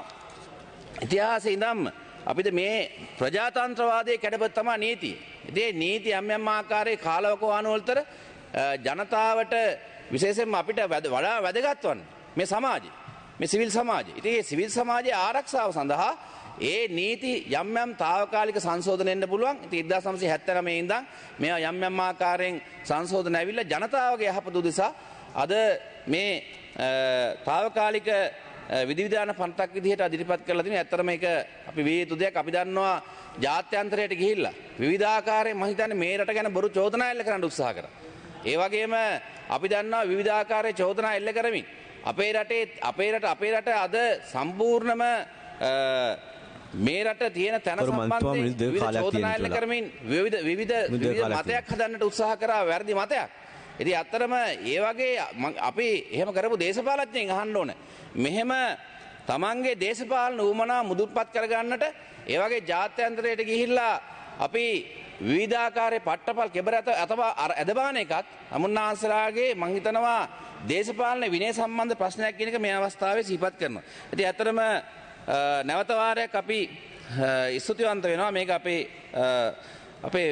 ඉතිහාසයේ ඉඳන්ම අපිට මේ ප්‍රජාතන්ත්‍රවාදයේ කැඩපත තමයි නීතිය. ඉතින් නීති යම් ආකාරයේ කාලවකවානුවලතර ජනතාවට විශේෂයෙන්ම අපිට වඩා වැදගත් වන්නේ මේ සමාජය. මේ සිවිල් සමාජය. ඉතින් මේ සිවිල් සමාජයේ ආරක්ෂාව සඳහා ඒ නීති යම් తాවකාලික සංශෝධන එන්න පුළුවන්. ඉතින් 1979 ඉඳන් මේවා යම් ආකාරයෙන් සංශෝධන ඇවිල්ලා ජනතාවගේ යහපත උදෙසා අද මේ తాවකාලික විධිවිධාන පන්තක් විදිහට ඉදිරිපත් කරලා තියෙනවා. ඇත්තටම මේක අපි විය යුතු දෙයක්. අපි දන්නවා ජාත්‍යන්තරයට ගිහිල්ලා විවිධාකාරයෙන් මම හිතන්නේ මේ රට ගැන බොරු චෝදනා එල්ල කරන්න උත්සාහ කරා. ඒ වගේම අපි දන්නවා විවිධාකාරයේ චෝදනා එල්ල කරමින් අපේ රට අද සම්පූර්ණම මේ රට තියෙන තැන සම්බන්ධයෙන් විවිධ චෝදනා එල්ල කරමින් විවිධ මතයක් හදන්නට උත්සාහ කරා වැරදි මතයක්. ඉතින් අත්‍තරම ඒ වගේ අපි එහෙම කරපු දේශපාලඥයන් අහන්න ඕන. මෙහෙම තමන්ගේ දේශපාලන උවමනා මුදුන්පත් කරගන්නට ඒ වගේ ජාත්‍යන්තරයට ගිහිල්ලා අපි විවිධාකාරයේ පට්ටපල් කෙබර අතවා ඇදබාන එකත් අමුන්නාන්සලාගේ මං හිතනවා දේශපාලන විනය සම්බන්ධ ප්‍රශ්නයක් කියන එක මේ අවස්ථාවේ සිහිපත් කරනවා. ඉතින් ඇත්තටම නැවත වාරයක් අපි ස්තුතිවන්ත වෙනවා මේක අපේ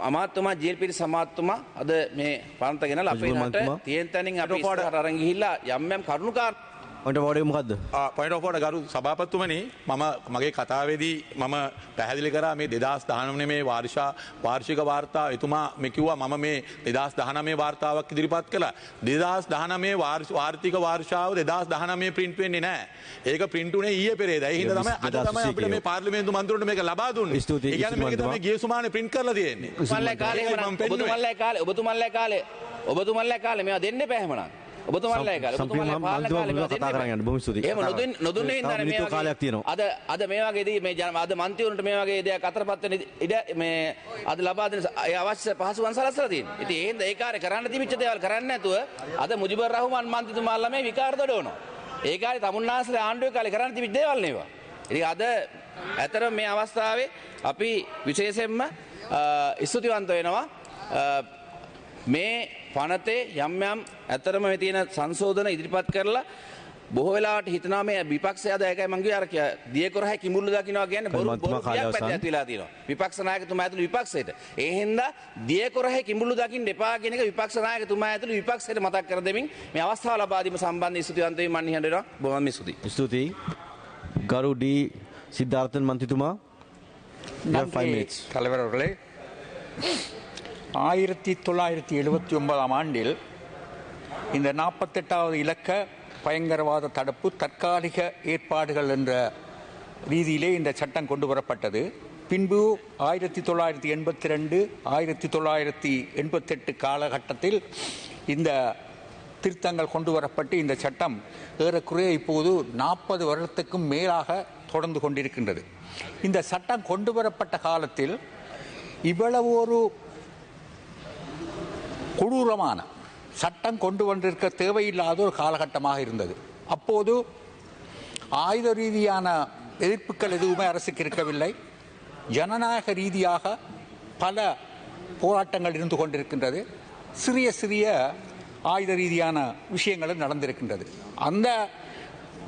අමාත්‍යතුමා ජීල්පිරි සමාත්තුමා අද මේ පන්ත ගෙනලා අපේ රට තියෙන තැනින් අපි ඉස්සරහට අරන් ගිහිල්ලා යම් කරුණුකාරණා පොයින්ට් ඔෆ් ඕඩර් ගරු සභාපතිතුමනි මම මගේ කතාවේදී මම පැහැදිලි කරා මේ 2019 මේ වාර්ෂික වාර්තා එතුමා මේ කිව්වා මම මේ 2019 වාර්තාවක් ඉදිරිපත් කළා 2019 වාර්ෂික වාර්ෂාව 2019 print වෙන්නේ නැහැ ඒක print උනේ ඊයේ පෙරේදා ඒ හින්දා තමයි අද තමයි අපිට මේ පාර්ලිමේන්තු මන්ත්‍රීවරුන්ට මේක ලබා දුන්නේ ඒ කියන්නේ මේක තමයි ගිය සුමානේ print කරලා තියෙන්නේ ඔබතුමන්ලා කාලේ මේවා දෙන්න එපා එහෙමනම් ඔබතුමාලා ඒක ඔබතුමාලා පාලන කාලේ එහෙම නොදුන්නේ ඉඳන් මේ වගේ අද මේ වගේදී මේ අද මන්ත්‍රීවරුන්ට මේ වගේ දෙයක් අතරපත් වෙන ඉඩ මේ අද ලබා දෙන අවශ්‍ය පහසුකම් සලස්සලා තියෙනවා. ඉතින් ඒ හින්දා ඒ කාර්ය කරන්න තිබිච්ච දේවල් කරන්නේ නැතුව අද මුජිබුර් රහ්මාන් මන්ත්‍රීතුමාලා මේ විකාර දඩවනවා. ඒ කාලේ තමුන්නාස්ලා ආණ්ඩුවේ කාලේ කරන්න තිබිච්ච දේවල් නෙවෙයි. ඉතින් අද ඇත්තටම මේ අවස්ථාවේ අපි විශේෂයෙන්ම ස්තුතිවන්ත වෙනවා මේ පනතේ යම් යම් ඇත්තටම මේ තියෙන සංශෝධන ඉදිරිපත් කරලා බොහෝ වෙලාවට හිතනවා මේ විපක්ෂය අද ඒකයි මං කිව්වේ අර දියකොරහයි කිඹුල්ලු දකින්නවා කියන්නේ බොරු පියක් වෙලා තියෙනවා විපක්ෂ 나යකතුමා ඇතුළු විපක්ෂයට ඒ හින්දා දියකොරහයි කිඹුල්ලු දකින්න එපා කියන එක විපක්ෂ 나යකතුමා ඇතුළු විපක්ෂයට මතක් කර දෙමින් මේ අවස්ථාව ලබා දීම සම්බන්ධයෙන් ස්තුතිවන්ත වෙමින් මන් නිහඬ වෙනවා බොහොම ස්තුතියි ගරු ඩී සිද්ධාර්ථන් මන්ත්‍රීතුමා 5 minutes தலைவர் அவர்களே 1979ஆம் ஆண்டில் இந்த 48வது இலக்க பயங்கரவாத தடுப்பு தற்காலிக ஏற்பாடுகள் என்ற ரீதியிலே இந்த சட்டம் கொண்டு வரப்பட்டது. பின்பு 1982 1988 காலகட்டத்தில் இந்த திருத்தங்கள் கொண்டு வரப்பட்டு இந்த சட்டம் ஏறக்குறைய இப்போது 40 வருடத்துக்கும் மேலாக தொடர்ந்து கொண்டிருக்கின்றது. இந்த சட்டம் கொண்டு வரப்பட்ட காலத்தில் இவ்வளவு ஒரு கொடூரமான சட்டம் கொண்டு வந்திருக்க தேவையில்லாத ஒரு காலகட்டமாக இருந்தது. அப்போது ஆயுத ரீதியான எதிர்ப்புகள் எதுவுமே அரசுக்கு இருக்கவில்லை. ஜனநாயக ரீதியாக பல போராட்டங்கள் இருந்து கொண்டிருக்கின்றது. சிறிய சிறிய ஆயுத ரீதியான விஷயங்களும் நடந்திருக்கின்றது.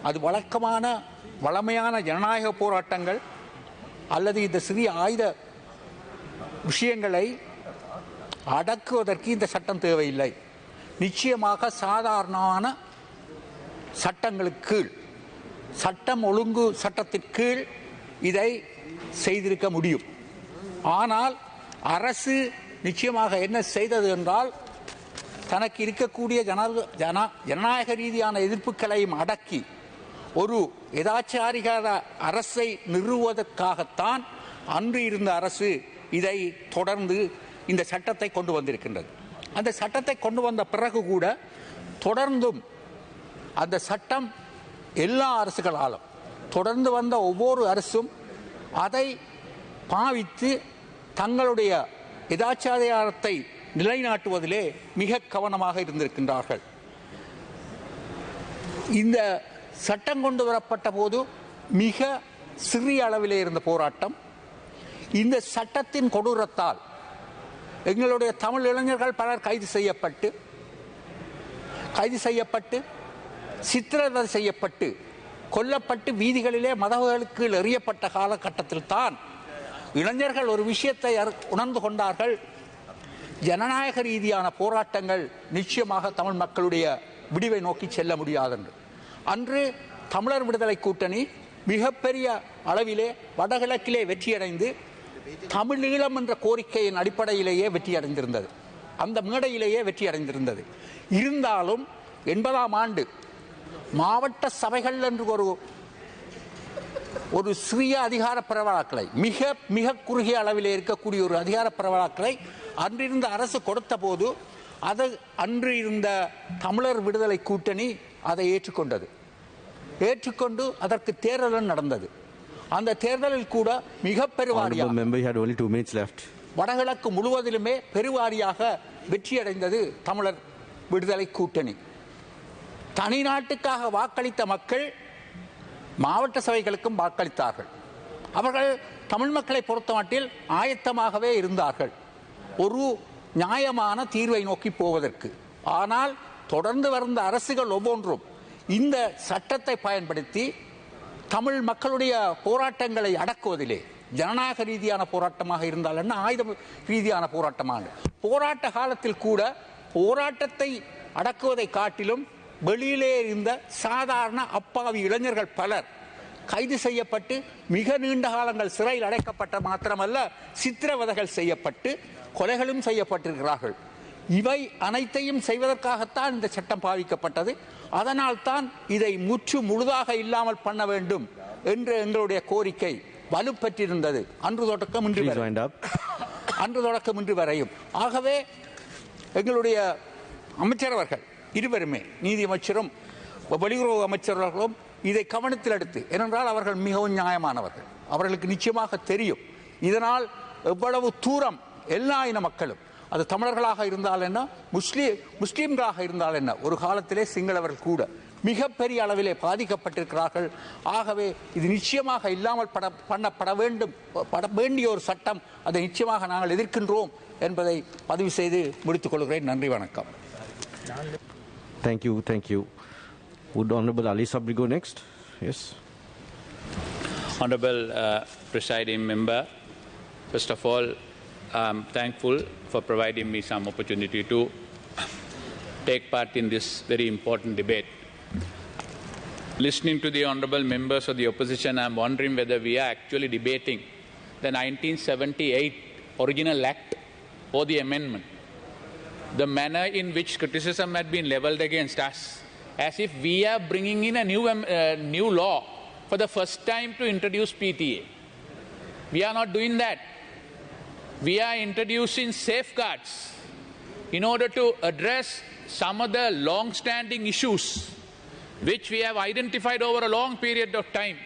அது வழக்கமான வளமையான ஜனநாயக போராட்டங்கள் அல்லது இந்த சிறிய ஆயுத விஷயங்களை அடக்குவதற்கு இந்த சட்டம் தேவையில்லை. நிச்சயமாக சாதாரணமான சட்டங்களுக்கு கீழ் சட்டம் ஒழுங்கு சட்டத்தின் கீழ் இதை செய்திருக்க முடியும். ஆனால் அரசு நிச்சயமாக என்ன செய்தது என்றால் தனக்கு இருக்கக்கூடிய ஜனநாயக ரீதியான எதிர்ப்புகளையும் அடக்கி ஒரு எதாச்சாரிகார அரசை நிறுவுவதற்காகத்தான் அன்று இருந்த அரசு இதை தொடர்ந்து இந்த சட்டத்தை கொண்டு வந்திருக்கின்றது. அந்த சட்டத்தை கொண்டு வந்த பிறகு கூட தொடர்ந்தும் அந்த சட்டம் எல்லா அரசுகளாலும் தொடர்ந்து வந்த ஒவ்வொரு அரசும் அதை பாவித்து தங்களுடைய எதாச்சாரியாரத்தை நிலைநாட்டுவதிலே மிக கவனமாக இருந்திருக்கின்றார்கள். இந்த சட்டம் கொண்டு வரப்பட்ட போது மிக சிறிய அளவிலே இருந்த போராட்டம் இந்த சட்டத்தின் கொடூரத்தால் எங்களுடைய தமிழ் இளைஞர்கள் பலர் கைது செய்யப்பட்டு சித்திரவதை செய்யப்பட்டு கொல்லப்பட்டு வீதிகளிலே மதகுகளுக்கு எறியப்பட்ட காலகட்டத்தில் தான் இளைஞர்கள் ஒரு விஷயத்தை உணர்ந்து கொண்டார்கள். ஜனநாயக ரீதியான போராட்டங்கள் நிச்சயமாக தமிழ் மக்களுடைய விடிவை நோக்கி செல்ல முடியாதென்று. அன்று தமிழர் விடுதலை கூட்டணி மிகப்பெரிய அளவிலே வடகிழக்கிலே வெற்றியடைந்து தமிழீழம் என்ற கோரிக்கையின் அடிப்படையிலேயே வெற்றியடைந்திருந்தது. அந்த மேடையிலேயே வெற்றியடைந்திருந்தது. இருந்தாலும் 80ஆம் ஆண்டு மாவட்ட சபைகள் என்று ஒரு சிறிய அதிகார பரவலாக்களை மிக மிக குறுகிய அளவிலே இருக்கக்கூடிய ஒரு அதிகார பரவலாக்களை அன்றிருந்த அரசு கொடுத்த போது அது அன்று இருந்த தமிழர் விடுதலை கூட்டணி அதை ஏற்றுக்கொண்டு அதற்கு தேர்தல் நடந்தது. அந்த தேர்தலில் கூட மிக பெருவாரியாக வடகிழக்கு முழுவதிலுமே பெருவாரியாக வெற்றியடைந்தது தமிழர் விடுதலை கூட்டணி. தனிநாட்டுக்காக வாக்களித்த மக்கள் மாவட்ட சபைகளுக்கும் வாக்களித்தார்கள். அவர்கள் தமிழ் மக்களை பொறுத்தமட்டில் ஆயத்தமாகவே இருந்தார்கள் ஒரு நியாயமான தீர்வை நோக்கி போவதற்கு. ஆனால் தொடர்ந்து வந்த அரசுகள் ஒவ்வொன்றும் இந்த சட்டத்தை பயன்படுத்தி தமிழ் மக்களுடைய போராட்டங்களை அடக்குவதிலே ஜனநாயக ரீதியான போராட்டமாக இருந்தால் என்ன ஆயுத ரீதியான போராட்டமாக போராட்ட காலத்தில் கூட போராட்டத்தை அடக்குவதை காட்டிலும் வெளியிலே இருந்த சாதாரண அப்பாவி இளைஞர்கள் பலர் கைது செய்யப்பட்டு மிக நீண்ட காலங்கள் சிறையில் அடைக்கப்பட்ட மாத்திரமல்ல சித்திரவதைகள் செய்யப்பட்டு கொலைகளும் செய்யப்பட்டிருக்கிறார்கள். இவை அனைத்தையும் செய்வதற்காகத்தான் இந்த சட்டம் பாவிக்கப்பட்டது. அதனால் தான் இதை முழுதாக இல்லாமல் பண்ண வேண்டும் என்ற எங்களுடைய கோரிக்கை வலுப்பெற்றிருந்தது அன்று தொடக்கம் இன்று வரையும். ஆகவே எங்களுடைய அமைச்சரவர்கள் இருவருமே நீதியமைச்சரும் வெளியுறவு அமைச்சர்களும் இதை கவனத்தில் எடுத்து, ஏனென்றால் அவர்கள் மிகவும் நியாயமானவர்கள், அவர்களுக்கு நிச்சயமாக தெரியும் இதனால் எவ்வளவு தூரம் எல்லா இன மக்களும், அது தமிழர்களாக இருந்தால் என்ன, முஸ்லீம்களாக இருந்தால் என்ன, ஒரு காலத்திலே சிங்களவர்கள் கூட மிகப்பெரிய அளவிலே பாதிக்கப்பட்டிருக்கிறார்கள். ஆகவே இது நிச்சயமாக இல்லாமல் பண்ணப்பட வேண்டிய ஒரு சட்டம், அதை நிச்சயமாக நாங்கள் எதிர்க்கின்றோம் என்பதை பதிவு செய்து முடித்துக் கொள்கிறேன். நன்றி, வணக்கம். Thank you. Would Honorable Ali Sabri go next? Yes. Honorable Presiding Member, first of all, I'm thankful for providing me some opportunity to take part in this very important debate. Listening to the honourable members of the opposition, I'm wondering whether we are actually debating the 1978 original act or the amendment. The manner in which criticism had been levelled against us, as if we are bringing in a new law for the first time to introduce PTA. We are not doing that. We are introducing safeguards in order to address some of the long-standing issues which we have identified over a long period of time,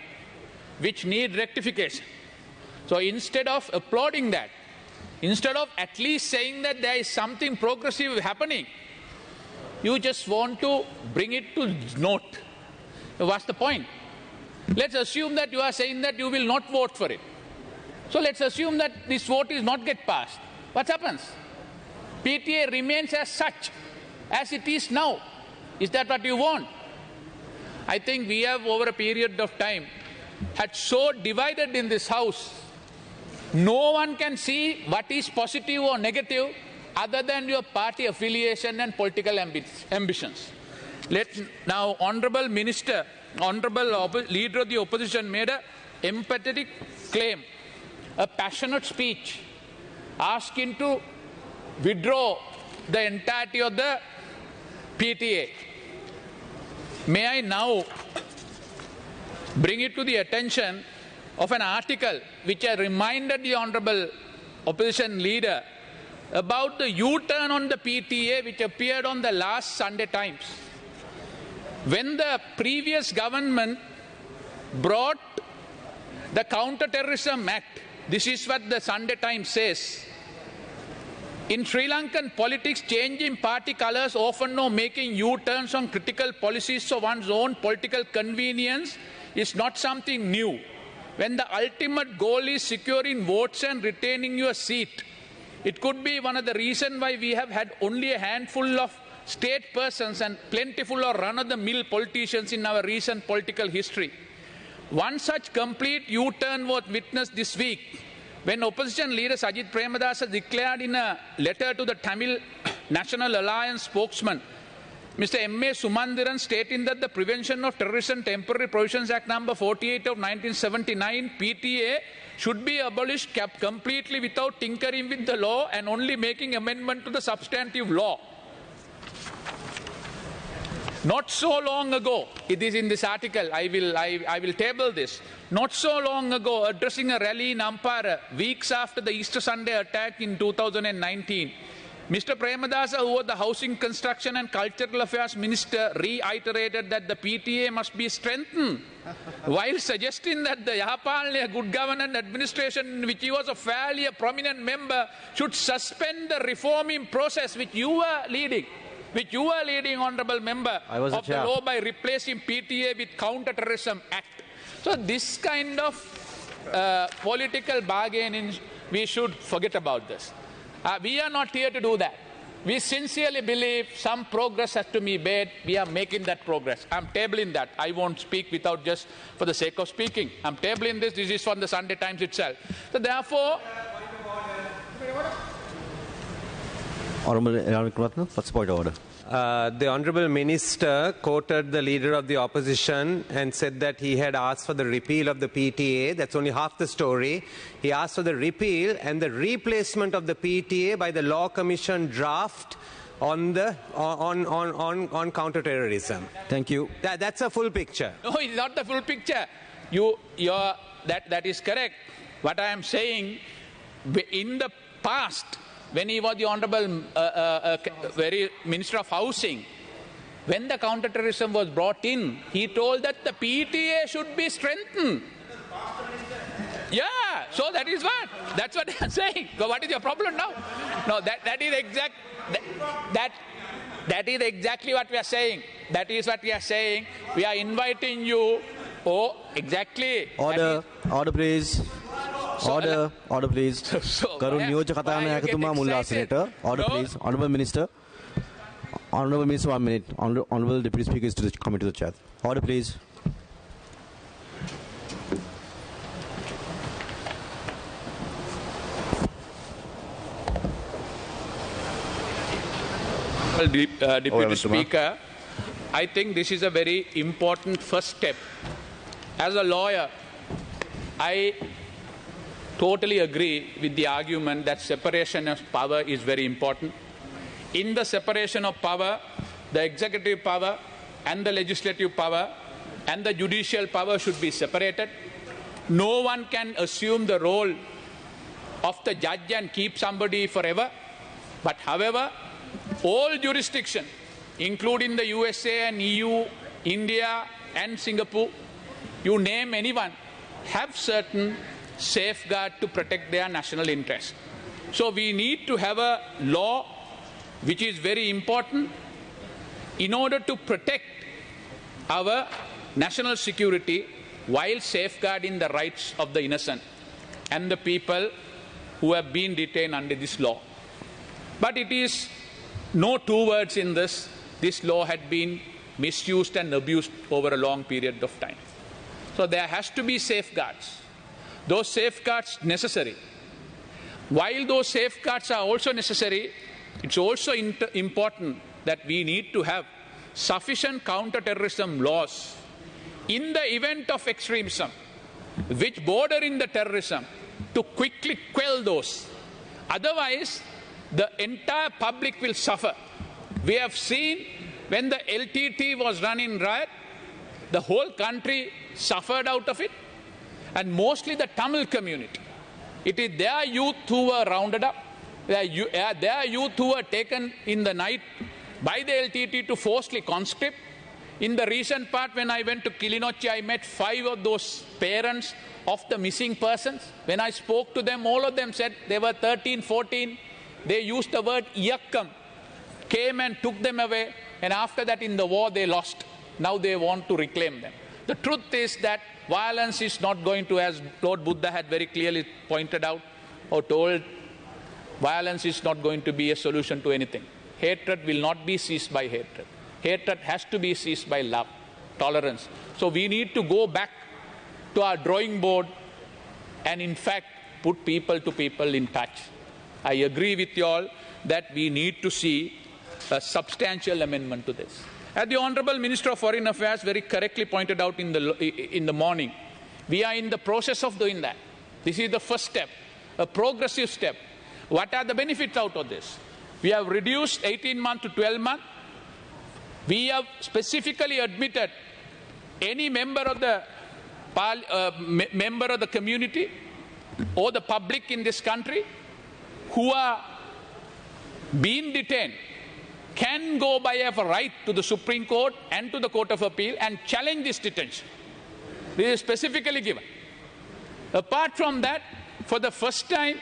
which need rectification. So instead of applauding that, instead of at least saying that there is something progressive happening, you just want to bring it to note. What's the point? Let's assume that you are saying that you will not vote for it. So let's assume that this vote is not get passed. What happens? PTA remains as such, as it is now. Is that what you want? I think we have, over a period of time, had so divided in this house, no one can see what is positive or negative other than your party affiliation and political ambitions. Now, Honourable Minister, Honourable Leader of the Opposition made an empathetic claim, a passionate speech, asking to withdraw the entirety of the PTA. May I now bring it to the attention of an article which I reminded the Honourable Opposition Leader about the U-turn on the PTA which appeared on the last Sunday Times. When the previous government brought the Counter-Terrorism Act, this is what the Sunday Times says: in Sri Lankan politics, changing party colours often or making U-turns on critical policies for one's own political convenience is not something new. When the ultimate goal is securing votes and retaining your seat, it could be one of the reasons why we have had only a handful of state persons and plentiful or run-of-the-mill politicians in our recent political history. One such complete U-turn was witnessed this week when opposition leader Sajith Premadasa declared in a letter to the Tamil National Alliance spokesman, Mr. M.A. Sumandiran, stating that the Prevention of Terrorism Temporary Provisions Act number 48 of 1979, PTA, should be abolished completely without tinkering with the law and only making amendment to the substantive law. Not so long ago, it is in this article, I will table this. Not so long ago, addressing a rally in Ampara, weeks after the Easter Sunday attack in 2019, Mr. Premadasa, who was the Housing, Construction and Cultural Affairs Minister, reiterated that the PTA must be strengthened, while suggesting that the SLparliament, Good Governance Administration, in which he was a fairly prominent member, should suspend the reforming process which you were leading. Honourable Member, of the law by replacing PTA with Counter-Terrorism Act. So this kind of political bargaining, we should forget about this. We are not here to do that. We sincerely believe some progress has to be made. We are making that progress. I'm tabling that. I won't speak without just for the sake of speaking. I'm tabling this. This is from the Sunday Times itself. So therefore... Honourable what's the point of order? The Honourable Minister quoted the Leader of the Opposition and said that he had asked for the repeal of the PTA. That's only half the story. He asked for the repeal and the replacement of the PTA by the Law Commission draft on counter-terrorism. Thank you. That's a full picture. No, it's not the full picture. That is correct. What I am saying, in the past, when he was the Honourable Minister of Housing, when the counter-terrorism was brought in, he told that the PTA should be strengthened. Yeah, so that is what. That's what they are saying. So what is your problem now? No, that is exactly what we are saying. That is what we are saying. We are inviting you. Oh, exactly. Order, order please. Order, order please. Karun Niyoja Katana Yakatuma Mullah Senator. Order please. Honorable Minister. Honorable Minister, 1 minute. Honorable Deputy Speaker is to come into the chat. Order please. Deputy Speaker, I think this is a very important first step. As a lawyer, I totally agree with the argument that separation of power is very important. In the separation of power, the executive power and the legislative power and the judicial power should be separated. No one can assume the role of the judge and keep somebody forever. But however, all jurisdictions, including the USA and EU, India and Singapore, you name anyone, have certain safeguards to protect their national interest. So we need to have a law which is very important in order to protect our national security while safeguarding the rights of the innocent and the people who have been detained under this law. But it is no two words in this. This law had been misused and abused over a long period of time. So there has to be safeguards. Those safeguards necessary. While those safeguards are also necessary, it's also important that we need to have sufficient counter-terrorism laws in the event of extremism, which border in the terrorism, to quickly quell those. Otherwise, the entire public will suffer. We have seen when the LTT was run in riot, the whole country suffered out of it, and mostly the Tamil community. It is their youth who were rounded up, their youth who were taken in the night by the LTT to forcibly conscript. In the recent part, when I went to Kilinochchi, I met 5 of those parents of the missing persons. When I spoke to them, all of them said they were 13, 14. They used the word iyakkam, came and took them away, and after that in the war they lost. Now they want to reclaim them. The truth is that violence is not going to, as Lord Buddha had very clearly pointed out or told, violence is not going to be a solution to anything. Hatred will not be seized by hatred. Hatred has to be seized by love, tolerance. So we need to go back to our drawing board and in fact put people to people in touch. I agree with you all that we need to see a substantial amendment to this. As the Honourable Minister of Foreign Affairs very correctly pointed out in the morning, we are in the process of doing that. This is the first step, a progressive step. What are the benefits out of this? We have reduced 18 months to 12 months. We have specifically admitted any member of the community or the public in this country who are being detained can go by a right to the Supreme Court and to the Court of Appeal and challenge this detention. This is specifically given. Apart from that, for the first time,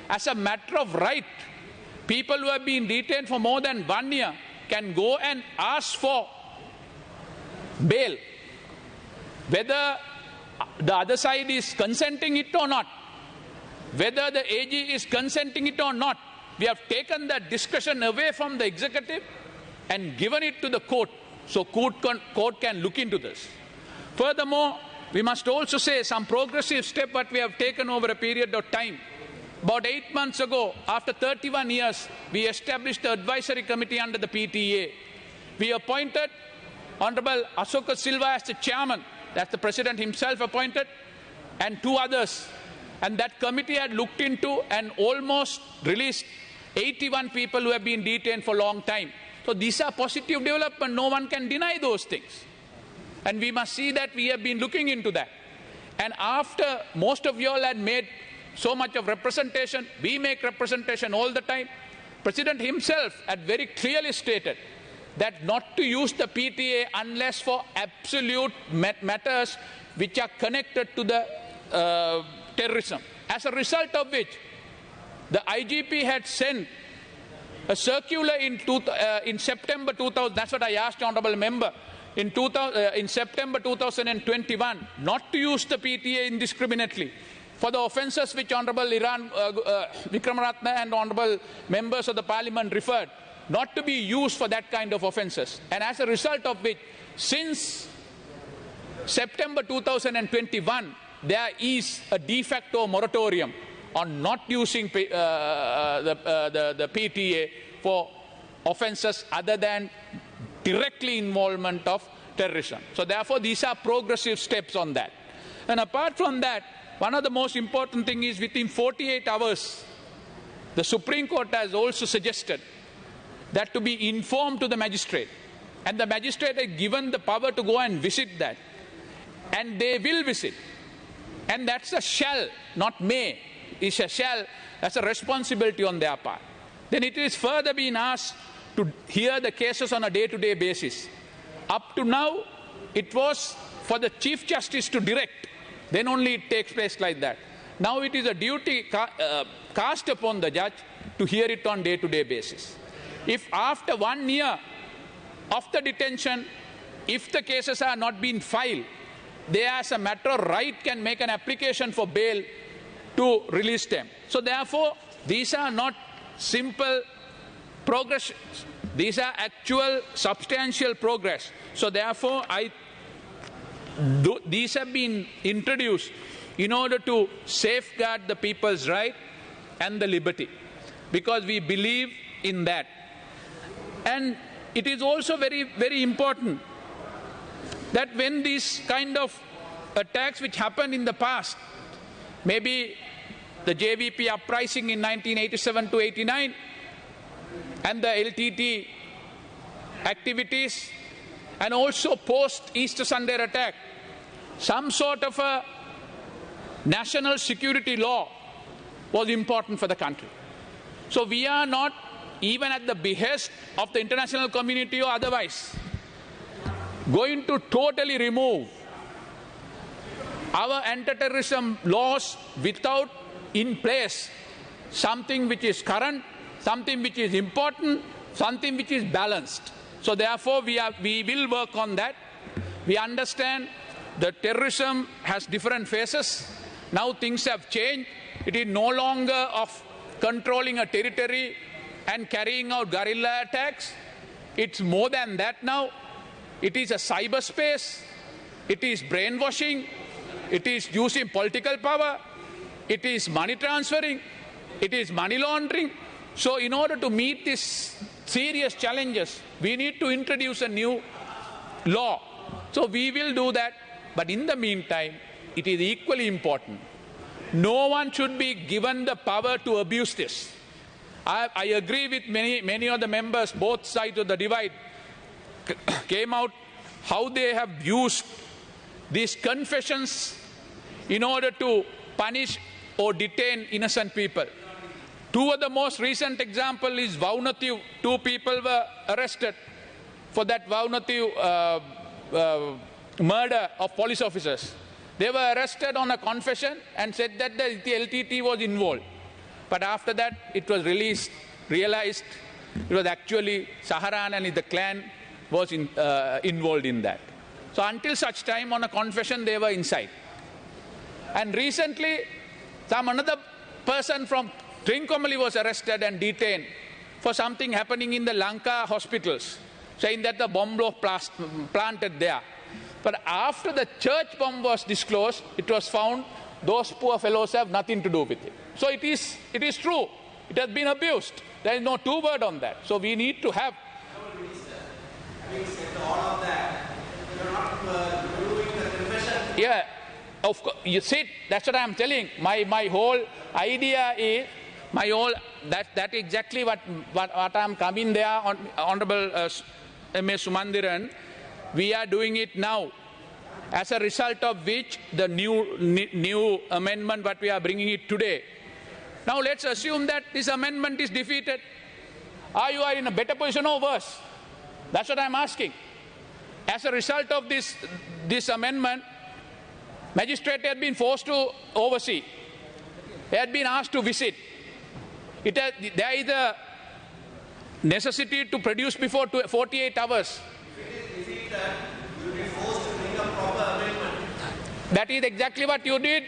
as a matter of right, people who have been detained for more than 1 year can go and ask for bail, whether the other side is consenting it or not, whether the AG is consenting it or not. We have taken that discussion away from the executive and given it to the court, so court can look into this. Furthermore, we must also say some progressive step what we have taken over a period of time. About 8 months ago, after 31 years, we established the advisory committee under the PTA. We appointed Honorable Asoka Silva as the chairman, that's the president himself appointed, and 2 others. And that committee had looked into and almost released 81 people who have been detained for a long time. So these are positive development. No one can deny those things. And we must see that we have been looking into that. And after most of you all had made so much of representation, we make representation all the time. President himself had very clearly stated that not to use the PTA unless for absolute matters which are connected to the terrorism. As a result of which, the IGP had sent a circular in September 2000, that's what I asked the Honourable Member, in September 2021, not to use the PTA indiscriminately for the offences which Honourable Vikramaratne and Honourable Members of the Parliament referred, not to be used for that kind of offences. And as a result of which, since September 2021, there is a de facto moratorium on not using the PTA for offences other than directly involvement of terrorism. So therefore, these are progressive steps on that. And apart from that, one of the most important things is within 48 hours, the Supreme Court has also suggested that to be informed to the magistrate. And the magistrate is given the power to go and visit that. And they will visit. And that's a shall, not may. It's a shall. That's a responsibility on their part. Then it is further being asked to hear the cases on a day-to-day basis. Up to now, it was for the Chief Justice to direct. Then only it takes place like that. Now it is a duty cast upon the judge to hear it on day-to-day basis. If after 1 year of the detention, if the cases are not being filed, they as a matter of right can make an application for bail to release them. So therefore, these are not simple progress. These are actual substantial progress. So therefore, these have been introduced in order to safeguard the people's right and the liberty, because we believe in that. And it is also very, very important that when these kind of attacks which happened in the past, maybe the JVP uprising in 1987 to 89 and the LTT activities, and also post-Easter Sunday attack, some sort of a national security law was important for the country. So we are not even at the behest of the international community or otherwise going to totally remove our anti-terrorism laws without in place something which is current, something which is important, something which is balanced. So therefore we will work on that. We understand that terrorism has different phases. Now things have changed. It is no longer of controlling a territory and carrying out guerrilla attacks. It's more than that now. It is a cyberspace. It is brainwashing. It is using political power. It is money transferring. It is money laundering. So in order to meet these serious challenges, we need to introduce a new law. So we will do that. But in the meantime, it is equally important. No one should be given the power to abuse this. I agree with many of the members, both sides of the divide, came out how they have used these confessions in order to punish or detain innocent people. Two of the most recent examples is Vaunathu. 2 people were arrested for that Vaunathu murder of police officers. They were arrested on a confession and said that the LTT was involved. But after that, it was realized it was actually Saharan and the clan was involved in that. So until such time, on a confession, they were inside. And recently, another person from Trincomalee was arrested and detained for something happening in the Lanka hospitals, saying that the bomb was planted there. But after the church bomb was disclosed, it was found those poor fellows have nothing to do with it. So it is true. It has been abused. There is no two word on that. So we need to have. Yeah, of course. You see, that's what I'm telling. My whole idea is that exactly what I'm coming there on, Honorable M.A. Sumandiran. We are doing it now, as a result of which the new amendment what we are bringing it today. Now let's assume that this amendment is defeated. Are you in a better position or worse? That's what I'm asking. As a result of this amendment, magistrate had been forced to oversee. They had been asked to visit. There is a necessity to produce before 48 hours. That is exactly what you did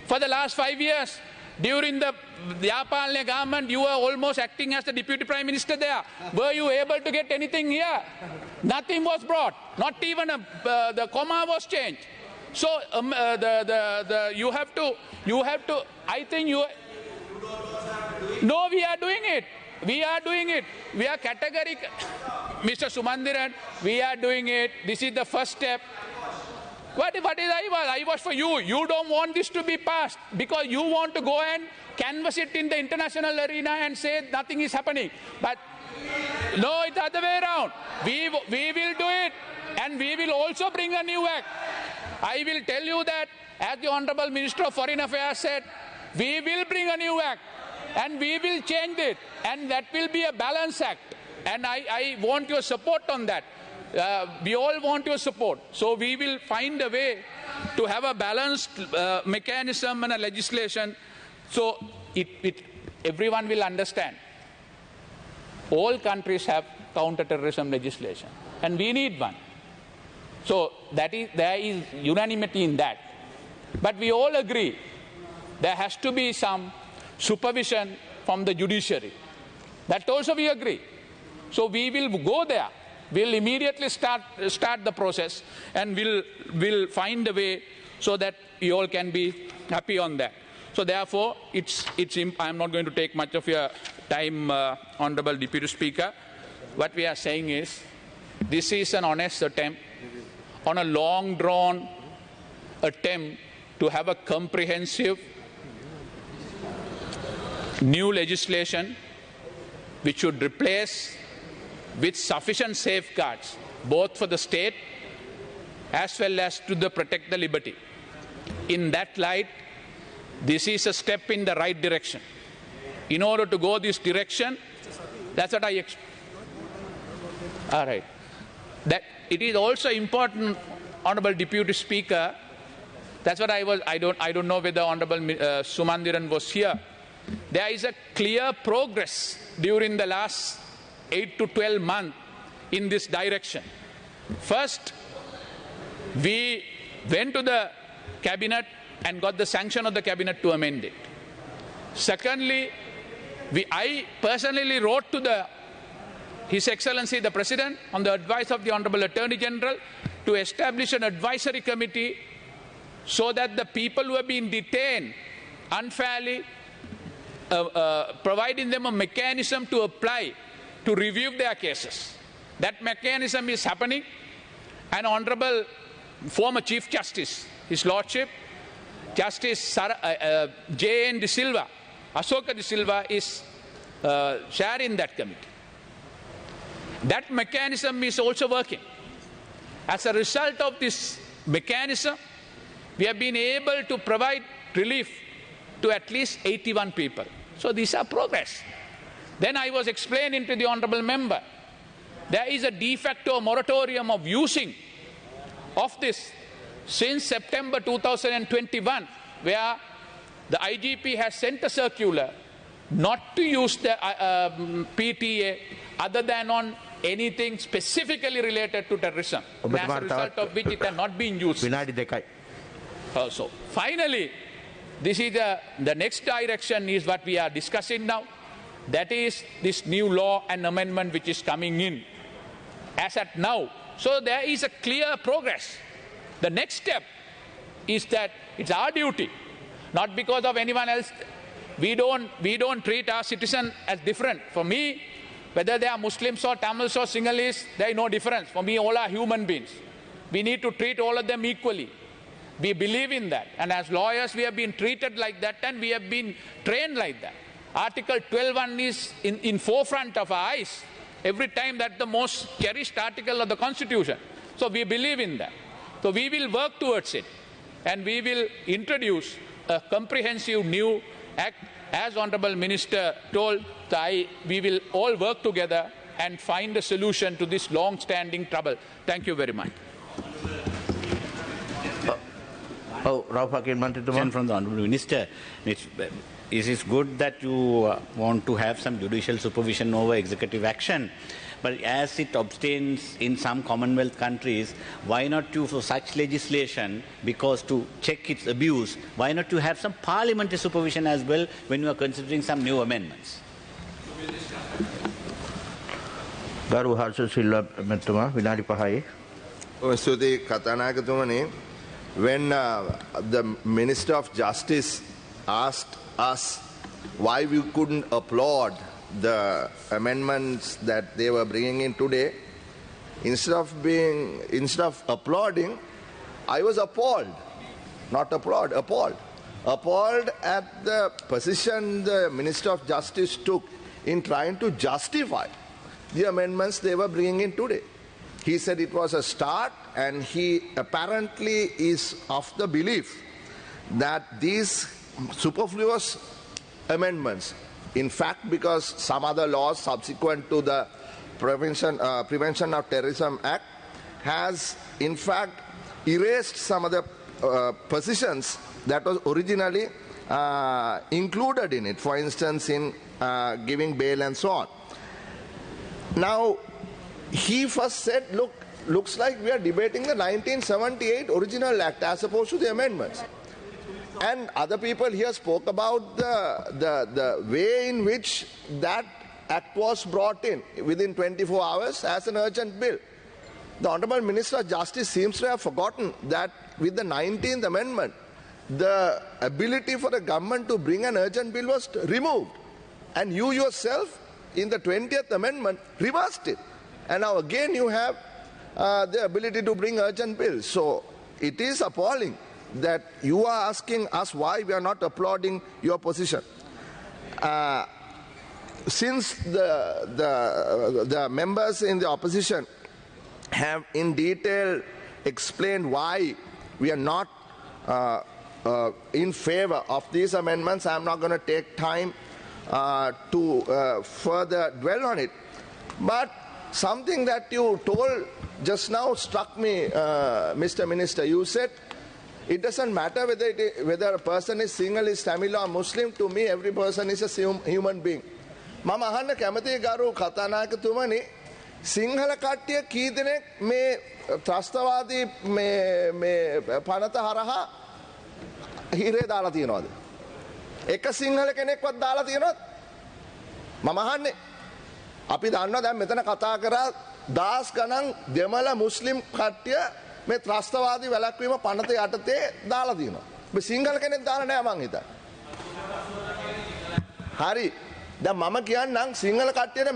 for the last 5 years. During the SLparliament government, you were almost acting as the deputy prime minister there. Were you able to get anything here? Nothing was brought. Not even the comma was changed. So you have to. I think you. No, we are doing it. We are doing it. We are categorical. Mr. Sumandiran, we are doing it. This is the first step. What is I was for you. You don't want this to be passed because you want to go and canvass it in the international arena and say nothing is happening. But no, it's the other way around. We will do it, and we will also bring a new act. I will tell you that, as the Honourable Minister of Foreign Affairs said, we will bring a new act, and we will change it, and that will be a balance act. And I want your support on that. We all want your support. So we will find a way to have a balanced mechanism and a legislation so everyone will understand. All countries have counter-terrorism legislation, and we need one. So there is unanimity in that. But we all agree there has to be some supervision from the judiciary. That also we agree. So we will go there. We'll immediately start the process, and we'll find a way so that you all can be happy on that. So therefore, I'm not going to take much of your time, Honourable Deputy Speaker. What we are saying is, this is an honest attempt on a long-drawn attempt to have a comprehensive new legislation which should replace with sufficient safeguards, both for the state as well as to protect the liberty. In that light, this is a step in the right direction. In order to go this direction, that's what I expect. All right. That it is also important, Honourable Deputy Speaker. That's what I don't know whether Honourable Sumandiran was here. There is a clear progress during the last 8 to 12 months in this direction. First, we went to the cabinet and got the sanction of the cabinet to amend it. Secondly, I personally wrote to His Excellency the President on the advice of the Honourable Attorney General to establish an advisory committee so that the people who have been detained unfairly, providing them a mechanism to apply to review their cases. That mechanism is happening, and Honourable former Chief Justice, His Lordship, Justice J.N. De Silva, Asoka De Silva is chairing that committee. That mechanism is also working. As a result of this mechanism, we have been able to provide relief to at least 81 people. So these are progress. Then I was explaining to the Honourable Member, there is a de facto moratorium of using of this since September 2021, where the IGP has sent a circular not to use the PTA other than on anything specifically related to terrorism. As a result of which it has not been used. So finally, this is the next direction is what we are discussing now. That is this new law and amendment which is coming in as at now. So there is a clear progress. The next step is that it's our duty, not because of anyone else. We don't treat our citizens as different. For me, whether they are Muslims or Tamils or Sinhalese, there is no difference. For me, all are human beings. We need to treat all of them equally. We believe in that. And as lawyers, we have been treated like that, and we have been trained like that. Article 12(1) is in forefront of our eyes. Every time that's the most cherished article of the Constitution. So we believe in that. So we will work towards it. And we will introduce a comprehensive new act. As Honourable Minister told, we will all work together and find a solution to this long-standing trouble. Thank you very much. From the Honourable Minister, it is good that you want to have some judicial supervision over executive action, but as it obtains in some Commonwealth countries, why not you for such legislation, because to check its abuse, why not you have some parliamentary supervision as well when you are considering some new amendments? ගරු හර්ෂ සිල්වා මැතිතුමා විනාඩි 5යි. ස්තුතියි කතානායකතුමනි. When the Minister of Justice asked us why we couldn't applaud the amendments that they were bringing in today, instead of applauding, I was appalled. Not applaud, appalled. Appalled at the position the Minister of Justice took in trying to justify the amendments they were bringing in today. He said it was a start, and he apparently is of the belief that these superfluous amendments, in fact, because some other laws subsequent to the Prevention of Terrorism Act has in fact erased some of the positions that was originally included in it, for instance in giving bail and so on. Now, he first said, looks like we are debating the 1978 original act as opposed to the amendments. And other people here spoke about the way in which that act was brought in within 24 hours as an urgent bill. The Honourable Minister of Justice seems to have forgotten that with the 19th amendment, the ability for the government to bring an urgent bill was removed. And you yourself, in the 20th amendment, reversed it. And now again you have the ability to bring urgent bills. So it is appalling that you are asking us why we are not applauding your position. Since the members in the opposition have in detail explained why we are not in favor of these amendments, I am not going to take time to further dwell on it. But something that you told just now struck me, Mr. Minister. You said it doesn't matter whether a person is Sinhalese, Tamil or Muslim. To me, every person is a human being. මම අහන්න කැමති ගරු කතානායකතුමනි, සිංහල කට්ටිය කී දෙනෙක් මේ ත්‍රස්තවාදී මේ පනත හරහා හිරේ දාලා තියෙනවද? එක සිංහල කෙනෙක්වත් දාලා තියෙනවද? මම අහන්නේ. අපි දන්නවා දැන් මෙතන කතා කරා දාස් ගණන් දෙමළ මුස්ලිම් කට්ටිය මේ ත්‍රස්තවාදී වැළැක්වීම පනත යටතේ දාලා තියෙනවා. මේ සිංහල කෙනෙක් දාලා නැහැ මං හිතන්නේ. හරි. දැන් මම කියන්නම් සිංහල කට්ටියට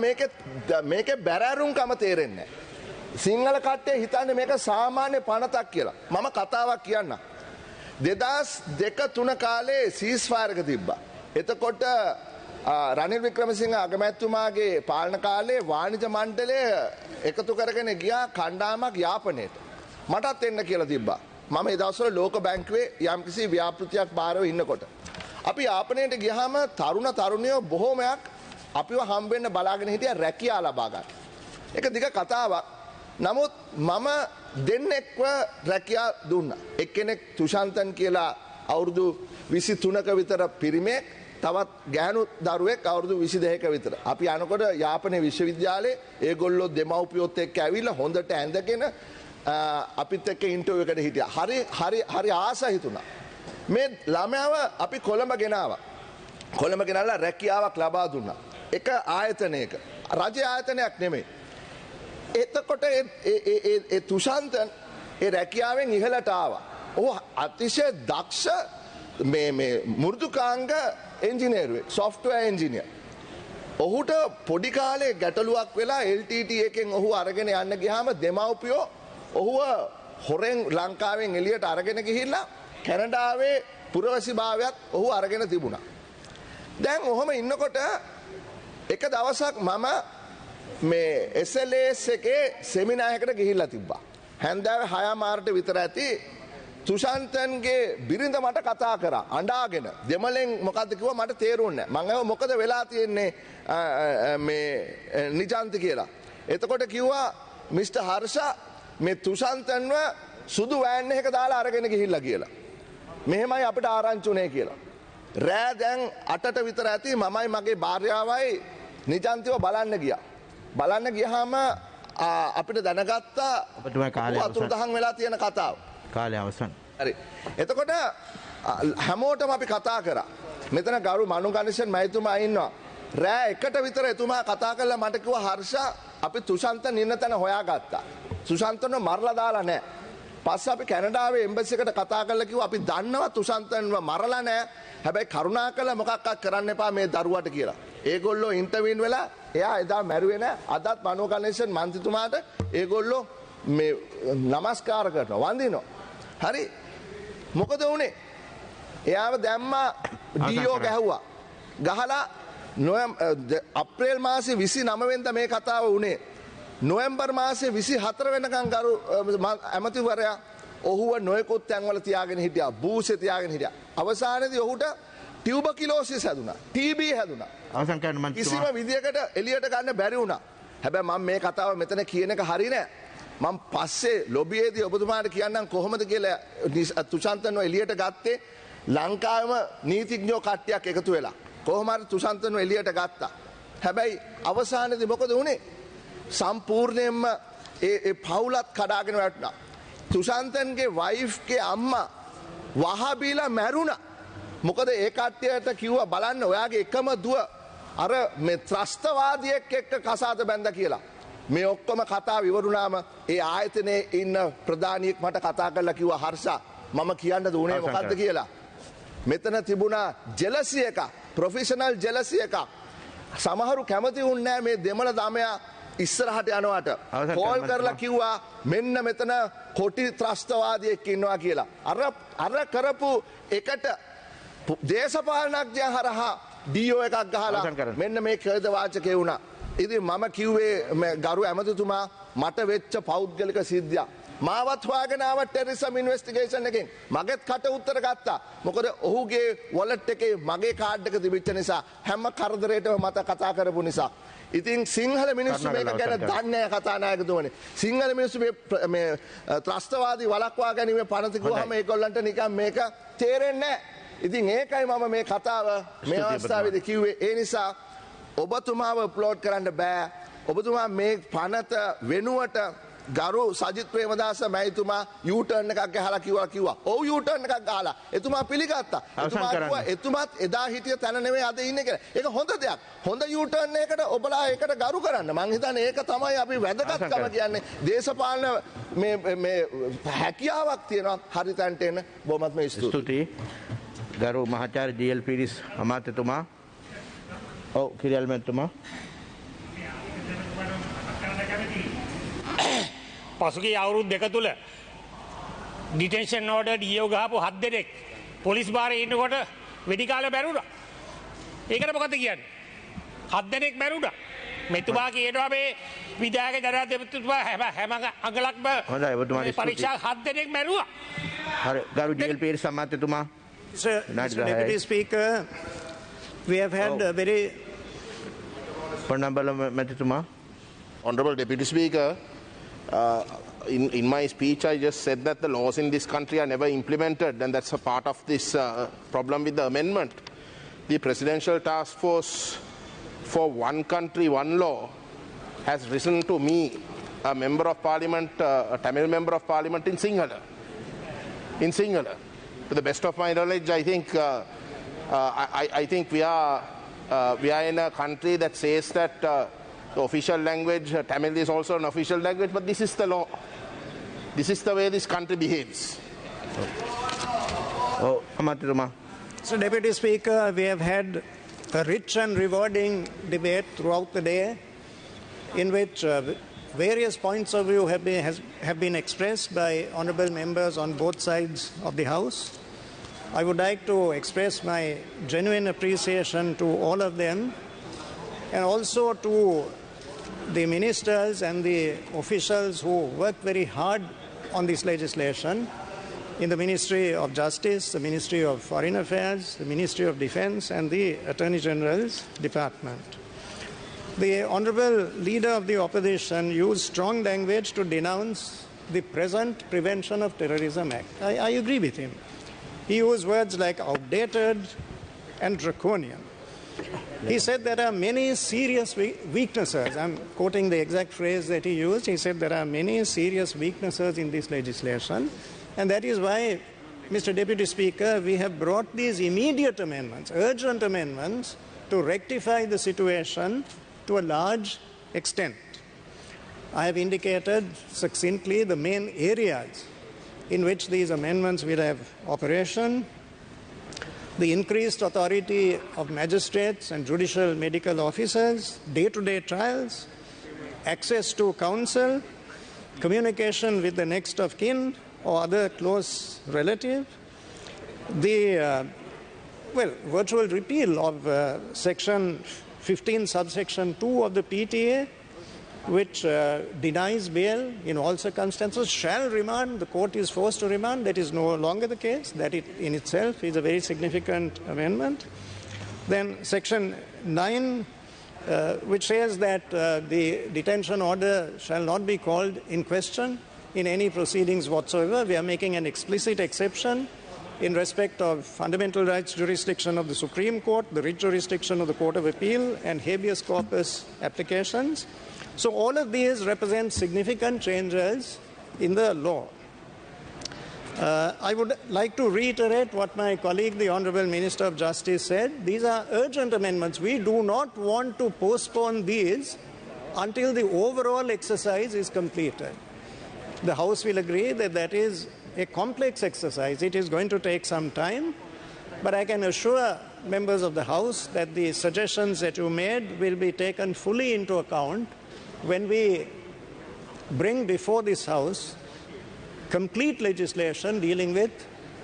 මේකේ බැරෑරුම්කම තේරෙන්නේ නැහැ. සිංහල කට්ටිය හිතන්නේ මේක සාමාන්‍ය පනතක් කියලා. මම කතාවක් කියන්නම්. 2002-3 කාලේ සීස්ෆයර් එක තිබ්බා. එතකොට රනිල් වික්‍රමසිංහ අගමැතිතුමාගේ පාලන කාලේ වාණිජ මණ්ඩලය එකතු කරගෙන ගියා කණ්ඩායමක් යාපනයට. මටත් එන්න කියලා තිබ්බා. මම ඒ දවස්වල ලෝක බැංකුවේ යම්කිසි ව්‍යාපෘතියක් බාරව ඉන්නකොට. අපි යාපනයට ගියාම තරුණ තරුණියෝ බොහෝමයක් අපිව හම්බෙන්න බලාගෙන හිටියා රැකියා ලබා ගන්න. ඒක දිග කතාවක්. නමුත් මම දෙන්නෙක්ව රැකියා දුන්නා. එක්කෙනෙක් තුෂාන්තන් කියලා අවුරුදු 23ක විතර පිරිමේක්, තවත් ගැහණු දරුවෙක් අවුරුදු 22ක විතර. අපි යනකොට යාපනයේ විශ්වවිද්‍යාලයේ ඒගොල්ලෝ දෙමව්පියොත් එක්ක ඇවිල්ලා හොඳට ඇඳගෙන අපිත් එක්ක ඉන්ටර්විව් එකට හිටියා. හරි ආස හිතුණා. මේ ළමයාව අපි කොළඹ ගෙනාවා. කොළඹ ගෙනල්ලා රැකියාවක් ලබා දුන්නා. එක ආයතනයක. රජ ආයතනයක් නෙමෙයි. එතකොට ඒ තුෂාන්තන් ඒ රැකියාවෙන් ඉහළට ආවා. ඔහු අතිශය දක්ෂ මේ මෘදුකාංග එන්ජිනේරුවෙක්, සොෆ්ට්වෙයාර් එන්ජිනියර්. ඔහුට පොඩි කාලේ ගැටලුවක් වෙලා LTT එකෙන් ඔහු අරගෙන යන්න ගියාම දෙමව්පියෝ ඔහුව හොරෙන් ලංකාවෙන් එළියට අරගෙන ගිහිල්ලා කැනඩාවේ පුරවැසිභාවයත් ඔහු අරගෙන තිබුණා. දැන් ඔහොම ඉන්නකොට එක දවසක් මම මේ SLS එකේ සෙමිනාර් එකකට ගිහිල්ලා තිබ්බා. හැන්දෑවේ 6 මාරට විතර ඇති තුෂාන්තන්ගේ බිරිඳ මට කතා කරා අඬාගෙන දෙමළෙන් මොකද්ද කිව්වා මට තේරුන්නේ නැහැ. මං අහුවා මොකද වෙලා තියෙන්නේ මේ නිජාන්ති කියලා. එතකොට කිව්වා මිස්ටර් හර්ෂා මේ තුෂාන්තන්ව සුදු වෑන් එකක දාලා අරගෙන ගිහිල්ලා කියලා. මෙහෙමයි අපිට ආරංචි උනේ කියලා. රෑ දැන් 8ට විතර ඇති මමයි මගේ භාර්යාවයි නිජාන්තිව බලන්න ගියා. බලන්න ගියාම අපිට දැනගත්තා අතුරුදහන් වෙලා තියෙන කතාව. කාලය අවසන්. හරි. එතකොට හැමෝටම අපි කතා කරා. මෙතන ගරු මනු ගණේෂන් මහතුමා ඉන්නවා. රෑ 1ට විතර එතුමා කතා කරලා මට කිව්වා හර්ෂා අපි තුෂාන්තන් ඉන්න තැන හොයාගත්තා. තුෂාන්තන්ව මරලා දාලා නැහැ. පස්සේ අපි කැනඩාවේ එම්බසි එකට කතා කරලා කිව්වා අපි දන්නවා තුෂාන්තන්ව මරලා නැහැ. හැබැයි කරුණාකරලා මොකක්වත් කරන්න එපා මේ දරුවට කියලා. ඒගොල්ලෝ ඉන්ටර්වින් වෙලා එයා එදා මැරුවේ නැහැ. අදත් මනෝ ගණේෂන් මන්ත්‍රීතුමාට ඒගොල්ලෝ මේ නමස්කාර කරනවා වඳිනවා. හරි. මොකද වුනේ? එයාව දැම්මා ඩීఓ ගැහුවා. ගහලා අප්‍රේල් මාසේ 29 වෙනිදා මේ කතාව වුනේ. නොවැම්බර් මාසේ 24 වෙනකන් ගරු ඇමතිවරයා ඔහුව නොයෙකුත් තැන්වල තියාගෙන හිටියා. බූසේ තියාගෙන හිටියා. අවසානයේදී ඔහුට ටියුබර්කියුලෝසිස් හැදුනා. ටීබී හැදුනා. අවසන් කරන්න මම කිසිම විදියකට එළියට ගන්න බැරි වුණා. හැබැයි මම මේ කතාව මෙතන කියන එක හරි නෑ. මම පස්සේ ලොබියේදී ඔබතුමාට කියන්නම් කොහොමද කියලා තුෂාන්තන්ව එළියට ගත්තේ ලංකාවේම නීතිඥයෝ කට්ටියක් එකතු වෙලා. කොහොම හරි තුෂාන්තන්ව එළියට ගත්තා. හැබැයි අවසානයේදී මොකද වුනේ? සම්පූර්ණයෙන්ම ඒ පවුලත් කඩාගෙන වැටුණා. තුෂාන්තන්ගේ වයිෆ්ගේ අම්මා වහබීලා මැරුණා. මොකද ඒ කට්ටියට කිව්වා බලන්න ඔයාගේ එකම දුව අර මේ ත්‍රස්තවාදියෙක් එක්ක කසාද බැඳ කියලා. මේ ඔක්කොම කතාව ඉවරුණාම ඒ ආයතනයේ ඉන්න ප්‍රධානියෙක් මට කතා කරලා කිව්වා හර්ෂා මම කියන්න දුන්නේ මොකද්ද කියලා. මෙතන තිබුණා ජෙලසි එක, ප්‍රොෆෙෂනල් ජෙලසි එක. සමහරු කැමති වුණේ නැහැ මේ දෙමළ දමයා ඉස්සරහට යනවට. කෝල් කරලා කිව්වා මෙන්න මෙතන කොටි ත්‍රස්තවාදියෙක් ඉන්නවා කියලා. අර කරපු එකට දේශපාලනඥයා හරහා ඩීఓ එකක් ගහලා මෙන්න මේ ඛේද වාචකේ වුණා. ඉතින් මම කිව්වේ ගරු ඇමතිතුමා මට වෙච්ච පෞද්ගලික සිද්ධියක්. මාවත් හොයාගෙන ආව ටෙරරිසම් ඉන්වෙස්ටිගේෂන් එකෙන් මගෙත් කට උත්තර ගත්තා. මොකද ඔහුගේ වොලට් එකේ මගේ කාඩ් එක තිබිච්ච නිසා හැම කරදරයකටම මට කතා කරපු නිසා. ඉතින් සිංහල මිනිස්සු මේක ගැන දන්නේ නැහැ කතානායකතුමනි. සිංහල මිනිස්සු මේ ත්‍රස්තවාදී වළක්වා ගැනීම පනත කිව්වම ඒගොල්ලන්ට නිකන් මේක තේරෙන්නේ නැහැ. ඉතින් ඒකයි මම මේ කතාව මේ අවස්ථාවේදී කිව්වේ. ඒ නිසා ඔබතුමාව අප්ලෝඩ් කරන්න බෑ. ඔබතුමා මේ පනත වෙනුවට ගරු සජිත් ප්‍රේමදාස මැතිතුමා යූටර්න් එකක් ගහලා කිව්වා. ඔව් යූටර්න් එකක් ගහලා. එතුමා පිළිගත්තා. එතුමා කිව්වා එතුමාත් එදා හිටිය තැන නෙමෙයි අද ඉන්නේ කියලා. ඒක හොඳ දෙයක්. හොඳ යූටර්න් එකකට ඔබලා ඒකට ගරු කරන්න. මං හිතන්නේ ඒක තමයි අපි වැදගත්කම කියන්නේ. දේශපාලන මේ හැකියාවක් තියෙනවා හරි තැනට එන්න. බොහොමත්ම ස්තුතියි. ගරු මහාචාර්ය ඩී.එල්. පීරිස් අමාත්‍යතුමා. ඔව් කිරියල් මැතිතුමා. පසුගිය අවුරුදු දෙක තුල ඩිටෙන්ෂන් ඕඩර් ඩීఓ ගහපු 7 දෙනෙක් පොලිස් බාරේ ඉන්නකොට වෙඩි කාලා මැරුණා. ඒකට මොකද කියන්නේ? 7 දෙනෙක් මැරුණා. මෙතුමා කියනවා මේ විධායක ජනාධිපතිතුමා හැම අඟලක්ම හොඳයි ඔබතුමාට පරීක්ෂා 7 දෙනෙක් මැරුවා. හරි ගරු ඩී.එල්. Peiris අමාත්‍යතුමා. Sir, Mr. Deputy Speaker, we have had a very Ponnambala මැතිතුමා. Honorable Deputy Speaker, in my speech I just said that the laws in this country are never implemented, and that's a part of this problem with the amendment. The Presidential Task Force for One Country, One Law has written to me, a member of Parliament, a Tamil member of Parliament in Sinhala. To the best of my knowledge, I think I think we are in a country that says that the official language, Tamil is also an official language, but this is the law. This is the way this country behaves. So, Deputy Speaker, we have had a rich and rewarding debate throughout the day in which various points of view have been expressed by honourable members on both sides of the House. I would like to express my genuine appreciation to all of them, and also to the ministers and the officials who worked very hard on this legislation. in the Ministry of Justice, the Ministry of Foreign Affairs, the Ministry of Defense, and the Attorney General's Department. The Honorable Leader of the Opposition used strong language to denounce the present Prevention of Terrorism Act. I agree with him. He used words like outdated and draconian. He said there are many serious weaknesses. I'm quoting the exact phrase that he used. He said there are many serious weaknesses in this legislation. And that is why, Mr. Deputy Speaker, we have brought these immediate amendments, urgent amendments, to rectify the situation to a large extent. I have indicated succinctly the main areas in which these amendments will have operation: the increased authority of magistrates and judicial medical officers, day-to-day trials, access to counsel, communication with the next of kin or other close relative, the virtual repeal of Section 15, subsection 2 of the PTA, which denies bail in all circumstances, shall remand. The court is forced to remand. That is no longer the case. That in itself is a very significant amendment. Then Section 9, which says that the detention order shall not be called in question in any proceedings whatsoever. We are making an explicit exception in respect of fundamental rights jurisdiction of the Supreme Court, the writ jurisdiction of the Court of Appeal, and habeas corpus applications. So all of these represent significant changes in the law. I would like to reiterate what my colleague, the Honourable Minister of Justice, said. These are urgent amendments. We do not want to postpone these until the overall exercise is completed. The House will agree that that is a complex exercise. It is going to take some time, but I can assure members of the House that the suggestions that you made will be taken fully into account when we bring before this House complete legislation dealing with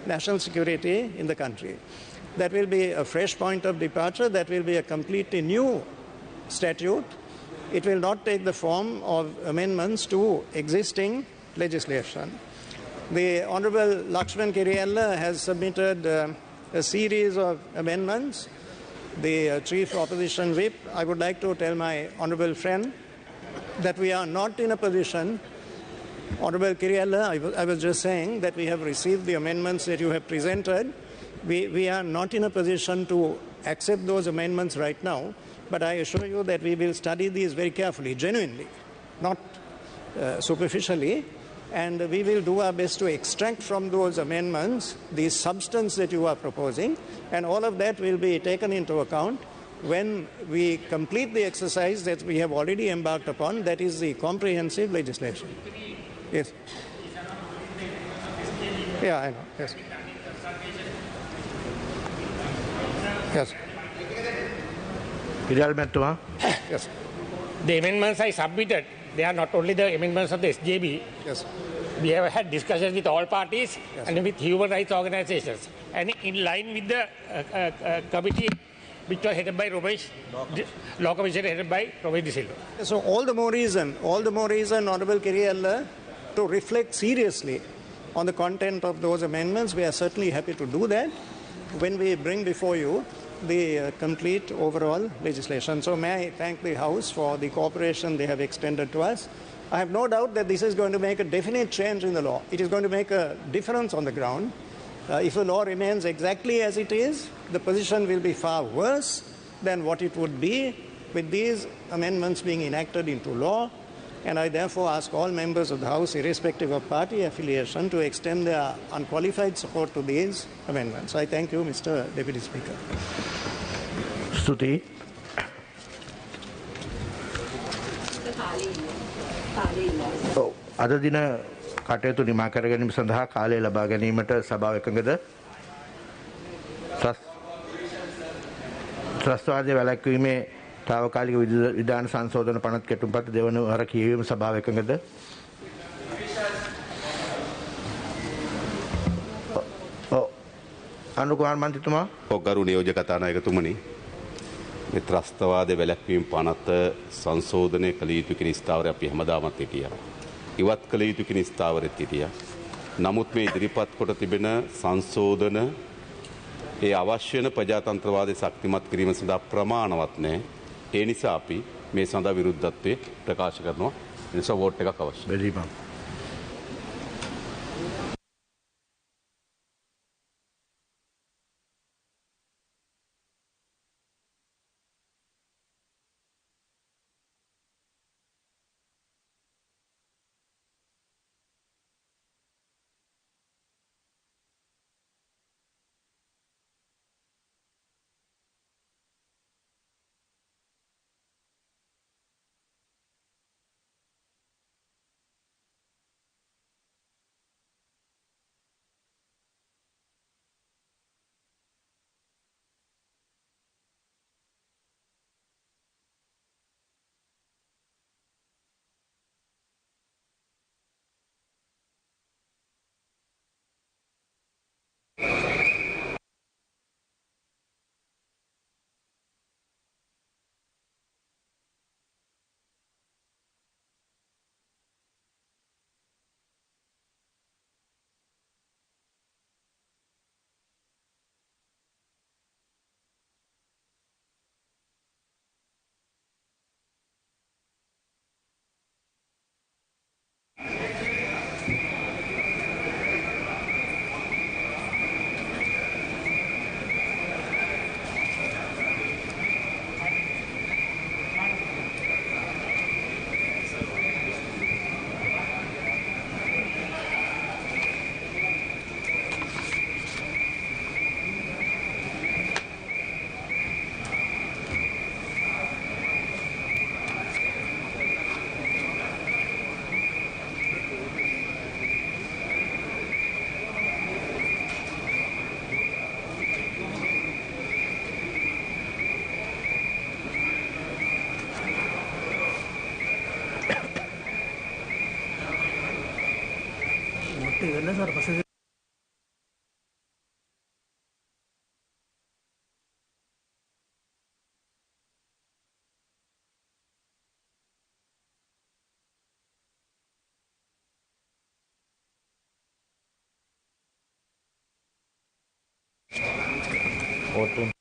national security in the country. That will be a fresh point of departure. That will be a completely new statute. It will not take the form of amendments to existing legislation. The Honourable Lakshman Kiriella has submitted a series of amendments. The Chief Opposition Whip, I would like to tell my honourable friend that we are not in a position, Honourable Kiriella, I was just saying that we have received the amendments that you have presented. We are not in a position to accept those amendments right now, but I assure you that we will study these very carefully, genuinely, not superficially, and we will do our best to extract from those amendments the substance that you are proposing, and all of that will be taken into account when we complete the exercise that we have already embarked upon, that is the comprehensive legislation. Yes. Yeah, I know. Yes. Yes. Yes. The amendments I submitted, they are not only the amendments of the SJB. Yes. We have had discussions with all parties, yes, and with human rights organizations. And in line with the committee which was headed by Law Commission headed by Romesh De Silva. So all the more reason, Honourable Kiriella, to reflect seriously on the content of those amendments. We are certainly happy to do that when we bring before you the complete overall legislation. So may I thank the House for the cooperation they have extended to us. I have no doubt that this is going to make a definite change in the law. It is going to make a difference on the ground. If the law remains exactly as it is, the position will be far worse than what it would be with these amendments being enacted into law. And I therefore ask all members of the House, irrespective of party affiliation, to extend their unqualified support to these amendments. I thank you, Mr. Deputy Speaker. Stuti. අද දින කටයුතු නිමා කර ගැනීම සඳහා කාලය ලබා ගැනීමට සභාව එකඟද? ත්‍රස්තවාදය වැළැක්වීමේ තාවකාලික විධාන සංශෝධන පනත් කෙටුම්පත් දෙවන වර කියවීම සභාව එකඟද? අනුකුමාර මන්ත්‍රීතුමා. ගරු නියෝජ්‍ය කතානායකතුමනි, මේ ත්‍රස්තවාදය වැළැක්වීම පනත සංශෝධනය කළ යුතු කියන ස්ථාවරය අපි හැමදාමත් හිටියා. ඉවත් කළ යුතු කියන ස්ථාවරෙත් හිටියා. නමුත් මේ ඉදිරිපත් කොට තිබෙන සංශෝධන ඒ අවශ්‍ය වෙන ප්‍රජාතන්ත්‍රවාදී ශක්තිමත් කිරීම සඳහා ප්‍රමාණවත් නැහැ. ඒ නිසා අපි මේ සඳහා විරුද්ධත්වය ප්‍රකාශ කරනවා. ඒ නිසා වෝට් එකක් අවශ්‍යයි. Vote.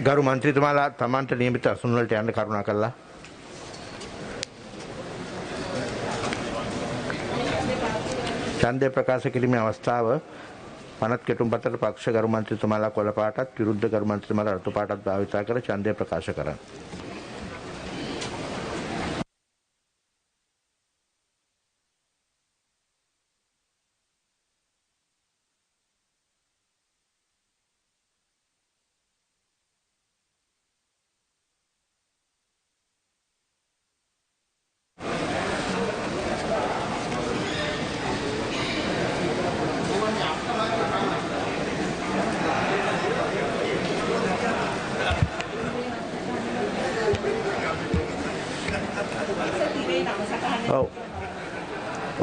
ගරු මන්ත්‍රීතුමාලා තමන්ට නියමිත අසුන් වලට යන්න කරුණා කළා. ඡන්දය ප්‍රකාශ කිරීමේ අවස්ථාව පනත් කෙටුම්පතට පක්ෂ ගරු මන්ත්‍රීතුමාලා කොළ පාටත් විරුද්ධ ගරු මන්ත්‍රීතුමාලා රතු පාටත් භාවිත කර ඡන්දය ප්‍රකාශ කරන්න.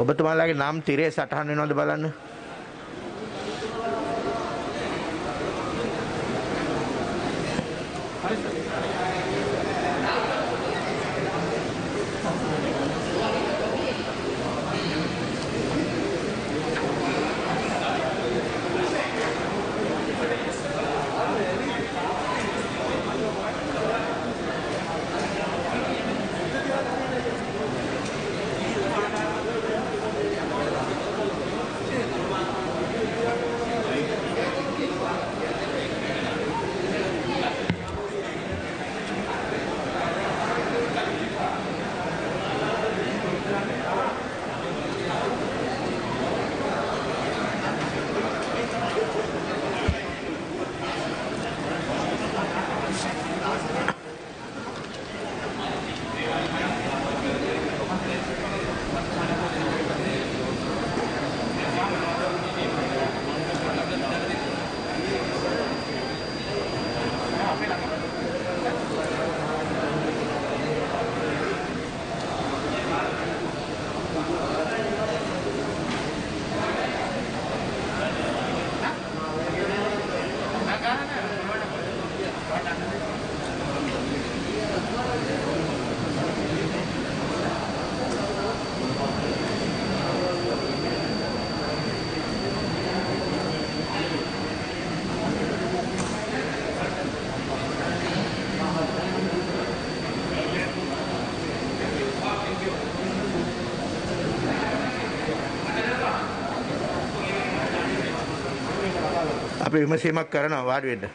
ඔබතුමාලාගේ නම් තිරේ සටහන් වෙනවද බලන්න. අපි විමසීමක් කරනවා වාඩි වෙන්න.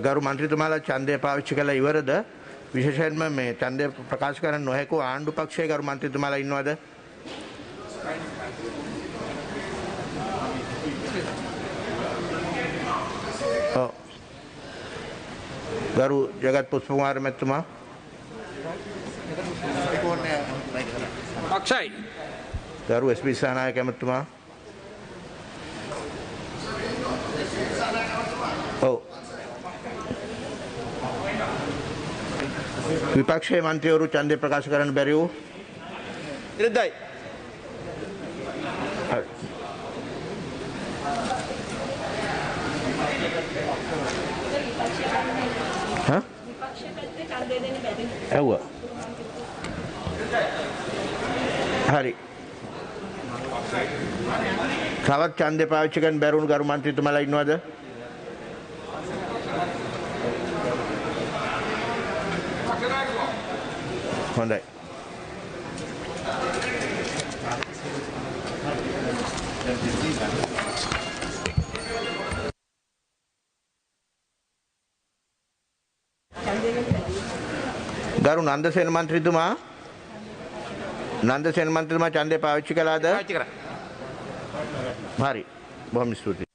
ගරු මන්ත්‍රීතුමාලා ඡන්දය පාවිච්චි කළ ඉවරද? විශේෂයෙන්ම මේ ඡන්දය ප්‍රකාශ කරන්න නොහැකු ආණ්ඩු පක්ෂයේ ගරු මන්ත්‍රීතුමාලා ඉන්නවද? ඔව්. ගරු ජගත් පුෂ්පකුමාර මැතිතුමා පක්ෂයි. ගරු එස්.පී. සානායක මැතිතුමා ඔව්. විපක්ෂයේ මන්ත්‍රීවරු ඡන්දය ප්‍රකාශ කරන්න බැරි වූ විරුද්ධයි. හා? ඇව්වා. හරි. තවත් ඡන්දය පාවිච්චි කරන්න බැරි වුණු ගරු මන්ත්‍රීතුමාලා ඉන්නවද? හොඳයි. ගරු නන්දසේන මන්ත්‍රීතුමා ඡන්දය පාවිච්චි කළාද? හරි. බොහොම ස්තුතියි.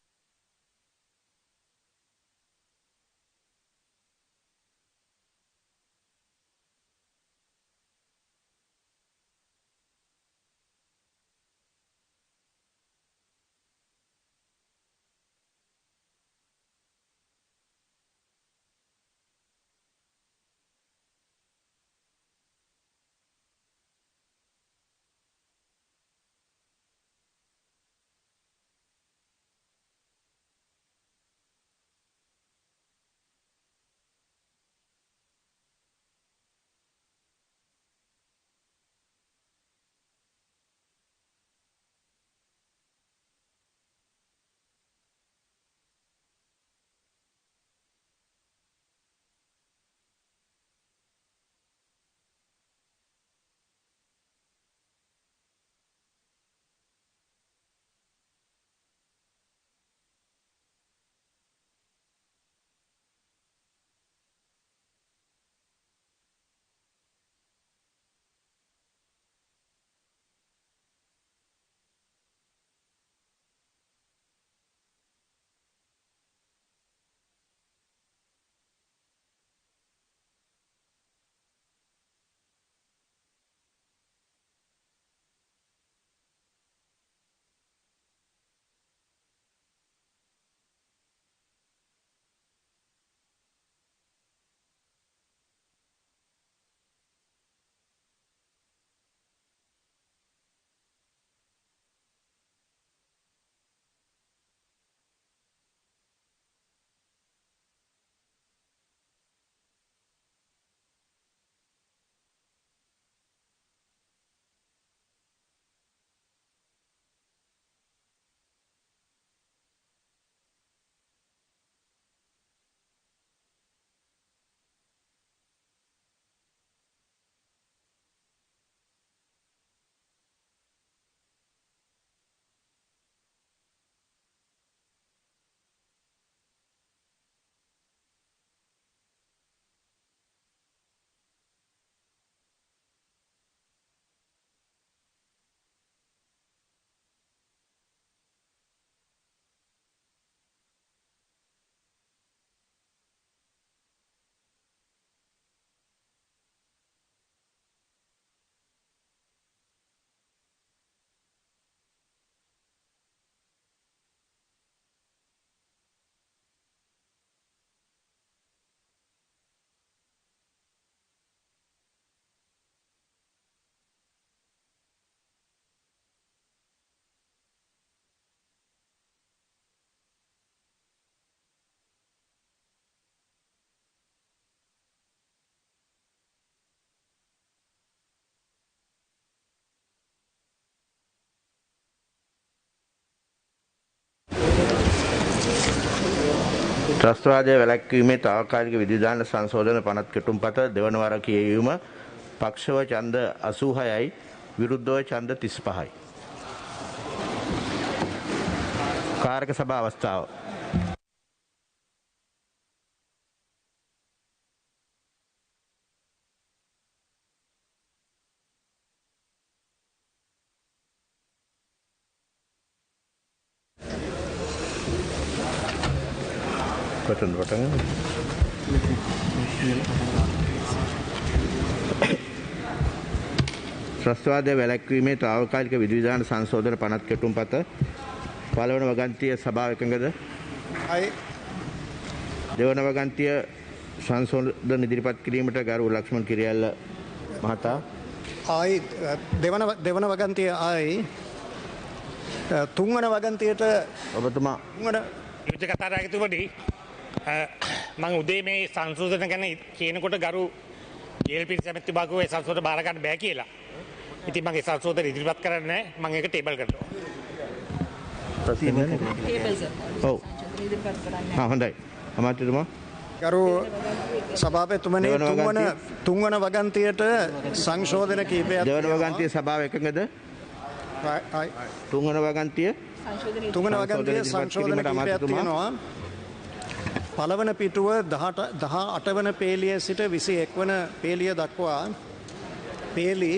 ත්‍රස්තවාදය වැළැක්වීමේ තාවකාලික විධිවිධාන සංශෝධන පනත් කෙටුම්පත දෙවන වර කියවීම පක්ෂව ඡන්ද 86යි විරුද්ධව ඡන්ද 35යි. කාරක සභා අවස්ථාව. ත්‍රස්තවාදය වැළැක්වීමේ තාවකාලික විධිවිධාන සංශෝධන පනත් කෙටුම්පත පළවන වගන්තිය සභාව එකඟද? දෙවන වගන්තිය සංශෝධන ඉදිරිපත් කිරීමට ගරු ලක්ෂ්මන් කිරියල්ල මහතා. දෙවන වගන්තිය තුන්වන වගන්තියට ඔබතුමා යුද්ධ කතා රාජතුමනි මම උදේ මේ සංශෝධන ගැන කියනකොට ගරු ජේල්-පිරිස ඇමති බාගුවේ සංශෝධන බාර ගන්න බෑ කියලා. ඉතින් මගේ සංශෝධන ඉදිරිපත් කරන්නේ මම ඒක ටේබල් කරනවා. ඔව්. හොඳයි. අමාත්‍යතුමා ගරු සභාපතිතුමනි තුන්වන වගන්තියට සංශෝධන කීපයක් දෙවන වගන්තිය සභාව එකඟද? තුන්වන වගන්තිය සංශෝධන කීපයක් තියෙනවා. පළවන පිටුව 18 වන පේලිය සිට 21 වන පේලිය දක්වා පේලි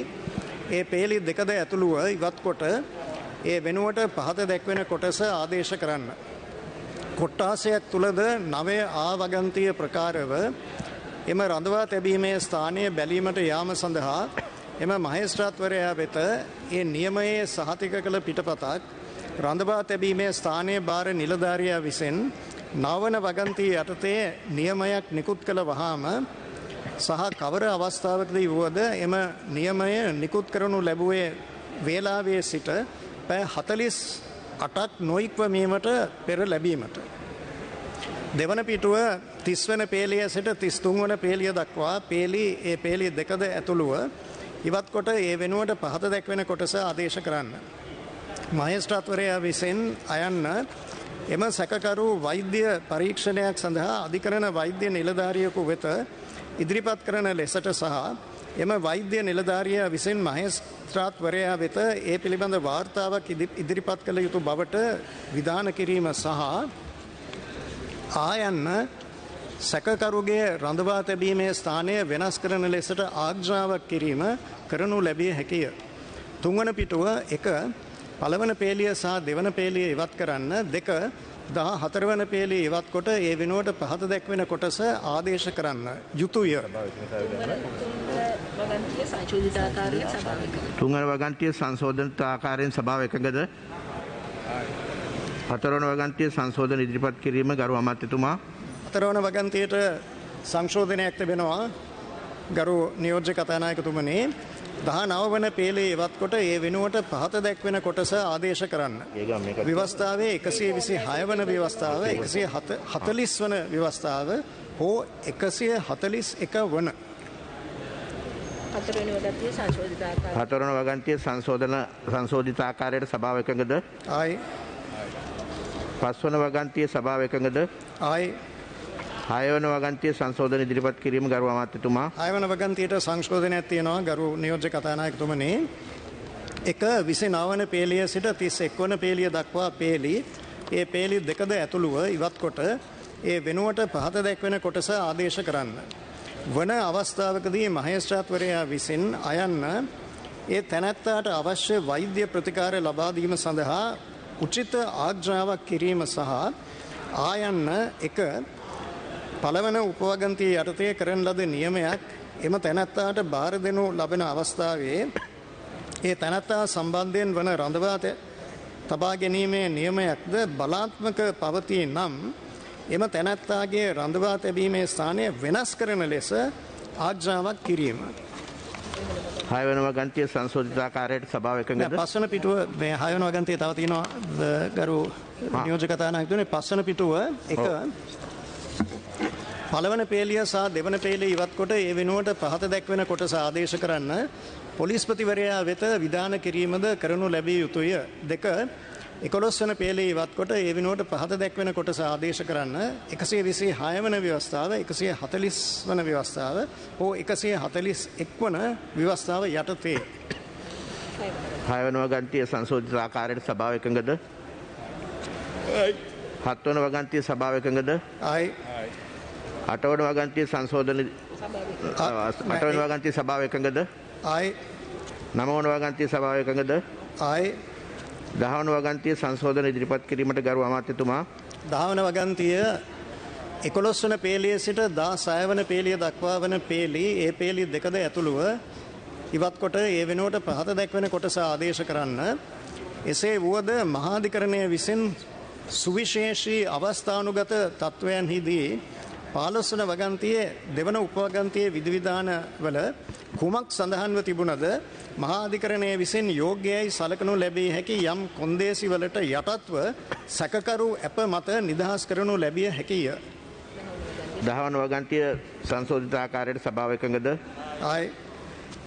ඒ පේලි දෙකද ඇතුළුව ඉවත් කොට ඒ වෙනුවට පහත දැක්වෙන කොටස ආදේශ කරන්න. කොට්ටාසයක් තුලද 9 ආවගන්තිය ප්‍රකාරව එම රඳවා තැබීමේ ස්ථානය බැලීමට යාම සඳහා එම මහේස්ත්‍රාත්වරයා වෙත ඒ නියමයේ සහතික කළ පිටපතක් රඳවා තැබීමේ ස්ථානයේ බාර නිලධාරියා විසින් නවවන වගන්තිය යටතේ නියමයක් නිකුත් කළ වහාම සහ කවර අවස්ථාවකදී වුවද එම නියමය නිකුත් කරනු ලැබුවේ වේලාවේ සිට පැය 48ක් නොඉක්වීමට පෙර ලැබීමට. දෙවන පිටුව 30 වන පේලිය සිට 33 වන පේලිය දක්වා ඒ පේලි දෙකද ඇතුළුව ඉවත් කොට ඒ වෙනුවට පහත දැක්වෙන කොටස ආදේශ කරන්න. මහේස්ත්‍රාත්වරයා විසින් අයන්න එම සැකකරු වෛද්‍ය පරීක්ෂණයක් සඳහා අධිකරණ වෛද්‍ය නිලධාරියෙකු වෙත ඉදිරිපත් කරන ලෙසට සහ එම වෛද්‍ය නිලධාරියා විසින් මහේස්ත්‍රාත්වරයා වෙත ඒ පිළිබඳ වාර්තාවක් ඉදිරිපත් කළ යුතු බවට විධාන කිරීම සහ ආයන්න සැකකරුගේ රඳවා තැබීමේ ස්ථානය වෙනස් කරන ලෙසට ආග්‍රාවක් කිරීම කරනු ලැබිය හැකිය. තුන්වන පිටුව 1 පළවන පේලිය සහ දෙවන පේලිය ඉවත් කරන්න 2 14 වන පේලිය ඉවත් කොට ඒ වෙනුවට පහත දැක්වෙන කොටස ආදේශ කරන්න යුතුය. තුන්වන වගන්තිය සංශෝධනිත ආකාරයෙන් සභාව එකඟද? හතරවන වගන්තිය සංශෝධන ඉදිරිපත් කිරීම ගරු අමාත්‍යතුමා. හතරවන වගන්තියට සංශෝධනයක් තිබෙනවා ගරු නියෝජ්‍ය කතානායකතුමනි. 19 වන පේලිය ඉවත් කොට ඒ වෙනුවට පහත දැක්වෙන කොටස ආදේශ කරන්න. ව්‍යවස්ථාවේ 126 වන ව්‍යවස්ථාව 140 වන ව්‍යවස්ථාව හෝ 141 වන හතරවන වගන්තිය සංශෝධිත ආකාරයට සභාව එකඟද? ආයි. පස්වන වගන්තිය සභාව එකඟද? ආයි. 6 වන වගන්තිය සංශෝධන ඉදිරිපත් කිරීම ගරු අමාත්‍යතුමා. 6 වන වගන්තියට සංශෝධනයක් තියෙනවා ගරු නියෝජ්‍ය කතානායකතුමනි. 29 වන පේලිය සිට 31 වන පේලිය දක්වා පේලි ඒ පේලි දෙකද ඇතුළුව ඉවත් කොට ඒ වෙනුවට පහත දැක්වෙන කොටස ආදේශ කරන්න. වන අවස්ථාවකදී මහේස්ත්‍රාත්වරයා විසින් අයන්න ඒ තැනැත්තාට අවශ්‍ය වෛද්‍ය ප්‍රතිකාර ලබා දීම සඳහා උචිත ආග්‍රාවක් කිරීම සහ ආයන්න 1 පළවන උපවගන්තිය යටතේ කරන ලද නියමයක් එම තැනැත්තාට බාර දෙනු ලබන අවස්ථාවේ ඒ තැනැත්තා සම්බන්ධයෙන් වන රඳවා තබා ගැනීමේ නියමයක්ද බලාත්මක පවතී නම් එම තැනැත්තාගේ රඳවා තැබීමේ ස්ථානය වෙනස් කරන ලෙස ආග්‍රාවක් කිරීම. 6 වන වගන්තිය සංශෝධිත ආකාරයට සභාව එකඟද? පස්වන පිටුව මේ 6 වන වගන්තිය තව තියෙනවා ගරු නියෝජ්‍ය කතානායකතුමනි. පස්වන පිටුව 1 පළවන පේලිය සහ දෙවන පේලිය ඉවත් කොට ඒ වෙනුවට පහත දැක්වෙන කොටස ආදේශ කරන්න පොලිස්පතිවරයා වෙත විධාන කිරීමද කරනු ලැබිය යුතුය. 2 11 වන පේලිය ඉවත් කොට ඒ වෙනුවට පහත දැක්වෙන කොටස ආදේශ කරන්න 126 වන ව්‍යවස්ථාව 140 වන ව්‍යවස්ථාව හෝ 141 වන ව්‍යවස්ථාව යටතේ. 6 වන වගන්තිය සංශෝධිත ආකාරයට සභාව එකඟද? 7 වන වගන්තිය සභාව එකඟද? ආයි. 8 වන වගන්තිය සංශෝධන 8 වන වගන්තිය සභාව එකඟද? ආයි. 9 වන වගන්තිය සභාව එකඟද? ආයි. 10 වන වගන්තිය සංශෝධන ඉදිරිපත් කිරීමට ගරු අමාත්‍යතුමා. 10 වන වගන්තිය 11 වන පේලිය සිට 16 වන පේලිය දක්වා වන පේලි ඒ පේලි දෙකද ඇතුළුව ඉවත් කොට ඒ වෙනුවට පහත දැක්වෙන කොටස ආදේශ කරන්න. එසේ වුවද මහාධිකරණය විසින් සුවිශේෂී අවස්ථානුගත තත්ත්වයන්හිදී 15 වන වගන්තියේ දෙවන උපවගන්තියේ විධිවිධාන වල කුමක් සඳහන්ව තිබුණද මහාධිකරණය විසින් යෝග්‍යයි සලකනු ලැබිය හැකි යම් කොන්දේසි වලට යටත්ව සැකකරු අප මත නිදහස් කරනු ලැබිය හැකිය. 10 වන වගන්තිය සංශෝධිත ආකාරයට සභාව එකඟද? ආයි.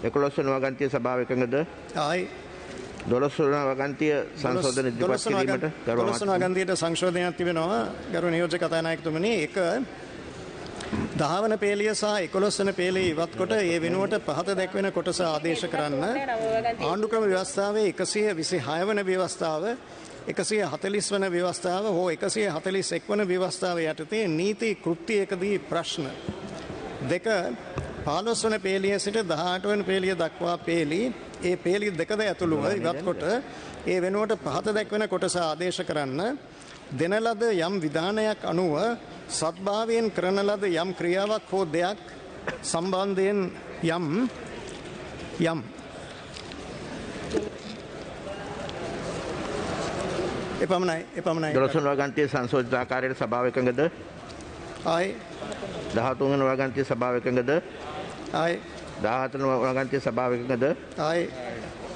11 වන වගන්තිය සභාව එකඟද? ආයි. 12 වන වගන්තිය සංශෝධන ඉදිරිපත් කිරීමට ගරු අමාත්‍යතුමා. 12 වන වගන්තියට සංශෝධනයක් තිබෙනවා ගරු නියෝජ්‍ය කතානායකතුමනි. 1 10 වන පේලිය සහ 11 වන පේලිය ඉවත් කොට ඒ වෙනුවට පහත දැක්වෙන කොටස ආදේශ කරන්න. ආණ්ඩුක්‍රම ව්‍යවස්ථාවේ 126 වන ව්‍යවස්ථාව 140 වන ව්‍යවස්ථාව හෝ 141 වන ව්‍යවස්ථාව යටතේ නීති කෘත්‍යයකදී ප්‍රශ්න දෙක 15 වන පේලිය සිට 18 වන පේලිය දක්වා පේලි ඒ පේලි දෙකද ඇතුළුව ඉවත් කොට ඒ වෙනුවට පහත දැක්වෙන කොටස ආදේශ කරන්න දෙන ලද යම් විධානයක් අනුව සත්භාවයෙන් කරන ලද යම් ක්‍රියාවක් හෝ දෙයක් සම්බන්ධයෙන් යම් එපමණයි දොළොස්වන වගන්තිය සංශෝධිත ආකාරයට සභාව එකඟද? ආයි 13 වන වගන්තිය සභාව එකඟද? ආයි 14 වන වගන්තිය සභාව එකඟද? ආයි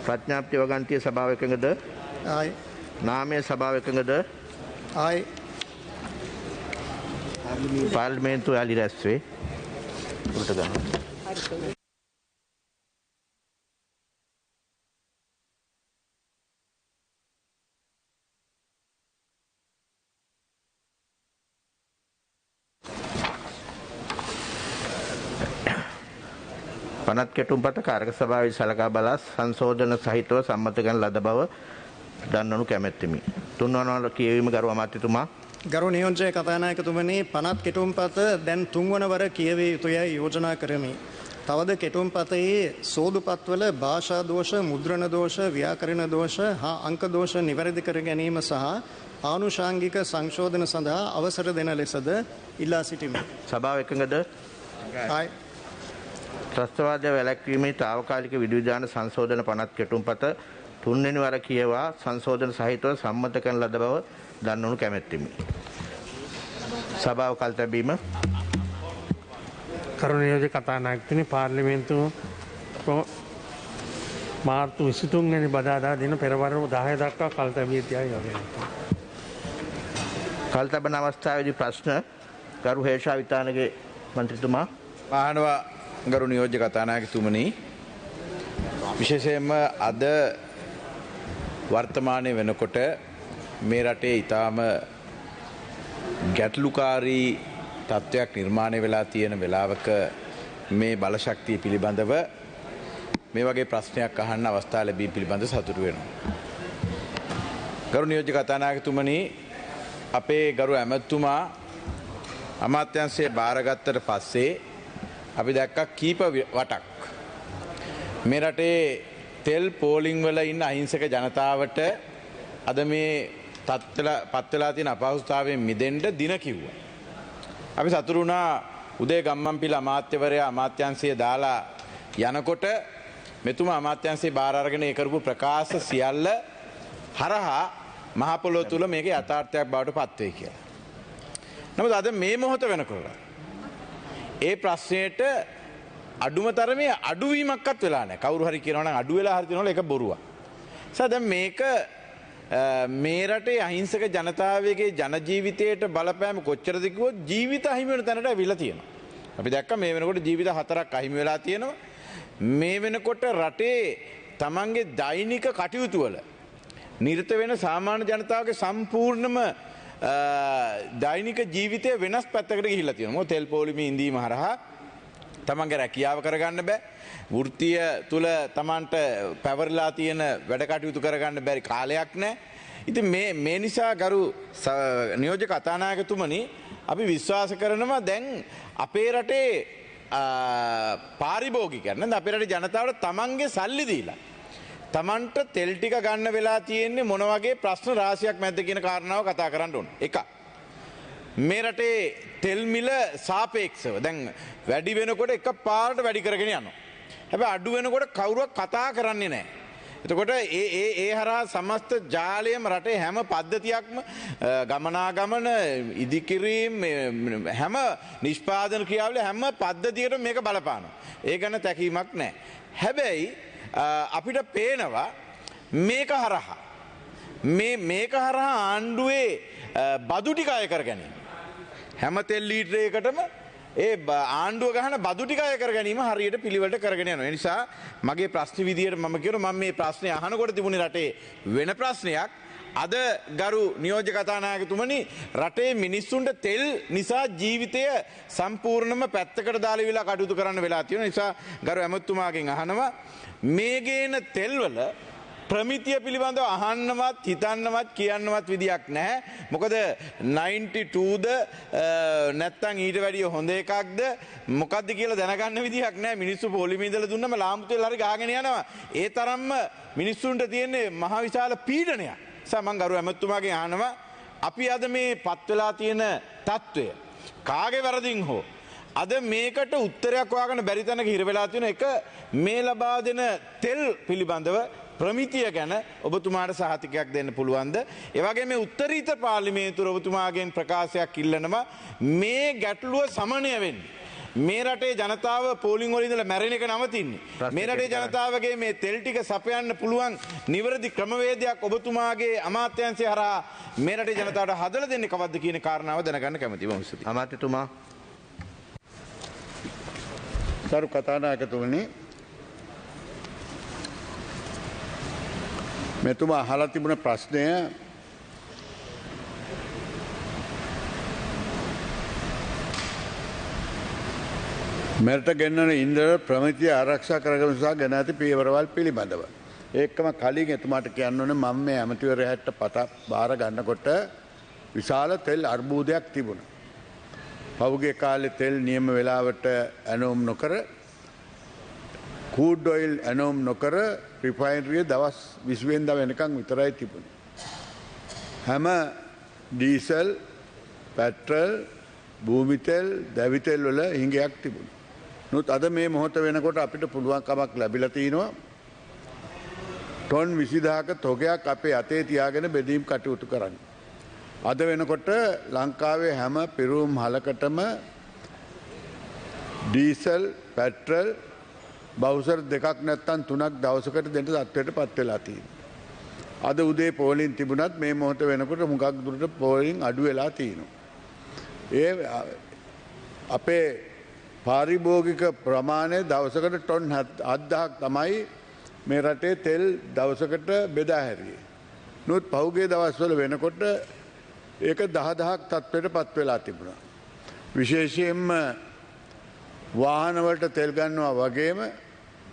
ප්‍රඥාප්ති වගන්තිය සභාව එකඟද? ආයි නාමයේ සභාව එකඟද? ආයි පාර්ලිමේන්තුව යාලි රැස් වේ. උඩට ගන්න. පනත් කෙටුම්පත කාරක සභාවේ සලකා බලා සංශෝධන සහිතව සම්මත කරන ලද බව දන්වනු කැමැත්තෙමි. තුන්වන කියවීම ගරු අමාත්‍යතුමා. ගරු නියෝජ්‍ය කතානායකතුමනි පනත් කෙටුම්පත දැන් තුන්වන වර කියවිය යුතුයයි යෝජනා කරමි. තවද කෙටුම්පතේ සෝදුපත්වල භාෂා දෝෂ, මුද්‍රණ දෝෂ, ව්‍යාකරණ දෝෂ හා අංක දෝෂ නිවැරදි කර ගැනීම සහ ආනුෂාංගික සංශෝධන සඳහා අවසර දෙන ලෙසද ඉල්ලා සිටිමි. සභාව එකඟද? ආයි ත්‍රස්තවාදය වැළැක්වීමේ తాවකාලික විධිවිධාන සංශෝධන පනත් කෙටුම්පත තුන්වෙනි වර කියවා සංශෝධන සහිතව සම්මත කරන ලද බව දන්වනු කැමැත්තෙමි. සභාව කල් තැබීම. කරුණානියෝජ්‍ය කතානායකතුමනි පාර්ලිමේන්තුව මාර්තු 23 වෙනි බදාදා දින පෙරවරු 10 දක්වා කල් තැබී තියයි යෝජනා. කල් තබන අවස්ථාවේදී ප්‍රශ්න ගරු හේෂා විතානගේ මන්ත්‍රීතුමා. මානවා ගරු නියෝජ්‍ය කතානායකතුමනි විශේෂයෙන්ම අද වර්තමානයේ වෙනකොට මේ රටේ ඊටාම ගැටලුකාරී තත්ත්වයක් නිර්මාණය වෙලා තියෙන වෙලාවක මේ බලශක්තිය පිළිබඳව මේ වගේ ප්‍රශ්නයක් අහන්න අවස්ථාව ලැබී පිළිබඳ සතුටු වෙනවා. ගරු නියෝජ්‍ය කතානායකතුමනි අපේ ගරු ඇමතුමා අමාත්‍යාංශය බාරගත්තට පස්සේ අපි දැක්කා කීප වටක් මේ රටේ තෙල් පෝලිං වල ඉන්න අහිංසක ජනතාවට අද මේ පත් වෙලා තියෙන අපහසුතාවයෙන් මිදෙන්න දින කිව්වා. අපි සතුටු වුණා උදේ ගම්මන්පිල අමාත්‍යවරයා අමාත්‍යාංශය දාලා යනකොට මෙතුමා අමාත්‍යාංශයේ බාර අරගෙන ඒ කරපු ප්‍රකාශ සියල්ල හරහා මහ පොළොව තුල මේක යථාර්ථයක් බවට පත් වෙයි කියලා. නමුත් අද මේ මොහොත වෙනකොට ඒ ප්‍රශ්නයට අඩුම තරමේ අඩුවීමක්වත් වෙලා නැහැ. කවුරු හරි කියනවා නම් අඩු වෙලා හරි තියෙනවා ඒක බොරුවක්. දැන් මේක මේ රටේ අහිංසක ජනතාවගේ ජන ජීවිතයට බලපෑම කොච්චරද කිව්වොත් ජීවිත අහිමි වෙන තැනට ඇවිල්ලා තියෙනවා. අපි දැක්කා මේ වෙනකොට ජීවිත 4ක් අහිමි වෙලා තියෙනවා. මේ වෙනකොට රටේ තමන්ගේ දෛනික කටයුතු වල නිරත වෙන සාමාන්‍ය ජනතාවගේ සම්පූර්ණම දෛනික ජීවිතය වෙනස් පැත්තකට ගිහිල්ලා තියෙනවා. මොකද තෙල් පොලිමේ ඉඳීම හරහා තමන්ගේ රැකියාව කරගන්න බෑ. වෘත්තිය තුල තමන්ට පැවරලා තියෙන වැඩ කටයුතු කරගන්න බැරි කාලයක් නැහැ. ඉතින් මේ නිසා ගරු නියෝජ්‍ය කතානායකතුමනි අපි විශ්වාස කරනවා දැන් අපේ රටේ පාරිභෝගිකයන් අපේ රටේ ජනතාවට තමන්ගේ සල්ලි දීලා තමන්ට තෙල් ටික ගන්න වෙලා තියෙන්නේ මොන වගේ ප්‍රශ්න රාශියක් මැද්ද කියන කාරණාව කතා කරන්න ඕන. එක මේ රටේ තෙල් මිල සාපේක්ෂව දැන් වැඩි වෙනකොට එක පාරට වැඩි කරගෙන යනවා. හැබැයි අඩු වෙනකොට කවුරුවක් කතා කරන්නේ නැහැ. එතකොට ඒ හරහා සමස්ත ජාලයම රටේ හැම පද්ධතියක්ම ගමනාගමන ඉදිකිරීම හැම නිෂ්පාදන ක්‍රියාවල හැම පද්ධතියකටම මේක බලපානවා. ඒ ගැන තැකීමක් නැහැ. හැබැයි අපිට පේනවා මේක හරහා ආණ්ඩුවේ බදු ටික අය කර ගැනීම. හැම තෙල් ලීටරයකටම ඒ ආණ්ඩුව ගහන බදු ටික අය කර ගැනීම හරියට පිළිවෙලට කරගෙන යනවා. ඒ නිසා මගේ ප්‍රශ්න විදියට මම කියනවා මම මේ ප්‍රශ්නේ අහනකොට තිබුණේ රටේ වෙන ප්‍රශ්නයක්. අද ගරු නියෝජ්‍ය කතානායකතුමනි රටේ මිනිස්සුන්ට තෙල් නිසා ජීවිතය සම්පූර්ණයෙන්ම පැත්තකට දාලා ඉවිලා කටයුතු කරන්න වෙලා තියෙන නිසා ගරු ඇමතුමාගෙන් අහනවා මේ ගේන තෙල් වල ප්‍රමිතිය පිළිබඳව අහන්නවත් හිතන්නවත් කියන්නවත් විදියක් නැහැ. මොකද 92ද නැත්තම් ඊට වැඩිය හොඳ එකක්ද මොකද්ද කියලා දැනගන්න විදියක් නැහැ. මිනිස්සු පොලිමේ ඉඳලා දුන්නම ලාම්පු තෙල් හරි ගහගෙන යනවා. ඒ තරම්ම මිනිස්සුන්ට තියෙන්නේ මහ විශාල පීඩනයක්. මම ගරු ඇමතුමාගෙන් අහනවා අපි අද මේ පත් වෙලා තියෙන තත්ත්වය කාගේ වැරදින් හෝ අද මේකට උත්තරයක් හොයාගන්න බැරි තැනක හිර වෙලා තියෙන එක මේ ලබා දෙන තෙල් පිළිබඳව ප්‍රමිතිය ගැන ඔබතුමාට සහතිකයක් දෙන්න පුළුවන්ද? ඒ වගේම මේ උත්තරීතර පාර්ලිමේන්තුව ඔබතුමාගෙන් ප්‍රකාශයක් ඉල්ලනවා මේ ගැටලුව සමනය වෙන්න. මේ රටේ ජනතාව පෝලිං වල ඉඳලා මැරෙන එක නවතින්නේ. මේ රටේ ජනතාවගේ මේ තෙල් ටික සපයන්න පුළුවන් නිවැරදි ක්‍රමවේදයක් ඔබතුමාගේ අමාත්‍යාංශය හරහා මේ රටේ ජනතාවට හදලා දෙන්නේ කවද්ද කියන කාරණාව දැනගන්න කැමතියි. මම ස්තුතියි. අමාත්‍යතුමා. සරු කතානායකතුමනි, මෙතුමා අහලා තිබුණ ප්‍රශ්නය මෙරට ගෙන්නන ඉන්ධන ප්‍රමිතිය ආරක්ෂා කරගැනීම නිසා ගෙන ඇති පියවරවල් පිළිබඳව. ඒකම කලින් එතුමාට කියන්න ඕනේ මම මේ ඇමතිවරයාට බාර ගන්නකොට විශාල තෙල් අර්බුදයක් තිබුණා. පහුගිය කාලේ තෙල් නියම වෙලාවට ඇනෝම් නොකර කූඩ් ඔයිල් ඇනෝම් නොකර රිෆයිනරිය දවස් 20 වෙනිදා වෙනකන් විතරයි තිබුණේ. හැම ඩීසල්, පෙට්‍රල්, භූමි තෙල්, දැවි තෙල් වල හිඟයක් තිබුණා. නමුත් අද මේ මොහොත වෙනකොට අපිට පුළුවන්කමක් ලැබිලා තිනවා ටොන් 20000ක තොගයක් අපේ අතේ තියාගෙන බෙදීම් කටයුතු කරන්න. අද වෙනකොට ලංකාවේ හැම පිරුම් හලකටම ඩීසල්, පෙට්‍රල් බවුසර් දෙකක් නැත්තම් තුනක් දවසකට දෙන්න තත්ත්වයට පත් වෙලා තියෙනවා. අද උදේ පෝලිං තිබුණත් මේ මොහොත වෙනකොට මුගක් දුරට පෝලිං අඩු වෙලා තියෙනවා. ඒ අපේ පාරිභෝගික ප්‍රමාණය දවසකට ටොන් 7000ක් තමයි මේ රටේ තෙල් දවසකට බෙදා හැරියේ. නමුත් පහුගිය දවස්වල වෙනකොට ඒක 10000ක් තත්ත්වයට පත් වෙලා තිබුණා. විශේෂයෙන්ම වාහන වලට තෙල් ගන්නවා වගේම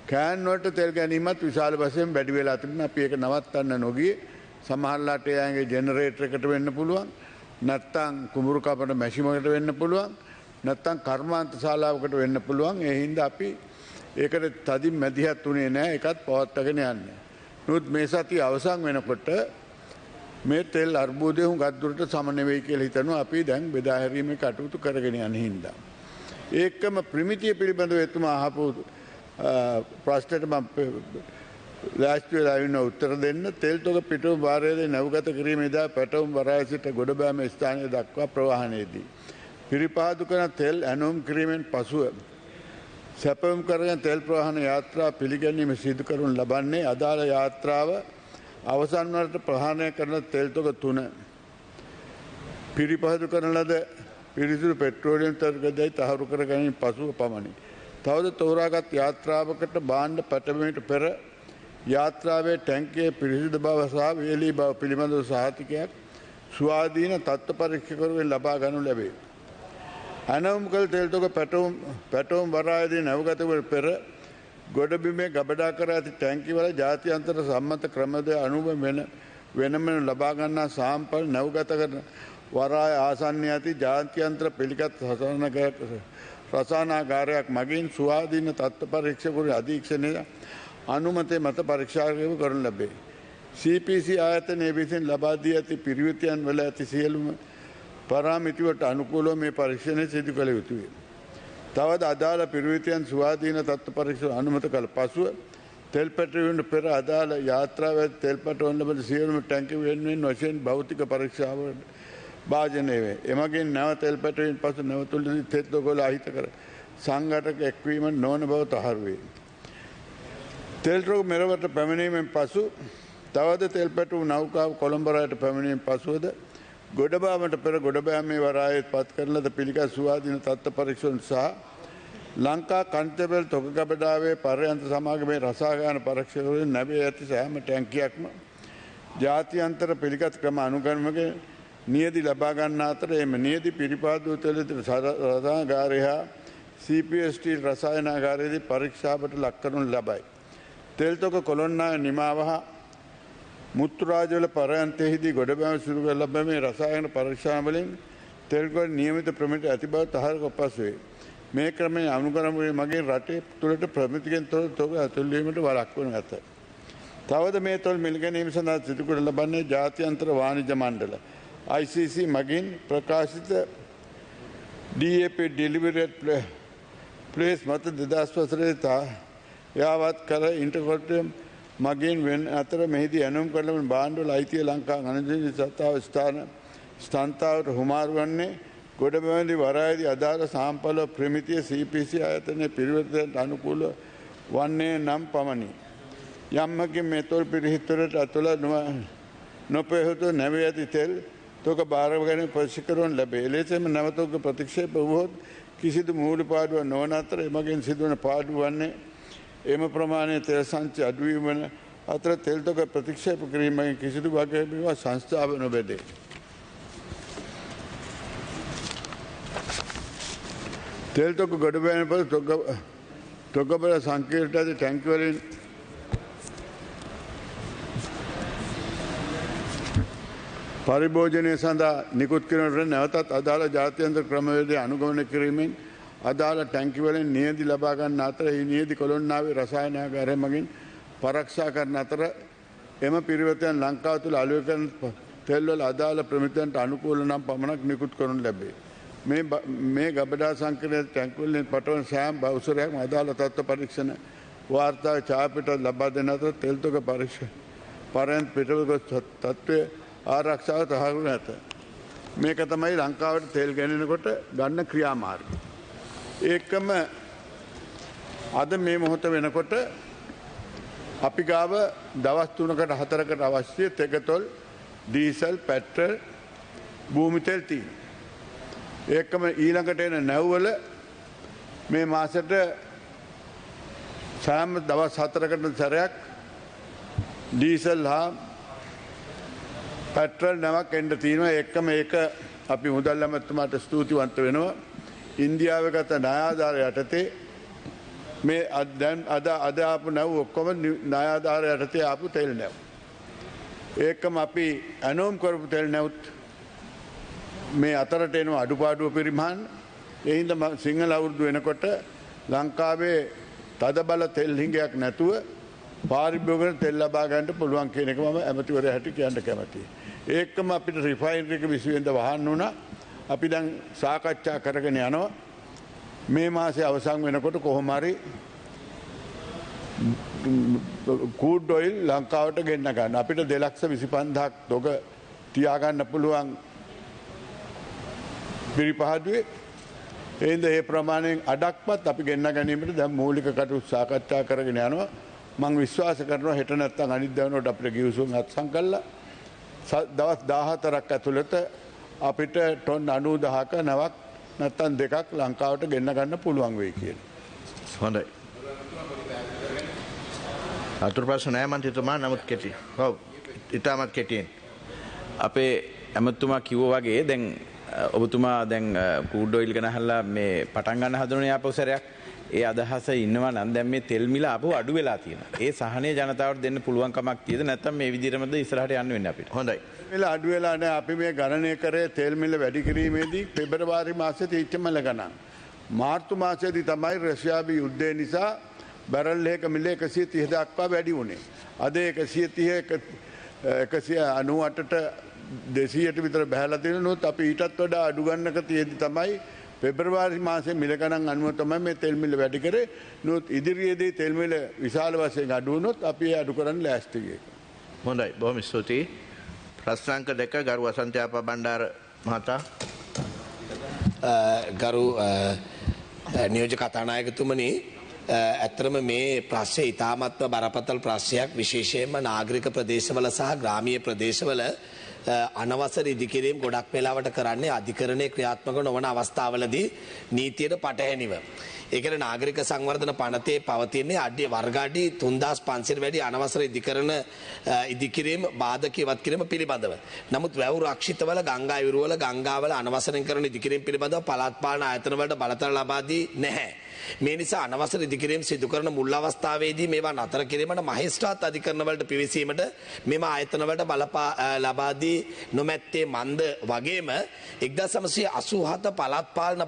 කෑන් වලට තෙල් ගැනීමත් විශාල වශයෙන් වැඩි වෙලා තිබුණා. අපි ඒක නවත්තන්න නොගියේ. සමහරලාට එයාගේ ජෙනරේටර් එකට වෙන්න පුළුවන්. නැත්තම් කුඹුරු කපන මැෂිමකට වෙන්න පුළුවන්. නැත්තම් කර්මාන්ත ශාලාවකට වෙන්න පුළුවන්. ඒ හින්දා අපි ඒකට තදින් මැදිහත් උනේ නැහැ. ඒකත් පවත්වාගෙන යන්නේ. නමුත් මේ සතිය අවසන් වෙනකොට මේ තෙල් අර්බුදය හුඟක් දුරට සමනය වෙයි කියලා හිතනවා. අපි දැන් බෙදා හැරීමේ කටයුතු කරගෙන යන හින්දා. ඒකම ප්‍රමිතිය පිළිබඳව එතුමා අහපු ප්‍රශ්නයට මම ලෑස්ති වෙලා ඉන්න උත්තර දෙන්න. තෙල් තොග පිටුම් වාරයේදී නැවගත කිරීමේදී පැටවුම් වරාය සිට ගොඩබෑම ස්ථානය දක්වා ප්‍රවාහනයේදී පිරිපාදු කරන තෙල් ඇනෝම් කිරීමෙන් පසුව සැපයුම් කරගෙන තෙල් ප්‍රවාහන යාත්‍රා පිළිගැනීම සිදු කරනු ලබන්නේ අදාළ යාත්‍රාව අවසන් වරට ප්‍රහාණය කරන තෙල් තොග 3 පිරිපහදු කරන ලද පිරිසිදු පෙට්‍රෝලියම් තර්කදයි තහවුරු කර ගැනීම පසුව පමණි. තවද තෝරාගත් යාත්‍රාවකට භාණ්ඩ පැටවීමට පෙර යාත්‍රාවේ ටැංකියේ පිරිසිදු බව සහ වේලී බව පිළිබඳව සහතිකයක් ස්වාධීන තත්ත්ව පරීක්ෂකවරුන් ලබා ගනු ලැබේ. ඇනවුම් කළ තෙල් තොග පැටවුම් වරායේදී නැවගත වන පෙර ගොඩබිමේ ගබඩා කර ඇති ටැංකිවල ජාත්‍යන්තර සම්මත ක්‍රමද අනුව වෙනම ලබා ගන්නා සාම්පල් නැවගත කරන වරාය ආසන්නයේ ඇති ජාත්‍යන්තර පිළිගත් රසායනාගාරයක් මගින් ස්වාධීන තත්ත්ව පරීක්ෂකවරුන් අධීක්ෂණය අනුමතය මත පරීක්ෂා කරනු ලැබේ. CPC ආයතනයේ විසින් ලබා දී ඇති පිරිවෙතයන් වල ඇති සියලුම පරාමිතිවලට අනුකූලව මේ පරීක්ෂණය සිදු කළ යුතුය. තවද අදාළ පිරිවෙතයන් ස්වාධීන තත්ත්ව පරීක්ෂණ අනුමත කළ පසුව තෙල් පැටවීමට පෙර අදාළ යාත්‍රාවේ තෙල් පැටවන ලබන සියලුම ටැංකි වෙනුවෙන් වශයෙන් භෞතික පරීක්ෂාවට භාජනය වේ. එමගින් නැව තෙල් පැටවීම පසු නැවතුල්ලදී තෙල් තොගවල අහිතකර සංඝටක එක්වීම නොවන බව තහවුරු වේ. තෙල් රෝග මෙරවට පැමිණීමෙන් පසු තවද තෙල් පැටවූ නෞකාව කොළඹ රායට පැමිණීමෙන් පසුවද ගොඩබාමට පෙර ගොඩබෑමේ වරායත් පත් කරන ලද පිළිගත් ස්වාධීන තත්ත්ව පරීක්ෂණ සහ ලංකා කන්ටේබල් තොග ගබඩාවේ පර්යන්ත සමාගමේ රසායන පරීක්ෂකවරුන් නැවේ ඇති සෑම ටැංකියක්ම ජාත්‍යන්තර පිළිගත් ක්‍රම අනුගමනයේ නියදි ලබා ගන්න අතර එම නියදි පිරිපාදු තෙල් රසායනාගාරය හා CPST රසායනාගාරයේදී පරීක්ෂාවට ලක් කරනු ලබයි. තෙල් තොග කොළොන්නාය නිමාව හා මුත්‍රාජවල පරයන්තෙහිදී ගොඩබැම සිදු කර ලබැමේ රසායන පරීක්ෂණ වලින් තෙල්ගොඩ නියමිත ප්‍රමිති ඇති බව තහවුරු පසුවේ. මේ ක්‍රමයේ අනුගමනය මගින් රටේ තුළට ප්‍රමිතිගෙන් තොර තොග ඇතුල් වීමට වළක්වනු ඇත. තවද මේ තොල් මිල ගැනීම සඳහා සිදු කර ලබන්නේ ජාත්‍යන්තර වාණිජ්‍ය මණ්ඩල ICC මගින් ප්‍රකාශිත DAP delivery place මත 2004 යාවත් කර ඉන්ටර්කොට්ටියම් මගින් වෙන අතර මෙහිදී ඇනුම් කරන භාණ්ඩවල අයිතිය ලංකා ගණනීය සත්තාව ස්ථානතාවට හුමාරු වන්නේ ගොඩබැමැලි වරායදී අදාළ සාම්පල ප්‍රමිතිය CPC ආයතනයේ පිරිවර්තනයට අනුකූල වන්නේ නම් පමණි. යම්මකින් මේ තොල් පිරිහිතරට අතුල නොපෙහුතු නැවේ ඇති තෙල් තොග බාර ගැනීම ප්‍රතික්ෂේප ලැබේ. එලෙසම නැවතොග ප්‍රතික්ෂේප වුවහොත් කිසිදු මූලික පාඩුවක් නොවන අතර එමගින් සිදුවන පාඩුව වන්නේ එම ප්‍රමාණය තෙල් සංචය අඩුවීම වන අතර තෙල් තොග ප්‍රතික්ෂේප කිරීමෙන් කිසිදු වගකීමක් සංස්ථාව නොබෙදේ. තෙල් තොග ගොඩබැලීම පසු තොගබල සංකීර්ණයට ඇති ටැංකි වලින් පරිභෝජනය සඳහා නිකුත් කිරීමට නැවතත් අදාළ ජාත්‍යන්තර ක්‍රමවේදය අනුගමනය කිරීමෙන් අදාළ ටැංකි වලින් නියැදි ලබා ගන්න අතර ඒ නියැදි කොළොන්නාවේ රසායනාගාරය මගින් පරීක්ෂා කරන අතර එම පිරිවැතයන් ලංකාව තුළ අලුය කරන තෙල්වල අදාළ ප්‍රමිතියන්ට අනුකූල නම් පමණක් නිකුත් කරනු ලැබේ. මේ ගබඩා සංකීර්ණ ටැංකි වලින් පටවන සෑම බවුසරයක්ම අදාළ තත්ත්ව පරීක්ෂණ වාර්තා ඡායාපිට ලබා දෙන අතර තෙල් තොග පරයන්ත පිටව තත්ත්වය ආරක්ෂාව තහවුරු නැත. මේක තමයි ලංකාවට තෙල් ගැනෙනකොට ගන්න ක්‍රියාමාර්ගය. ඒකම අද මේ මොහොත වෙනකොට අපි ගාව දවස් 3කට 4කට අවශ්‍ය තෙගතොල් ඩීසල් පෙට්‍රල් භූමි තෙල් තියෙනවා. ඒකම ඊළඟට එන නැව්වල මේ මාසෙට සෑම දවස් 4කට සැරයක් ඩීසල් හා පෙට්‍රල් නැවක් එන්න තියෙනවා. ඒකම ඒක අපි මුදල් ඇමතුමාට ස්තුතිවන්ත වෙනවා. ඉන්දියාවේ ගත ණය ආධාර යටතේ මේ දැන් අද ආපු නැව් ඔක්කොම ණය ආධාර යටතේ ආපු තෙල් නැව්. ඒකම අපි ඇනෝම් කරපු තෙල් නැවුත් මේ අතරට එන අඩුපාඩුව පරිමාණ ඒ හින්දා සිංහල අවුරුදු වෙනකොට ලංකාවේ තද බල තෙල් හිඟයක් නැතුව පාරිභෝගික තෙල් ලබා ගන්නට පුළුවන් කියන එක මම ඇමතිවරයා හැටියට කියන්න කැමතියි. ඒකම අපිට රිෆයිනරි එක 20 වෙනිදා වහන්න උනා. අපි දැන් සාකච්ඡා කරගෙන යනවා. මේ මාසේ අවසන් වෙනකොට කොහොම හරි කූඩ් ඔයිල් ලංකාවට ගෙන්න ගන්න. අපිට 2,25,000ක් තොග තියාගන්න පුළුවන් පිරිපහදුවේ. එහෙනම් ඒ ප්‍රමාණයෙන් අඩක්වත් අපි ගෙන්න ගැනීමට දැන් මූලික කටයුතු සාකච්ඡා කරගෙන යනවා. මම විශ්වාස කරනවා හෙට නැත්නම් අනිද්දා වෙනකොට අපිට ගිවිසුම් අත්සන් කළා දවස් 14ක් ඇතුළත අපිට ටොන් 90,000ක නැවක් නැත්නම් දෙකක් ලංකාවට ගෙන්න ගන්න පුළුවන් වෙයි කියලා. හොඳයි. අතුරු ප්‍රශ්න නැහැ මන්ත්‍රීතුමා නමුත් කෙටි. ඔව්. ඊටමත් කෙටියෙන්. අපේ ඇමතුමා කිව්වා වගේ දැන් ඔබතුමා දැන් කූඩ් ඔයිල් ගැන අහලා මේ පටන් ගන්න හදනනේ ආපෞසරයක්. ඒ අදහස ඉන්නවා නම් දැන් මේ තෙල් මිල ආපහු අඩු වෙලා තියෙනවා. ඒ සහනය ජනතාවට දෙන්න පුළුවන් කමක් තියෙද නැත්නම් මේ විදිහටමද ඉස්සරහට යන්න වෙන්නේ අපිට? හොඳයි. මිල අඩු වෙලා නැහැ. අපි මේ ගණනය කරේ තෙල් මිල වැඩි කිරීමේදී පෙබරවාරි මාසයේ තීච්චමල ගණන්. මාර්තු මාසයේදී තමයි රෂ්‍යාවේ යුද්ධය නිසා බැරල් එකක මිල 130 දක්වා වැඩි වුණේ. අද 198ට 200ට විතර බහැලා තියෙනොත් අපි ඊටත් වඩා අඩු ගන්නක තියෙදි තමයි පෙබරවාරි මාසයේ මිල ගණන් අනුව තමයි මේ තෙල් මිල වැඩි කරේ. නමුත් ඉදිරියේදී තෙල් මිල විශාල වශයෙන් අඩු වුණොත් අපි ඒ අඩු කරන්න ලෑස්ති වෙයි. හොඳයි. බොහොම ස්තුතියි. ප්‍රශ්නාංක 2 ගරු වසන්තයාපා බණ්ඩාර මහතා. ගරු නියෝජ්‍ය කතානායකතුමනි ඇත්තරම මේ ප්‍රශ්නය ඉතාමත්ම බරපතල ප්‍රශ්නයක්. විශේෂයෙන්ම නාගරික ප්‍රදේශවල සහ ග්‍රාමීය ප්‍රදේශවල අනවසර ඉදිකිරීම් ගොඩක් වෙලාවට කරන්නේ අධිකරණයේ ක්‍රියාත්මක නොවන අවස්ථාවලදී නීතියට පටහැනිව. ඒ කියන්නේ නාගරික සංවර්ධන පනතේ පවතින්නේ අඩි වර්ග අඩි 3500 වැඩි අනවසර ඉදිකිරීම බාධක ඉවත් කිරීම පිළිබඳව. නමුත් වැව් රක්ෂිතවල ගංගා ඉවුරුවල ගංගාවල අනවසරෙන් කරන ඉදිකිරීම පිළිබඳව පළාත් පාලන ආයතන වලට බලතල ලබා දී නැහැ. මේ නිසා අනවසර ඉදිකිරීම සිදු කරන මුල් අවස්ථාවේදී මේවා නතර කිරීමට මහේස්ත්‍රාත් අධිකරණ වලට පිවිසීමට මෙම ආයතන වලට ලබා දී නොමැත්තේ මන්ද වගේම 1987 පළාත් පාලන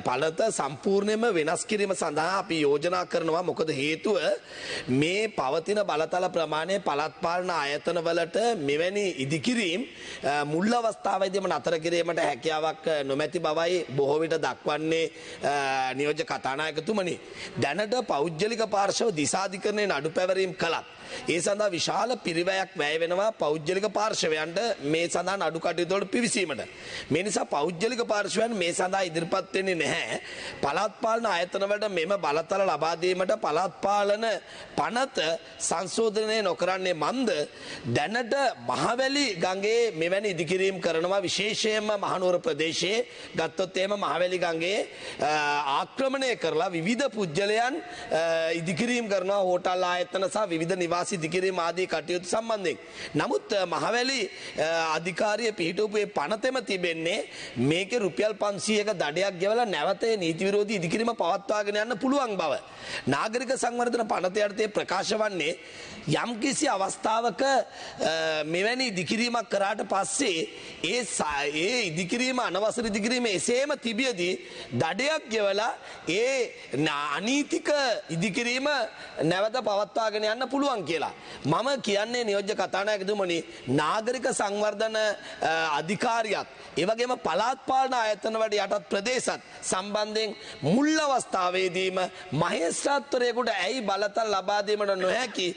පනත සම්පූර්ණයෙන්ම වෙනස් කිරීම සඳහා අපි යෝජනා කරනවා. මොකද හේතුව මේ පවතින බලතල ප්‍රමාණය පළාත් පාලන ආයතන වලට මෙවැනි ඉදිකිරීම මුල් අවස්ථාවේදීම නතර කිරීමට හැකියාවක් නොමැති බවයි බොහෝ විට දක්වන්නේ නියෝජ්‍ය කතානායකතුමනි. දැනට පෞද්ගලික පාර්ශව දිසාධිකරණයෙන් අඩු පැවරීම් කළත් ඒ සඳහා විශාල පිරිවැයක් වැය වෙනවා පෞද්ගලික පාර්ශවයන්ට මේ සඳහා අඩු කටයුතු වලට පිවිසීමට. මේ නිසා පෞද්ගලික පාර්ශවයන් මේ සඳහා ඉදිරිපත් වෙන්නේ නැහැ. පළාත් පාලන ආයතන වලට මෙම බලතල ලබා දීමට පළාත් පාලන පනත සංශෝධනය නොකරන්නේ මන්ද දැනට මහවැලි ගඟේ මෙවැනි ඉදිකිරීම් කරනවා. විශේෂයෙන්ම මහනුවර ප්‍රදේශයේ ගත්තොත් එහෙම මහවැලි ගඟේ ආක්‍රමණය කරලා විවිධ පුජ්‍යලයන් ඉදිකිරීම් කරනවා හෝටල් ආයතන සහ විවිධ නිවාසී ඉදිකිරීම් ආදී කටයුතු සම්බන්ධයෙන්. නමුත් මහවැලි අධිකාරිය පිහිටුවපු පනතෙම තිබෙන්නේ මේකේ රුපියල් 500ක දඩයක් ගෙවලා නැවත නීති විරෝධී ඉදිකිරීම පවත්වාගෙන යන්න පුළුවන් බව. නාගරික සංවර්ධන පනත යටතේ ප්‍රකාශ වන්නේ යම්කිසි අවස්ථාවක මෙවැනි ඉදිකිරීමක් කරාට පස්සේ ඒ ඉදිකිරීම අනවසර ඉදිකිරීම එසේම තිබියදී දඩයක් ගෙවලා ඒ අනීතික ඉදිකිරීම නැවත පවත්වාගෙන යන්න පුළුවන් කියලා. මම කියන්නේ නියෝජ්‍ය කතානායකතුමනි නාගරික සංවර්ධන අධිකාරියත් ඒ වගේම පළාත් පාලන ආයතන වල යටත් ප්‍රදේශත් සම්බන්ධයෙන් මුල් අවස්ථාවේදීම මහේස්ත්‍රාත්වරයෙකුට ඇයි බලතල ලබා දීමට නොහැකි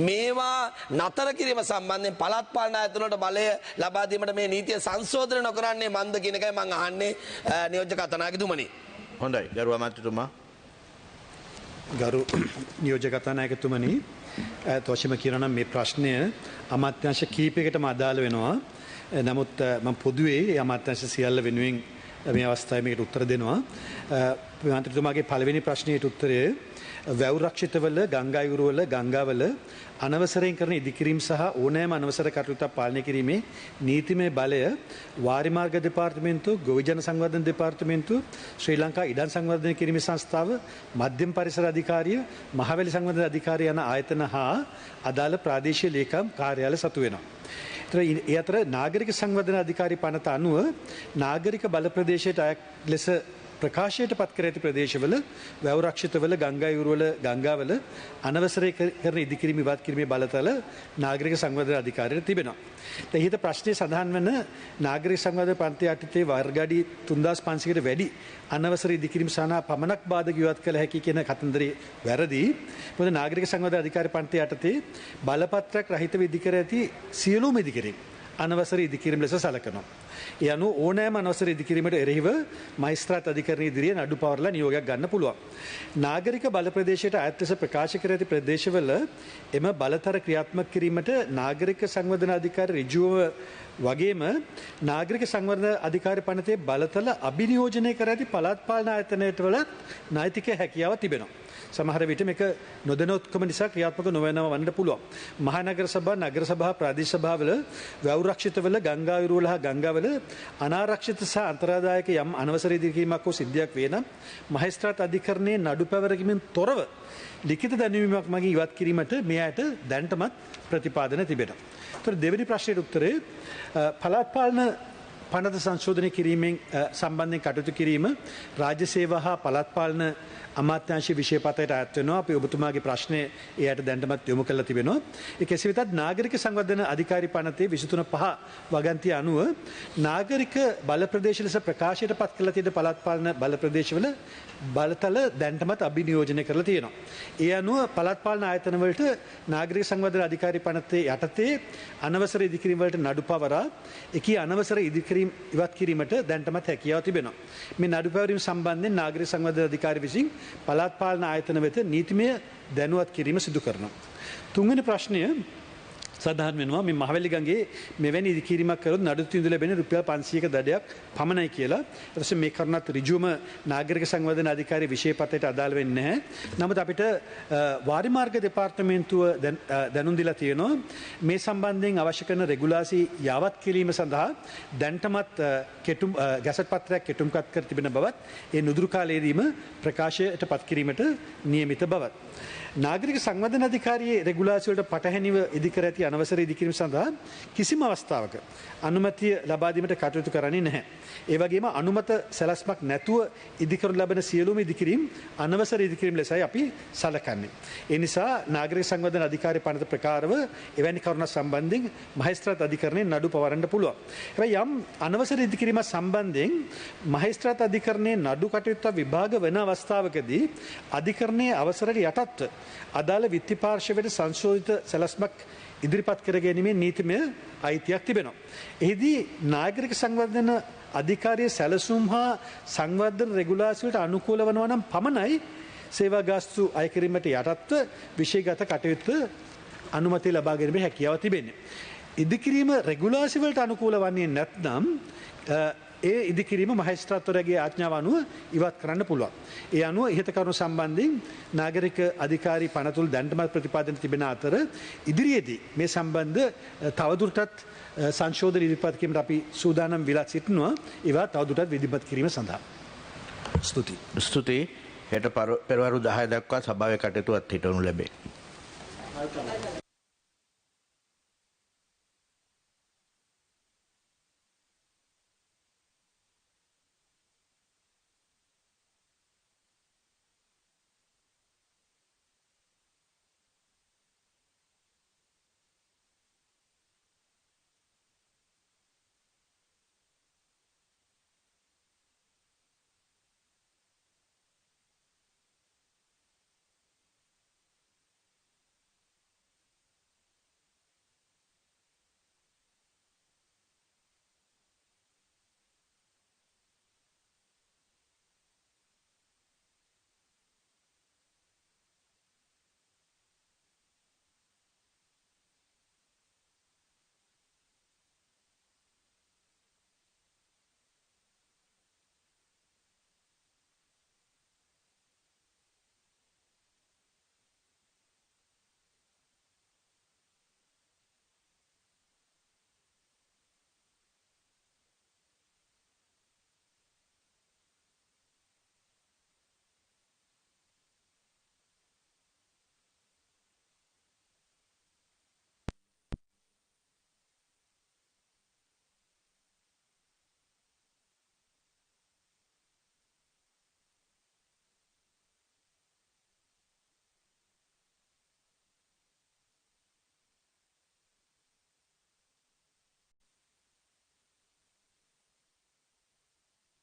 මේවා නතර කිරීම සම්බන්ධයෙන් පළාත් පාලන ආයතන වලට බලය ලබා දීමට මේ නීතිය සංශෝධනය නොකරන්නේ මන්ද කියන එකයි මම අහන්නේ නියෝජ්‍ය කතානායකතුමනි. හොඳයි ගරු අමාත්‍යතුමා. ගරු නියෝජ්‍ය කතානායකතුමනි තෝෂිම කියනවා මේ ප්‍රශ්නය අමාත්‍යාංශ කීපයකටම අදාළ වෙනවා. නමුත් මම පොදුවේ මේ අමාත්‍යාංශ සියල්ල වෙනුවෙන් මේ අවස්ථාවේ මේකට උත්තර දෙනවා. මන්ත්‍රීතුමාගේ පළවෙනි ප්‍රශ්නයට උත්තරය වැව් රක්ෂිතවල ගංගා ඉවුරුවල ගංගාවල අනවසරයෙන් කරන ඉදිකිරීම සහ ඕනෑම අනවසර කටයුත්තක් පාලනය කිරීමේ නීතිමය බලය වාරිමාර්ග දෙපාර්තමේන්තුව, ගොවිජන සංවර්ධන දෙපාර්තමේන්තුව, ශ්‍රී ලංකා ඉඩම් සංවර්ධනය කිරීමේ සංස්ථාව, මධ්‍යම පරිසර අධිකාරිය, මහවැලි සංවර්ධන අධිකාරිය යන ආයතන හා අදාළ ප්‍රාදේශීය ලේකම් කාර්යාල සතු වෙනවා. ඒ අතර නාගරික සංවර්ධන අධිකාරී පනත අනුව නාගරික බල ප්‍රදේශයට අයත් ලෙස ප්‍රකාශයට පත් කර ඇති ප්‍රදේශවල වැව් රක්ෂිතවල ගංගා ඉවුරුවල ගංගාවල අනවසරය කරන ඉදිකිරීම ඉවත් කිරීමේ බලතල නාගරික සංවර්ධන අධිකාරියට තිබෙනවා. ඊට ප්‍රශ්නයේ සඳහන් වන නාගරික සංවර්ධන පන්ති යටතේ වර්ග අඩි 3500කට වැඩි අනවසර ඉදිකිරීම සඳහා පමණක් බාධක ඉවත් කළ හැකි කියන කතන්දරේ වැරදි. මොකද නාගරික සංවර්ධන අධිකාරී පන්ති යටතේ බලපත්‍රයක් රහිතව ඉදිකර ඇති සියලුම ඉදිකිරීම් අනවසර ඉදිකිරීම ලෙස සැලකනවා. ඒ අනුව ඕනෑම අනවසර ඉදිකිරීමට එරෙහිව මහේස්ත්‍රාත් අධිකරණයේ ඉදිරියේ නඩු පවරලා නියෝගයක් ගන්න පුළුවන්. නාගරික බල ප්‍රදේශයට අයත් ලෙස ප්‍රකාශ කර ඇති ප්‍රදේශවල එම බලතර ක්‍රියාත්මක කිරීමට නාගරික සංවර්ධන අධිකාරී ඍජුව වගේම නාගරික සංවර්ධන අධිකාරී පනතේ බලතල අභිනියෝජනය කර ඇති පළාත් පාලන ආයතනයට වල නෛතික හැකියාව තිබෙනවා. සමහර විට මේක නොදැනුවත්කම නිසා ක්‍රියාත්මක නොවනවා වන්නට පුළුවන්. මහනගර සභා, නගර සභා, ප්‍රාදේශ සභාවල වැව් රක්ෂිතවල ගංගා ඉවුරුවල හා ගංගාවල අනාරක්ෂිත සහ අන්තරාදායක යම් අනවසර ඉදිකිරීමක් හෝ සිද්ධියක් වේ නම් මහේස්ත්‍රාත් අධිකරණයේ නඩු පැවරීමෙන් තොරව ලිඛිත දැනුමක් මගින් ඉවත් කිරීමට මෙයට දැනටමත් ප්‍රතිපාදන තිබෙනවා. ඒතර දෙවෙනි ප්‍රශ්නෙට උත්තරය පළාත් පාලන පනත සංශෝධනය කිරීමෙන් සම්බන්ධයෙන් කටයුතු කිරීම රාජ්‍ය සේවා හා පළාත් පාලන අමාත්‍යාංශයේ විෂයපතයට අයත් වෙනවා. අපි ඔබතුමාගේ ප්‍රශ්නේ එයට දැනටමත් යොමු කරලා තිබෙනවා. ඒ කෙසේ වෙතත් නාගරික සංවර්ධන අධිකාරී පනතේ 23.5 වගන්තිය අනුව නාගරික බල ප්‍රදේශ ලෙස ප්‍රකාශයට පත් කරලා තියෙන පළාත් පාලන බල ප්‍රදේශවල බලතල දැනටමත් අභිනියෝජනය කරලා තියෙනවා. ඒ අනුව පළාත් පාලන ආයතන වලට නාගරික සංවර්ධන අධිකාරී පනතේ යටතේ අනවසර ඉදිකිරීම වලට නඩු පවරා එකී අනවසර ඉදිකිරීම ඉවත් කිරීමට දැනටමත් හැකියාව තිබෙනවා. මේ නඩු පැවරීම සම්බන්ධයෙන් නාගරික සංවර්ධන අධිකාරී විසින් පළාත් පාලන ආයතන වෙත නීතිමය දැනුවත් කිරීම සිදු කරනවා. තුන්වෙනි ප්‍රශ්නය සඳහන් වෙනවා මේ මහවැලිගඟේ මෙවැනි ඉදිකිරීමක් කරොත් නඩු තීන්දුව ලැබෙන රුපියල් 500ක දඩයක් පමණයි කියලා. ඊට පස්සේ මේ කරුණත් ඍජුවම නාගරික සංවර්ධන අධිකාරිය විශේෂපතයට අදාළ වෙන්නේ නැහැ. නමුත් අපිට වාරිමාර්ග දෙපාර්තමේන්තුව දැනුම් දීලා තියෙනවා මේ සම්බන්ධයෙන් අවශ්‍ය කරන රෙගුලාසි යාවත් කිරීම සඳහා දැන්ටමත් ගැසට් පත්‍රයක් කෙටුම්කත් කර තිබෙන බවත් ඒ නුදුරු කාලයේදීම ප්‍රකාශයට පත් කිරීමට නියමිත බවත්. නාගරික සංවර්ධන අධිකාරියේ රෙගුලාසි වලට පටහැනිව ඉදිකර ඇති අනවසර ඉදිකිරීම සඳහා කිසිම අවස්ථාවක අනුමැතිය ලබා දීමට කටයුතු කරන්නේ නැහැ. ඒ වගේම අනුමත සැලැස්මක් නැතුව ඉදිකරනු ලබන සියලුම ඉදිකිරීම් අනවසර ඉදිකිරීම් ලෙසයි අපි සැලකන්නේ. ඒ නිසා නාගරික සංවර්ධන අධිකාරිය පනත ප්‍රකාරව එවැනි කරුණක් සම්බන්ධයෙන් මහේස්ත්‍රාත් අධිකරණයෙන් නඩු පවරන්න පුළුවන්. හැබැයි යම් අනවසර ඉදිකිරීම සම්බන්ධයෙන් මහේස්ත්‍රාත් අධිකරණයේ නඩු කටයුත්ත විභාග වෙන අවස්ථාවකදී අධිකරණයේ අවසරයට යටත්ව අදාළ විත්ති පාර්ශවයට සංශෝධිත සැලැස්මක් ඉදිරිපත් කර ගැනීමේ නීතිමය අයිතියක් තිබෙනවා. එහිදී නාගරික සංවර්ධන අධිකාරිය සැලසුම් හා සංවර්ධන රෙගුලාසි වලට අනුකූල වනවා නම් පමණයි සේවා ගාස්තු අය කිරීමට යටත්ව විෂයගත කටයුතු අනුමැතිය ලබා ගැනීමේ හැකියාව තිබෙන්නේ. ඉදිකිරීම රෙගුලාසි වලට අනුකූල වන්නේ නැත්නම් ඒ ඉදිකිරීම මහේස්ත්‍රාත්වරයාගේ ආඥාව අනුව ඉවත් කරන්න පුළුවන්. ඒ අනුව ඉහත කරුණු සම්බන්ධයෙන් නාගරික අධිකාරී පනතුල් දැන්ටමත් ප්‍රතිපාදන තිබෙන අතර ඉදිරියේදී මේ සම්බන්ධ තවදුරටත් සංශෝධන ඉදිරිපත් කිරීමට අපි සූදානම් වෙලා සිටිනවා. ඒවා තවදුරටත් විධිමත් කිරීම සඳහා. ස්තුතියි. හෙට පෙරවරු 10 දක්වා සභාවේ කටයුතු අත්හිටවනු ලැබේ.